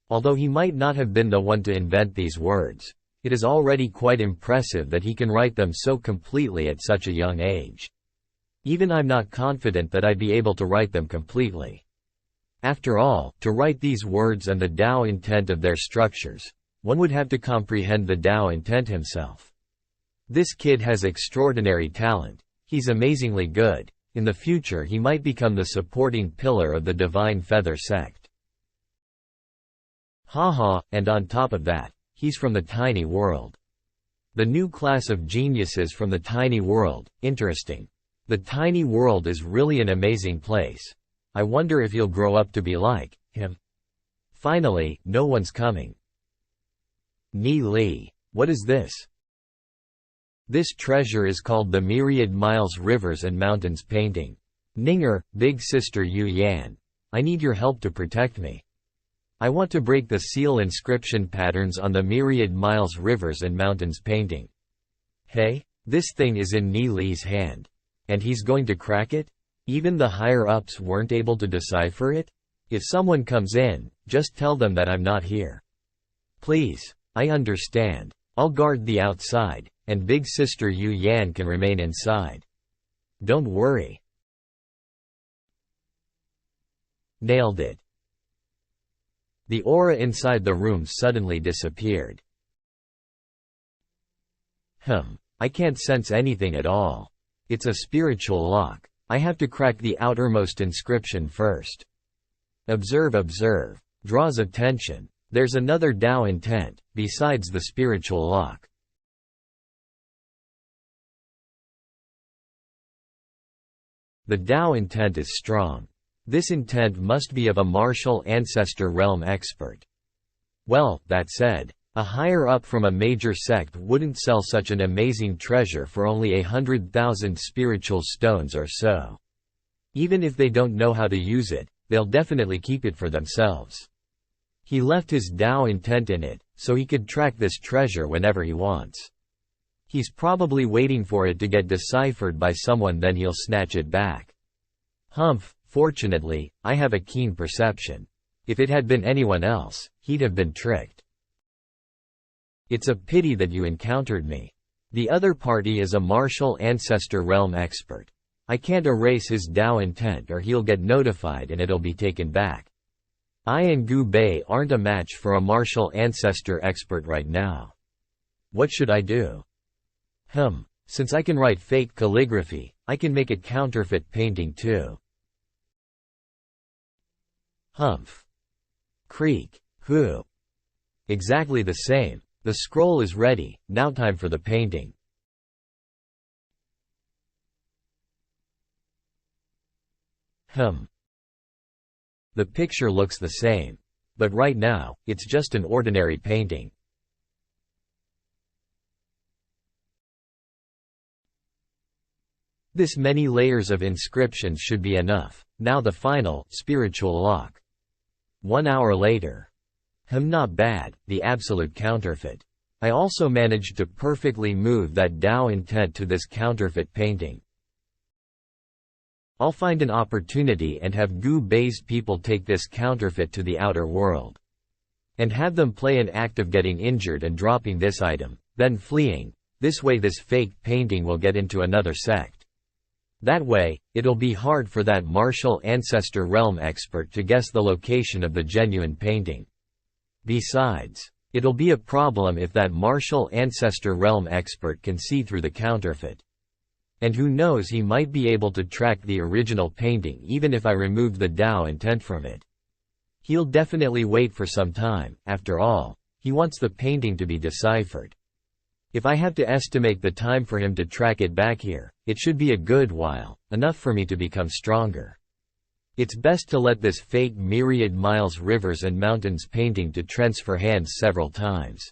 Although he might not have been the one to invent these words, it is already quite impressive that he can write them so completely at such a young age. Even I'm not confident that I'd be able to write them completely. After all, to write these words and the Tao intent of their structures, one would have to comprehend the Tao intent himself. This kid has extraordinary talent. He's amazingly good. In the future he might become the supporting pillar of the Divine Feather sect. Haha, and on top of that, he's from the tiny world. The new class of geniuses from the tiny world, interesting. The tiny world is really an amazing place. I wonder if he'll grow up to be like him. Finally, no one's coming. Ni Li. What is this? This treasure is called the Myriad Miles Rivers and Mountains painting. Ninger, big sister Yu Yan. I need your help to protect me. I want to break the seal inscription patterns on the Myriad Miles Rivers and Mountains painting. Hey, this thing is in Ni Li's hand. And he's going to crack it? Even the higher-ups weren't able to decipher it? If someone comes in, just tell them that I'm not here. Please, I understand. I'll guard the outside, and big sister Yu Yan can remain inside. Don't worry. Nailed it. The aura inside the room suddenly disappeared. I can't sense anything at all. It's a spiritual lock. I have to crack the outermost inscription first. Observe, observe. Draws attention. There's another Tao intent, besides the spiritual lock. The Tao intent is strong. This intent must be of a martial ancestor realm expert. Well, that said, a higher-up from a major sect wouldn't sell such an amazing treasure for only 100,000 spiritual stones or so. Even if they don't know how to use it, they'll definitely keep it for themselves. He left his Tao intent in it, so he could track this treasure whenever he wants. He's probably waiting for it to get deciphered by someone, then he'll snatch it back. Humph, fortunately, I have a keen perception. If it had been anyone else, he'd have been tricked. It's a pity that you encountered me. The other party is a martial ancestor realm expert. I can't erase his Tao intent or he'll get notified and it'll be taken back. I and Gu Bei aren't a match for a martial ancestor expert right now. What should I do? Since I can write fake calligraphy, I can make a counterfeit painting too. Humph. Creak. Who? Exactly the same. The scroll is ready, now time for the painting. The picture looks the same. But right now, it's just an ordinary painting. This many layers of inscriptions should be enough. Now the final, spiritual lock. 1 hour later. Not bad, the absolute counterfeit. I also managed to perfectly move that Tao intent to this counterfeit painting. I'll find an opportunity and have Gu-based people take this counterfeit to the outer world. And have them play an act of getting injured and dropping this item, then fleeing. This way this fake painting will get into another sect. That way, it'll be hard for that martial ancestor realm expert to guess the location of the genuine painting. Besides, it'll be a problem if that martial ancestor realm expert can see through the counterfeit. And who knows, he might be able to track the original painting even if I removed the Tao intent from it. He'll definitely wait for some time. After all, he wants the painting to be deciphered. If I have to estimate the time for him to track it back here, it should be a good while, enough for me to become stronger. It's best to let this fake myriad miles rivers and mountains painting to transfer hands several times.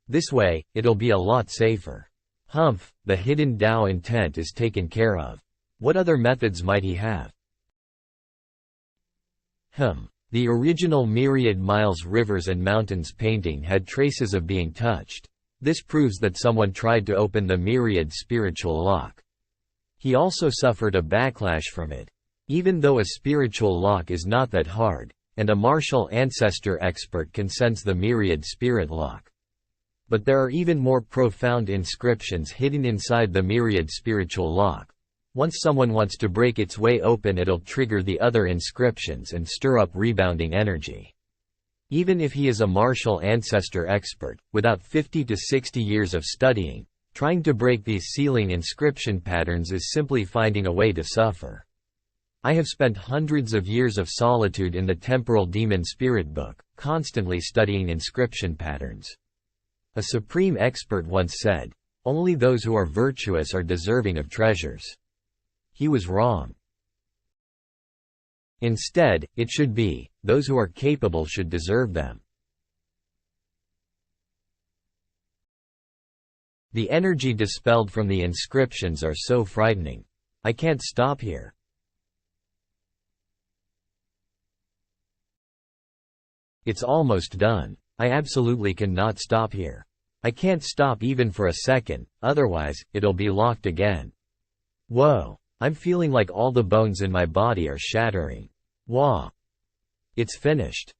This way, it'll be a lot safer. Humph, the hidden Tao intent is taken care of. What other methods might he have? The original myriad miles rivers and mountains painting had traces of being touched. This proves that someone tried to open the myriad spiritual lock. He also suffered a backlash from it. Even though a spiritual lock is not that hard, and a martial ancestor expert can sense the myriad spirit lock. But there are even more profound inscriptions hidden inside the myriad spiritual lock. Once someone wants to break its way open, it'll trigger the other inscriptions and stir up rebounding energy. Even if he is a martial ancestor expert, without 50 to 60 years of studying, trying to break these sealing inscription patterns is simply finding a way to suffer. I have spent hundreds of years of solitude in the temporal demon spirit book, constantly studying inscription patterns. A supreme expert once said, "Only those who are virtuous are deserving of treasures." He was wrong. Instead, it should be, those who are capable should deserve them. The energy dispelled from the inscriptions are so frightening. I can't stop here. It's almost done. I absolutely cannot stop here. I can't stop even for a second, otherwise, it'll be locked again. Whoa. I'm feeling like all the bones in my body are shattering. Wah. It's finished.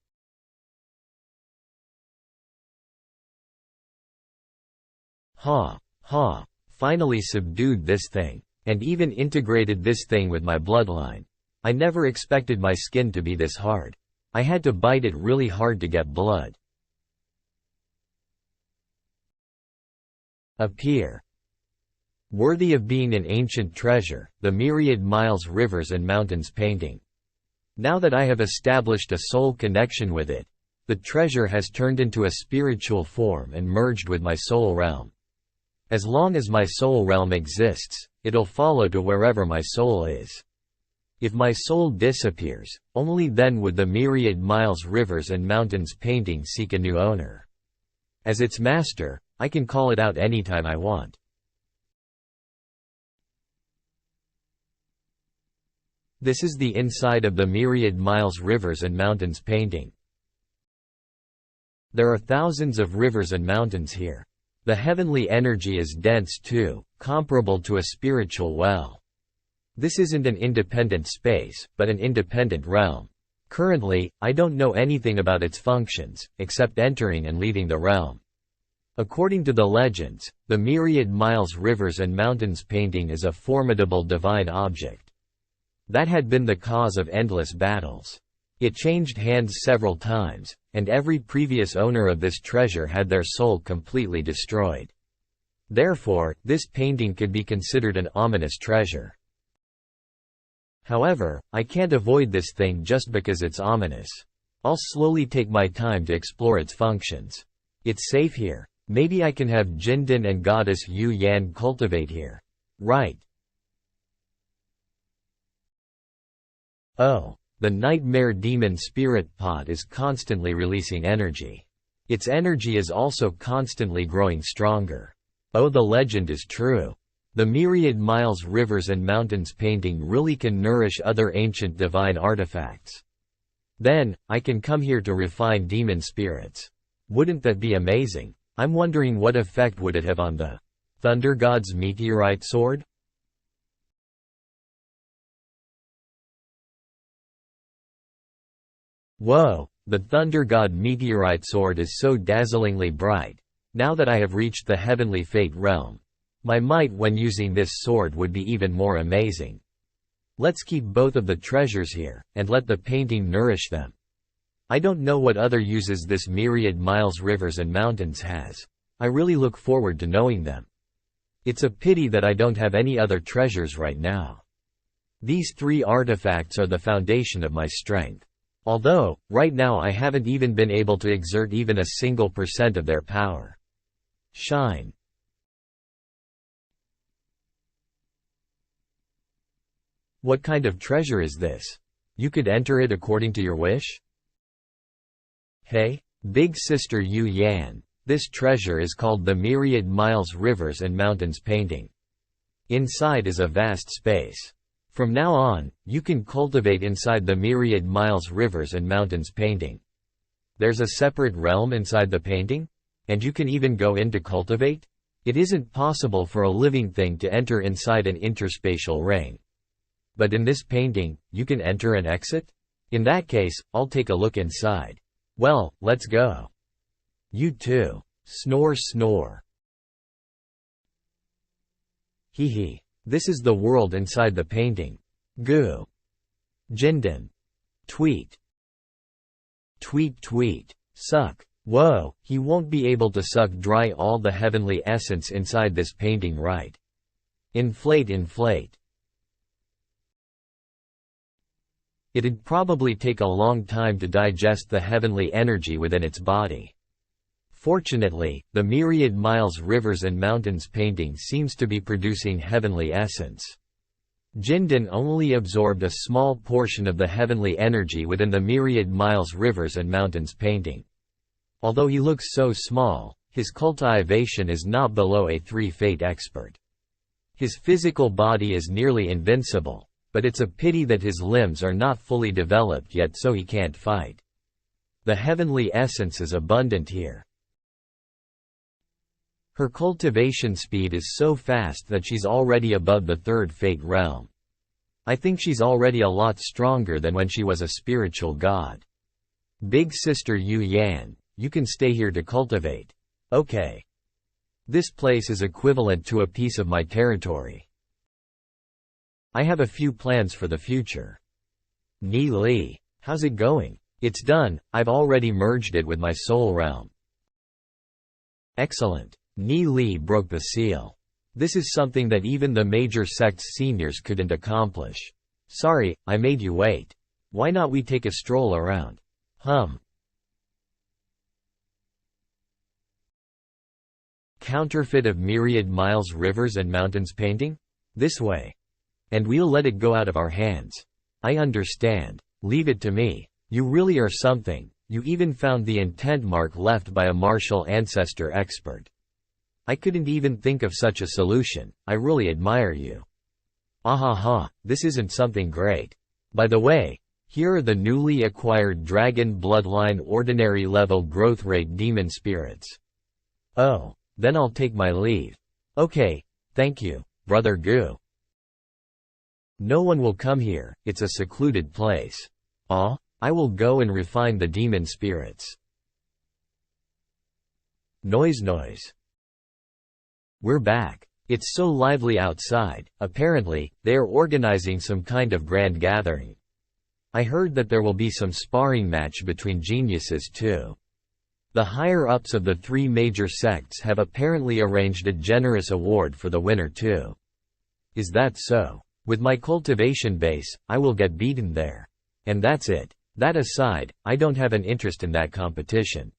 Finally subdued this thing. And even integrated this thing with my bloodline. I never expected my skin to be this hard. I had to bite it really hard to get blood. Appear. Worthy of being an ancient treasure, the myriad miles rivers and mountains painting. Now that I have established a soul connection with it, the treasure has turned into a spiritual form and merged with my soul realm. As long as my soul realm exists, it'll follow to wherever my soul is. If my soul disappears, only then would the myriad miles rivers and mountains painting seek a new owner. As its master, I can call it out anytime I want. This is the inside of the myriad miles rivers and mountains painting. There are thousands of rivers and mountains here. The heavenly energy is dense too, comparable to a spiritual well. This isn't an independent space, but an independent realm. Currently, I don't know anything about its functions, except entering and leaving the realm. According to the legends, the myriad miles rivers and mountains painting is a formidable divine object. That had been the cause of endless battles. It changed hands several times, and every previous owner of this treasure had their soul completely destroyed. Therefore, this painting could be considered an ominous treasure. However, I can't avoid this thing just because it's ominous. I'll slowly take my time to explore its functions. It's safe here. Maybe I can have Jindan and goddess Yu Yan cultivate here. Right. Oh. The nightmare demon spirit pot is constantly releasing energy. Its energy is also constantly growing stronger. Oh, the legend is true. The Myriad Miles Rivers and Mountains painting really can nourish other ancient divine artifacts. Then, I can come here to refine demon spirits. Wouldn't that be amazing? I'm wondering what effect would it have on the Thunder God's meteorite sword? Whoa, the Thunder God meteorite sword is so dazzlingly bright. Now that I have reached the heavenly fate realm, my might when using this sword would be even more amazing. Let's keep both of the treasures here, and let the painting nourish them. I don't know what other uses this Myriad Miles Rivers and Mountains has. I really look forward to knowing them. It's a pity that I don't have any other treasures right now. These 3 artifacts are the foundation of my strength. Although, right now I haven't even been able to exert even a single % of their power. Shine. What kind of treasure is this? You could enter it according to your wish? Hey, Big Sister Yu Yan, this treasure is called the Myriad Miles Rivers and Mountains painting. Inside is a vast space. From now on, you can cultivate inside the Myriad Miles Rivers and Mountains painting. There's a separate realm inside the painting? And you can even go in to cultivate? It isn't possible for a living thing to enter inside an interspatial ring. But in this painting, you can enter and exit? In that case, I'll take a look inside. Well, let's go. You too. Snore snore. Hee hee. This is the world inside the painting. Goo. Jinden. Tweet. Tweet tweet. Suck. Whoa, he won't be able to suck dry all the heavenly essence inside this painting, right? Inflate inflate. It'd probably take a long time to digest the heavenly energy within its body. Fortunately, the Myriad Miles Rivers and Mountains painting seems to be producing heavenly essence. Jinden only absorbed a small portion of the heavenly energy within the Myriad Miles Rivers and Mountains painting. Although he looks so small, his cultivation is not below a 3-fate expert. His physical body is nearly invincible, but it's a pity that his limbs are not fully developed yet, so he can't fight. The heavenly essence is abundant here. Her cultivation speed is so fast that she's already above the 3rd fate realm. I think she's already a lot stronger than when she was a spiritual god. Big Sister Yu Yan, you can stay here to cultivate. Okay. This place is equivalent to a piece of my territory. I have a few plans for the future. Ni Li, how's it going? It's done, I've already merged it with my soul realm. Excellent. Ni Li broke the seal. This is something that even the major sect's seniors couldn't accomplish. Sorry, I made you wait. Why not we take a stroll around? Counterfeit of Myriad Miles Rivers and Mountains painting? This way. And we'll let it go out of our hands. I understand. Leave it to me. You really are something. You even found the intent mark left by a martial ancestor expert. I couldn't even think of such a solution. I really admire you. Ahaha, this isn't something great. By the way, here are the newly acquired Dragon Bloodline Ordinary Level Growth Rate Demon Spirits. Oh, then I'll take my leave. Okay, thank you, Brother Gu. No one will come here, it's a secluded place. I will go and refine the demon spirits. Noise. We're back. It's so lively outside. Apparently, they are organizing some kind of grand gathering. I heard that there will be some sparring match between geniuses too. The higher-ups of the 3 major sects have apparently arranged a generous award for the winner too. Is that so? With my cultivation base, I will get beaten there. And that's it. That aside, I don't have an interest in that competition.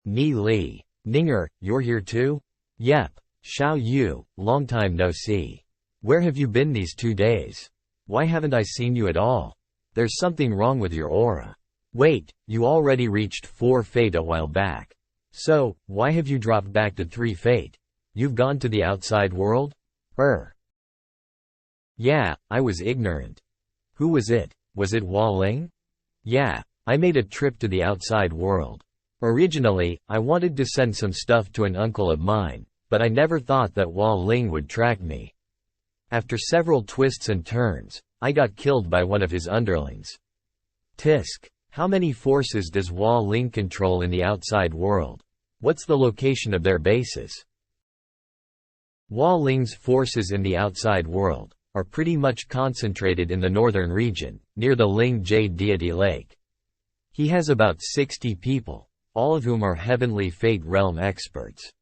Ni Li. Ninger, you're here too? Yep. Xiao Yu, long time no see. Where have you been these 2 days? Why haven't I seen you at all? There's something wrong with your aura. Wait, you already reached 4 fate a while back. So, why have you dropped back to 3 fate? You've gone to the outside world? Yeah, I was ignorant. Who was it? Was it Wall Ling? Yeah, I made a trip to the outside world. Originally, I wanted to send some stuff to an uncle of mine, but I never thought that Wall Ling would track me. After several twists and turns, I got killed by one of his underlings. Tisk. How many forces does Wall Ling control in the outside world? What's the location of their bases? Wall Ling's forces in the outside world are pretty much concentrated in the northern region, near the Ling Jade Deity Lake. He has about 60 people, all of whom are Heavenly Fate Realm experts.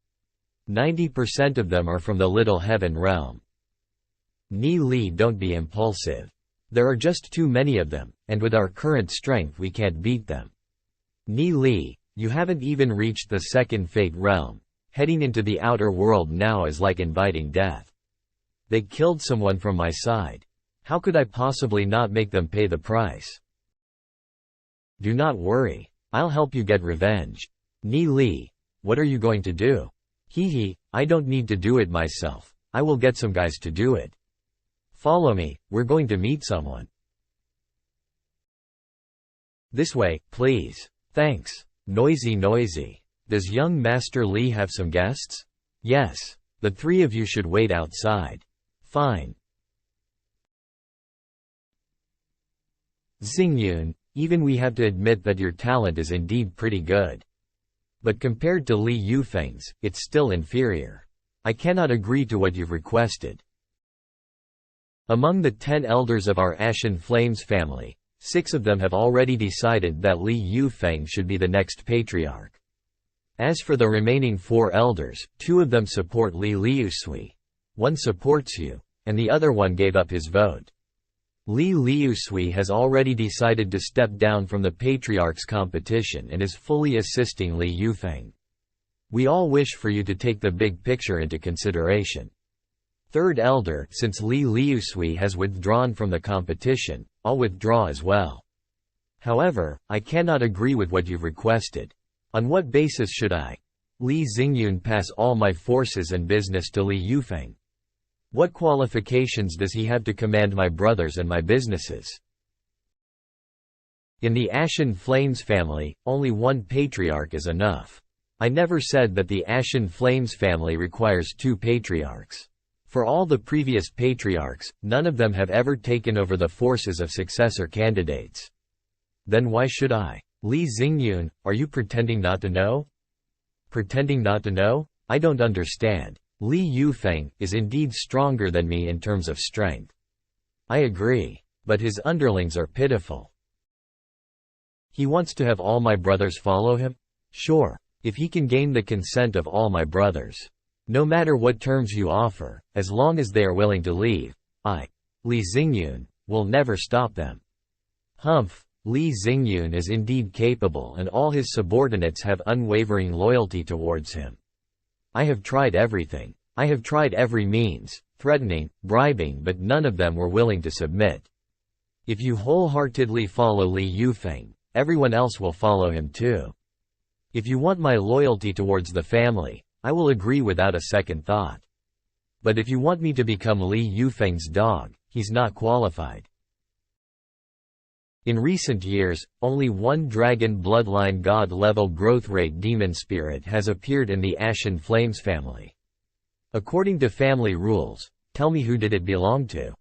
90% of them are from the Little Heaven Realm. Ni Li, don't be impulsive. There are just too many of them, and with our current strength we can't beat them. Ni Li, you haven't even reached the second Fate Realm. Heading into the outer world now is like inviting death. They killed someone from my side. How could I possibly not make them pay the price? Do not worry. I'll help you get revenge. Ni Li, what are you going to do? Hee, I don't need to do it myself. I will get some guys to do it. Follow me, we're going to meet someone. This way, please. Thanks. Noisy. Does young Master Li have some guests? Yes. The three of you should wait outside. Fine. Xingyun, even we have to admit that your talent is indeed pretty good. But compared to Li Yufeng's, it's still inferior. I cannot agree to what you've requested. Among the 10 elders of our Ashen Flames family, 6 of them have already decided that Li Yufeng should be the next patriarch. As for the remaining 4 elders, 2 of them support Li Liusui. One supports you, and the other one gave up his vote. Li Liusui has already decided to step down from the patriarch's competition and is fully assisting Li Yufeng. We all wish for you to take the big picture into consideration. Third elder, since Li Liusui has withdrawn from the competition, I'll withdraw as well. However, I cannot agree with what you've requested. On what basis should I, Li Xingyun, pass all my forces and business to Li Yufeng? What qualifications does he have to command my brothers and my businesses? In the Ashen Flames family, only one patriarch is enough. I never said that the Ashen Flames family requires 2 patriarchs. For all the previous patriarchs, none of them have ever taken over the forces of successor candidates. Then why should I? Li Xingyun, are you pretending not to know? Pretending not to know? I don't understand. Li Yufeng is indeed stronger than me in terms of strength. I agree. But his underlings are pitiful. He wants to have all my brothers follow him? Sure. If he can gain the consent of all my brothers. No matter what terms you offer, as long as they are willing to leave, I, Li Xingyun, will never stop them. Humph, Li Xingyun is indeed capable and all his subordinates have unwavering loyalty towards him. I have tried everything. I have tried every means, threatening, bribing, but none of them were willing to submit. If you wholeheartedly follow Li Yufeng, everyone else will follow him too. If you want my loyalty towards the family, I will agree without a second thought. But if you want me to become Li Yufeng's dog, he's not qualified. In recent years, only one dragon bloodline god-level growth rate demon spirit has appeared in the Ashen Flames family. According to family rules, tell me who did it belong to?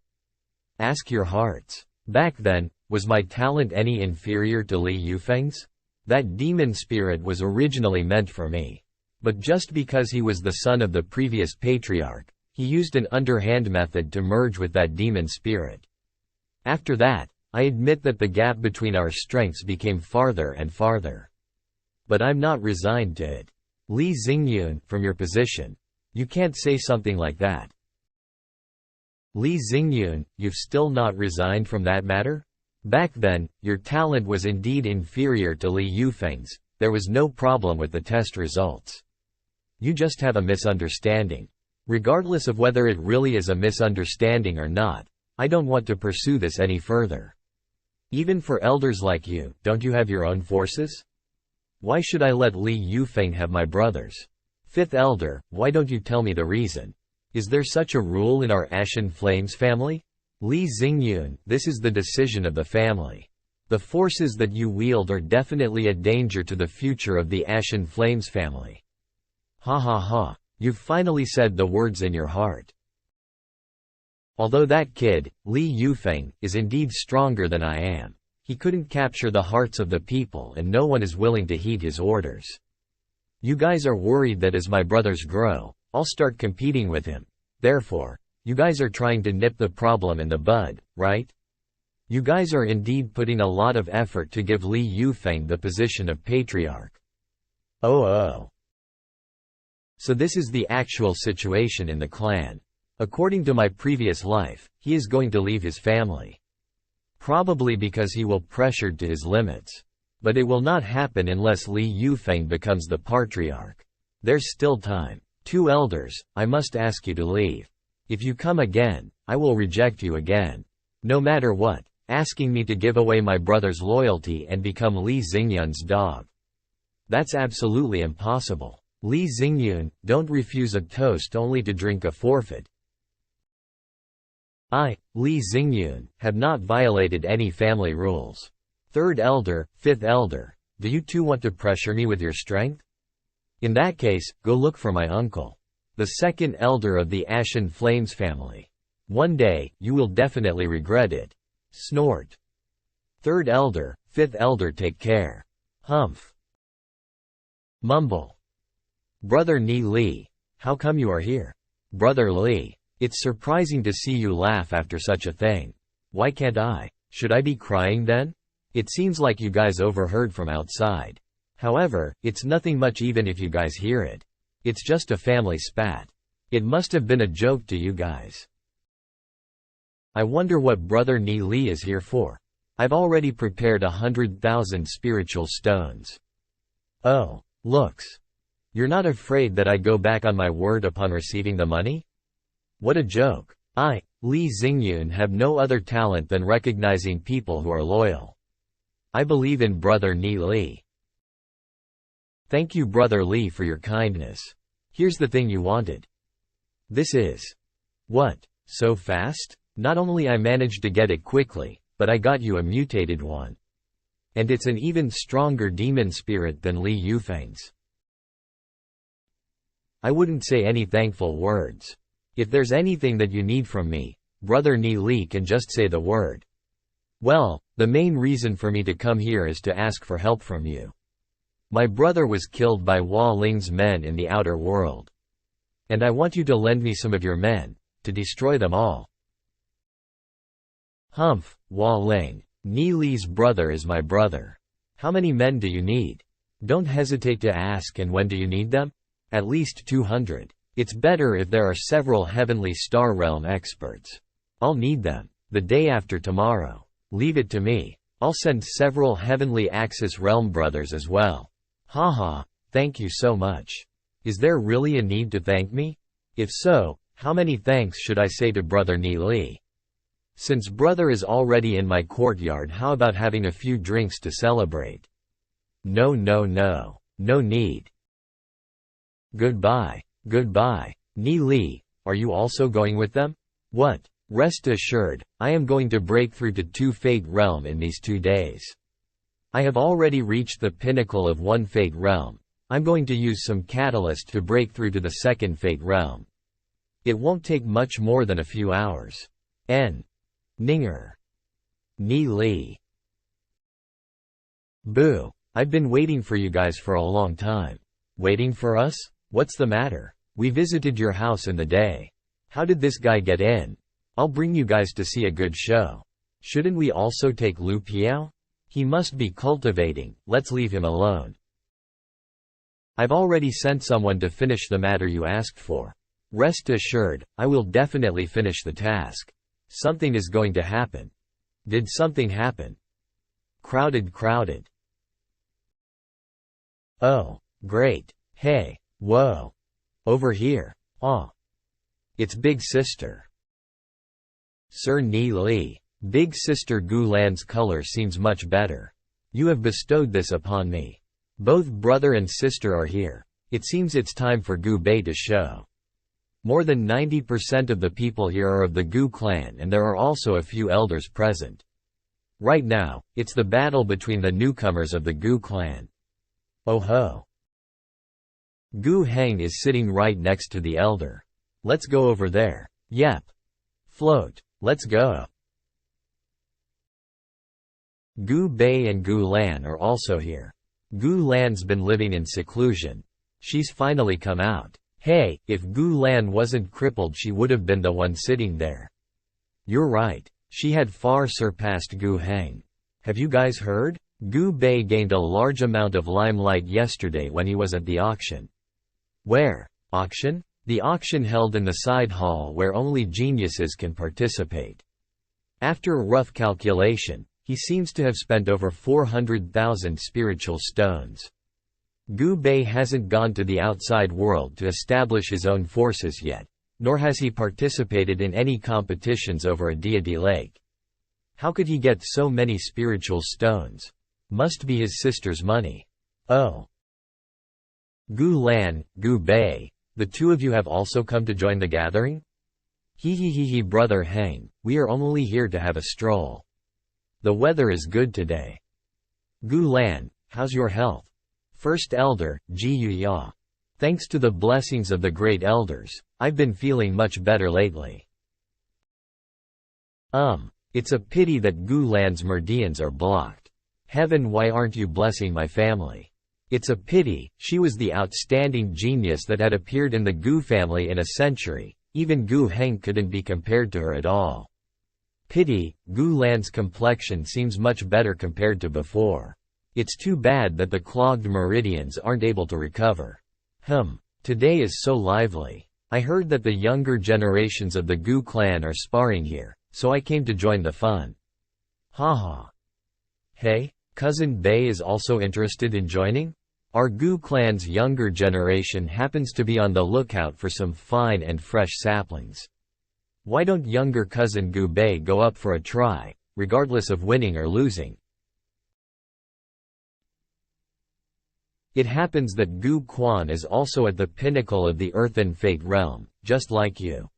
Ask your hearts. Back then, was my talent any inferior to Li Yufeng's? That demon spirit was originally meant for me. But just because he was the son of the previous patriarch, he used an underhand method to merge with that demon spirit. After that, I admit that the gap between our strengths became farther and farther. But I'm not resigned to it. Li Xingyun, from your position, you can't say something like that. Li Xingyun, you've still not resigned from that matter? Back then, your talent was indeed inferior to Li Yufeng's. There was no problem with the test results. You just have a misunderstanding. Regardless of whether it really is a misunderstanding or not, I don't want to pursue this any further. Even for elders like you, don't you have your own forces? Why should I let Li Yufeng have my brothers? Fifth elder, why don't you tell me the reason? Is there such a rule in our Ashen Flames family? Li Xingyun, this is the decision of the family. The forces that you wield are definitely a danger to the future of the Ashen Flames family. Ha ha ha, you've finally said the words in your heart. Although that kid, Li Yufeng, is indeed stronger than I am, he couldn't capture the hearts of the people and no one is willing to heed his orders. You guys are worried that as my brothers grow, I'll start competing with him. Therefore, you guys are trying to nip the problem in the bud, right? You guys are indeed putting a lot of effort to give Li Yufeng the position of patriarch. Oh. So this is the actual situation in the clan. According to my previous life, he is going to leave his family. Probably because he will pressured to his limits. But it will not happen unless Li Yufeng becomes the patriarch. There's still time. 2 elders, I must ask you to leave. If you come again, I will reject you again. No matter what, asking me to give away my brother's loyalty and become Li Xingyun's dog. That's absolutely impossible. Li Xingyun, don't refuse a toast only to drink a forfeit. I, Li Xingyun, have not violated any family rules. 3rd elder, 5th elder, do you two want to pressure me with your strength? In that case, go look for my uncle. The 2nd elder of the Ashen Flames family. One day, you will definitely regret it. Snort. 3rd elder, 5th elder, take care. Humph. Mumble. Brother Ni Li, how come you are here? Brother Li, it's surprising to see you laugh after such a thing. Why can't I? Should I be crying then? It seems like you guys overheard from outside. However, it's nothing much even if you guys hear it. It's just a family spat. It must have been a joke to you guys. I wonder what Brother Ni Li is here for. I've already prepared 100,000 spiritual stones. Oh, looks. You're not afraid that I go back on my word upon receiving the money? What a joke. I, Li Xingyun, have no other talent than recognizing people who are loyal. I believe in Brother Ni Li. Thank you Brother Li for your kindness. Here's the thing you wanted. This is. What, so fast? Not only I managed to get it quickly, but I got you a mutated one. And it's an even stronger demon spirit than Li Yufeng's. I wouldn't say any thankful words. If there's anything that you need from me, Brother Ni Li can just say the word. Well, the main reason for me to come here is to ask for help from you. My brother was killed by Hua Ling's men in the outer world. And I want you to lend me some of your men, to destroy them all. Humph, Hua Ling, Ni Li's brother is my brother. How many men do you need? Don't hesitate to ask, and when do you need them? At least 200. It's better if there are several heavenly star realm experts. I'll need them. The day after tomorrow. Leave it to me. I'll send several heavenly Axis realm brothers as well. Haha, thank you so much. Is there really a need to thank me? If so, how many thanks should I say to Brother Ni Li? Since brother is already in my courtyard, how about having a few drinks to celebrate? No need. Goodbye. Ni Li, are you also going with them? What? Rest assured, I am going to break through to 2 Fate Realm in these 2 days. I have already reached the pinnacle of 1 Fate Realm. I'm going to use some catalyst to break through to the 2nd Fate Realm. It won't take much more than a few hours. Ninger. Ni Li. Boo. I've been waiting for you guys for a long time. Waiting for us? What's the matter? We visited your house in the day. How did this guy get in? I'll bring you guys to see a good show. Shouldn't we also take Lu Piao? He must be cultivating, let's leave him alone. I've already sent someone to finish the matter you asked for. Rest assured, I will definitely finish the task. Something is going to happen. Did something happen? Crowded. Oh, great. Hey, whoa. Over here. It's Big Sister. Sir Ni Li. Big Sister Gu Lan's color seems much better. You have bestowed this upon me. Both brother and sister are here. It seems it's time for Gu Bei to show. More than 90% of the people here are of the Gu clan, and there are also a few elders present. Right now, it's the battle between the newcomers of the Gu clan. Oh ho! Gu Heng is sitting right next to the elder. Let's go over there. Yep. Float. Let's go. Gu Bei and Gu Lan are also here. Gu Lan's been living in seclusion. She's finally come out. Hey, if Gu Lan wasn't crippled, she would have been the one sitting there. You're right. She had far surpassed Gu Heng. Have you guys heard? Gu Bei gained a large amount of limelight yesterday when he was at the auction. Where? Auction? The auction held in the side hall where only geniuses can participate. After a rough calculation, he seems to have spent over 400,000 spiritual stones. Gu Bei hasn't gone to the outside world to establish his own forces yet, nor has he participated in any competitions over a deity lake. How could he get so many spiritual stones? Must be his sister's money. Oh. Gu Lan, Gu Bei, the two of you have also come to join the gathering? He, brother Heng, we are only here to have a stroll. The weather is good today. Gu Lan, how's your health? First Elder, Ji Yuya. Thanks to the blessings of the great elders, I've been feeling much better lately. It's a pity that Gu Lan's meridians are blocked. Heaven, why aren't you blessing my family? It's a pity, she was the outstanding genius that had appeared in the Gu family in a century, even Gu Heng couldn't be compared to her at all. Pity, Gu Lan's complexion seems much better compared to before. It's too bad that the clogged meridians aren't able to recover. Today is so lively. I heard that the younger generations of the Gu clan are sparring here, so I came to join the fun. Haha. Hey, Cousin Bei is also interested in joining? Our Gu clan's younger generation happens to be on the lookout for some fine and fresh saplings. Why don't younger cousin Gu Bei go up for a try, regardless of winning or losing? It happens that Gu Quan is also at the pinnacle of the Earth and Fate realm, just like you.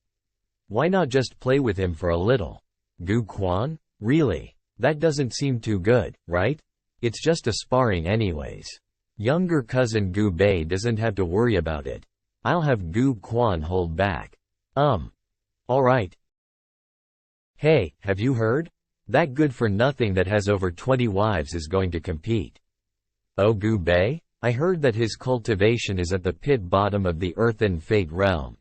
Why not just play with him for a little? Gu Quan? Really? That doesn't seem too good, right? It's just a sparring anyways. Younger cousin Gu Bei doesn't have to worry about it. I'll have Gu Quan hold back. Alright. Hey, have you heard? That good-for-nothing that has over 20 wives is going to compete. Oh, Gu Bei? I heard that his cultivation is at the pit bottom of the Earth and Fate realm.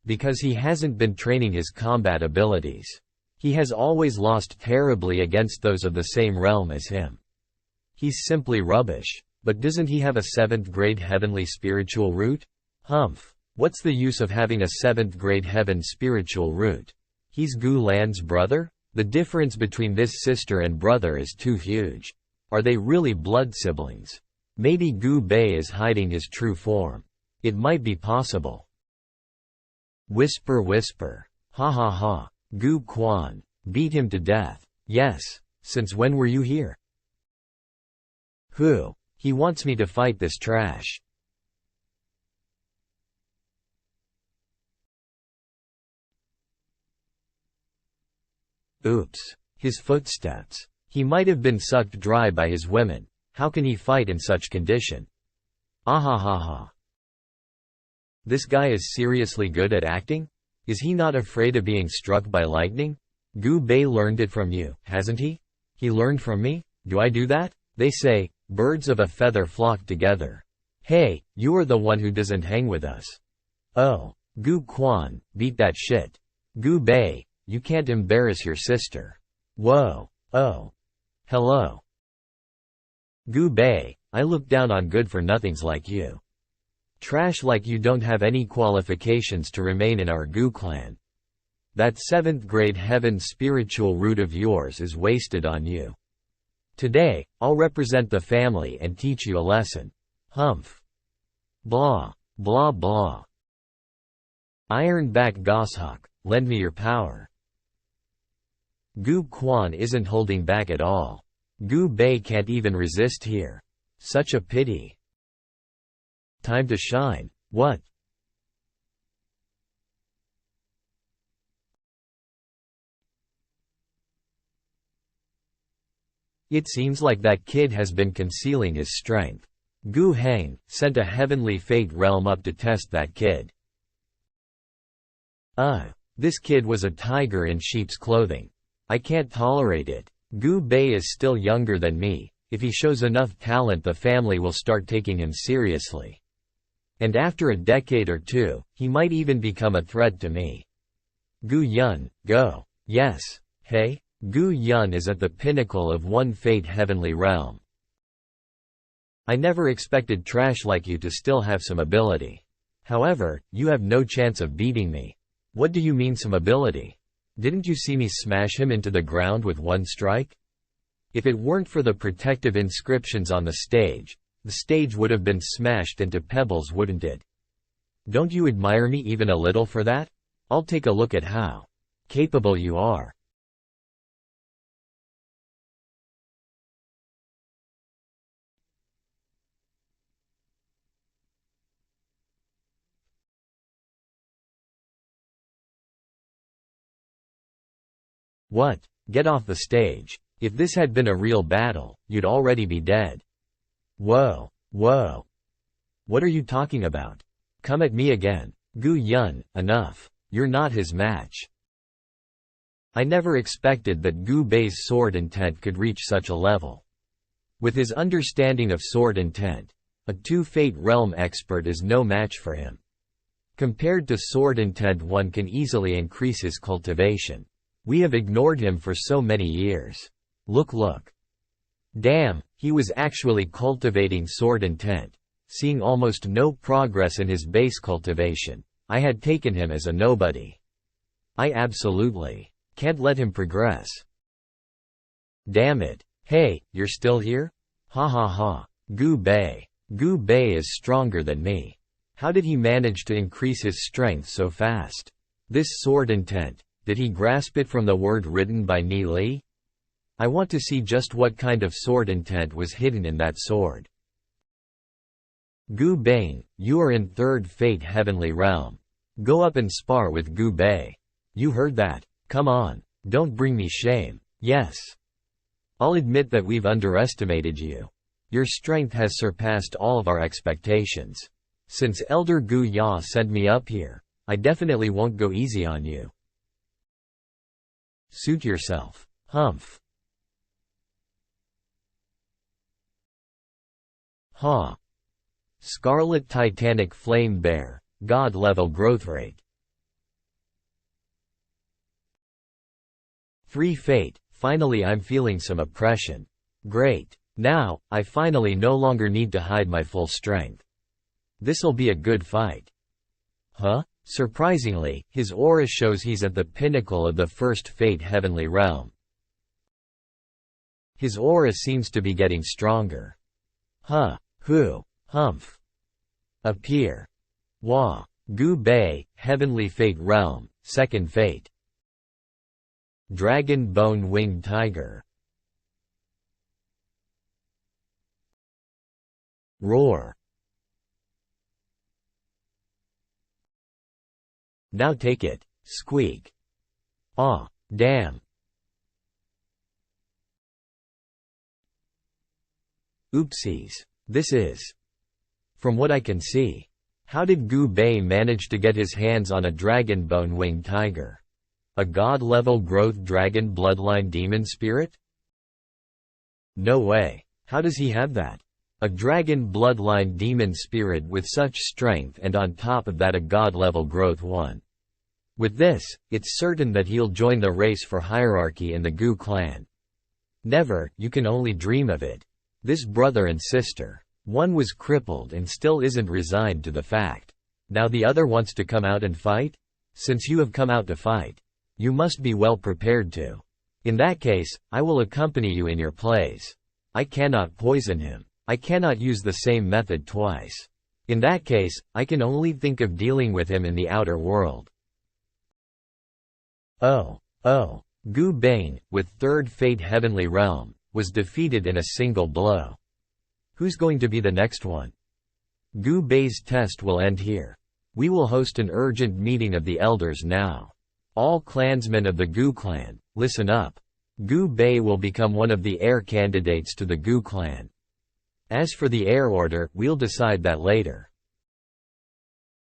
Because he hasn't been training his combat abilities. He has always lost terribly against those of the same realm as him. He's simply rubbish. But doesn't he have a 7th grade heavenly spiritual root? What's the use of having a 7th grade heaven spiritual root? He's Gu Lan's brother? The difference between this sister and brother is too huge. Are they really blood siblings? Maybe Gu Bei is hiding his true form. It might be possible. Whisper whisper. Ha ha ha. Gu Quan. Beat him to death. Yes. Since when were you here? Who? He wants me to fight this trash. Oops. His footsteps. He might have been sucked dry by his women. How can he fight in such condition? Ahahaha. This guy is seriously good at acting? Is he not afraid of being struck by lightning? Gu Bei learned it from you, hasn't he? He learned from me? Do I do that? They say, birds of a feather flock together. Hey, you are the one who doesn't hang with us. Oh, Gu Quan, beat that shit. Gu Bei, you can't embarrass your sister. Whoa, oh. Hello. Gu Bei, I look down on good-for-nothings like you. Trash like you don't have any qualifications to remain in our Gu clan. That 7th grade heaven spiritual root of yours is wasted on you. Today, I'll represent the family and teach you a lesson. Blah, blah blah. Ironback Goshawk, lend me your power. Gu Quan isn't holding back at all. Gu Bei can't even resist here. Such a pity. Time to shine. What? It seems like that kid has been concealing his strength. Gu Heng sent a heavenly fate realm up to test that kid. This kid was a tiger in sheep's clothing. I can't tolerate it. Gu Bei is still younger than me. If he shows enough talent, the family will start taking him seriously. And after a decade or two, he might even become a threat to me. Gu Yun, go. Yes. Hey? Gu Yun is at the pinnacle of one fate heavenly realm. I never expected trash like you to still have some ability. However, you have no chance of beating me. What do you mean some ability? Didn't you see me smash him into the ground with one strike? If it weren't for the protective inscriptions on the stage would have been smashed into pebbles, wouldn't it? Don't you admire me even a little for that? I'll take a look at how capable you are. What? Get off the stage. If this had been a real battle, you'd already be dead. Whoa. Whoa. What are you talking about? Come at me again. Gu Yun, enough. You're not his match. I never expected that Gu Bei's sword intent could reach such a level. With his understanding of sword intent, a two-fate realm expert is no match for him. Compared to sword intent, one can easily increase his cultivation. We have ignored him for so many years. Look. Damn, he was actually cultivating sword intent. Seeing almost no progress in his base cultivation, I had taken him as a nobody. I absolutely can't let him progress. Damn it. Hey, you're still here? Ha ha ha. Gu Bei. Gu Bei is stronger than me. How did he manage to increase his strength so fast? This sword intent, did he grasp it from the word written by Ni Li? I want to see just what kind of sword intent was hidden in that sword. Gu Bei, you are in third fate heavenly realm. Go up and spar with Gu Bei. You heard that? Come on, don't bring me shame. Yes. I'll admit that we've underestimated you. Your strength has surpassed all of our expectations. Since Elder Gu Ya sent me up here, I definitely won't go easy on you. Suit yourself. Humph. Ha. Scarlet Titanic Flame Bear, God level growth rate. 3 fate, finally I'm feeling some oppression. Great. Now, I finally no longer need to hide my full strength. This'll be a good fight. Huh? Surprisingly, his aura shows he's at the pinnacle of the first fate heavenly realm. His aura seems to be getting stronger. Huh. Who? Humph. Appear. Wah. Gu Bei, heavenly fate realm, second fate. Dragon Bone Winged Tiger. Roar. Now take it. Squeak. Aw, damn. Oopsies. This is. From what I can see. How did Gu Bei manage to get his hands on a dragon bone winged tiger? A god-level growth dragon bloodline demon spirit? No way. How does he have that? A dragon bloodline demon spirit with such strength, and on top of that a god-level growth one. With this, it's certain that he'll join the race for hierarchy in the Gu clan. Never, you can only dream of it. This brother and sister. One was crippled and still isn't resigned to the fact. Now the other wants to come out and fight? Since you have come out to fight, you must be well prepared to. In that case, I will accompany you in your plays. I cannot poison him. I cannot use the same method twice. In that case, I can only think of dealing with him in the outer world. Oh. Gu Bei, with third fate heavenly realm, was defeated in a single blow. Who's going to be the next one? Gu Bei's test will end here. We will host an urgent meeting of the elders now. All clansmen of the Gu clan, listen up. Gu Bei will become one of the heir candidates to the Gu clan. As for the heir order, we'll decide that later.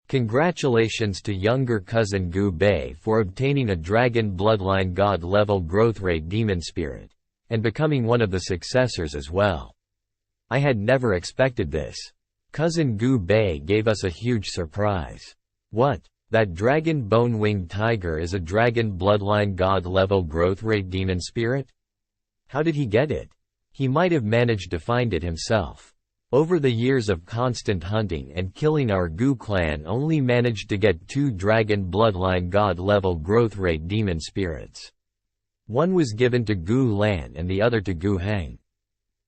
Congratulations to younger cousin Gu Bei for obtaining a dragon bloodline god level growth rate demon spirit, and becoming one of the successors as well. I had never expected this. Cousin Gu Bei gave us a huge surprise. What? That dragon bone-winged tiger is a dragon bloodline god level growth rate demon spirit? How did he get it? He might have managed to find it himself. Over the years of constant hunting and killing, our Gu clan only managed to get 2 dragon bloodline god level growth rate demon spirits. One was given to Gu Lan and the other to Gu Heng.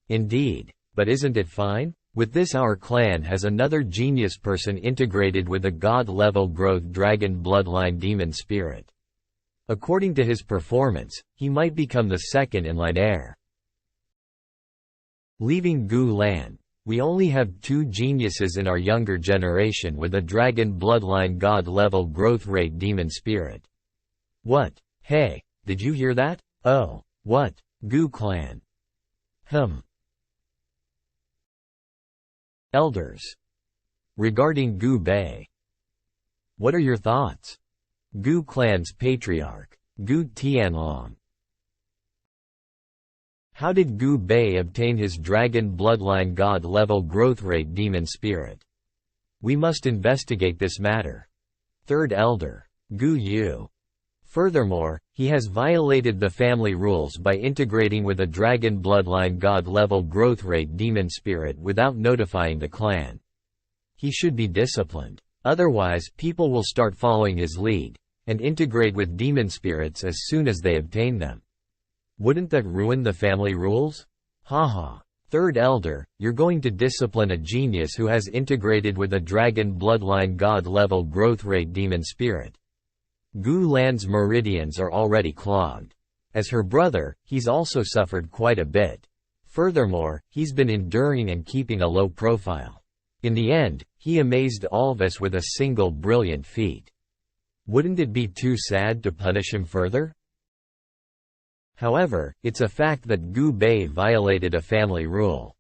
Indeed, but isn't it fine? With this, our clan has another genius person integrated with a god level growth dragon bloodline demon spirit. According to his performance, he might become the second in line heir. Leaving Gu Lan, we only have 2 geniuses in our younger generation with a dragon bloodline god level growth rate demon spirit. What? Hey, did you hear that? Oh, what? Gu clan. Elders. Regarding Gu Bei. What are your thoughts? Gu clan's patriarch, Gu Tianlong. How did Gu Bei obtain his dragon bloodline god level growth rate demon spirit? We must investigate this matter. Third elder, Gu Yu. Furthermore, he has violated the family rules by integrating with a dragon bloodline god level growth rate demon spirit without notifying the clan. He should be disciplined. Otherwise, people will start following his lead, and integrate with demon spirits as soon as they obtain them. Wouldn't that ruin the family rules? Haha. Third elder, you're going to discipline a genius who has integrated with a dragon bloodline god level growth rate demon spirit. Gu Lan's meridians are already clogged. As her brother, he's also suffered quite a bit. Furthermore, he's been enduring and keeping a low profile. In the end, he amazed all of us with a single brilliant feat. Wouldn't it be too sad to punish him further? However, it's a fact that Gu Bei violated a family rule.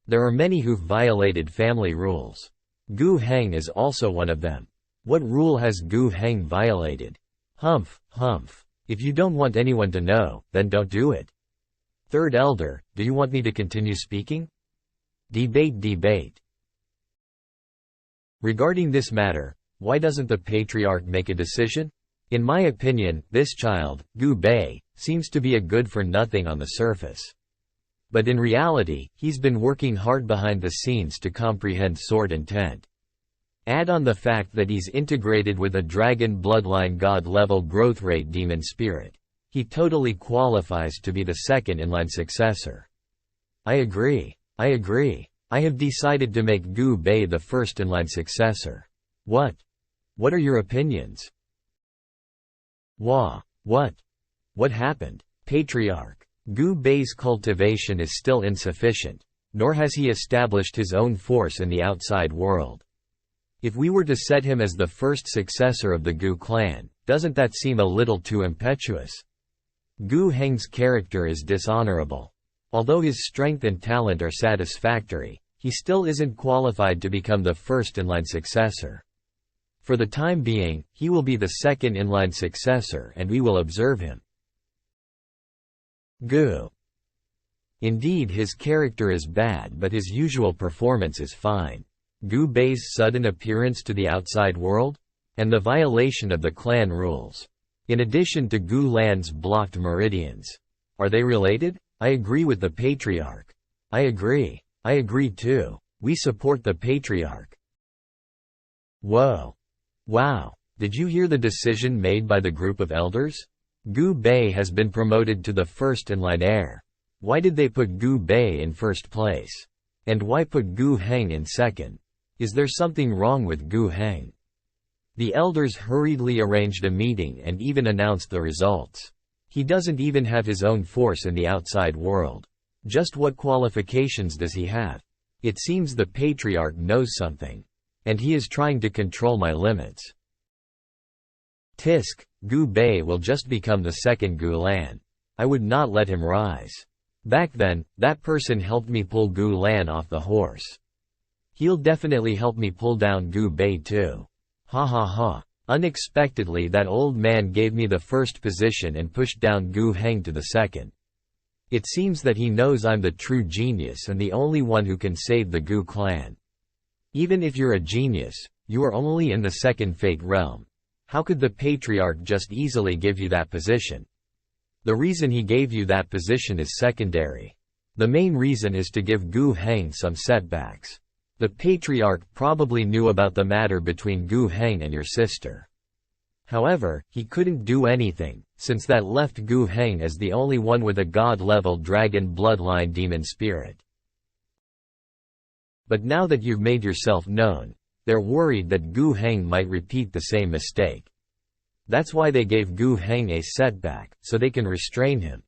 There are many who've violated family rules. Gu Heng is also one of them. What rule has Gu Heng violated? Humph. If you don't want anyone to know, then don't do it. Third elder, do you want me to continue speaking? Debate. Regarding this matter, why doesn't the patriarch make a decision? In my opinion, this child, Gu Bei, seems to be a good-for-nothing on the surface. But in reality, he's been working hard behind the scenes to comprehend sword intent. Add on the fact that he's integrated with a dragon bloodline god-level growth rate demon spirit. He totally qualifies to be the second-in-line successor. I agree. I have decided to make Gu Bei the first-in-line successor. What are your opinions? What happened? Patriarch. Gu Bei's cultivation is still insufficient, nor has he established his own force in the outside world. If we were to set him as the first successor of the Gu clan, doesn't that seem a little too impetuous? Gu Heng's character is dishonorable. Although his strength and talent are satisfactory, he still isn't qualified to become the first-in-line successor. For the time being, he will be the second-in-line successor and we will observe him. Gu. Indeed, his character is bad, but his usual performance is fine. Gu Bei's sudden appearance to the outside world? And the violation of the clan rules. In addition to Gu Lan's blocked meridians. Are they related? I agree with the patriarch. I agree too. We support the patriarch. Whoa. Wow. Did you hear the decision made by the group of elders? Gu Bei has been promoted to the first-in-line heir. Why did they put Gu Bei in first place? And why put Gu Heng in second? Is there something wrong with Gu Heng? The elders hurriedly arranged a meeting and even announced the results. He doesn't even have his own force in the outside world. Just what qualifications does he have? It seems the Patriarch knows something. And he is trying to control my limits. Tisk, Gu Bei will just become the second Gu Lan. I would not let him rise. Back then, that person helped me pull Gu Lan off the horse. He'll definitely help me pull down Gu Bei too. Ha ha ha. Unexpectedly that old man gave me the first position and pushed down Gu Heng to the second. It seems that he knows I'm the true genius and the only one who can save the Gu clan. Even if you're a genius, you are only in the second fate realm. How could the Patriarch just easily give you that position? The reason he gave you that position is secondary. The main reason is to give Gu Heng some setbacks. The Patriarch probably knew about the matter between Gu Heng and your sister. However, he couldn't do anything, since that left Gu Heng as the only one with a god-level dragon bloodline demon spirit. But now that you've made yourself known, they're worried that Gu Heng might repeat the same mistake. That's why they gave Gu Heng a setback, so they can restrain him.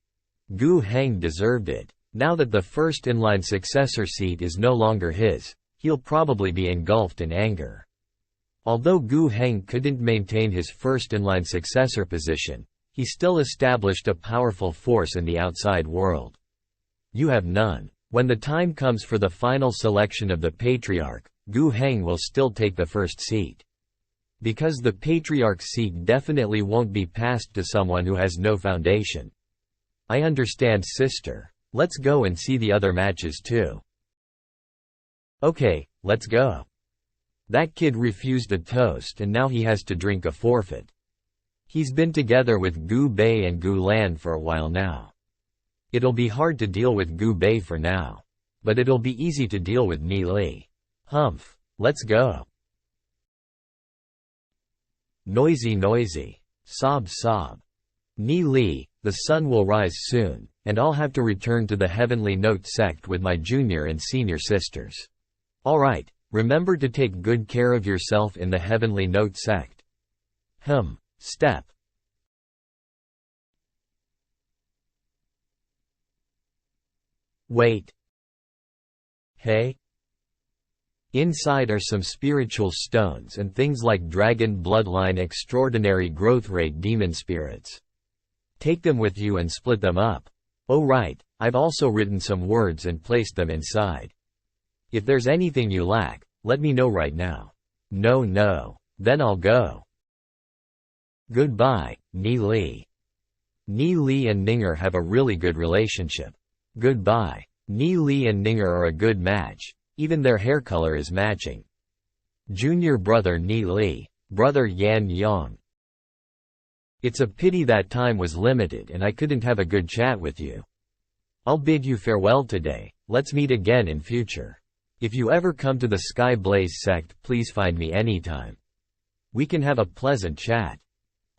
Gu Heng deserved it. Now that the first inline successor seat is no longer his, he'll probably be engulfed in anger. Although Gu Heng couldn't maintain his first inline successor position, he still established a powerful force in the outside world. You have none. When the time comes for the final selection of the Patriarch, Gu Heng will still take the first seat. Because the Patriarch's seat definitely won't be passed to someone who has no foundation. I understand, sister. Let's go and see the other matches too. Okay, let's go. That kid refused a toast and now he has to drink a forfeit. He's been together with Gu Bei and Gu Lan for a while now. It'll be hard to deal with Gu Bei for now. But it'll be easy to deal with Ni Li. Humph, let's go. Noisy noisy. Sob sob. Ni Li, the sun will rise soon, and I'll have to return to the Heavenly Note sect with my junior and senior sisters. Alright, remember to take good care of yourself in the Heavenly Note sect. Step. Wait. Hey? Inside are some spiritual stones and things like dragon bloodline extraordinary growth rate demon spirits. Take them with you and split them up. Oh right, I've also written some words and placed them inside. If there's anything you lack, let me know right now. No, then I'll go. Goodbye, Ni Li. Ni Li and Ninger have a really good relationship. Goodbye. Ni Li and Ninger are a good match. Even their hair color is matching. Junior brother Ni Li, brother Yan Yang. It's a pity that time was limited and I couldn't have a good chat with you. I'll bid you farewell today. Let's meet again in future. If you ever come to the Sky Blaze sect, please find me anytime. We can have a pleasant chat.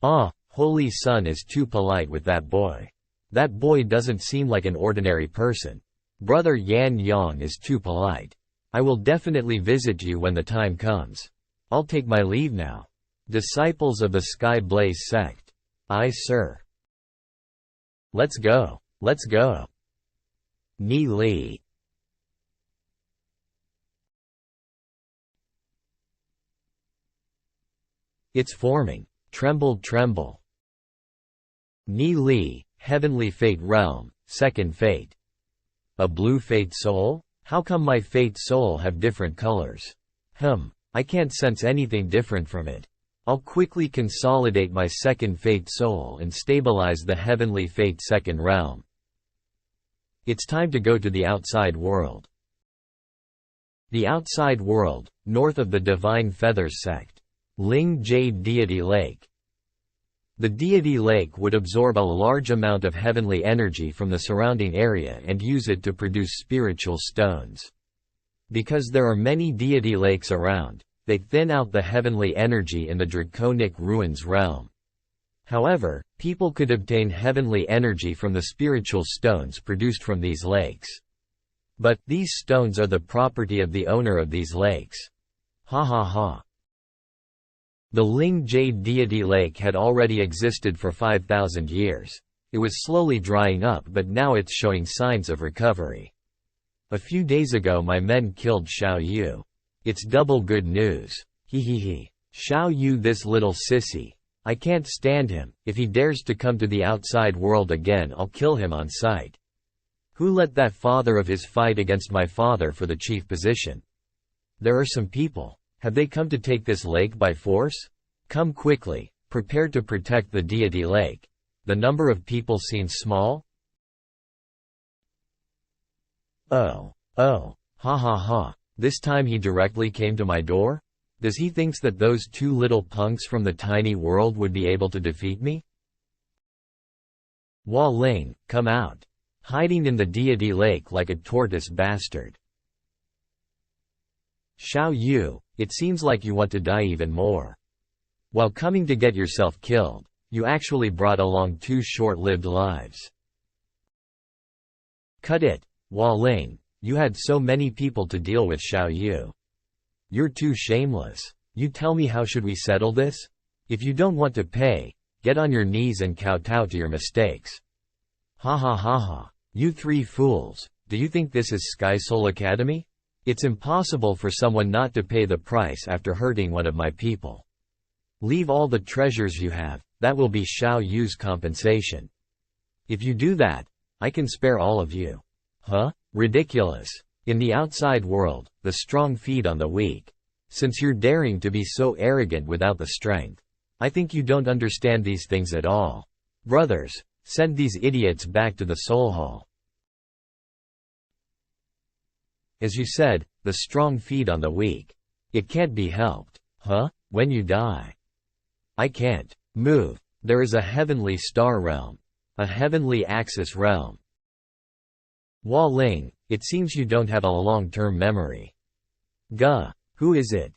Holy Sun is too polite with that boy. That boy doesn't seem like an ordinary person. Brother Yan Yang is too polite. I will definitely visit you when the time comes. I'll take my leave now. Disciples of the Sky Blaze sect. Aye, sir. Let's go. Ni Li. It's forming. Tremble. Ni Li, Heavenly Fate Realm, Second Fate. A blue Fate Soul? How come my Fate Soul have different colors? I can't sense anything different from it. I'll quickly consolidate my second Fate Soul and stabilize the Heavenly Fate Second Realm. It's time to go to the outside world. The outside world, north of the Divine Feathers sect. Ling Jade Deity Lake. The Deity Lake would absorb a large amount of heavenly energy from the surrounding area and use it to produce spiritual stones. Because there are many deity lakes around, they thin out the heavenly energy in the Draconic Ruins realm. However, people could obtain heavenly energy from the spiritual stones produced from these lakes. But, these stones are the property of the owner of these lakes. Ha ha ha. The Ling Jade Deity Lake had already existed for 5,000 years. It was slowly drying up but now it's showing signs of recovery. A few days ago my men killed Xiao Yu. It's double good news. He. Xiao Yu, this little sissy. I can't stand him. If he dares to come to the outside world again, I'll kill him on sight. Who let that father of his fight against my father for the chief position? There are some people. Have they come to take this lake by force? Come quickly, prepare to protect the deity lake. The number of people seems small? Oh, ha ha ha. This time he directly came to my door? Does he thinks that those two little punks from the tiny world would be able to defeat me? Hua Ling, come out. Hiding in the deity lake like a tortoise bastard. Xiao Yu, it seems like you want to die even more. While coming to get yourself killed, you actually brought along two short-lived lives. Cut it, Hua Ling. You had so many people to deal with, Xiao Yu. You're too shameless. You tell me, how should we settle this? If you don't want to pay, get on your knees and kowtow to your mistakes. Ha ha ha ha. You three fools, do you think this is Sky Soul Academy? It's impossible for someone not to pay the price after hurting one of my people. Leave all the treasures you have, that will be Xiao Yu's compensation. If you do that, I can spare all of you. Huh? Ridiculous. In the outside world, the strong feed on the weak. Since you're daring to be so arrogant without the strength, I think you don't understand these things at all. Brothers, send these idiots back to the Soul Hall. As you said, the strong feed on the weak. It can't be helped. Huh? When you die. I can't move. There is a heavenly star realm. A heavenly axis realm. Hua Ling, it seems you don't have a long-term memory. Gah, who is it?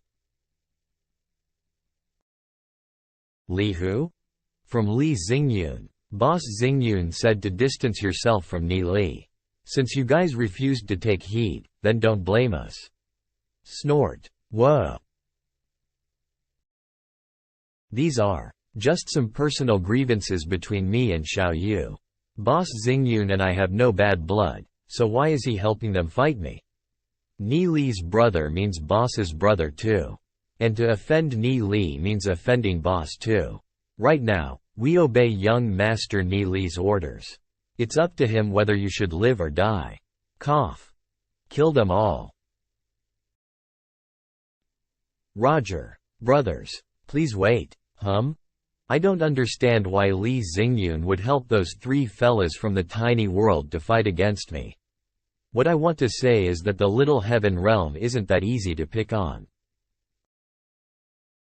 Li who? From Li Xingyun. Boss Xingyun said to distance yourself from Ni Li. Since you guys refused to take heed, then don't blame us. Snort. Whoa. These are just some personal grievances between me and Xiao Yu. Boss Xingyun and I have no bad blood, so why is he helping them fight me? Ni Li's brother means boss's brother too. And to offend Ni Li means offending boss too. Right now, we obey young master Ni Li's orders. It's up to him whether you should live or die. Cough. Kill them all. Roger. Brothers, please wait. I don't understand why Li Xingyun would help those three fellas from the tiny world to fight against me. What I want to say is that the little heaven realm isn't that easy to pick on.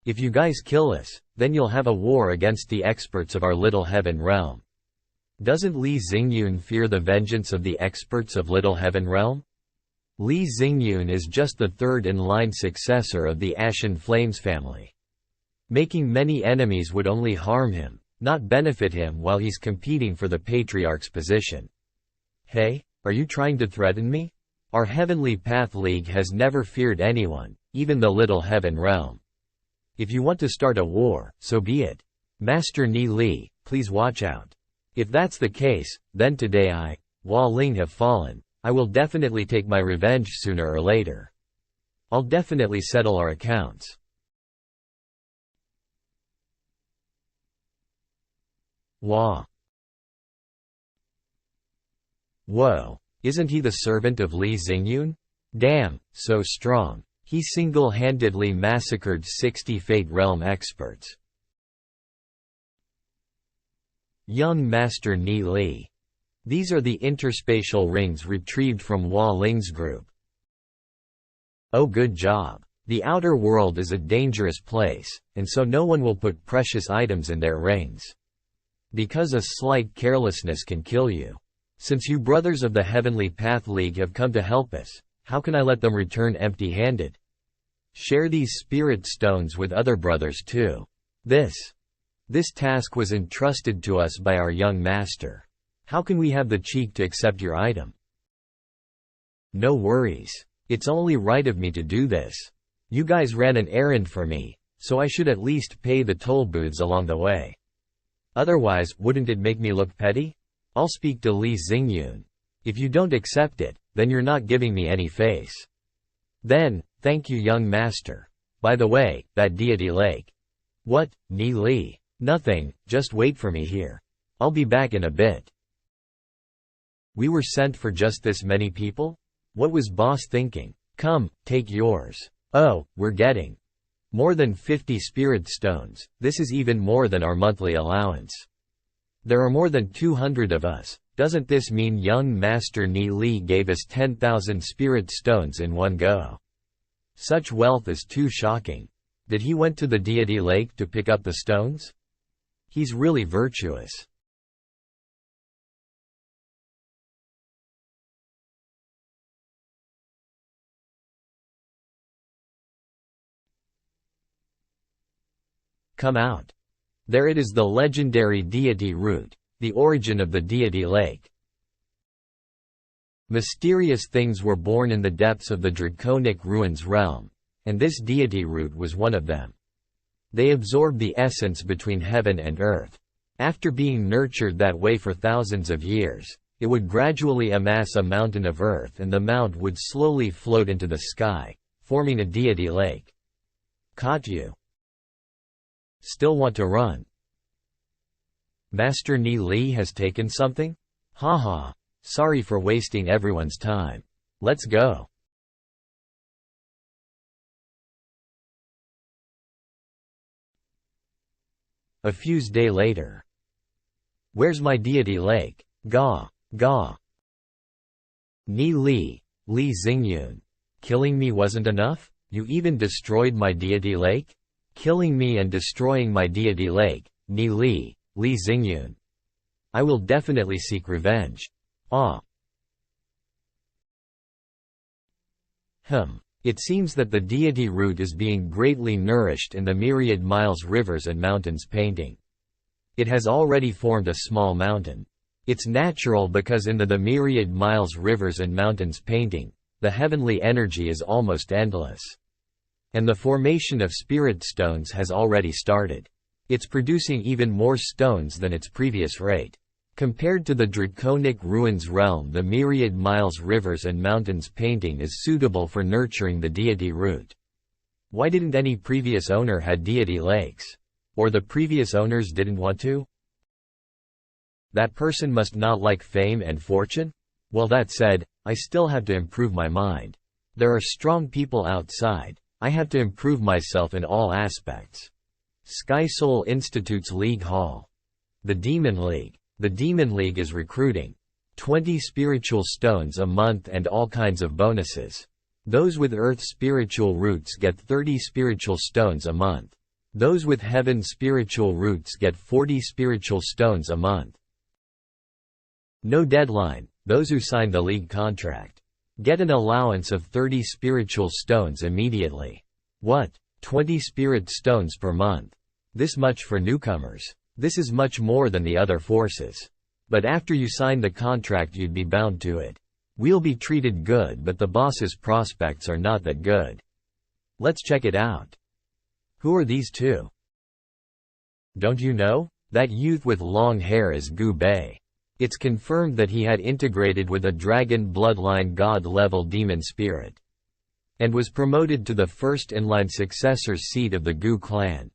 If you guys kill us, then you'll have a war against the experts of our little heaven realm. Doesn't Li Xingyun fear the vengeance of the experts of Little Heaven Realm? Li Xingyun is just the third-in-line successor of the Ashen Flames family. Making many enemies would only harm him, not benefit him while he's competing for the Patriarch's position. Hey, are you trying to threaten me? Our Heavenly Path League has never feared anyone, even the Little Heaven Realm. If you want to start a war, so be it. Master Ni Li, please watch out. If that's the case, then today I, Hua Ling, have fallen. I will definitely take my revenge sooner or later. I'll definitely settle our accounts. Hua. Whoa, isn't he the servant of Li Xingyun? Damn, so strong. He single-handedly massacred 60 Fate Realm experts. Young Master Ni Li. These are the interspatial rings retrieved from Hua Ling's group. Oh, good job. The outer world is a dangerous place, and so no one will put precious items in their rings. Because a slight carelessness can kill you. Since you brothers of the Heavenly Path League have come to help us, how can I let them return empty-handed? Share these spirit stones with other brothers too. This task was entrusted to us by our young master. How can we have the cheek to accept your item? No worries. It's only right of me to do this. You guys ran an errand for me, so I should at least pay the toll booths along the way. Otherwise, wouldn't it make me look petty? I'll speak to Li Xingyun. If you don't accept it, Then you're not giving me any face. Then, thank you young master. By the way, that deity lake. What, Ni Li? Nothing, just wait for me here. I'll be back in a bit. We were sent for just this many people? What was boss thinking? Come, take yours. Oh, we're getting more than 50 spirit stones. This is even more than our monthly allowance. There are more than 200 of us. Doesn't this mean young master Ni Li gave us 10,000 spirit stones in one go? Such wealth is too shocking. Did he went to the deity lake to pick up the stones? He's really virtuous. Come out. There it is, the legendary deity root, the origin of the deity lake. Mysterious things were born in the depths of the draconic ruins realm, and this deity root was one of them. They absorbed the essence between heaven and earth. After being nurtured that way for thousands of years, it would gradually amass a mountain of earth, and the mount would slowly float into the sky, forming a deity lake. Caught you. Still want to run? Master Ni Li has taken something? Haha. Sorry for wasting everyone's time. Let's go. A few days later. Where's my deity lake? Ga. Ga. Ni Li, Li Xingyun. Killing me wasn't enough? You even destroyed my deity lake? Killing me and destroying my deity lake, Ni Li, Li Xingyun. I will definitely seek revenge. Ah. It seems that the deity root is being greatly nourished in the myriad miles rivers and mountains painting. It has already formed a small mountain. It's natural because in the myriad miles rivers and mountains painting, the heavenly energy is almost endless. And the formation of spirit stones has already started. It's producing even more stones than its previous rate. Compared to the draconic ruins realm, the myriad miles rivers and mountains painting is suitable for nurturing the deity root. Why didn't any previous owner had deity lakes? Or the previous owners didn't want to? That person must not like fame and fortune? Well, that said, I still have to improve my mind. There are strong people outside. I have to improve myself in all aspects. Sky Soul Institute's League Hall. The Demon League. The Demon League is recruiting 20 spiritual stones a month and all kinds of bonuses. Those with Earth spiritual roots get 30 spiritual stones a month. Those with Heaven spiritual roots get 40 spiritual stones a month. No deadline. Those who sign the league contract get an allowance of 30 spiritual stones immediately. What? 20 spirit stones per month? This much for newcomers. This is much more than the other forces. But after you sign the contract you'd be bound to it. We'll be treated good, but the boss's prospects are not that good. Let's check it out. Who are these two? Don't you know? That youth with long hair is Gu Bei. It's confirmed that he had integrated with a dragon bloodline god-level demon spirit, and was promoted to the first in-line successor seat of the Gu clan.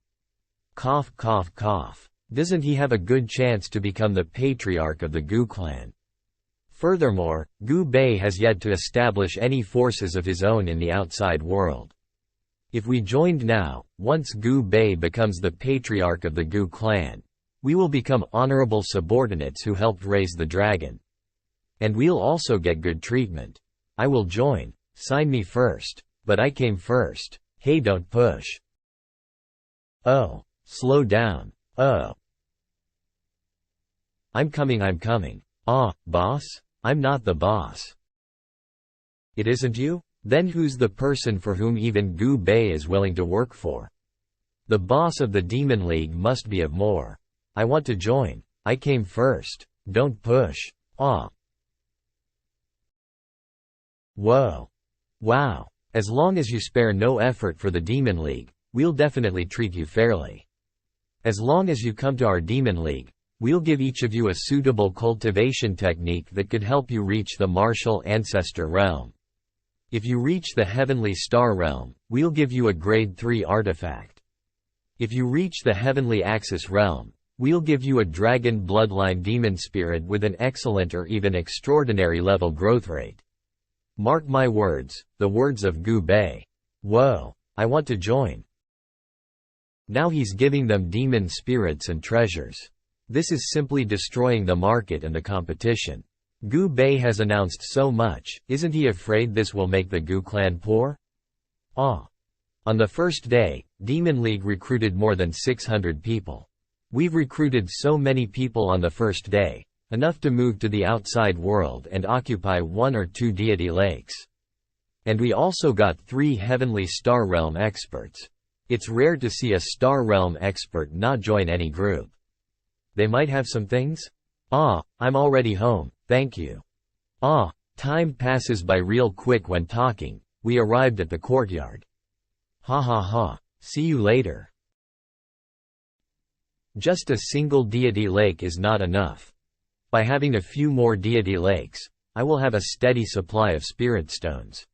Cough cough cough. Doesn't he have a good chance to become the patriarch of the Gu clan? Furthermore, Gu Bei has yet to establish any forces of his own in the outside world. If we joined now, once Gu Bei becomes the patriarch of the Gu clan, we will become honorable subordinates who helped raise the dragon. And we'll also get good treatment. I will join. Sign me first. But I came first. Hey, don't push. Oh. Slow down. Oh. I'm coming. Ah, boss? I'm not the boss. It isn't you? Then who's the person for whom even Gu Bei is willing to work for? The boss of the Demon League must be of more. I want to join. I came first. Don't push. Ah. Whoa. Wow. As long as you spare no effort for the Demon League, we'll definitely treat you fairly. As long as you come to our Demon League, we'll give each of you a suitable cultivation technique that could help you reach the martial ancestor realm. If you reach the heavenly star realm, we'll give you a grade 3 artifact. If you reach the heavenly axis realm, we'll give you a dragon bloodline demon spirit with an excellent or even extraordinary level growth rate. Mark my words, the words of Gu Bei. Whoa, I want to join. Now he's giving them demon spirits and treasures. This is simply destroying the market and the competition. Gu Bei has announced so much, isn't he afraid this will make the Gu clan poor? On the first day, Demon League recruited more than 600 people. We've recruited so many people on the first day, enough to move to the outside world and occupy 1 or 2 deity lakes. And we also got 3 heavenly star realm experts. It's rare to see a star realm expert not join any group. They might have some things? I'm already home, thank you. Time passes by real quick when talking. We arrived at the courtyard. Ha ha ha, see you later. Just a single deity lake is not enough. By having a few more deity lakes, I will have a steady supply of spirit stones.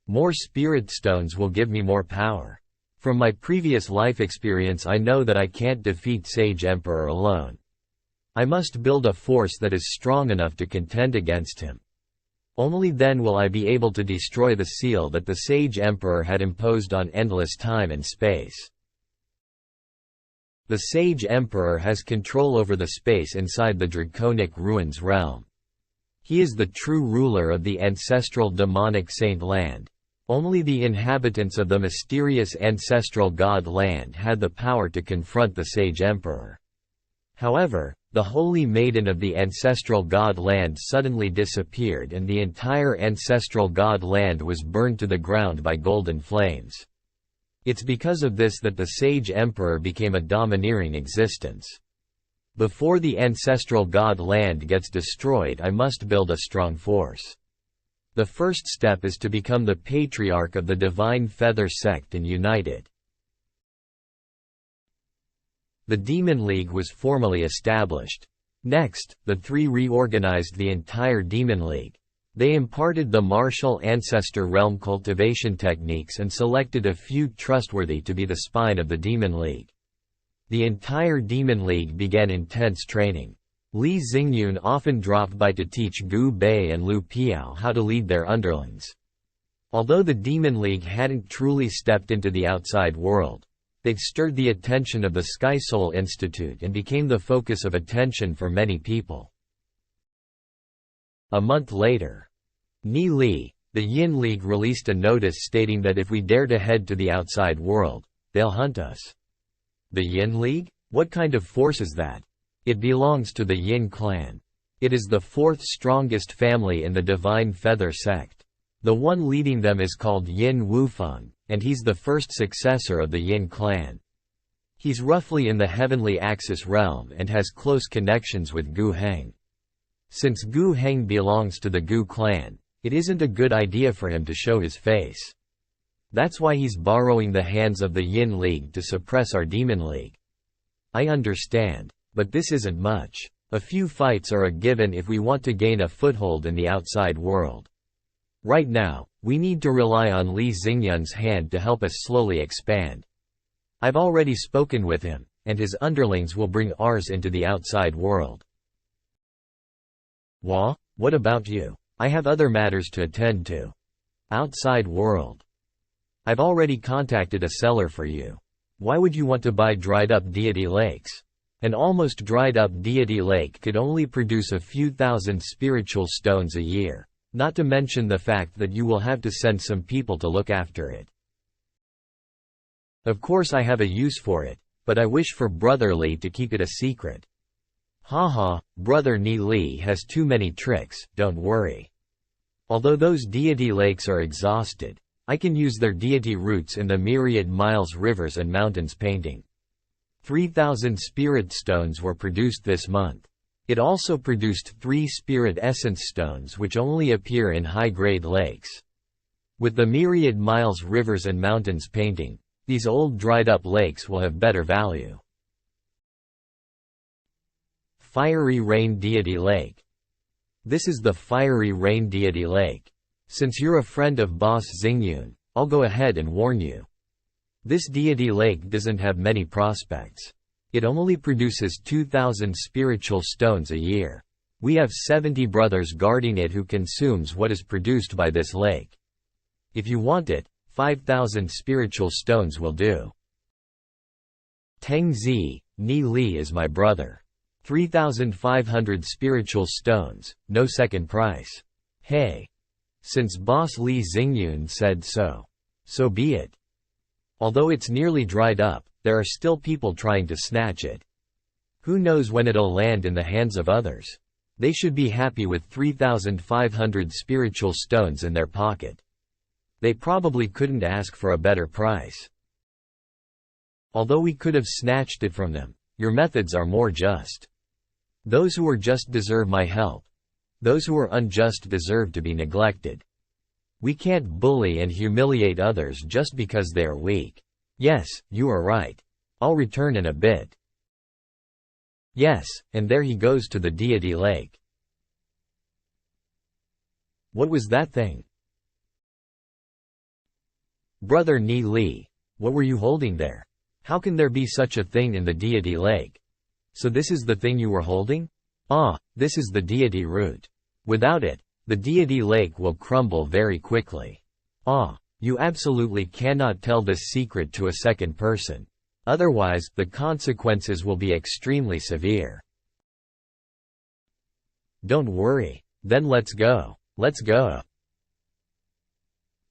More spirit stones will give me more power. From my previous life experience I know that I can't defeat Sage Emperor alone. I must build a force that is strong enough to contend against him. Only then will I be able to destroy the seal that the Sage Emperor had imposed on endless time and space. The Sage Emperor has control over the space inside the Draconic Ruins realm. He is the true ruler of the ancestral demonic Saint Land. Only the inhabitants of the mysterious ancestral god land had the power to confront the Sage Emperor. However, the Holy Maiden of the ancestral god land suddenly disappeared and the entire ancestral god land was burned to the ground by golden flames. It's because of this that the Sage Emperor became a domineering existence. Before the ancestral god land gets destroyed, I must build a strong force. The first step is to become the patriarch of the Divine Feather sect and unite it. The Demon League was formally established. Next, the 3 reorganized the entire Demon League. They imparted the martial ancestor realm cultivation techniques and selected a few trustworthy to be the spine of the Demon League. The entire Demon League began intense training. Li Xingyun often dropped by to teach Gu Bei and Lu Piao how to lead their underlings. Although the Demon League hadn't truly stepped into the outside world, they've stirred the attention of the Sky Soul Institute and became the focus of attention for many people. A month later, Ni Li, the Yin League released a notice stating that if we dare to head to the outside world, they'll hunt us. The Yin League? What kind of force is that? It belongs to the Yin clan. It is the 4th strongest family in the Divine Feather sect. The one leading them is called Yin Wufeng, and he's the first successor of the Yin clan. He's roughly in the heavenly axis realm and has close connections with Gu Heng. Since Gu Heng belongs to the Gu clan, it isn't a good idea for him to show his face. That's why he's borrowing the hands of the Yin League to suppress our Demon League. I understand. But this isn't much. A few fights are a given if we want to gain a foothold in the outside world. Right now, we need to rely on Li Xingyun's hand to help us slowly expand. I've already spoken with him, and his underlings will bring ours into the outside world. What about you? I have other matters to attend to. Outside world. I've already contacted a seller for you. Why would you want to buy dried up deity lakes? An almost dried-up deity lake could only produce a few thousand spiritual stones a year, not to mention the fact that you will have to send some people to look after it. Of course I have a use for it, but I wish for Brother Li to keep it a secret. Haha, Brother Ni Li has too many tricks, don't worry. Although those deity lakes are exhausted, I can use their deity roots in the myriad miles rivers and mountains painting. 3,000 spirit stones were produced this month. It also produced 3 spirit essence stones which only appear in high-grade lakes. With the myriad miles rivers and mountains painting, these old dried-up lakes will have better value. Fiery Rain Deity Lake. This is the Fiery Rain Deity Lake. Since you're a friend of Boss Xingyun, I'll go ahead and warn you. This deity lake doesn't have many prospects. It only produces 2,000 spiritual stones a year. We have 70 brothers guarding it who consumes what is produced by this lake. If you want it, 5,000 spiritual stones will do. Tengzi, Ni Li is my brother. 3,500 spiritual stones, no second price. Hey. Since Boss Li Xingyun said so. So be it. Although it's nearly dried up, there are still people trying to snatch it. Who knows when it'll land in the hands of others? They should be happy with 3,500 spiritual stones in their pocket. They probably couldn't ask for a better price. Although we could have snatched it from them, your methods are more just. Those who are just deserve my help. Those who are unjust deserve to be neglected. We can't bully and humiliate others just because they are weak. Yes, you are right. I'll return in a bit. Yes, and there he goes to the deity lake. What was that thing? Brother Ni Li, what were you holding there? How can there be such a thing in the deity lake? So this is the thing you were holding? Ah, this is the deity root. Without it, the deity lake will crumble very quickly. Ah, you absolutely cannot tell this secret to a second person. Otherwise, the consequences will be extremely severe. Don't worry. Then let's go. Let's go.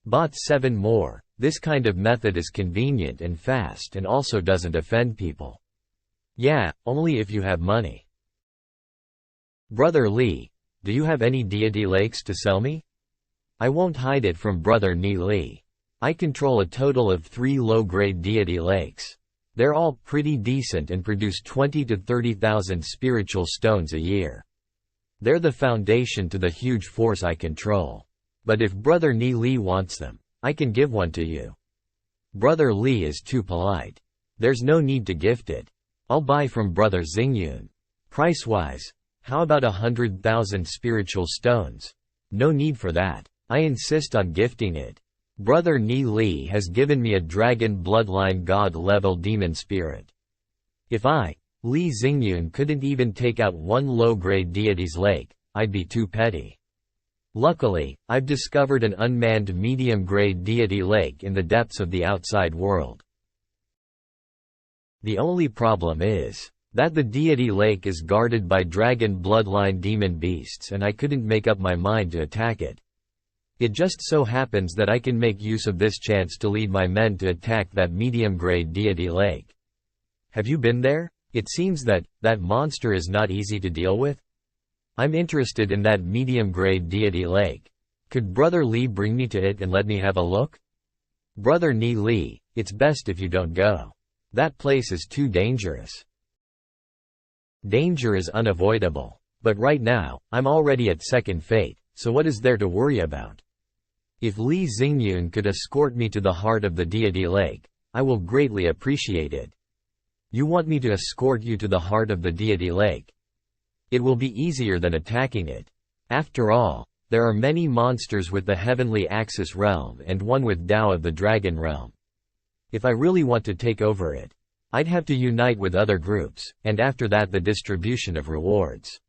Bought 7 more. This kind of method is convenient and fast and also doesn't offend people. Yeah, only if you have money. Brother Li, do you have any deity lakes to sell me? I won't hide it from Brother Ni Li. I control a total of 3 low-grade deity lakes. They're all pretty decent and produce 20 to 30,000 spiritual stones a year. They're the foundation to the huge force I control. But if Brother Ni Li wants them, I can give one to you. Brother Li is too polite. There's no need to gift it. I'll buy from Brother Xingyun. Price-wise, how about 100,000 spiritual stones? No need for that. I insist on gifting it. Brother Ni Li has given me a dragon bloodline god-level demon spirit. If I, Li Xingyun, couldn't even take out 1 low-grade deity's lake, I'd be too petty. Luckily, I've discovered an unmanned medium-grade deity lake in the depths of the outside world. The only problem is that the deity lake is guarded by dragon bloodline demon beasts and I couldn't make up my mind to attack it. It just so happens that I can make use of this chance to lead my men to attack that medium-grade deity lake. Have you been there? It seems that monster is not easy to deal with. I'm interested in that medium-grade deity lake. Could Brother Li bring me to it and let me have a look? Brother Ni Li, it's best if you don't go. That place is too dangerous. Danger is unavoidable. But right now, I'm already at second fate, so what is there to worry about? If Li Xingyun could escort me to the heart of the deity lake, I will greatly appreciate it. You want me to escort you to the heart of the deity lake? It will be easier than attacking it. After all, there are many monsters with the heavenly Axis realm and one with Tao of the dragon realm. If I really want to take over it, I'd have to unite with other groups, and after that the distribution of rewards.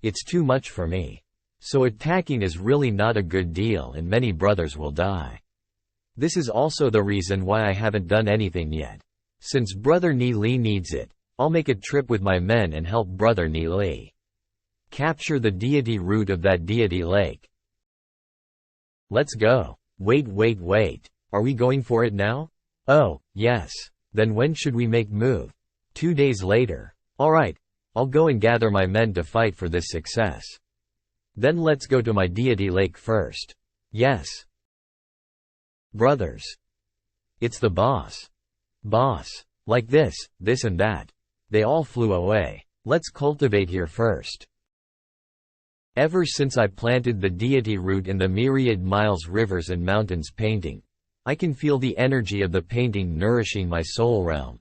It's too much for me. So attacking is really not a good deal and many brothers will die. This is also the reason why I haven't done anything yet. Since Brother Ni Li needs it, I'll make a trip with my men and help Brother Ni Li capture the deity root of that deity lake. Let's go. Wait. Are we going for it now? Oh, yes. Then when should we make move? 2 days later. Alright, I'll go and gather my men to fight for this success. Then let's go to my deity lake first. Yes. Brothers. It's the boss. Boss. Like this and that. They all flew away. Let's cultivate here first. Ever since I planted the deity root in the myriad miles rivers and mountains painting, I can feel the energy of the painting nourishing my soul realm.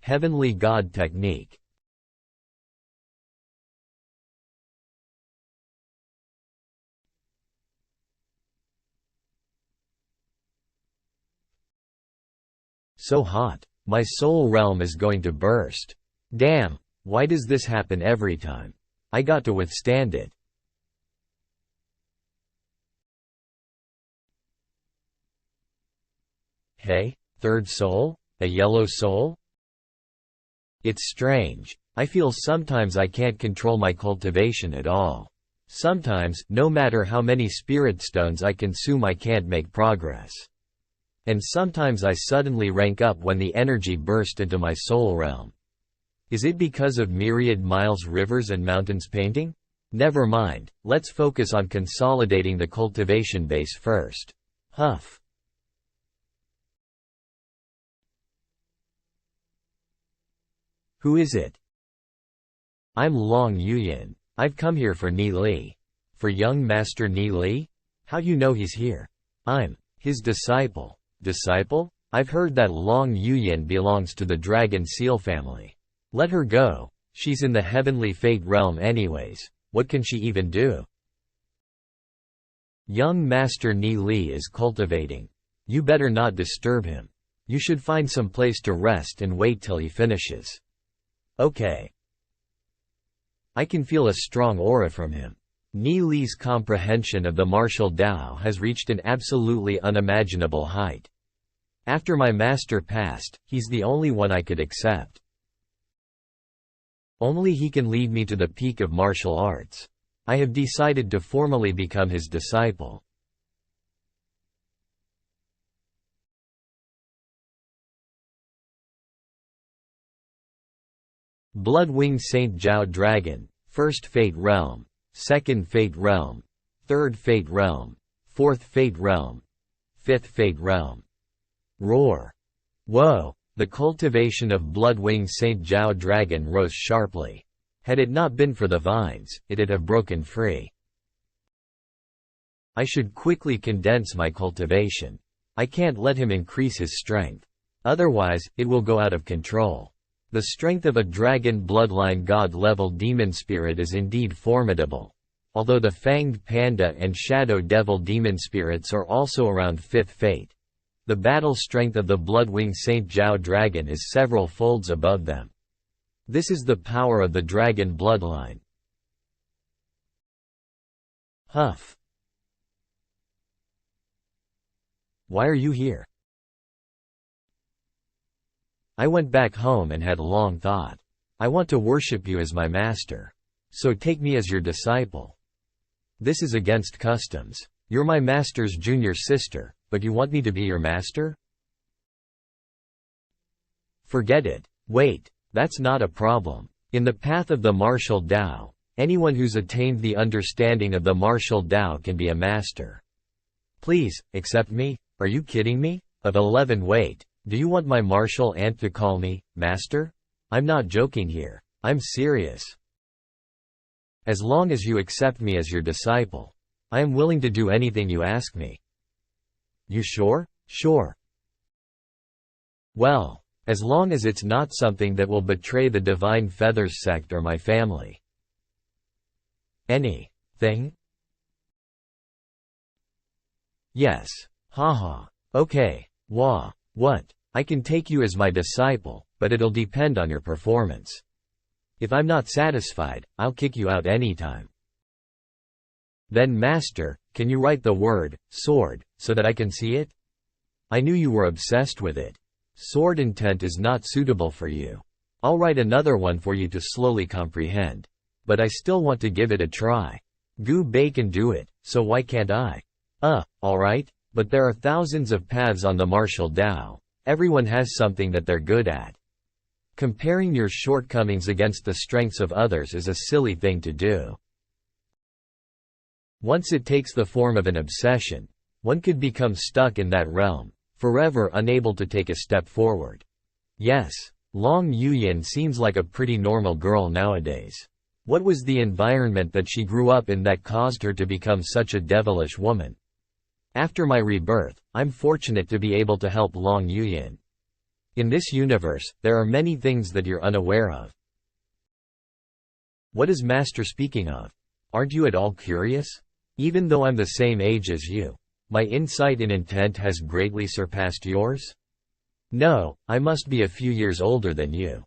Heavenly God technique. So hot. My soul realm is going to burst. Damn, why does this happen every time? I got to withstand it. Hey, third soul? A yellow soul? It's strange. I feel sometimes I can't control my cultivation at all. Sometimes, no matter how many spirit stones I consume, I can't make progress. And sometimes I suddenly rank up when the energy burst into my soul realm. Is it because of myriad miles, rivers and mountains painting? Never mind, let's focus on consolidating the cultivation base first. Huff. Who is it? I'm Long Yuyin. I've come here for Ni Li. For young Master Ni Li? How you know he's here? I'm his disciple. Disciple? I've heard that Long Yuyin belongs to the Dragon Seal family. Let her go. She's in the heavenly fate realm anyways. What can she even do? Young Master Ni Li is cultivating. You better not disturb him. You should find some place to rest and wait till he finishes. Okay. I can feel a strong aura from him. Ni Li's comprehension of the martial Tao has reached an absolutely unimaginable height. After my master passed, he's the only one I could accept. Only he can lead me to the peak of martial arts. I have decided to formally become his disciple. Bloodwing Saint Jiao Dragon, 1st Fate Realm, 2nd Fate Realm, 3rd Fate Realm, 4th Fate Realm, 5th Fate Realm. Roar. Whoa, the cultivation of Bloodwing Saint Jiao Dragon rose sharply. Had it not been for the vines, it'd have broken free. I should quickly condense my cultivation. I can't let him increase his strength. Otherwise, it will go out of control. The strength of a dragon bloodline god-level demon spirit is indeed formidable. Although the Fanged Panda and Shadow Devil demon spirits are also around 5th Fate. The battle strength of the Bloodwing Saint Jiao Dragon is several folds above them. This is the power of the dragon bloodline. Huff. Why are you here? I went back home and had long thought. I want to worship you as my master. So take me as your disciple. This is against customs. You're my master's junior sister, but you want me to be your master? Forget it. Wait, that's not a problem. In the path of the martial Tao, anyone who's attained the understanding of the martial Tao can be a master. Please, accept me? Are you kidding me? Of 11 wait. Do you want my martial aunt to call me, master? I'm not joking here. I'm serious. As long as you accept me as your disciple, I am willing to do anything you ask me. You sure? Sure. Well, as long as it's not something that will betray the Divine Feathers sect or my family. Anything? Yes. Haha. Okay. Wah. What? I can take you as my disciple, but it'll depend on your performance. If I'm not satisfied, I'll kick you out anytime. Then master, can you write the word, sword, so that I can see it? I knew you were obsessed with it. Sword intent is not suitable for you. I'll write another one for you to slowly comprehend. But I still want to give it a try. Gu Bei can do it, so why can't I? Alright, but there are thousands of paths on the martial Tao. Everyone has something that they're good at. Comparing your shortcomings against the strengths of others is a silly thing to do. Once it takes the form of an obsession, one could become stuck in that realm, forever unable to take a step forward. Yes, Long Yuyin seems like a pretty normal girl nowadays. What was the environment that she grew up in that caused her to become such a devilish woman? After my rebirth, I'm fortunate to be able to help Long Yuyin. In this universe, there are many things that you're unaware of. What is Master speaking of? Aren't you at all curious? Even though I'm the same age as you, my insight and intent has greatly surpassed yours? No, I must be a few years older than you.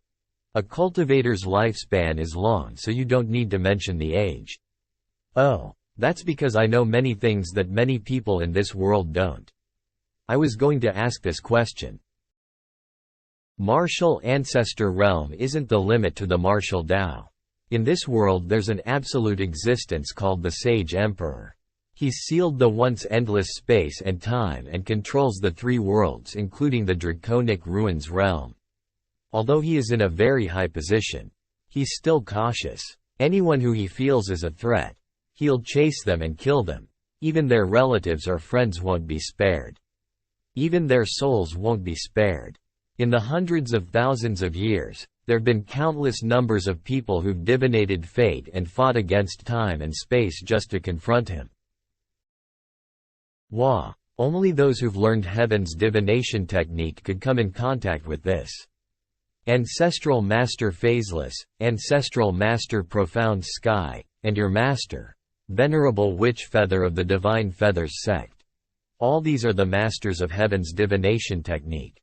A cultivator's lifespan is long, so you don't need to mention the age. Oh, that's because I know many things that many people in this world don't. I was going to ask this question. Martial Ancestor Realm isn't the limit to the martial Tao. In this world there's an absolute existence called the Sage Emperor. He's sealed the once endless space and time and controls the three worlds including the Draconic Ruins realm. Although he is in a very high position, he's still cautious. Anyone who he feels is a threat, he'll chase them and kill them. Even their relatives or friends won't be spared. Even their souls won't be spared. In the hundreds of thousands of years, there've been countless numbers of people who've divinated fate and fought against time and space just to confront him. Wah! Only those who've learned Heaven's divination technique could come in contact with this. Ancestral Master Phaseless, Ancestral Master Profound Sky, and your Master, Venerable Witch Feather of the Divine Feathers sect. All these are the masters of Heaven's divination technique.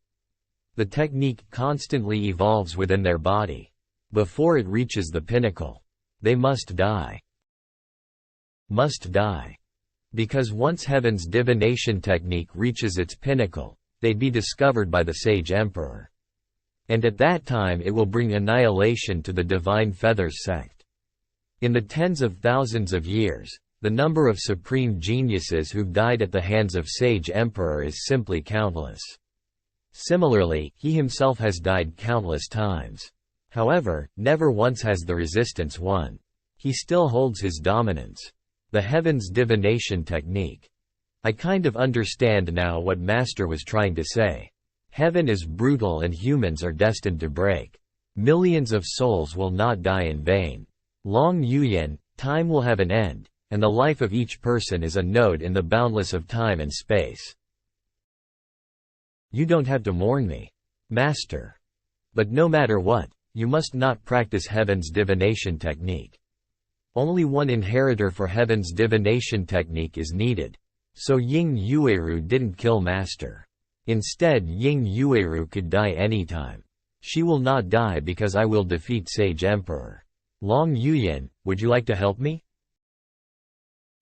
The technique constantly evolves within their body. Before it reaches the pinnacle, they must die. Must die. Because once Heaven's divination technique reaches its pinnacle, they'd be discovered by the Sage Emperor. And at that time it will bring annihilation to the Divine Feathers sect. In the tens of thousands of years, the number of supreme geniuses who've died at the hands of Sage Emperor is simply countless. Similarly, he himself has died countless times. However, never once has the resistance won. He still holds his dominance. The Heaven's divination technique. I kind of understand now what Master was trying to say. Heaven is brutal and humans are destined to break. Millions of souls will not die in vain. Long Yuyan, time will have an end, and the life of each person is a node in the boundless of time and space. You don't have to mourn me, Master. But no matter what, you must not practice Heaven's divination technique. Only one inheritor for Heaven's divination technique is needed. So Ying Yueru didn't kill Master. Instead, Ying Yueru could die anytime. She will not die because I will defeat Sage Emperor. Long Yuyan, would you like to help me?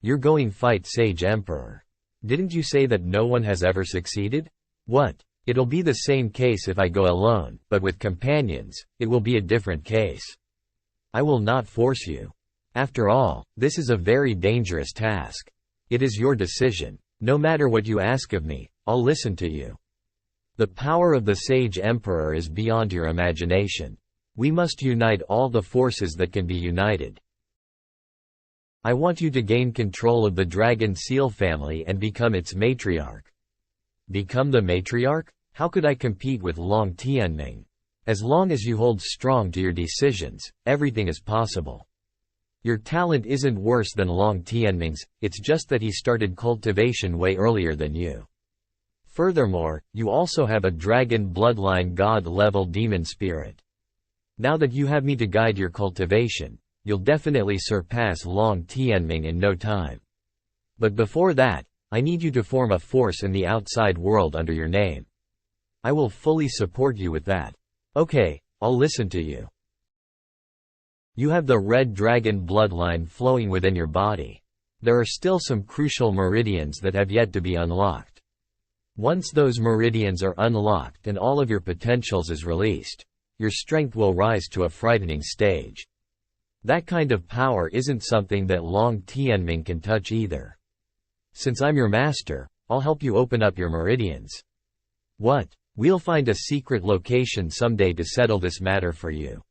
You're going fight Sage Emperor. Didn't you say that no one has ever succeeded? What? It'll be the same case if I go alone, but with companions, it will be a different case. I will not force you. After all, this is a very dangerous task. It is your decision. No matter what you ask of me, I'll listen to you. The power of the Sage Emperor is beyond your imagination. We must unite all the forces that can be united. I want you to gain control of the Dragon Seal family and become its matriarch. Become the matriarch? How could I compete with Long Tianming? As long as you hold strong to your decisions, everything is possible. Your talent isn't worse than Long Tianming's, it's just that he started cultivation way earlier than you. Furthermore, you also have a dragon bloodline god-level demon spirit. Now that you have me to guide your cultivation, you'll definitely surpass Long Tianming in no time. But before that, I need you to form a force in the outside world under your name. I will fully support you with that. Okay, I'll listen to you. You have the red dragon bloodline flowing within your body. There are still some crucial meridians that have yet to be unlocked. Once those meridians are unlocked and all of your potentials is released, your strength will rise to a frightening stage. That kind of power isn't something that Long Tianming can touch either. Since I'm your master, I'll help you open up your meridians. What? We'll find a secret location someday to settle this matter for you.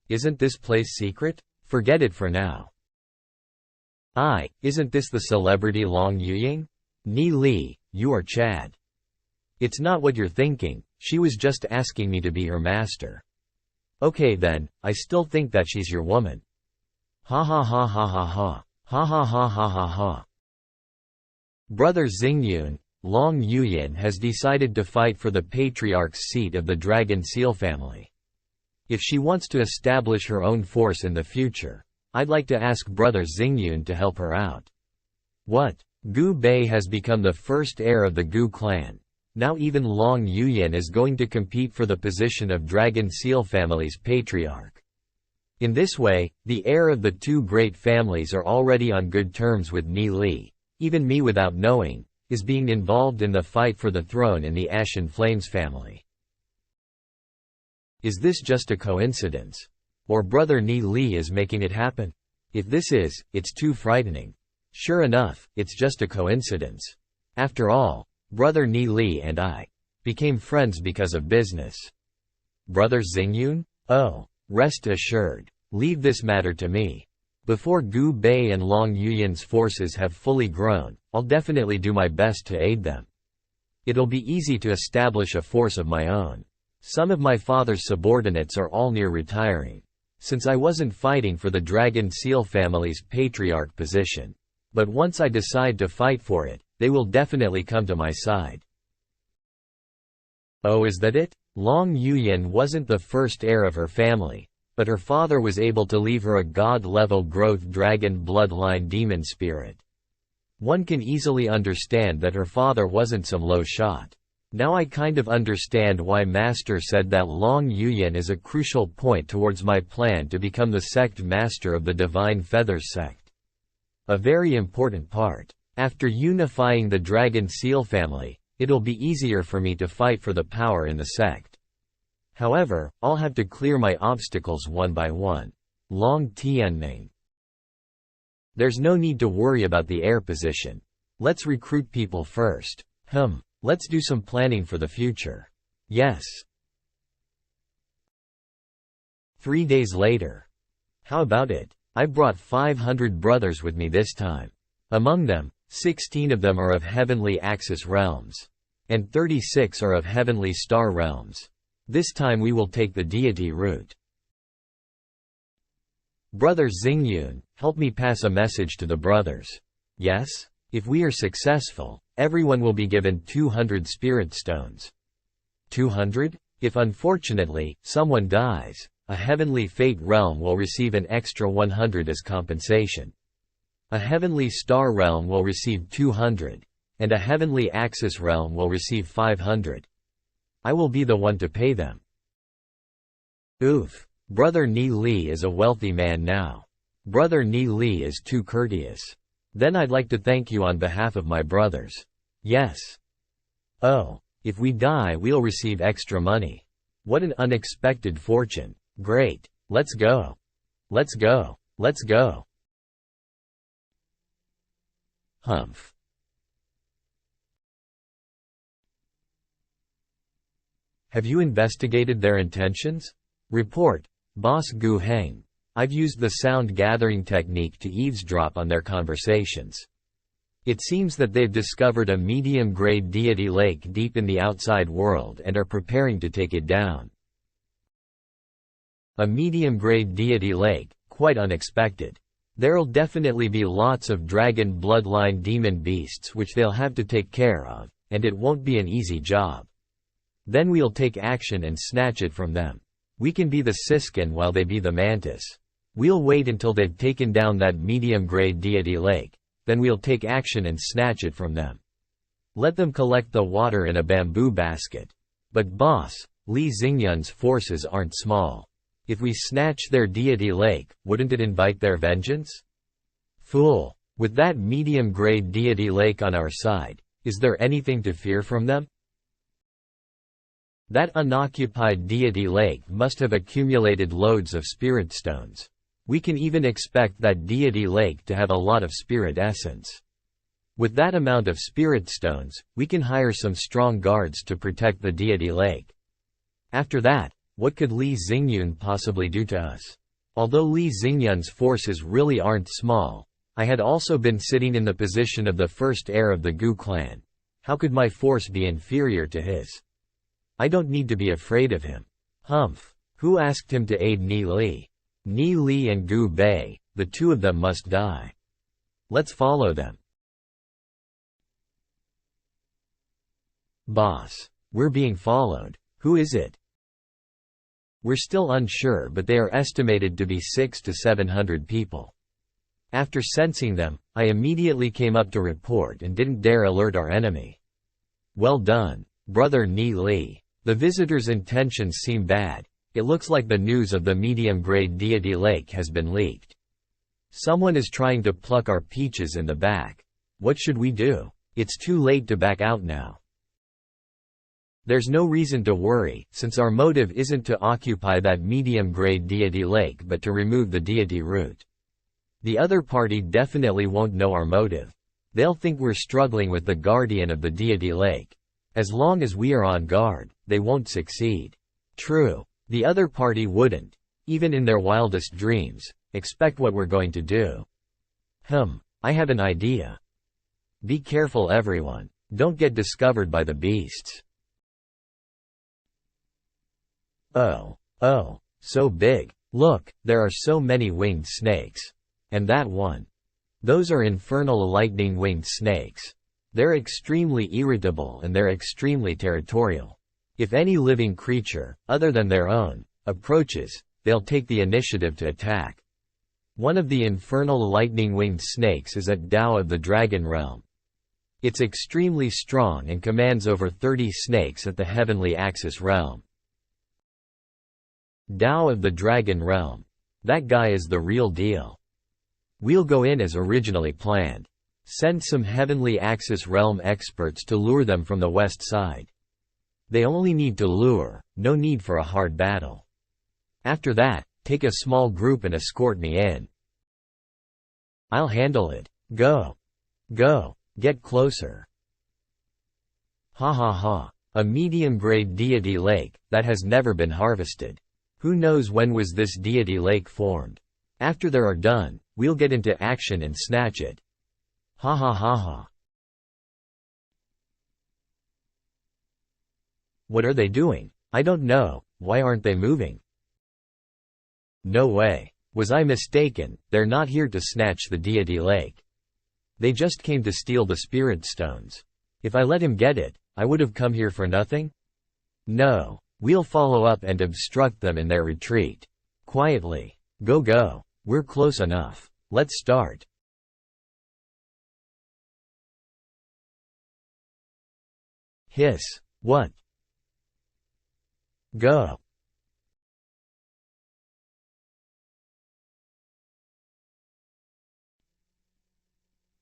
Isn't this place secret? Forget it for now. Isn't this the celebrity Long Yuying? Ni Li, you are Chad. It's not what you're thinking, she was just asking me to be her master. Okay then, I still think that she's your woman. Ha ha ha ha ha ha. Ha ha ha ha ha ha. Brother Xingyun, Long Yuyin has decided to fight for the patriarch's seat of the Dragon Seal family. If she wants to establish her own force in the future, I'd like to ask brother Xingyun to help her out. What? Gu Bei has become the first heir of the Gu clan. Now even Long Yuyin is going to compete for the position of Dragon Seal family's patriarch. In this way, the heir of the two great families are already on good terms with Ni Li. Even me, without knowing, is being involved in the fight for the throne in the Ashen Flames family. Is this just a coincidence? Or brother Ni Li is making it happen? If this is, it's too frightening. Sure enough, it's just a coincidence. After all, brother Ni Li and I became friends because of business. Brother Xingyun? Oh, rest assured, leave this matter to me. Before Gu Bei and Long Yuyin's forces have fully grown, I'll definitely do my best to aid them. It'll be easy to establish a force of my own. Some of my father's subordinates are all near retiring, since I wasn't fighting for the Dragon Seal family's patriarch position. But once I decide to fight for it, they will definitely come to my side. Oh, is that it? Long Yuyin wasn't the first heir of her family, but her father was able to leave her a god-level growth dragon bloodline demon spirit. One can easily understand that her father wasn't some low shot. Now I kind of understand why Master said that Long Yuyin is a crucial point towards my plan to become the sect master of the Divine Feathers sect. A very important part. After unifying the Dragon Seal family, it'll be easier for me to fight for the power in the sect. However, I'll have to clear my obstacles one by one. Long Tianming. There's no need to worry about the heir position. Let's recruit people first. Let's do some planning for the future. Yes. 3 days later. How about it? I brought 500 brothers with me this time. Among them, 16 of them are of Heavenly Axis realms. And 36 are of Heavenly Star realms. This time we will take the deity route. Brother Xingyun, help me pass a message to the brothers. Yes? If we are successful, everyone will be given 200 spirit stones. 200? If unfortunately, someone dies, a Heavenly Fate realm will receive an extra 100 as compensation. A Heavenly Star realm will receive 200, and a Heavenly Axis realm will receive 500. I will be the one to pay them. Oof. Brother Ni Li is a wealthy man now. Brother Ni Li is too courteous. Then I'd like to thank you on behalf of my brothers. Yes. Oh, if we die we'll receive extra money. What an unexpected fortune. Great. Let's go. Let's go. Let's go. Humph. Have you investigated their intentions? Report. Boss Gu Heng. I've used the sound gathering technique to eavesdrop on their conversations. It seems that they've discovered a medium-grade deity lake deep in the outside world and are preparing to take it down. A medium-grade deity lake, quite unexpected. There'll definitely be lots of dragon bloodline demon beasts which they'll have to take care of, and it won't be an easy job. Then we'll take action and snatch it from them. We can be the Siskin while they be the Mantis. We'll wait until they've taken down that medium-grade deity lake, then we'll take action and snatch it from them. Let them collect the water in a bamboo basket. But boss, Li Xingyun's forces aren't small. If we snatch their deity lake, wouldn't it invite their vengeance? Fool! With that medium-grade deity lake on our side, is there anything to fear from them? That unoccupied deity lake must have accumulated loads of spirit stones. We can even expect that deity lake to have a lot of spirit essence. With that amount of spirit stones, we can hire some strong guards to protect the deity lake. After that, what could Li Xingyun possibly do to us? Although Li Xingyun's forces really aren't small, I had also been sitting in the position of the first heir of the Gu clan. How could my force be inferior to his? I don't need to be afraid of him. Humph. Who asked him to aid Ni Li? Ni Li and Gu Bei, the two of them must die. Let's follow them. Boss. We're being followed. Who is it? We're still unsure, but they are estimated to be 600 to 700 people. After sensing them, I immediately came up to report and didn't dare alert our enemy. Well done, Brother Ni Li. The visitors' intentions seem bad. It looks like the news of the medium-grade deity lake has been leaked. Someone is trying to pluck our peaches in the back. What should we do? It's too late to back out now. There's no reason to worry, since our motive isn't to occupy that medium-grade deity lake but to remove the deity root. The other party definitely won't know our motive. They'll think we're struggling with the guardian of the deity lake. As long as we are on guard, they won't succeed. True. The other party wouldn't, even in their wildest dreams, expect what we're going to do. I have an idea. Be careful, everyone. Don't get discovered by the beasts. Oh, so big. Look, there are so many winged snakes. And that one. Those are infernal lightning-winged snakes. They're extremely irritable and they're extremely territorial. If any living creature, other than their own, approaches, they'll take the initiative to attack. One of the infernal lightning-winged snakes is at Tao of the Dragon Realm. It's extremely strong and commands over 30 snakes at the Heavenly Axis Realm. Tao of the Dragon Realm. That guy is the real deal. We'll go in as originally planned. Send some Heavenly Axis Realm experts to lure them from the west side. They only need to lure, no need for a hard battle. After that, take a small group and escort me in. I'll handle it. Go. Get closer. Ha. A medium-grade deity lake, that has never been harvested. Who knows when was this deity lake formed? After they are done, we'll get into action and snatch it. Ha. What are they doing? I don't know. Why aren't they moving? No way. Was I mistaken? They're not here to snatch the deity lake. They just came to steal the spirit stones. If I let him get it, I would have come here for nothing? No. We'll follow up and obstruct them in their retreat. Quietly. Go. We're close enough. Let's start. Hiss. What? Go.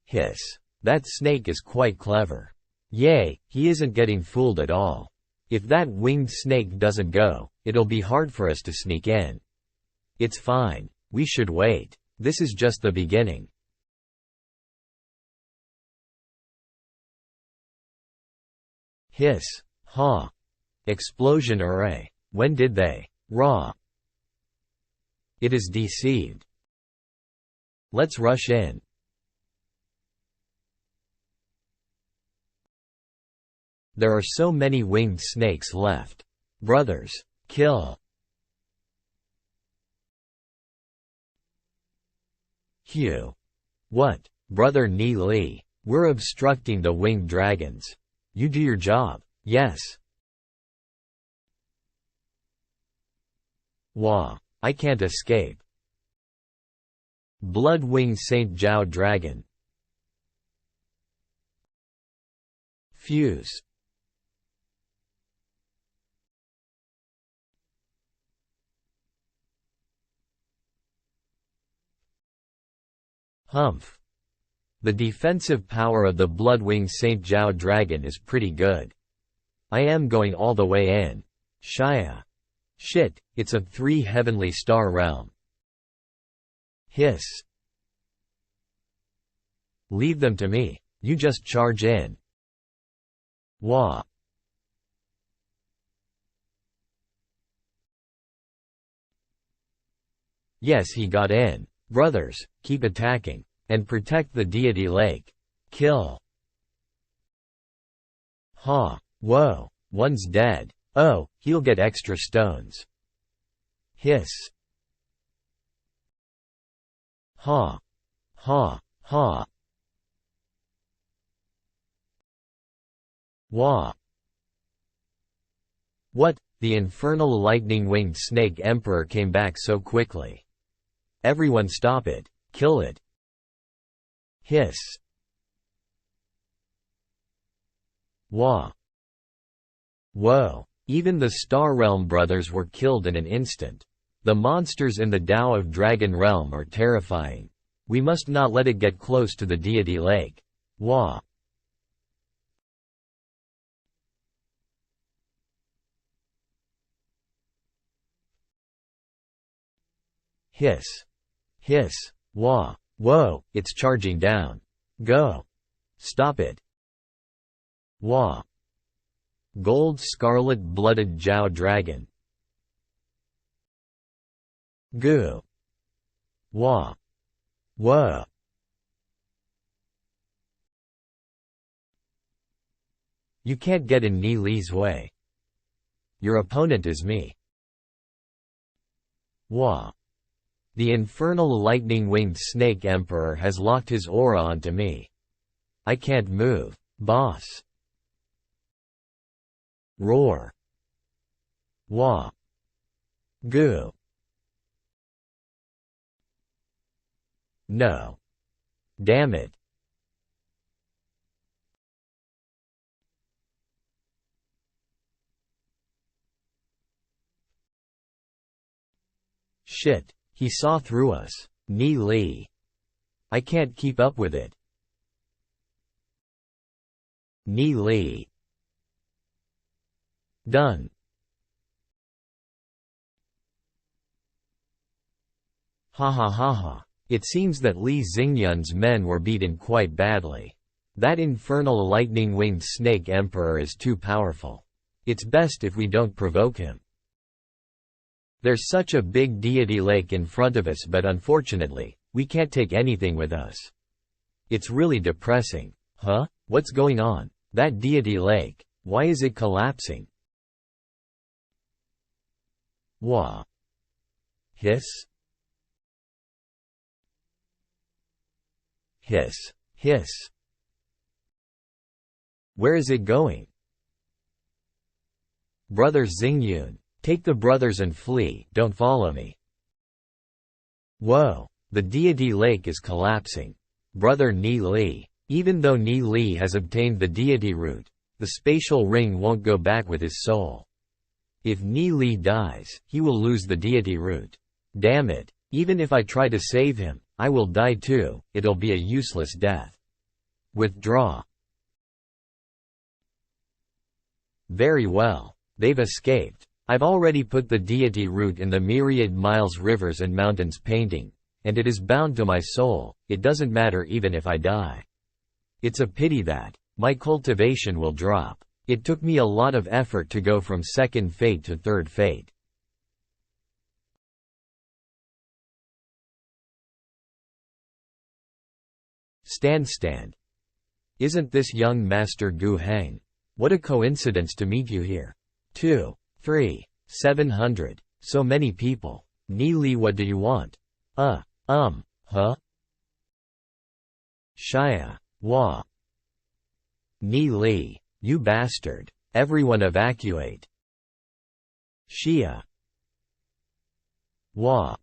Hiss. That snake is quite clever. Yay, he isn't getting fooled at all. If that winged snake doesn't go, it'll be hard for us to sneak in. It's fine. We should wait. This is just the beginning. Hiss. Ha. Explosion array. When did they? Raw. It is deceived. Let's rush in. There are so many winged snakes left. Brothers, kill. Hugh. What? Brother Ni Li. We're obstructing the winged dragons. You do your job. Yes. Wah. I can't escape. Blood-winged Saint Jiao dragon. Fuse. Humph. The defensive power of the Bloodwing Saint Jiao dragon is pretty good. I am going all the way in. Shia. Shit, it's a 3 heavenly star realm. Hiss. Leave them to me. You just charge in. Wah. Yes, he got in. Brothers, keep attacking. And protect the deity lake. Kill. Ha. Whoa. One's dead. Oh, he'll get extra stones. Hiss. Ha. Ha. Ha. Wah. What? The infernal lightning-winged snake emperor came back so quickly. Everyone stop it. Kill it. Hiss. Wah. Whoa. Even the Star Realm brothers were killed in an instant. The monsters in the Tao of Dragon Realm are terrifying. We must not let it get close to the deity lake. Wah. Hiss. Hiss. Wah. Whoa, it's charging down. Go. Stop it. Wah. Gold scarlet-blooded Zhao dragon. Goo. Wah. Whoa. You can't get in Ni Li's way. Your opponent is me. Wah. The infernal lightning-winged snake emperor has locked his aura onto me. I can't move, boss. Roar. Wah. Goo. No. Damn it. Shit. He saw through us. Ni Li. I can't keep up with it. Ni Li. Done. Ha ha ha ha. It seems that Li Xingyun's men were beaten quite badly. That infernal lightning-winged snake emperor is too powerful. It's best if we don't provoke him. There's such a big deity lake in front of us, but unfortunately, we can't take anything with us. It's really depressing. Huh? What's going on? That deity lake, why is it collapsing? Wah. Hiss. Hiss. Hiss. Where is it going? Brother Xingyun. Take the brothers and flee, don't follow me. Whoa, the deity lake is collapsing. Brother Ni Li. Even though Ni Li has obtained the deity root, the spatial ring won't go back with his soul. If Ni Li dies, he will lose the deity root. Damn it, even if I try to save him, I will die too, it'll be a useless death. Withdraw. Very well, they've escaped. I've already put the deity root in the myriad miles rivers and mountains painting, and it is bound to my soul, it doesn't matter even if I die. It's a pity that my cultivation will drop. It took me a lot of effort to go from second fate to third fate. Stand. Isn't this young Master Gu Heng? What a coincidence to meet you here. 2, 3, 700. So many people. Ni Li, what do you want? Huh? Shia. Wah. Ni Li. You bastard. Everyone evacuate. Shia. Wah.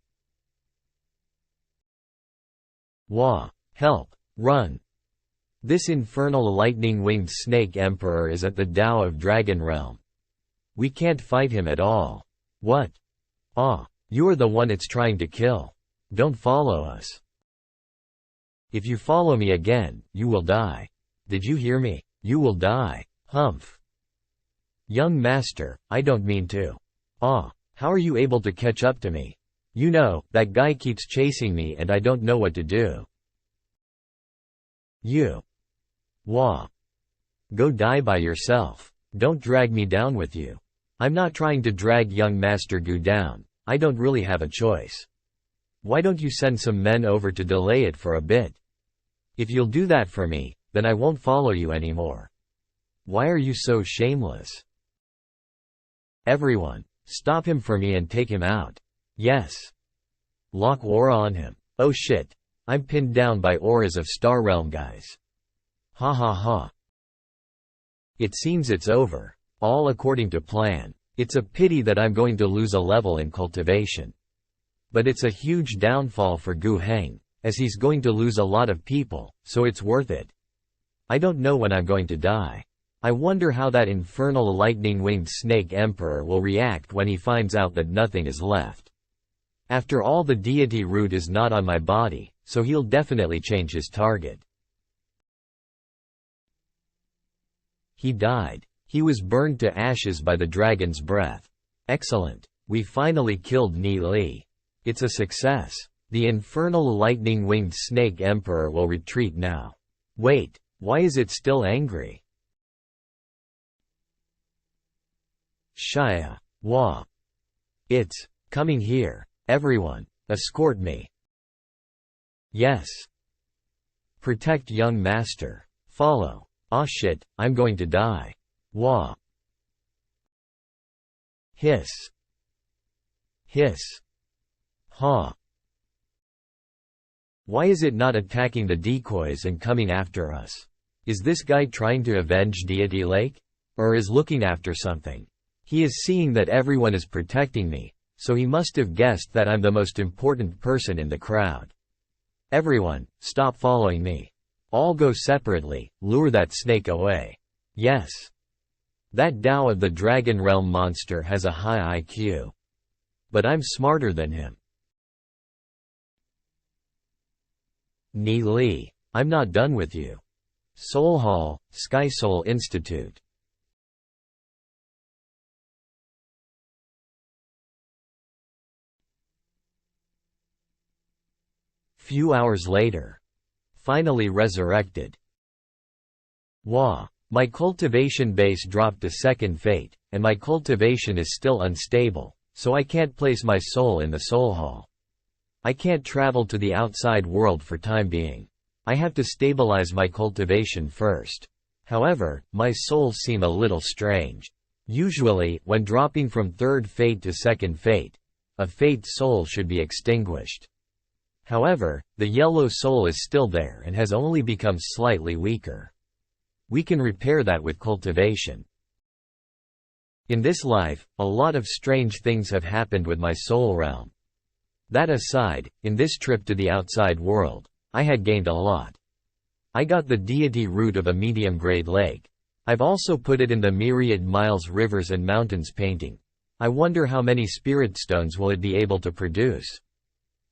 Wah. Help. Run. This infernal lightning-winged snake emperor is at the Tao of Dragon Realm. We can't fight him at all. What? Ah, you're the one it's trying to kill. Don't follow us. If you follow me again, you will die. Did you hear me? You will die. Humph. Young master, I don't mean to. Ah, how are you able to catch up to me? You know, that guy keeps chasing me and I don't know what to do. You. Wah. Go die by yourself. Don't drag me down with you. I'm not trying to drag young Master Gu down, I don't really have a choice. Why don't you send some men over to delay it for a bit? If you'll do that for me, then I won't follow you anymore. Why are you so shameless? Everyone, stop him for me and take him out. Yes. Lock aura on him. Oh shit. I'm pinned down by auras of Star Realm guys. Ha ha ha. It seems it's over. All according to plan. It's a pity that I'm going to lose a level in cultivation. But it's a huge downfall for Gu Heng, as he's going to lose a lot of people, so it's worth it. I don't know when I'm going to die. I wonder how that infernal lightning-winged snake emperor will react when he finds out that nothing is left. After all, the deity root is not on my body, so he'll definitely change his target. He died. He was burned to ashes by the dragon's breath. Excellent. We finally killed Ni Li. It's a success. The infernal lightning-winged snake emperor will retreat now. Wait, why is it still angry? Shia. Wah. It's coming here. Everyone, escort me. Yes. Protect young master. Follow. Aw shit, I'm going to die. Wah. Hiss. Hiss. Ha. Why is it not attacking the decoys and coming after us? Is this guy trying to avenge Deity Lake? Or is looking after something? He is seeing that everyone is protecting me, so he must have guessed that I'm the most important person in the crowd. Everyone, stop following me. All go separately, lure that snake away. Yes. That Tao of the Dragon Realm monster has a high IQ. But I'm smarter than him. Ni Li, I'm not done with you. Soul Hall, Sky Soul Institute. Few hours later. Finally resurrected. Wah. My cultivation base dropped to second fate, and my cultivation is still unstable, so I can't place my soul in the soul hall. I can't travel to the outside world for time being. I have to stabilize my cultivation first. However, my souls seem a little strange. Usually, when dropping from third fate to second fate, a fate soul should be extinguished. However, the yellow soul is still there and has only become slightly weaker. We can repair that with cultivation. In this life, a lot of strange things have happened with my soul realm. That aside, in this trip to the outside world, I had gained a lot. I got the deity root of a medium-grade lake. I've also put it in the myriad miles rivers and mountains painting. I wonder how many spirit stones will it be able to produce.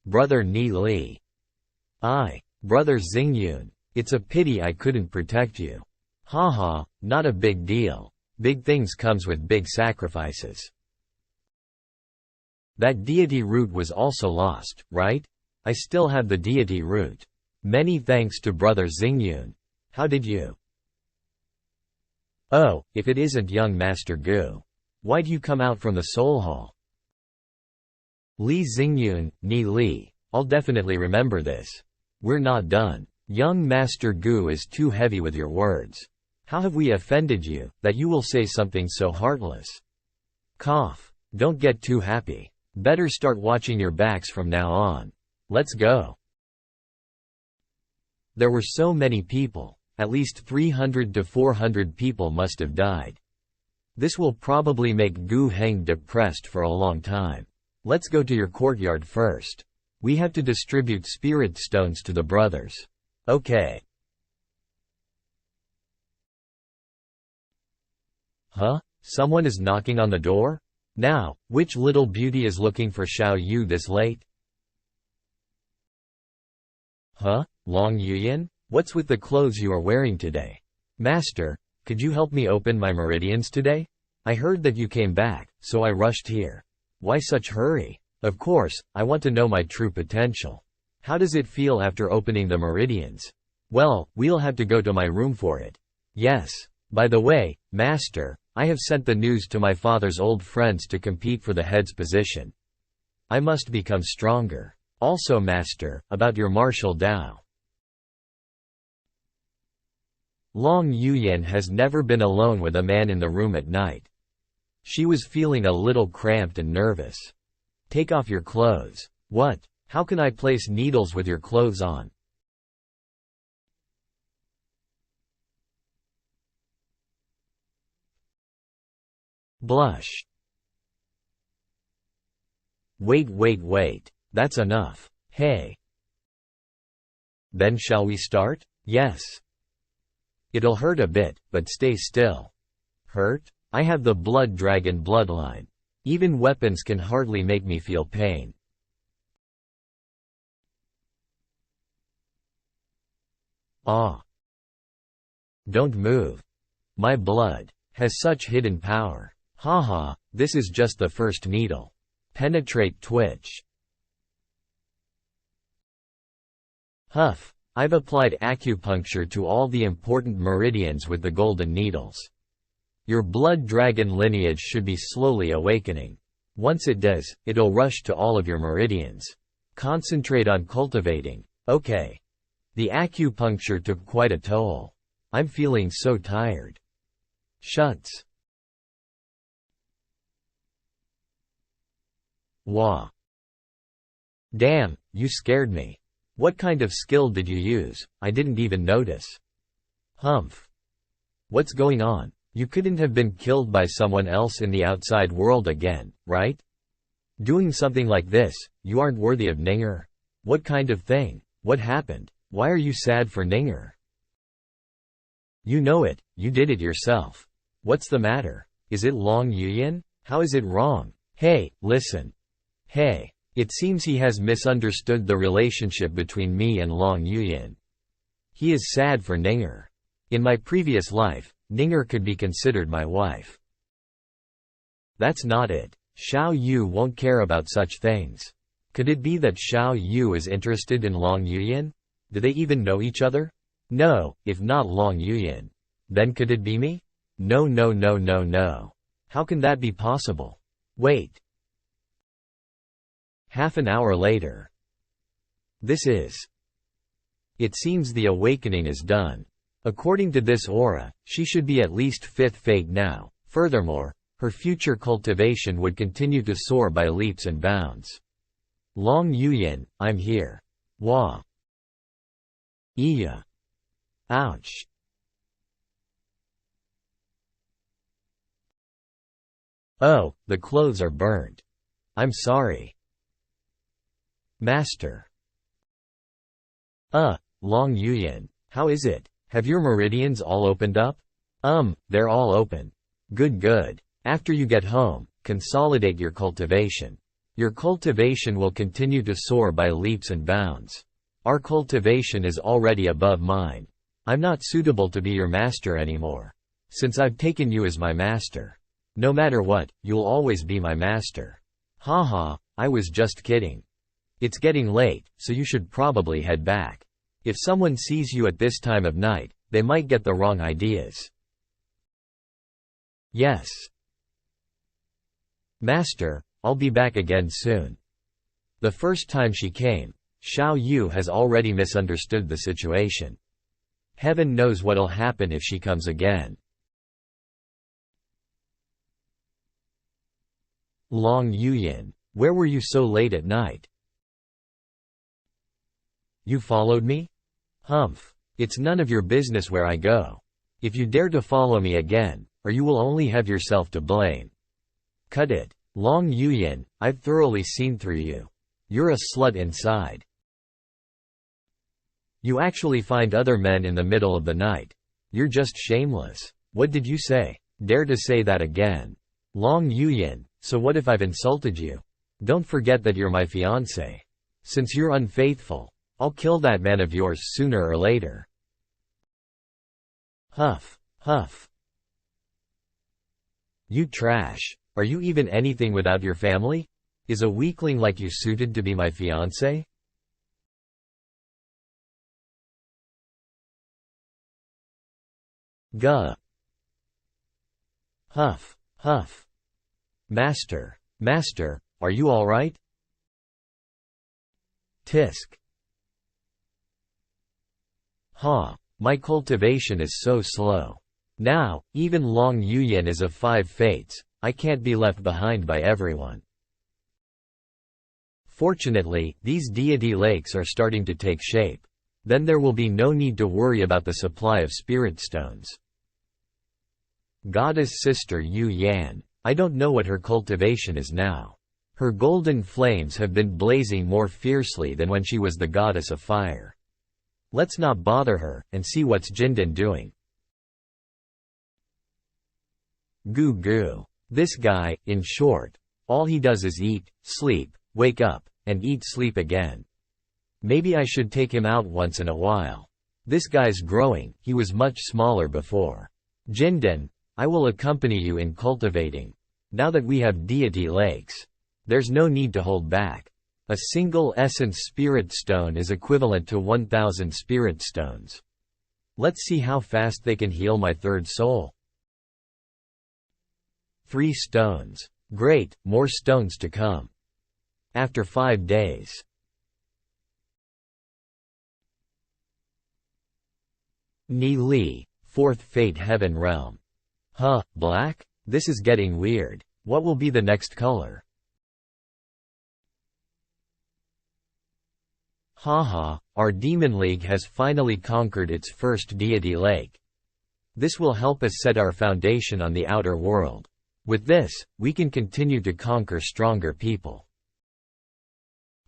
Brother Ni Li. Brother Xingyun. It's a pity I couldn't protect you. Haha, not a big deal. Big things comes with big sacrifices. That deity root was also lost, right? I still have the deity root. Many thanks to Brother Xingyun. How did you? Oh, if it isn't young Master Gu. Why'd you come out from the soul hall? Li Xingyun, Ni Li, I'll definitely remember this. We're not done. Young Master Gu is too heavy with your words. How have we offended you, that you will say something so heartless? Cough. Don't get too happy. Better start watching your backs from now on. Let's go. There were so many people. At least 300 to 400 people must have died. This will probably make Gu Heng depressed for a long time. Let's go to your courtyard first. We have to distribute spirit stones to the brothers. Okay. Huh? Someone is knocking on the door? Now, which little beauty is looking for Xiao Yu this late? Huh? Long Yuyan? What's with the clothes you are wearing today? Master, could you help me open my meridians today? I heard that you came back, so I rushed here. Why such hurry? Of course, I want to know my true potential. How does it feel after opening the meridians? Well, we'll have to go to my room for it. Yes. By the way, Master, I have sent the news to my father's old friends to compete for the head's position. I must become stronger. Also, Master, about your martial Dao. Long Yuyan has never been alone with a man in the room at night. She was feeling a little cramped and nervous. Take off your clothes. What? How can I place needles with your clothes on? Blush. Wait. That's enough. Hey. Then shall we start? Yes. It'll hurt a bit, but stay still. Hurt? I have the blood dragon bloodline. Even weapons can hardly make me feel pain. Ah. Don't move. My blood has such hidden power. Haha, this is just the first needle. Penetrate twitch. Huff. I've applied acupuncture to all the important meridians with the golden needles. Your blood dragon lineage should be slowly awakening. Once it does, it'll rush to all of your meridians. Concentrate on cultivating. Okay. The acupuncture took quite a toll. I'm feeling so tired. Shuts. Wah. Damn, you scared me. What kind of skill did you use? I didn't even notice. Humph. What's going on? You couldn't have been killed by someone else in the outside world again, right? Doing something like this, you aren't worthy of Ninger. What kind of thing? What happened? Why are you sad for Ninger? You know it, you did it yourself. What's the matter? Is it Long Yuyan? How is it wrong? Hey, listen. Hey. It seems he has misunderstood the relationship between me and Long Yuyan. He is sad for Ninger. In my previous life, Ninger could be considered my wife. That's not it. Xiao Yu won't care about such things. Could it be that Xiao Yu is interested in Long Yuyan? Do they even know each other? No, if not Long Yuyan. Then could it be me? No. How can that be possible? Wait. Half an hour later. It seems the awakening is done. According to this aura, she should be at least 5th fate now. Furthermore, her future cultivation would continue to soar by leaps and bounds. Long Yuyan, I'm here. Wah. Iya. Ouch. Oh, the clothes are burnt. I'm sorry. Master. Long Yuyan, how is it? Have your meridians all opened up? They're all open. Good. After you get home, consolidate your cultivation. Your cultivation will continue to soar by leaps and bounds. Our cultivation is already above mine. I'm not suitable to be your master anymore. Since I've taken you as my master. No matter what, you'll always be my master. Haha, I was just kidding. It's getting late, so you should probably head back. If someone sees you at this time of night, they might get the wrong ideas. Yes. Master, I'll be back again soon. The first time she came, Xiao Yu has already misunderstood the situation. Heaven knows what'll happen if she comes again. Long Yuyan, where were you so late at night? You followed me? Humph. It's none of your business where I go. If you dare to follow me again, or you will only have yourself to blame. Cut it. Long Yuyan, I've thoroughly seen through you. You're a slut inside. You actually find other men in the middle of the night. You're just shameless. What did you say? Dare to say that again. Long Yuyan, so what if I've insulted you? Don't forget that you're my fiancé. Since you're unfaithful, I'll kill that man of yours sooner or later. Huff. You trash. Are you even anything without your family? Is a weakling like you suited to be my fiancé? Guh. Huff. Master, are you alright? Tisk. My cultivation is so slow. Now, even Long Yuyan is of 5 fates, I can't be left behind by everyone. Fortunately, these deity lakes are starting to take shape. Then there will be no need to worry about the supply of spirit stones. Goddess sister Yu Yan, I don't know what her cultivation is now. Her golden flames have been blazing more fiercely than when she was the goddess of fire. Let's not bother her, and see what's Jindan doing. Goo goo. This guy, in short, all he does is eat, sleep, wake up, and eat sleep again. Maybe I should take him out once in a while. This guy's growing, he was much smaller before. Jindan, I will accompany you in cultivating. Now that we have deity lakes, there's no need to hold back. A single essence spirit stone is equivalent to 1,000 spirit stones. Let's see how fast they can heal my third soul. 3 stones. Great, more stones to come. After 5 days. Ni Li, 4th Fate Heaven Realm. Huh, black? This is getting weird. What will be the next color? Haha, our Demon League has finally conquered its first deity lake. This will help us set our foundation on the outer world. With this, we can continue to conquer stronger people.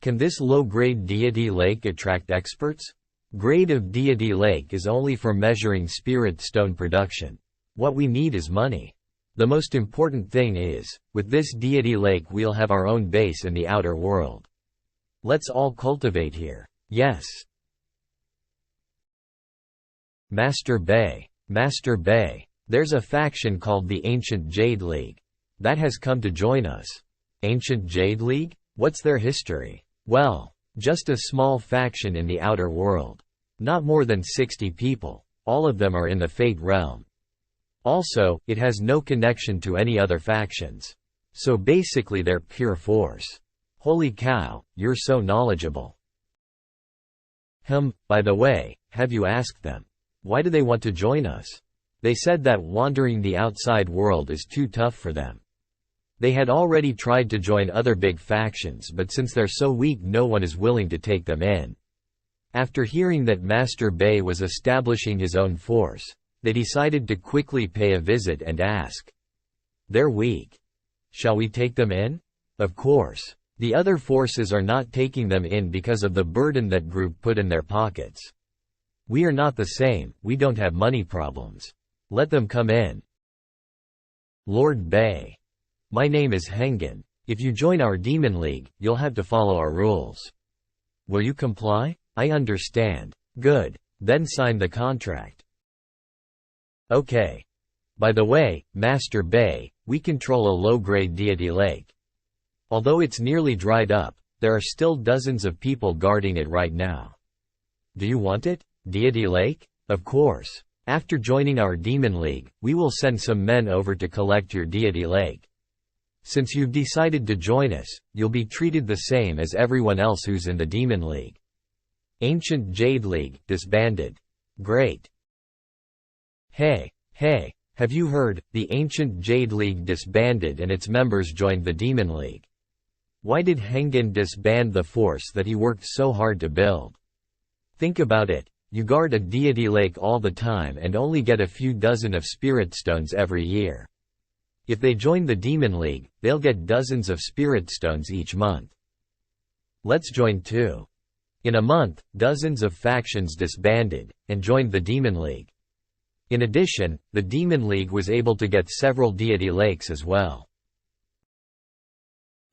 Can this low-grade deity lake attract experts? Grade of deity lake is only for measuring spirit stone production. What we need is money. The most important thing is, with this deity lake we'll have our own base in the outer world. Let's all cultivate here. Yes. Master Bay. Master Bay. There's a faction called the Ancient Jade League. That has come to join us. Ancient Jade League? What's their history? Well, just a small faction in the outer world. Not more than 60 people. All of them are in the Fate realm. Also, it has no connection to any other factions. So basically they're pure force. Holy cow, you're so knowledgeable. By the way, have you asked them? Why do they want to join us? They said that wandering the outside world is too tough for them. They had already tried to join other big factions, but since they're so weak no one is willing to take them in. After hearing that Master Bay was establishing his own force, they decided to quickly pay a visit and ask. They're weak. Shall we take them in? Of course. The other forces are not taking them in because of the burden that group put in their pockets. We are not the same, we don't have money problems. Let them come in. Lord Bay. My name is Hengen. If you join our Demon League, you'll have to follow our rules. Will you comply? I understand. Good. Then sign the contract. Okay. By the way, Master Bay, we control a low-grade deity lake. Although it's nearly dried up, there are still dozens of people guarding it right now. Do you want it? Deity Lake? Of course. After joining our Demon League, we will send some men over to collect your Deity Lake. Since you've decided to join us, you'll be treated the same as everyone else who's in the Demon League. Ancient Jade League, disbanded. Great. Hey, have you heard, the Ancient Jade League disbanded and its members joined the Demon League. Why did Hengen disband the force that he worked so hard to build? Think about it, you guard a deity lake all the time and only get a few dozen of spirit stones every year. If they join the Demon League, they'll get dozens of spirit stones each month. Let's join too. In a month, dozens of factions disbanded, and joined the Demon League. In addition, the Demon League was able to get several deity lakes as well.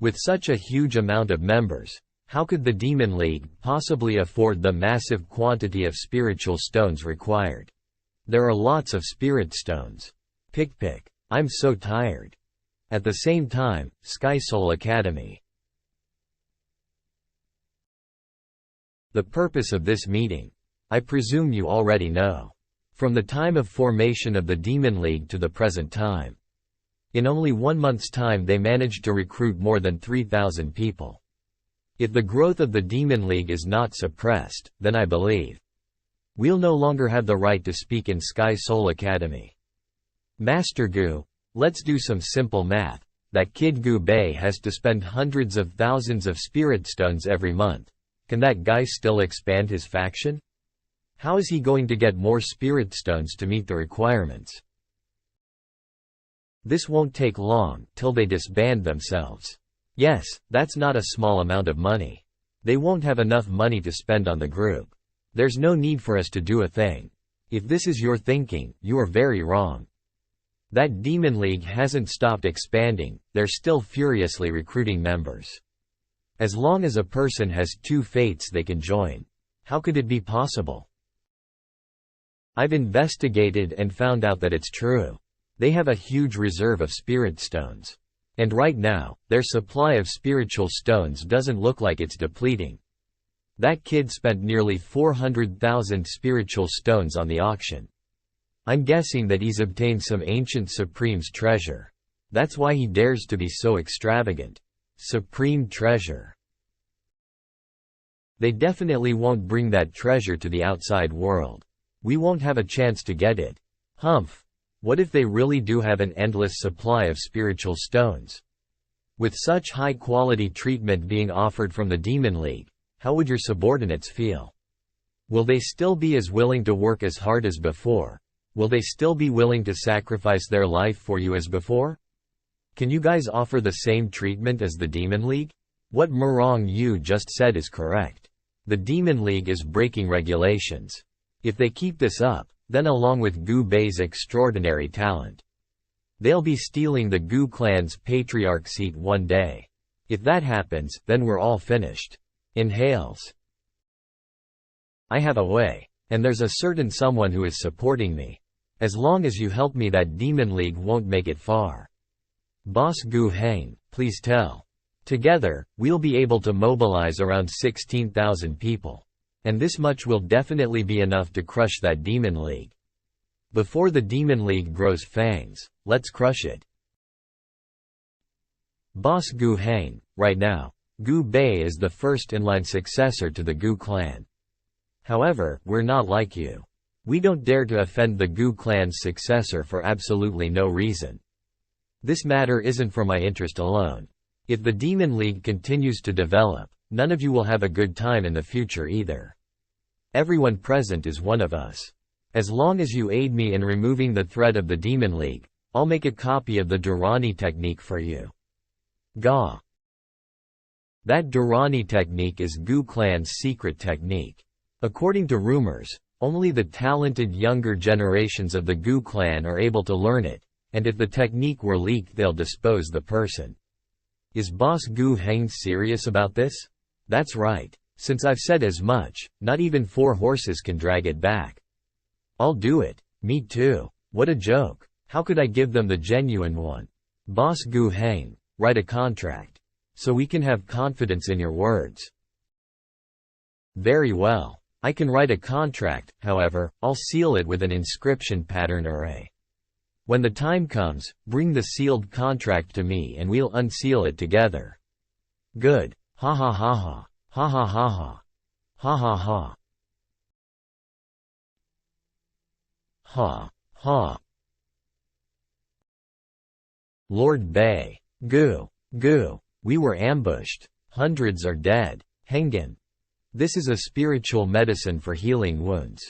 With such a huge amount of members, how could the Demon League possibly afford the massive quantity of spiritual stones required? There are lots of spirit stones. Pick. I'm so tired. At the same time, Sky Soul Academy. The purpose of this meeting. I presume you already know. From the time of formation of the Demon League to the present time. In only 1 month's time they managed to recruit more than 3,000 people. If the growth of the Demon League is not suppressed, then I believe we'll no longer have the right to speak in Sky Soul Academy. Master Gu, let's do some simple math. That kid Gu Bei has to spend hundreds of thousands of spirit stones every month. Can that guy still expand his faction? How is he going to get more spirit stones to meet the requirements? This won't take long, till they disband themselves. Yes, that's not a small amount of money. They won't have enough money to spend on the group. There's no need for us to do a thing. If this is your thinking, you are very wrong. That Demon League hasn't stopped expanding, they're still furiously recruiting members. As long as a person has 2 fates they can join. How could it be possible? I've investigated and found out that it's true. They have a huge reserve of spirit stones. And right now, their supply of spiritual stones doesn't look like it's depleting. That kid spent nearly 400,000 spiritual stones on the auction. I'm guessing that he's obtained some ancient Supreme's treasure. That's why he dares to be so extravagant. Supreme treasure. They definitely won't bring that treasure to the outside world. We won't have a chance to get it. Humph. What if they really do have an endless supply of spiritual stones? With such high-quality treatment being offered from the Demon League, how would your subordinates feel? Will they still be as willing to work as hard as before? Will they still be willing to sacrifice their life for you as before? Can you guys offer the same treatment as the Demon League? What Murong you just said is correct. The Demon League is breaking regulations. If they keep this up, then along with Gu Bei's extraordinary talent, they'll be stealing the Gu clan's patriarch seat one day. If that happens, then we're all finished. Inhales. I have a way. And there's a certain someone who is supporting me. As long as you help me, that Demon League won't make it far. Boss Gu Heng, please tell. Together, we'll be able to mobilize around 16,000 people. And this much will definitely be enough to crush that Demon League. Before the Demon League grows fangs, let's crush it. Boss Gu Heng, right now, Gu Bei is the first in-line successor to the Gu clan. However, we're not like you. We don't dare to offend the Gu clan's successor for absolutely no reason. This matter isn't for my interest alone. If the Demon League continues to develop, none of you will have a good time in the future either. Everyone present is one of us. As long as you aid me in removing the threat of the Demon League, I'll make a copy of the Durrani technique for you. Gah. That Durrani technique is Gu clan's secret technique. According to rumors, only the talented younger generations of the Gu clan are able to learn it, and if the technique were leaked they'll dispose the person. Is Boss Gu Heng serious about this? That's right. Since I've said as much, not even 4 horses can drag it back. I'll do it. Me too. What a joke. How could I give them the genuine one? Boss Gu Heng, write a contract. So we can have confidence in your words. Very well. I can write a contract, however, I'll seal it with an inscription pattern array. When the time comes, bring the sealed contract to me and we'll unseal it together. Good. Ha ha ha ha. Ha ha ha ha. Ha ha ha. Ha. Ha. Lord Bei. Gu. Gu. We were ambushed. Hundreds are dead. Hengen. This is a spiritual medicine for healing wounds.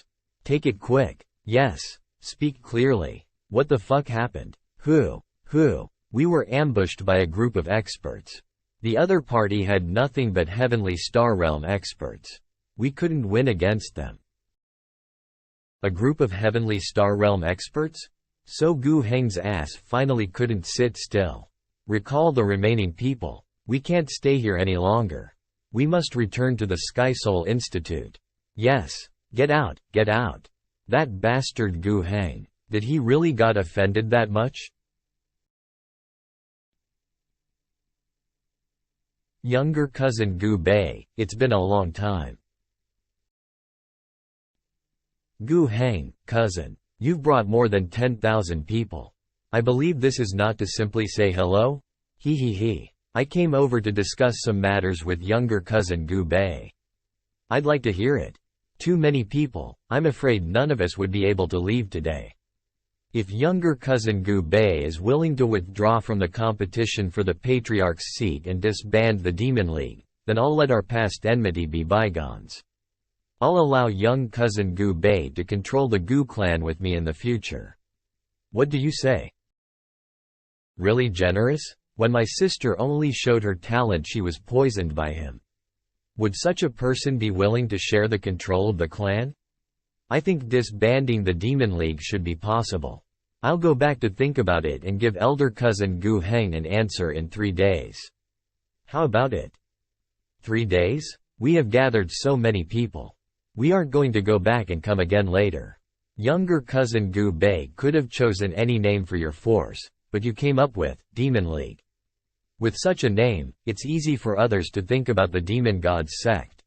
Take it quick. Yes. Speak clearly. What the fuck happened? Who? We were ambushed by a group of experts. The other party had nothing but Heavenly Star Realm experts. We couldn't win against them. A group of Heavenly Star Realm experts? So Gu Heng's ass finally couldn't sit still. Recall the remaining people. We can't stay here any longer. We must return to the Sky Soul Institute. Yes. Get out, get out. That bastard Gu Heng. Did he really got offended that much? Younger cousin Gu Bei, it's been a long time. Gu Heng, cousin. You've brought more than 10,000 people. I believe this is not to simply say hello? He. I came over to discuss some matters with younger cousin Gu Bei. I'd like to hear it. Too many people, I'm afraid none of us would be able to leave today. If younger cousin Gu Bei is willing to withdraw from the competition for the Patriarch's seat and disband the Demon League, then I'll let our past enmity be bygones. I'll allow young cousin Gu Bei to control the Gu clan with me in the future. What do you say? Really generous? When my sister only showed her talent, she was poisoned by him. Would such a person be willing to share the control of the clan? I think disbanding the Demon League should be possible. I'll go back to think about it and give elder cousin Gu Heng an answer in 3 days. How about it? 3 days? We have gathered so many people. We aren't going to go back and come again later. Younger cousin Gu Bei could have chosen any name for your force, but you came up with Demon League. With such a name, it's easy for others to think about the demon god's sect.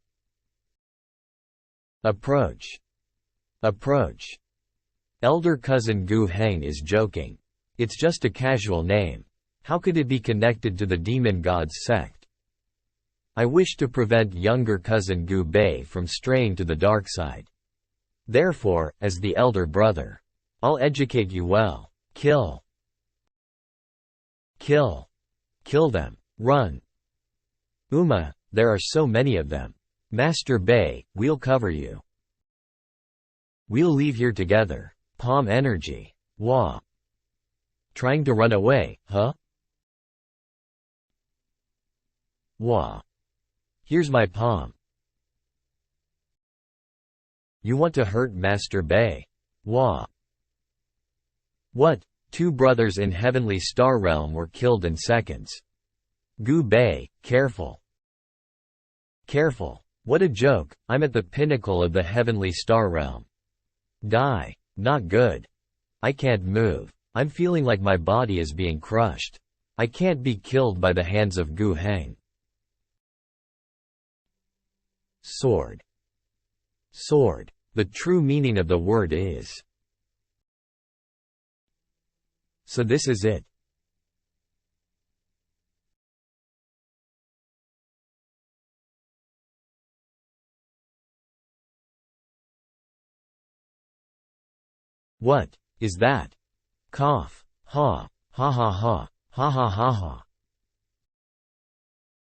Approach. Elder cousin Gu Heng is joking. It's just a casual name. How could it be connected to the demon god's sect? I wish to prevent younger cousin Gu Bei from straying to the dark side. Therefore, as the elder brother, I'll educate you well. Kill them. Run. Uma, there are so many of them. Master Bei, we'll cover you. We'll leave here together. Palm energy. Wah. Trying to run away, huh? Wah. Here's my palm. You want to hurt Master Bei? Wah. What? 2 brothers in Heavenly Star Realm were killed in seconds. Gu Bei, careful. Careful. What a joke, I'm at the pinnacle of the Heavenly Star Realm. Die. Not good. I can't move. I'm feeling like my body is being crushed. I can't be killed by the hands of Gu Heng. Sword. The true meaning of the word is. So this is it. What is that? Cough. Ha. Ha ha ha. Ha ha ha ha.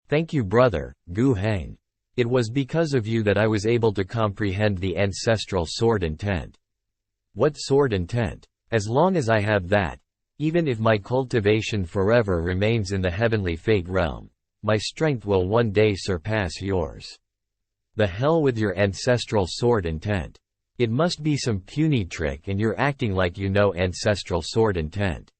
Thank you, brother, Gu Heng. It was because of you that I was able to comprehend the ancestral sword intent. What sword intent? As long as I have that, even if my cultivation forever remains in the heavenly fate realm, my strength will one day surpass yours. The hell with your ancestral sword intent. It must be some puny trick and you're acting like you know ancestral sword intent.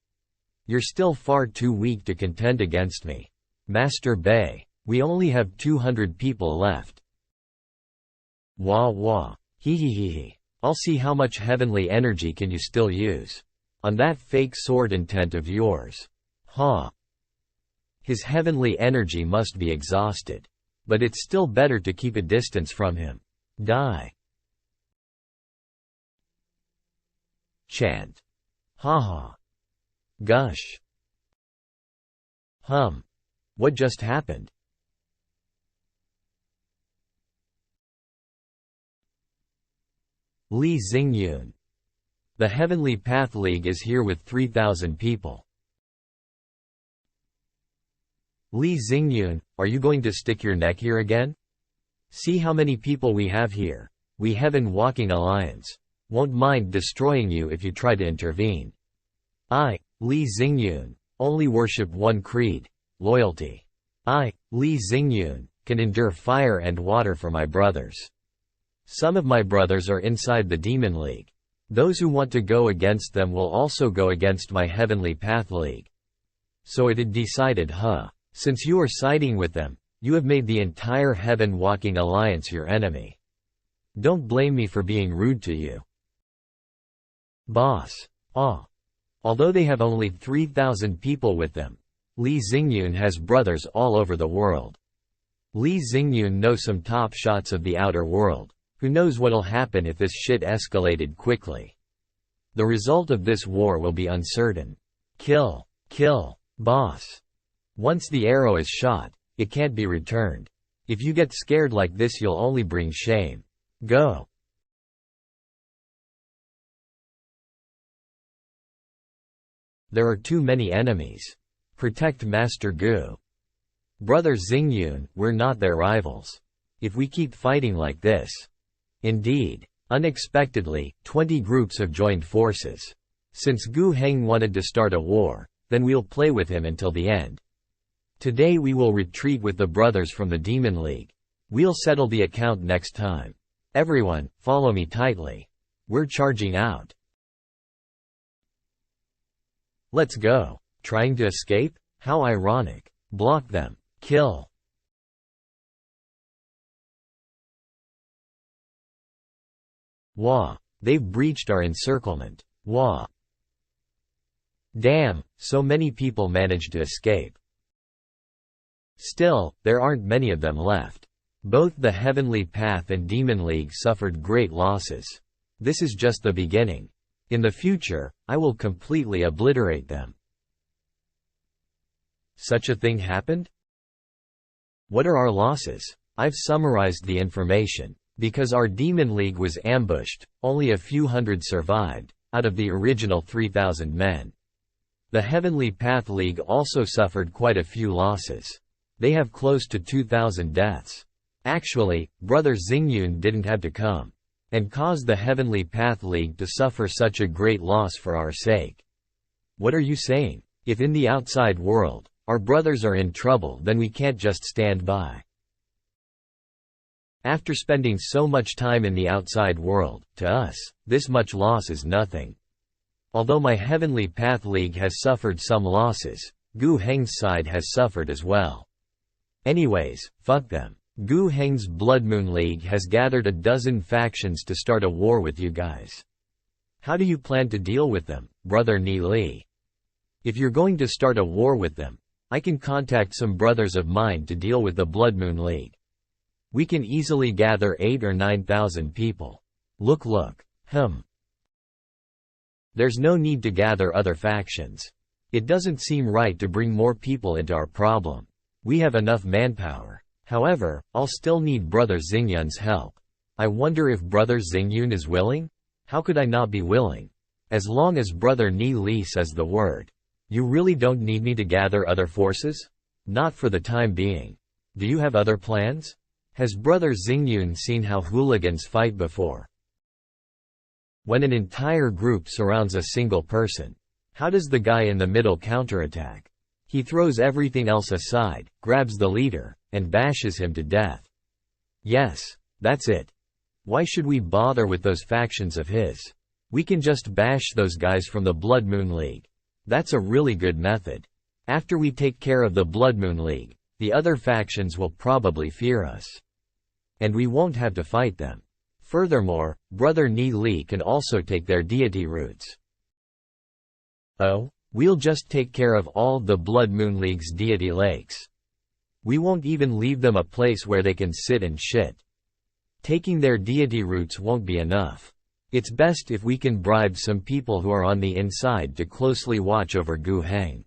You're still far too weak to contend against me. Master Bei, we only have 200 people left. Wah wah. Hee hee hee hee. I'll see how much heavenly energy can you still use. On that fake sword intent of yours. Ha. His heavenly energy must be exhausted. But it's still better to keep a distance from him. Die. Chant. Ha ha. Gush. Hum. What just happened? Li Xingyun. The Heavenly Path League is here with 3,000 people. Li Xingyun, are you going to stick your neck here again? See how many people we have here. We Heaven Walking Alliance. Won't mind destroying you if you try to intervene. I, Li Xingyun, only worship one creed, loyalty. I, Li Xingyun, can endure fire and water for my brothers. Some of my brothers are inside the Demon League. Those who want to go against them will also go against my Heavenly Path League. So it had decided, since you are siding with them, you have made the entire Heaven Walking Alliance your enemy. Don't blame me for being rude to you. Boss. Although they have only 3,000 people with them, Li Xingyun has brothers all over the world. Li Xingyun knows some top shots of the outer world. Who knows what'll happen if this shit escalated quickly. The result of this war will be uncertain. Kill, boss. Once the arrow is shot, it can't be returned. If you get scared like this, you'll only bring shame. Go. There are too many enemies. Protect Master Gu. Brother Xingyun, we're not their rivals. If we keep fighting like this. Indeed. Unexpectedly, 20 groups have joined forces. Since Gu Heng wanted to start a war, then we'll play with him until the end. Today we will retreat with the brothers from the Demon League. We'll settle the account next time. Everyone, follow me tightly. We're charging out. Let's go. Trying to escape? How ironic. Block them. Kill. Wah. They've breached our encirclement. Wah. Damn, so many people managed to escape. Still, there aren't many of them left. Both the Heavenly Path and Demon League suffered great losses. This is just the beginning. In the future, I will completely obliterate them. Such a thing happened? What are our losses? I've summarized the information. Because our Demon League was ambushed, only a few hundred survived, out of the original 3,000 men. The Heavenly Path League also suffered quite a few losses. They have close to 2,000 deaths. Actually, Brother Xingyun didn't have to come and cause the Heavenly Path League to suffer such a great loss for our sake. What are you saying? If in the outside world, our brothers are in trouble, then we can't just stand by. After spending so much time in the outside world, to us, this much loss is nothing. Although my Heavenly Path League has suffered some losses, Gu Heng's side has suffered as well. Anyways, fuck them. Gu Heng's Blood Moon League has gathered a dozen factions to start a war with you guys. How do you plan to deal with them, Brother Ni Li? If you're going to start a war with them, I can contact some brothers of mine to deal with the Blood Moon League. We can easily gather 8 or 9,000 people. Look. There's no need to gather other factions. It doesn't seem right to bring more people into our problem. We have enough manpower. However, I'll still need Brother Xingyun's help. I wonder if Brother Xingyun is willing? How could I not be willing? As long as Brother Ni Li says the word. You really don't need me to gather other forces? Not for the time being. Do you have other plans? Has Brother Xingyun seen how hooligans fight before? When an entire group surrounds a single person, how does the guy in the middle counterattack? He throws everything else aside, grabs the leader, and bashes him to death. Yes, that's it. Why should we bother with those factions of his? We can just bash those guys from the Blood Moon League. That's a really good method. After we take care of the Blood Moon League, the other factions will probably fear us. And we won't have to fight them. Furthermore, Brother Ni Li can also take their deity roots. Oh? We'll just take care of all the Blood Moon League's deity lakes. We won't even leave them a place where they can sit and shit. Taking their deity roots won't be enough. It's best if we can bribe some people who are on the inside to closely watch over Gu Heng.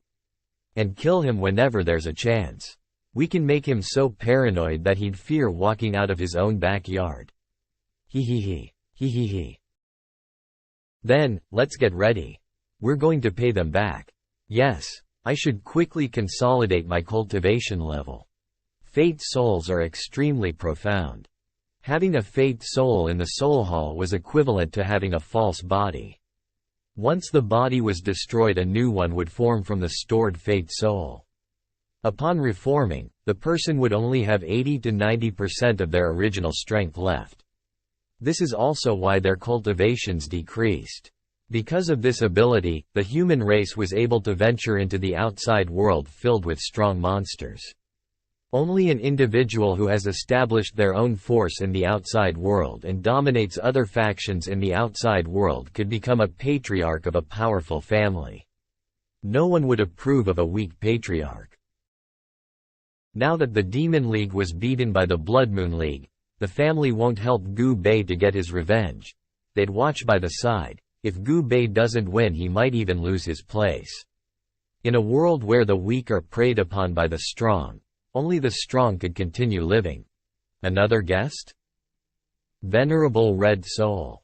And kill him whenever there's a chance. We can make him so paranoid that he'd fear walking out of his own backyard. He. Then, let's get ready. We're going to pay them back. Yes, I should quickly consolidate my cultivation level. Fate souls are extremely profound. Having a Fate soul in the Soul Hall was equivalent to having a false body. Once the body was destroyed, a new one would form from the stored Fate soul. Upon reforming, the person would only have 80 to 90% of their original strength left. This is also why their cultivations decreased. Because of this ability, the human race was able to venture into the outside world filled with strong monsters. Only an individual who has established their own force in the outside world and dominates other factions in the outside world could become a patriarch of a powerful family. No one would approve of a weak patriarch. Now that the Demon League was beaten by the Blood Moon League, the family won't help Gu Bei to get his revenge. They'd watch by the side. If Gu Bei doesn't win, he might even lose his place. In a world where the weak are preyed upon by the strong, only the strong could continue living. Another guest? Venerable Red Soul.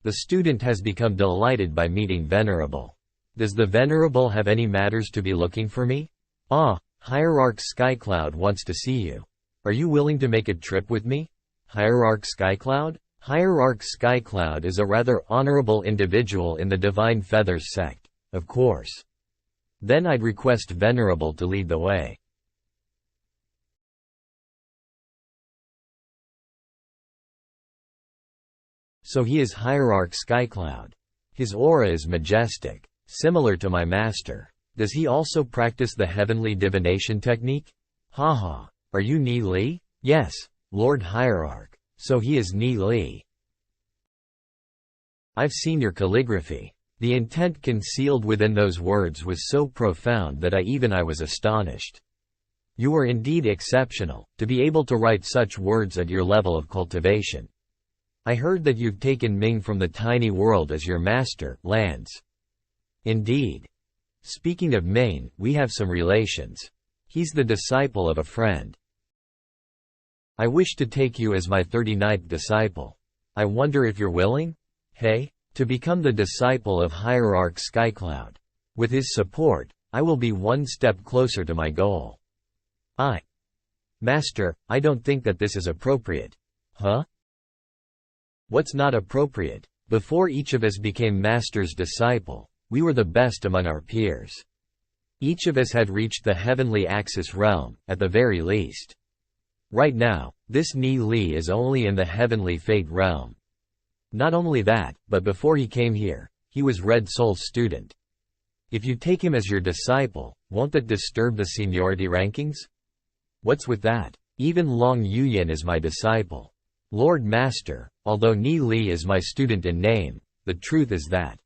The student has become delighted by meeting Venerable. Does the Venerable have any matters to be looking for me? Ah, Hierarch Skycloud wants to see you. Are you willing to make a trip with me? Hierarch Skycloud? Hierarch Skycloud is a rather honorable individual in the Divine Feathers sect, of course. Then I'd request Venerable to lead the way. So he is Hierarch Skycloud. His aura is majestic, similar to my master. Does he also practice the heavenly divination technique? Haha, are you Ni Li? Yes, Lord Hierarch. So he is Ni Li. I've seen your calligraphy. The intent concealed within those words was so profound that I was astonished. You are indeed exceptional, to be able to write such words at your level of cultivation. I heard that you've taken Ming from the tiny world as your master, Lance. Indeed. Speaking of Ming, we have some relations. He's the disciple of a friend. I wish to take you as my 39th disciple. I wonder if you're willing? Hey? To become the disciple of Hierarch Skycloud. With his support, I will be one step closer to my goal. Master, I don't think that this is appropriate. Huh? What's not appropriate? Before each of us became Master's disciple, we were the best among our peers. Each of us had reached the heavenly Axis realm, at the very least. Right now, this Ni Li is only in the heavenly Fate realm. Not only that, but before he came here, he was Red Soul's student. If you take him as your disciple, won't that disturb the seniority rankings? What's with that? Even Long Yuyan is my disciple. Lord Master, although Ni Li is my student in name, the truth is that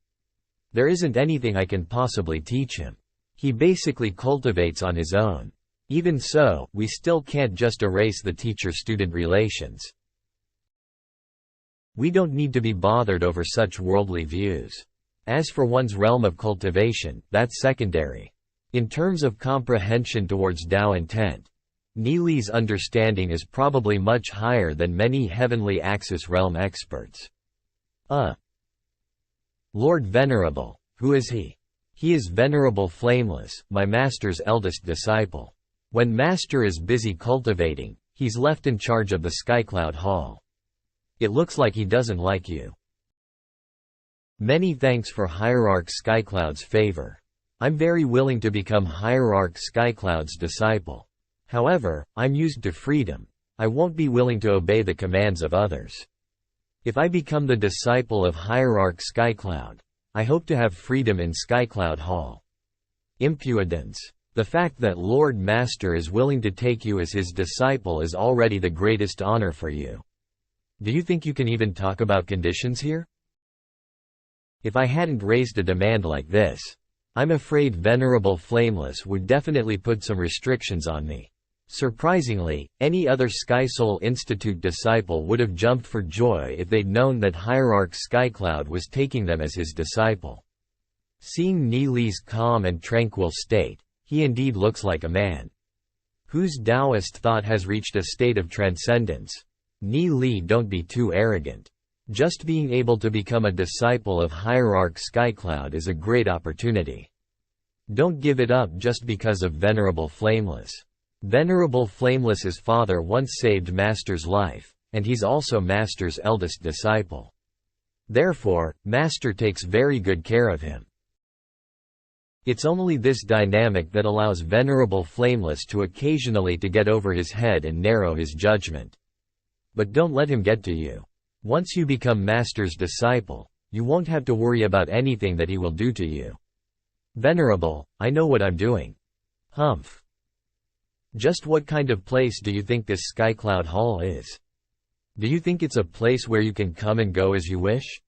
there isn't anything I can possibly teach him. He basically cultivates on his own. Even so, we still can't just erase the teacher-student relations. We don't need to be bothered over such worldly views. As for one's realm of cultivation, that's secondary. In terms of comprehension towards Tao intent, Ni Li's understanding is probably much higher than many heavenly Axis realm experts. Lord Venerable, who is he? He is Venerable Flameless, my master's eldest disciple. When master is busy cultivating, he's left in charge of the Skycloud Hall. It looks like he doesn't like you. Many thanks for Hierarch Skycloud's favor. I'm very willing to become Hierarch Skycloud's disciple. However, I'm used to freedom. I won't be willing to obey the commands of others. If I become the disciple of Hierarch Skycloud, I hope to have freedom in Skycloud Hall. Impudence. The fact that Lord Master is willing to take you as his disciple is already the greatest honor for you. Do you think you can even talk about conditions here? If I hadn't raised a demand like this, I'm afraid Venerable Flameless would definitely put some restrictions on me. Surprisingly, any other Sky Soul Institute disciple would have jumped for joy if they'd known that Hierarch Skycloud was taking them as his disciple. Seeing Ni Li's calm and tranquil state, he indeed looks like a man whose Taoist thought has reached a state of transcendence. Ni Li, don't be too arrogant. Just being able to become a disciple of Hierarch Skycloud is a great opportunity. Don't give it up just because of Venerable Flameless. Venerable Flameless's father once saved Master's life, and he's also Master's eldest disciple. Therefore, Master takes very good care of him. It's only this dynamic that allows Venerable Flameless to occasionally to get over his head and narrow his judgment. But don't let him get to you. Once you become Master's disciple, you won't have to worry about anything that he will do to you. Venerable, I know what I'm doing. Humph. Just what kind of place do you think this Skycloud Hall is? Do you think it's a place where you can come and go as you wish?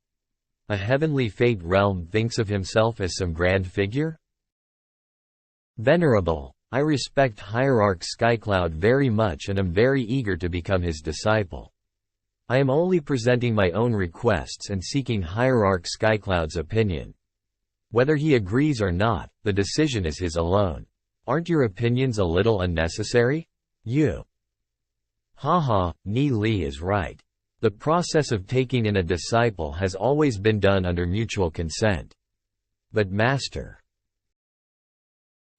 A heavenly fate realm thinks of himself as some grand figure? Venerable, I respect Hierarch Skycloud very much and am very eager to become his disciple. I am only presenting my own requests and seeking Hierarch Skycloud's opinion. Whether he agrees or not, the decision is his alone. Aren't your opinions a little unnecessary? You. Haha, Ni Li is right. The process of taking in a disciple has always been done under mutual consent. But Master.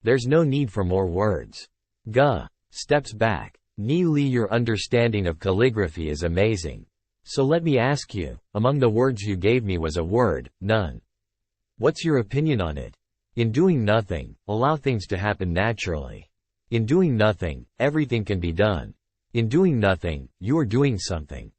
There's no need for more words. Guh. Steps back. Ni Li, your understanding of calligraphy is amazing. So let me ask you, among the words you gave me was a word, none. What's your opinion on it? In doing nothing, allow things to happen naturally. In doing nothing, everything can be done. In doing nothing, you are doing something.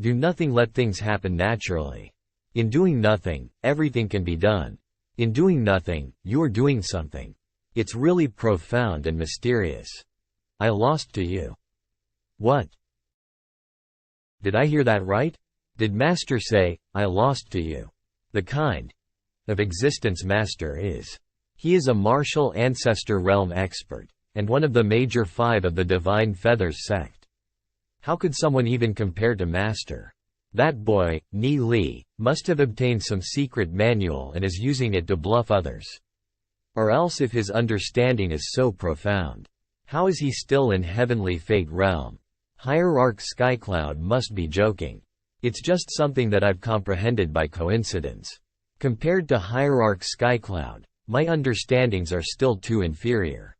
Do nothing, let things happen naturally. In doing nothing, everything can be done. In doing nothing, you are doing something. It's really profound and mysterious. I lost to you. What? Did I hear that right? Did Master say, I lost to you? The kind of existence Master is. He is a martial ancestor realm expert, and one of the major 5 of the Divine Feathers sect. How could someone even compare to Master? That boy, Ni Li, must have obtained some secret manual and is using it to bluff others. Or else if his understanding is so profound, how is he still in Heavenly Fate realm? Hierarch Skycloud must be joking. It's just something that I've comprehended by coincidence. Compared to Hierarch Skycloud, my understandings are still too inferior.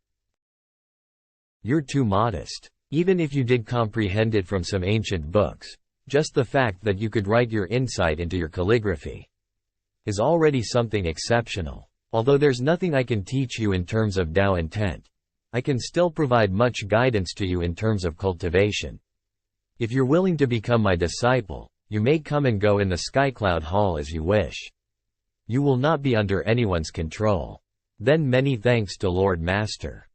You're too modest. Even if you did comprehend it from some ancient books, just the fact that you could write your insight into your calligraphy is already something exceptional. Although there's nothing I can teach you in terms of Tao intent, I can still provide much guidance to you in terms of cultivation. If you're willing to become my disciple, you may come and go in the Skycloud Hall as you wish. You will not be under anyone's control. Then many thanks to Lord Master.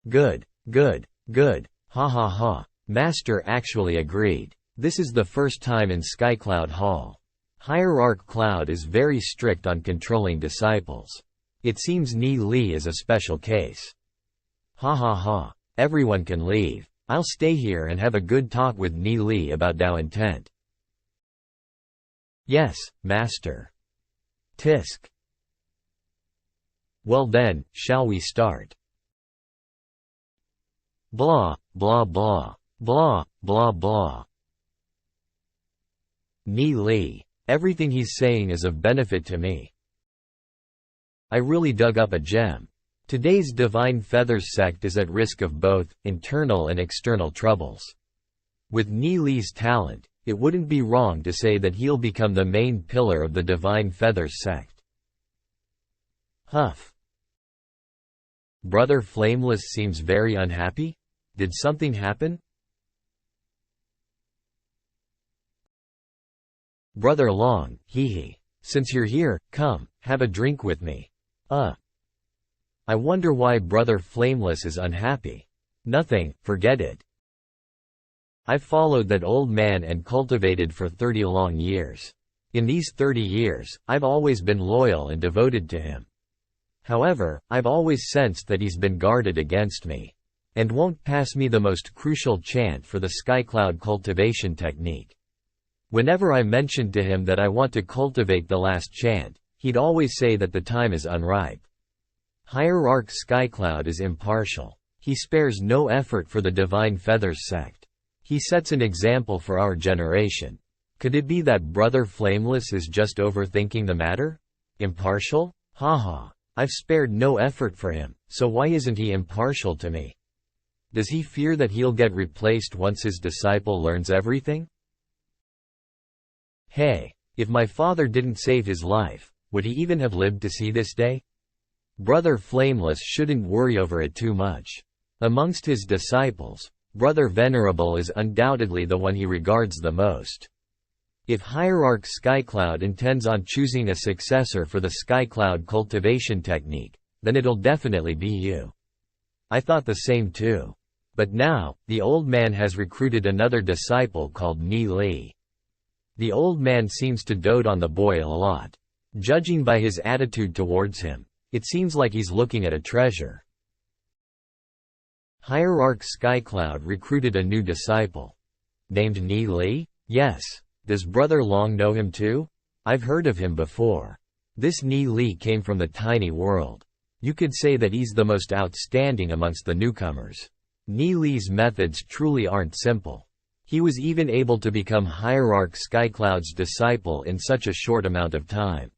Good, good, good, ha ha ha. Master actually agreed. This is the first time in Skycloud Hall. Hierarch Cloud is very strict on controlling disciples. It seems Ni Li is a special case. Ha ha ha. Everyone can leave. I'll stay here and have a good talk with Ni Li about Tao intent. Yes, Master. Tisk. Well then, shall we start? Blah, blah blah. Blah, blah blah. Ni Li. Everything he's saying is of benefit to me. I really dug up a gem. Today's Divine Feathers sect is at risk of both internal and external troubles. With Ni Li's talent, it wouldn't be wrong to say that he'll become the main pillar of the Divine Feathers sect. Huff. Brother Flameless seems very unhappy? Did something happen? Brother Long, hee hee. Since you're here, come, have a drink with me. I wonder why Brother Flameless is unhappy. Nothing, forget it. I've followed that old man and cultivated for 30 long years. In these 30 years, I've always been loyal and devoted to him. However, I've always sensed that he's been guarded against me, and won't pass me the most crucial chant for the Skycloud cultivation technique. Whenever I mentioned to him that I want to cultivate the last chant, he'd always say that the time is unripe. Hierarch Skycloud is impartial. He spares no effort for the Divine Feathers sect. He sets an example for our generation. Could it be that Brother Flameless is just overthinking the matter? Impartial? Haha. I've spared no effort for him, so why isn't he impartial to me? Does he fear that he'll get replaced once his disciple learns everything? Hey, if my father didn't save his life, would he even have lived to see this day? Brother Flameless shouldn't worry over it too much. Amongst his disciples, Brother Venerable is undoubtedly the one he regards the most. If Hierarch Skycloud intends on choosing a successor for the Skycloud cultivation technique, then it'll definitely be you. I thought the same too. But now, the old man has recruited another disciple called Ni Li. The old man seems to dote on the boy a lot. Judging by his attitude towards him, it seems like he's looking at a treasure. Hierarch Skycloud recruited a new disciple. Named Ni Li? Yes. Does Brother Long know him too? I've heard of him before. This Ni Li came from the tiny world. You could say that he's the most outstanding amongst the newcomers. Ni Li's methods truly aren't simple. He was even able to become Hierarch Skycloud's disciple in such a short amount of time.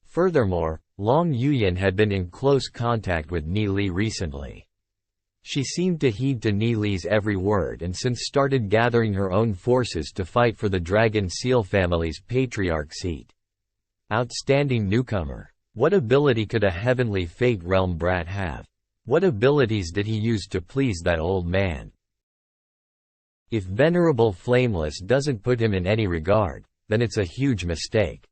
Furthermore, Long Yuyan had been in close contact with Ni Li recently. She seemed to heed to Ni Li's every word and since started gathering her own forces to fight for the Dragon Seal family's patriarch seat. Outstanding newcomer. What ability could a heavenly Fate Realm brat have? What abilities did he use to please that old man? If Venerable Flameless doesn't put him in any regard, then it's a huge mistake.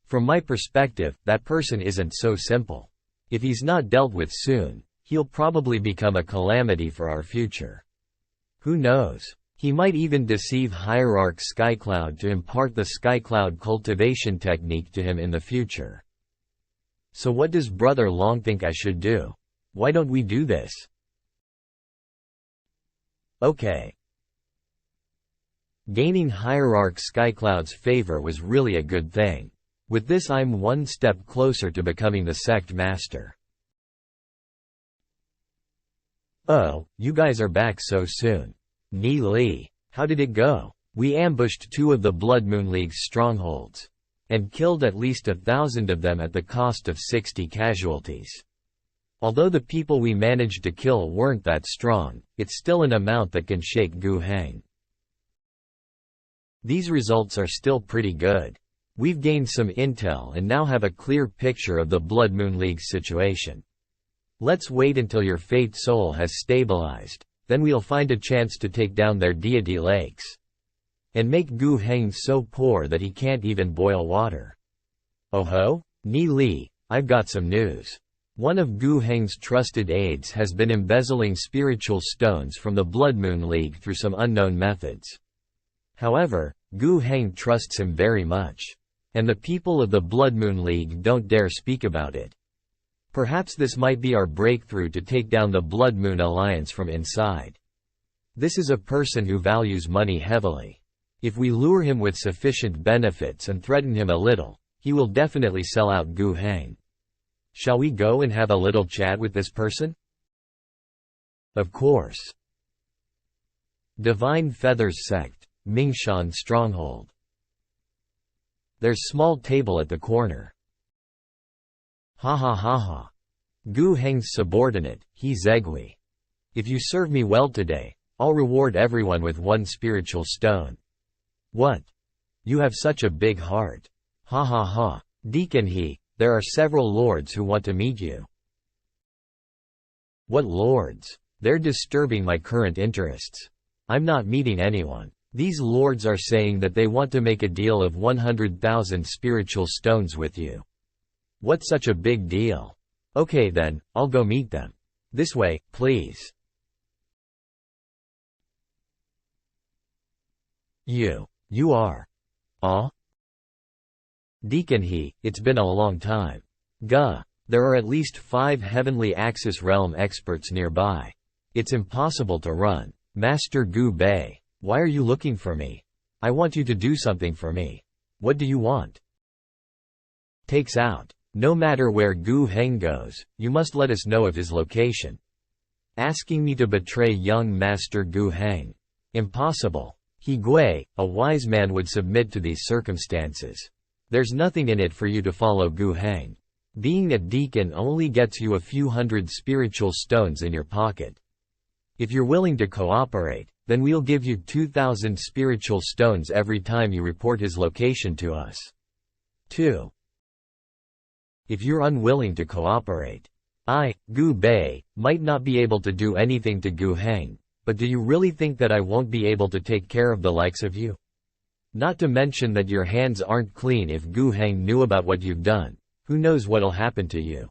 From my perspective, that person isn't so simple. If he's not dealt with soon, he'll probably become a calamity for our future. Who knows? He might even deceive Hierarch Skycloud to impart the Skycloud cultivation technique to him in the future. So what does Brother Long think I should do? Why don't we do this? Okay. Gaining Hierarch Skycloud's favor was really a good thing. With this I'm one step closer to becoming the sect master. Oh, you guys are back so soon. Ni Li, how did it go? We ambushed 2 of the Blood Moon League's strongholds, and killed at least 1,000 of them at the cost of 60 casualties. Although the people we managed to kill weren't that strong, it's still an amount that can shake Gu Heng. These results are still pretty good. We've gained some intel and now have a clear picture of the Blood Moon League's situation. Let's wait until your Fate Soul has stabilized, then we'll find a chance to take down their deity lakes. And make Gu Heng so poor that he can't even boil water. Oh ho? Ni Li, I've got some news. One of Gu Heng's trusted aides has been embezzling spiritual stones from the Blood Moon League through some unknown methods. However, Gu Heng trusts him very much. And the people of the Blood Moon League don't dare speak about it. Perhaps this might be our breakthrough to take down the Blood Moon Alliance from inside. This is a person who values money heavily. If we lure him with sufficient benefits and threaten him a little, he will definitely sell out Gu Heng. Shall we go and have a little chat with this person? Of course. Divine Feathers Sect, Mingshan Stronghold. There's small table at the corner. Ha ha ha ha. Gu Heng's subordinate, He Zegui. If you serve me well today, I'll reward everyone with 1 spiritual stone. What? You have such a big heart. Ha ha ha. Deacon He, there are several lords who want to meet you. What lords? They're disturbing my current interests. I'm not meeting anyone. These lords are saying that they want to make a deal of 100,000 spiritual stones with you. What's such a big deal? Okay then, I'll go meet them. This way, please. You are. Aw? Deacon He, it's been a long time. Guh. There are at least 5 Heavenly Axis Realm experts nearby. It's impossible to run. Master Gu Bei. Why are you looking for me? I want you to do something for me. What do you want? Takes out. No matter where Gu Heng goes, you must let us know of his location. Asking me to betray young Master Gu Heng. Impossible. He Gui, a wise man, would submit to these circumstances. There's nothing in it for you to follow Gu Heng. Being a deacon only gets you a few hundred spiritual stones in your pocket. If you're willing to cooperate, then we'll give you 2,000 spiritual stones every time you report his location to us. 2. If you're unwilling to cooperate, I, Gu Bei, might not be able to do anything to Gu Heng, but do you really think that I won't be able to take care of the likes of you? Not to mention that your hands aren't clean. If Gu Heng knew about what you've done, who knows what'll happen to you.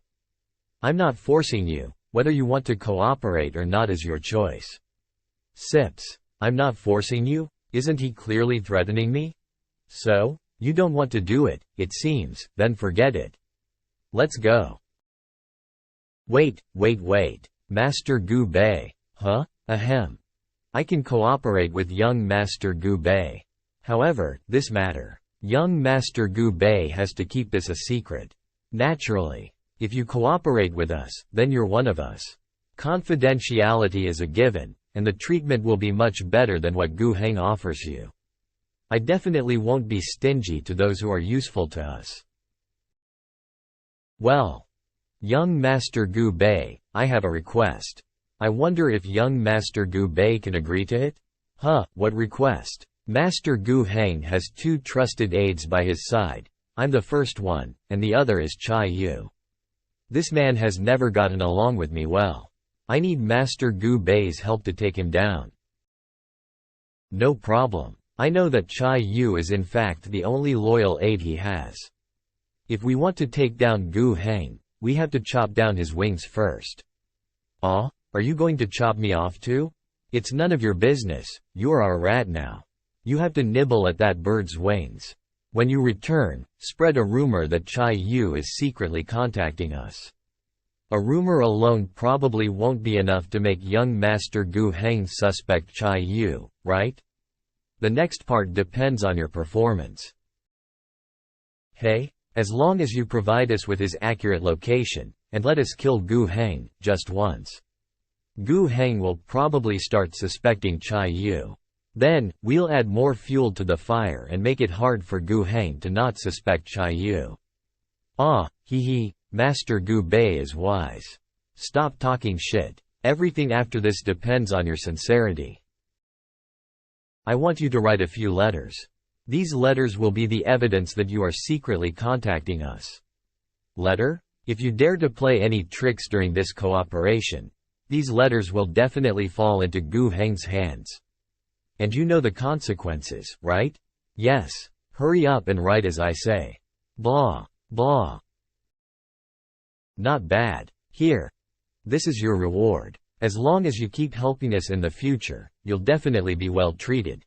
I'm not forcing you. Whether you want to cooperate or not is your choice. Sips. I'm not forcing you? Isn't he clearly threatening me? So? You don't want to do it, it seems, then forget it. Let's go. Wait. Master Gu Bei. Huh? Ahem. I can cooperate with young Master Gu Bei. However, this matter. Young Master Gu Bei has to keep this a secret. Naturally. If you cooperate with us, then you're one of us. Confidentiality is a given, and the treatment will be much better than what Gu Heng offers you. I definitely won't be stingy to those who are useful to us. Well. Young Master Gu Bei, I have a request. I wonder if young Master Gu Bei can agree to it? Huh, what request? Master Gu Heng has 2 trusted aides by his side. I'm the first one, and the other is Chai Yu. This man has never gotten along with me well. I need Master Gu Bei's help to take him down. No problem. I know that Chai Yu is in fact the only loyal aide he has. If we want to take down Gu Heng, we have to chop down his wings first. Aw, are you going to chop me off too? It's none of your business, you're our rat now. You have to nibble at that bird's wings. When you return, spread a rumor that Chai Yu is secretly contacting us. A rumor alone probably won't be enough to make young Master Gu Heng suspect Chai Yu, right? The next part depends on your performance. Hey, as long as you provide us with his accurate location, and let us kill Gu Heng, just once. Gu Heng will probably start suspecting Chai Yu. Then, we'll add more fuel to the fire and make it hard for Gu Heng to not suspect Chai Yu. Ah, hee, Master Gu Bei is wise. Stop talking shit. Everything after this depends on your sincerity. I want you to write a few letters. These letters will be the evidence that you are secretly contacting us. Letter? If you dare to play any tricks during this cooperation, these letters will definitely fall into Gu Heng's hands. And you know the consequences, right? Yes. Hurry up and write as I say. Blah, blah. Not bad. Here. This is your reward. As long as you keep helping us in the future, you'll definitely be well treated.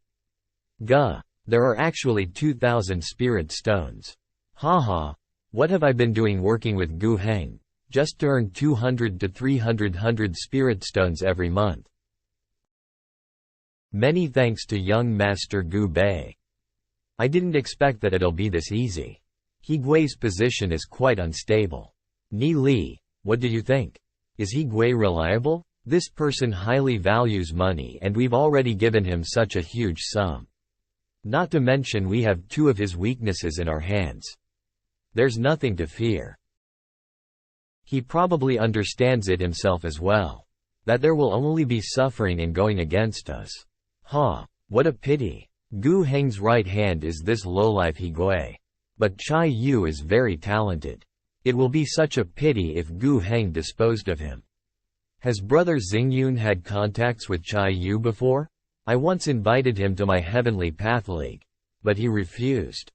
Guh. There are actually 2,000 spirit stones. Haha. What have I been doing working with Gu Heng? Just to earn 200 to 300 spirit stones every month. Many thanks to young Master Gu Bei. I didn't expect that it'll be this easy. He Gui's position is quite unstable. Ni Li, what do you think? Is He Gui reliable? This person highly values money and we've already given him such a huge sum. Not to mention we have two of his weaknesses in our hands. There's nothing to fear. He probably understands it himself as well. That there will only be suffering in going against us. Ha, what a pity. Gu Heng's right hand is this lowlife He Gui. But Chai Yu is very talented. It will be such a pity if Gu Heng disposed of him. Has Brother Xingyun had contacts with Chai Yu before? I once invited him to my Heavenly Path League, but he refused.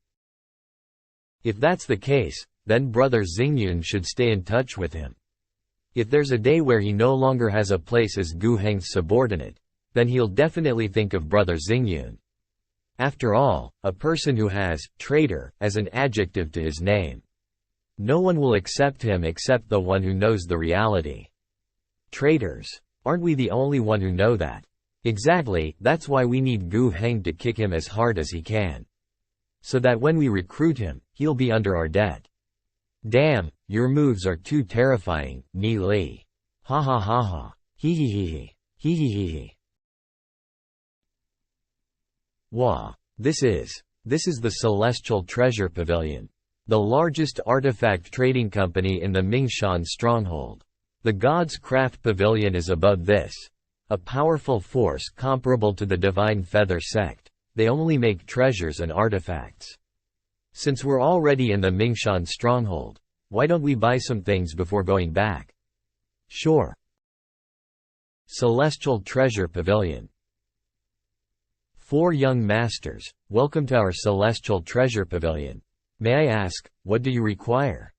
If that's the case, then Brother Xingyun should stay in touch with him. If there's a day where he no longer has a place as Gu Heng's subordinate, then he'll definitely think of Brother Xingyun. After all, a person who has traitor as an adjective to his name. No one will accept him except the one who knows the reality. Traitors. Aren't we the only one who know that? Exactly, that's why we need Gu Heng to kick him as hard as he can. So that when we recruit him, he'll be under our debt. Damn, your moves are too terrifying, Ni Li. Ha ha ha ha. Hee hee hee hee. Hee hee hee hee. Wah. This is the Celestial Treasure Pavilion. The largest artifact trading company in the Mingshan stronghold. The God's Craft Pavilion is above this. A powerful force comparable to the Divine Feather sect. They only make treasures and artifacts. Since we're already in the Mingshan stronghold, why don't we buy some things before going back? Sure. Celestial Treasure Pavilion. 4 young masters, welcome to our Celestial Treasure Pavilion. May I ask, what do you require?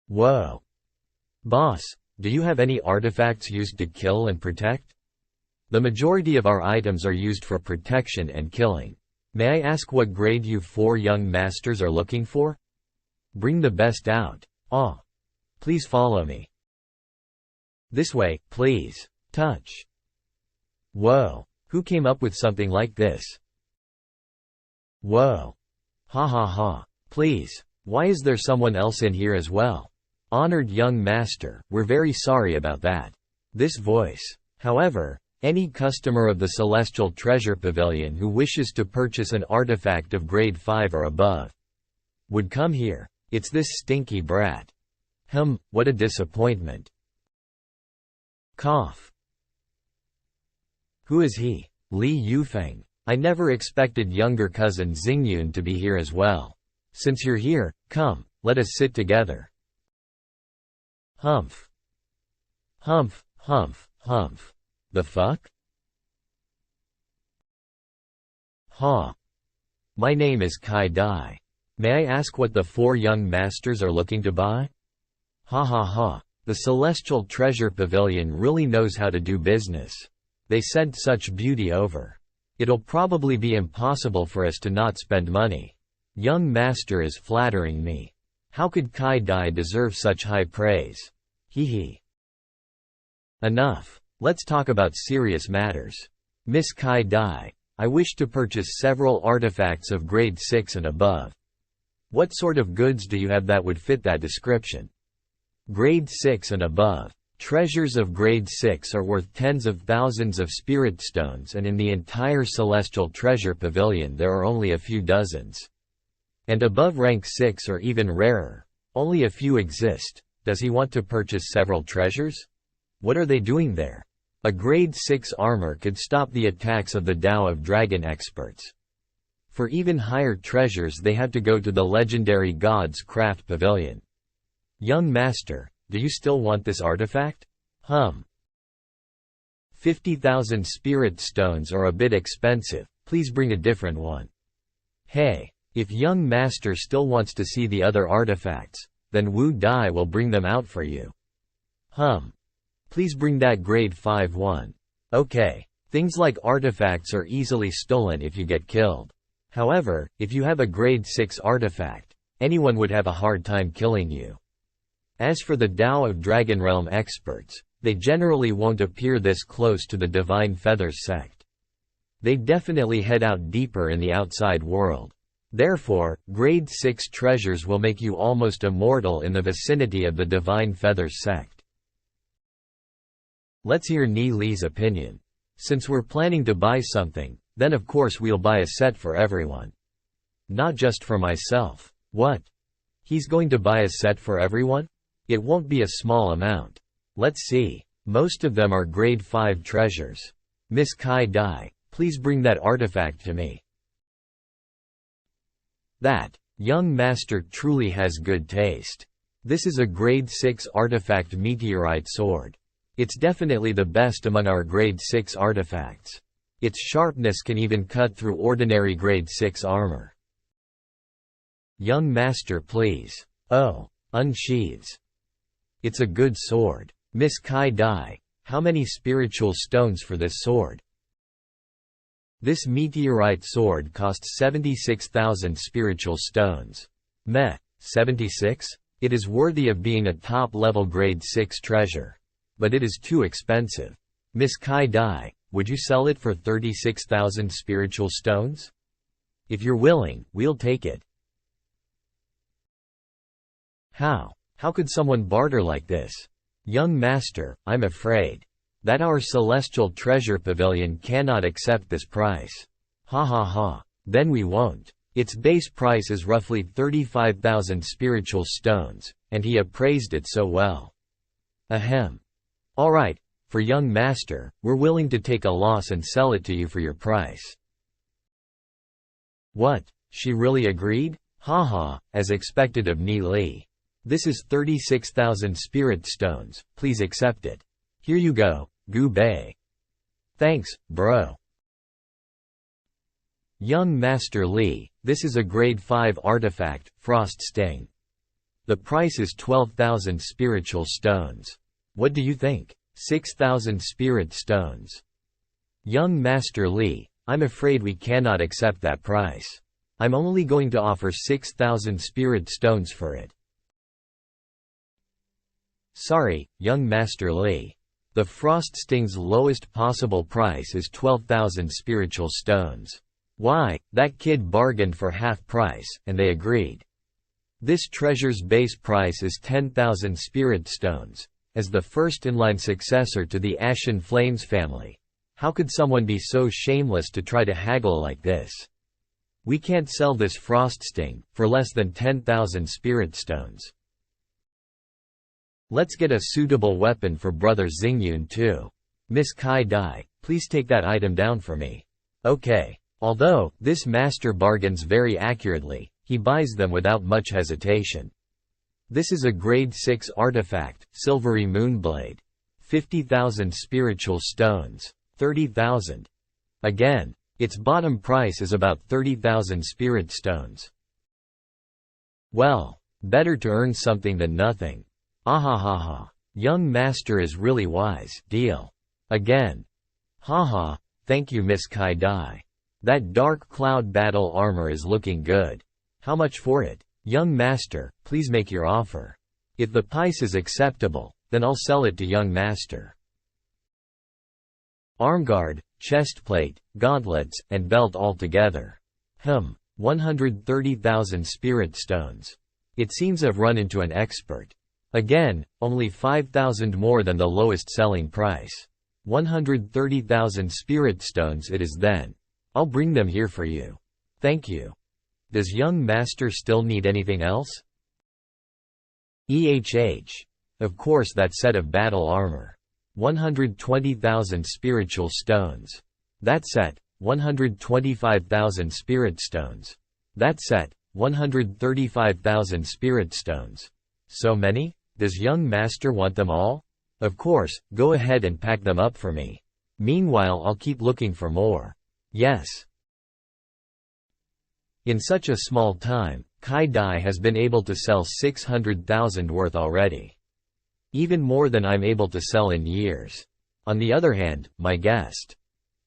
Whoa. Boss, do you have any artifacts used to kill and protect? The majority of our items are used for protection and killing. May I ask what grade you 4 young masters are looking for? Bring the best out. Ah. Please follow me. This way, please. Touch. Whoa. Who came up with something like this? Whoa. Ha ha ha. Please. Why is there someone else in here as well? Honored young master, we're very sorry about that. This voice. However, any customer of the Celestial Treasure Pavilion who wishes to purchase an artifact of grade 5 or above would come here. It's this stinky brat. What a disappointment. Cough. Who is he? Li Yufeng. I never expected younger cousin Xingyun to be here as well. Since you're here, come, let us sit together. Humph. Humph, humph, humph. The fuck? Ha. My name is Kai Dai. May I ask what the 4 young masters are looking to buy? Ha ha ha. The Celestial Treasure Pavilion really knows how to do business. They sent such beauty over. It'll probably be impossible for us to not spend money. Young master is flattering me. How could Kai Dai deserve such high praise? Hee hee. Enough. Let's talk about serious matters. Miss Kai Dai, I wish to purchase several artifacts of grade 6 and above. What sort of goods do you have that would fit that description? Grade 6 and above. Treasures of grade 6 are worth tens of thousands of spirit stones, and in the entire Celestial Treasure Pavilion there are only a few dozens. And above rank 6 are even rarer. Only a few exist. Does he want to purchase several treasures? What are they doing there? A grade 6 armor could stop the attacks of the Tao of Dragon experts. For even higher treasures they have to go to the legendary God's Craft Pavilion. Young master, do you still want this artifact? 50,000 spirit stones are a bit expensive, please bring a different one. Hey, if young master still wants to see the other artifacts, then Wu Dai will bring them out for you. Please bring that grade 5 one. Okay, things like artifacts are easily stolen if you get killed. However, if you have a grade 6 artifact, anyone would have a hard time killing you. As for the Tao of Dragon Realm experts, they generally won't appear this close to the Divine Feathers sect. They definitely head out deeper in the outside world. Therefore, grade 6 treasures will make you almost immortal in the vicinity of the Divine Feathers sect. Let's hear Ni Li's opinion. Since we're planning to buy something, then of course we'll buy a set for everyone. Not just for myself. What? He's going to buy a set for everyone? It won't be a small amount. Let's see. Most of them are grade 5 treasures. Miss Kai Dai, please bring that artifact to me. That young master truly has good taste. This is a grade 6 artifact meteorite sword. It's definitely the best among our grade 6 artifacts. Its sharpness can even cut through ordinary grade 6 armor. Young master, please. Oh, unsheathes. It's a good sword. Miss Kai Dai, how many spiritual stones for this sword? This meteorite sword costs 76,000 spiritual stones. Meh, 76? It is worthy of being a top-level grade 6 treasure. But it is too expensive. Miss Kai Dai, would you sell it for 36,000 spiritual stones? If you're willing, we'll take it. How could someone barter like this? Young master, I'm afraid that our Celestial Treasure Pavilion cannot accept this price. Ha ha ha. Then we won't. Its base price is roughly 35,000 spiritual stones, and he appraised it so well. Ahem. Alright, for young master, we're willing to take a loss and sell it to you for your price. What? She really agreed? Haha, as expected of Ni Li. This is 36,000 spirit stones, please accept it. Here you go, Gu Bei. Thanks, bro. Young Master Li, this is a grade 5 artifact, Frost Sting. The price is 12,000 spiritual stones. What do you think? 6,000 spirit stones. Young Master Li, I'm afraid we cannot accept that price. I'm only going to offer 6,000 spirit stones for it. Sorry, young Master Li. The Frost Sting's lowest possible price is 12,000 spiritual stones. Why, that kid bargained for half price, and they agreed. This treasure's base price is 10,000 spirit stones. As the first in-line successor to the Ashen Flames family. How could someone be so shameless to try to haggle like this? We can't sell this Frost Sting for less than 10,000 spirit stones. Let's get a suitable weapon for Brother Xingyun too. Miss Kai Dai, please take that item down for me. Okay. Although, this master bargains very accurately, He buys them without much hesitation. This is a grade 6 artifact, Silvery Moonblade. 50,000 spiritual stones. 30,000. Again, its bottom price is about 30,000 spirit stones. Well, better to earn something than nothing. Ahahaha. Young master is really wise. Deal. Again. Haha, thank you Miss Kai Dai. That dark cloud battle armor is looking good. How much for it? Young master, please make your offer. If the price is acceptable, then I'll sell it to young master. Armguard, chestplate, gauntlets, and belt all together. 130,000 spirit stones. It seems I've run into an expert. Again, only 5,000 more than the lowest selling price. 130,000 spirit stones it is then. I'll bring them here for you. Thank you. Does young master still need anything else? Of course that set of battle armor. 120,000 spiritual stones. That set, 125,000 spirit stones. That set, 135,000 spirit stones. So many? Does young master want them all? Of course, go ahead and pack them up for me. Meanwhile I'll keep looking for more. Yes. In such a small time, Kai Dai has been able to sell 600,000 worth already. Even more than I'm able to sell in years. On the other hand, my guest.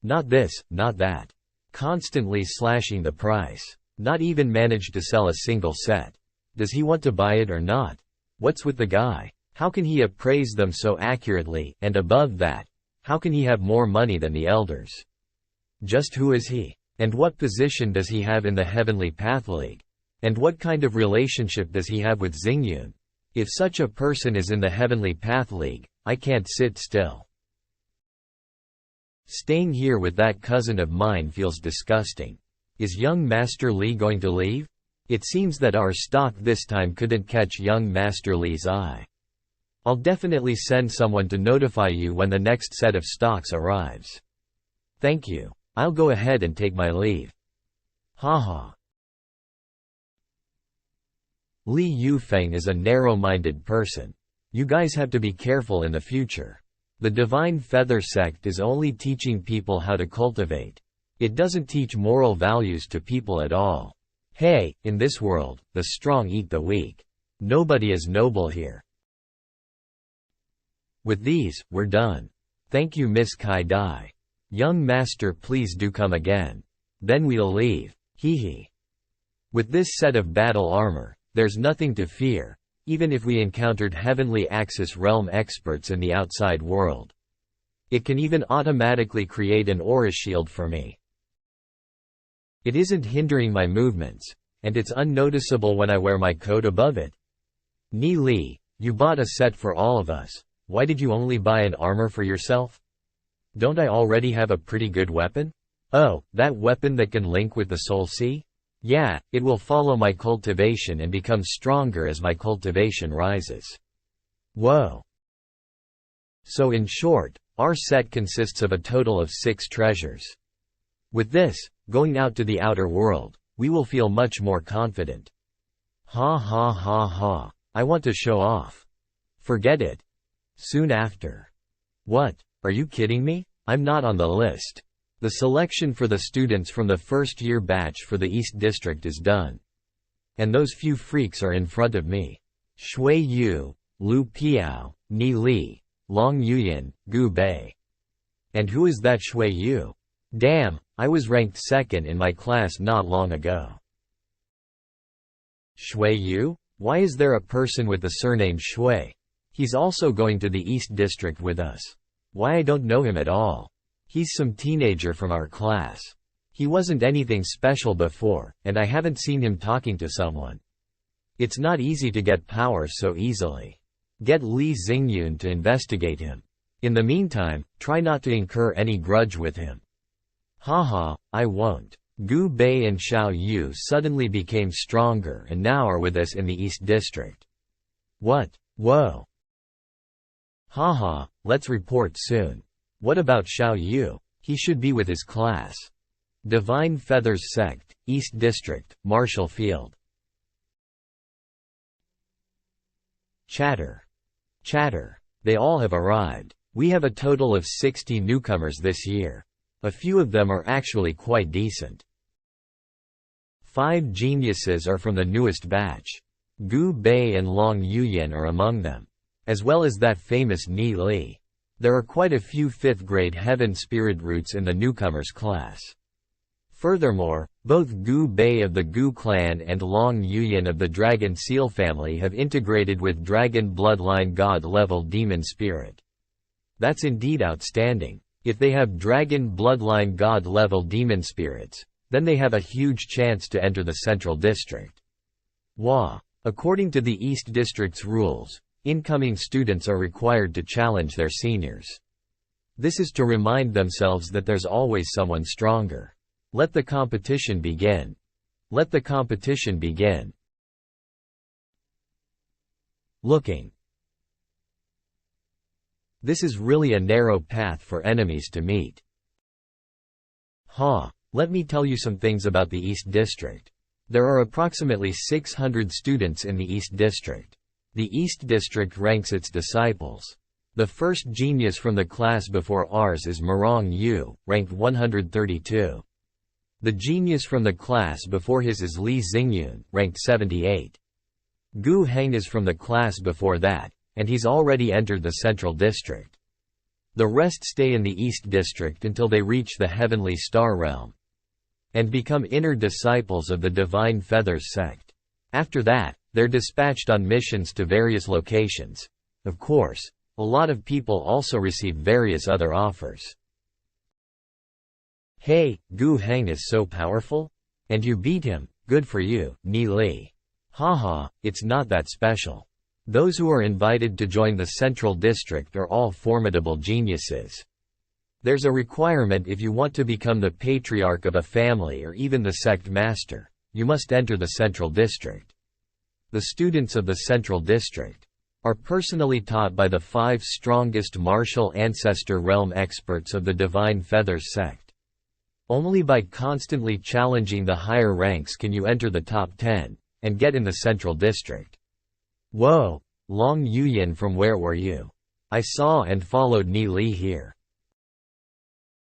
Not this, not that. Constantly slashing the price. Not even managed to sell a single set. Does he want to buy it or not? What's with the guy? How can he appraise them so accurately, and above that, how can he have more money than the elders? Just who is he? And what position does he have in the Heavenly Path League? And what kind of relationship does he have with Xingyun? If such a person is in the Heavenly Path League, I can't sit still. Staying here with that cousin of mine feels disgusting. Is young Master Li going to leave? It seems that our stock this time couldn't catch young Master Li's eye. I'll definitely send someone to notify you when the next set of stocks arrives. Thank you. I'll go ahead and take my leave. Haha. Li Yufeng is a narrow-minded person. You guys have to be careful in the future. The Divine Feather Sect is only teaching people how to cultivate. It doesn't teach moral values to people at all. Hey, in this world, the strong eat the weak. Nobody is noble here. With these, we're done. Thank you Miss Kai Dai. Young master please do come again. Then we'll leave. Hee hee. With this set of battle armor, there's nothing to fear, even if we encountered Heavenly Axis Realm experts in the outside world. It can even automatically create an aura shield for me. It isn't hindering my movements, and it's unnoticeable when I wear my coat above it. Ni Li, you bought a set for all of us. Why did you only buy an armor for yourself? Don't I already have a pretty good weapon? Oh, that weapon that can link with the Soul Sea? Yeah, it will follow my cultivation and become stronger as my cultivation rises. Whoa. So in short, our set consists of a total of 6 treasures. With this, going out to the outer world, we will feel much more confident. Ha ha ha ha, I want to show off. Forget it. Soon after. What, are you kidding me? I'm not on the list. The selection for the students from the first-year batch for the East District is done. And those few freaks are in front of me. Shui Yu, Lu Piao, Ni Li, Long Yuyan, Gu Bei. And who is that Shui Yu? Damn, I was ranked 2nd in my class not long ago. Shui Yu? Why is there a person with the surname Shui? He's also going to the East District with us. Why I don't know him at all. He's some teenager from our class. He wasn't anything special before, and I haven't seen him talking to someone. It's not easy to get power so easily. Get Li Xingyun to investigate him. In the meantime, try not to incur any grudge with him. Haha, I won't. Gu Bei and Xiao Yu suddenly became stronger and now are with us in the East District. What? Whoa. Haha, let's report soon. What about Xiao Yu? He should be with his class. Divine Feathers Sect, East District, Marshall Field. Chatter. Chatter. They all have arrived. We have a total of 60 newcomers this year. A few of them are actually quite decent. 5 geniuses are from the newest batch. Gu Bei and Long Yuyan are among them, as well as that famous Ni Li. There are quite a few 5th grade Heaven Spirit roots in the newcomers class. Furthermore, both Gu Bei of the Gu clan and Long Yuyan of the Dragon Seal family have integrated with Dragon Bloodline God-level Demon Spirit. That's indeed outstanding. If they have Dragon Bloodline God-level Demon Spirits, then they have a huge chance to enter the Central District. Wah! According to the East District's rules, incoming students are required to challenge their seniors. This is to remind themselves that there's always someone stronger. Let the competition begin. Let the competition begin. Looking. This is really a narrow path for enemies to meet. Let me tell you some things about the East District. There are approximately 600 students in the East District. The East District ranks its disciples. The first genius from the class before ours is Murong Yu, ranked 132. The genius from the class before his is Li Xingyun, ranked 78. Gu Heng is from the class before that, and he's already entered the Central District. The rest stay in the East District until they reach the Heavenly Star Realm and become inner disciples of the Divine Feathers sect. After that, they're dispatched on missions to various locations. Of course, a lot of people also receive various other offers. Hey, Gu Heng is so powerful? And you beat him, good for you, Ni Li. Haha, it's not that special. Those who are invited to join the Central District are all formidable geniuses. There's a requirement if you want to become the patriarch of a family or even the sect master, you must enter the Central District. The students of the Central District are personally taught by the 5 strongest martial ancestor realm experts of the Divine Feathers sect. Only by constantly challenging the higher ranks can you enter the top 10 and get in the Central District. Whoa, Long Yuyan, from where were you? I saw and followed Ni Li here.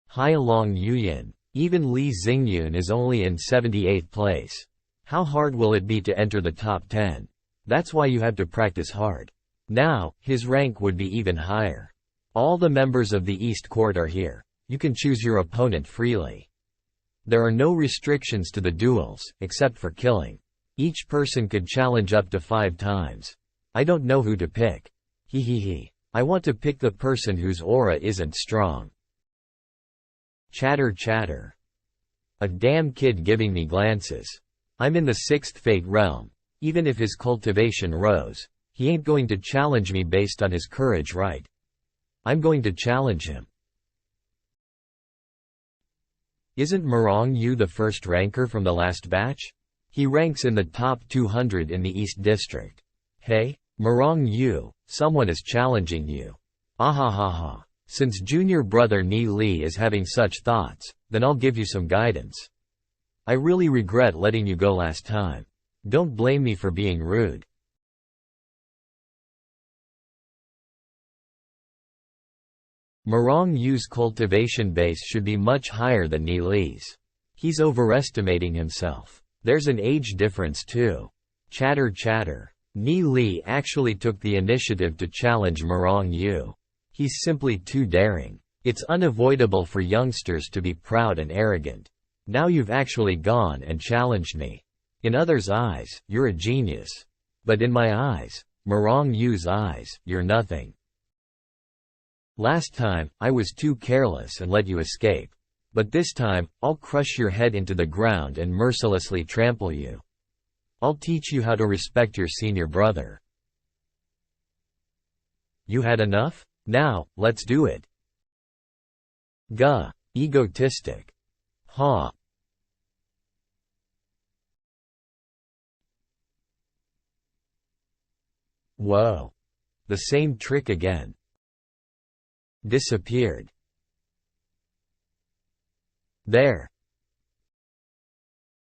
Hi Long Yuyan, even Li Xingyun is only in 78th place. How hard will it be to enter the top 10? That's why you have to practice hard. Now, his rank would be even higher. All the members of the East Court are here. You can choose your opponent freely. There are no restrictions to the duels, except for killing. Each person could challenge up to 5 times. I don't know who to pick. Hehehe. I want to pick the person whose aura isn't strong. Chatter chatter. A damn kid giving me glances. I'm in the 6th fate realm. Even if his cultivation rose, he ain't going to challenge me based on his courage, right? I'm going to challenge him. Isn't Murong Yu the first ranker from the last batch? He ranks in the top 200 in the East District. Hey, Murong Yu, someone is challenging you. Ahahaha. Since junior brother Ni Li is having such thoughts, then I'll give you some guidance. I really regret letting you go last time. Don't blame me for being rude. Murong Yu's cultivation base should be much higher than Ni Li's. He's overestimating himself. There's an age difference too. Chatter chatter. Ni Li actually took the initiative to challenge Murong Yu. He's simply too daring. It's unavoidable for youngsters to be proud and arrogant. Now you've actually gone and challenged me. In others' eyes, you're a genius. But in my eyes, Murong Yu's eyes, you're nothing. Last time, I was too careless and let you escape. But this time, I'll crush your head into the ground and mercilessly trample you. I'll teach you how to respect your senior brother. You had enough? Now, let's do it. Gah. Egotistic. Ha. Whoa. The same trick again. Disappeared. There.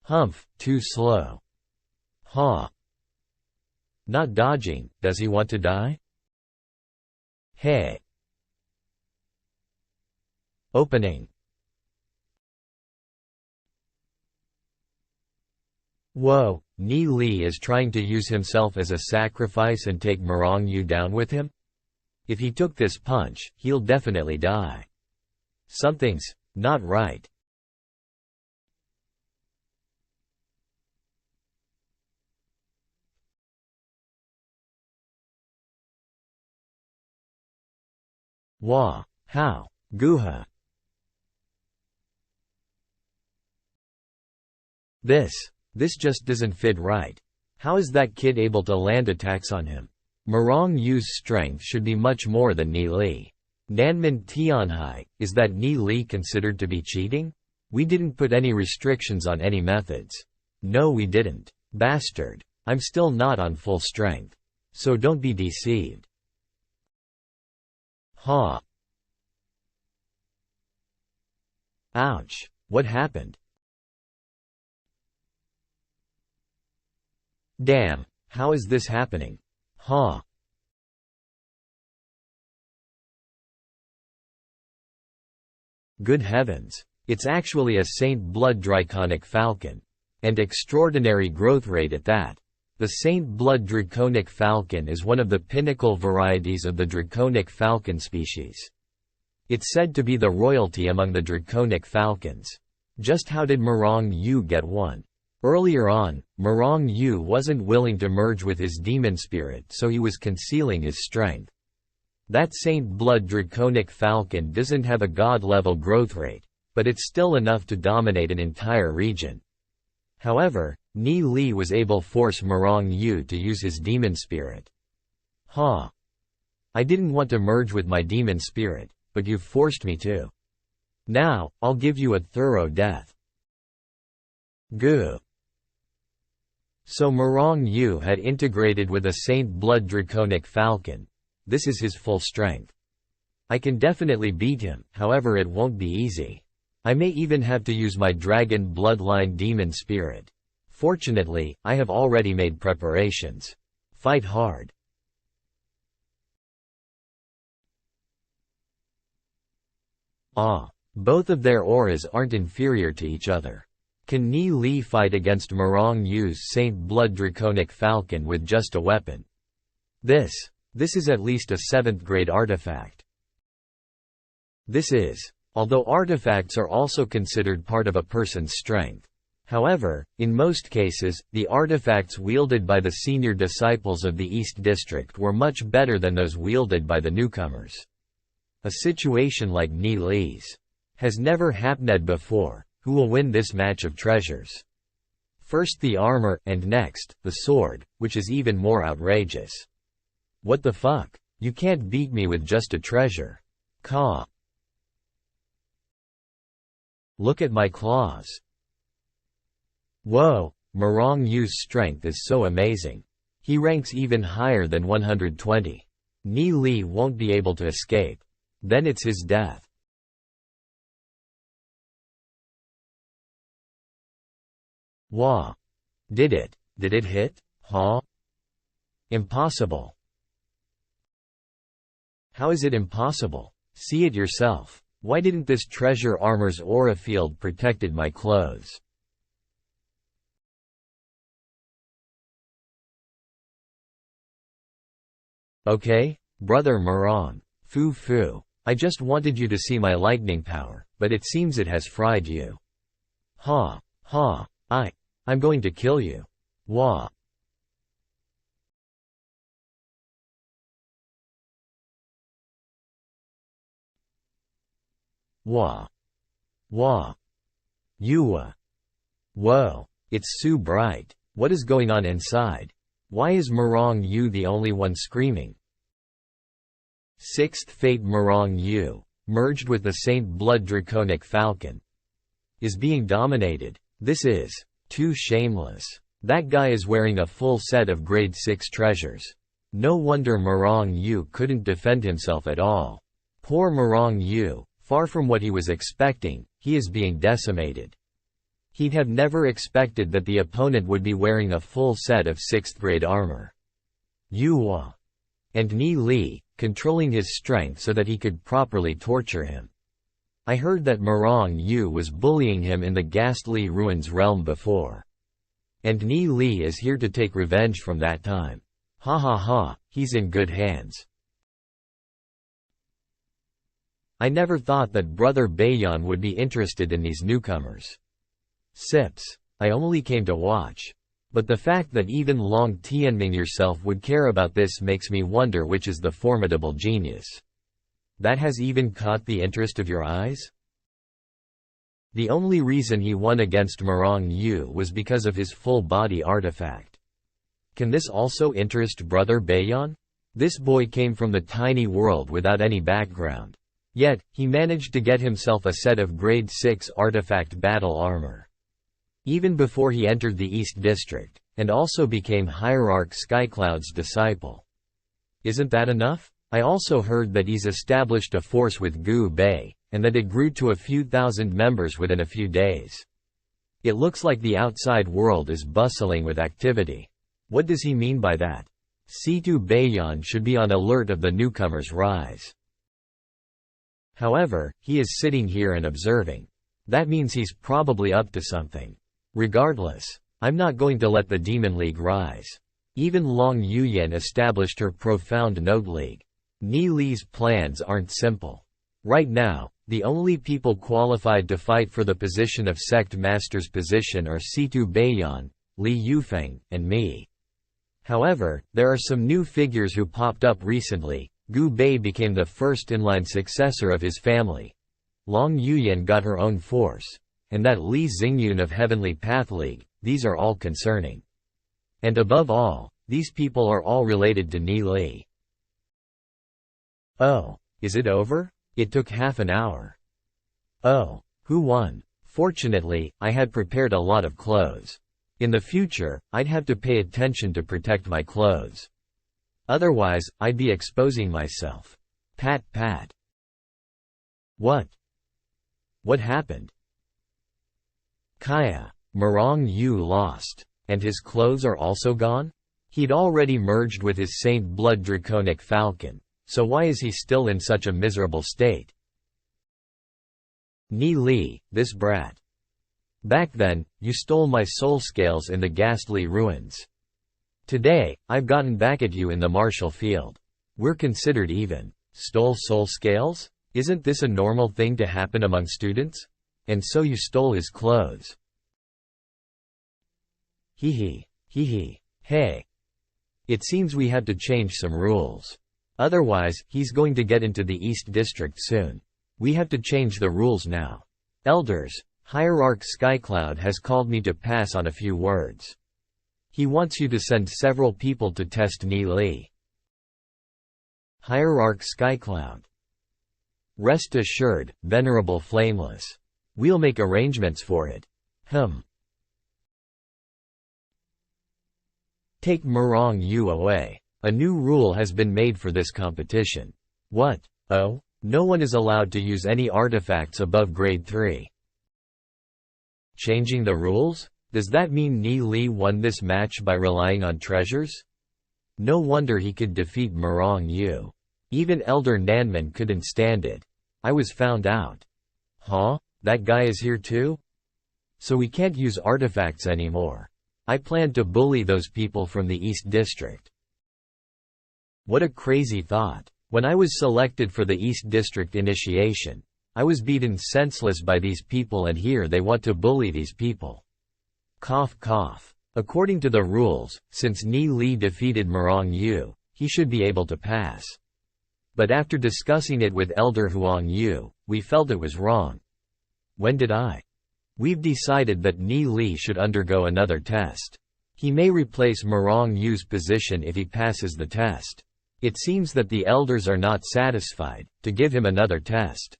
Humph, too slow. Ha. Not dodging. Does he want to die? Hey. Opening. Whoa, Ni Li is trying to use himself as a sacrifice and take Morong Yu down with him? If he took this punch, he'll definitely die. Something's not right. Wah. How? Guha. This just doesn't fit right. How is that kid able to land attacks on him? Morong Yu's strength should be much more than Ni Li. Nanman Tianhai, is that Ni Li considered to be cheating? We didn't put any restrictions on any methods. No, we didn't. Bastard. I'm still not on full strength. So don't be deceived. Ha. Ouch. What happened? Damn, how is this happening? Huh. Good heavens. It's actually a Saint Blood Draconic Falcon. And extraordinary growth rate at that. The Saint Blood Draconic Falcon is one of the pinnacle varieties of the Draconic Falcon species. It's said to be the royalty among the Draconic Falcons. Just how did Morong Yu get one? Earlier on, Morong Yu wasn't willing to merge with his demon spirit, so he was concealing his strength. That Saint Blood Draconic Falcon doesn't have a god-level growth rate, but it's still enough to dominate an entire region. However, Ni Li was able to force Morong Yu to use his demon spirit. Huh. I didn't want to merge with my demon spirit, but you've forced me to. Now, I'll give you a thorough death. Goo. So Morong Yu had integrated with a Saint Blood Draconic Falcon. This is his full strength. I can definitely beat him, however it won't be easy. I may even have to use my Dragon Bloodline Demon Spirit. Fortunately, I have already made preparations. Fight hard. Both of their auras aren't inferior to each other. Can Ni Li fight against Morong Yu's Saint Blood Draconic Falcon with just a weapon? This is at least a 7th grade artifact. Although artifacts are also considered part of a person's strength. However, in most cases, the artifacts wielded by the senior disciples of the East District were much better than those wielded by the newcomers. A situation like Ni Li's has never happened before. Who will win this match of treasures? First the armor, and next, the sword, which is even more outrageous. What the fuck? You can't beat me with just a treasure. Caw. Look at my claws. Whoa, Morong Yu's strength is so amazing. He ranks even higher than 120. Ni Li won't be able to escape. Then it's his death. Wah. Did it hit? Huh? Impossible. How is it impossible? See it yourself. Why didn't this treasure armor's aura field protected my clothes? Okay, brother Morong. Foo. I just wanted you to see my lightning power, but it seems it has fried you. Ha. I'm going to kill you. Wah. Wah. Yuwa. Whoa, it's so bright. What is going on inside? Why is Morong Yu the only one screaming? 6th Fate Morong Yu, merged with the Saint Blood Draconic Falcon, is being dominated. This is too shameless. That guy is wearing a full set of grade 6 treasures. No wonder Morong Yu couldn't defend himself at all. Poor Morong Yu, far from what he was expecting, he is being decimated. He'd have never expected that the opponent would be wearing a full set of 6th grade armor. Yuwa. And Ni Li, controlling his strength so that he could properly torture him. I heard that Marong Yu was bullying him in the ghastly ruins realm before. And Ni Li is here to take revenge from that time. Ha ha ha, he's in good hands. I never thought that Brother Beiyan would be interested in these newcomers. Sips. I only came to watch. But the fact that even Long Tianming yourself would care about this makes me wonder which is the formidable genius. That has even caught the interest of your eyes? The only reason he won against Marong Yu was because of his full-body artifact. Can this also interest Brother Beiyan? This boy came from the tiny world without any background. Yet, he managed to get himself a set of grade 6 artifact battle armor. Even before he entered the East District, and also became Hierarch Skycloud's disciple. Isn't that enough? I also heard that he's established a force with Gu Bei, and that it grew to a few thousand members within a few days. It looks like the outside world is bustling with activity. What does he mean by that? Situ Beiyan should be on alert of the newcomer's rise. However, he is sitting here and observing. That means he's probably up to something. Regardless, I'm not going to let the Demon League rise. Even Long Yuyan established her profound Node League. Ni Li's plans aren't simple. Right now, the only people qualified to fight for the position of Sect Master's position are Situ Beiyan, Li Yufeng, and me. However, there are some new figures who popped up recently. Gu Bei became the first inline successor of his family. Long Yuyan got her own force. And that Li Xingyun of Heavenly Path League, these are all concerning. And above all, these people are all related to Ni Li. Oh, is it over? It took half an hour. Oh, who won? Fortunately, I had prepared a lot of clothes. In the future, I'd have to pay attention to protect my clothes. Otherwise, I'd be exposing myself. Pat pat. What? What happened? Kaya, Marong Yu lost. And his clothes are also gone? He'd already merged with his Saint Blood Draconic Falcon, so why is he still in such a miserable state? Ni Li, this brat. Back then, you stole my soul scales in the ghastly ruins. Today, I've gotten back at you in the martial field. We're considered even. Stole soul scales? Isn't this a normal thing to happen among students? And so you stole his clothes. Hee hee. Hey. It seems we have to change some rules. Otherwise, he's going to get into the East District soon. We have to change the rules now. Elders, Hierarch Skycloud has called me to pass on a few words. He wants you to send several people to test Ni Li. Hierarch Skycloud. Rest assured, Venerable Flameless. We'll make arrangements for it. Take Marong Yu away. A new rule has been made for this competition. What? Oh? No one is allowed to use any artifacts above grade 3. Changing the rules? Does that mean Ni Li won this match by relying on treasures? No wonder he could defeat Marong Yu. Even Elder Nanman couldn't stand it. I was found out. Huh? That guy is here too? So we can't use artifacts anymore. I planned to bully those people from the East District. What a crazy thought. When I was selected for the East District initiation, I was beaten senseless by these people, and here they want to bully these people. Cough cough. According to the rules, since Ni Li defeated Marong Yu, he should be able to pass. But after discussing it with Elder Huang Yu, we felt it was wrong. When did I? We've decided that Ni Li should undergo another test. He may replace Marong Yu's position if he passes the test. It seems that the elders are not satisfied, to give him another test.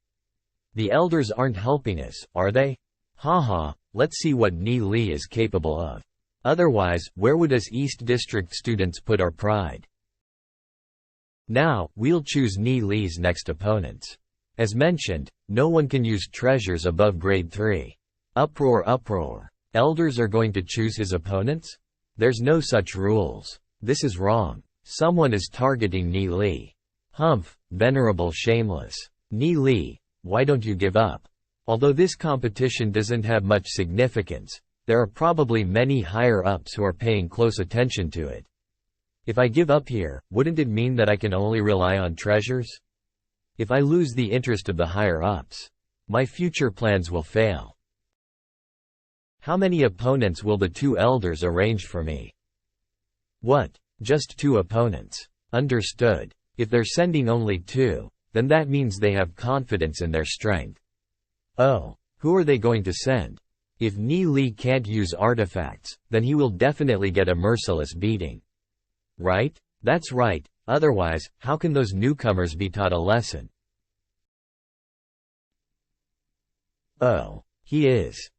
The elders aren't helping us, are they? Haha, let's see what Ni Li is capable of. Otherwise, where would us East District students put our pride? Now, we'll choose Ni Li's next opponents. As mentioned, no one can use treasures above grade 3. Uproar uproar. Elders are going to choose his opponents? There's no such rules. This is wrong. Someone is targeting Ni Li. Humph, venerable shameless. Ni Li, why don't you give up? Although this competition doesn't have much significance, there are probably many higher-ups who are paying close attention to it. If I give up here, wouldn't it mean that I can only rely on treasures? If I lose the interest of the higher-ups, my future plans will fail. How many opponents will the two elders arrange for me? What? Just 2 opponents. Understood. If they're sending only 2, then that means they have confidence in their strength. Oh, who are they going to send? If Ni Li can't use artifacts, then he will definitely get a merciless beating. Right? That's right, otherwise, how can those newcomers be taught a lesson? Oh, he is.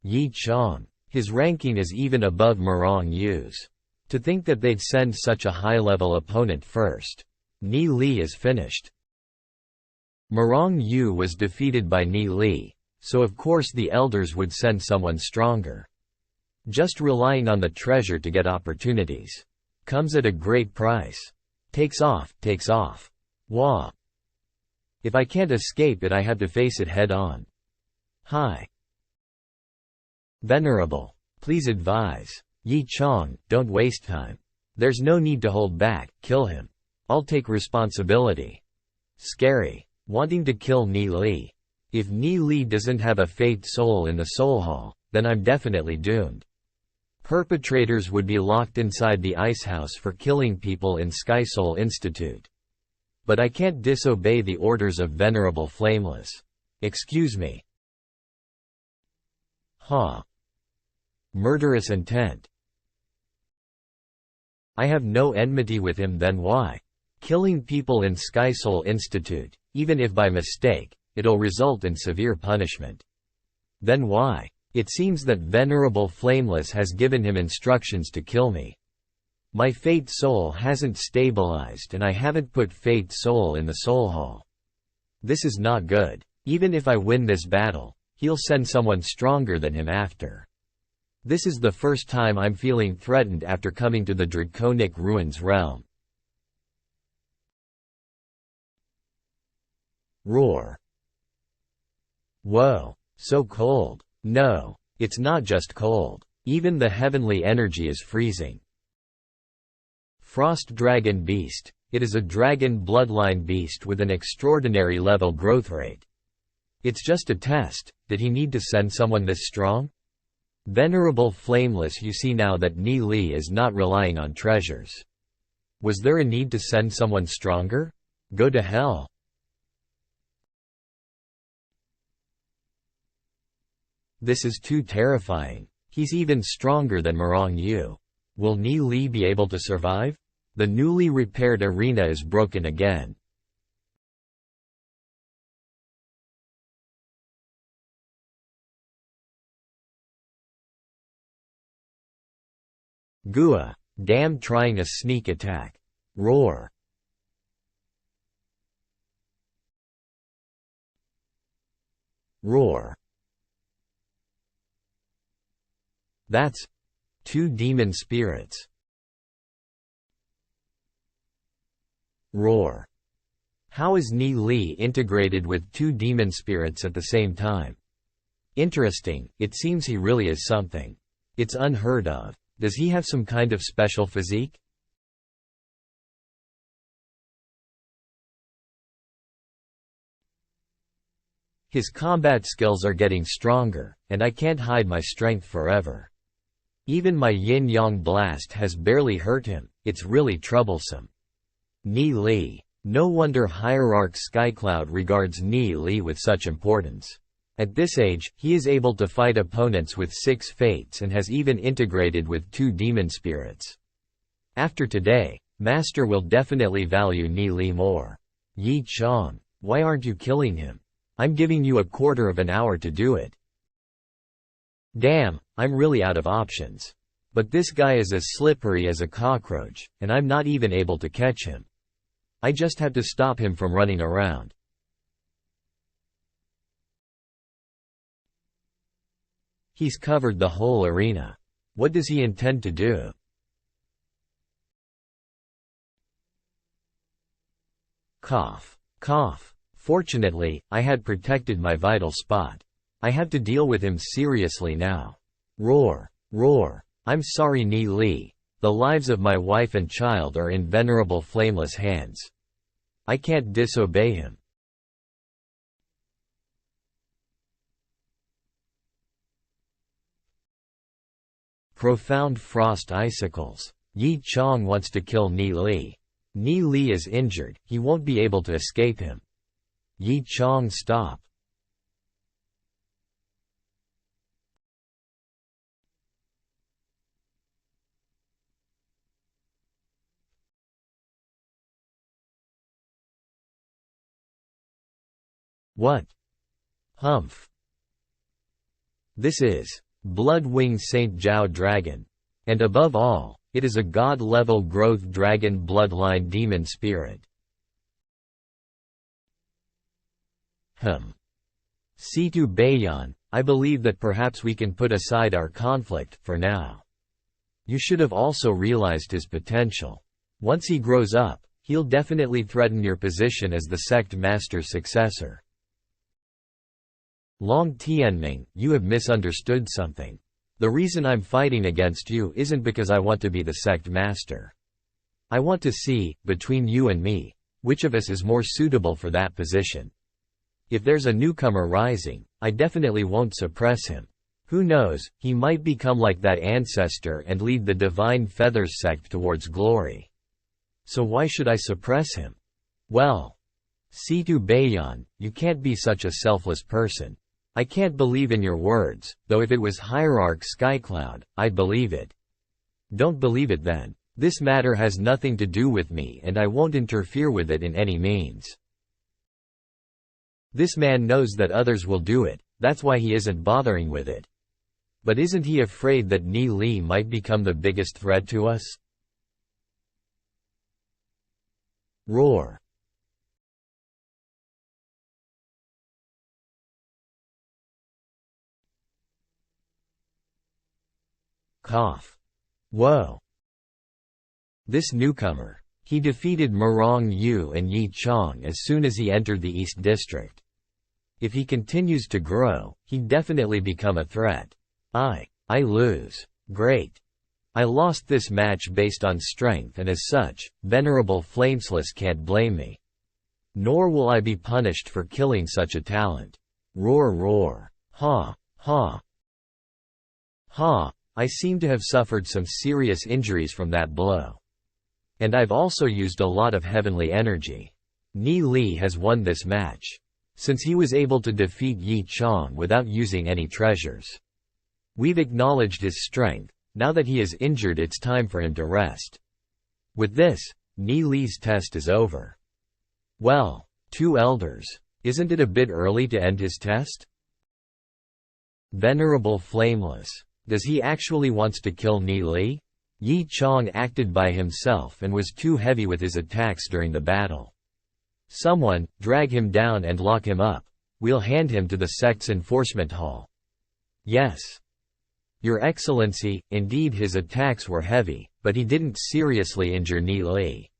Yi Chong. His ranking is even above Murong Yu's. To think that they'd send such a high-level opponent first. Ni Li is finished. Murong Yu was defeated by Ni Li, so of course the elders would send someone stronger. Just relying on the treasure to get opportunities comes at a great price. Takes off. Wah. If I can't escape it, I have to face it head on. Hi. Venerable, please advise. Yi Chong, don't waste time. There's no need to hold back, kill him. I'll take responsibility. Scary. Wanting to kill Ni Li. If Ni Li doesn't have a fate soul in the soul hall, then I'm definitely doomed. Perpetrators would be locked inside the ice house for killing people in Sky Soul Institute. But I can't disobey the orders of Venerable Flameless. Excuse me. Ha. Murderous intent. I have no enmity with him, then why? Killing people in Sky Soul Institute, even if by mistake, it'll result in severe punishment. Then why? It seems that Venerable Flameless has given him instructions to kill me. My Fate Soul hasn't stabilized and I haven't put Fate Soul in the Soul Hall. This is not good. Even if I win this battle, he'll send someone stronger than him after. This is the first time I'm feeling threatened after coming to the Draconic Ruins realm. Roar. Whoa, so cold. No, it's not just cold. Even the heavenly energy is freezing. Frost Dragon Beast. It is a dragon bloodline beast with an extraordinary level growth rate. It's just a test. Did he need to send someone this strong? Venerable Flameless, you see now that Ni Li is not relying on treasures. Was there a need to send someone stronger? Go to hell. This is too terrifying. He's even stronger than Murong Yu. Will Ni Li be able to survive? The newly repaired arena is broken again. Gua. Damn, trying a sneak attack. Roar. Roar. That's 2 demon spirits. Roar. How is Ni Li integrated with 2 demon spirits at the same time? Interesting, it seems he really is something. It's unheard of. Does he have some kind of special physique? His combat skills are getting stronger, and I can't hide my strength forever. Even my yin-yang blast has barely hurt him. It's really troublesome. Ni Li. No wonder Hierarch Skycloud regards Ni Li with such importance. At this age, he is able to fight opponents with 6 fates and has even integrated with 2 demon spirits. After today, Master will definitely value Ni Li more. Yi Chong, why aren't you killing him? I'm giving you a quarter of an hour to do it. Damn, I'm really out of options. But this guy is as slippery as a cockroach, and I'm not even able to catch him. I just have to stop him from running around. He's covered the whole arena. What does he intend to do? Cough. Cough. Fortunately, I had protected my vital spot. I have to deal with him seriously now. Roar. Roar. I'm sorry, Ni Li. The lives of my wife and child are in Venerable Flameless hands. I can't disobey him. Profound frost icicles. Yi Chong wants to kill Ni Li. Ni Li is injured, he won't be able to escape him. Yi Chong, stop. What? Humph. This is Bloodwing Saint Jiao Dragon. And above all, it is a god-level growth dragon bloodline demon spirit. Situ Beiyan, I believe that perhaps we can put aside our conflict, for now. You should have also realized his potential. Once he grows up, he'll definitely threaten your position as the sect master's successor. Long Tianming, you have misunderstood something. The reason I'm fighting against you isn't because I want to be the sect master. I want to see, between you and me, which of us is more suitable for that position. If there's a newcomer rising, I definitely won't suppress him. Who knows, he might become like that ancestor and lead the Divine Feathers sect towards glory. So why should I suppress him? Well, Situ Beiyan, you can't be such a selfless person. I can't believe in your words, though if it was Hierarch Skycloud, I'd believe it. Don't believe it then. This matter has nothing to do with me and I won't interfere with it in any means. This man knows that others will do it, that's why he isn't bothering with it. But isn't he afraid that Ni Li might become the biggest threat to us? Roar. Cough. Whoa. This newcomer. He defeated Murong Yu and Yi Chong as soon as he entered the East District. If he continues to grow, he'd definitely become a threat. I lose. Great. I lost this match based on strength and as such, Venerable Flameless can't blame me. Nor will I be punished for killing such a talent. Roar roar. Ha, ha. Ha. I seem to have suffered some serious injuries from that blow. And I've also used a lot of heavenly energy. Ni Li has won this match. Since he was able to defeat Yi Chong without using any treasures. We've acknowledged his strength, now that he is injured it's time for him to rest. With this, Ni Li's test is over. Well, 2 elders. Isn't it a bit early to end his test? Venerable Flameless. Does he actually wants to kill Ni Li? Yi Chong acted by himself and was too heavy with his attacks during the battle. Someone, drag him down and lock him up. We'll hand him to the sect's enforcement hall. Yes. Your Excellency, indeed his attacks were heavy, but he didn't seriously injure Ni Li.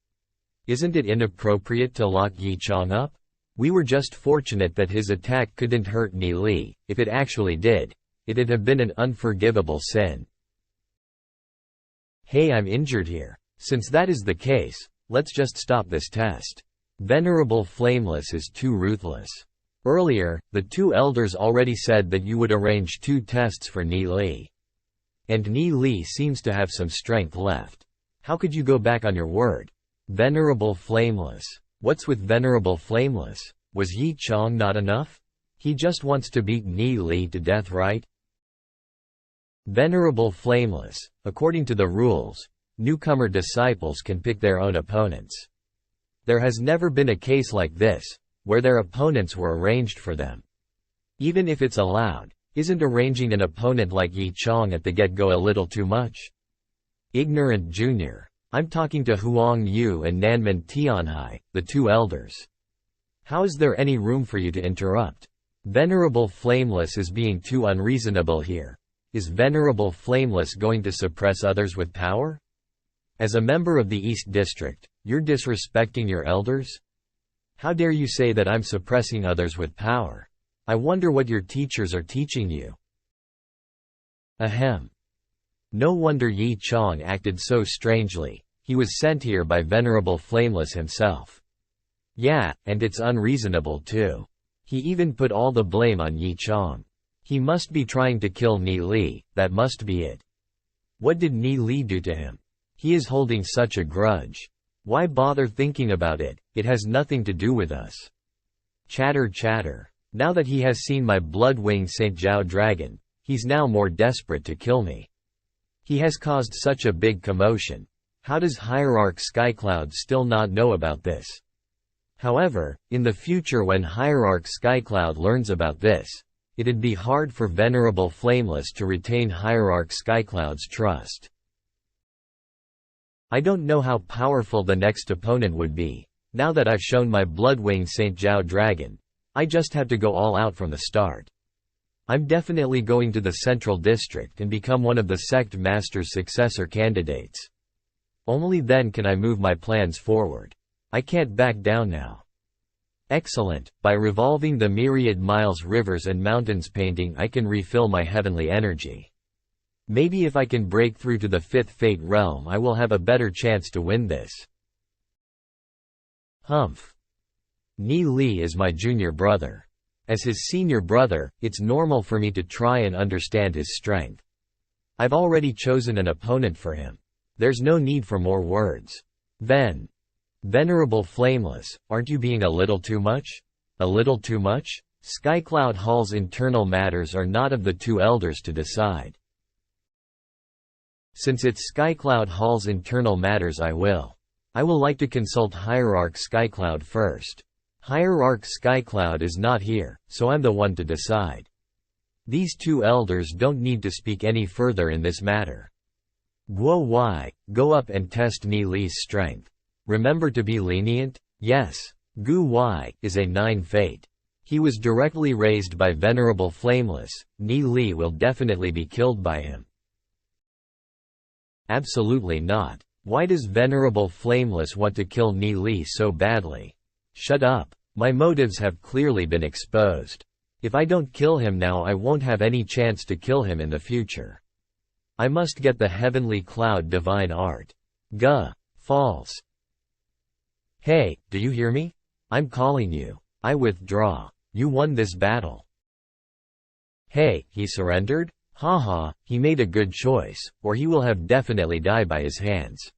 Isn't it inappropriate to lock Yi Chong up? We were just fortunate that his attack couldn't hurt Ni Li. If it actually did, it'd have been an unforgivable sin. Hey, I'm injured here. Since that is the case, let's just stop this test. Venerable Flameless is too ruthless. Earlier, the 2 elders already said that you would arrange 2 tests for Ni Li. And Ni Li seems to have some strength left. How could you go back on your word? Venerable Flameless. What's with Venerable Flameless? Was Yi Chong not enough? He just wants to beat Ni Li to death, right? Venerable Flameless, according to the rules, newcomer disciples can pick their own opponents. There has never been a case like this, where their opponents were arranged for them. Even if it's allowed, isn't arranging an opponent like Yi Chong at the get-go a little too much? Ignorant Junior. I'm talking to Huang Yu and Nanman Tianhai, the 2 elders. How is there any room for you to interrupt? Venerable Flameless is being too unreasonable here. Is Venerable Flameless going to suppress others with power? As a member of the East District, you're disrespecting your elders? How dare you say that I'm suppressing others with power? I wonder what your teachers are teaching you. Ahem. No wonder Yi Chong acted so strangely. He was sent here by Venerable Flameless himself. Yeah, and it's unreasonable too. He even put all the blame on Yi Chong. He must be trying to kill Ni Li, that must be it. What did Ni Li do to him? He is holding such a grudge. Why bother thinking about it? It has nothing to do with us. Chatter chatter. Now that he has seen my blood-winged St. Zhao dragon, he's now more desperate to kill me. He has caused such a big commotion. How does Hierarch Skycloud still not know about this? However, in the future when Hierarch Skycloud learns about this, it'd be hard for Venerable Flameless to retain Hierarch Skycloud's trust. I don't know how powerful the next opponent would be. Now that I've shown my blood-winged St. Zhao dragon, I just have to go all out from the start. I'm definitely going to the Central District and become one of the Sect Master's successor candidates. Only then can I move my plans forward. I can't back down now. Excellent. By revolving the myriad miles rivers and mountains painting I can refill my heavenly energy. Maybe if I can break through to the 5th Fate Realm I will have a better chance to win this. Humph. Ni Li is my junior brother. As his senior brother, it's normal for me to try and understand his strength. I've already chosen an opponent for him. There's no need for more words. Venerable Flameless, aren't you being a little too much? A little too much? Skycloud Hall's internal matters are not of the two elders to decide. Since it's Skycloud Hall's internal matters I will like to consult Hierarch Skycloud first. Hierarch Skycloud is not here, so I'm the one to decide. These two elders don't need to speak any further in this matter. Guo Wai, go up and test Ni Li's strength. Remember to be lenient? Yes. Gu Wai is a 9 fate. He was directly raised by Venerable Flameless. Ni Li will definitely be killed by him. Absolutely not. Why does Venerable Flameless want to kill Ni Li so badly? Shut up. My motives have clearly been exposed. If I don't kill him now I won't have any chance to kill him in the future. I must get the Heavenly Cloud Divine Art. Guh. False. Hey, do you hear me? I'm calling you. I withdraw. You won this battle. Hey, he surrendered? Haha, he made a good choice, or he will have definitely died by his hands.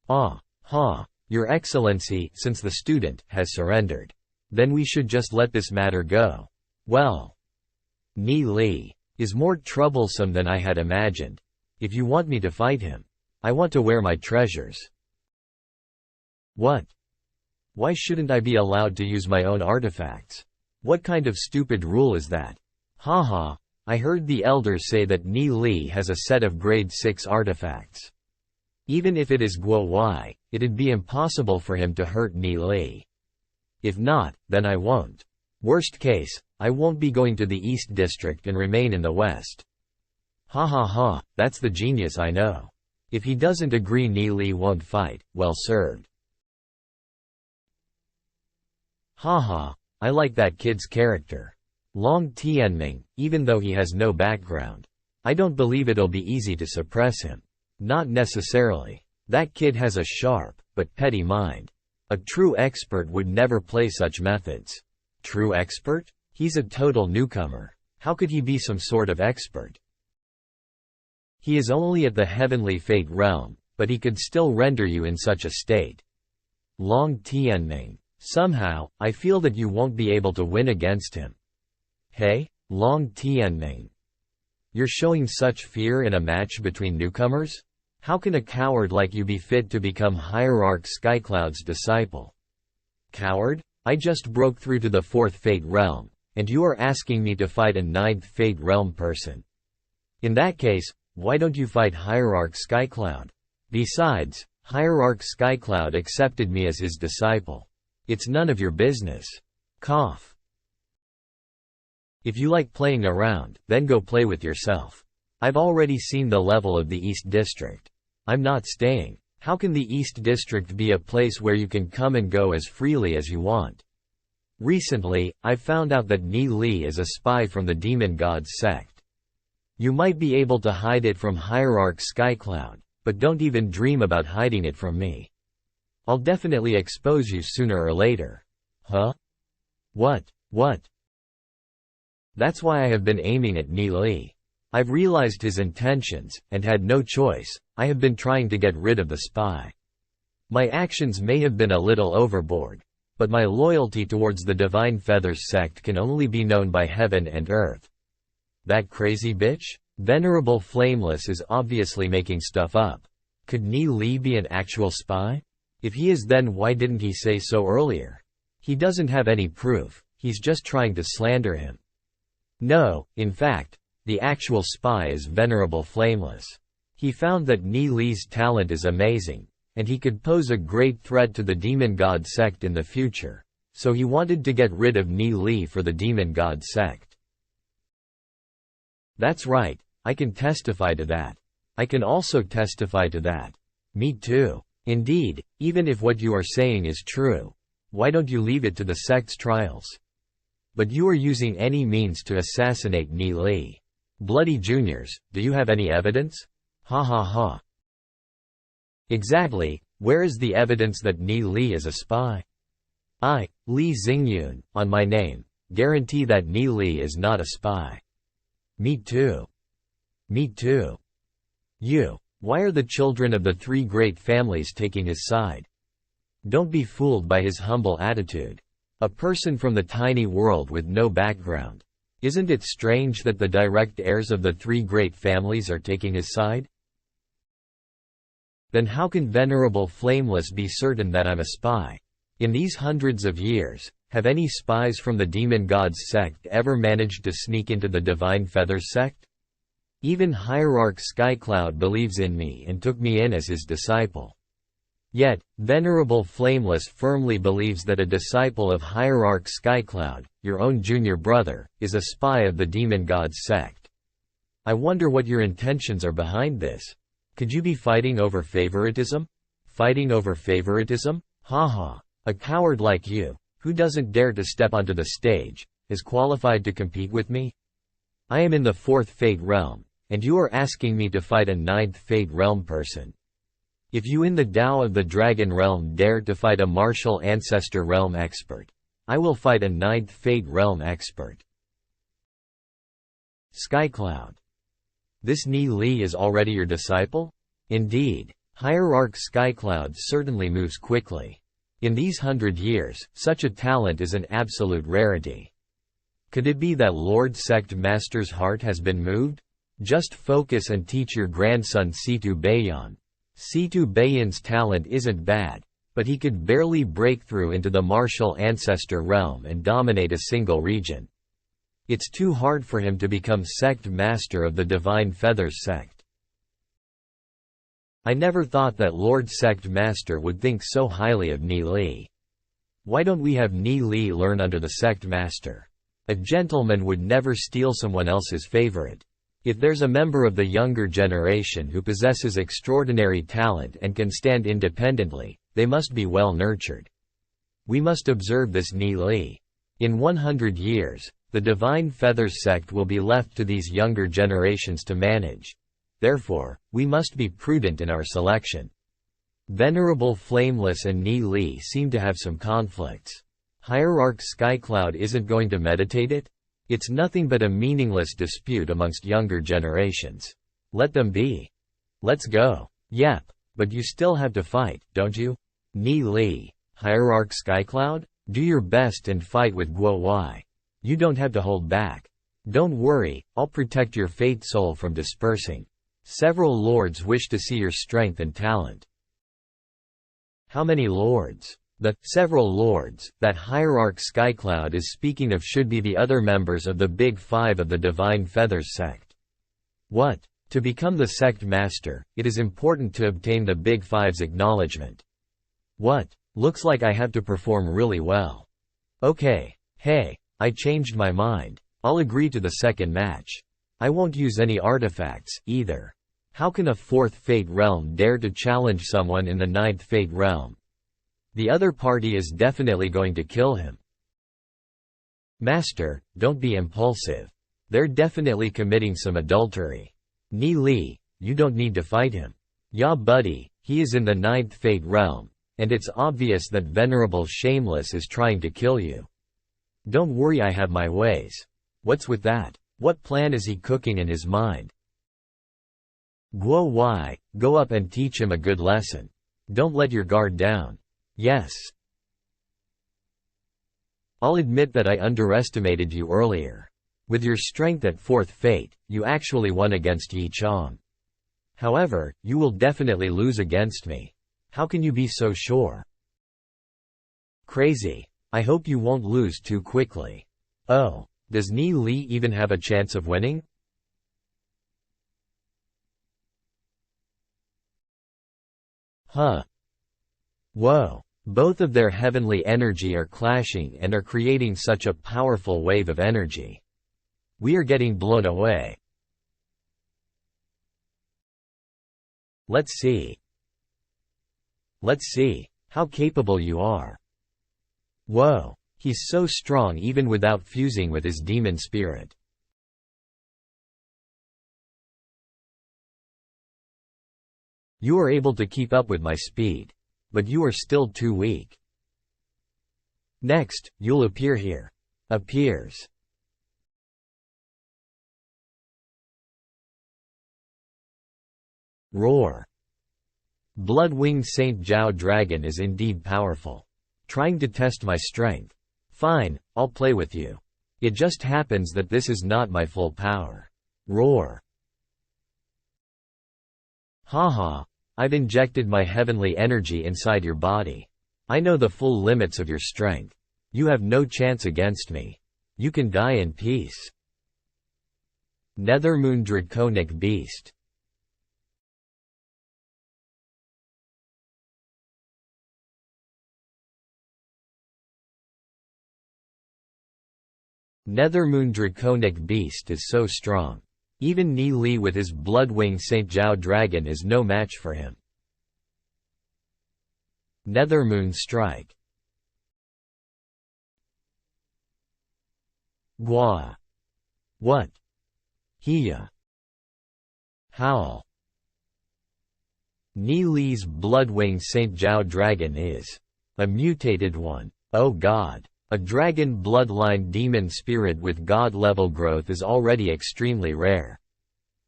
Ah, ha. Your Excellency, since the student has surrendered, then we should just let this matter go. Well, Ni Li is more troublesome than I had imagined. If you want me to fight him, I want to wear my treasures. What? Why shouldn't I be allowed to use my own artifacts? What kind of stupid rule is that? Haha, I heard the elders say that Ni Li has a set of grade 6 artifacts. Even if it is Guo Wai, it'd be impossible for him to hurt Ni Li. If not, then I won't. Worst case, I won't be going to the East District and remain in the West. Ha ha ha, that's the genius I know. If he doesn't agree Ni Li won't fight, well served. Haha, I like that kid's character. Long Tianming, even though he has no background. I don't believe it'll be easy to suppress him. Not necessarily. That kid has a sharp, but petty mind. A true expert would never play such methods. True expert? He's a total newcomer. How could he be some sort of expert? He is only at the Heavenly Fate realm, but he could still render you in such a state. Long Tianming. Somehow, I feel that you won't be able to win against him. Hey, Long Tianming. You're showing such fear in a match between newcomers? How can a coward like you be fit to become Hierarch Skycloud's disciple? Coward? I just broke through to the 4th Fate Realm, and you are asking me to fight a 9th Fate Realm person. In that case, why don't you fight Hierarch Skycloud? Besides, Hierarch Skycloud accepted me as his disciple. It's none of your business. Cough. If you like playing around, then go play with yourself. I've already seen the level of the East District. I'm not staying. How can the East District be a place where you can come and go as freely as you want? Recently, I found out that Ni Li is a spy from the Demon Gods sect. You might be able to hide it from Hierarch Skycloud, but don't even dream about hiding it from me. I'll definitely expose you sooner or later. Huh? What? That's why I have been aiming at Ni Li. I've realized his intentions, and had no choice. I have been trying to get rid of the spy. My actions may have been a little overboard, but my loyalty towards the Divine Feathers sect can only be known by heaven and earth. That crazy bitch? Venerable Flameless is obviously making stuff up. Could Ni Li be an actual spy? If he is, then why didn't he say so earlier? He doesn't have any proof, he's just trying to slander him. No, in fact, the actual spy is Venerable Flameless. He found that Ni Li's talent is amazing, and he could pose a great threat to the Demon God sect in the future, so he wanted to get rid of Ni Li for the Demon God sect. That's right, I can testify to that. I can also testify to that. Me too. Indeed, even if what you are saying is true, why don't you leave it to the sect's trials? But you are using any means to assassinate Ni Li. Bloody Juniors, do you have any evidence? Ha ha ha. Exactly, where is the evidence that Ni Li is a spy? I, Li Xingyun, on my name, guarantee that Ni Li is not a spy. Me too. Me too. You. Why are the children of the three great families taking his side? Don't be fooled by his humble attitude. A person from the tiny world with no background. Isn't it strange that the direct heirs of the three great families are taking his side? Then how can Venerable Flameless be certain that I'm a spy? In these hundreds of years, have any spies from the Demon Gods sect ever managed to sneak into the Divine Feathers sect? Even Hierarch Skycloud believes in me and took me in as his disciple. Yet, Venerable Flameless firmly believes that a disciple of Hierarch Skycloud, your own junior brother, is a spy of the Demon Gods sect. I wonder what your intentions are behind this. Could you be fighting over favoritism? Fighting over favoritism? Haha. A coward like you, who doesn't dare to step onto the stage, is qualified to compete with me? I am in the 4th Fate Realm, and you are asking me to fight a 9th Fate Realm person. If you in the Tao of the Dragon Realm dare to fight a Martial Ancestor Realm expert, I will fight a 9th Fate Realm expert. Skycloud. This Ni Li is already your disciple? Indeed, Hierarch Skycloud certainly moves quickly. In these 100 years, such a talent is an absolute rarity. Could it be that Lord Sect Master's heart has been moved? Just focus and teach your grandson Situ Bayan. Situ Bayan's talent isn't bad, but he could barely break through into the Martial Ancestor Realm and dominate a single region. It's too hard for him to become Sect Master of the Divine Feathers sect. I never thought that Lord Sect Master would think so highly of Ni Li. Why don't we have Ni Li learn under the Sect Master? A gentleman would never steal someone else's favorite. If there's a member of the younger generation who possesses extraordinary talent and can stand independently, they must be well nurtured. We must observe this Ni Li. In 100 years, the Divine Feathers sect will be left to these younger generations to manage. Therefore, we must be prudent in our selection. Venerable Flameless and Ni Li seem to have some conflicts. Hierarch Skycloud isn't going to meditate it? It's nothing but a meaningless dispute amongst younger generations. Let them be. Let's go. Yep, but you still have to fight, don't you? Ni Li, Hierarch Skycloud? Do your best and fight with Guo Wai. You don't have to hold back. Don't worry, I'll protect your fate soul from dispersing. Several lords wish to see your strength and talent. How many lords? The several lords that Hierarch Skycloud is speaking of should be the other members of the Big Five of the Divine Feathers sect. What? To become the sect master, it is important to obtain the Big Five's acknowledgement. What? Looks like I have to perform really well. Okay, hey, I changed my mind. I'll agree to the second match. I won't use any artifacts, either. How can a fourth Fate Realm dare to challenge someone in the ninth Fate Realm? The other party is definitely going to kill him. Master, don't be impulsive. They're definitely committing some adultery. Ni Li, you don't need to fight him. Yeah buddy, he is in the ninth Fate Realm, and it's obvious that Venerable Shameless is trying to kill you. Don't worry, I have my ways. What's with that? What plan is he cooking in his mind? Guo Wai, go up and teach him a good lesson. Don't let your guard down. Yes. I'll admit that I underestimated you earlier. With your strength at fourth Fate, you actually won against Yi Chong. However, you will definitely lose against me. How can you be so sure? Crazy. I hope you won't lose too quickly. Oh, does Ni Li even have a chance of winning? Huh. Whoa. Both of their heavenly energy are clashing and are creating such a powerful wave of energy. We are getting blown away. Let's see. Let's see how capable you are. Whoa, he's so strong even without fusing with his demon spirit. You are able to keep up with my speed, but you are still too weak. Next, you'll appear here. Appears. Roar. Blood-winged Saint Zhao Dragon is indeed powerful. Trying to test my strength. Fine, I'll play with you. It just happens that this is not my full power. Roar. Haha, I've injected my heavenly energy inside your body. I know the full limits of your strength. You have no chance against me. You can die in peace. Nethermoon Draconic Beast. Nethermoon Draconic Beast is so strong. Even Ni Li with his Bloodwing Saint Zhao Dragon is no match for him. Nethermoon Strike. Gua. What? Hiya. Howl. Ni Li's Bloodwing Saint Zhao Dragon is a mutated one. Oh god. A dragon bloodline demon spirit with god-level growth is already extremely rare.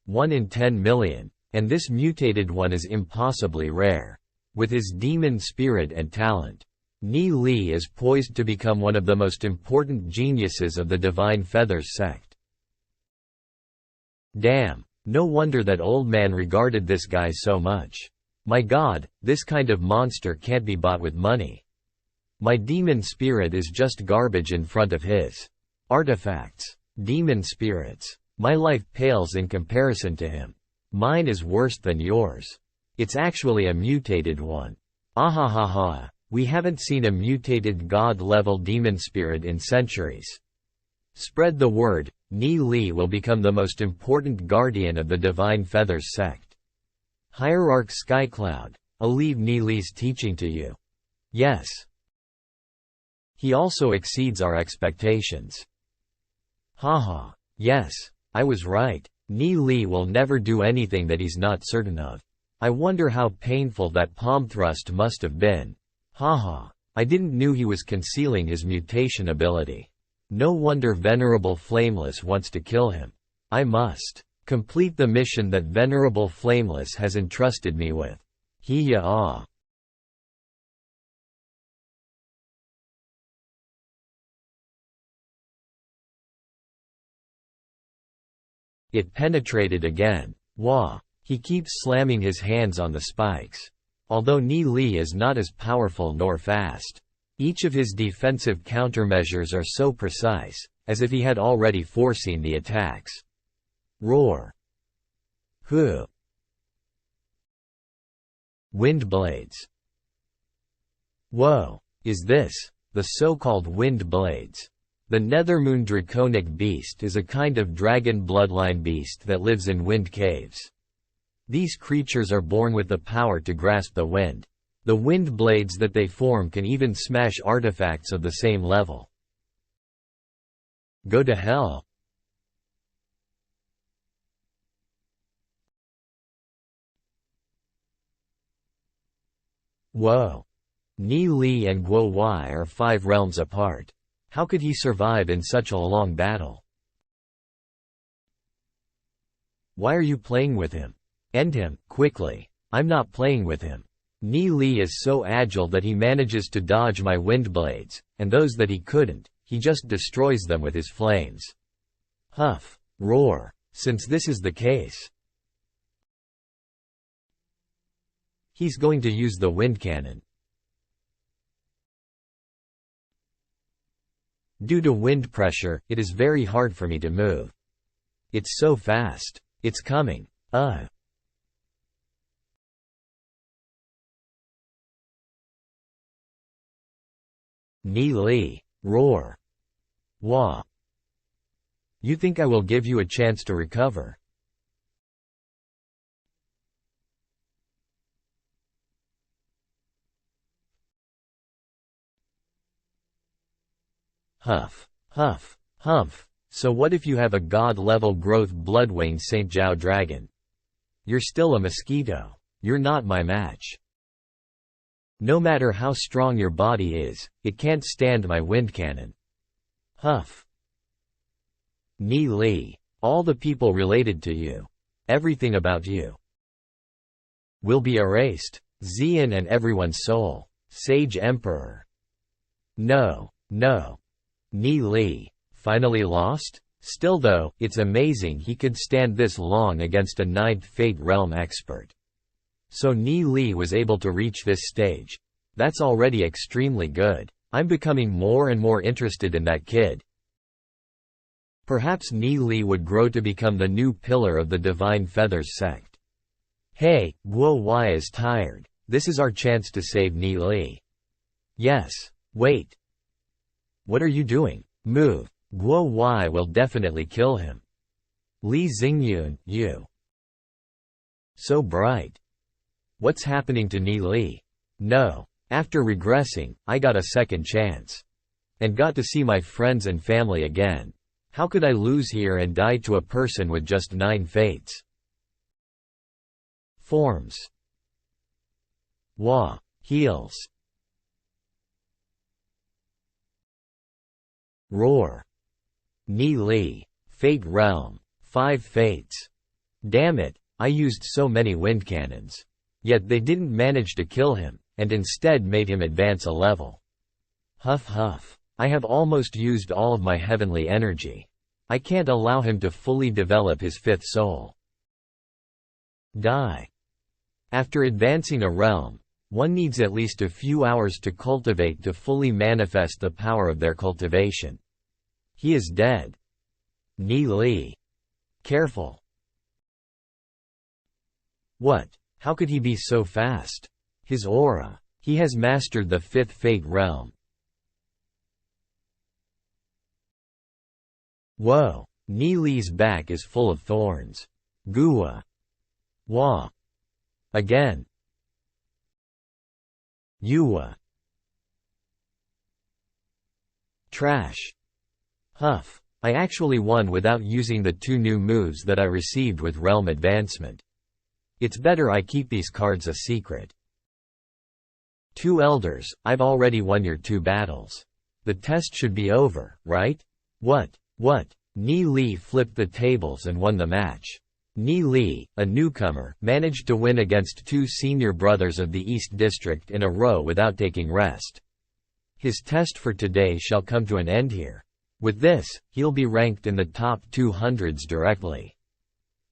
1 in 10 million, and this mutated one is impossibly rare. With his demon spirit and talent, Ni Li is poised to become one of the most important geniuses of the Divine Feathers sect. Damn, no wonder that old man regarded this guy so much. My god, this kind of monster can't be bought with money. My demon spirit is just garbage in front of his artifacts. Demon spirits. My life pales in comparison to him. Mine is worse than yours. It's actually a mutated one. Ahahaha, we haven't seen a mutated god-level demon spirit in centuries. Spread the word, Ni Li will become the most important guardian of the Divine Feathers sect. Hierarch Skycloud, I'll leave Ni Li's teaching to you. Yes. He also exceeds our expectations. Haha, yes, I was right. Ni Li will never do anything that he's not certain of. I wonder how painful that palm thrust must have been. Haha, I didn't knew he was concealing his mutation ability. No wonder Venerable Flameless wants to kill him. I must complete the mission that Venerable Flameless has entrusted me with. Hiya. It penetrated again. Wah. He keeps slamming his hands on the spikes. Although Ni Li is not as powerful nor fast. Each of his defensive countermeasures are so precise, as if he had already foreseen the attacks. Roar. Hu. Wind blades. Whoa. Is this the so-called wind blades? The Nethermoon Draconic Beast is a kind of dragon bloodline beast that lives in wind caves. These creatures are born with the power to grasp the wind. The wind blades that they form can even smash artifacts of the same level. Go to hell. Whoa. Ni Li and Guo Wai are 5 realms apart. How could he survive in such a long battle? Why are you playing with him? End him, quickly. I'm not playing with him. Ni Li is so agile that he manages to dodge my wind blades, and those that he couldn't, he just destroys them with his flames. Huff. Roar. Since this is the case, he's going to use the wind cannon. Due to wind pressure, it is very hard for me to move. It's so fast. It's coming. Ni Li. Roar. Wah. You think I will give you a chance to recover? Huff. Huff. Humph. So what if you have a god-level growth Bloodwing St. Zhao dragon? You're still a mosquito. You're not my match. No matter how strong your body is, it can't stand my wind cannon. Huff. Ni Li. All the people related to you. Everything about you will be erased. Xian and everyone's soul. Sage Emperor. No. No. Ni Li. Finally lost? Still though, it's amazing he could stand this long against a 9th Fate Realm expert. So Ni Li was able to reach this stage. That's already extremely good. I'm becoming more and more interested in that kid. Perhaps Ni Li would grow to become the new pillar of the Divine Feathers sect. Hey, Guo Wai is tired. This is our chance to save Ni Li. Yes. Wait. What are you doing? Move. Guo Wai will definitely kill him. Li Xingyun, you. So bright. What's happening to Ni Li? No. After regressing, I got a second chance. And got to see my friends and family again. How could I lose here and die to a person with just 9 fates? Forms. Wah. Heals. Roar. Ni Li. Fate Realm. 5 fates. Damn it, I used so many wind cannons. Yet they didn't manage to kill him, and instead made him advance a level. Huff huff. I have almost used all of my heavenly energy. I can't allow him to fully develop his 5th soul. Die. After advancing a realm, one needs at least a few hours to cultivate to fully manifest the power of their cultivation. He is dead. Ni Li. Careful. What? How could he be so fast? His aura. He has mastered the 5th Fate Realm. Whoa. Ni Li's back is full of thorns. Gua. Wah. Again. Yua. Trash. Huff. I actually won without using the 2 new moves that I received with Realm Advancement. It's better I keep these cards a secret. 2 Elders, I've already won your 2 battles. The test should be over, right? What? Ni Li flipped the tables and won the match. Ni Li, a newcomer, managed to win against 2 senior brothers of the East District in a row without taking rest. His test for today shall come to an end here. With this, he'll be ranked in the top 200s directly.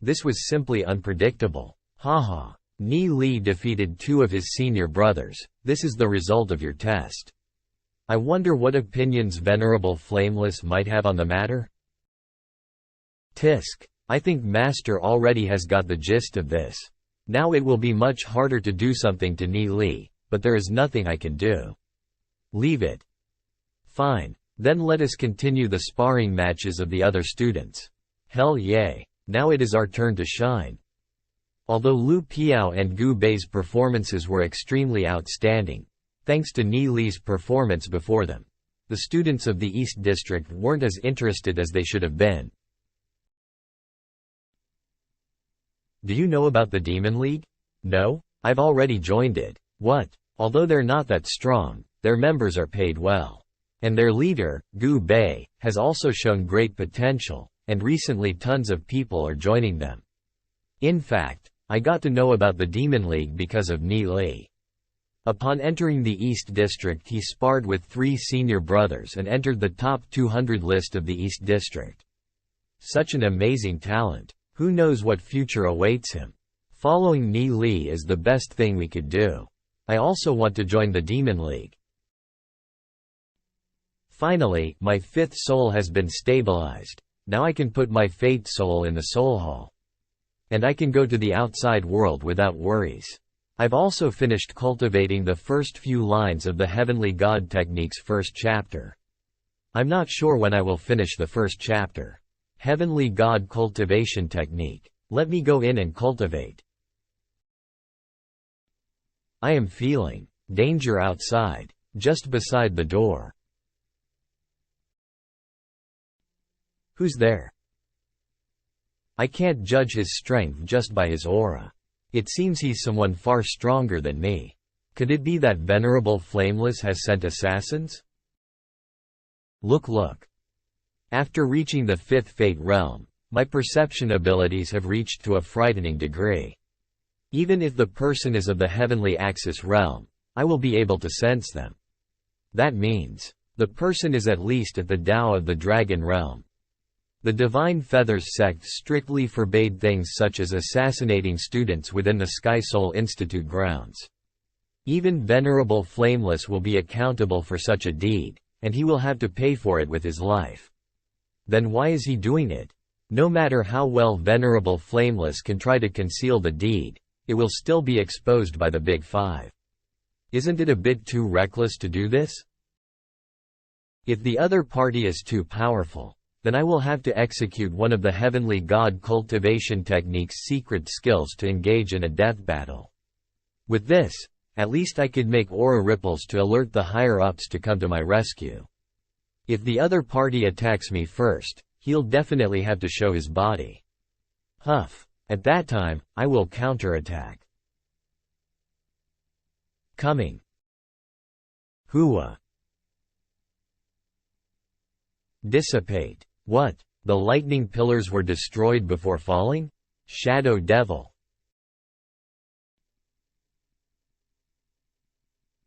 This was simply unpredictable. Haha. Ni Li defeated 2 of his senior brothers. This is the result of your test. I wonder what opinions Venerable Flameless might have on the matter? Tisk. I think Master already has got the gist of this. Now it will be much harder to do something to Ni Li, but there is nothing I can do. Leave it. Fine. Then let us continue the sparring matches of the other students. Hell yay. Now it is our turn to shine. Although Lu Piao and Gu Bei's performances were extremely outstanding, thanks to Ni Li's performance before them, the students of the East District weren't as interested as they should have been. Do you know about the Demon League? No? I've already joined it. What? Although they're not that strong, their members are paid well. And their leader, Gu Bei, has also shown great potential, and recently tons of people are joining them. In fact, I got to know about the Demon League because of Ni Li. Upon entering the East District, he sparred with 3 senior brothers and entered the top 200 list of the East District. Such an amazing talent. Who knows what future awaits him? Following Ni Li is the best thing we could do. I also want to join the Demon League. Finally, my 5th soul has been stabilized. Now I can put my Fate soul in the Soul Hall. And I can go to the outside world without worries. I've also finished cultivating the first few lines of the Heavenly God Technique's first chapter. I'm not sure when I will finish the first chapter. Heavenly God Cultivation Technique. Let me go in and cultivate. I am feeling danger outside, just beside the door. Who's there? I can't judge his strength just by his aura. It seems he's someone far stronger than me. Could it be that Venerable Flameless has sent assassins? Look. After reaching the 5th Fate realm, my perception abilities have reached to a frightening degree. Even if the person is of the Heavenly Axis realm, I will be able to sense them. That means, the person is at least at the Tao of the Dragon realm. The Divine Feathers sect strictly forbade things such as assassinating students within the Sky Soul Institute grounds. Even Venerable Flameless will be accountable for such a deed, and he will have to pay for it with his life. Then why is he doing it? No matter how well Venerable Flameless can try to conceal the deed, it will still be exposed by the Big Five. Isn't it a bit too reckless to do this? If the other party is too powerful, then I will have to execute one of the Heavenly God Cultivation Technique's secret skills to engage in a death battle. With this, at least I could make aura ripples to alert the higher-ups to come to my rescue. If the other party attacks me first, he'll definitely have to show his body. Huff. At that time, I will counterattack. Coming. Hua. Dissipate. What? The lightning pillars were destroyed before falling? Shadow Devil.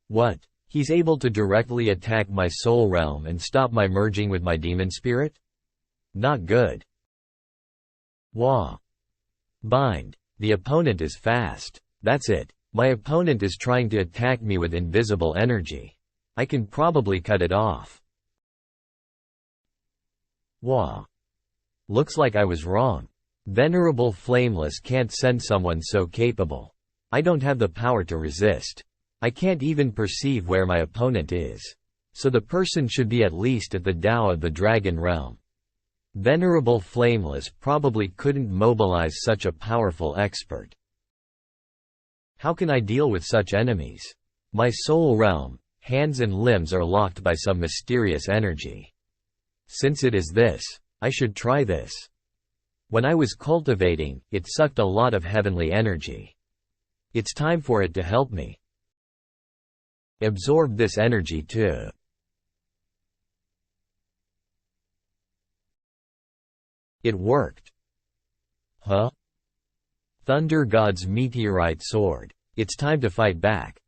What? He's able to directly attack my soul realm and stop my merging with my demon spirit? Not good. Wah. Bind. The opponent is fast. That's it. My opponent is trying to attack me with invisible energy. I can probably cut it off. Wah. Looks like I was wrong. Venerable Flameless can't send someone so capable. I don't have the power to resist. I can't even perceive where my opponent is. So the person should be at least at the Tao of the Dragon realm. Venerable Flameless probably couldn't mobilize such a powerful expert. How can I deal with such enemies? My soul realm, hands and limbs are locked by some mysterious energy. Since it is this, I should try this. When I was cultivating, it sucked a lot of heavenly energy. It's time for it to help me. Absorb this energy too. It worked. Huh? Thunder God's meteorite sword. It's time to fight back.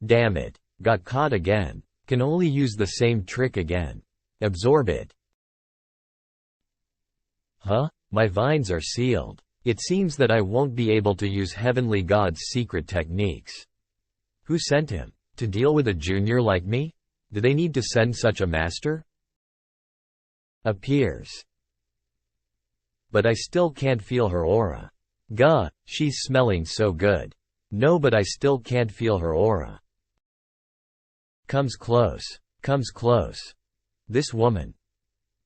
Damn it. Got caught again. Can only use the same trick again. Absorb it. Huh? My vines are sealed. It seems that I won't be able to use Heavenly God's secret techniques. Who sent him? To deal with a junior like me? Do they need to send such a master? Appears. But I still can't feel her aura. Gah, she's smelling so good. No, but I still can't feel her aura. Comes close. Comes close. This woman.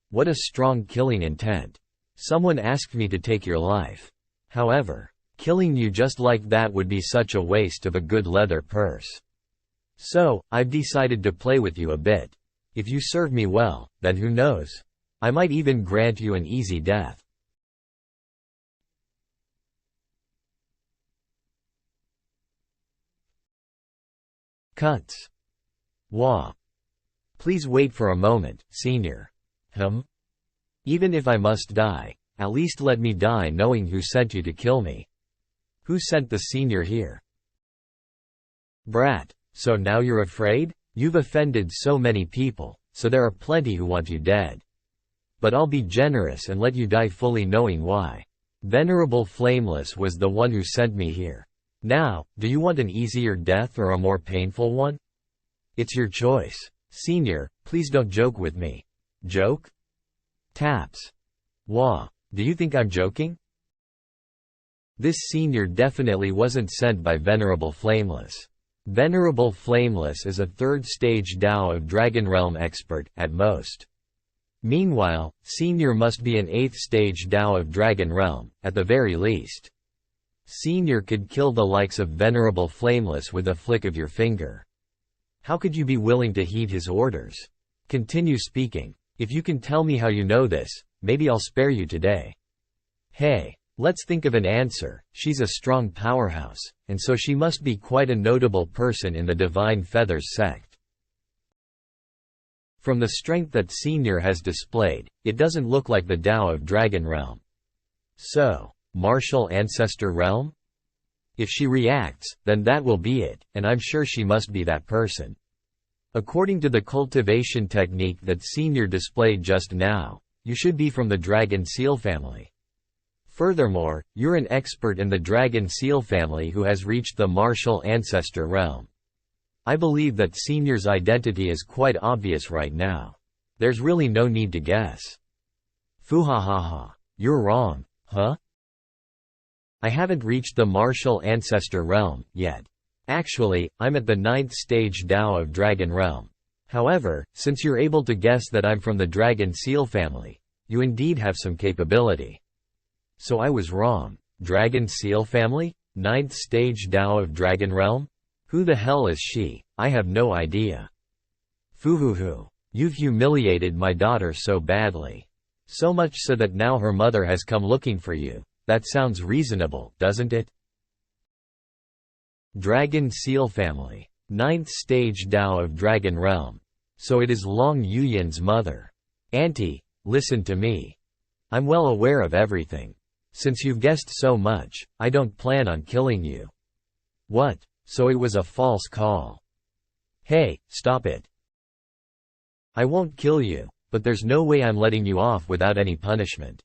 What a strong killing intent. Someone asked me to take your life. However, killing you just like that would be such a waste of a good leather purse. So, I've decided to play with you a bit. If you serve me well, then who knows? I might even grant you an easy death. Cuts. Wah. Please wait for a moment, Senior. Even if I must die, at least let me die knowing who sent you to kill me. Who sent the Senior here? Brat, so now you're afraid? You've offended so many people, so there are plenty who want you dead. But I'll be generous and let you die fully knowing why. Venerable Flameless was the one who sent me here. Now, do you want an easier death or a more painful one? It's your choice. Senior, please don't joke with me. Joke? Taps. Wah, do you think I'm joking? This Senior definitely wasn't sent by Venerable Flameless. Venerable Flameless is a third-stage Tao of Dragon Realm expert, at most. Meanwhile, Senior must be an 8th-stage Tao of Dragon Realm, at the very least. Senior could kill the likes of Venerable Flameless with a flick of your finger. How could you be willing to heed his orders? Continue speaking. If you can tell me how you know this, maybe I'll spare you today. Hey, let's think of an answer. She's a strong powerhouse, and so she must be quite a notable person in the Divine Feathers sect. From the strength that Senior has displayed, it doesn't look like the Tao of Dragon Realm. So, Martial Ancestor Realm? If she reacts, then that will be it, and I'm sure she must be that person. According to the cultivation technique that Senior displayed just now, you should be from the Dragon Seal family. Furthermore, you're an expert in the Dragon Seal family who has reached the Martial Ancestor Realm. I believe that Senior's identity is quite obvious right now. There's really no need to guess. Fuhahaha. You're wrong, huh? I haven't reached the Martial Ancestor Realm yet. Actually, I'm at the 9th stage Tao of Dragon Realm. However, since you're able to guess that I'm from the Dragon Seal family, you indeed have some capability. So I was wrong. Dragon Seal family? 9th stage Tao of Dragon Realm? Who the hell is she? I have no idea. Fuhuhu. You've humiliated my daughter so badly. So much so that now her mother has come looking for you. That sounds reasonable, doesn't it? Dragon Seal family. 9th stage Tao of Dragon Realm. So it is Long Yuyan's mother. Auntie, listen to me. I'm well aware of everything. Since you've guessed so much, I don't plan on killing you. What? So it was a false call. Hey, stop it. I won't kill you, but there's no way I'm letting you off without any punishment.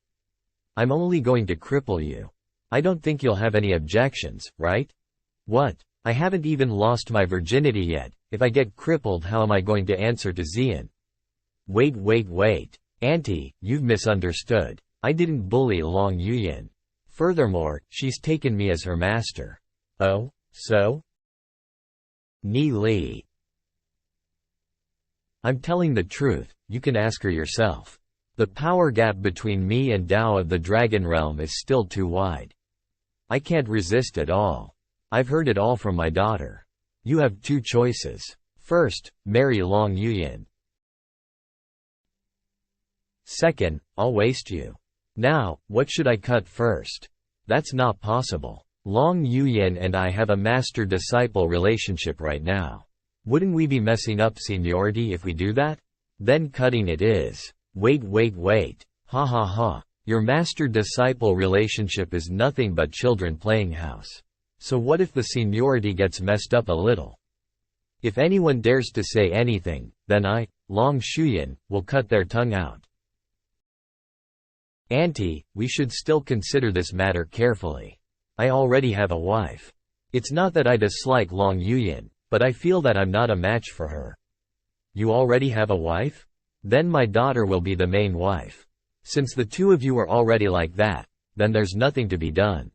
I'm only going to cripple you. I don't think you'll have any objections, right? What? I haven't even lost my virginity yet. If I get crippled, how am I going to answer to Xian? Wait. Auntie, you've misunderstood. I didn't bully Long Yuyan. Furthermore, she's taken me as her master. Oh, so? Ni Li. I'm telling the truth, you can ask her yourself. The power gap between me and Tao of the Dragon Realm is still too wide. I can't resist at all. I've heard it all from my daughter. You have two choices. First, marry Long Yuyan. Second, I'll waste you. Now, what should I cut first? That's not possible. Long Yuyan and I have a master-disciple relationship right now. Wouldn't we be messing up seniority if we do that? Then cutting it is. Wait. Ha ha ha. Your master-disciple relationship is nothing but children playing house. So what if the seniority gets messed up a little? If anyone dares to say anything, then I, Long Shuyan, will cut their tongue out. Auntie, we should still consider this matter carefully. I already have a wife. It's not that I dislike Long Yuyan, but I feel that I'm not a match for her. You already have a wife? Then my daughter will be the main wife. Since the two of you are already like that, then there's nothing to be done.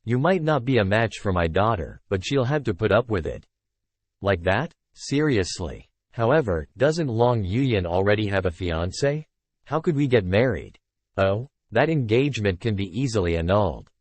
You might not be a match for my daughter, but she'll have to put up with it. Like that? Seriously. However, doesn't Long Yuyan already have a fiancé? How could we get married? Oh, that engagement can be easily annulled.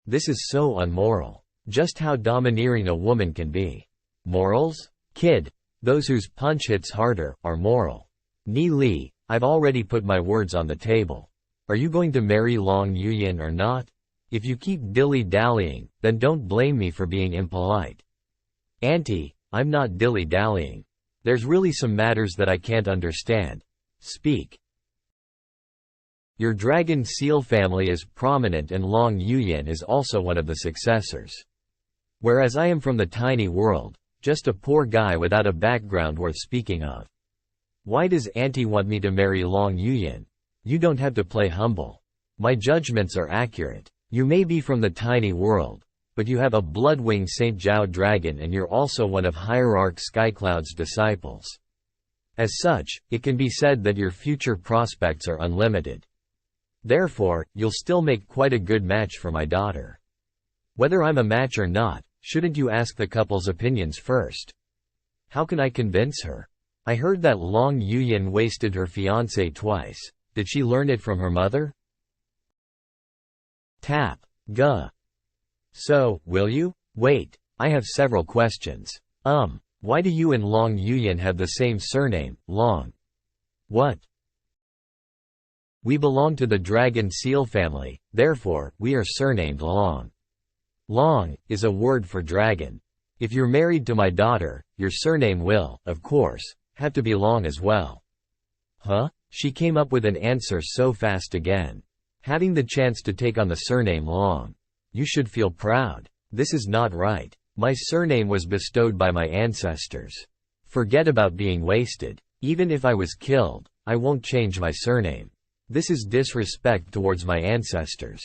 This is so unmoral. Just how domineering a woman can be. Morals? Kid. Those whose punch hits harder, are moral. Ni Li, I've already put my words on the table. Are you going to marry Long Yuyan or not? If you keep dilly-dallying, then don't blame me for being impolite. Auntie, I'm not dilly-dallying. There's really some matters that I can't understand. Speak. Your dragon seal family is prominent and Long Yuyan is also one of the successors. Whereas I am from the tiny world, just a poor guy without a background worth speaking of. Why does Auntie want me to marry Long Yuyan? You don't have to play humble. My judgments are accurate. You may be from the tiny world, but you have a Bloodwing St. Zhao dragon and you're also one of Hierarch Skycloud's disciples. As such, it can be said that your future prospects are unlimited. Therefore, you'll still make quite a good match for my daughter. Whether I'm a match or not, shouldn't you ask the couple's opinions first? How can I convince her? I heard that Long Yuyan wasted her fiancé twice. Did she learn it from her mother? Tap. Guh. So, will you? Wait, I have several questions. Why do you and Long Yuyan have the same surname, Long? What? We belong to the dragon seal family, therefore, we are surnamed Long. Long is a word for dragon. If you're married to my daughter, your surname will, of course, have to be Long as well. Huh? She came up with an answer so fast again. Having the chance to take on the surname Long. You should feel proud. This is not right. My surname was bestowed by my ancestors. Forget about being wasted. Even if I was killed, I won't change my surname. This is disrespect towards my ancestors.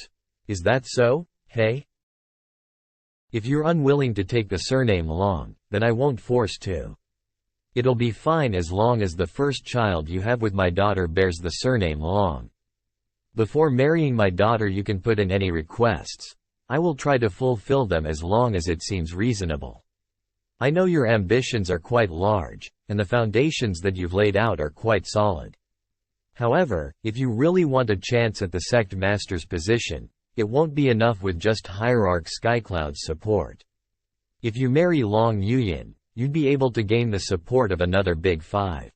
Is that so, hey? If you're unwilling to take the surname Long, then I won't force to. It'll be fine as long as the first child you have with my daughter bears the surname Long. Before marrying my daughter you can put in any requests. I will try to fulfill them as long as it seems reasonable. I know your ambitions are quite large, and the foundations that you've laid out are quite solid. However, if you really want a chance at the sect master's position, it won't be enough with just Hierarch Skycloud's support. If you marry Long Yuyan, you'd be able to gain the support of another Big Five.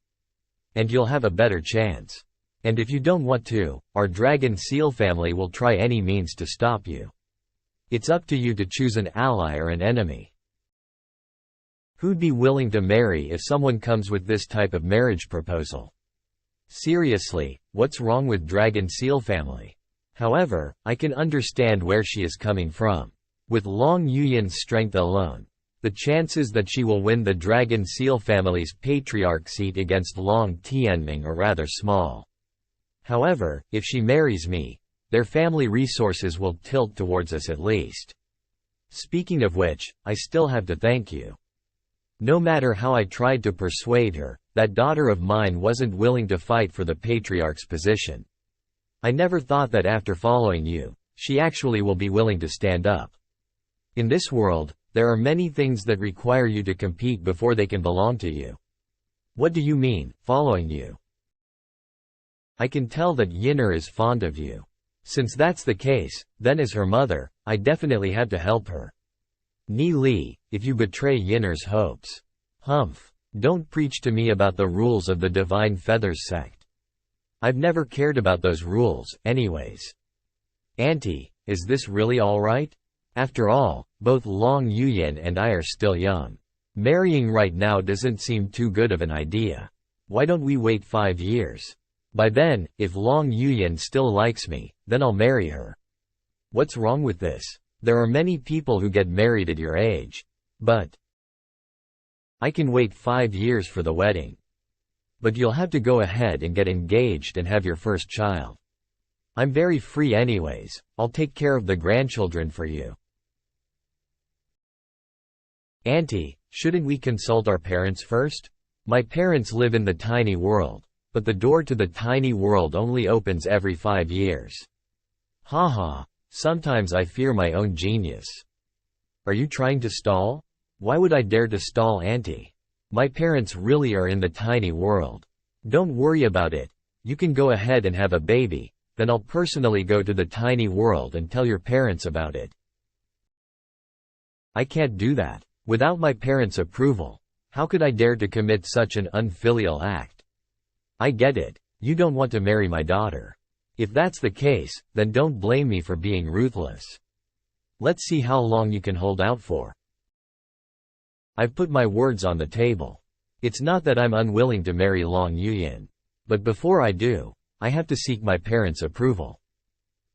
And you'll have a better chance. And if you don't want to, our dragon seal family will try any means to stop you. It's up to you to choose an ally or an enemy. Who'd be willing to marry if someone comes with this type of marriage proposal? Seriously, what's wrong with dragon seal family? However, I can understand where she is coming from. With Long Yuyan's strength alone, the chances that she will win the dragon seal family's patriarch seat against Long Tianming are rather small. However, if she marries me, their family resources will tilt towards us at least. Speaking of which, I still have to thank you. No matter how I tried to persuade her, that daughter of mine wasn't willing to fight for the patriarch's position. I never thought that after following you, she actually will be willing to stand up. In this world, there are many things that require you to compete before they can belong to you. What do you mean, following you? I can tell that Yinner is fond of you. Since that's the case, then as her mother, I definitely had to help her. Ni Li, if you betray Yinner's hopes. Humph. Don't preach to me about the rules of the Divine Feathers sect. I've never cared about those rules, anyways. Auntie, is this really alright? After all, both Long Yuyan and I are still young. Marrying right now doesn't seem too good of an idea. Why don't we wait 5 years? By then, if Long Yuyan still likes me, then I'll marry her. What's wrong with this? There are many people who get married at your age. But I can wait 5 years for the wedding. But you'll have to go ahead and get engaged and have your first child. I'm very free anyways, I'll take care of the grandchildren for you. Auntie, shouldn't we consult our parents first? My parents live in the tiny world, but the door to the tiny world only opens every 5 years. Haha, sometimes I fear my own genius. Are you trying to stall? Why would I dare to stall Auntie? My parents really are in the tiny world. Don't worry about it. You can go ahead and have a baby, then I'll personally go to the tiny world and tell your parents about it. I can't do that. Without my parents' approval, how could I dare to commit such an unfilial act? I get it. You don't want to marry my daughter. If that's the case, then don't blame me for being ruthless. Let's see how long you can hold out for. I've put my words on the table. It's not that I'm unwilling to marry Long Yuyin. But before I do, I have to seek my parents' approval.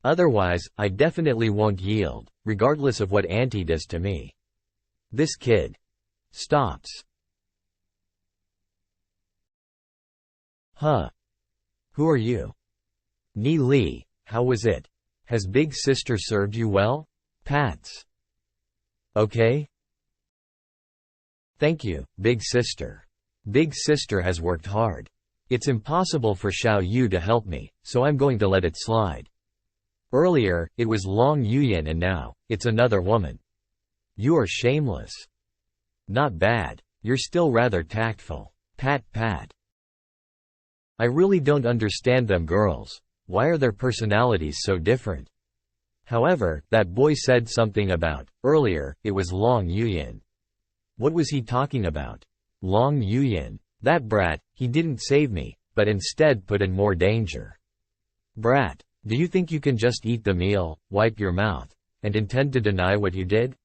Otherwise, I definitely won't yield, regardless of what Auntie does to me. This kid stops. Huh? Who are you? Ni Li, how was it? Has Big Sister served you well? Pats. Okay? Thank you, Big Sister. Big Sister has worked hard. It's impossible for Xiao Yu to help me, so I'm going to let it slide. Earlier, it was Long Yuyin and now, it's another woman. You are shameless. Not bad. You're still rather tactful. Pat pat. I really don't understand them girls. Why are their personalities so different? However, that boy said something about, earlier, it was Long Yuyin. What was he talking about? Long Yuyin. That brat, he didn't save me, but instead put in more danger. Brat, do you think you can just eat the meal, wipe your mouth, and intend to deny what you did?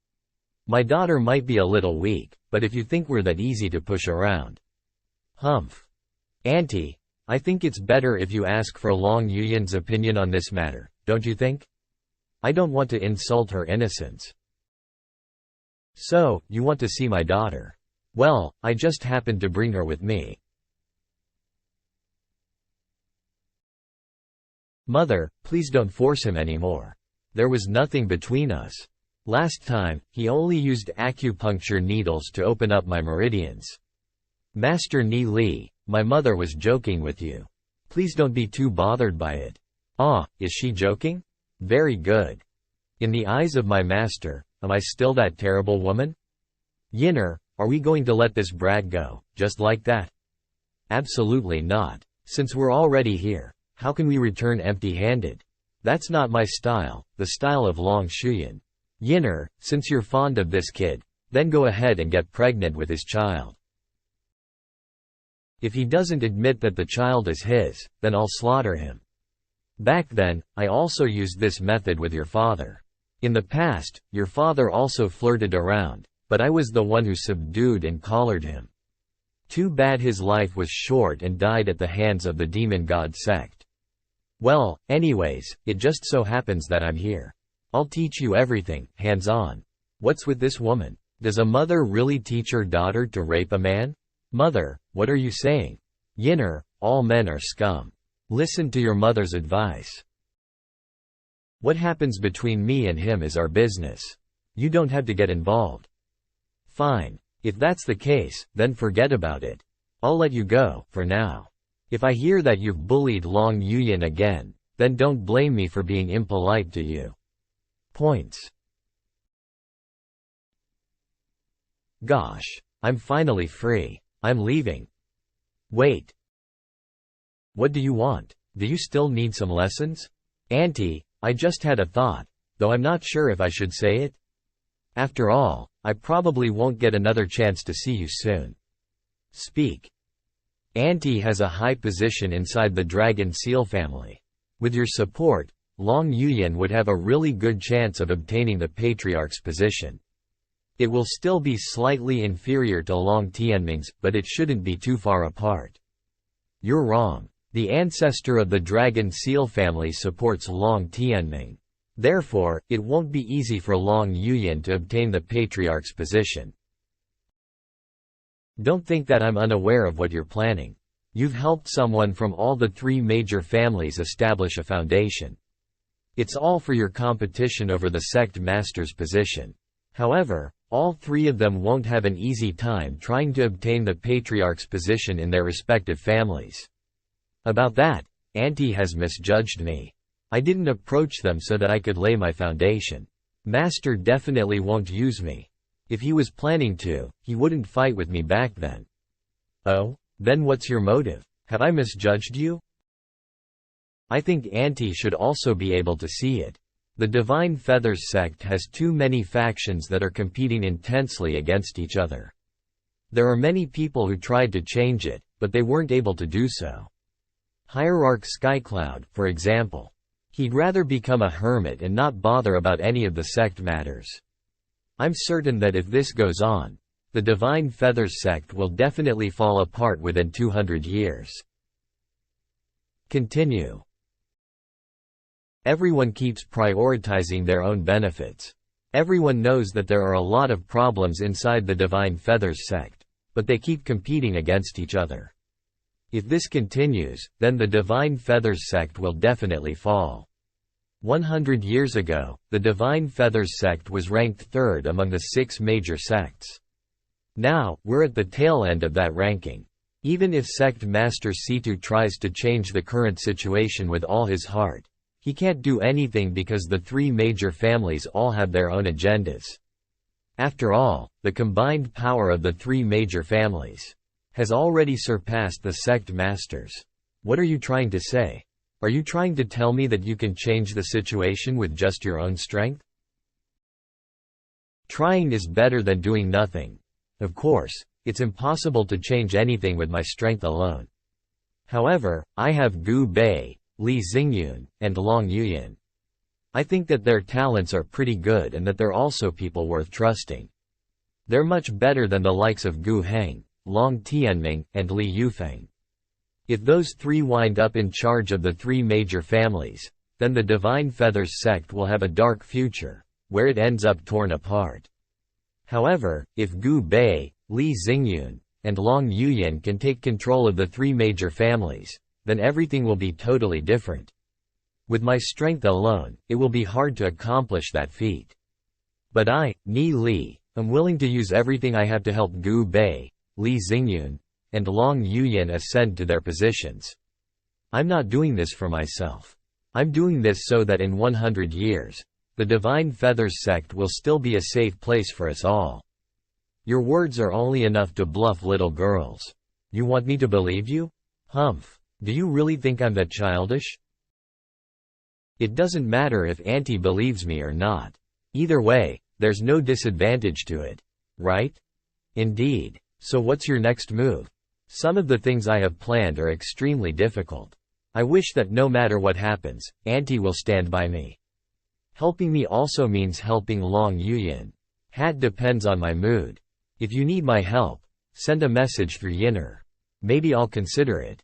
My daughter might be a little weak, but if you think we're that easy to push around. Humph. Auntie, I think it's better if you ask for Long Yuyin's opinion on this matter, don't you think? I don't want to insult her innocence. So, you want to see my daughter? Well, I just happened to bring her with me. Mother, please don't force him anymore. There was nothing between us. Last time, he only used acupuncture needles to open up my meridians. Master Ni Li, my mother was joking with you. Please don't be too bothered by it. Ah, is she joking? Very good. In the eyes of my master, am I still that terrible woman? Yinner, are we going to let this brat go, just like that? Absolutely not. Since we're already here, how can we return empty-handed? That's not my style, the style of Long Shuyan. Yinner, since you're fond of this kid, then go ahead and get pregnant with his child. If he doesn't admit that the child is his, then I'll slaughter him. Back then, I also used this method with your father. In the past, your father also flirted around, but I was the one who subdued and collared him. Too bad his life was short and died at the hands of the demon god sect. Well, anyways, it just so happens that I'm here. I'll teach you everything, hands-on. What's with this woman? Does a mother really teach her daughter to rape a man? Mother, what are you saying? Yinner, all men are scum. Listen to your mother's advice. What happens between me and him is our business. You don't have to get involved. Fine. If that's the case, then forget about it. I'll let you go, for now. If I hear that you've bullied Long Yuyin again, then don't blame me for being impolite to you. Points. Gosh. I'm finally free. I'm leaving. Wait. What do you want? Do you still need some lessons? Auntie, I just had a thought, though I'm not sure if I should say it. After all, I probably won't get another chance to see you soon. Speak. Auntie has a high position inside the Dragon Seal family. With your support, Long Yuyin would have a really good chance of obtaining the Patriarch's position. It will still be slightly inferior to Long Tianming's, but it shouldn't be too far apart. You're wrong. The ancestor of the Dragon Seal family supports Long Tianming. Therefore, it won't be easy for Long Yuyin to obtain the Patriarch's position. Don't think that I'm unaware of what you're planning. You've helped someone from all the three major families establish a foundation. It's all for your competition over the sect master's position. However, all three of them won't have an easy time trying to obtain the Patriarch's position in their respective families. About that, Auntie has misjudged me. I didn't approach them so that I could lay my foundation. Master definitely won't use me. If he was planning to, he wouldn't fight with me back then. Oh? Then what's your motive? Have I misjudged you? I think Auntie should also be able to see it. The Divine Feathers sect has too many factions that are competing intensely against each other. There are many people who tried to change it, but they weren't able to do so. Hierarch Skycloud, for example. He'd rather become a hermit and not bother about any of the sect matters. I'm certain that if this goes on, the Divine Feathers sect will definitely fall apart within 200 years. Continue. Everyone keeps prioritizing their own benefits. Everyone knows that there are a lot of problems inside the Divine Feathers sect, but they keep competing against each other. If this continues, then the Divine Feathers sect will definitely fall. 100 years ago, the Divine Feathers sect was ranked third among the 6 major sects. Now, we're at the tail end of that ranking. Even if Sect Master Situ tries to change the current situation with all his heart, he can't do anything because the 3 major families all have their own agendas. After all, the combined power of the 3 major families has already surpassed the sect masters. What are you trying to say? Are you trying to tell me that you can change the situation with just your own strength? Trying is better than doing nothing. Of course, it's impossible to change anything with my strength alone. However, I have Gu Bei, Li Xingyun, and Long Yuyan. I think that their talents are pretty good and that they're also people worth trusting. They're much better than the likes of Gu Heng, Long Tianming, and Li Yufeng. If those 3 wind up in charge of the 3 major families, then the Divine Feathers sect will have a dark future, where it ends up torn apart. However, if Gu Bei, Li Xingyun, and Long Yuyan can take control of the 3 major families, then everything will be totally different. With my strength alone, it will be hard to accomplish that feat. But I, Ni Li, am willing to use everything I have to help Gu Bei, Li Xingyun, and Long Yuyan ascend to their positions. I'm not doing this for myself. I'm doing this so that in 100 years, the Divine Feathers sect will still be a safe place for us all. Your words are only enough to bluff little girls. You want me to believe you? Humph. Do you really think I'm that childish? It doesn't matter if Auntie believes me or not. Either way, there's no disadvantage to it. Right? Indeed. So what's your next move? Some of the things I have planned are extremely difficult. I wish that no matter what happens, Auntie will stand by me. Helping me also means helping Long Yuyan. Hat depends on my mood. If you need my help, send a message through Yinner. Maybe I'll consider it.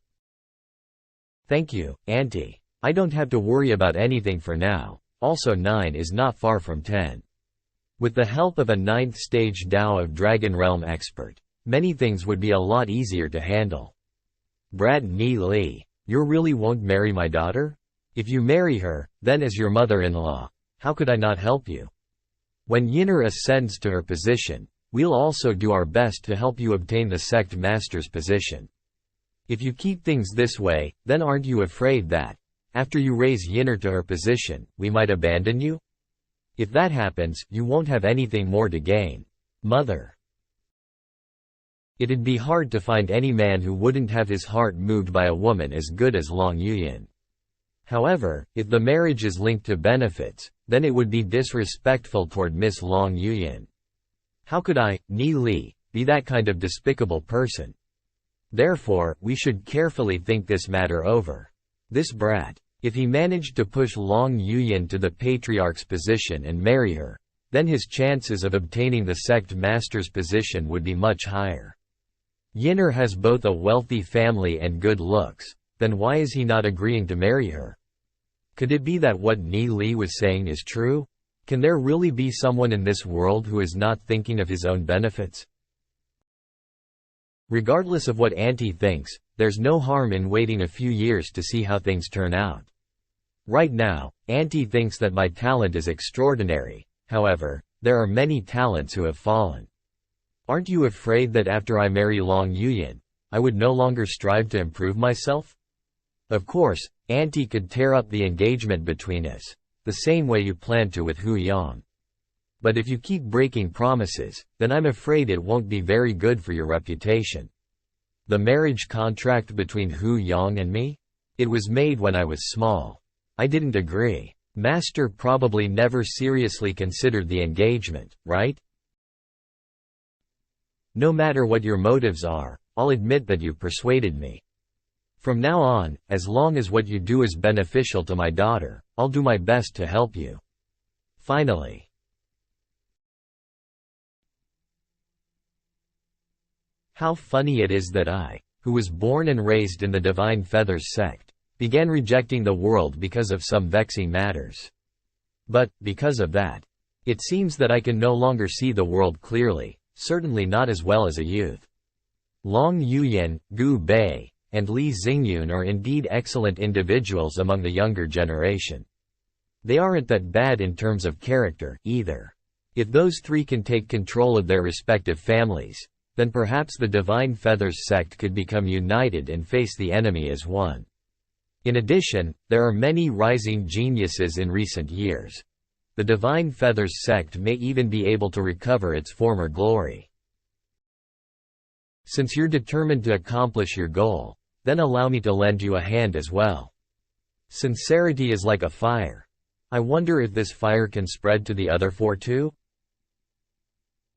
Thank you, Auntie. I don't have to worry about anything for now. Also 9 is not far from 10. With the help of a 9th stage Dao of Dragon Realm expert, many things would be a lot easier to handle. Brad Ni Li, you really won't marry my daughter? If you marry her, then as your mother-in-law, how could I not help you? When Yinner ascends to her position, we'll also do our best to help you obtain the sect master's position. If you keep things this way, then aren't you afraid that, after you raise Yinner to her position, we might abandon you? If that happens, you won't have anything more to gain. Mother. It'd be hard to find any man who wouldn't have his heart moved by a woman as good as Long Yuyan. However, if the marriage is linked to benefits, then it would be disrespectful toward Miss Long Yuyan. How could I, Ni Li, be that kind of despicable person? Therefore, we should carefully think this matter over. This brat, if he managed to push Long Yuyan to the patriarch's position and marry her, then his chances of obtaining the sect master's position would be much higher. Yinner has both a wealthy family and good looks, then why is he not agreeing to marry her? Could it be that what Ni Li was saying is true? Can there really be someone in this world who is not thinking of his own benefits? Regardless of what Auntie thinks, there's no harm in waiting a few years to see how things turn out. Right now, Auntie thinks that my talent is extraordinary. However, there are many talents who have fallen. Aren't you afraid that after I marry Long Yuyan, I would no longer strive to improve myself? Of course, Auntie could tear up the engagement between us, the same way you planned to with Hu Yang. But if you keep breaking promises, then I'm afraid it won't be very good for your reputation. The marriage contract between Hu Yang and me? It was made when I was small. I didn't agree. Master probably never seriously considered the engagement, right? No matter what your motives are, I'll admit that you persuaded me. From now on, as long as what you do is beneficial to my daughter, I'll do my best to help you. Finally. How funny it is that I, who was born and raised in the Divine Feathers sect, began rejecting the world because of some vexing matters. But, because of that, it seems that I can no longer see the world clearly, certainly not as well as a youth. Long Yuyan, Gu Bei, and Li Xingyun are indeed excellent individuals among the younger generation. They aren't that bad in terms of character, either. If those three can take control of their respective families, then perhaps the Divine Feathers sect could become united and face the enemy as one. In addition, there are many rising geniuses in recent years. The Divine Feathers sect may even be able to recover its former glory. Since you're determined to accomplish your goal, then allow me to lend you a hand as well. Sincerity is like a fire. I wonder if this fire can spread to the other four too?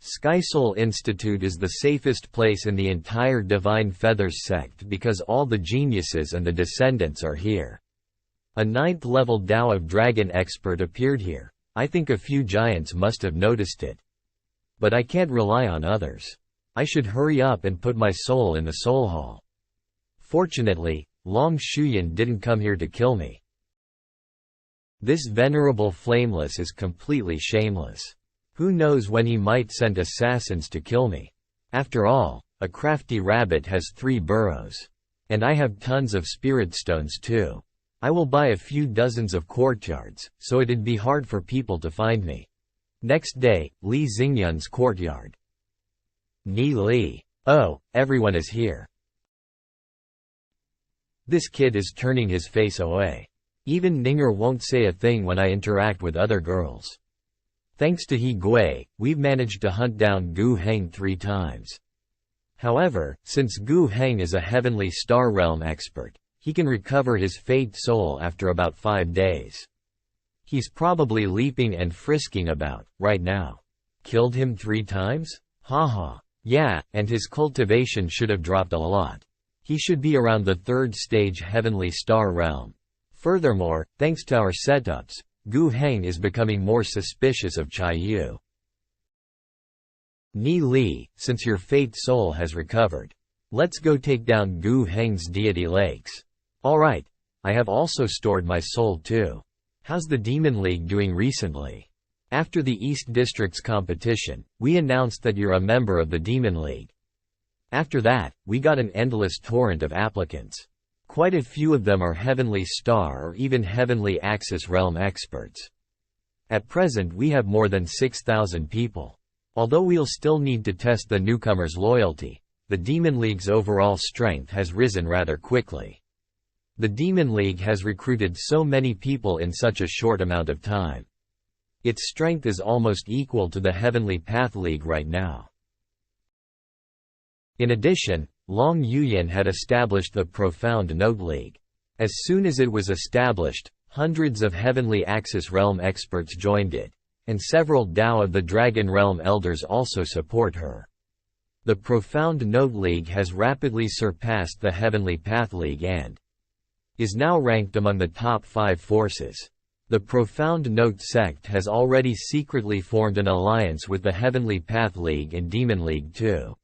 Skysoul Institute is the safest place in the entire Divine Feathers sect because all the geniuses and the descendants are here. A 9th level Tao of Dragon expert appeared here. I think a few giants must have noticed it. But I can't rely on others. I should hurry up and put my soul in the soul hall. Fortunately, Long Shuyan didn't come here to kill me. This venerable Flameless is completely shameless. Who knows when he might send assassins to kill me? After all, a crafty rabbit has 3 burrows. And I have tons of spirit stones too. I will buy a few dozens of courtyards, so it'd be hard for people to find me. Next day, Li Xingyun's courtyard. Ni Li. Oh, everyone is here. This kid is turning his face away. Even Ninger won't say a thing when I interact with other girls. Thanks to He Gui, we've managed to hunt down Gu Heng 3 times. However, since Gu Heng is a heavenly star realm expert, he can recover his fate soul after about 5 days. He's probably leaping and frisking about, right now. Killed him 3 times? Haha. Yeah, and his cultivation should have dropped a lot. He should be around the 3rd stage heavenly star realm. Furthermore, thanks to our setups, Gu Heng is becoming more suspicious of Chai Yu. Ni Li, since your fate soul has recovered, let's go take down Gu Heng's deity lakes. Alright, I have also stored my soul too. How's the Demon League doing recently? After the East District's competition, we announced that you're a member of the Demon League. After that, we got an endless torrent of applicants. Quite a few of them are Heavenly Star or even Heavenly Axis Realm experts. At present we have more than 6,000 people. Although we'll still need to test the newcomers' loyalty, the Demon League's overall strength has risen rather quickly. The Demon League has recruited so many people in such a short amount of time. Its strength is almost equal to the Heavenly Path League right now. In addition, Long Yuyan had established the Profound Note League. As soon as it was established, hundreds of Heavenly Axis Realm experts joined it, and several Tao of the Dragon Realm elders also support her. The Profound Note League has rapidly surpassed the Heavenly Path League and is now ranked among the top 5 forces. The Profound Note sect has already secretly formed an alliance with the Heavenly Path League and Demon League too.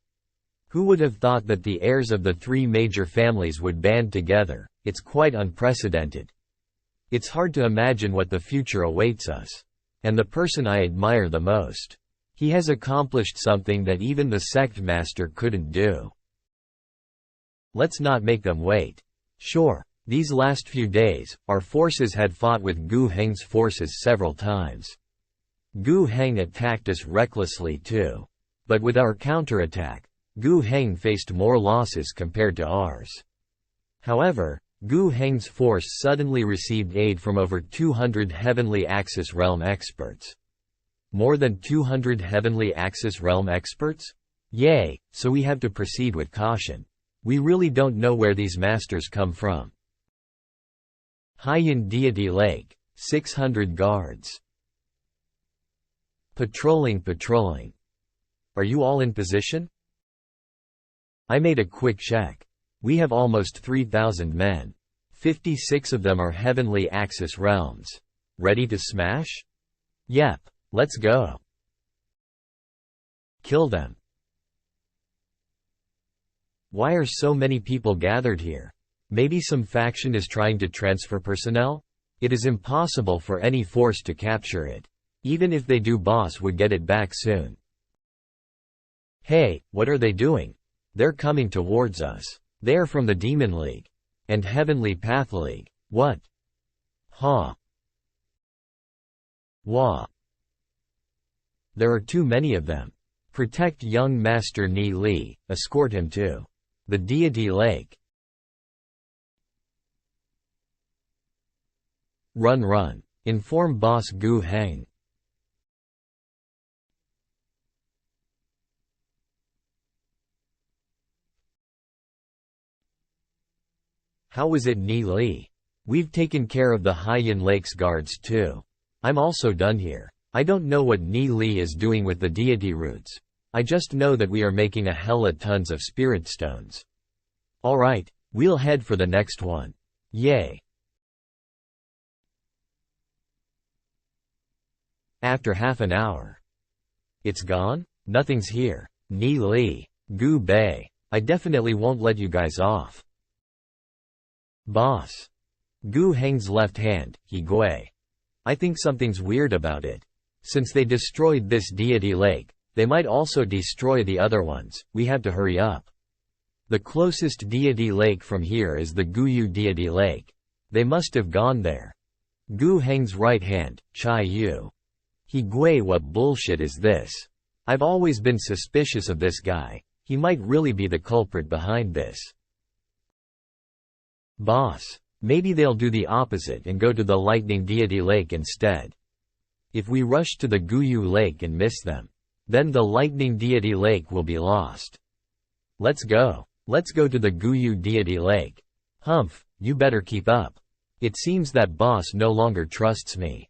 Who would have thought that the heirs of the 3 major families would band together? It's quite unprecedented. It's hard to imagine what the future awaits us. And the person I admire the most. He has accomplished something that even the sect master couldn't do. Let's not make them wait. Sure, these last few days, our forces had fought with Gu Heng's forces several times. Gu Heng attacked us recklessly too. But with our counterattack, Gu Heng faced more losses compared to ours. However, Gu Heng's force suddenly received aid from over 200 Heavenly Axis Realm experts. More than 200 Heavenly Axis Realm experts? Yay, so we have to proceed with caution. We really don't know where these masters come from. Haiyan Deity Lake, 600 guards. Patrolling. Are you all in position? I made a quick check. We have almost 3,000 men. 56 of them are Heavenly Axis realms. Ready to smash? Yep, let's go. Kill them. Why are so many people gathered here? Maybe some faction is trying to transfer personnel? It is impossible for any force to capture it. Even if they do, boss would get it back soon. Hey, what are they doing? They're coming towards us. They are from the Demon League. And Heavenly Path League. What? Huh. Wah. There are too many of them. Protect young Master Ni Li, escort him to the Deity Lake. Run. Inform Boss Gu Heng. How is it, Ni Li? We've taken care of the Haiyan Lake's guards too. I'm also done here. I don't know what Ni Li is doing with the deity roots. I just know that we are making a hella tons of spirit stones. Alright, we'll head for the next one. Yay. After half an hour. It's gone? Nothing's here. Ni Li. Gu Bei. I definitely won't let you guys off. Boss. Gu Heng's left hand, He Gui. I think something's weird about it. Since they destroyed this deity lake, they might also destroy the other ones. We have to hurry up. The closest deity lake from here is the Guyu deity lake. They must have gone there. Gu Heng's right hand, Chai Yu. He Gui, what bullshit is this? I've always been suspicious of this guy. He might really be the culprit behind this. Boss. Maybe they'll do the opposite and go to the lightning deity lake instead. If we rush to the Guyu lake and miss them, then the lightning deity lake will be lost. Let's go. Let's go to the Guyu deity lake. Humph, you better keep up. It seems that boss no longer trusts me.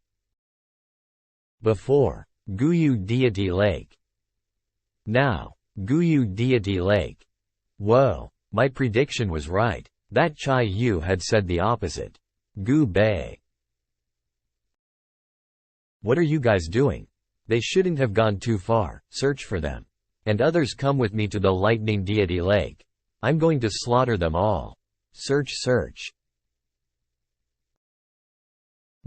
Before, Guyu deity lake. Now, Guyu deity lake. Whoa, my prediction was right. That Chai Yu had said the opposite. Gu Bei. What are you guys doing? They shouldn't have gone too far. Search for them. And others, come with me to the lightning deity lake. I'm going to slaughter them all. Search.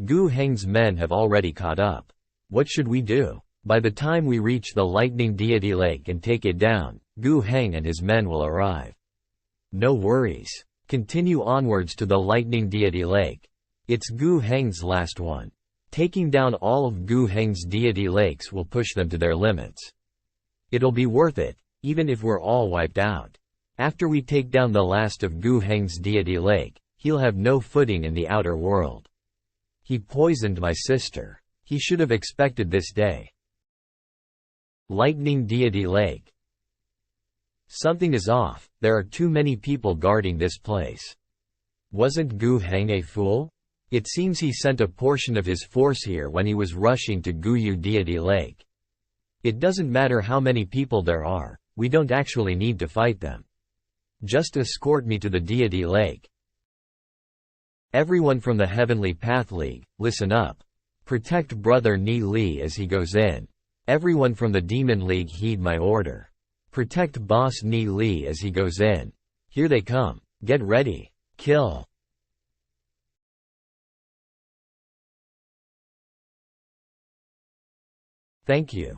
Gu Heng's men have already caught up. What should we do? By the time we reach the lightning deity lake and take it down, Gu Heng and his men will arrive. No worries. Continue onwards to the lightning deity lake. It's Gu Heng's last one. Taking down all of Gu Heng's deity lakes will push them to their limits. It'll be worth it, even if we're all wiped out. After we take down the last of Gu Heng's deity lake, he'll have no footing in the outer world. He poisoned my sister. He should have expected this day. Lightning deity lake. Something is off. There are too many people guarding this place. Wasn't Gu Heng a fool? It seems he sent a portion of his force here when he was rushing to Guyu deity lake. It doesn't matter how many people there are, we don't actually need to fight them. Just escort me to the deity lake. Everyone from the Heavenly Path League, listen up. Protect Brother Ni Li as he goes in. Everyone from the Demon League, heed my order. Protect Boss Ni Li as he goes in. Here they come. Get ready. Kill. Thank you.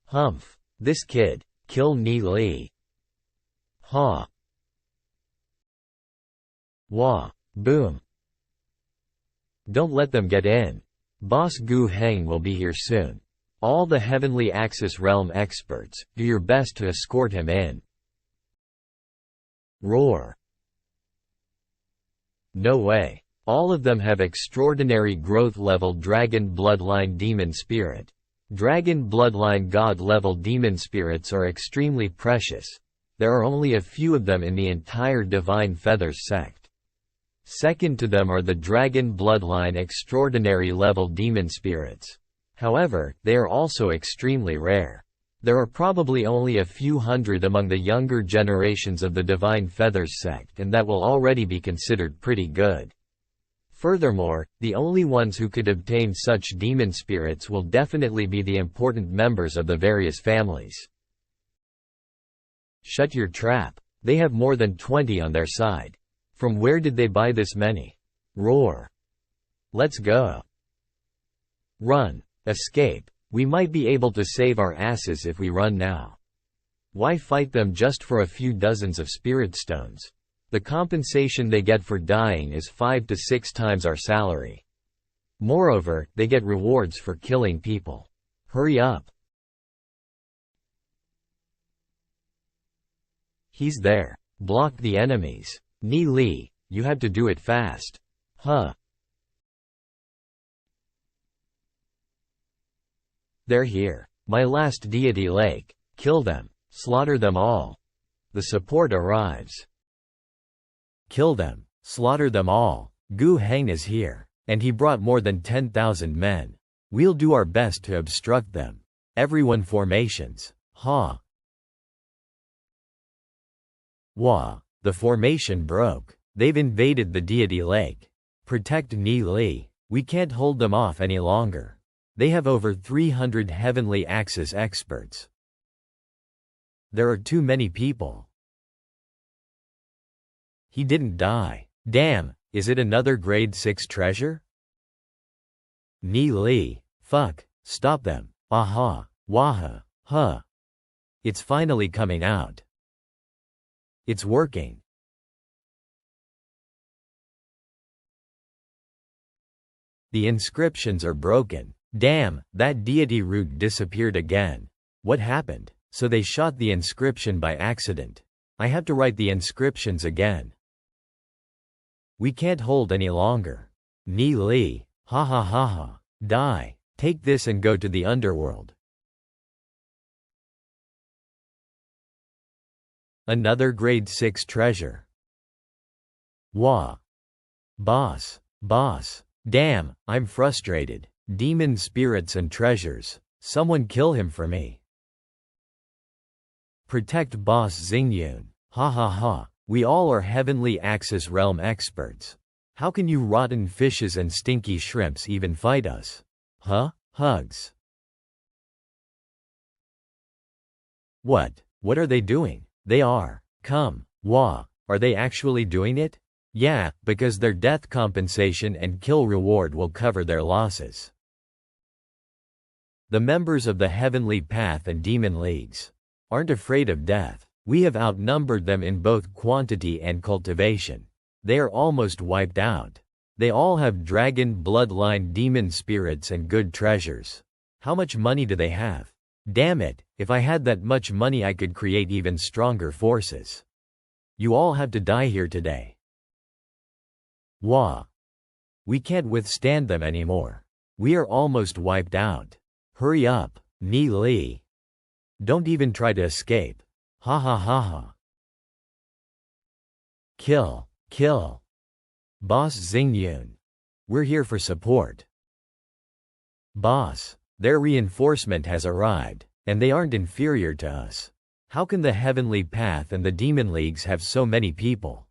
Humph. This kid. Kill Ni Li. Ha. Wah. Boom. Don't let them get in. Boss Gu Heng will be here soon. All the Heavenly Axis Realm experts, do your best to escort him in. Roar. No way. All of them have extraordinary growth level Dragon Bloodline Demon Spirit. Dragon Bloodline God level Demon Spirits are extremely precious. There are only a few of them in the entire Divine Feathers sect. Second to them are the Dragon Bloodline extraordinary level demon spirits. However, they are also extremely rare. There are probably only a few hundred among the younger generations of the Divine Feathers sect, and that will already be considered pretty good. Furthermore, the only ones who could obtain such demon spirits will definitely be the important members of the various families. Shut your trap. They have more than 20 on their side. From where did they buy this many? Roar. Let's go. Run. Escape. We might be able to save our asses if we run now. Why fight them just for a few dozens of spirit stones? The compensation they get for dying is 5 to 6 times our salary. Moreover, they get rewards for killing people. Hurry up. He's there. Block the enemies. Ni Li, you have to do it fast. Huh. They're here. My last deity lake. Kill them. Slaughter them all. The support arrives. Kill them. Slaughter them all. Gu Heng is here. And he brought more than 10,000 men. We'll do our best to obstruct them. Everyone formations. Ha. Wah. The formation broke. They've invaded the deity lake. Protect Ni Li. We can't hold them off any longer. They have over 300 heavenly axis experts. There are too many people. He didn't die. Damn, is it another grade 6 treasure? Ni Li, fuck, stop them. Aha, waha, huh. It's finally coming out. It's working. The inscriptions are broken. Damn, that deity root disappeared again. What happened? So they shot the inscription by accident. I have to write the inscriptions again. We can't hold any longer. Ni Li, ha ha ha ha, die. Take this and go to the underworld. Another grade 6 treasure. Wah. Boss. Damn, I'm frustrated. Demon spirits and treasures. Someone kill him for me. Protect Boss Xingyun. Ha ha ha. We all are heavenly axis realm experts. How can you rotten fishes and stinky shrimps even fight us? Huh? Hugs. What? What are they doing? They are. Come. Wah. Are they actually doing it? Yeah, because their death compensation and kill reward will cover their losses. The members of the Heavenly Path and Demon Leagues aren't afraid of death. We have outnumbered them in both quantity and cultivation. They are almost wiped out. They all have dragon bloodline demon spirits and good treasures. How much money do they have? Damn it, if I had that much money I could create even stronger forces. You all have to die here today. Wah. We can't withstand them anymore. We are almost wiped out. Hurry up, Ni Li. Don't even try to escape. Ha ha ha ha. Kill. Boss Xingyun. We're here for support. Boss, their reinforcement has arrived, and they aren't inferior to us. How can the Heavenly Path and the Demon Leagues have so many people?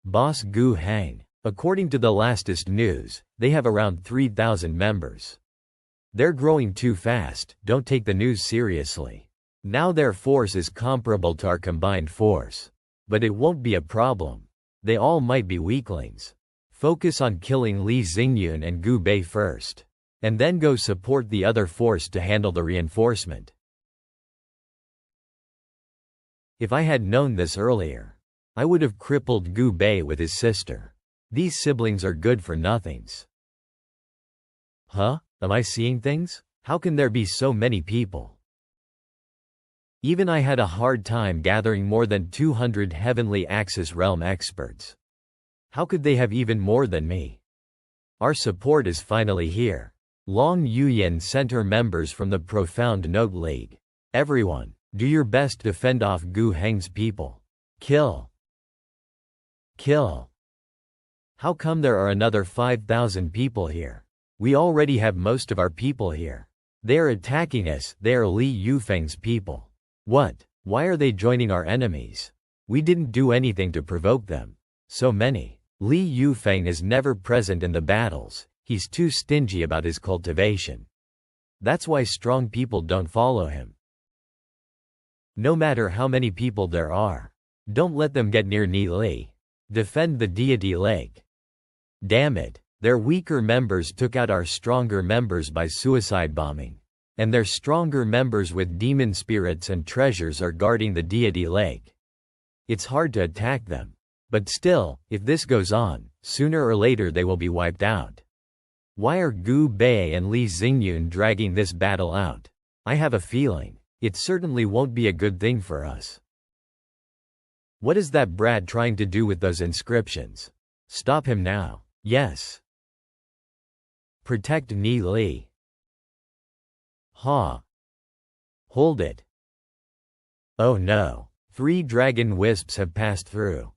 Boss Gu Heng. According to the latest news, they have around 3,000 members. They're growing too fast, don't take the news seriously. Now their force is comparable to our combined force. But it won't be a problem. They all might be weaklings. Focus on killing Li Xingyun and Gu Bei first. And then go support the other force to handle the reinforcement. If I had known this earlier, I would have crippled Gu Bei with his sister. These siblings are good for nothings. Huh? Am I seeing things? How can there be so many people? Even I had a hard time gathering more than 200 Heavenly Axis Realm experts. How could they have even more than me? Our support is finally here. Long Yuyan Center members from the Profound Note League. Everyone, Do your best to fend off Gu Heng's people. Kill. Kill. How come there are another 5,000 people here? We already have most of our people here. They are attacking us. They are Li Yufeng's people. What? Why are they joining our enemies? We didn't do anything to provoke them. So many. Li Yufeng is never present in the battles. He's too stingy about his cultivation. That's why strong people don't follow him. No matter how many people there are, don't let them get near Ni Li. Defend the deity lake. Damn it, their weaker members took out our stronger members by suicide bombing. And their stronger members with demon spirits and treasures are guarding the deity lake. It's hard to attack them. But still, if this goes on, sooner or later they will be wiped out. Why are Gu Bei and Li Xingyun dragging this battle out? I have a feeling it certainly won't be a good thing for us. What is that brat trying to do with those inscriptions? Stop him now. Yes. Protect Ni Li. Ha. Hold it. Oh no. 3 dragon wisps have passed through.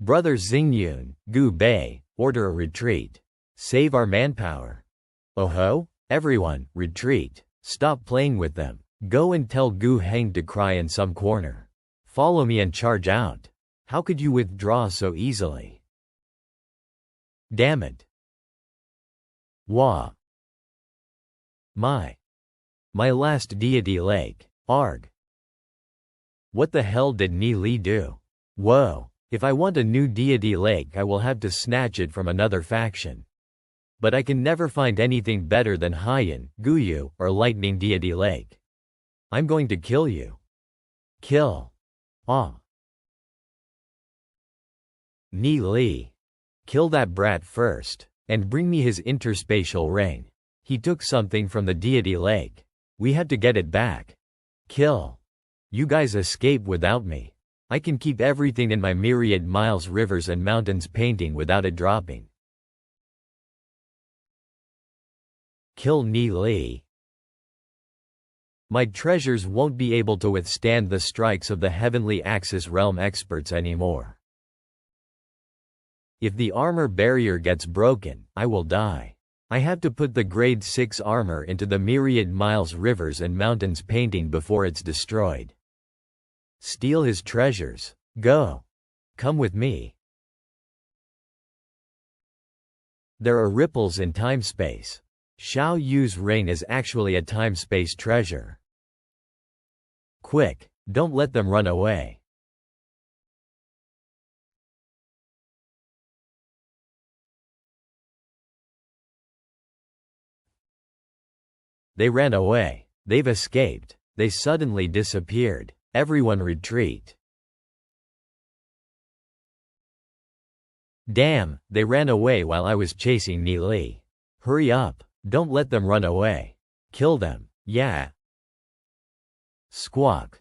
Brother Xingyun, Gu Bei, order a retreat. Save our manpower. Oh ho? Everyone, retreat. Stop playing with them. Go and tell Gu Heng to cry in some corner. Follow me and charge out. How could you withdraw so easily? Damn it. Wah. My last deity lake. Arg. What the hell did Ni Li do? Whoa. If I want a new deity lake, I will have to snatch it from another faction. But I can never find anything better than Haiyan, Guyu, or Lightning Deity Lake. I'm going to kill you. Kill. Ah. Ni Li. Kill that brat first, and bring me his interspatial ring. He took something from the deity lake. We had to get it back. Kill. You guys escape without me. I can keep everything in my myriad miles rivers and mountains painting without it dropping. Kill Ni Li. My treasures won't be able to withstand the strikes of the Heavenly Axis realm experts anymore. If the armor barrier gets broken, I will die. I have to put the grade 6 armor into the myriad miles rivers and mountains painting before it's destroyed. Steal his treasures. Go. Come with me. There are ripples in time-space. Xiao Yu's ring is actually a time-space treasure. Quick, don't let them run away. They ran away. They've escaped. They suddenly disappeared. Everyone retreat. Damn, they ran away while I was chasing Ni Li. Hurry up. Don't let them run away. Kill them. Yeah. Squawk.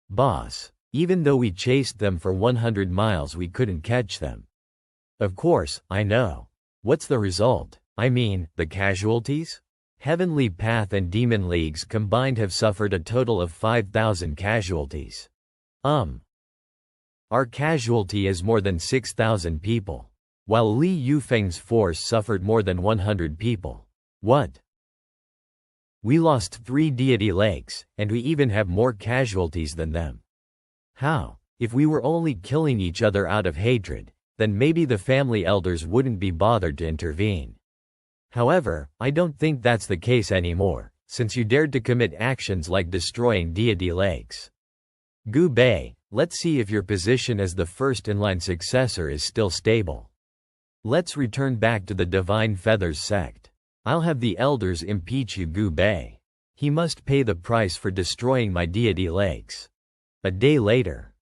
Boss. Even though we chased them for 100 miles, we couldn't catch them. Of course, I know. What's the result? I mean, the casualties? Heavenly Path and Demon Leagues combined have suffered a total of 5,000 casualties. Our casualty is more than 6,000 people. While Li Yufeng's force suffered more than 100 people. What? We lost 3 deity lakes, and we even have more casualties than them. How? If we were only killing each other out of hatred, then maybe the family elders wouldn't be bothered to intervene. However, I don't think that's the case anymore, since you dared to commit actions like destroying deity lakes. Gu Bei, let's see if your position as the first-in-line successor is still stable. Let's return back to the Divine Feathers sect. I'll have the elders impeach you, Gu Bei. He must pay the price for destroying my deity lakes. A day later.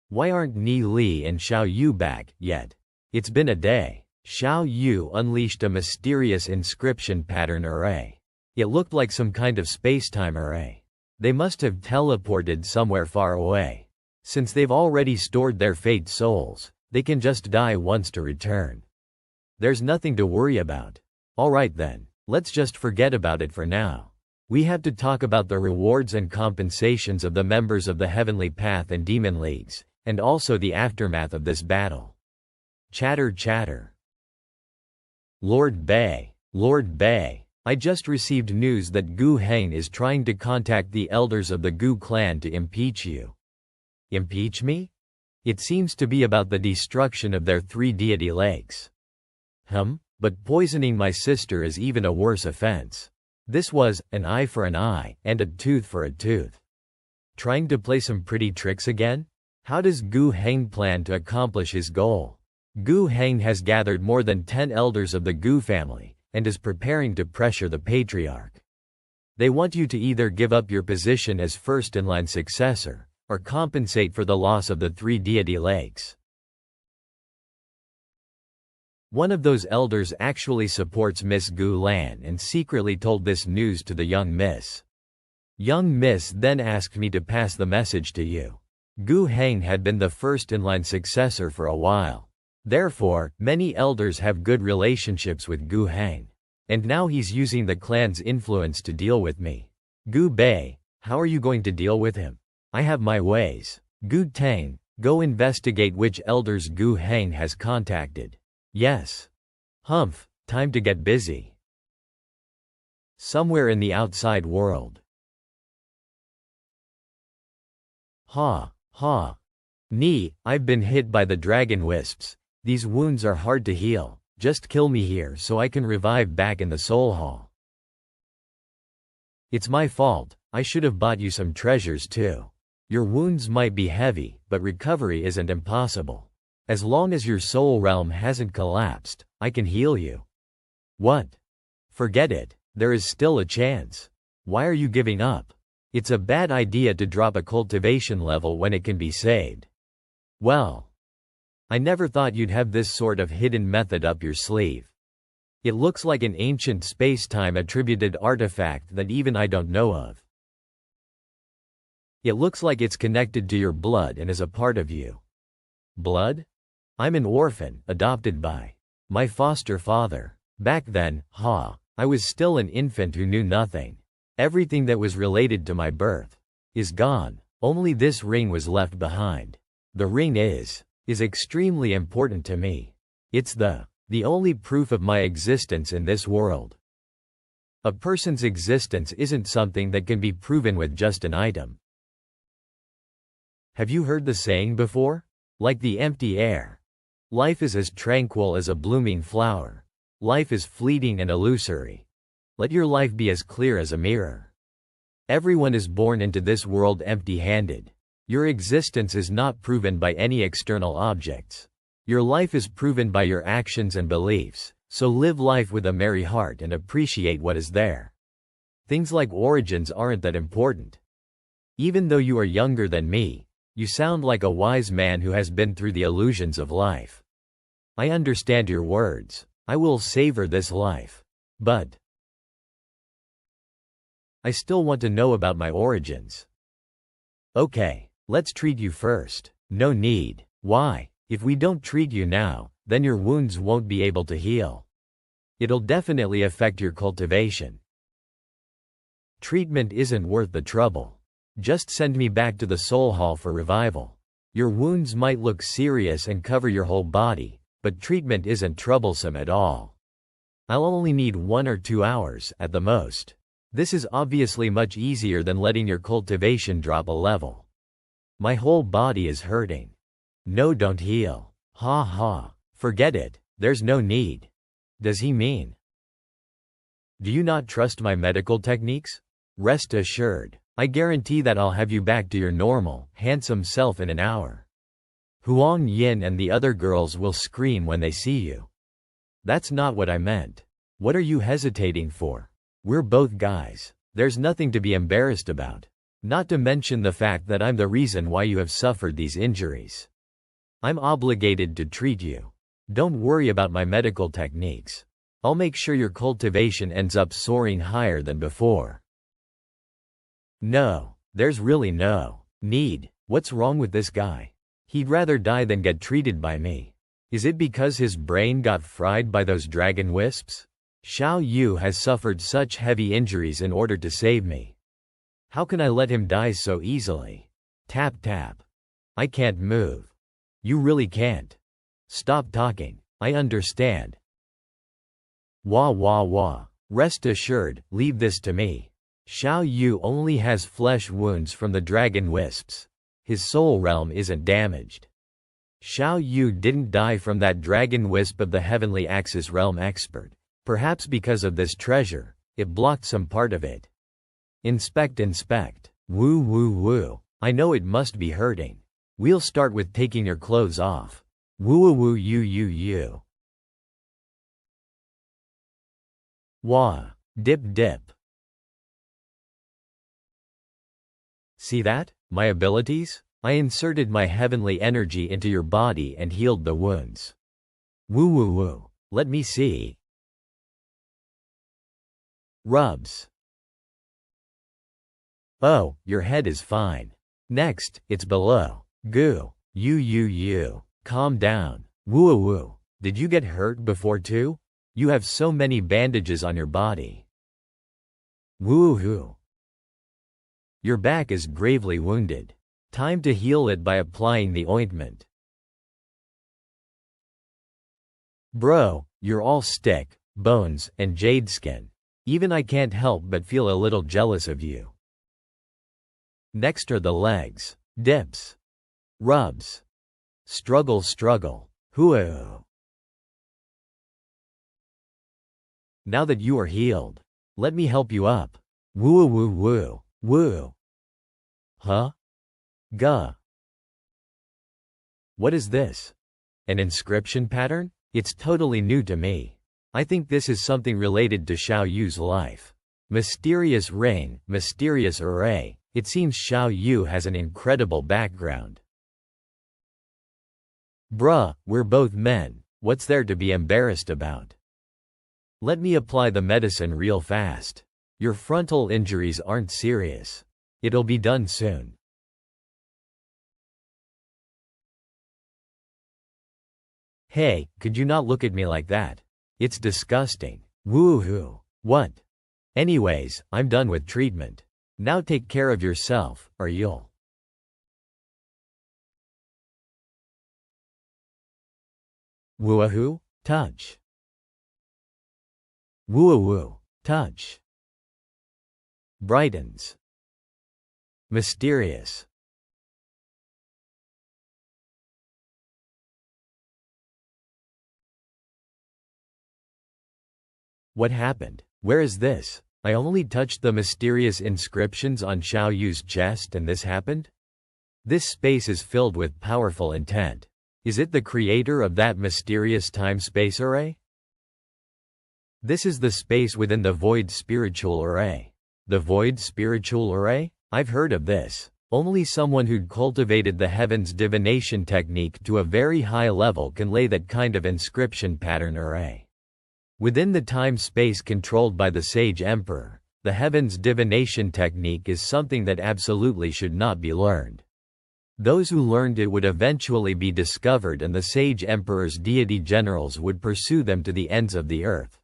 Why aren't Ni Li and Xiao Yu back yet? It's been a day. Xiao Yu unleashed a mysterious inscription pattern array. It looked like some kind of space-time array. They must have teleported somewhere far away. Since they've already stored their fate souls, they can just die once to return. There's nothing to worry about. Alright then, let's just forget about it for now. We have to talk about the rewards and compensations of the members of the Heavenly Path and Demon Leagues, and also the aftermath of this battle. Chatter chatter. Lord Bei, Lord Bei, I just received news that Gu Heng is trying to contact the elders of the Gu clan to impeach you. Impeach me? It seems to be about the destruction of their 3 deity legs. But poisoning my sister is even a worse offense. This was an eye for an eye and a tooth for a tooth. Trying to play some pretty tricks again? How does Gu Heng plan to accomplish his goal? Gu Heng has gathered more than 10 elders of the Gu family, and is preparing to pressure the patriarch. They want you to either give up your position as first-in-line successor, or compensate for the loss of the 3 deity legs. One of those elders actually supports Miss Gu Lan and secretly told this news to the young miss. Young miss then asked me to pass the message to you. Gu Heng had been the first-in-line successor for a while. Therefore, many elders have good relationships with Gu Heng. And now he's using the clan's influence to deal with me. Gu Bei, how are you going to deal with him? I have my ways. Gu Tang, go investigate which elders Gu Heng has contacted. Yes. Humph, time to get busy. Somewhere in the outside world. Ha, ha. I've been hit by the dragon wisps. These wounds are hard to heal. Just kill me here so I can revive back in the Soul Hall. It's my fault, I should have bought you some treasures too. Your wounds might be heavy, but recovery isn't impossible. As long as your soul realm hasn't collapsed, I can heal you. What? Forget it, there is still a chance. Why are you giving up? It's a bad idea to drop a cultivation level when it can be saved. Well, I never thought you'd have this sort of hidden method up your sleeve. It looks like an ancient space-time attributed artifact that even I don't know of. It looks like it's connected to your blood and is a part of you. Blood? I'm an orphan, adopted by my foster father. Back then, I was still an infant who knew nothing. Everything that was related to my birth is gone. Only this ring was left behind. The ring is extremely important to me. It's the only proof of my existence in this world. A person's existence isn't something that can be proven with just an item. Have you heard the saying before? Like the empty air. Life is as tranquil as a blooming flower. Life is fleeting and illusory. Let your life be as clear as a mirror. Everyone is born into this world empty-handed. Your existence is not proven by any external objects. Your life is proven by your actions and beliefs, so live life with a merry heart and appreciate what is there. Things like origins aren't that important. Even though you are younger than me, you sound like a wise man who has been through the illusions of life. I understand your words. I will savor this life. But I still want to know about my origins. Okay, let's treat you first. No need. Why? If we don't treat you now, then your wounds won't be able to heal. It'll definitely affect your cultivation. Treatment isn't worth the trouble. Just send me back to the Soul Hall for revival. Your wounds might look serious and cover your whole body, but treatment isn't troublesome at all. I'll only need 1 or 2 hours, at the most. This is obviously much easier than letting your cultivation drop a level. My whole body is hurting. No, don't heal. Forget it, there's no need. Does he mean? Do you not trust my medical techniques? Rest assured, I guarantee that I'll have you back to your normal, handsome self in an hour. Huang Yin and the other girls will scream when they see you. That's not what I meant. What are you hesitating for? We're both guys. There's nothing to be embarrassed about. Not to mention the fact that I'm the reason why you have suffered these injuries. I'm obligated to treat you. Don't worry about my medical techniques. I'll make sure your cultivation ends up soaring higher than before. No, there's really no need. What's wrong with this guy? He'd rather die than get treated by me. Is it because his brain got fried by those dragon wisps? Xiao Yu has suffered such heavy injuries in order to save me. How can I let him die so easily? Tap tap. I can't move. You really can't. Stop talking. I understand. Wah wah wah. Rest assured, leave this to me. Xiao Yu only has flesh wounds from the dragon wisps. His soul realm isn't damaged. Xiao Yu didn't die from that dragon wisp of the heavenly axis realm expert. Perhaps because of this treasure, it blocked some part of it. Inspect. Woo woo woo. I know it must be hurting. We'll start with taking your clothes off. Woo woo woo you. Wah. Dip. See that? My abilities? I inserted my heavenly energy into your body and healed the wounds. Woo woo woo. Let me see. Rubs. Oh, your head is fine. Next, it's below. Goo. You. Calm down. Woo woo. Did you get hurt before too? You have so many bandages on your body. Woo hoo. Your back is gravely wounded. Time to heal it by applying the ointment. Bro, you're all stick, bones, and jade skin. Even I can't help but feel a little jealous of you. Next are the legs. Dips. Rubs. Struggle. Hoo. Now that you are healed, let me help you up. Woo. Huh? Guh. What is this? An inscription pattern? It's totally new to me. I think this is something related to Xiao Yu's life. Mysterious ring, mysterious array. It seems Xiao Yu has an incredible background. Bruh, we're both men. What's there to be embarrassed about? Let me apply the medicine real fast. Your frontal injuries aren't serious. It'll be done soon. Hey, could you not look at me like that? It's disgusting. Woohoo. What? Anyways, I'm done with treatment. Now take care of yourself, or you'll. Woohoo. Touch. Woo. Touch. Brightens. Mysterious. What happened? Where is this? I only touched the mysterious inscriptions on Xiao Yu's chest and this happened? This space is filled with powerful intent. Is it the creator of that mysterious time-space array? This is the space within the Void Spiritual Array. The Void Spiritual Array? I've heard of this. Only someone who'd cultivated the heavens divination technique to a very high level can lay that kind of inscription pattern array. Within the time-space controlled by the Sage Emperor, the heavens divination technique is something that absolutely should not be learned. Those who learned it would eventually be discovered and the Sage Emperor's deity generals would pursue them to the ends of the earth.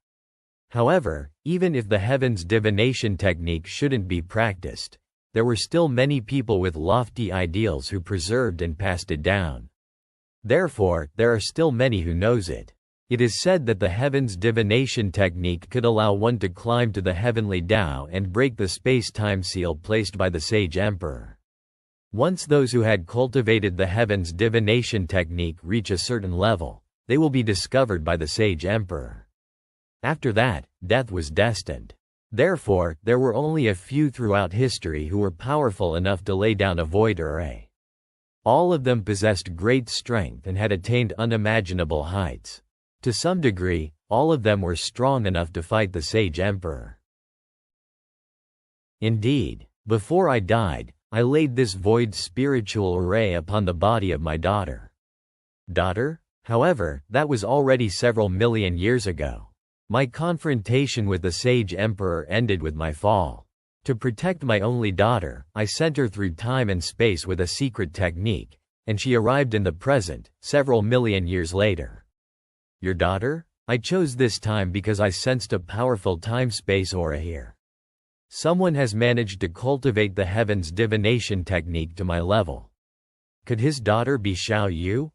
However, even if the heavens divination technique shouldn't be practiced, there were still many people with lofty ideals who preserved and passed it down. Therefore, there are still many who knows it. It is said that the heavens divination technique could allow one to climb to the heavenly Tao and break the space-time seal placed by the Sage Emperor. Once those who had cultivated the heavens divination technique reach a certain level, they will be discovered by the Sage Emperor. After that, death was destined. Therefore, there were only a few throughout history who were powerful enough to lay down a void array. All of them possessed great strength and had attained unimaginable heights. To some degree, all of them were strong enough to fight the Sage Emperor. Indeed, before I died, I laid this void spiritual array upon the body of my daughter. Daughter? However, that was already several million years ago. My confrontation with the Sage Emperor ended with my fall. To protect my only daughter, I sent her through time and space with a secret technique, and she arrived in the present, several million years later. Your daughter? I chose this time because I sensed a powerful time-space aura here. Someone has managed to cultivate the heavens divination technique to my level. Could his daughter be Xiao Yu?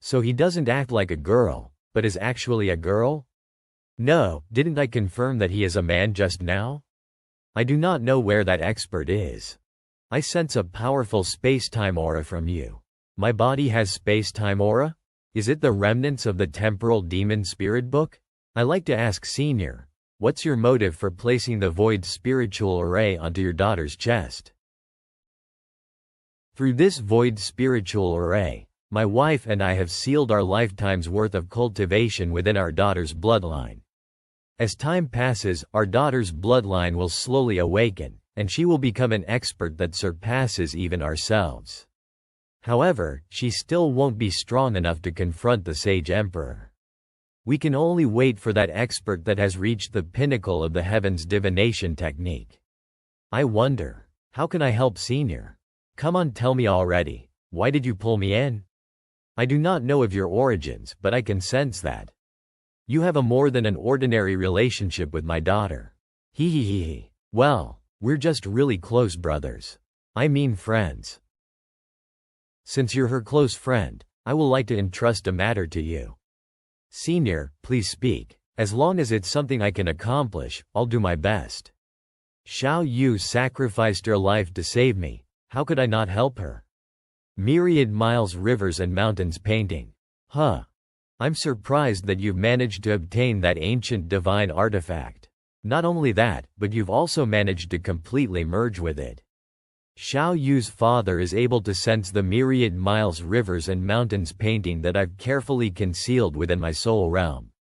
So he doesn't act like a girl, but is actually a girl? No, didn't I confirm that he is a man just now? I do not know where that expert is. I sense a powerful space-time aura from you. My body has space-time aura? Is it the remnants of the temporal demon spirit book? I like to ask Senior, what's your motive for placing the void spiritual array onto your daughter's chest? Through this void spiritual array, my wife and I have sealed our lifetime's worth of cultivation within our daughter's bloodline. As time passes, our daughter's bloodline will slowly awaken, and she will become an expert that surpasses even ourselves. However, she still won't be strong enough to confront the Sage Emperor. We can only wait for that expert that has reached the pinnacle of the heavens divination technique. I wonder, how can I help Senior? Come on, tell me already, why did you pull me in? I do not know of your origins, but I can sense that you have a more than an ordinary relationship with my daughter. Hee hee hee hee. Well, we're just really close brothers. I mean friends. Since you're her close friend, I will like to entrust a matter to you. Senior, please speak. As long as it's something I can accomplish, I'll do my best. Xiao Yu sacrificed her life to save me. How could I not help her? Myriad Miles Rivers and Mountains painting. Huh. I'm surprised that you've managed to obtain that ancient divine artifact. Not only that, but you've also managed to completely merge with it. Xiao Yu's father is able to sense the Myriad Miles Rivers and Mountains painting that I've carefully concealed within my soul realm.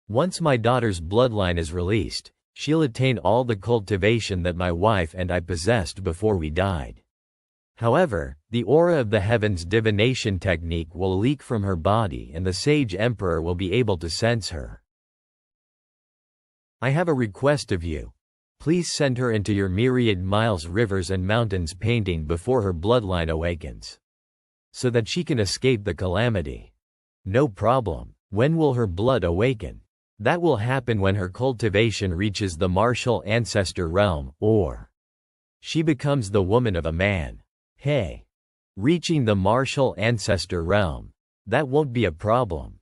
Once my daughter's bloodline is released, she'll attain all the cultivation that my wife and I possessed before we died. However, the aura of the heavens divination technique will leak from her body and the Sage Emperor will be able to sense her. I have a request of you. Please send her into your Myriad Miles Rivers and Mountains painting before her bloodline awakens, so that she can escape the calamity. No problem. When will her blood awaken? That will happen when her cultivation reaches the martial ancestor realm, or she becomes the woman of a man. Hey. Reaching the martial ancestor realm. That won't be a problem.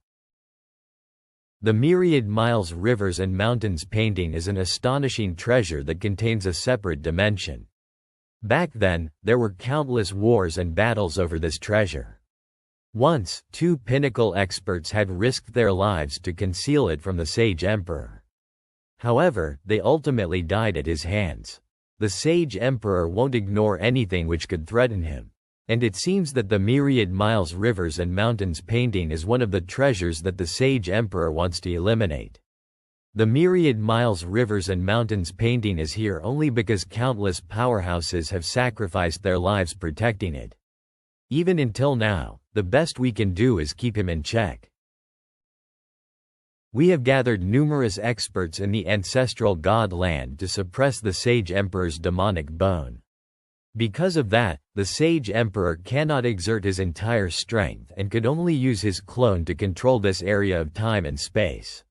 The Myriad Miles Rivers and Mountains painting is an astonishing treasure that contains a separate dimension. Back then, there were countless wars and battles over this treasure. Once, two pinnacle experts had risked their lives to conceal it from the Sage Emperor. However, they ultimately died at his hands. The Sage Emperor won't ignore anything which could threaten him. And it seems that the Myriad Miles Rivers and Mountains painting is one of the treasures that the Sage Emperor wants to eliminate. The Myriad Miles Rivers and Mountains painting is here only because countless powerhouses have sacrificed their lives protecting it. Even until now, the best we can do is keep him in check. We have gathered numerous experts in the ancestral god land to suppress the Sage Emperor's demonic bone. Because of that, the Sage Emperor cannot exert his entire strength and could only use his clone to control this area of time and space.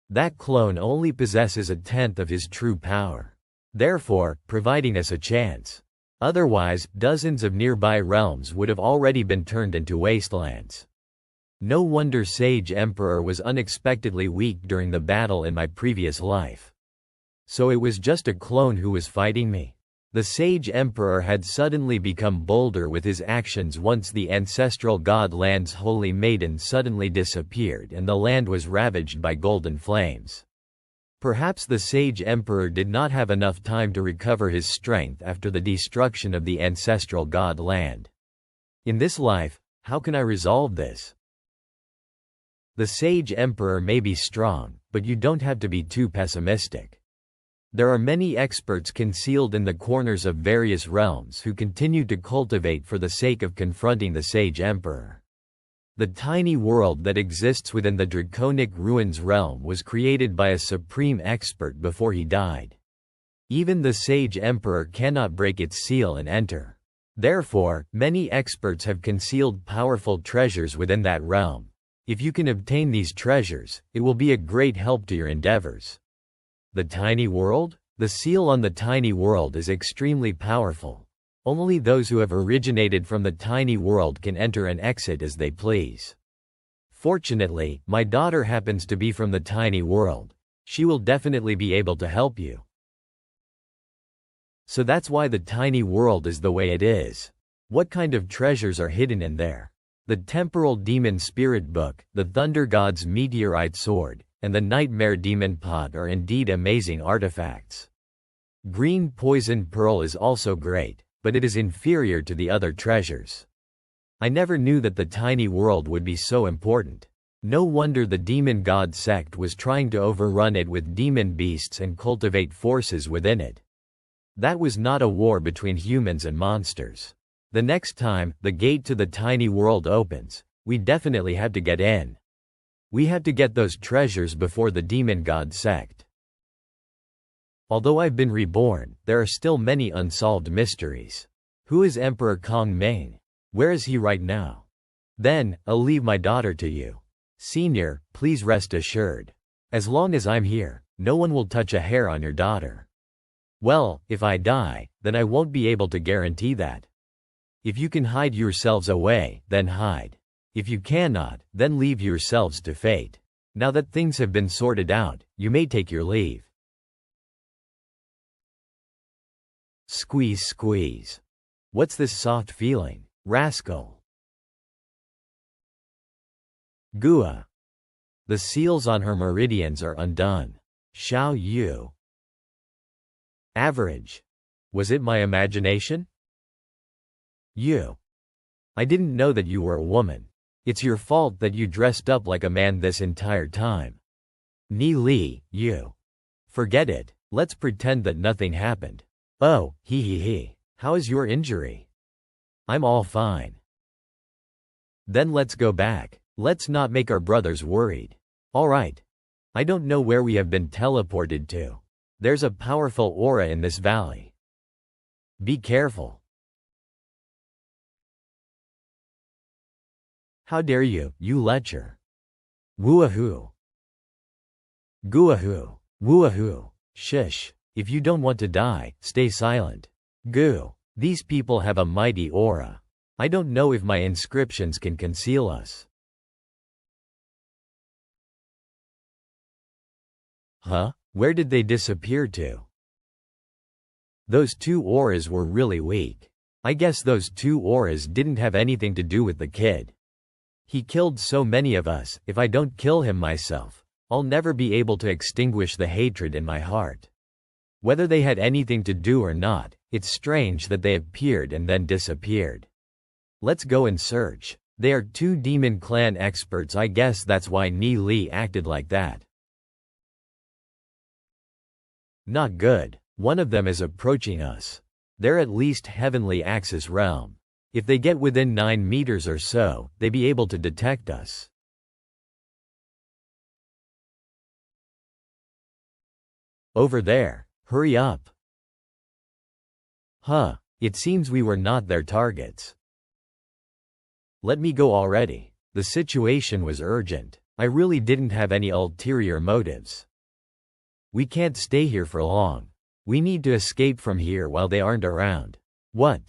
That clone only possesses a tenth of his true power, therefore, providing us a chance. Otherwise, dozens of nearby realms would have already been turned into wastelands. No wonder Sage Emperor was unexpectedly weak during the battle in my previous life. So it was just a clone who was fighting me. The Sage Emperor had suddenly become bolder with his actions once the ancestral god land's holy maiden suddenly disappeared and the land was ravaged by golden flames. Perhaps the Sage Emperor did not have enough time to recover his strength after the destruction of the ancestral god land. In this life, how can I resolve this? The Sage Emperor may be strong, but you don't have to be too pessimistic. There are many experts concealed in the corners of various realms who continue to cultivate for the sake of confronting the Sage Emperor. The tiny world that exists within the Draconic Ruins realm was created by a supreme expert before he died. Even the Sage Emperor cannot break its seal and enter. Therefore, many experts have concealed powerful treasures within that realm. If you can obtain these treasures, it will be a great help to your endeavors. The tiny world? The seal on the tiny world is extremely powerful. Only those who have originated from the tiny world can enter and exit as they please. Fortunately, my daughter happens to be from the tiny world. She will definitely be able to help you. So that's why the tiny world is the way it is. What kind of treasures are hidden in there? The Temporal Demon Spirit Book, the Thunder God's Meteorite Sword, and the Nightmare Demon Pot are indeed amazing artifacts. Green Poison Pearl is also great, but it is inferior to the other treasures. I never knew that the tiny world would be so important. No wonder the Demon God sect was trying to overrun it with demon beasts and cultivate forces within it. That was not a war between humans and monsters. The next time the gate to the tiny world opens, we definitely have to get in. We have to get those treasures before the Demon God sect. Although I've been reborn, there are still many unsolved mysteries. Who is Emperor Kong Ming? Where is he right now? Then, I'll leave my daughter to you. Senior, please rest assured. As long as I'm here, no one will touch a hair on your daughter. Well, if I die, then I won't be able to guarantee that. If you can hide yourselves away, then hide. If you cannot, then leave yourselves to fate. Now that things have been sorted out, you may take your leave. Squeeze, squeeze. What's this soft feeling, rascal? Gua. The seals on her meridians are undone. Xiao Yu. Average. Was it my imagination? You. I didn't know that you were a woman. It's your fault that you dressed up like a man this entire time. Ni Li, you. Forget it. Let's pretend that nothing happened. Oh, he. How is your injury? I'm all fine. Then let's go back. Let's not make our brothers worried. All right. I don't know where we have been teleported to. There's a powerful aura in this valley. Be careful. How dare you, you lecher. Wooahoo. Gooahoo. Wooahoo. Shish. If you don't want to die, stay silent. Goo. These people have a mighty aura. I don't know if my inscriptions can conceal us. Huh? Where did they disappear to? Those two auras were really weak. I guess those two auras didn't have anything to do with the kid. He killed so many of us. If I don't kill him myself, I'll never be able to extinguish the hatred in my heart. Whether they had anything to do or not, it's strange that they appeared and then disappeared. Let's go and search. They are two demon clan experts. I guess that's why Ni Li acted like that. Not good. One of them is approaching us. They're at least heavenly Axis realm. If they get within 9 meters or so, they be able to detect us. Over there. Hurry up. Huh. It seems we were not their targets. Let me go already. The situation was urgent. I really didn't have any ulterior motives. We can't stay here for long. We need to escape from here while they aren't around. What?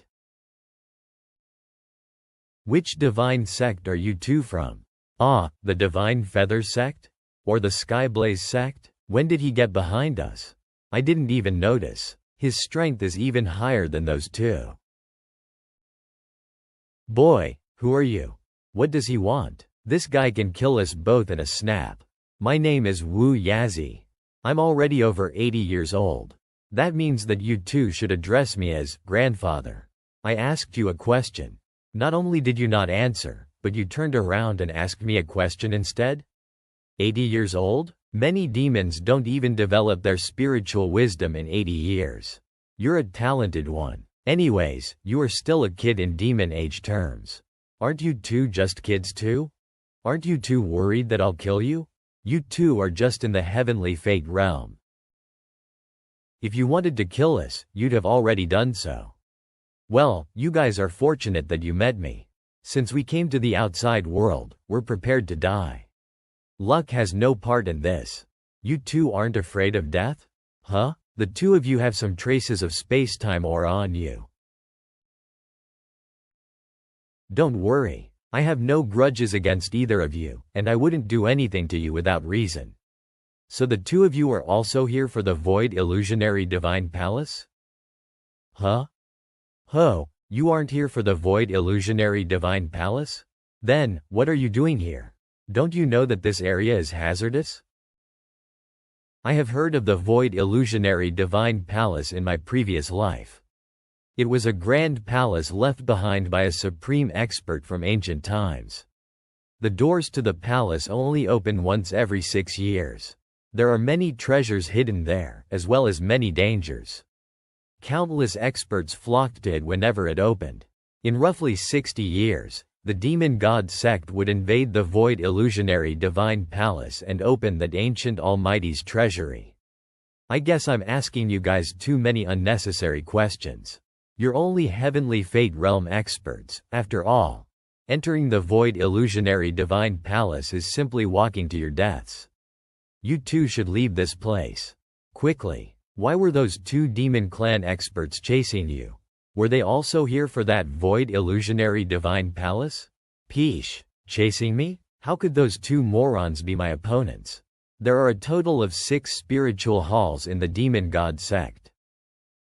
Which divine sect are you two from? Ah, the Divine Feathers sect? Or the Skyblaze sect? When did he get behind us? I didn't even notice. His strength is even higher than those two. Boy, who are you? What does he want? This guy can kill us both in a snap. My name is Wu Yazi. I'm already over 80 years old. That means that you two should address me as grandfather. I asked you a question. Not only did you not answer, but you turned around and asked me a question instead? 80 years old? Many demons don't even develop their spiritual wisdom in 80 years. You're a talented one. Anyways, you are still a kid in demon age terms. Aren't you two just kids too? Aren't you two worried that I'll kill you? You two are just in the heavenly fate realm. If you wanted to kill us, you'd have already done so. Well, you guys are fortunate that you met me. Since we came to the outside world, we're prepared to die. Luck has no part in this. You two aren't afraid of death? Huh? The two of you have some traces of space-time aura on you. Don't worry. I have no grudges against either of you, and I wouldn't do anything to you without reason. So the two of you are also here for the Void Illusionary Divine Palace? Huh? Ho, you aren't here for the Void Illusionary Divine Palace? Then, what are you doing here? Don't you know that this area is hazardous? I have heard of the Void Illusionary Divine Palace in my previous life. It was a grand palace left behind by a supreme expert from ancient times. The doors to the palace only open once every 6 years. There are many treasures hidden there, as well as many dangers. Countless experts flocked to it whenever it opened. In roughly 60 years, the demon god sect would invade the Void Illusionary Divine Palace and open that ancient Almighty's treasury. I guess I'm asking you guys too many unnecessary questions. You're only Heavenly Fate Realm experts, after all. Entering the Void Illusionary Divine Palace is simply walking to your deaths. You two should leave this place. Quickly. Why were those two Demon Clan experts chasing you? Were they also here for that Void Illusionary Divine Palace? Peesh. Chasing me? How could those two morons be my opponents? There are a total of 6 spiritual halls in the Demon God sect.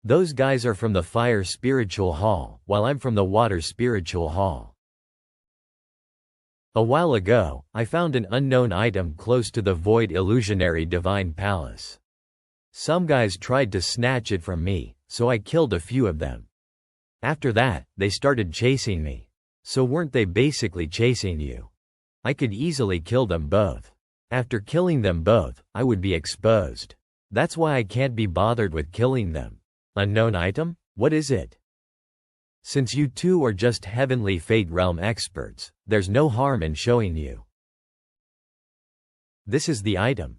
Those guys are from the Fire Spiritual Hall, while I'm from the Water Spiritual Hall. A while ago, I found an unknown item close to the Void Illusionary Divine Palace. Some guys tried to snatch it from me, so I killed a few of them. After that, they started chasing me. So weren't they basically chasing you? I could easily kill them both. After killing them both, I would be exposed. That's why I can't be bothered with killing them. Unknown item? What is it? Since you two are just Heavenly Fate Realm experts, there's no harm in showing you. This is the item.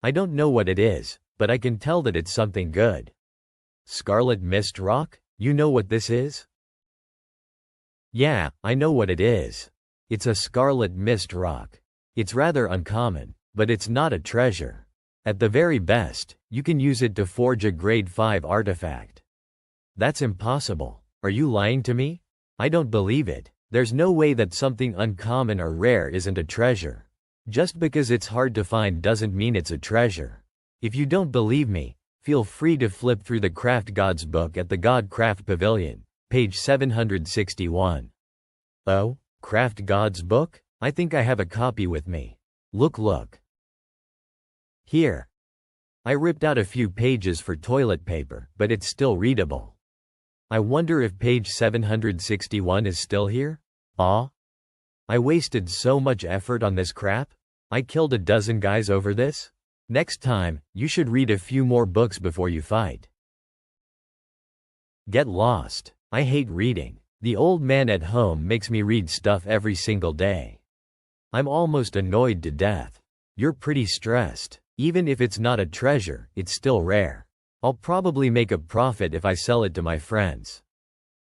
I don't know what it is, but I can tell that it's something good. Scarlet Mist Rock? You know what this is? Yeah, I know what it is. It's a Scarlet Mist Rock. It's rather uncommon, but it's not a treasure. At the very best, you can use it to forge a grade 5 artifact. That's impossible. Are you lying to me? I don't believe it. There's no way that something uncommon or rare isn't a treasure. Just because it's hard to find doesn't mean it's a treasure. If you don't believe me, feel free to flip through the Craft Gods book at the God Craft Pavilion, page 761. Oh, Craft Gods book? I think I have a copy with me. Look. Here. I ripped out a few pages for toilet paper, but it's still readable. I wonder if page 761 is still here? Aw. I wasted so much effort on this crap? I killed a dozen guys over this? Next time, you should read a few more books before you fight. Get lost. I hate reading. The old man at home makes me read stuff every single day. I'm almost annoyed to death. You're pretty stressed. Even if it's not a treasure, it's still rare. I'll probably make a profit if I sell it to my friends.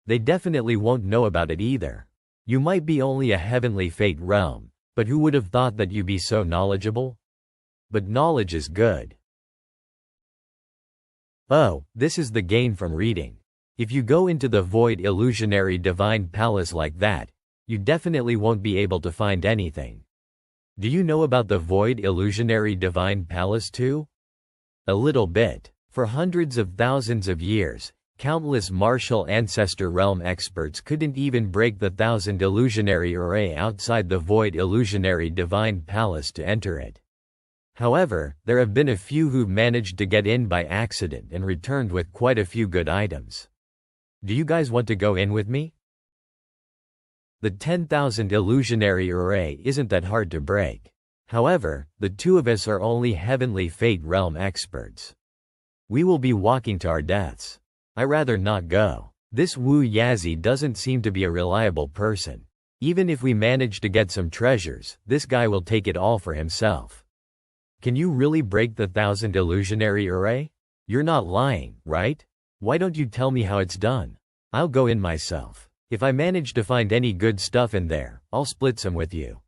They definitely won't know about it either. You might be only a Heavenly Fate realm, but who would have thought that you'd be so knowledgeable? But knowledge is good. Oh, this is the gain from reading. If you go into the Void Illusionary Divine Palace like that, you definitely won't be able to find anything. Do you know about the Void Illusionary Divine Palace too? A little bit. For hundreds of thousands of years, countless martial ancestor realm experts couldn't even break the 1000 illusionary array outside the Void Illusionary Divine Palace to enter it. However, there have been a few who've managed to get in by accident and returned with quite a few good items. Do you guys want to go in with me? The 10,000 illusionary array isn't that hard to break. However, the two of us are only Heavenly Fate realm experts. We will be walking to our deaths. I rather not go. This Wu Yazi doesn't seem to be a reliable person. Even if we manage to get some treasures, this guy will take it all for himself. Can you really break the 1000 illusionary array? You're not lying, right? Why don't you tell me how it's done? I'll go in myself. If I manage to find any good stuff in there, I'll split some with you.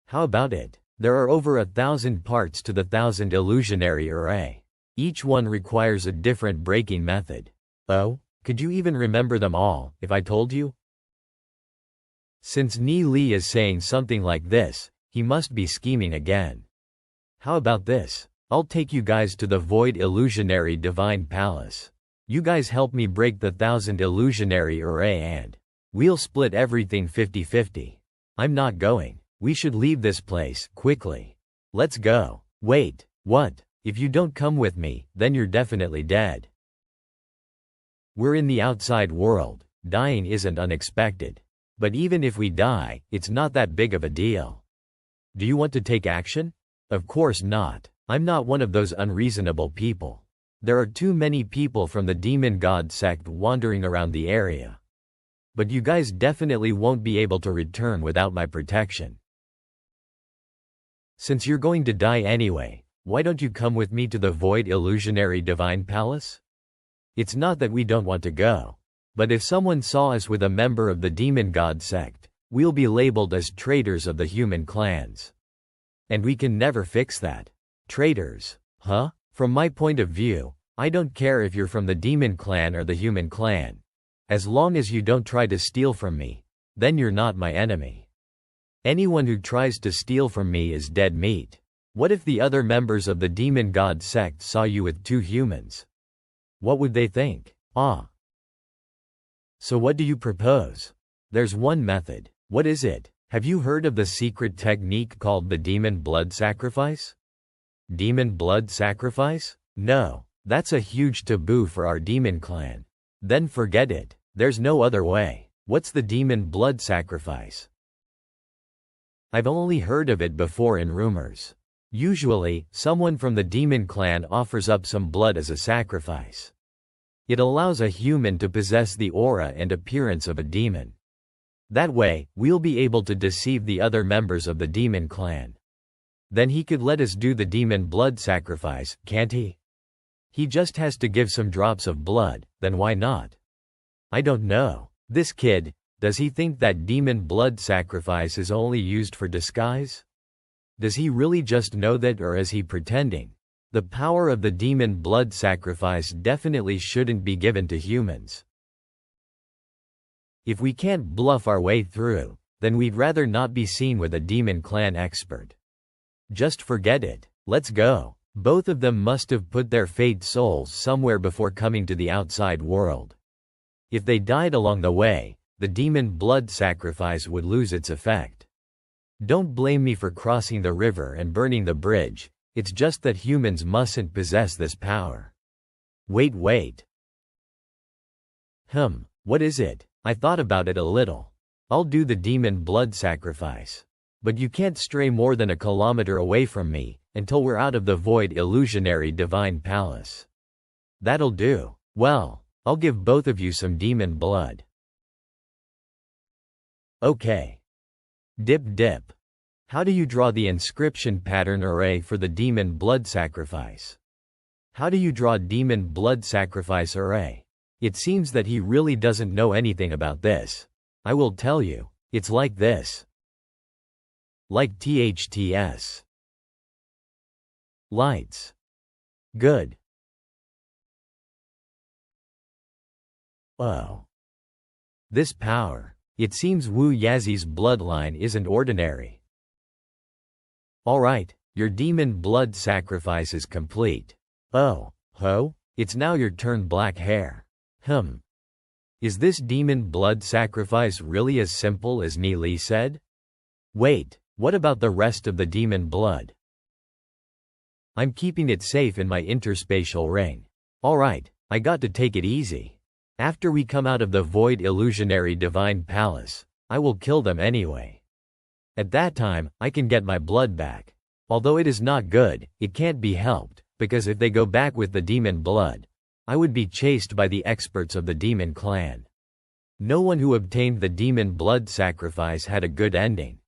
How about it? There are over 1,000 parts to the 1,000 illusionary array. Each one requires a different breaking method. Oh, could you even remember them all, if I told you? Since Ni Li is saying something like this, he must be scheming again. How about this? I'll take you guys to the Void Illusionary Divine Palace. You guys help me break the 1,000 illusionary array and we'll split everything 50-50. I'm not going. We should leave this place, quickly. Let's go. Wait, what? If you don't come with me, then you're definitely dead. We're in the outside world. Dying isn't unexpected. But even if we die, it's not that big of a deal. Do you want to take action? Of course not. I'm not one of those unreasonable people. There are too many people from the Demon God sect wandering around the area. But you guys definitely won't be able to return without my protection. Since you're going to die anyway, why don't you come with me to the Void Illusionary Divine Palace? It's not that we don't want to go. But if someone saw us with a member of the Demon God sect, we'll be labeled as traitors of the human clans. And we can never fix that. Traitors? Huh? From my point of view, I don't care if you're from the Demon Clan or the Human Clan. As long as you don't try to steal from me, then you're not my enemy. Anyone who tries to steal from me is dead meat. What if the other members of the Demon God sect saw you with 2 humans? What would they think? So what do you propose? There's one method. What is it? Have you heard of the secret technique called the demon blood sacrifice? Demon blood sacrifice? No, that's a huge taboo for our demon clan. Then forget it. There's no other way. What's the demon blood sacrifice? I've only heard of it before in rumors. Usually, someone from the demon clan offers up some blood as a sacrifice. It allows a human to possess the aura and appearance of a demon. That way, we'll be able to deceive the other members of the demon clan. Then he could let us do the demon blood sacrifice, can't he? He just has to give some drops of blood, then why not? I don't know. This kid, does he think that demon blood sacrifice is only used for disguise? Does he really just know that, or is he pretending? The power of the demon blood sacrifice definitely shouldn't be given to humans. If we can't bluff our way through, then we'd rather not be seen with a demon clan expert. Just forget it. Let's go. Both of them must have put their fade souls somewhere before coming to the outside world. If they died along the way, the demon blood sacrifice would lose its effect. Don't blame me for crossing the river and burning the bridge. It's just that humans mustn't possess this power. Wait. What is it? I thought about it a little. I'll do the demon blood sacrifice. But you can't stray more than 1 kilometer away from me, until we're out of the Void Illusionary Divine Palace. That'll do. Well, I'll give both of you some demon blood. Okay. Dip. How do you draw the inscription pattern array for the demon blood sacrifice? How do you draw demon blood sacrifice array? It seems that he really doesn't know anything about this. I will tell you, it's like this. Like THTS. Lights. Good. Oh. This power. It seems Wu Yazi's bloodline isn't ordinary. Alright, your demon blood sacrifice is complete. Oh, ho? It's now your turn, black hair. Is this demon blood sacrifice really as simple as Ni Li said? Wait, what about the rest of the demon blood? I'm keeping it safe in my interspatial ring. Alright, I got to take it easy. After we come out of the Void Illusionary Divine Palace, I will kill them anyway. At that time, I can get my blood back. Although it is not good, it can't be helped, because if they go back with the demon blood, I would be chased by the experts of the demon clan. No one who obtained the demon blood sacrifice had a good ending.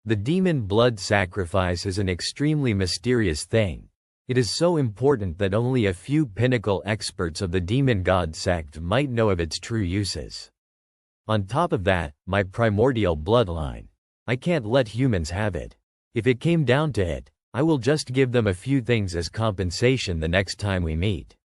The demon blood sacrifice is an extremely mysterious thing, It is so important that only a few pinnacle experts of the demon god sect might know of its true uses. On top of that, my primordial bloodline. I can't let humans have it. If it came down to it, I will just give them a few things as compensation the next time we meet.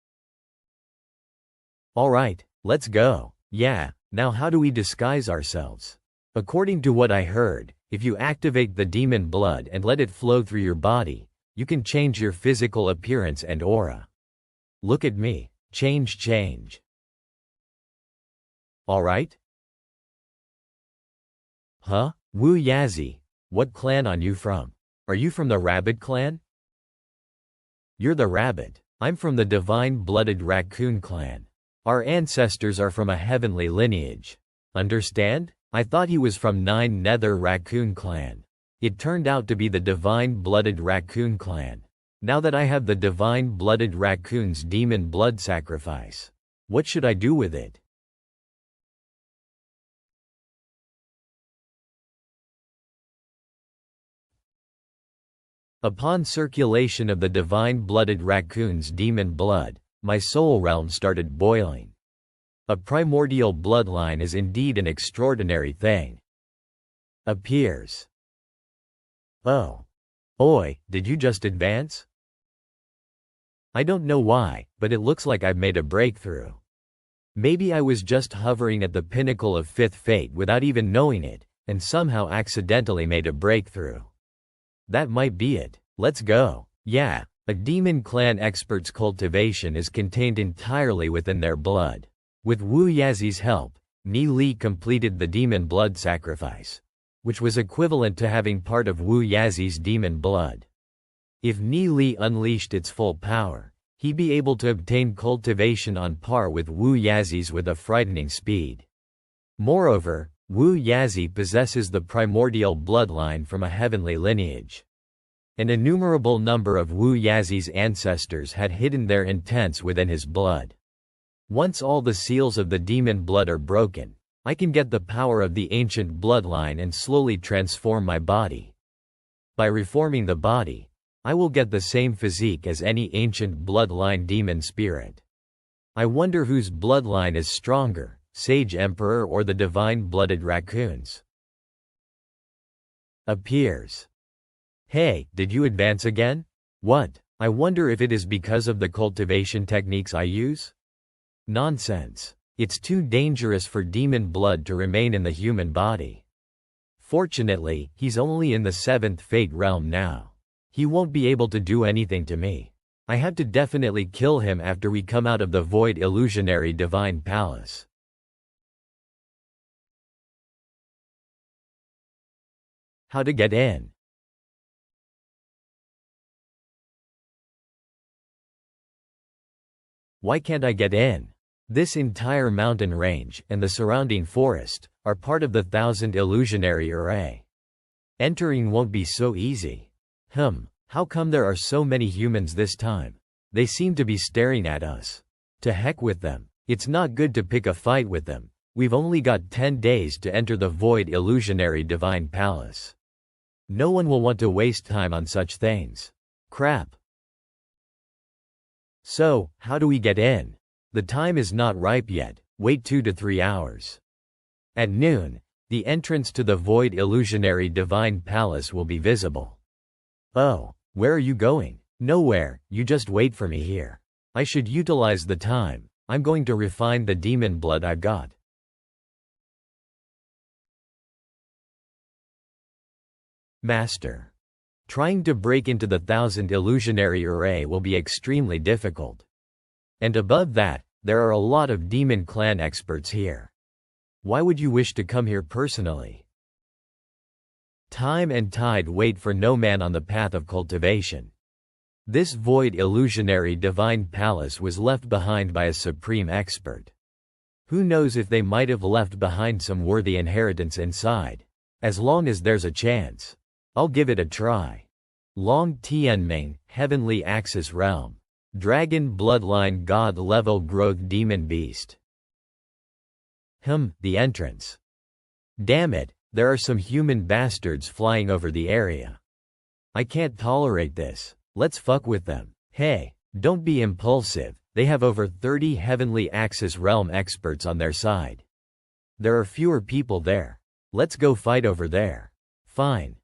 Alright, let's go. Yeah, now how do we disguise ourselves? According to what I heard, if you activate the demon blood and let it flow through your body, you can change your physical appearance and aura. Look at me. Change. Alright? Huh? Wu Yazi, what clan are you from? Are you from the Rabbit clan? You're the Rabbit. I'm from the Divine-Blooded Raccoon clan. Our ancestors are from a heavenly lineage. Understand? I thought he was from Nine Nether Raccoon clan. It turned out to be the Divine-Blooded Raccoon clan. Now that I have the Divine-Blooded Raccoon's demon blood sacrifice, what should I do with it? Upon circulation of the Divine-Blooded Raccoon's demon blood, my soul realm started boiling. A primordial bloodline is indeed an extraordinary thing. Appears. Oh. Oi, did you just advance? I don't know why, but it looks like I've made a breakthrough. Maybe I was just hovering at the pinnacle of Fifth Fate without even knowing it, and somehow accidentally made a breakthrough. That might be it. Let's go. Yeah, a demon clan expert's cultivation is contained entirely within their blood. With Wu Yazi's help, Ni Li completed the demon blood sacrifice, which was equivalent to having part of Wu Yazi's demon blood. If Ni Li unleashed its full power, he'd be able to obtain cultivation on par with Wu Yazi's with a frightening speed. Moreover, Wu Yazi possesses the primordial bloodline from a heavenly lineage. An innumerable number of Wu Yazi's ancestors had hidden their intents within his blood. Once all the seals of the demon blood are broken, I can get the power of the ancient bloodline and slowly transform my body. By reforming the body, I will get the same physique as any ancient bloodline demon spirit. I wonder whose bloodline is stronger, Sage Emperor or the Divine-Blooded Raccoons? Appears. Hey, did you advance again? What? I wonder if it is because of the cultivation techniques I use? Nonsense. It's too dangerous for demon blood to remain in the human body. Fortunately, he's only in the 7th Fate realm now. He won't be able to do anything to me. I have to definitely kill him after we come out of the Void Illusionary Divine Palace. How to get in? Why can't I get in? This entire mountain range and the surrounding forest are part of the 1000 Illusionary Array. Entering won't be so easy. How come there are so many humans this time? They seem to be staring at us. To heck with them. It's not good to pick a fight with them. We've only got 10 days to enter the Void Illusionary Divine Palace. No one will want to waste time on such things. Crap. So, how do we get in? The time is not ripe yet, wait 2 to 3 hours. At noon, the entrance to the Void Illusionary Divine Palace will be visible. Oh, where are you going? Nowhere, you just wait for me here. I should utilize the time. I'm going to refine the demon blood I've got. Master. Trying to break into the 1000 Illusionary Array will be extremely difficult. And above that, there are a lot of demon clan experts here. Why would you wish to come here personally? Time and tide wait for no man on the path of cultivation. This Void Illusionary Divine Palace was left behind by a supreme expert. Who knows if they might have left behind some worthy inheritance inside. As long as there's a chance, I'll give it a try. Long Tianming, Heavenly Axis Realm. Dragon Bloodline God Level Growth Demon Beast. The entrance. Damn it, there are some human bastards flying over the area. I can't tolerate this. Let's fuck with them. Hey, don't be impulsive, they have over 30 Heavenly Axis Realm experts on their side. There are fewer people there. Let's go fight over there. Fine.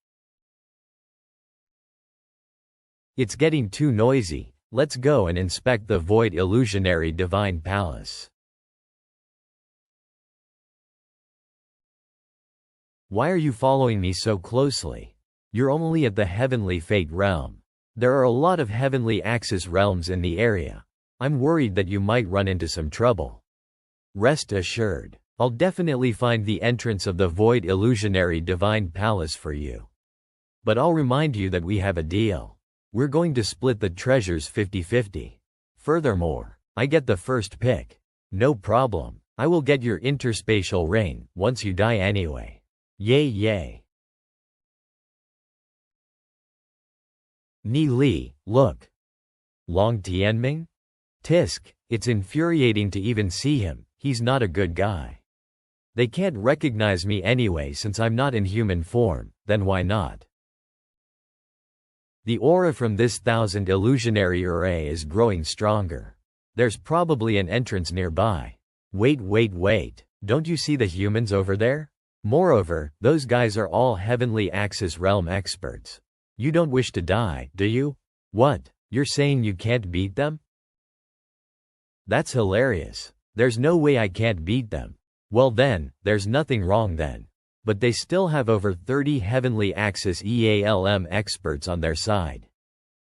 It's getting too noisy, let's go and inspect the Void Illusionary Divine Palace. Why are you following me so closely? You're only at the Heavenly Fate Realm. There are a lot of Heavenly Axis realms in the area. I'm worried that you might run into some trouble. Rest assured, I'll definitely find the entrance of the Void Illusionary Divine Palace for you. But I'll remind you that we have a deal. We're going to split the treasures 50-50. Furthermore, I get the first pick. No problem, I will get your interspatial rain once you die anyway. Yay yay. Ni Li, look. Long Tianming? Tisk, it's infuriating to even see him, he's not a good guy. They can't recognize me anyway since I'm not in human form, then why not? The aura from this 1000 illusionary array is growing stronger. There's probably an entrance nearby. Wait, don't you see the humans over there? Moreover, those guys are all Heavenly Axis Realm experts. You don't wish to die, do you? What, you're saying you can't beat them? That's hilarious. There's no way I can't beat them. Well then, there's nothing wrong then. But they still have over 30 Heavenly Axis EALM experts on their side.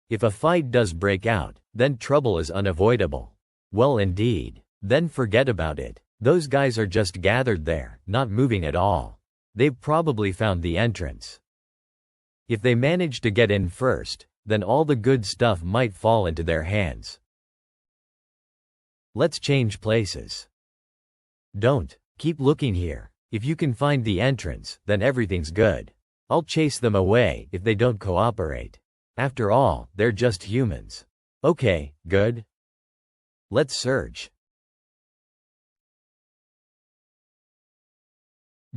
If a fight does break out, then trouble is unavoidable. Well indeed. Then forget about it. Those guys are just gathered there, not moving at all. They've probably found the entrance. If they manage to get in first, then all the good stuff might fall into their hands. Let's change places. Don't. Keep looking here. If you can find the entrance, then everything's good. I'll chase them away if they don't cooperate. After all, they're just humans. Okay, good. Let's search.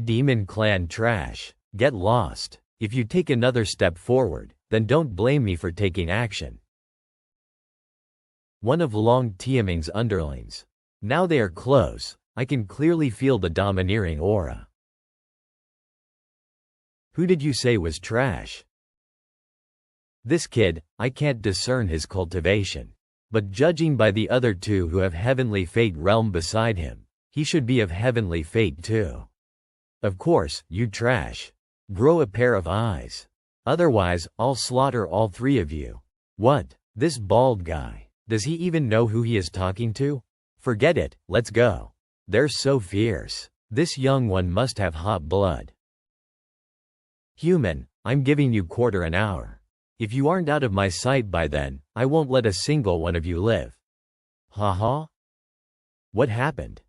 Demon Clan trash. Get lost. If you take another step forward, then don't blame me for taking action. One of Long Tianming's underlings. Now they are close. I can clearly feel the domineering aura. Who did you say was trash? This kid, I can't discern his cultivation. But judging by the other two who have Heavenly Fate Realm beside him, he should be of Heavenly Fate too. Of course, you trash. Grow a pair of eyes. Otherwise, I'll slaughter all three of you. What? This bald guy. Does he even know who he is talking to? Forget it, let's go. They're so fierce. This young one must have hot blood. Human, I'm giving you quarter an hour. If you aren't out of my sight by then, I won't let a single one of you live. Haha? What happened?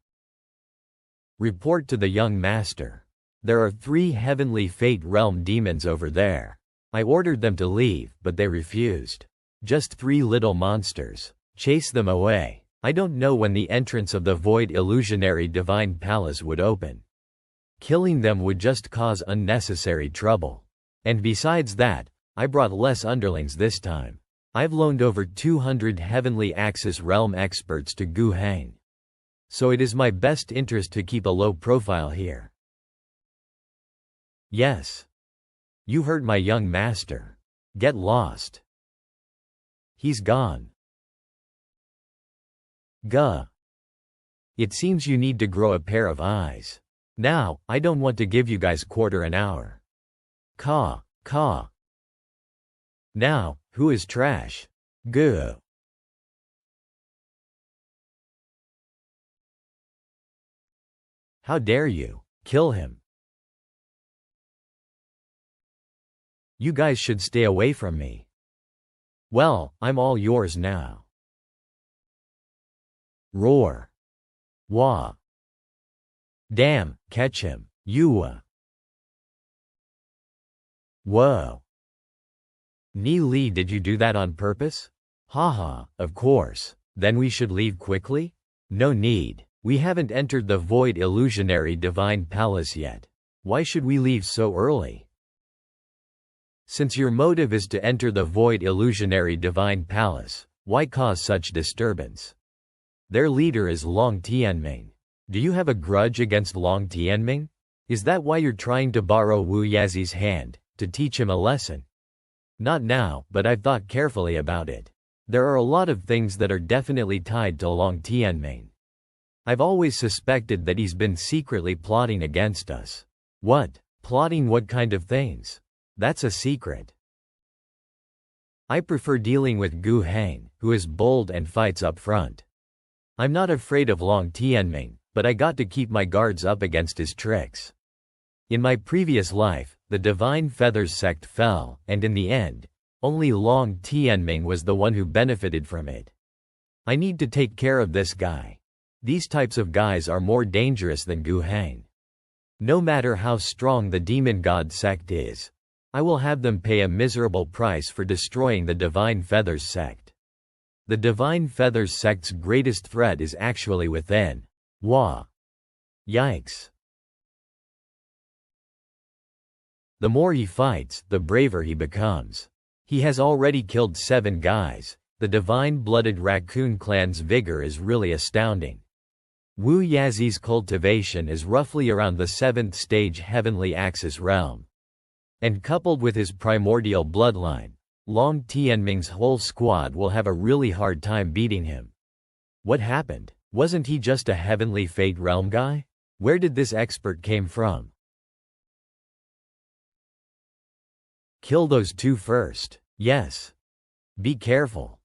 Report to the young master. There are 3 Heavenly Fate Realm demons over there. I ordered them to leave, but they refused. Just 3 little monsters. Chase them away. I don't know when the entrance of the Void Illusionary Divine Palace would open. Killing them would just cause unnecessary trouble. And besides that, I brought less underlings this time. I've loaned over 200 Heavenly Axis Realm experts to Gu Heng. So it is my best interest to keep a low profile here. Yes. You heard my young master. Get lost. He's gone. Guh. It seems you need to grow a pair of eyes. Now, I don't want to give you guys quarter an hour. Caw. Now, who is trash? Guh. How dare you? Kill him. You guys should stay away from me. Well, I'm all yours now. Roar. Wah. Damn, catch him. You. Whoa. Ni Li, did you do that on purpose? Haha, of course. Then we should leave quickly? No need. We haven't entered the Void Illusionary Divine Palace yet. Why should we leave so early? Since your motive is to enter the Void Illusionary Divine Palace, Why cause such disturbance? Their leader is Long Tianming. Do you have a grudge against Long Tianming? Is that why you're trying to borrow Wu Yazi's hand, to teach him a lesson? Not now, but I've thought carefully about it. There are a lot of things that are definitely tied to Long Tianming. I've always suspected that he's been secretly plotting against us. What? Plotting what kind of things? That's a secret. I prefer dealing with Gu Hang, who is bold and fights up front. I'm not afraid of Long Tianming, but I got to keep my guards up against his tricks. In my previous life, the Divine Feathers sect fell, and in the end, only Long Tianming was the one who benefited from it. I need to take care of this guy. These types of guys are more dangerous than Gu Hang. No matter how strong the Demon God sect is, I will have them pay a miserable price for destroying the Divine Feathers sect. The Divine Feathers sect's greatest threat is actually within. Wah! Yikes! The more he fights, the braver he becomes. He has already killed 7 guys. The divine-blooded raccoon clan's vigor is really astounding. Wu Yazi's cultivation is roughly around the 7th stage heavenly axis realm. And coupled with his primordial bloodline, Long Tianming's whole squad will have a really hard time beating him. What happened? Wasn't he just a heavenly fate realm guy? Where did this expert came from? Kill those 2 first. Yes. Be careful.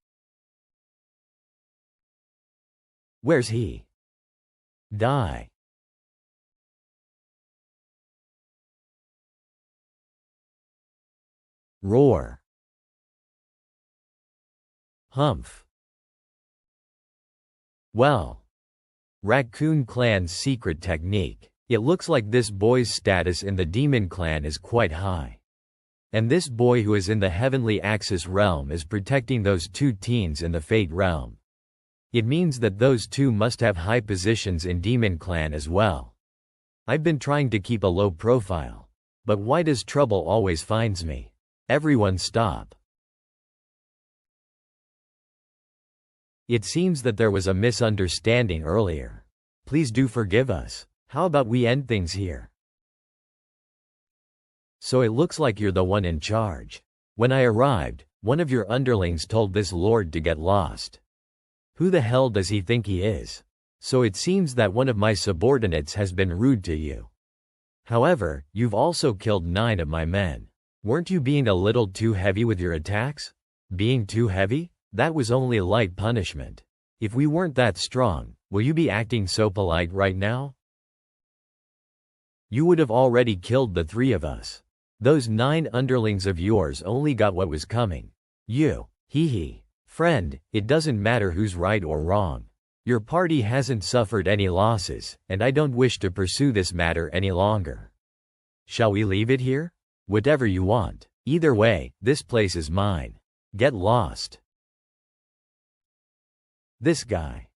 Where's he? Die. Roar. Humph. Well. Raccoon Clan's secret technique. It looks like this boy's status in the Demon Clan is quite high. And this boy who is in the Heavenly Axis realm is protecting those 2 teens in the Fate realm. It means that those 2 must have high positions in Demon Clan as well. I've been trying to keep a low profile. But why does trouble always finds me? Everyone stop. It seems that there was a misunderstanding earlier. Please do forgive us. How about we end things here? So it looks like you're the one in charge. When I arrived, one of your underlings told this lord to get lost. Who the hell does he think he is? So it seems that one of my subordinates has been rude to you. However, you've also killed 9 of my men. Weren't you being a little too heavy with your attacks? Being too heavy? That was only light punishment. If we weren't that strong, will you be acting so polite right now? You would have already killed the 3 of us. Those 9 underlings of yours only got what was coming. You, hee. Friend, it doesn't matter who's right or wrong. Your party hasn't suffered any losses, and I don't wish to pursue this matter any longer. Shall we leave it here? Whatever you want. Either way, this place is mine. Get lost. This guy.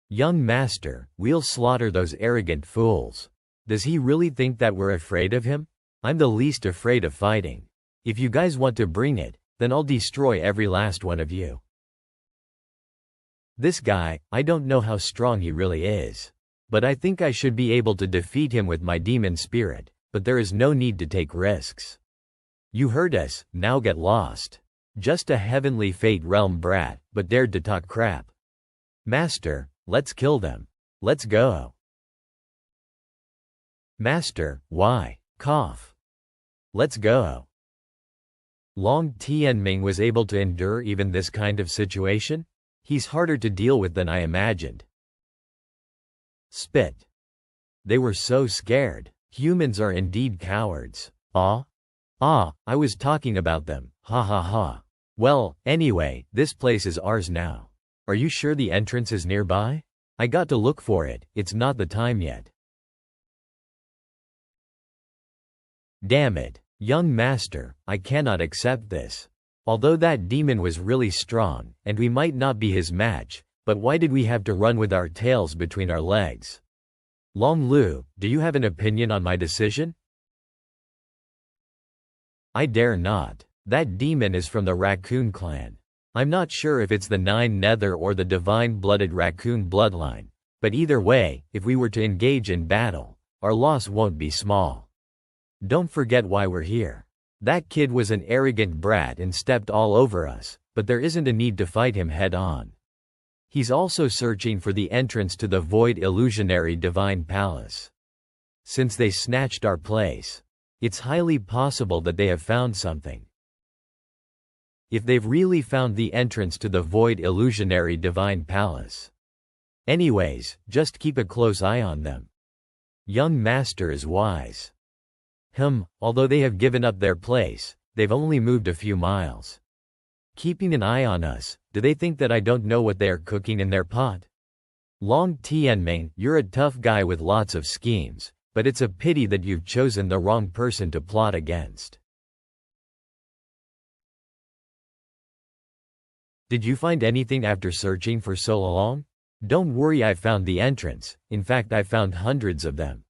Young master, we'll slaughter those arrogant fools. Does he really think that we're afraid of him? I'm the least afraid of fighting. If you guys want to bring it, then I'll destroy every last one of you. This guy, I don't know how strong he really is. But I think I should be able to defeat him with my demon spirit, but there is no need to take risks. You heard us, now get lost. Just a heavenly fate realm brat, but dared to talk crap. Master, let's kill them. Let's go. Master, why? Cough. Let's go. Long Tianming was able to endure even this kind of situation? He's harder to deal with than I imagined. Spit. They were so scared. Humans are indeed cowards. I was talking about them. Ha ha ha. Well, anyway, this place is ours now. Are you sure the entrance is nearby? I got to look for it, it's not the time yet. Damn it. Young master, I cannot accept this. Although that demon was really strong, and we might not be his match, but why did we have to run with our tails between our legs? Long Lu, do you have an opinion on my decision? I dare not. That demon is from the Raccoon Clan. I'm not sure if it's the Nine Nether or the divine-blooded raccoon bloodline, but either way, if we were to engage in battle, our loss won't be small. Don't forget why we're here. That kid was an arrogant brat and stepped all over us, but there isn't a need to fight him head-on. He's also searching for the entrance to the Void Illusionary Divine Palace. Since they snatched our place, it's highly possible that they have found something. If they've really found the entrance to the Void Illusionary Divine Palace. Anyways, just keep a close eye on them. Young Master is wise. Although they have given up their place, they've only moved a few miles. Keeping an eye on us, do they think that I don't know what they are cooking in their pot? Long Tianming, you're a tough guy with lots of schemes, but it's a pity that you've chosen the wrong person to plot against. Did you find anything after searching for so long? Don't worry, I found the entrance. In fact, I found hundreds of them.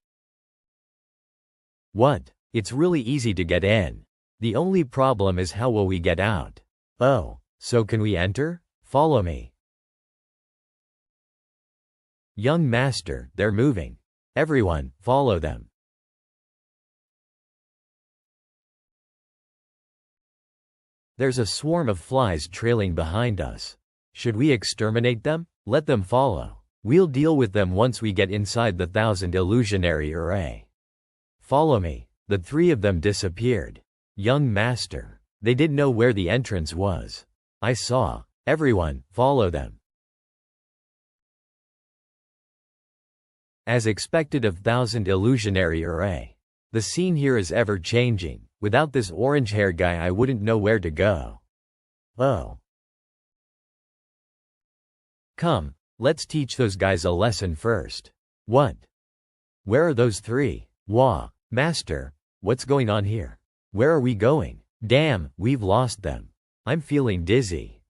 What? It's really easy to get in. The only problem is how will we get out? Oh, so can we enter? Follow me. Young Master, they're moving. Everyone, follow them. There's a swarm of flies trailing behind us. Should we exterminate them? Let them follow. We'll deal with them once we get inside the Thousand Illusionary Array. Follow me. The three of them disappeared. Young Master. They didn't know where the entrance was. I saw. Everyone, follow them. As expected of Thousand Illusionary Array. The scene here is ever-changing. Without this orange-hair guy I wouldn't know where to go. Oh. Come, let's teach those guys a lesson first. What? Where are those three? Wah. Master, what's going on here? Where are we going? Damn, we've lost them. I'm feeling dizzy.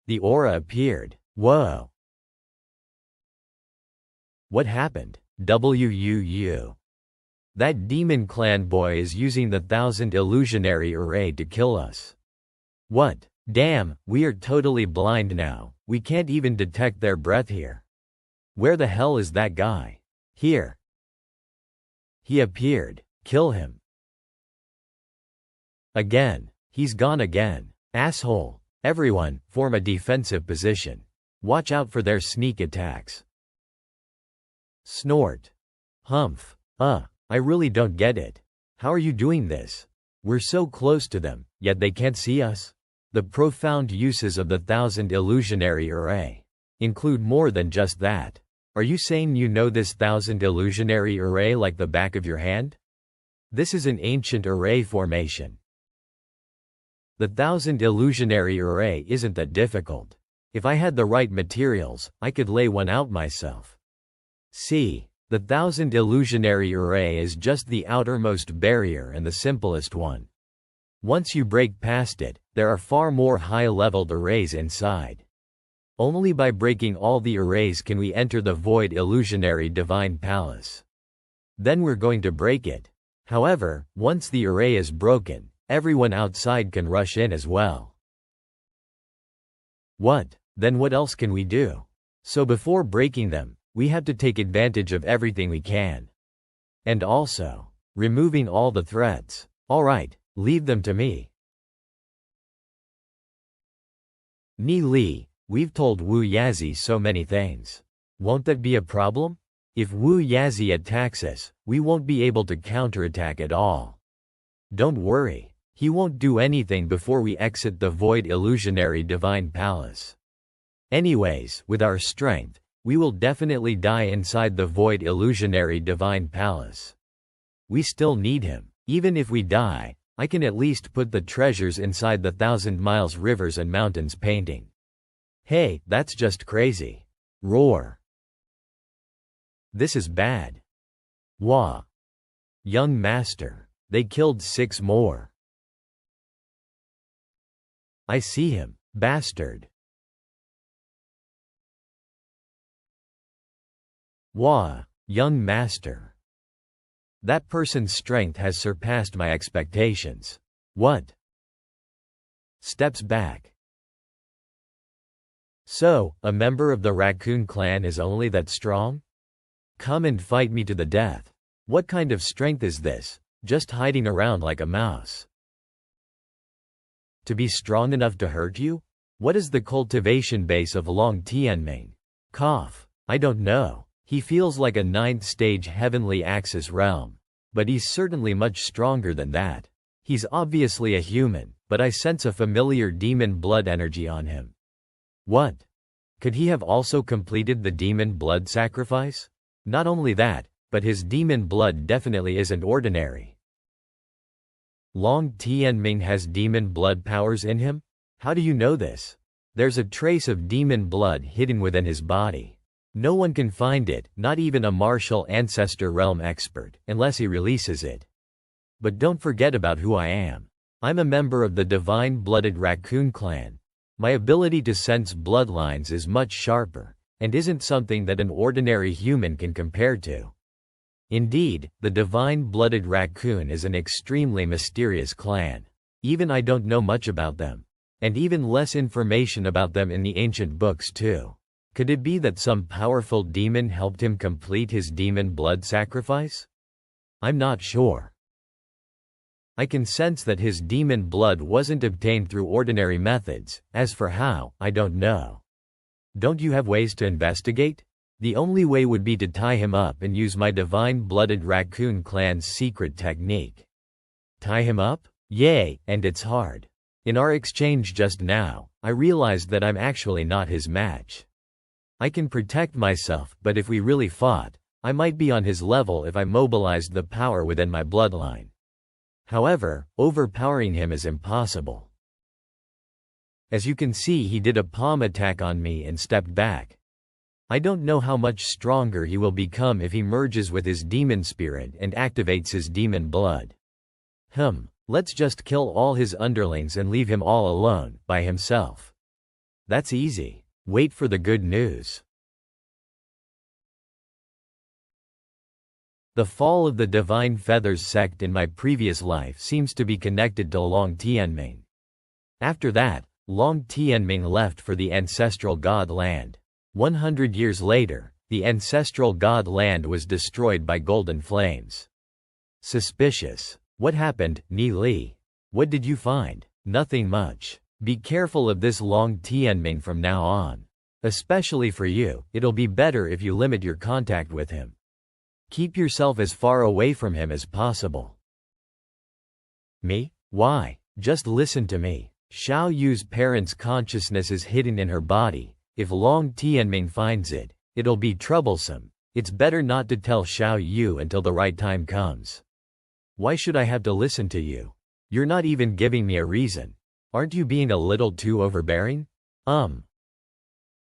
The aura appeared. Whoa. What happened? WUU. That demon clan boy is using the Thousand Illusionary Array to kill us. What? Damn, we are totally blind now. We can't even detect their breath here. Where the hell is that guy? Here. He appeared. Kill him. Again. He's gone again. Asshole. Everyone, form a defensive position. Watch out for their sneak attacks. Snort. Humph. I really don't get it. How are you doing this? We're so close to them, yet they can't see us? The profound uses of the Thousand Illusionary Array include more than just that. Are you saying you know this Thousand Illusionary Array like the back of your hand? This is an ancient array formation. The Thousand Illusionary Array isn't that difficult. If I had the right materials, I could lay one out myself. See, the Thousand Illusionary Array is just the outermost barrier and the simplest one. Once you break past it, there are far more high-leveled arrays inside. Only by breaking all the arrays can we enter the Void Illusionary Divine Palace. Then we're going to break it. However, once the array is broken, everyone outside can rush in as well. What? Then what else can we do? So before breaking them, we have to take advantage of everything we can. And also, removing all the threats. Alright, leave them to me. Ni Li, we've told Wu Yazi so many things. Won't that be a problem? If Wu Yazi attacks us, we won't be able to counterattack at all. Don't worry, he won't do anything before we exit the Void Illusionary Divine Palace. Anyways, with our strength, we will definitely die inside the Void Illusionary Divine Palace. We still need him. Even if we die, I can at least put the treasures inside the 1,000 Miles Rivers and Mountains painting. Hey, that's just crazy. Roar. This is bad. Wah. Young Master, they killed 6 more. I see him, bastard. Wah, Young Master. That person's strength has surpassed my expectations. What? steps back. So, a member of the raccoon clan is only that strong? Come and fight me to the death. What kind of strength is this, just hiding around like a mouse? To be strong enough to hurt you? What is the cultivation base of Long Tianming? Cough. I don't know. He feels like a 9th stage heavenly axis realm. But he's certainly much stronger than that. He's obviously a human, but I sense a familiar demon blood energy on him. What? Could he have also completed the demon blood sacrifice? Not only that, but his demon blood definitely isn't ordinary. Long Tianming has demon blood powers in him? How do you know this? There's a trace of demon blood hidden within his body. No one can find it, not even a martial ancestor realm expert, unless he releases it. But don't forget about who I am. I'm a member of the divine-blooded raccoon clan. My ability to sense bloodlines is much sharper, and isn't something that an ordinary human can compare to. Indeed, the divine-blooded raccoon is an extremely mysterious clan. Even I don't know much about them. And even less information about them in the ancient books too. Could it be that some powerful demon helped him complete his demon blood sacrifice? I'm not sure. I can sense that his demon blood wasn't obtained through ordinary methods. As for how, I don't know. Don't you have ways to investigate? The only way would be to tie him up and use my divine-blooded raccoon clan's secret technique. Tie him up? Yay, and it's hard. In our exchange just now, I realized that I'm actually not his match. I can protect myself, but if we really fought, I might be on his level if I mobilized the power within my bloodline. However, overpowering him is impossible. As you can see, he did a palm attack on me and stepped back. I don't know how much stronger he will become if he merges with his demon spirit and activates his demon blood. Let's just kill all his underlings and leave him all alone, by himself. That's easy. Wait for the good news. The fall of the Divine Feathers sect in my previous life seems to be connected to Long Tianming. After that, Long Tianming left for the ancestral God land. 100 years later, the ancestral God land was destroyed by golden flames. Suspicious. What happened, Ni Li? What did you find? Nothing much. Be careful of this Long Tianming from now on. Especially for you, it'll be better if you limit your contact with him. Keep yourself as far away from him as possible. Me? Why? Just listen to me. Xiao Yu's parents' consciousness is hidden in her body. If Long Tianming finds it, it'll be troublesome. It's better not to tell Xiao Yu until the right time comes. Why should I have to listen to you? You're not even giving me a reason. Aren't you being a little too overbearing?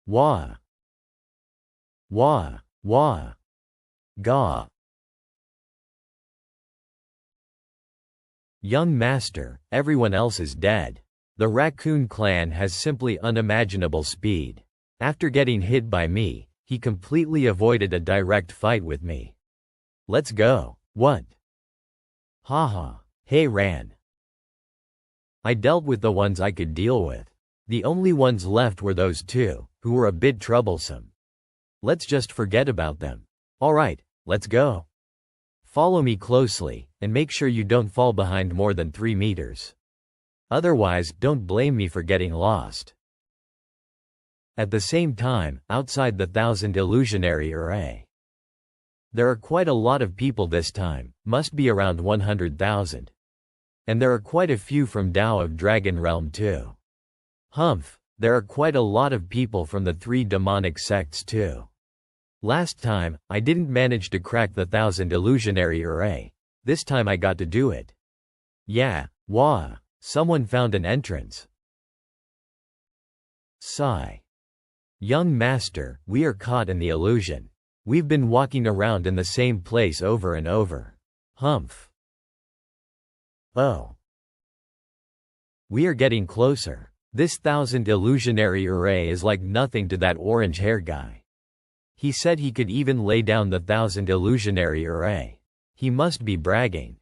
Wah. Ga. Young master, everyone else is dead. The raccoon clan has simply unimaginable speed. After getting hit by me, he completely avoided a direct fight with me. Let's go. What? Haha. Hey Ran. I dealt with the ones I could deal with. The only ones left were those two, who were a bit troublesome. Let's just forget about them. Alright, let's go. Follow me closely, and make sure you don't fall behind more than 3 meters. Otherwise, don't blame me for getting lost. At the same time, outside the 1000 illusionary array. There are quite a lot of people this time, must be around 100,000. And there are quite a few from Tao of Dragon Realm too. There are quite a lot of people from the 3 demonic sects too. Last time, I didn't manage to crack the 1000 illusionary array. This time I got to do it. Yeah, wah. Someone found an entrance. Sigh. Young master, we are caught in the illusion. We've been walking around in the same place over and over. Oh. We are getting closer. This 1000 illusionary array is like nothing to that orange hair guy. He said he could even lay down the 1000 illusionary array. He must be bragging.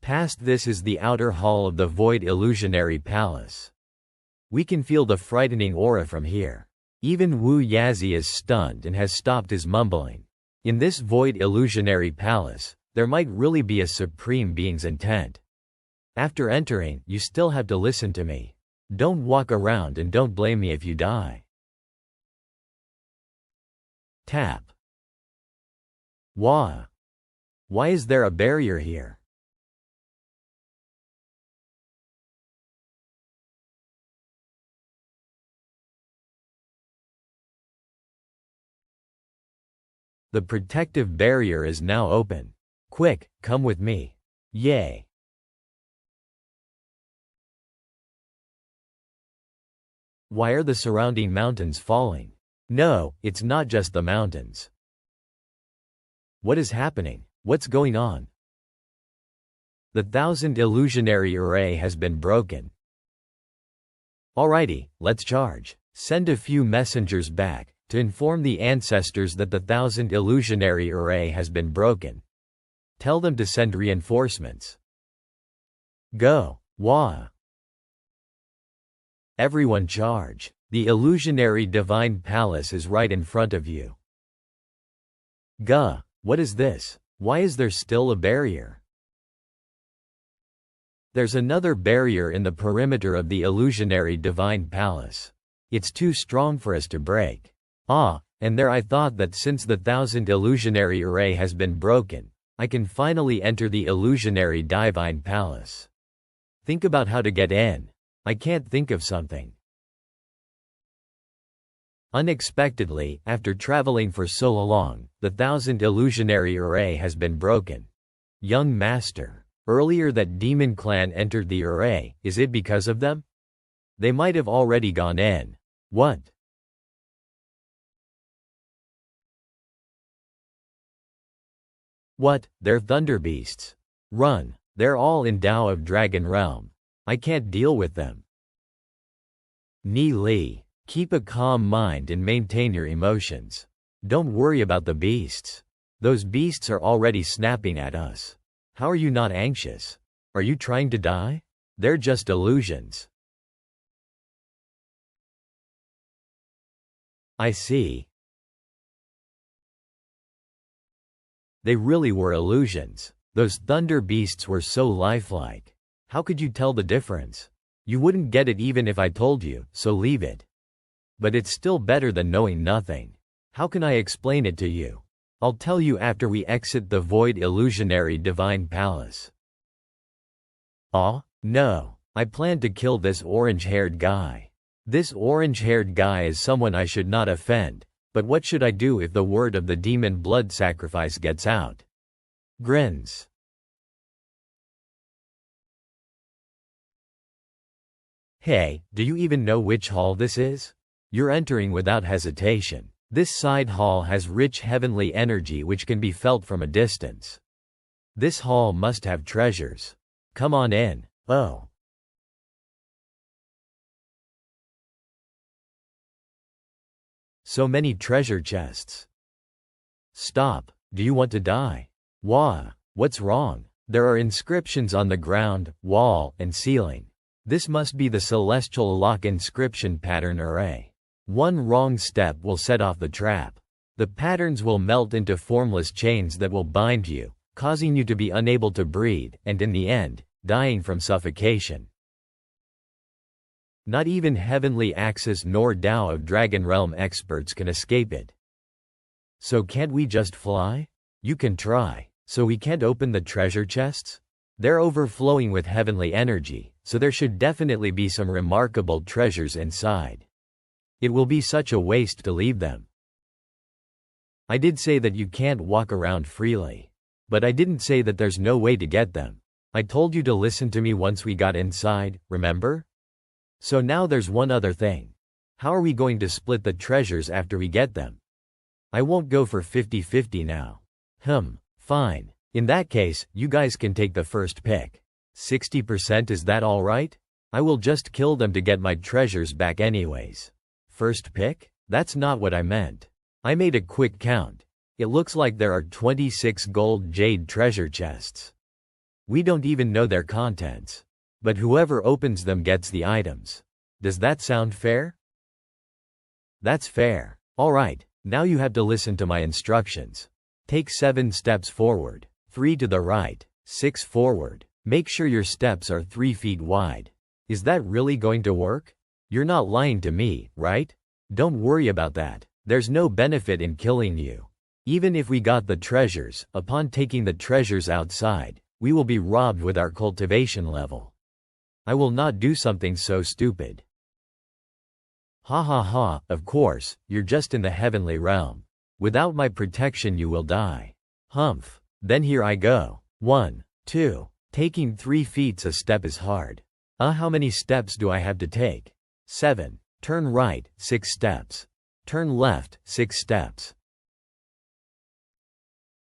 Past this is the outer hall of the Void Illusionary Palace. We can feel the frightening aura from here. Even Wu Yazi is stunned and has stopped his mumbling. In this Void Illusionary Palace, there might really be a Supreme Being's intent. After entering, you still have to listen to me. Don't walk around and don't blame me if you die. Tap. Wah. Why is there a barrier here? The protective barrier is now open. Quick, come with me. Yay. Why are the surrounding mountains falling? No, it's not just the mountains. What is happening? What's going on? The 1000 illusionary array has been broken. Alrighty, let's charge. Send a few messengers back to inform the ancestors that the 1000 illusionary array has been broken. Tell them to send reinforcements. Go. Wah. Everyone charge. The illusionary divine palace is right in front of you. Gah. What is this? Why is there still a barrier? There's another barrier in the perimeter of the illusionary divine palace. It's too strong for us to break. And there I thought that since the 1000 illusionary array has been broken, I can finally enter the illusionary divine palace. Think about how to get in. I can't think of something. Unexpectedly, after traveling for so long, the 1000 illusionary array has been broken. Young master, earlier that demon clan entered the array, is it because of them? They might have already gone in. What? What? They're thunder beasts. Run. They're all in Tao of Dragon Realm. I can't deal with them. Ni Li, keep a calm mind and maintain your emotions. Don't worry about the beasts. Those beasts are already snapping at us. How are you not anxious? Are you trying to die? They're just illusions. I see. They really were illusions. Those thunder beasts were so lifelike. How could you tell the difference? You wouldn't get it even if I told you, so leave it. But it's still better than knowing nothing. How can I explain it to you? I'll tell you after we exit the Void Illusionary Divine Palace. No. I plan to kill this orange-haired guy. This orange-haired guy is someone I should not offend, but what should I do if the word of the demon blood sacrifice gets out? Grins. Hey, do you even know which hall this is? You're entering without hesitation. This side hall has rich heavenly energy which can be felt from a distance. This hall must have treasures. Come on in. Oh. So many treasure chests. Stop. Do you want to die? Wah. What's wrong? There are inscriptions on the ground, wall, and ceiling. This must be the celestial lock inscription pattern array. One wrong step will set off the trap. The patterns will melt into formless chains that will bind you, causing you to be unable to breathe, and in the end, dying from suffocation. Not even Heavenly Axis nor Tao of Dragon Realm experts can escape it. So can't we just fly? You can try. So we can't open the treasure chests? They're overflowing with heavenly energy, so there should definitely be some remarkable treasures inside. It will be such a waste to leave them. I did say that you can't walk around freely. But I didn't say that there's no way to get them. I told you to listen to me once we got inside, remember? So now there's one other thing. How are we going to split the treasures after we get them? I won't go for 50-50 now. Fine. In that case, you guys can take the first pick. 60%, is that alright? I will just kill them to get my treasures back anyways. First pick? That's not what I meant. I made a quick count. It looks like there are 26 gold jade treasure chests. We don't even know their contents. But whoever opens them gets the items. Does that sound fair? That's fair. Alright, now you have to listen to my instructions. Take 7 steps forward, 3 to the right, 6 forward. Make sure your steps are 3 feet wide. Is that really going to work? You're not lying to me, right? Don't worry about that. There's no benefit in killing you. Even if we got the treasures, upon taking the treasures outside, we will be robbed with our cultivation level. I will not do something so stupid. Ha ha ha, of course, you're just in the heavenly realm. Without my protection you will die. Humph. Then here I go. 1, 2. Taking 3 feet a step is hard. How many steps do I have to take? 7. Turn right, 6 steps. Turn left, 6 steps.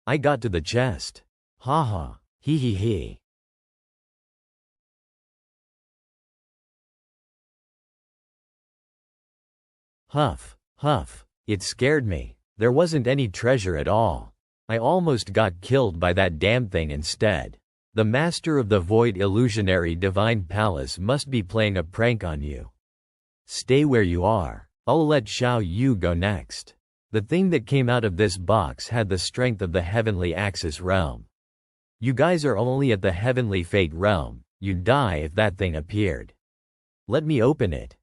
I got to the chest. Ha ha. Hee hee hee. Huff, huff. It scared me. There wasn't any treasure at all. I almost got killed by that damn thing instead. The master of the void illusionary divine palace must be playing a prank on you. Stay where you are. I'll let Xiao Yu go next. The thing that came out of this box had the strength of the heavenly Axis realm. You guys are only at the heavenly fate realm. You'd die if that thing appeared. Let me open it.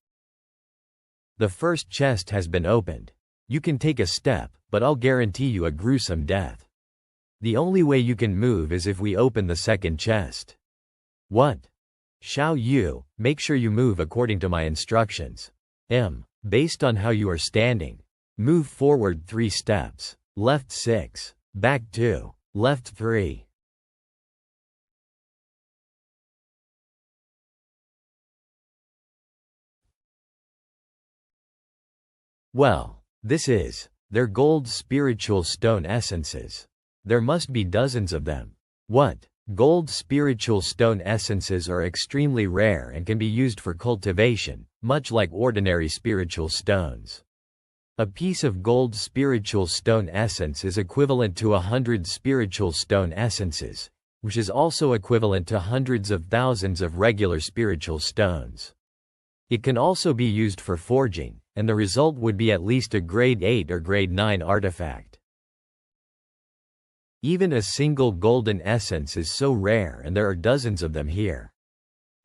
The first chest has been opened. You can take a step, but I'll guarantee you a gruesome death. The only way you can move is if we open the second chest. What? Xiao Yu, make sure you move according to my instructions. Based on how you are standing. Move forward 3 steps. Left 6. Back 2. Left 3. Well, they're gold spiritual stone essences. There must be dozens of them. What? Gold spiritual stone essences are extremely rare and can be used for cultivation, much like ordinary spiritual stones. A piece of gold spiritual stone essence is equivalent to 100 spiritual stone essences, which is also equivalent to hundreds of thousands of regular spiritual stones. It can also be used for forging, and the result would be at least a grade 8 or grade 9 artifact. Even a single golden essence is so rare and there are dozens of them here.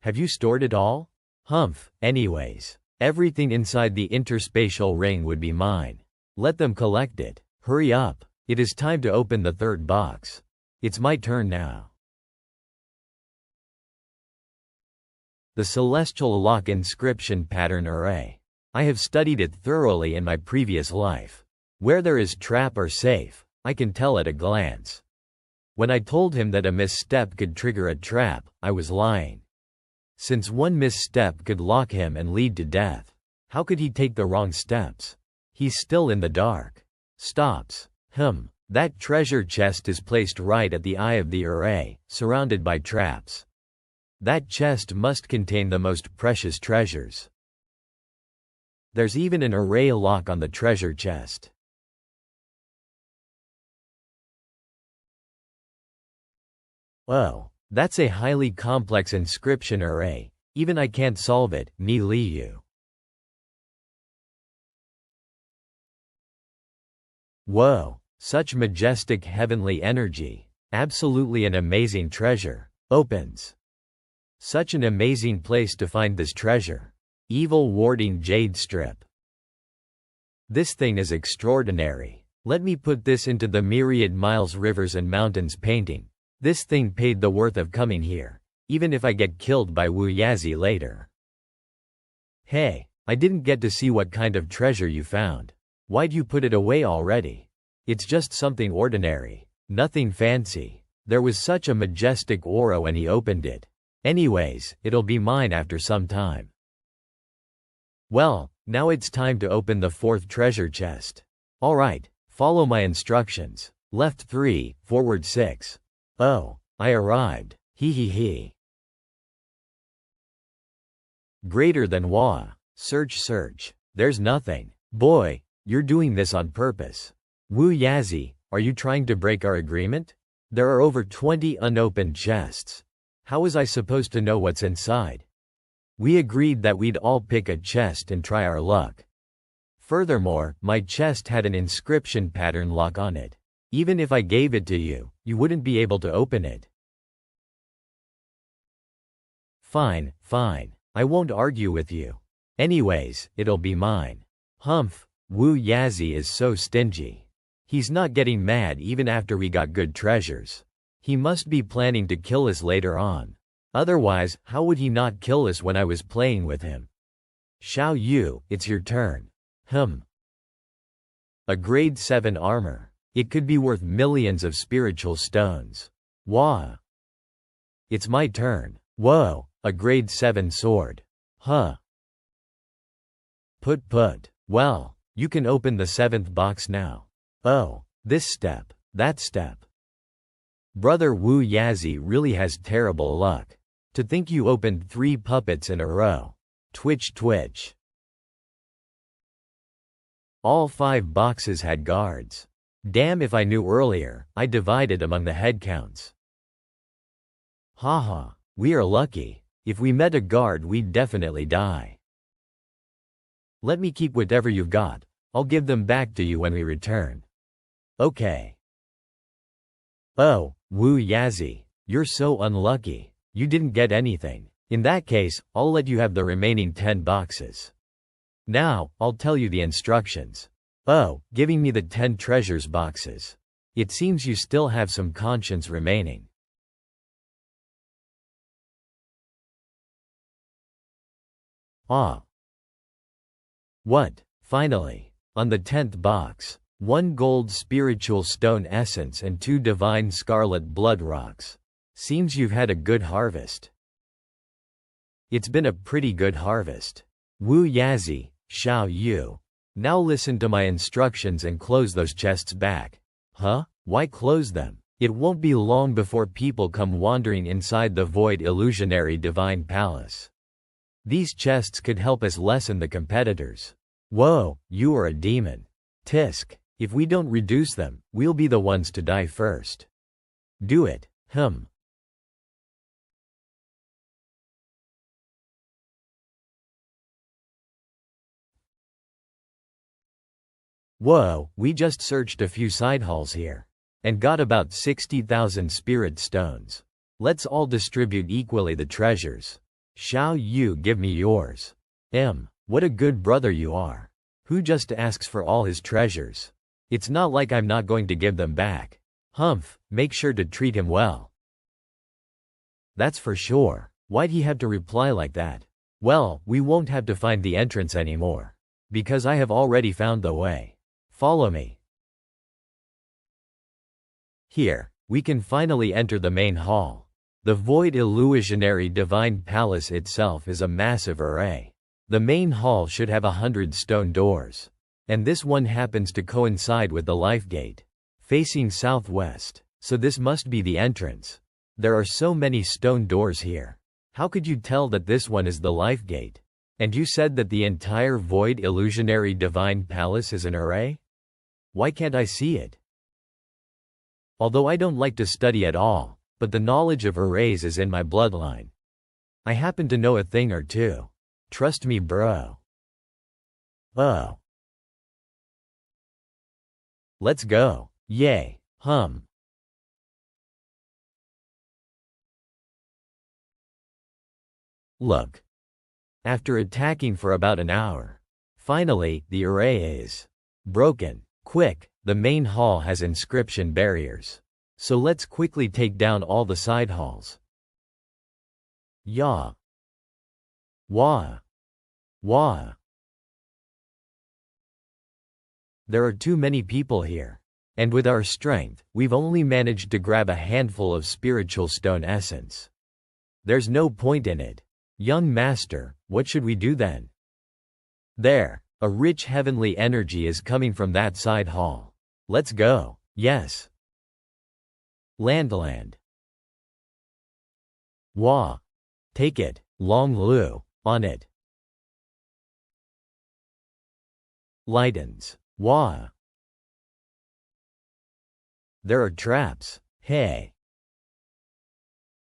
Have you stored it all? Humph, anyways. Everything inside the interspatial ring would be mine. Let them collect it. Hurry up. It is time to open the third box. It's my turn now. The Celestial Lock Inscription Pattern Array. I have studied it thoroughly in my previous life. Where there is trap or safe, I can tell at a glance. When I told him that a misstep could trigger a trap, I was lying. Since one misstep could lock him and lead to death, how could he take the wrong steps? He's still in the dark. Stops. That treasure chest is placed right at the eye of the array, surrounded by traps. That chest must contain the most precious treasures. There's even an array lock on the treasure chest. Oh, that's a highly complex inscription array. Even I can't solve it, Ni Li Yu. Whoa, such majestic heavenly energy. Absolutely an amazing treasure. Opens. Such an amazing place to find this treasure. Evil warding jade strip. This thing is extraordinary. Let me put this into the myriad miles rivers and mountains painting. This thing paid the worth of coming here, even if I get killed by Wu Yazi later. Hey, I didn't get to see what kind of treasure you found. Why'd you put it away already? It's just something ordinary. Nothing fancy. There was such a majestic aura when he opened it. Anyways, it'll be mine after some time. Well, now it's time to open the fourth treasure chest. Alright, follow my instructions. Left 3, forward 6. Oh, I arrived. Hee hee hee. Greater than Wa. Search. There's nothing. Boy, you're doing this on purpose. Wu Yazi, are you trying to break our agreement? There are over 20 unopened chests. How was I supposed to know what's inside? We agreed that we'd all pick a chest and try our luck. Furthermore, my chest had an inscription pattern lock on it. Even if I gave it to you, you wouldn't be able to open it. Fine, fine. I won't argue with you. Anyways, it'll be mine. Humph, Wu Yazzie is so stingy. He's not getting mad even after we got good treasures. He must be planning to kill us later on. Otherwise, how would he not kill us when I was playing with him? Xiao Yu, it's your turn. A grade 7 armor. It could be worth millions of spiritual stones. Wah. It's my turn. Whoa, a grade 7 sword. Huh. Put. Well, you can open the 7th box now. Oh, this step, that step. Brother Wu Yazzie really has terrible luck. To think you opened 3 puppets in a row. Twitch. All 5 boxes had guards. Damn, if I knew earlier, I divided among the head counts. Haha, we are lucky. If we met a guard we'd definitely die. Let me keep whatever you've got. I'll give them back to you when we return. Okay. Oh, Wu Yazzie, you're so unlucky. You didn't get anything. In that case, I'll let you have the remaining 10 boxes. Now, I'll tell you the instructions. Oh, giving me the 10 treasures boxes. It seems you still have some conscience remaining. Ah. What? Finally. On the 10th box. 1 gold spiritual stone essence and 2 divine scarlet blood rocks. Seems you've had a good harvest. It's been a pretty good harvest. Wu Yazzie, Xiao Yu. Now listen to my instructions and close those chests back. Huh? Why close them? It won't be long before people come wandering inside the void illusionary divine palace. These chests could help us lessen the competitors. Whoa, you are a demon. Tisk. If we don't reduce them, we'll be the ones to die first. Do it. Whoa, we just searched a few side halls here. And got about 60,000 spirit stones. Let's all distribute equally the treasures. Xiao Yu, give me yours. What a good brother you are. Who just asks for all his treasures? It's not like I'm not going to give them back. Humph, make sure to treat him well. That's for sure. Why'd he have to reply like that? Well, we won't have to find the entrance anymore. Because I have already found the way. Follow me. Here, we can finally enter the main hall. The Void Illusionary Divine Palace itself is a massive array. The main hall should have 100 stone doors. And this one happens to coincide with the life gate, facing southwest, so this must be the entrance. There are so many stone doors here. How could you tell that this one is the life gate? And you said that the entire Void Illusionary Divine Palace is an array? Why can't I see it? Although I don't like to study at all, but the knowledge of arrays is in my bloodline. I happen to know a thing or two. Trust me, bro. Oh. Let's go. Yay. Look. After attacking for about an hour, finally, the array is broken. Quick, the main hall has inscription barriers. So let's quickly take down all the side halls. Ya. Wah. Wah. There are too many people here. And with our strength, we've only managed to grab a handful of spiritual stone essence. There's no point in it. Young master, what should we do then? There, a rich heavenly energy is coming from that side hall. Let's go. Yes. Land. Wah. Take it, Long Lu, on it. Lightens. Wah. There are traps. Hey.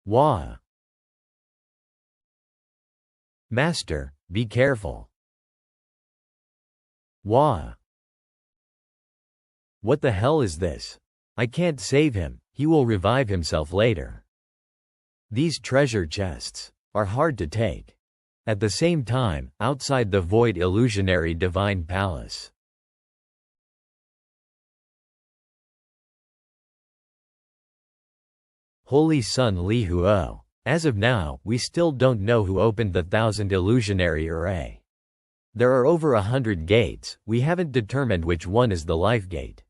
Wah. Master, be careful. Wah! What the hell is this? I can't save him, he will revive himself later. These treasure chests are hard to take. At the same time, outside the void illusionary divine palace. Holy Sun Li Huo. As of now, we still don't know who opened the 1000 illusionary array. There are over 100 gates, we haven't determined which one is the life gate.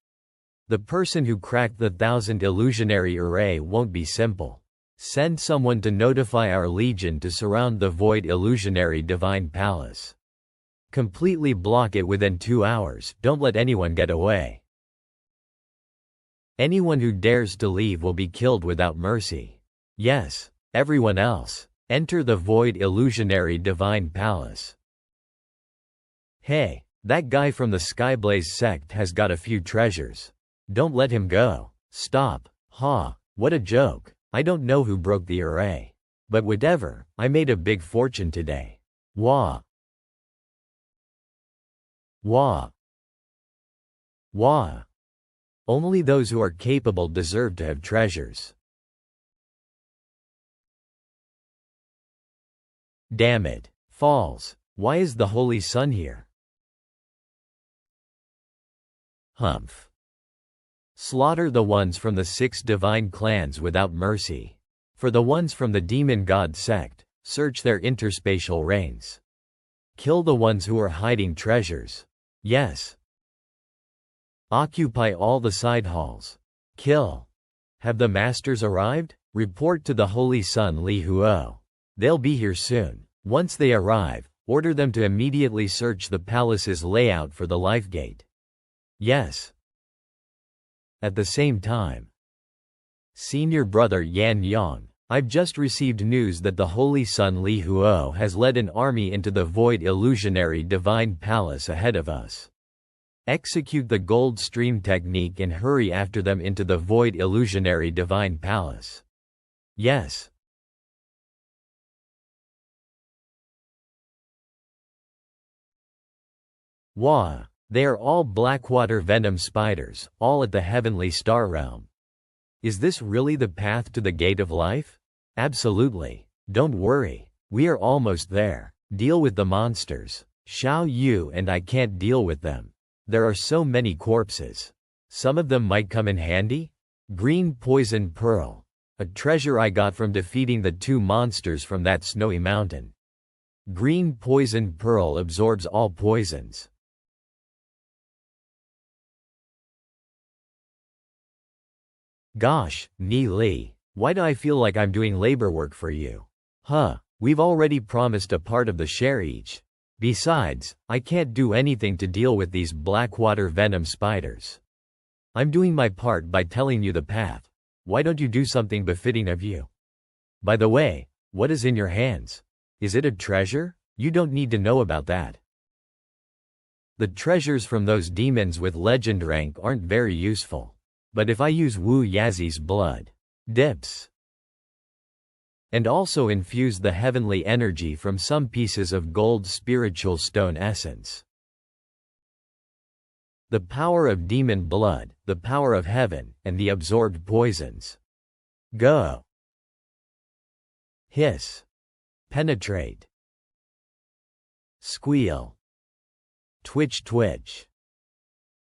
The person who cracked the 1000 illusionary array won't be simple. Send someone to notify our legion to surround the void illusionary divine palace. Completely block it within 2 hours, don't let anyone get away. Anyone who dares to leave will be killed without mercy. Yes, everyone else, enter the void illusionary divine palace. Hey, that guy from the Skyblaze sect has got a few treasures. Don't let him go. Stop. Ha, what a joke. I don't know who broke the array. But whatever, I made a big fortune today. Wah. Wah. Wah. Only those who are capable deserve to have treasures. Damn it. Falls. Why is the Holy Sun here? Humph. Slaughter the ones from the 6 divine clans without mercy. For the ones from the demon god sect, search their interspatial reigns. Kill the ones who are hiding treasures. Yes. Occupy all the side halls. Kill. Have the masters arrived? Report to the Holy Sun Li Huo. They'll be here soon. Once they arrive, order them to immediately search the palace's layout for the life gate. Yes. At the same time. Senior brother Yan Yang, I've just received news that the Holy Sun Li Huo has led an army into the void illusionary divine palace ahead of us. Execute the gold stream technique and hurry after them into the void illusionary divine palace. Yes. Wah. They are all Blackwater venom spiders, all at the heavenly star realm. Is this really the path to the gate of life? Absolutely. Don't worry. We are almost there. Deal with the monsters. Xiao Yu and I can't deal with them. There are so many corpses. Some of them might come in handy? Green poison pearl. A treasure I got from defeating the 2 monsters from that snowy mountain. Green poison pearl absorbs all poisons. Gosh, Ni Li, why do I feel like I'm doing labor work for you? Huh, we've already promised a part of the share each. Besides, I can't do anything to deal with these Blackwater venom spiders. I'm doing my part by telling you the path. Why don't you do something befitting of you? By the way, what is in your hands? Is it a treasure? You don't need to know about that. The treasures from those demons with legend rank aren't very useful. But if I use Wu Yazi's blood, dips, and also infuse the heavenly energy from some pieces of gold spiritual stone essence. The power of demon blood, the power of heaven, and the absorbed poisons. Go. Hiss. Penetrate. Squeal. Twitch twitch.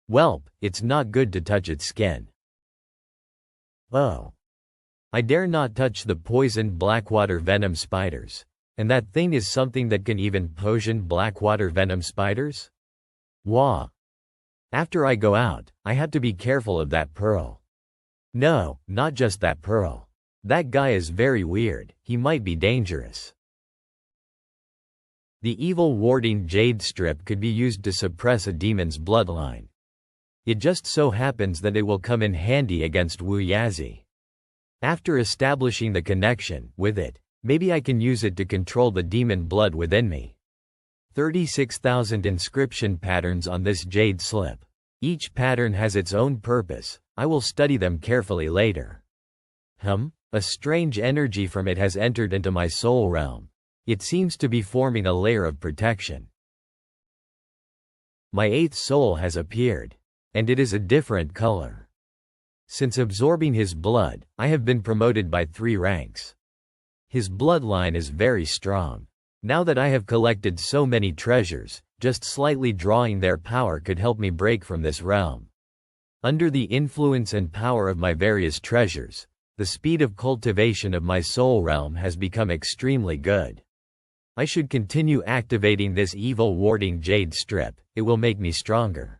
Welp, it's not good to touch its skin. Oh. I dare not touch the poisoned Blackwater venom spiders. And that thing is something that can even poison Blackwater venom spiders? Wah. After I go out, I have to be careful of that pearl. No, not just that pearl. That guy is very weird, he might be dangerous. The evil warding jade strip could be used to suppress a demon's bloodline. It just so happens that it will come in handy against Wu Yazi. After establishing the connection with it, maybe I can use it to control the demon blood within me. 36,000 inscription patterns on this jade slip. Each pattern has its own purpose. I will study them carefully later. A strange energy from it has entered into my soul realm. It seems to be forming a layer of protection. My eighth soul has appeared. And it is a different color. Since absorbing his blood, I have been promoted by 3 ranks. His bloodline is very strong. Now that I have collected so many treasures, just slightly drawing their power could help me break from this realm. Under the influence and power of my various treasures, the speed of cultivation of my soul realm has become extremely good. I should continue activating this evil warding jade strip, it will make me stronger.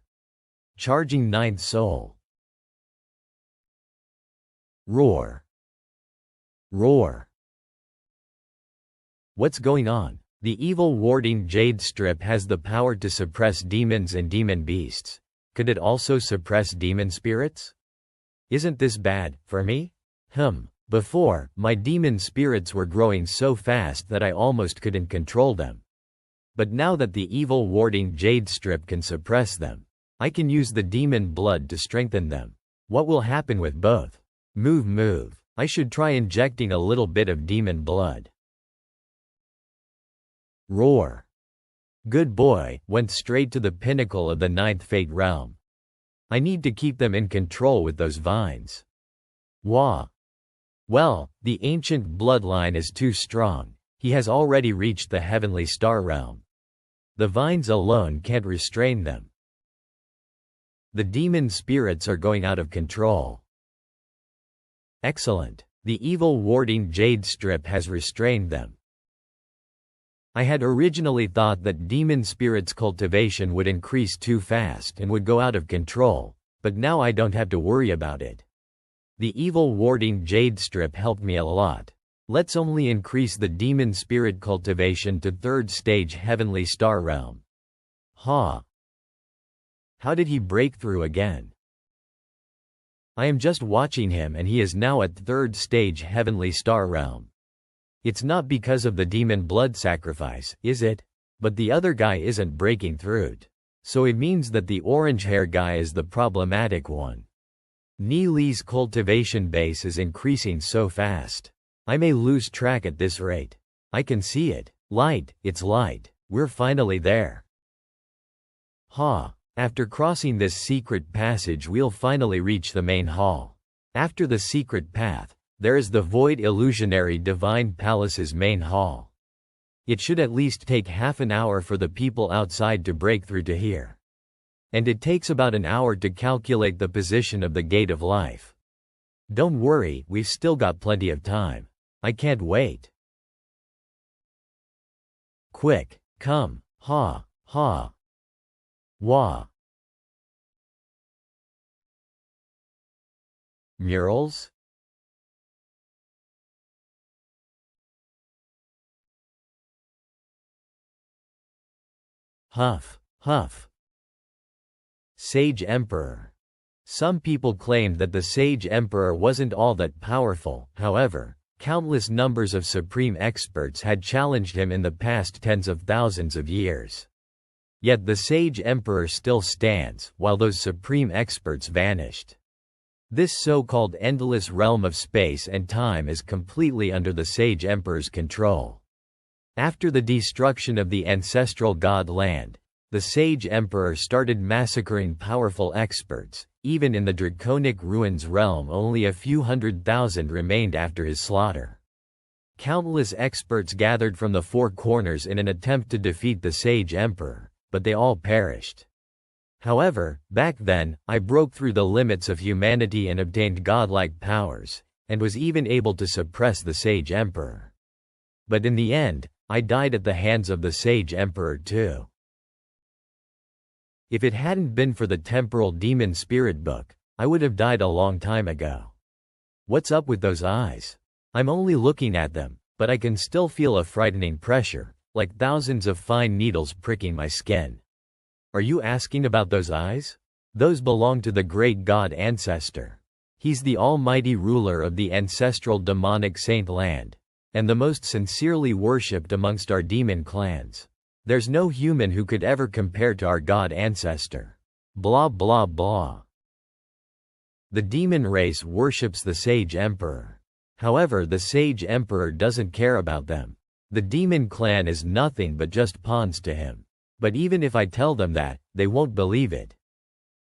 Charging 9th soul. Roar. Roar. What's going on? The evil warding jade strip has the power to suppress demons and demon beasts. Could it also suppress demon spirits? Isn't this bad for me? Before, my demon spirits were growing so fast that I almost couldn't control them. But now that the evil warding jade strip can suppress them, I can use the demon blood to strengthen them. What will happen with both? Move. I should try injecting a little bit of demon blood. Roar. Good boy, went straight to the pinnacle of the 9th fate realm. I need to keep them in control with those vines. Wah. Well, the ancient bloodline is too strong. He has already reached the heavenly star realm. The vines alone can't restrain them. The demon spirits are going out of control. Excellent. The evil warding jade strip has restrained them. I had originally thought that demon spirits' cultivation would increase too fast and would go out of control, but now I don't have to worry about it. The evil warding jade strip helped me a lot. Let's only increase the demon spirit cultivation to 3rd stage heavenly star realm. How did he break through again? I am just watching him and he is now at 3rd stage heavenly star realm. It's not because of the demon blood sacrifice, is it? But the other guy isn't breaking through. So it means that the orange hair guy is the problematic one. Ni Li's cultivation base is increasing so fast. I may lose track at this rate. I can see it. Light, it's light. We're finally there. After crossing this secret passage we'll finally reach the main hall. After the secret path, there is the Void Illusionary Divine Palace's main hall. It should at least take half an hour for the people outside to break through to here. And it takes about an hour to calculate the position of the Gate of Life. Don't worry, we've still got plenty of time. I can't wait. Quick, come, Wah. Murals? Huff. Sage Emperor. Some people claimed that the Sage Emperor wasn't all that powerful, however, countless numbers of supreme experts had challenged him in the past tens of thousands of years. Yet the Sage Emperor still stands, while those supreme experts vanished. This so-called endless realm of space and time is completely under the Sage Emperor's control. After the destruction of the ancestral god land, the Sage Emperor started massacring powerful experts. Even in the Draconic Ruins realm only a few 100,000 remained after his slaughter. Countless experts gathered from the 4 corners in an attempt to defeat the Sage Emperor, but they all perished. However, back then, I broke through the limits of humanity and obtained godlike powers, and was even able to suppress the Sage Emperor. But in the end, I died at the hands of the Sage Emperor too. If it hadn't been for the Temporal Demon Spirit book, I would have died a long time ago. What's up with those eyes? I'm only looking at them, but I can still feel a frightening pressure, like thousands of fine needles pricking my skin. Are you asking about those eyes? Those belong to the great god ancestor. He's the almighty ruler of the ancestral demonic Saint Land, and the most sincerely worshipped amongst our demon clans. There's no human who could ever compare to our god ancestor. Blah blah blah. The demon race worships the Sage Emperor. However, the Sage Emperor doesn't care about them. The demon clan is nothing but just pawns to him. But even if I tell them that, they won't believe it.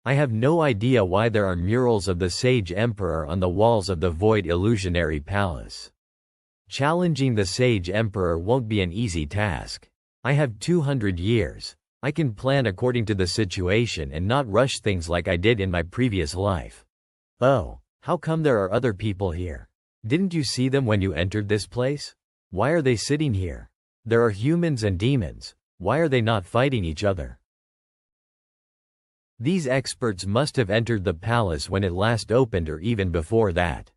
I have no idea why there are murals of the Sage Emperor on the walls of the Void Illusionary Palace. Challenging the Sage Emperor won't be an easy task. I have 200 years. I can plan according to the situation and not rush things like I did in my previous life. Oh, how come there are other people here? Didn't you see them when you entered this place? Why are they sitting here? There are humans and demons. Why are they not fighting each other? These experts must have entered the palace when it last opened or even before that.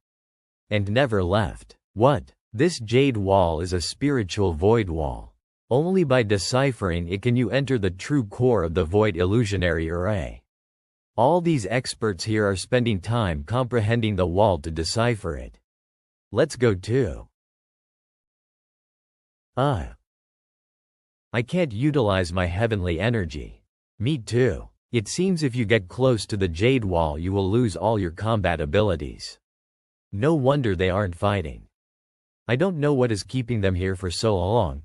And never left. What? This jade wall is a spiritual void wall. Only by deciphering it can you enter the true core of the Void Illusionary Array. All these experts here are spending time comprehending the wall to decipher it. Let's go too. I can't utilize my heavenly energy. Me too. It seems if you get close to the jade wall you will lose all your combat abilities. No wonder they aren't fighting. I don't know what is keeping them here for so long.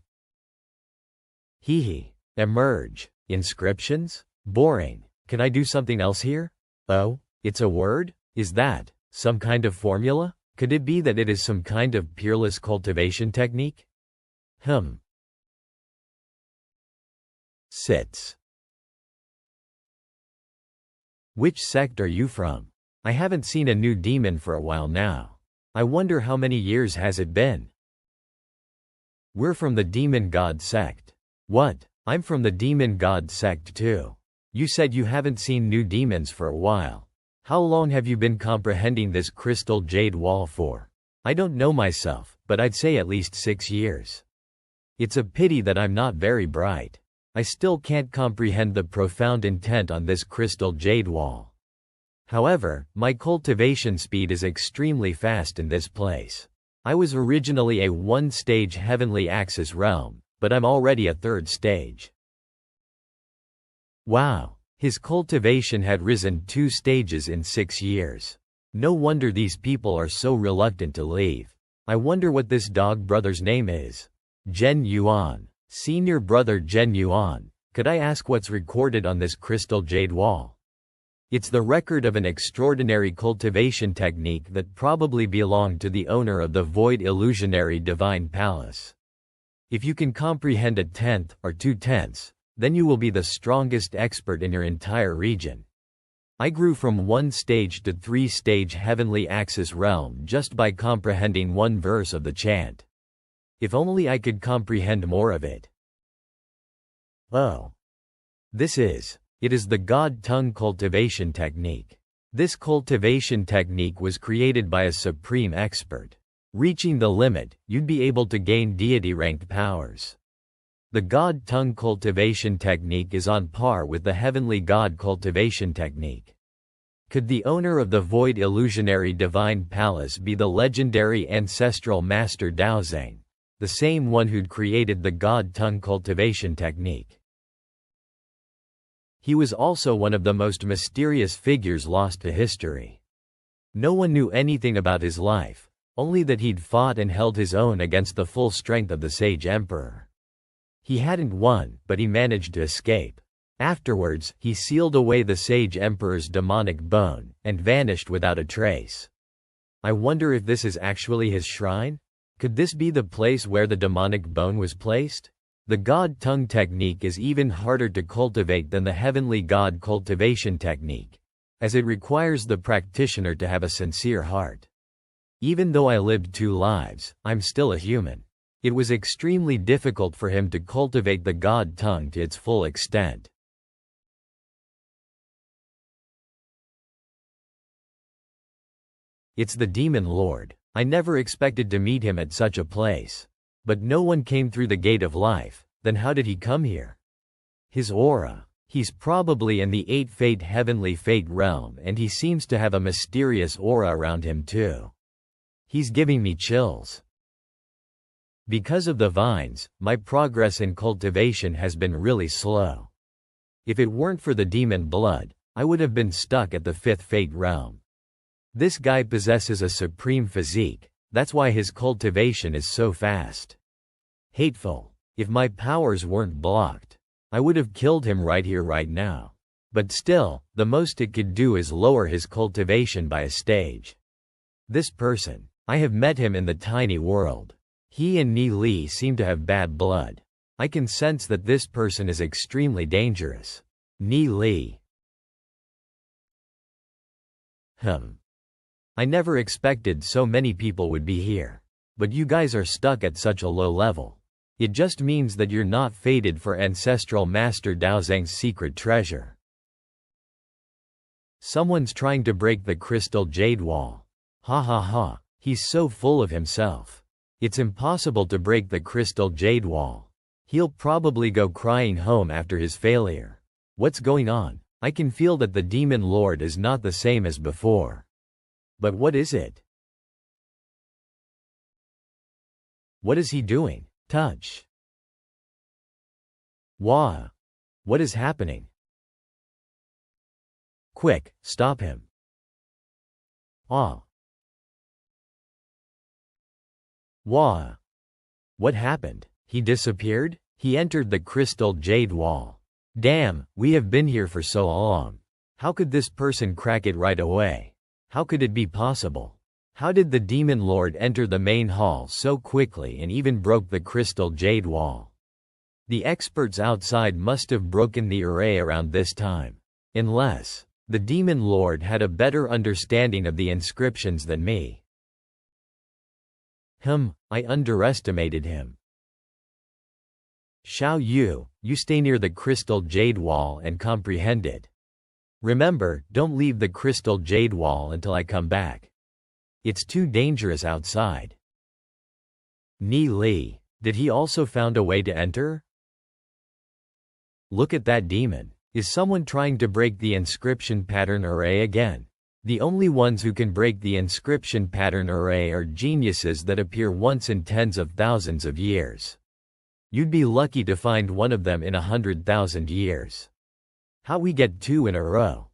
Hehe. Emerge. Inscriptions? Boring. Can I do something else here? Oh, it's a word? Is that some kind of formula? Could it be that it is some kind of peerless cultivation technique? Sits. Which sect are you from? I haven't seen a new demon for a while now. I wonder how many years has it been? We're from the Demon God sect. What? I'm from the Demon God sect too. You said you haven't seen new demons for a while. How long have you been comprehending this crystal jade wall for? I don't know myself, but I'd say at least 6 years. It's a pity that I'm not very bright. I still can't comprehend the profound intent on this crystal jade wall. However, my cultivation speed is extremely fast in this place. I was originally a 1-stage heavenly axis realm, but I'm already a 3rd stage. Wow, his cultivation had risen 2 stages in 6 years. No wonder these people are so reluctant to leave. I wonder what this dog brother's name is. Zhen Yuan. Senior brother Zhen Yuan, could I ask what's recorded on this crystal jade wall? It's the record of an extraordinary cultivation technique that probably belonged to the owner of the Void Illusionary Divine Palace. If you can comprehend 1/10 or 2/10, then you will be the strongest expert in your entire region. I grew from 1-stage to 3-stage heavenly axis realm just by comprehending 1 verse of the chant. If only I could comprehend more of it. Oh. It is the God Tongue cultivation technique. This cultivation technique was created by a supreme expert. Reaching the limit, you'd be able to gain deity-ranked powers. The God Tongue cultivation technique is on par with the Heavenly God cultivation technique. Could the owner of the Void Illusionary Divine Palace be the legendary ancestral master Daozang, the same one who'd created the God Tongue cultivation technique? He was also one of the most mysterious figures lost to history. No one knew anything about his life, only that he'd fought and held his own against the full strength of the Sage Emperor. He hadn't won, but he managed to escape. Afterwards, he sealed away the Sage Emperor's demonic bone, and vanished without a trace. I wonder if this is actually his shrine? Could this be the place where the demonic bone was placed? The God Tongue technique is even harder to cultivate than the Heavenly God cultivation technique, as it requires the practitioner to have a sincere heart. Even though I lived 2 lives, I'm still a human. It was extremely difficult for him to cultivate the God Tongue to its full extent. It's the Demon Lord. I never expected to meet him at such a place. But no one came through the gate of life, then how did he come here? His aura. He's probably in the 8 Fate Heavenly Fate realm and he seems to have a mysterious aura around him too. He's giving me chills. Because of the vines, my progress in cultivation has been really slow. If it weren't for the demon blood, I would have been stuck at the 5th Fate realm. This guy possesses a supreme physique, that's why his cultivation is so fast. Hateful. If my powers weren't blocked, I would have killed him right here right now. But still, the most it could do is lower his cultivation by a stage. This person, I have met him in the tiny world. He and Ni Li seem to have bad blood. I can sense that this person is extremely dangerous. Ni Li. I never expected so many people would be here. But you guys are stuck at such a low level. It just means that you're not fated for Ancestral Master Dao Zheng's secret treasure. Someone's trying to break the crystal jade wall. Ha ha ha, he's so full of himself. It's impossible to break the crystal jade wall. He'll probably go crying home after his failure. What's going on? I can feel that the Demon Lord is not the same as before. But what is it? What is he doing? Touch. Wah. What is happening? Quick, stop him. Ah. Wah. What happened? He disappeared? He entered the crystal jade wall. Damn, we have been here for so long. How could this person crack it right away? How could it be possible? How did the Demon Lord enter the main hall so quickly and even broke the crystal jade wall? The experts outside must have broken the array around this time. Unless the Demon Lord had a better understanding of the inscriptions than me. I underestimated him. Xiao Yu, you stay near the crystal jade wall and comprehend it. Remember, don't leave the crystal jade wall until I come back. It's too dangerous outside. Ni Li, did he also found a way to enter? Look at that demon. Is someone trying to break the inscription pattern array again? The only ones who can break the inscription pattern array are geniuses that appear once in tens of thousands of years. You'd be lucky to find one of them in 100,000 years. How we get two in a row?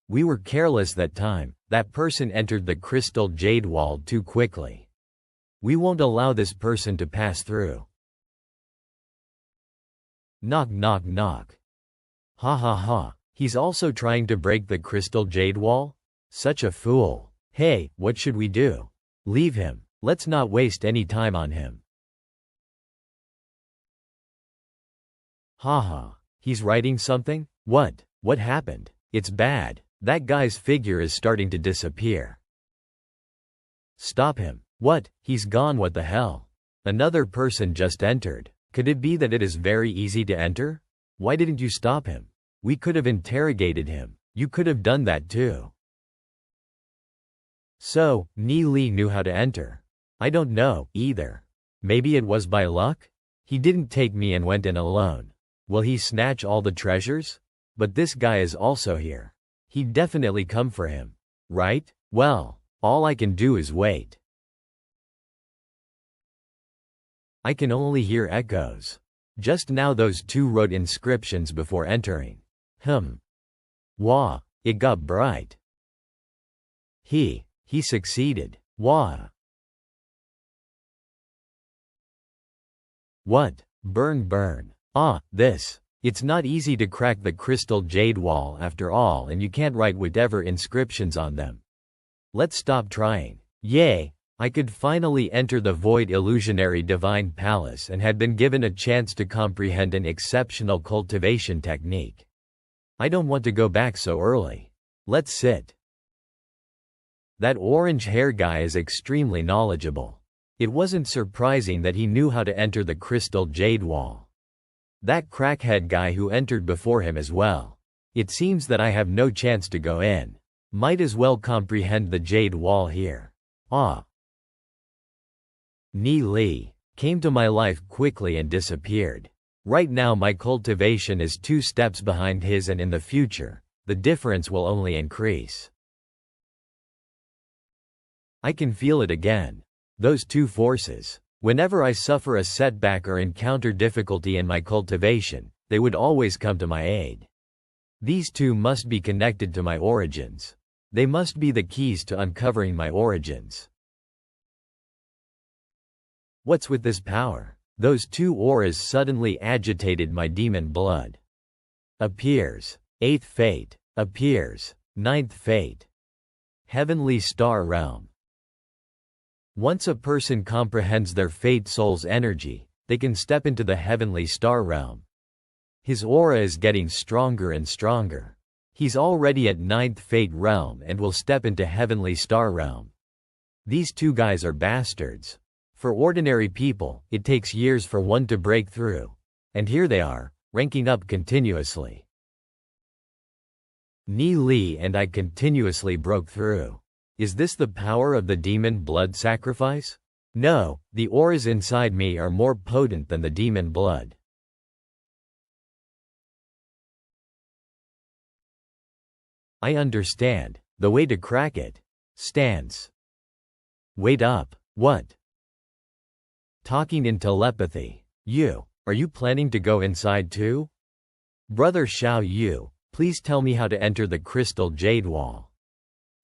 We were careless that time. That person entered the crystal jade wall too quickly. We won't allow this person to pass through. Knock knock knock. Ha ha ha, he's also trying to break the crystal jade wall? Such a fool. Hey, what should we do? Leave him. Let's not waste any time on him. Haha, he's writing something? What? What happened? It's bad. That guy's figure is starting to disappear. Stop him. What? He's gone. What the hell? Another person just entered. Could it be that it is very easy to enter? Why didn't you stop him? We could have interrogated him. You could have done that too. So, Ni Li knew how to enter. I don't know, either. Maybe it was by luck? He didn't take me and went in alone. Will he snatch all the treasures? But this guy is also here. He'd definitely come for him. Right? Well, all I can do is wait. I can only hear echoes. Just now those two wrote inscriptions before entering. Wah, it got bright. He succeeded. Wah. What? Burn burn. This. It's not easy to crack the crystal jade wall after all, and you can't write whatever inscriptions on them. Let's stop trying. Yay! I could finally enter the Void Illusionary Divine Palace and had been given a chance to comprehend an exceptional cultivation technique. I don't want to go back so early. Let's sit. That orange hair guy is extremely knowledgeable. It wasn't surprising that he knew how to enter the crystal jade wall. That crackhead guy who entered before him as well. It seems that I have no chance to go in. Might as well comprehend the jade wall here. Ni Li came to my life quickly and disappeared. Right now my cultivation is 2 steps behind his, and in the future, the difference will only increase. I can feel it again. Those two forces. Whenever I suffer a setback or encounter difficulty in my cultivation, they would always come to my aid. These two must be connected to my origins. They must be the keys to uncovering my origins. What's with this power? Those two auras suddenly agitated my demon blood. Appears. 8th fate. Appears. 9th fate. Heavenly Star Realm. Once a person comprehends their fate soul's energy, they can step into the Heavenly Star Realm. His aura is getting stronger and stronger. He's already at 9th fate realm and will step into Heavenly Star Realm. These two guys are bastards. For ordinary people, it takes years for one to break through. And here they are, ranking up continuously. Ni Li and I continuously broke through. Is this the power of the demon blood sacrifice? No, the auras inside me are more potent than the demon blood. I understand. The way to crack it. Stance. Wait up. What? Talking in telepathy. Are you planning to go inside too? Brother Xiao Yu, please tell me how to enter the crystal jade wall.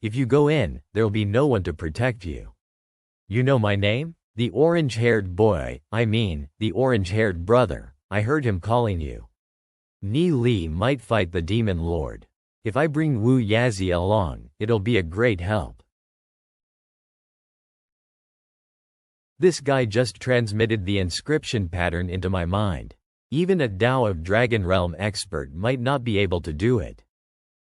If you go in, there'll be no one to protect you. You know my name? The orange-haired boy, the orange-haired brother, I heard him calling you. Ni Li might fight the demon lord. If I bring Wu Yazi along, it'll be a great help. This guy just transmitted the inscription pattern into my mind. Even a Tao of Dragon Realm expert might not be able to do it.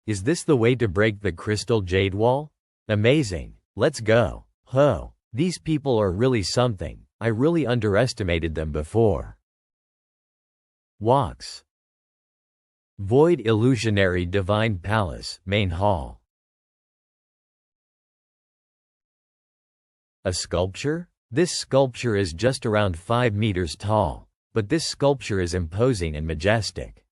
Is this the way to break the crystal jade wall? Amazing. Let's go. Ho. These people are really something. I really underestimated them before. Walks. Void Illusionary Divine Palace, Main Hall. A sculpture? This sculpture is just around 5 meters tall, but this sculpture is imposing and majestic.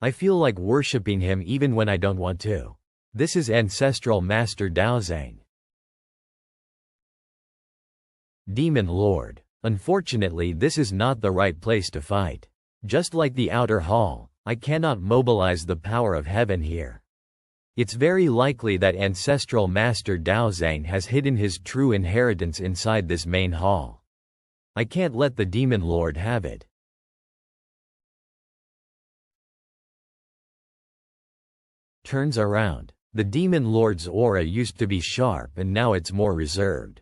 I feel like worshipping him even when I don't want to. This is Ancestral Master Daozang. Demon Lord. Unfortunately, this is not the right place to fight. Just like the outer hall, I cannot mobilize the power of heaven here. It's very likely that Ancestral Master Daozang has hidden his true inheritance inside this main hall. I can't let the Demon Lord have it. Turns around. The Demon Lord's aura used to be sharp and now it's more reserved.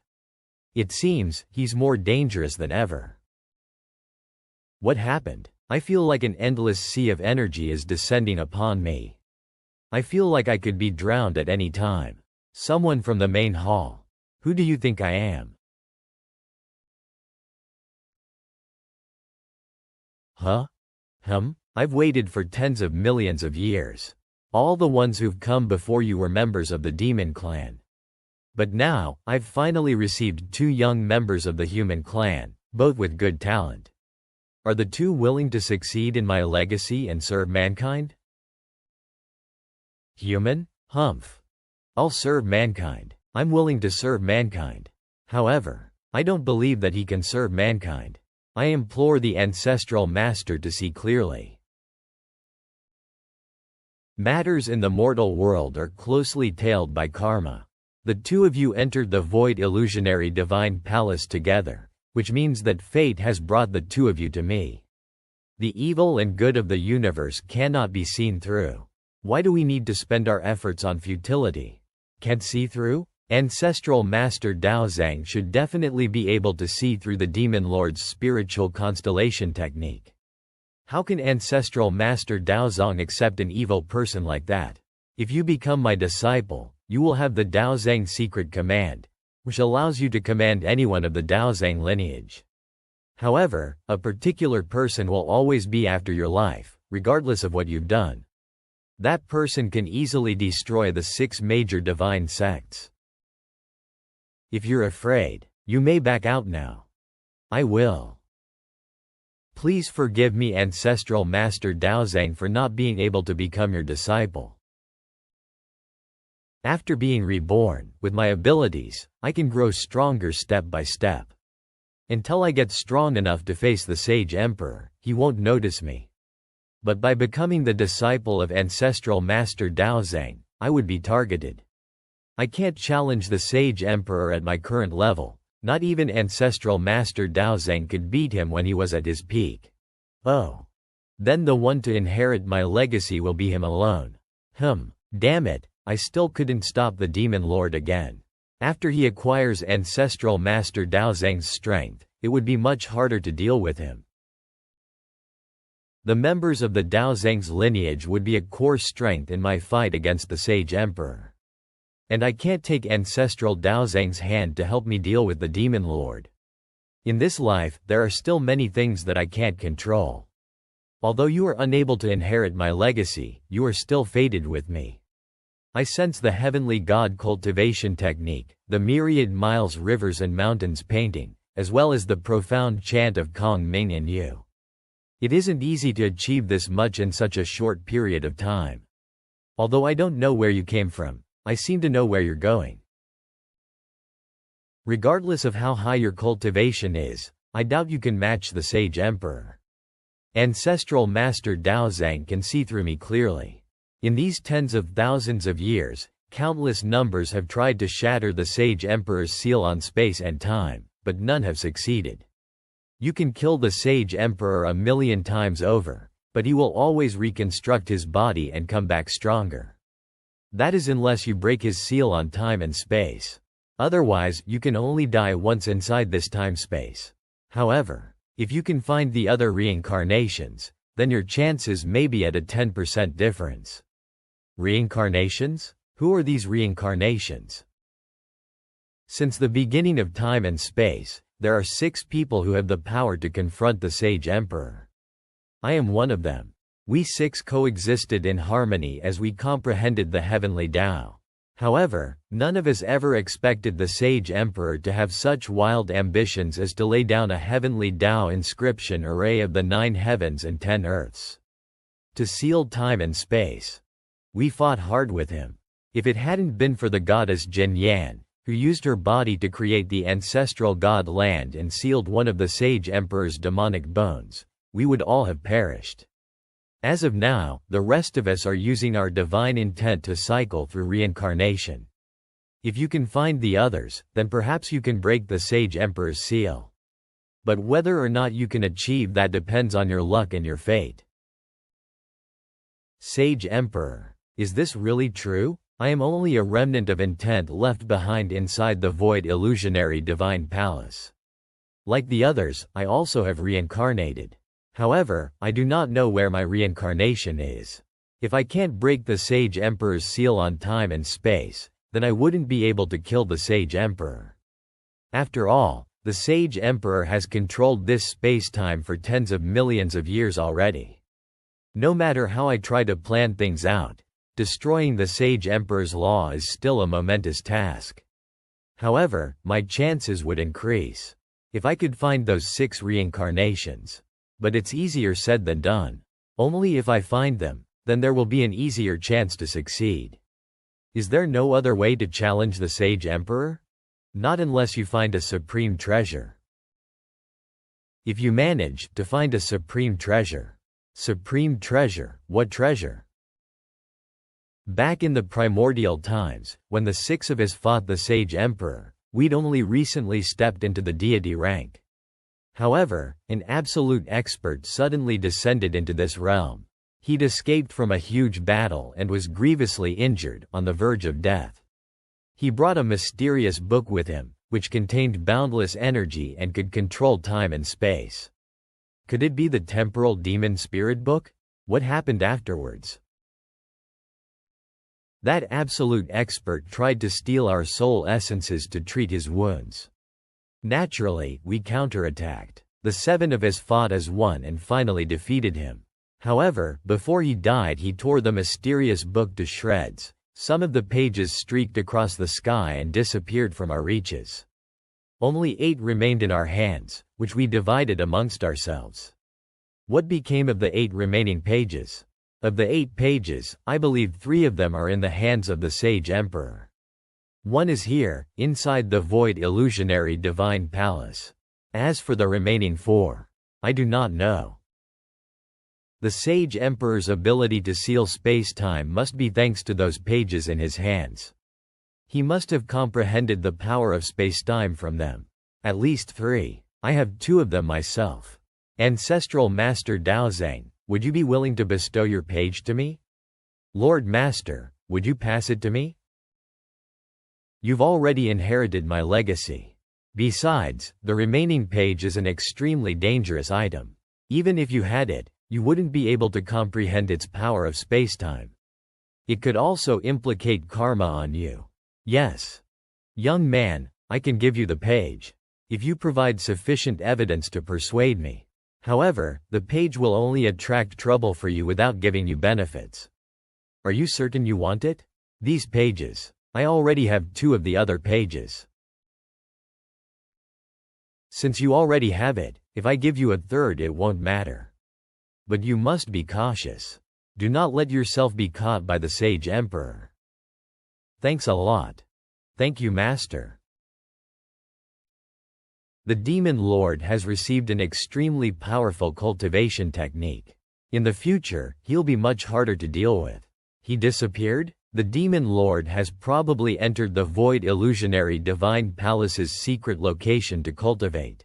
It seems he's more dangerous than ever. What happened? I feel like an endless sea of energy is descending upon me. I feel like I could be drowned at any time. Someone from the main hall. Who do you think I am? Huh? I've waited for tens of millions of years. All the ones who've come before you were members of the Demon Clan. But now, I've finally received 2 young members of the Human Clan, both with good talent. Are the 2 willing to succeed in my legacy and serve mankind? Human? Humph. I'll serve mankind. I'm willing to serve mankind. However, I don't believe that he can serve mankind. I implore the Ancestral Master to see clearly. Matters in the mortal world are closely tailed by karma. The 2 of you entered the Void Illusionary Divine Palace together, which means that fate has brought the 2 of you to me. The evil and good of the universe cannot be seen through. Why do we need to spend our efforts on futility? Can't see through? Ancestral Master Daozang should definitely be able to see through the Demon Lord's spiritual constellation technique. How can Ancestral Master Daozang accept an evil person like that? If you become my disciple, you will have the Daozang secret command, which allows you to command anyone of the Daozang lineage. However, a particular person will always be after your life, regardless of what you've done. That person can easily destroy the 6 major divine sects. If you're afraid, you may back out now. I will. Please forgive me, Ancestral Master Daozang, for not being able to become your disciple. After being reborn, with my abilities, I can grow stronger step by step. Until I get strong enough to face the Sage Emperor, he won't notice me. But by becoming the disciple of Ancestral Master Daozang, I would be targeted. I can't challenge the Sage Emperor at my current level, Not even ancestral master Daozang could beat him when he was at his peak. Oh. Then the one to inherit my legacy will be him alone. Damn it, I still couldn't stop the Demon Lord again. After he acquires ancestral master Daozang's strength, it would be much harder to deal with him. The members of the Daozang's lineage would be a core strength in my fight against the Sage Emperor. And I can't take ancestral Daozang's hand to help me deal with the Demon Lord. In this life, there are still many things that I can't control. Although you are unable to inherit my legacy, you are still fated with me. I sense the heavenly god cultivation technique, the myriad miles rivers and mountains painting, as well as the profound chant of Kong Ming in you. It isn't easy to achieve this much in such a short period of time. Although I don't know where you came from, I seem to know where you're going. Regardless of how high your cultivation is, I doubt you can match the Sage Emperor. Ancestral Master Daozang can see through me clearly. In these tens of thousands of years, countless numbers have tried to shatter the Sage Emperor's seal on space and time, but none have succeeded. You can kill the Sage Emperor 1,000,000 times over, but he will always reconstruct his body and come back stronger. That is unless you break his seal on time and space. Otherwise, you can only die once inside this time-space. However, if you can find the other reincarnations, then your chances may be at a 10% difference. Reincarnations? Who are these reincarnations? Since the beginning of time and space, there are 6 people who have the power to confront the Sage Emperor. I am one of them. We 6 coexisted in harmony as we comprehended the heavenly Tao. However, none of us ever expected the Sage Emperor to have such wild ambitions as to lay down a heavenly Tao inscription array of the 9 heavens and 10 earths. To seal time and space. We fought hard with him. If it hadn't been for the goddess Jin Yan, who used her body to create the ancestral god land and sealed one of the Sage Emperor's demonic bones, we would all have perished. As of now, the rest of us are using our divine intent to cycle through reincarnation. If you can find the others, then perhaps you can break the Sage Emperor's seal. But whether or not you can achieve that depends on your luck and your fate. Sage Emperor. Is this really true? I am only a remnant of intent left behind inside the void illusionary divine palace. Like the others, I also have reincarnated. However, I do not know where my reincarnation is. If I can't break the Sage Emperor's seal on time and space, then I wouldn't be able to kill the Sage Emperor. After all, the Sage Emperor has controlled this space-time for tens of millions of years already. No matter how I try to plan things out, destroying the Sage Emperor's law is still a momentous task. However, my chances would increase if I could find those 6 reincarnations. But it's easier said than done. Only if I find them, then there will be an easier chance to succeed. Is there no other way to challenge the Sage Emperor? Not unless you find a supreme treasure. If you manage to find a supreme treasure. Supreme treasure, what treasure? Back in the primordial times, when the 6 of us fought the Sage Emperor, we'd only recently stepped into the deity rank. However, an absolute expert suddenly descended into this realm. He'd escaped from a huge battle and was grievously injured, on the verge of death. He brought a mysterious book with him, which contained boundless energy and could control time and space. Could it be the Temporal Demon Spirit Book? What happened afterwards? That absolute expert tried to steal our soul essences to treat his wounds. Naturally, we counterattacked. The 7 of us fought as one and finally defeated him. However, before he died he tore the mysterious book to shreds. Some of the pages streaked across the sky and disappeared from our reaches. Only 8 remained in our hands, which we divided amongst ourselves. What became of the 8 remaining pages? Of the 8 pages, I believe 3 of them are in the hands of the Sage Emperor. 1 is here, inside the void illusionary divine palace. As for the remaining 4, I do not know. The Sage Emperor's ability to seal space-time must be thanks to those pages in his hands. He must have comprehended the power of space-time from them. At least 3. I have 2 of them myself. Ancestral Master Daozang, would you be willing to bestow your page to me? Lord Master, would you pass it to me? You've already inherited my legacy. Besides, the remaining page is an extremely dangerous item. Even if you had it, you wouldn't be able to comprehend its power of spacetime. It could also implicate karma on you. Yes. Young man, I can give you the page, if you provide sufficient evidence to persuade me. However, the page will only attract trouble for you without giving you benefits. Are you certain you want it? These pages. I already have 2 of the other pages. Since you already have it, if I give you a third it won't matter. But you must be cautious. Do not let yourself be caught by the Sage Emperor. Thanks a lot. Thank you, Master. The Demon Lord has received an extremely powerful cultivation technique. In the future, he'll be much harder to deal with. He disappeared? The Demon Lord has probably entered the Void Illusionary Divine Palace's secret location to cultivate.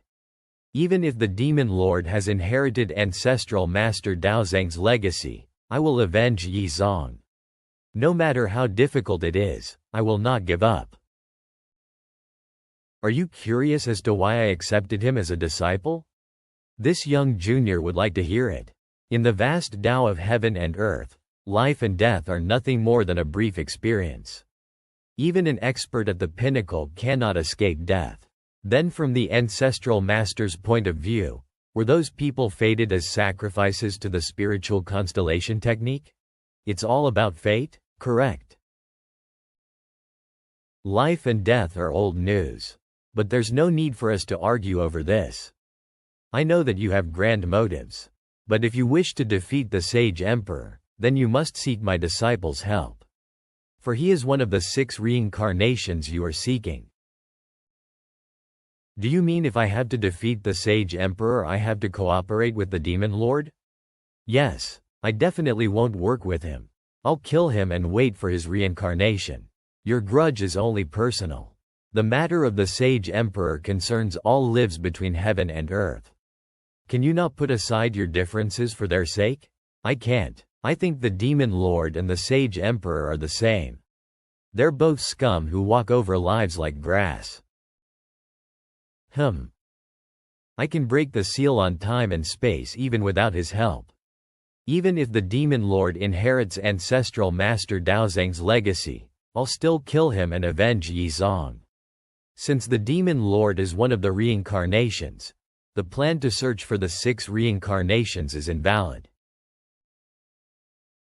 Even if the Demon Lord has inherited Ancestral Master Daozang's legacy, I will avenge Yi Zong. No matter how difficult it is, I will not give up. Are you curious as to why I accepted him as a disciple? This young junior would like to hear it. In the vast Tao of heaven and earth, life and death are nothing more than a brief experience. Even an expert at the pinnacle cannot escape death. Then from the Ancestral Master's point of view, were those people fated as sacrifices to the spiritual constellation technique? It's all about fate, correct? Life and death are old news. But there's no need for us to argue over this. I know that you have grand motives. But if you wish to defeat the Sage Emperor, then you must seek my disciple's help. For he is one of the 6 reincarnations you are seeking. Do you mean if I have to defeat the Sage Emperor I have to cooperate with the Demon Lord? Yes, I definitely won't work with him. I'll kill him and wait for his reincarnation. Your grudge is only personal. The matter of the Sage Emperor concerns all lives between heaven and earth. Can you not put aside your differences for their sake? I can't. I think the Demon Lord and the Sage Emperor are the same. They're both scum who walk over lives like grass. I can break the seal on time and space even without his help. Even if the Demon Lord inherits Ancestral Master Daozang's legacy, I'll still kill him and avenge Yi Zong. Since the Demon Lord is one of the reincarnations, the plan to search for the 6 reincarnations is invalid.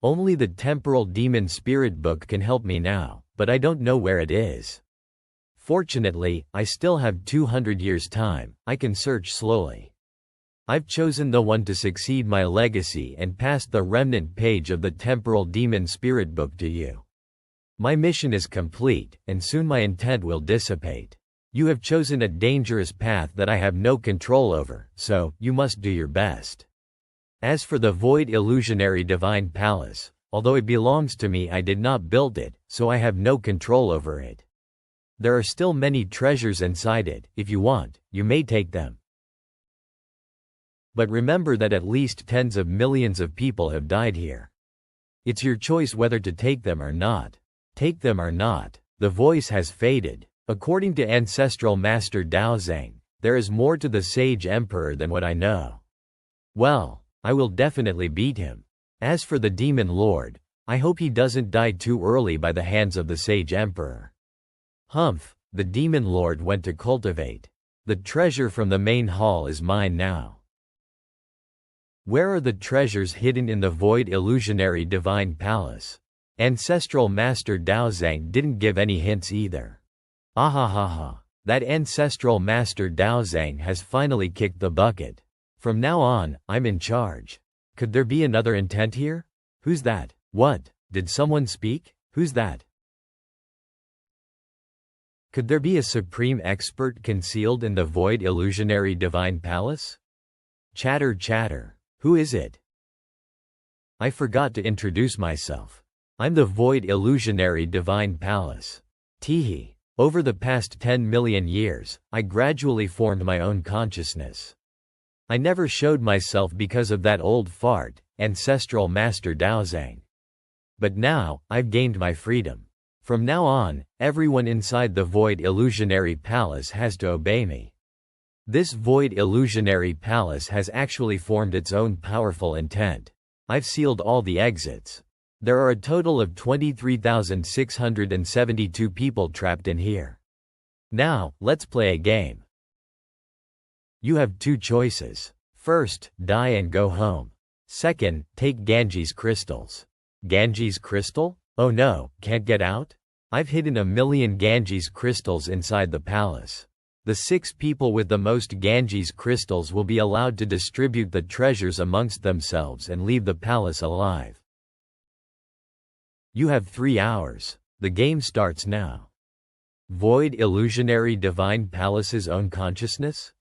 Only the Temporal Demon Spirit Book can help me now, but I don't know where it is. Fortunately, I still have 200 years' time. I can search slowly. I've chosen the one to succeed my legacy and passed the remnant page of the Temporal Demon Spirit Book to you. My mission is complete, and soon my intent will dissipate. You have chosen a dangerous path that I have no control over, so you must do your best. As for the Void Illusionary Divine Palace, although it belongs to me, I did not build it, so I have no control over it. There are still many treasures inside it. If you want, you may take them. But remember that at least tens of millions of people have died here. It's your choice whether to take them or not. Take them or not. The voice has faded. According to Ancestral Master Daozang, there is more to the Sage Emperor than what I know. Well, I will definitely beat him. As for the Demon Lord, I hope he doesn't die too early by the hands of the Sage Emperor. The Demon Lord went to cultivate. The treasure from the main hall is mine now. Where are the treasures hidden in the Void Illusionary Divine Palace? Ancestral Master Daozang didn't give any hints either. Ahahaha. That Ancestral Master Daozang has finally kicked the bucket. From now on, I'm in charge. Could there be another intent here? Who's that? What? Did someone speak? Who's that? Could there be a supreme expert concealed in the Void Illusionary Divine Palace? Chatter chatter. Who is it? I forgot to introduce myself. I'm the Void Illusionary Divine Palace. Teehee. Over the past 10 million years, I gradually formed my own consciousness. I never showed myself because of that old fart, ancestral master Daozang. But now, I've gained my freedom. From now on, everyone inside the Void Illusionary Palace has to obey me. This Void Illusionary Palace has actually formed its own powerful intent. I've sealed all the exits. There are a total of 23,672 people trapped in here. Now, let's play a game. You have two choices. First, die and go home. Second, take Ganges crystals. Ganges crystal? Oh no, can't get out? I've hidden 1,000,000 Ganges crystals inside the palace. The 6 people with the most Ganges crystals will be allowed to distribute the treasures amongst themselves and leave the palace alive. You have 3 hours. The game starts now. Void Illusionary Divine Palace's own consciousness?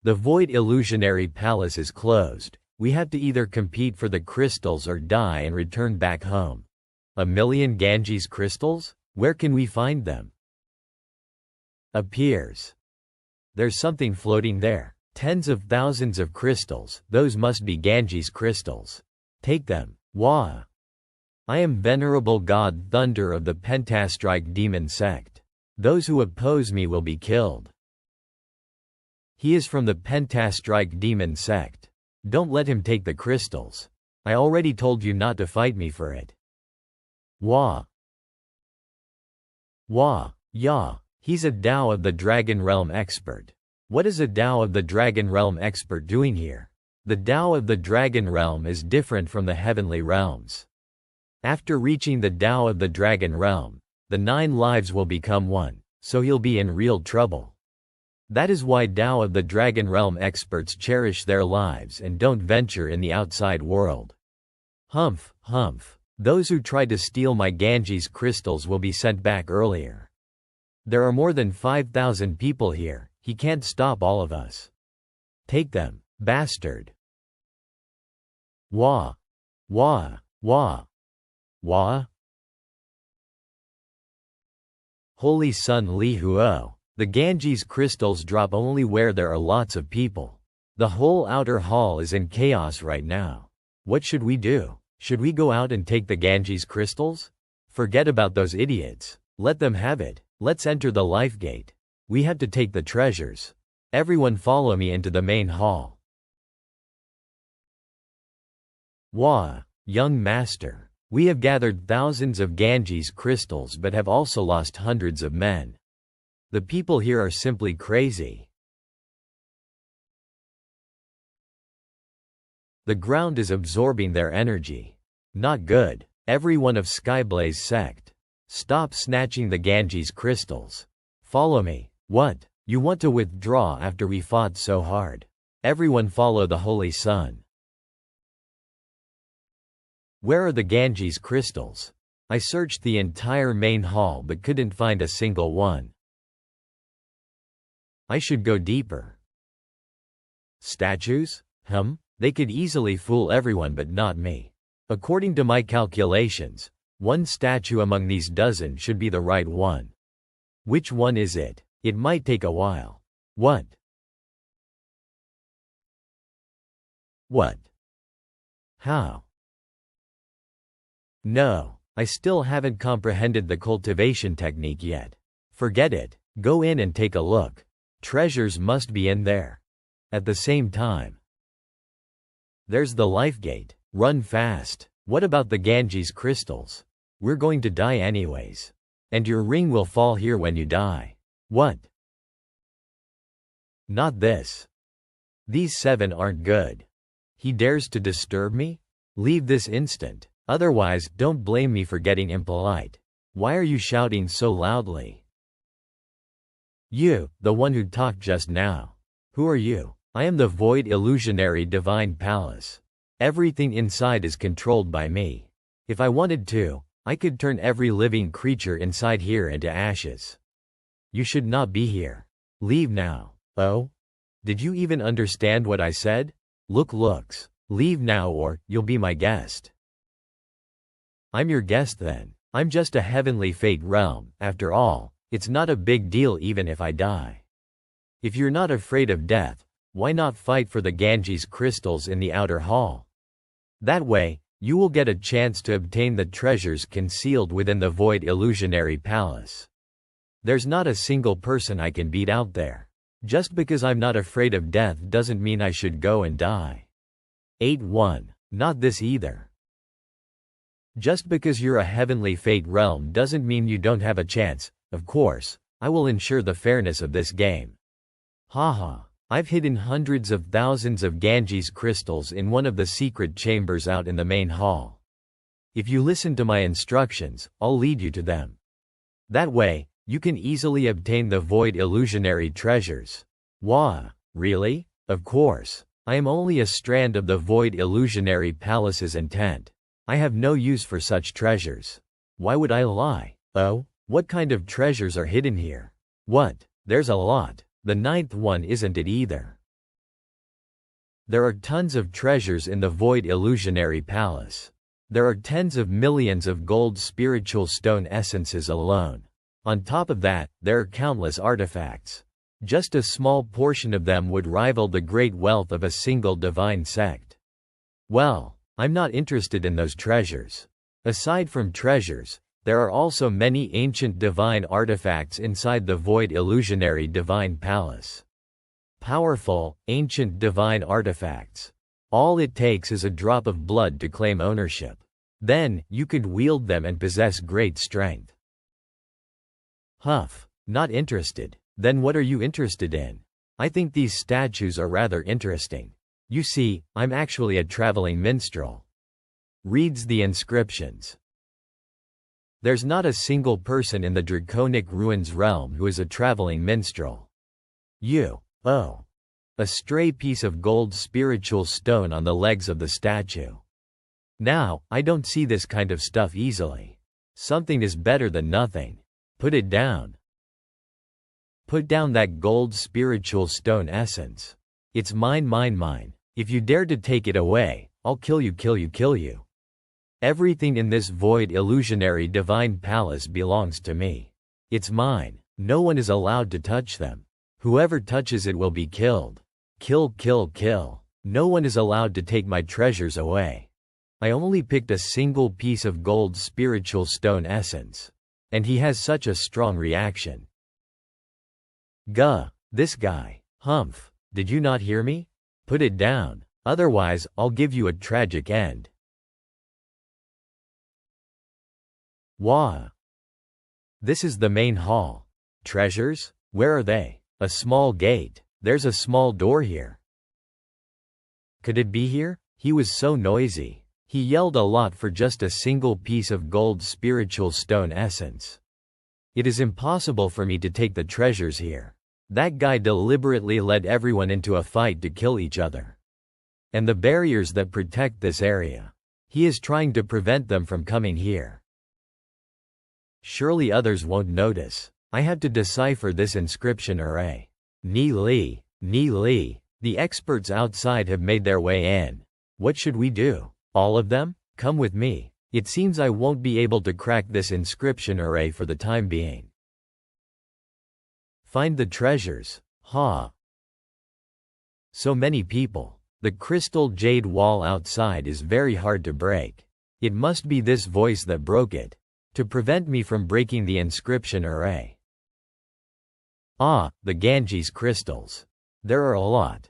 The Void Illusionary Palace is closed. We have to either compete for the crystals or die and return back home. 1,000,000 Ganges crystals? Where can we find them? Appears. There's something floating there. Tens of thousands of crystals, those must be Ganges crystals. Take them. Wah! I am Venerable God Thunder of the Pentastrike Demon Sect. Those who oppose me will be killed. He is from the Pentastrike Demon Sect. Don't let him take the crystals. I already told you not to fight me for it. Wah! Wah! Yah! He's a Tao of the Dragon Realm expert. What is a Tao of the Dragon Realm expert doing here? The Tao of the Dragon Realm is different from the heavenly realms. After reaching the Tao of the Dragon Realm, the 9 lives will become one, so he'll be in real trouble. That is why Tao of the Dragon Realm experts cherish their lives and don't venture in the outside world. Humph, humph. Those who try to steal my Ganges crystals will be sent back earlier. There are more than 5,000 people here, he can't stop all of us. Take them, bastard. Wah! Wah! Wah! Wah! Holy Sun Li Huo. The Ganges crystals drop only where there are lots of people. The whole outer hall is in chaos right now. What should we do? Should we go out and take the Ganges crystals? Forget about those idiots. Let them have it. Let's enter the life gate. We have to take the treasures. Everyone follow me into the main hall. Wah! Young master. We have gathered thousands of Ganges crystals but have also lost hundreds of men. The people here are simply crazy. The ground is absorbing their energy. Not good. Everyone of Skyblaze sect. Stop snatching the Ganges crystals. Follow me. What? You want to withdraw after we fought so hard? Everyone follow the Holy Sun. Where are the Ganges crystals? I searched the entire main hall but couldn't find a single one. I should go deeper. Statues? They could easily fool everyone but not me. According to my calculations, one statue among these dozen should be the right one. Which one is it? It might take a while. What? What? How? No, I still haven't comprehended the cultivation technique yet. Forget it. Go in and take a look. Treasures must be in there. At the same time. There's the life gate. Run fast. What about the Ganges crystals? We're going to die anyways. And your ring will fall here when you die. What? Not this. These 7 aren't good. He dares to disturb me? Leave this instant. Otherwise, don't blame me for getting impolite. Why are you shouting so loudly? You, the one who talked just now. Who are you? I am the Void Illusionary Divine Palace. Everything inside is controlled by me. If I wanted to, I could turn every living creature inside here into ashes. You should not be here. Leave now. Oh? Did you even understand what I said? Looks. Leave now or you'll be my guest. I'm your guest then. I'm just a heavenly fate realm, after all. It's not a big deal even if I die. If you're not afraid of death, why not fight for the Ganges crystals in the outer hall? That way, you will get a chance to obtain the treasures concealed within the Void Illusionary Palace. There's not a single person I can beat out there. Just because I'm not afraid of death doesn't mean I should go and die. 8-1. Not this either. Just because you're a heavenly fate realm doesn't mean you don't have a chance. Of course, I will ensure the fairness of this game. Haha. I've hidden hundreds of thousands of Ganges crystals in one of the secret chambers out in the main hall. If you listen to my instructions, I'll lead you to them. That way, you can easily obtain the Void Illusionary treasures. Wah, really? Of course. I am only a strand of the Void Illusionary Palace's intent. I have no use for such treasures. Why would I lie? Oh, what kind of treasures are hidden here? What? There's a lot. The 9th one isn't it either. There are tons of treasures in the Void Illusionary Palace. There are tens of millions of gold spiritual stone essences alone. On top of that, there are countless artifacts. Just a small portion of them would rival the great wealth of a single divine sect. Well, I'm not interested in those treasures. Aside from treasures, there are also many ancient divine artifacts inside the Void Illusionary Divine Palace. Powerful, ancient divine artifacts. All it takes is a drop of blood to claim ownership. Then, you could wield them and possess great strength. Huff. Not interested. Then what are you interested in? I think these statues are rather interesting. You see, I'm actually a traveling minstrel. Reads the inscriptions. There's not a single person in the Draconic Ruins realm who is a traveling minstrel. Oh. A stray piece of gold spiritual stone on the legs of the statue. Now, I don't see this kind of stuff easily. Something is better than nothing. Put it down. Put down that gold spiritual stone essence. It's mine. If you dare to take it away, I'll kill you. Everything in this Void Illusionary Divine Palace belongs to me. It's mine. No one is allowed to touch them. Whoever touches it will be killed. Kill. No one is allowed to take my treasures away. I only picked a single piece of gold spiritual stone essence. And he has such a strong reaction. Guh, this guy. Humph, did you not hear me? Put it down, otherwise I'll give you a tragic end. Wah. This is the main hall. Treasures? Where are they? A small gate. There's a small door here. Could it be here? He was so noisy. He yelled a lot for just a single piece of gold spiritual stone essence. It is impossible for me to take the treasures here. That guy deliberately led everyone into a fight to kill each other. And the barriers that protect this area. He is trying to prevent them from coming here. Surely others won't notice. I have to decipher this inscription array. Ni Li. The experts outside have made their way in. What should we do? All of them? Come with me. It seems I won't be able to crack this inscription array for the time being. Find the treasures. Ha. So many people. The crystal jade wall outside is very hard to break. It must be this voice that broke it. To prevent me from breaking the inscription array. Ah, the Ganges crystals. There are a lot.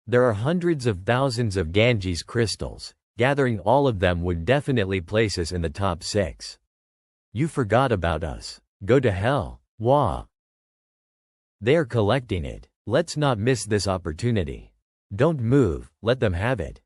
There are hundreds of thousands of Ganges crystals. Gathering all of them would definitely place us in the top 6. You forgot about us. Go to hell. Wah. They are collecting it. Let's not miss this opportunity. Don't move, let them have it.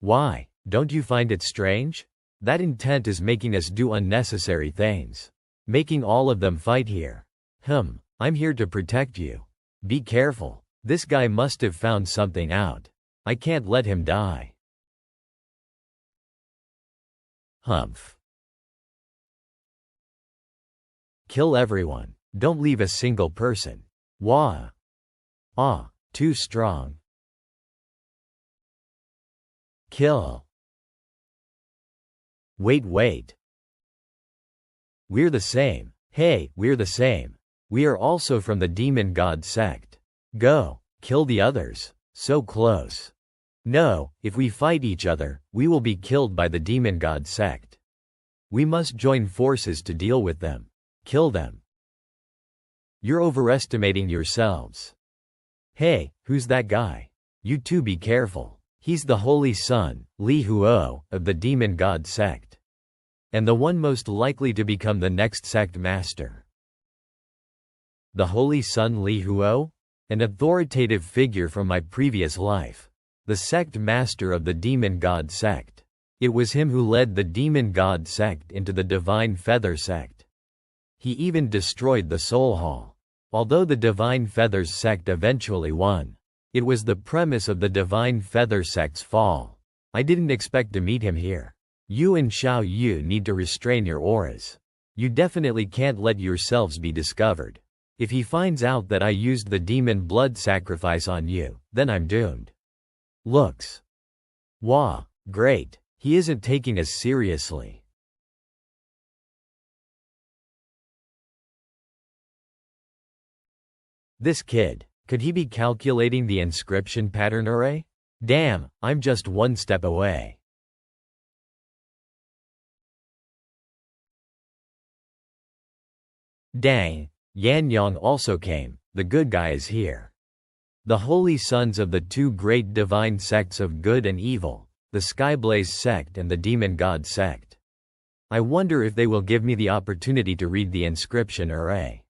Why? Don't you find it strange? That intent is making us do unnecessary things. Making all of them fight here. I'm here to protect you. Be careful. This guy must have found something out. I can't let him die. Humph. Kill everyone. Don't leave a single person. Wah. Ah, too strong. Kill. Wait. We're the same. Hey, we're the same. We are also from the demon god sect. Go, kill the others. So close. No, if we fight each other, we will be killed by the demon god sect. We must join forces to deal with them. Kill them. You're overestimating yourselves. Hey, who's that guy? You two be careful. He's the holy son, Li Huo, of the demon god sect. And the one most likely to become the next sect master. The holy son Li Huo? An authoritative figure from my previous life. The sect master of the demon god sect. It was him who led the demon god sect into the divine feather sect. He even destroyed the soul hall. Although the Divine Feathers sect eventually won, it was the premise of the Divine Feather sect's fall. I didn't expect to meet him here. You and Xiao Yu need to restrain your auras. You definitely can't let yourselves be discovered. If he finds out that I used the demon blood sacrifice on you, then I'm doomed. Looks. Wah, great. He isn't taking us seriously. This kid, could he be calculating the inscription pattern array? Damn, I'm just one step away. Dang, Yanyang also came, the good guy is here. The holy sons of the two great divine sects of good and evil, the Skyblaze sect and the demon god sect. I wonder if they will give me the opportunity to read the inscription array.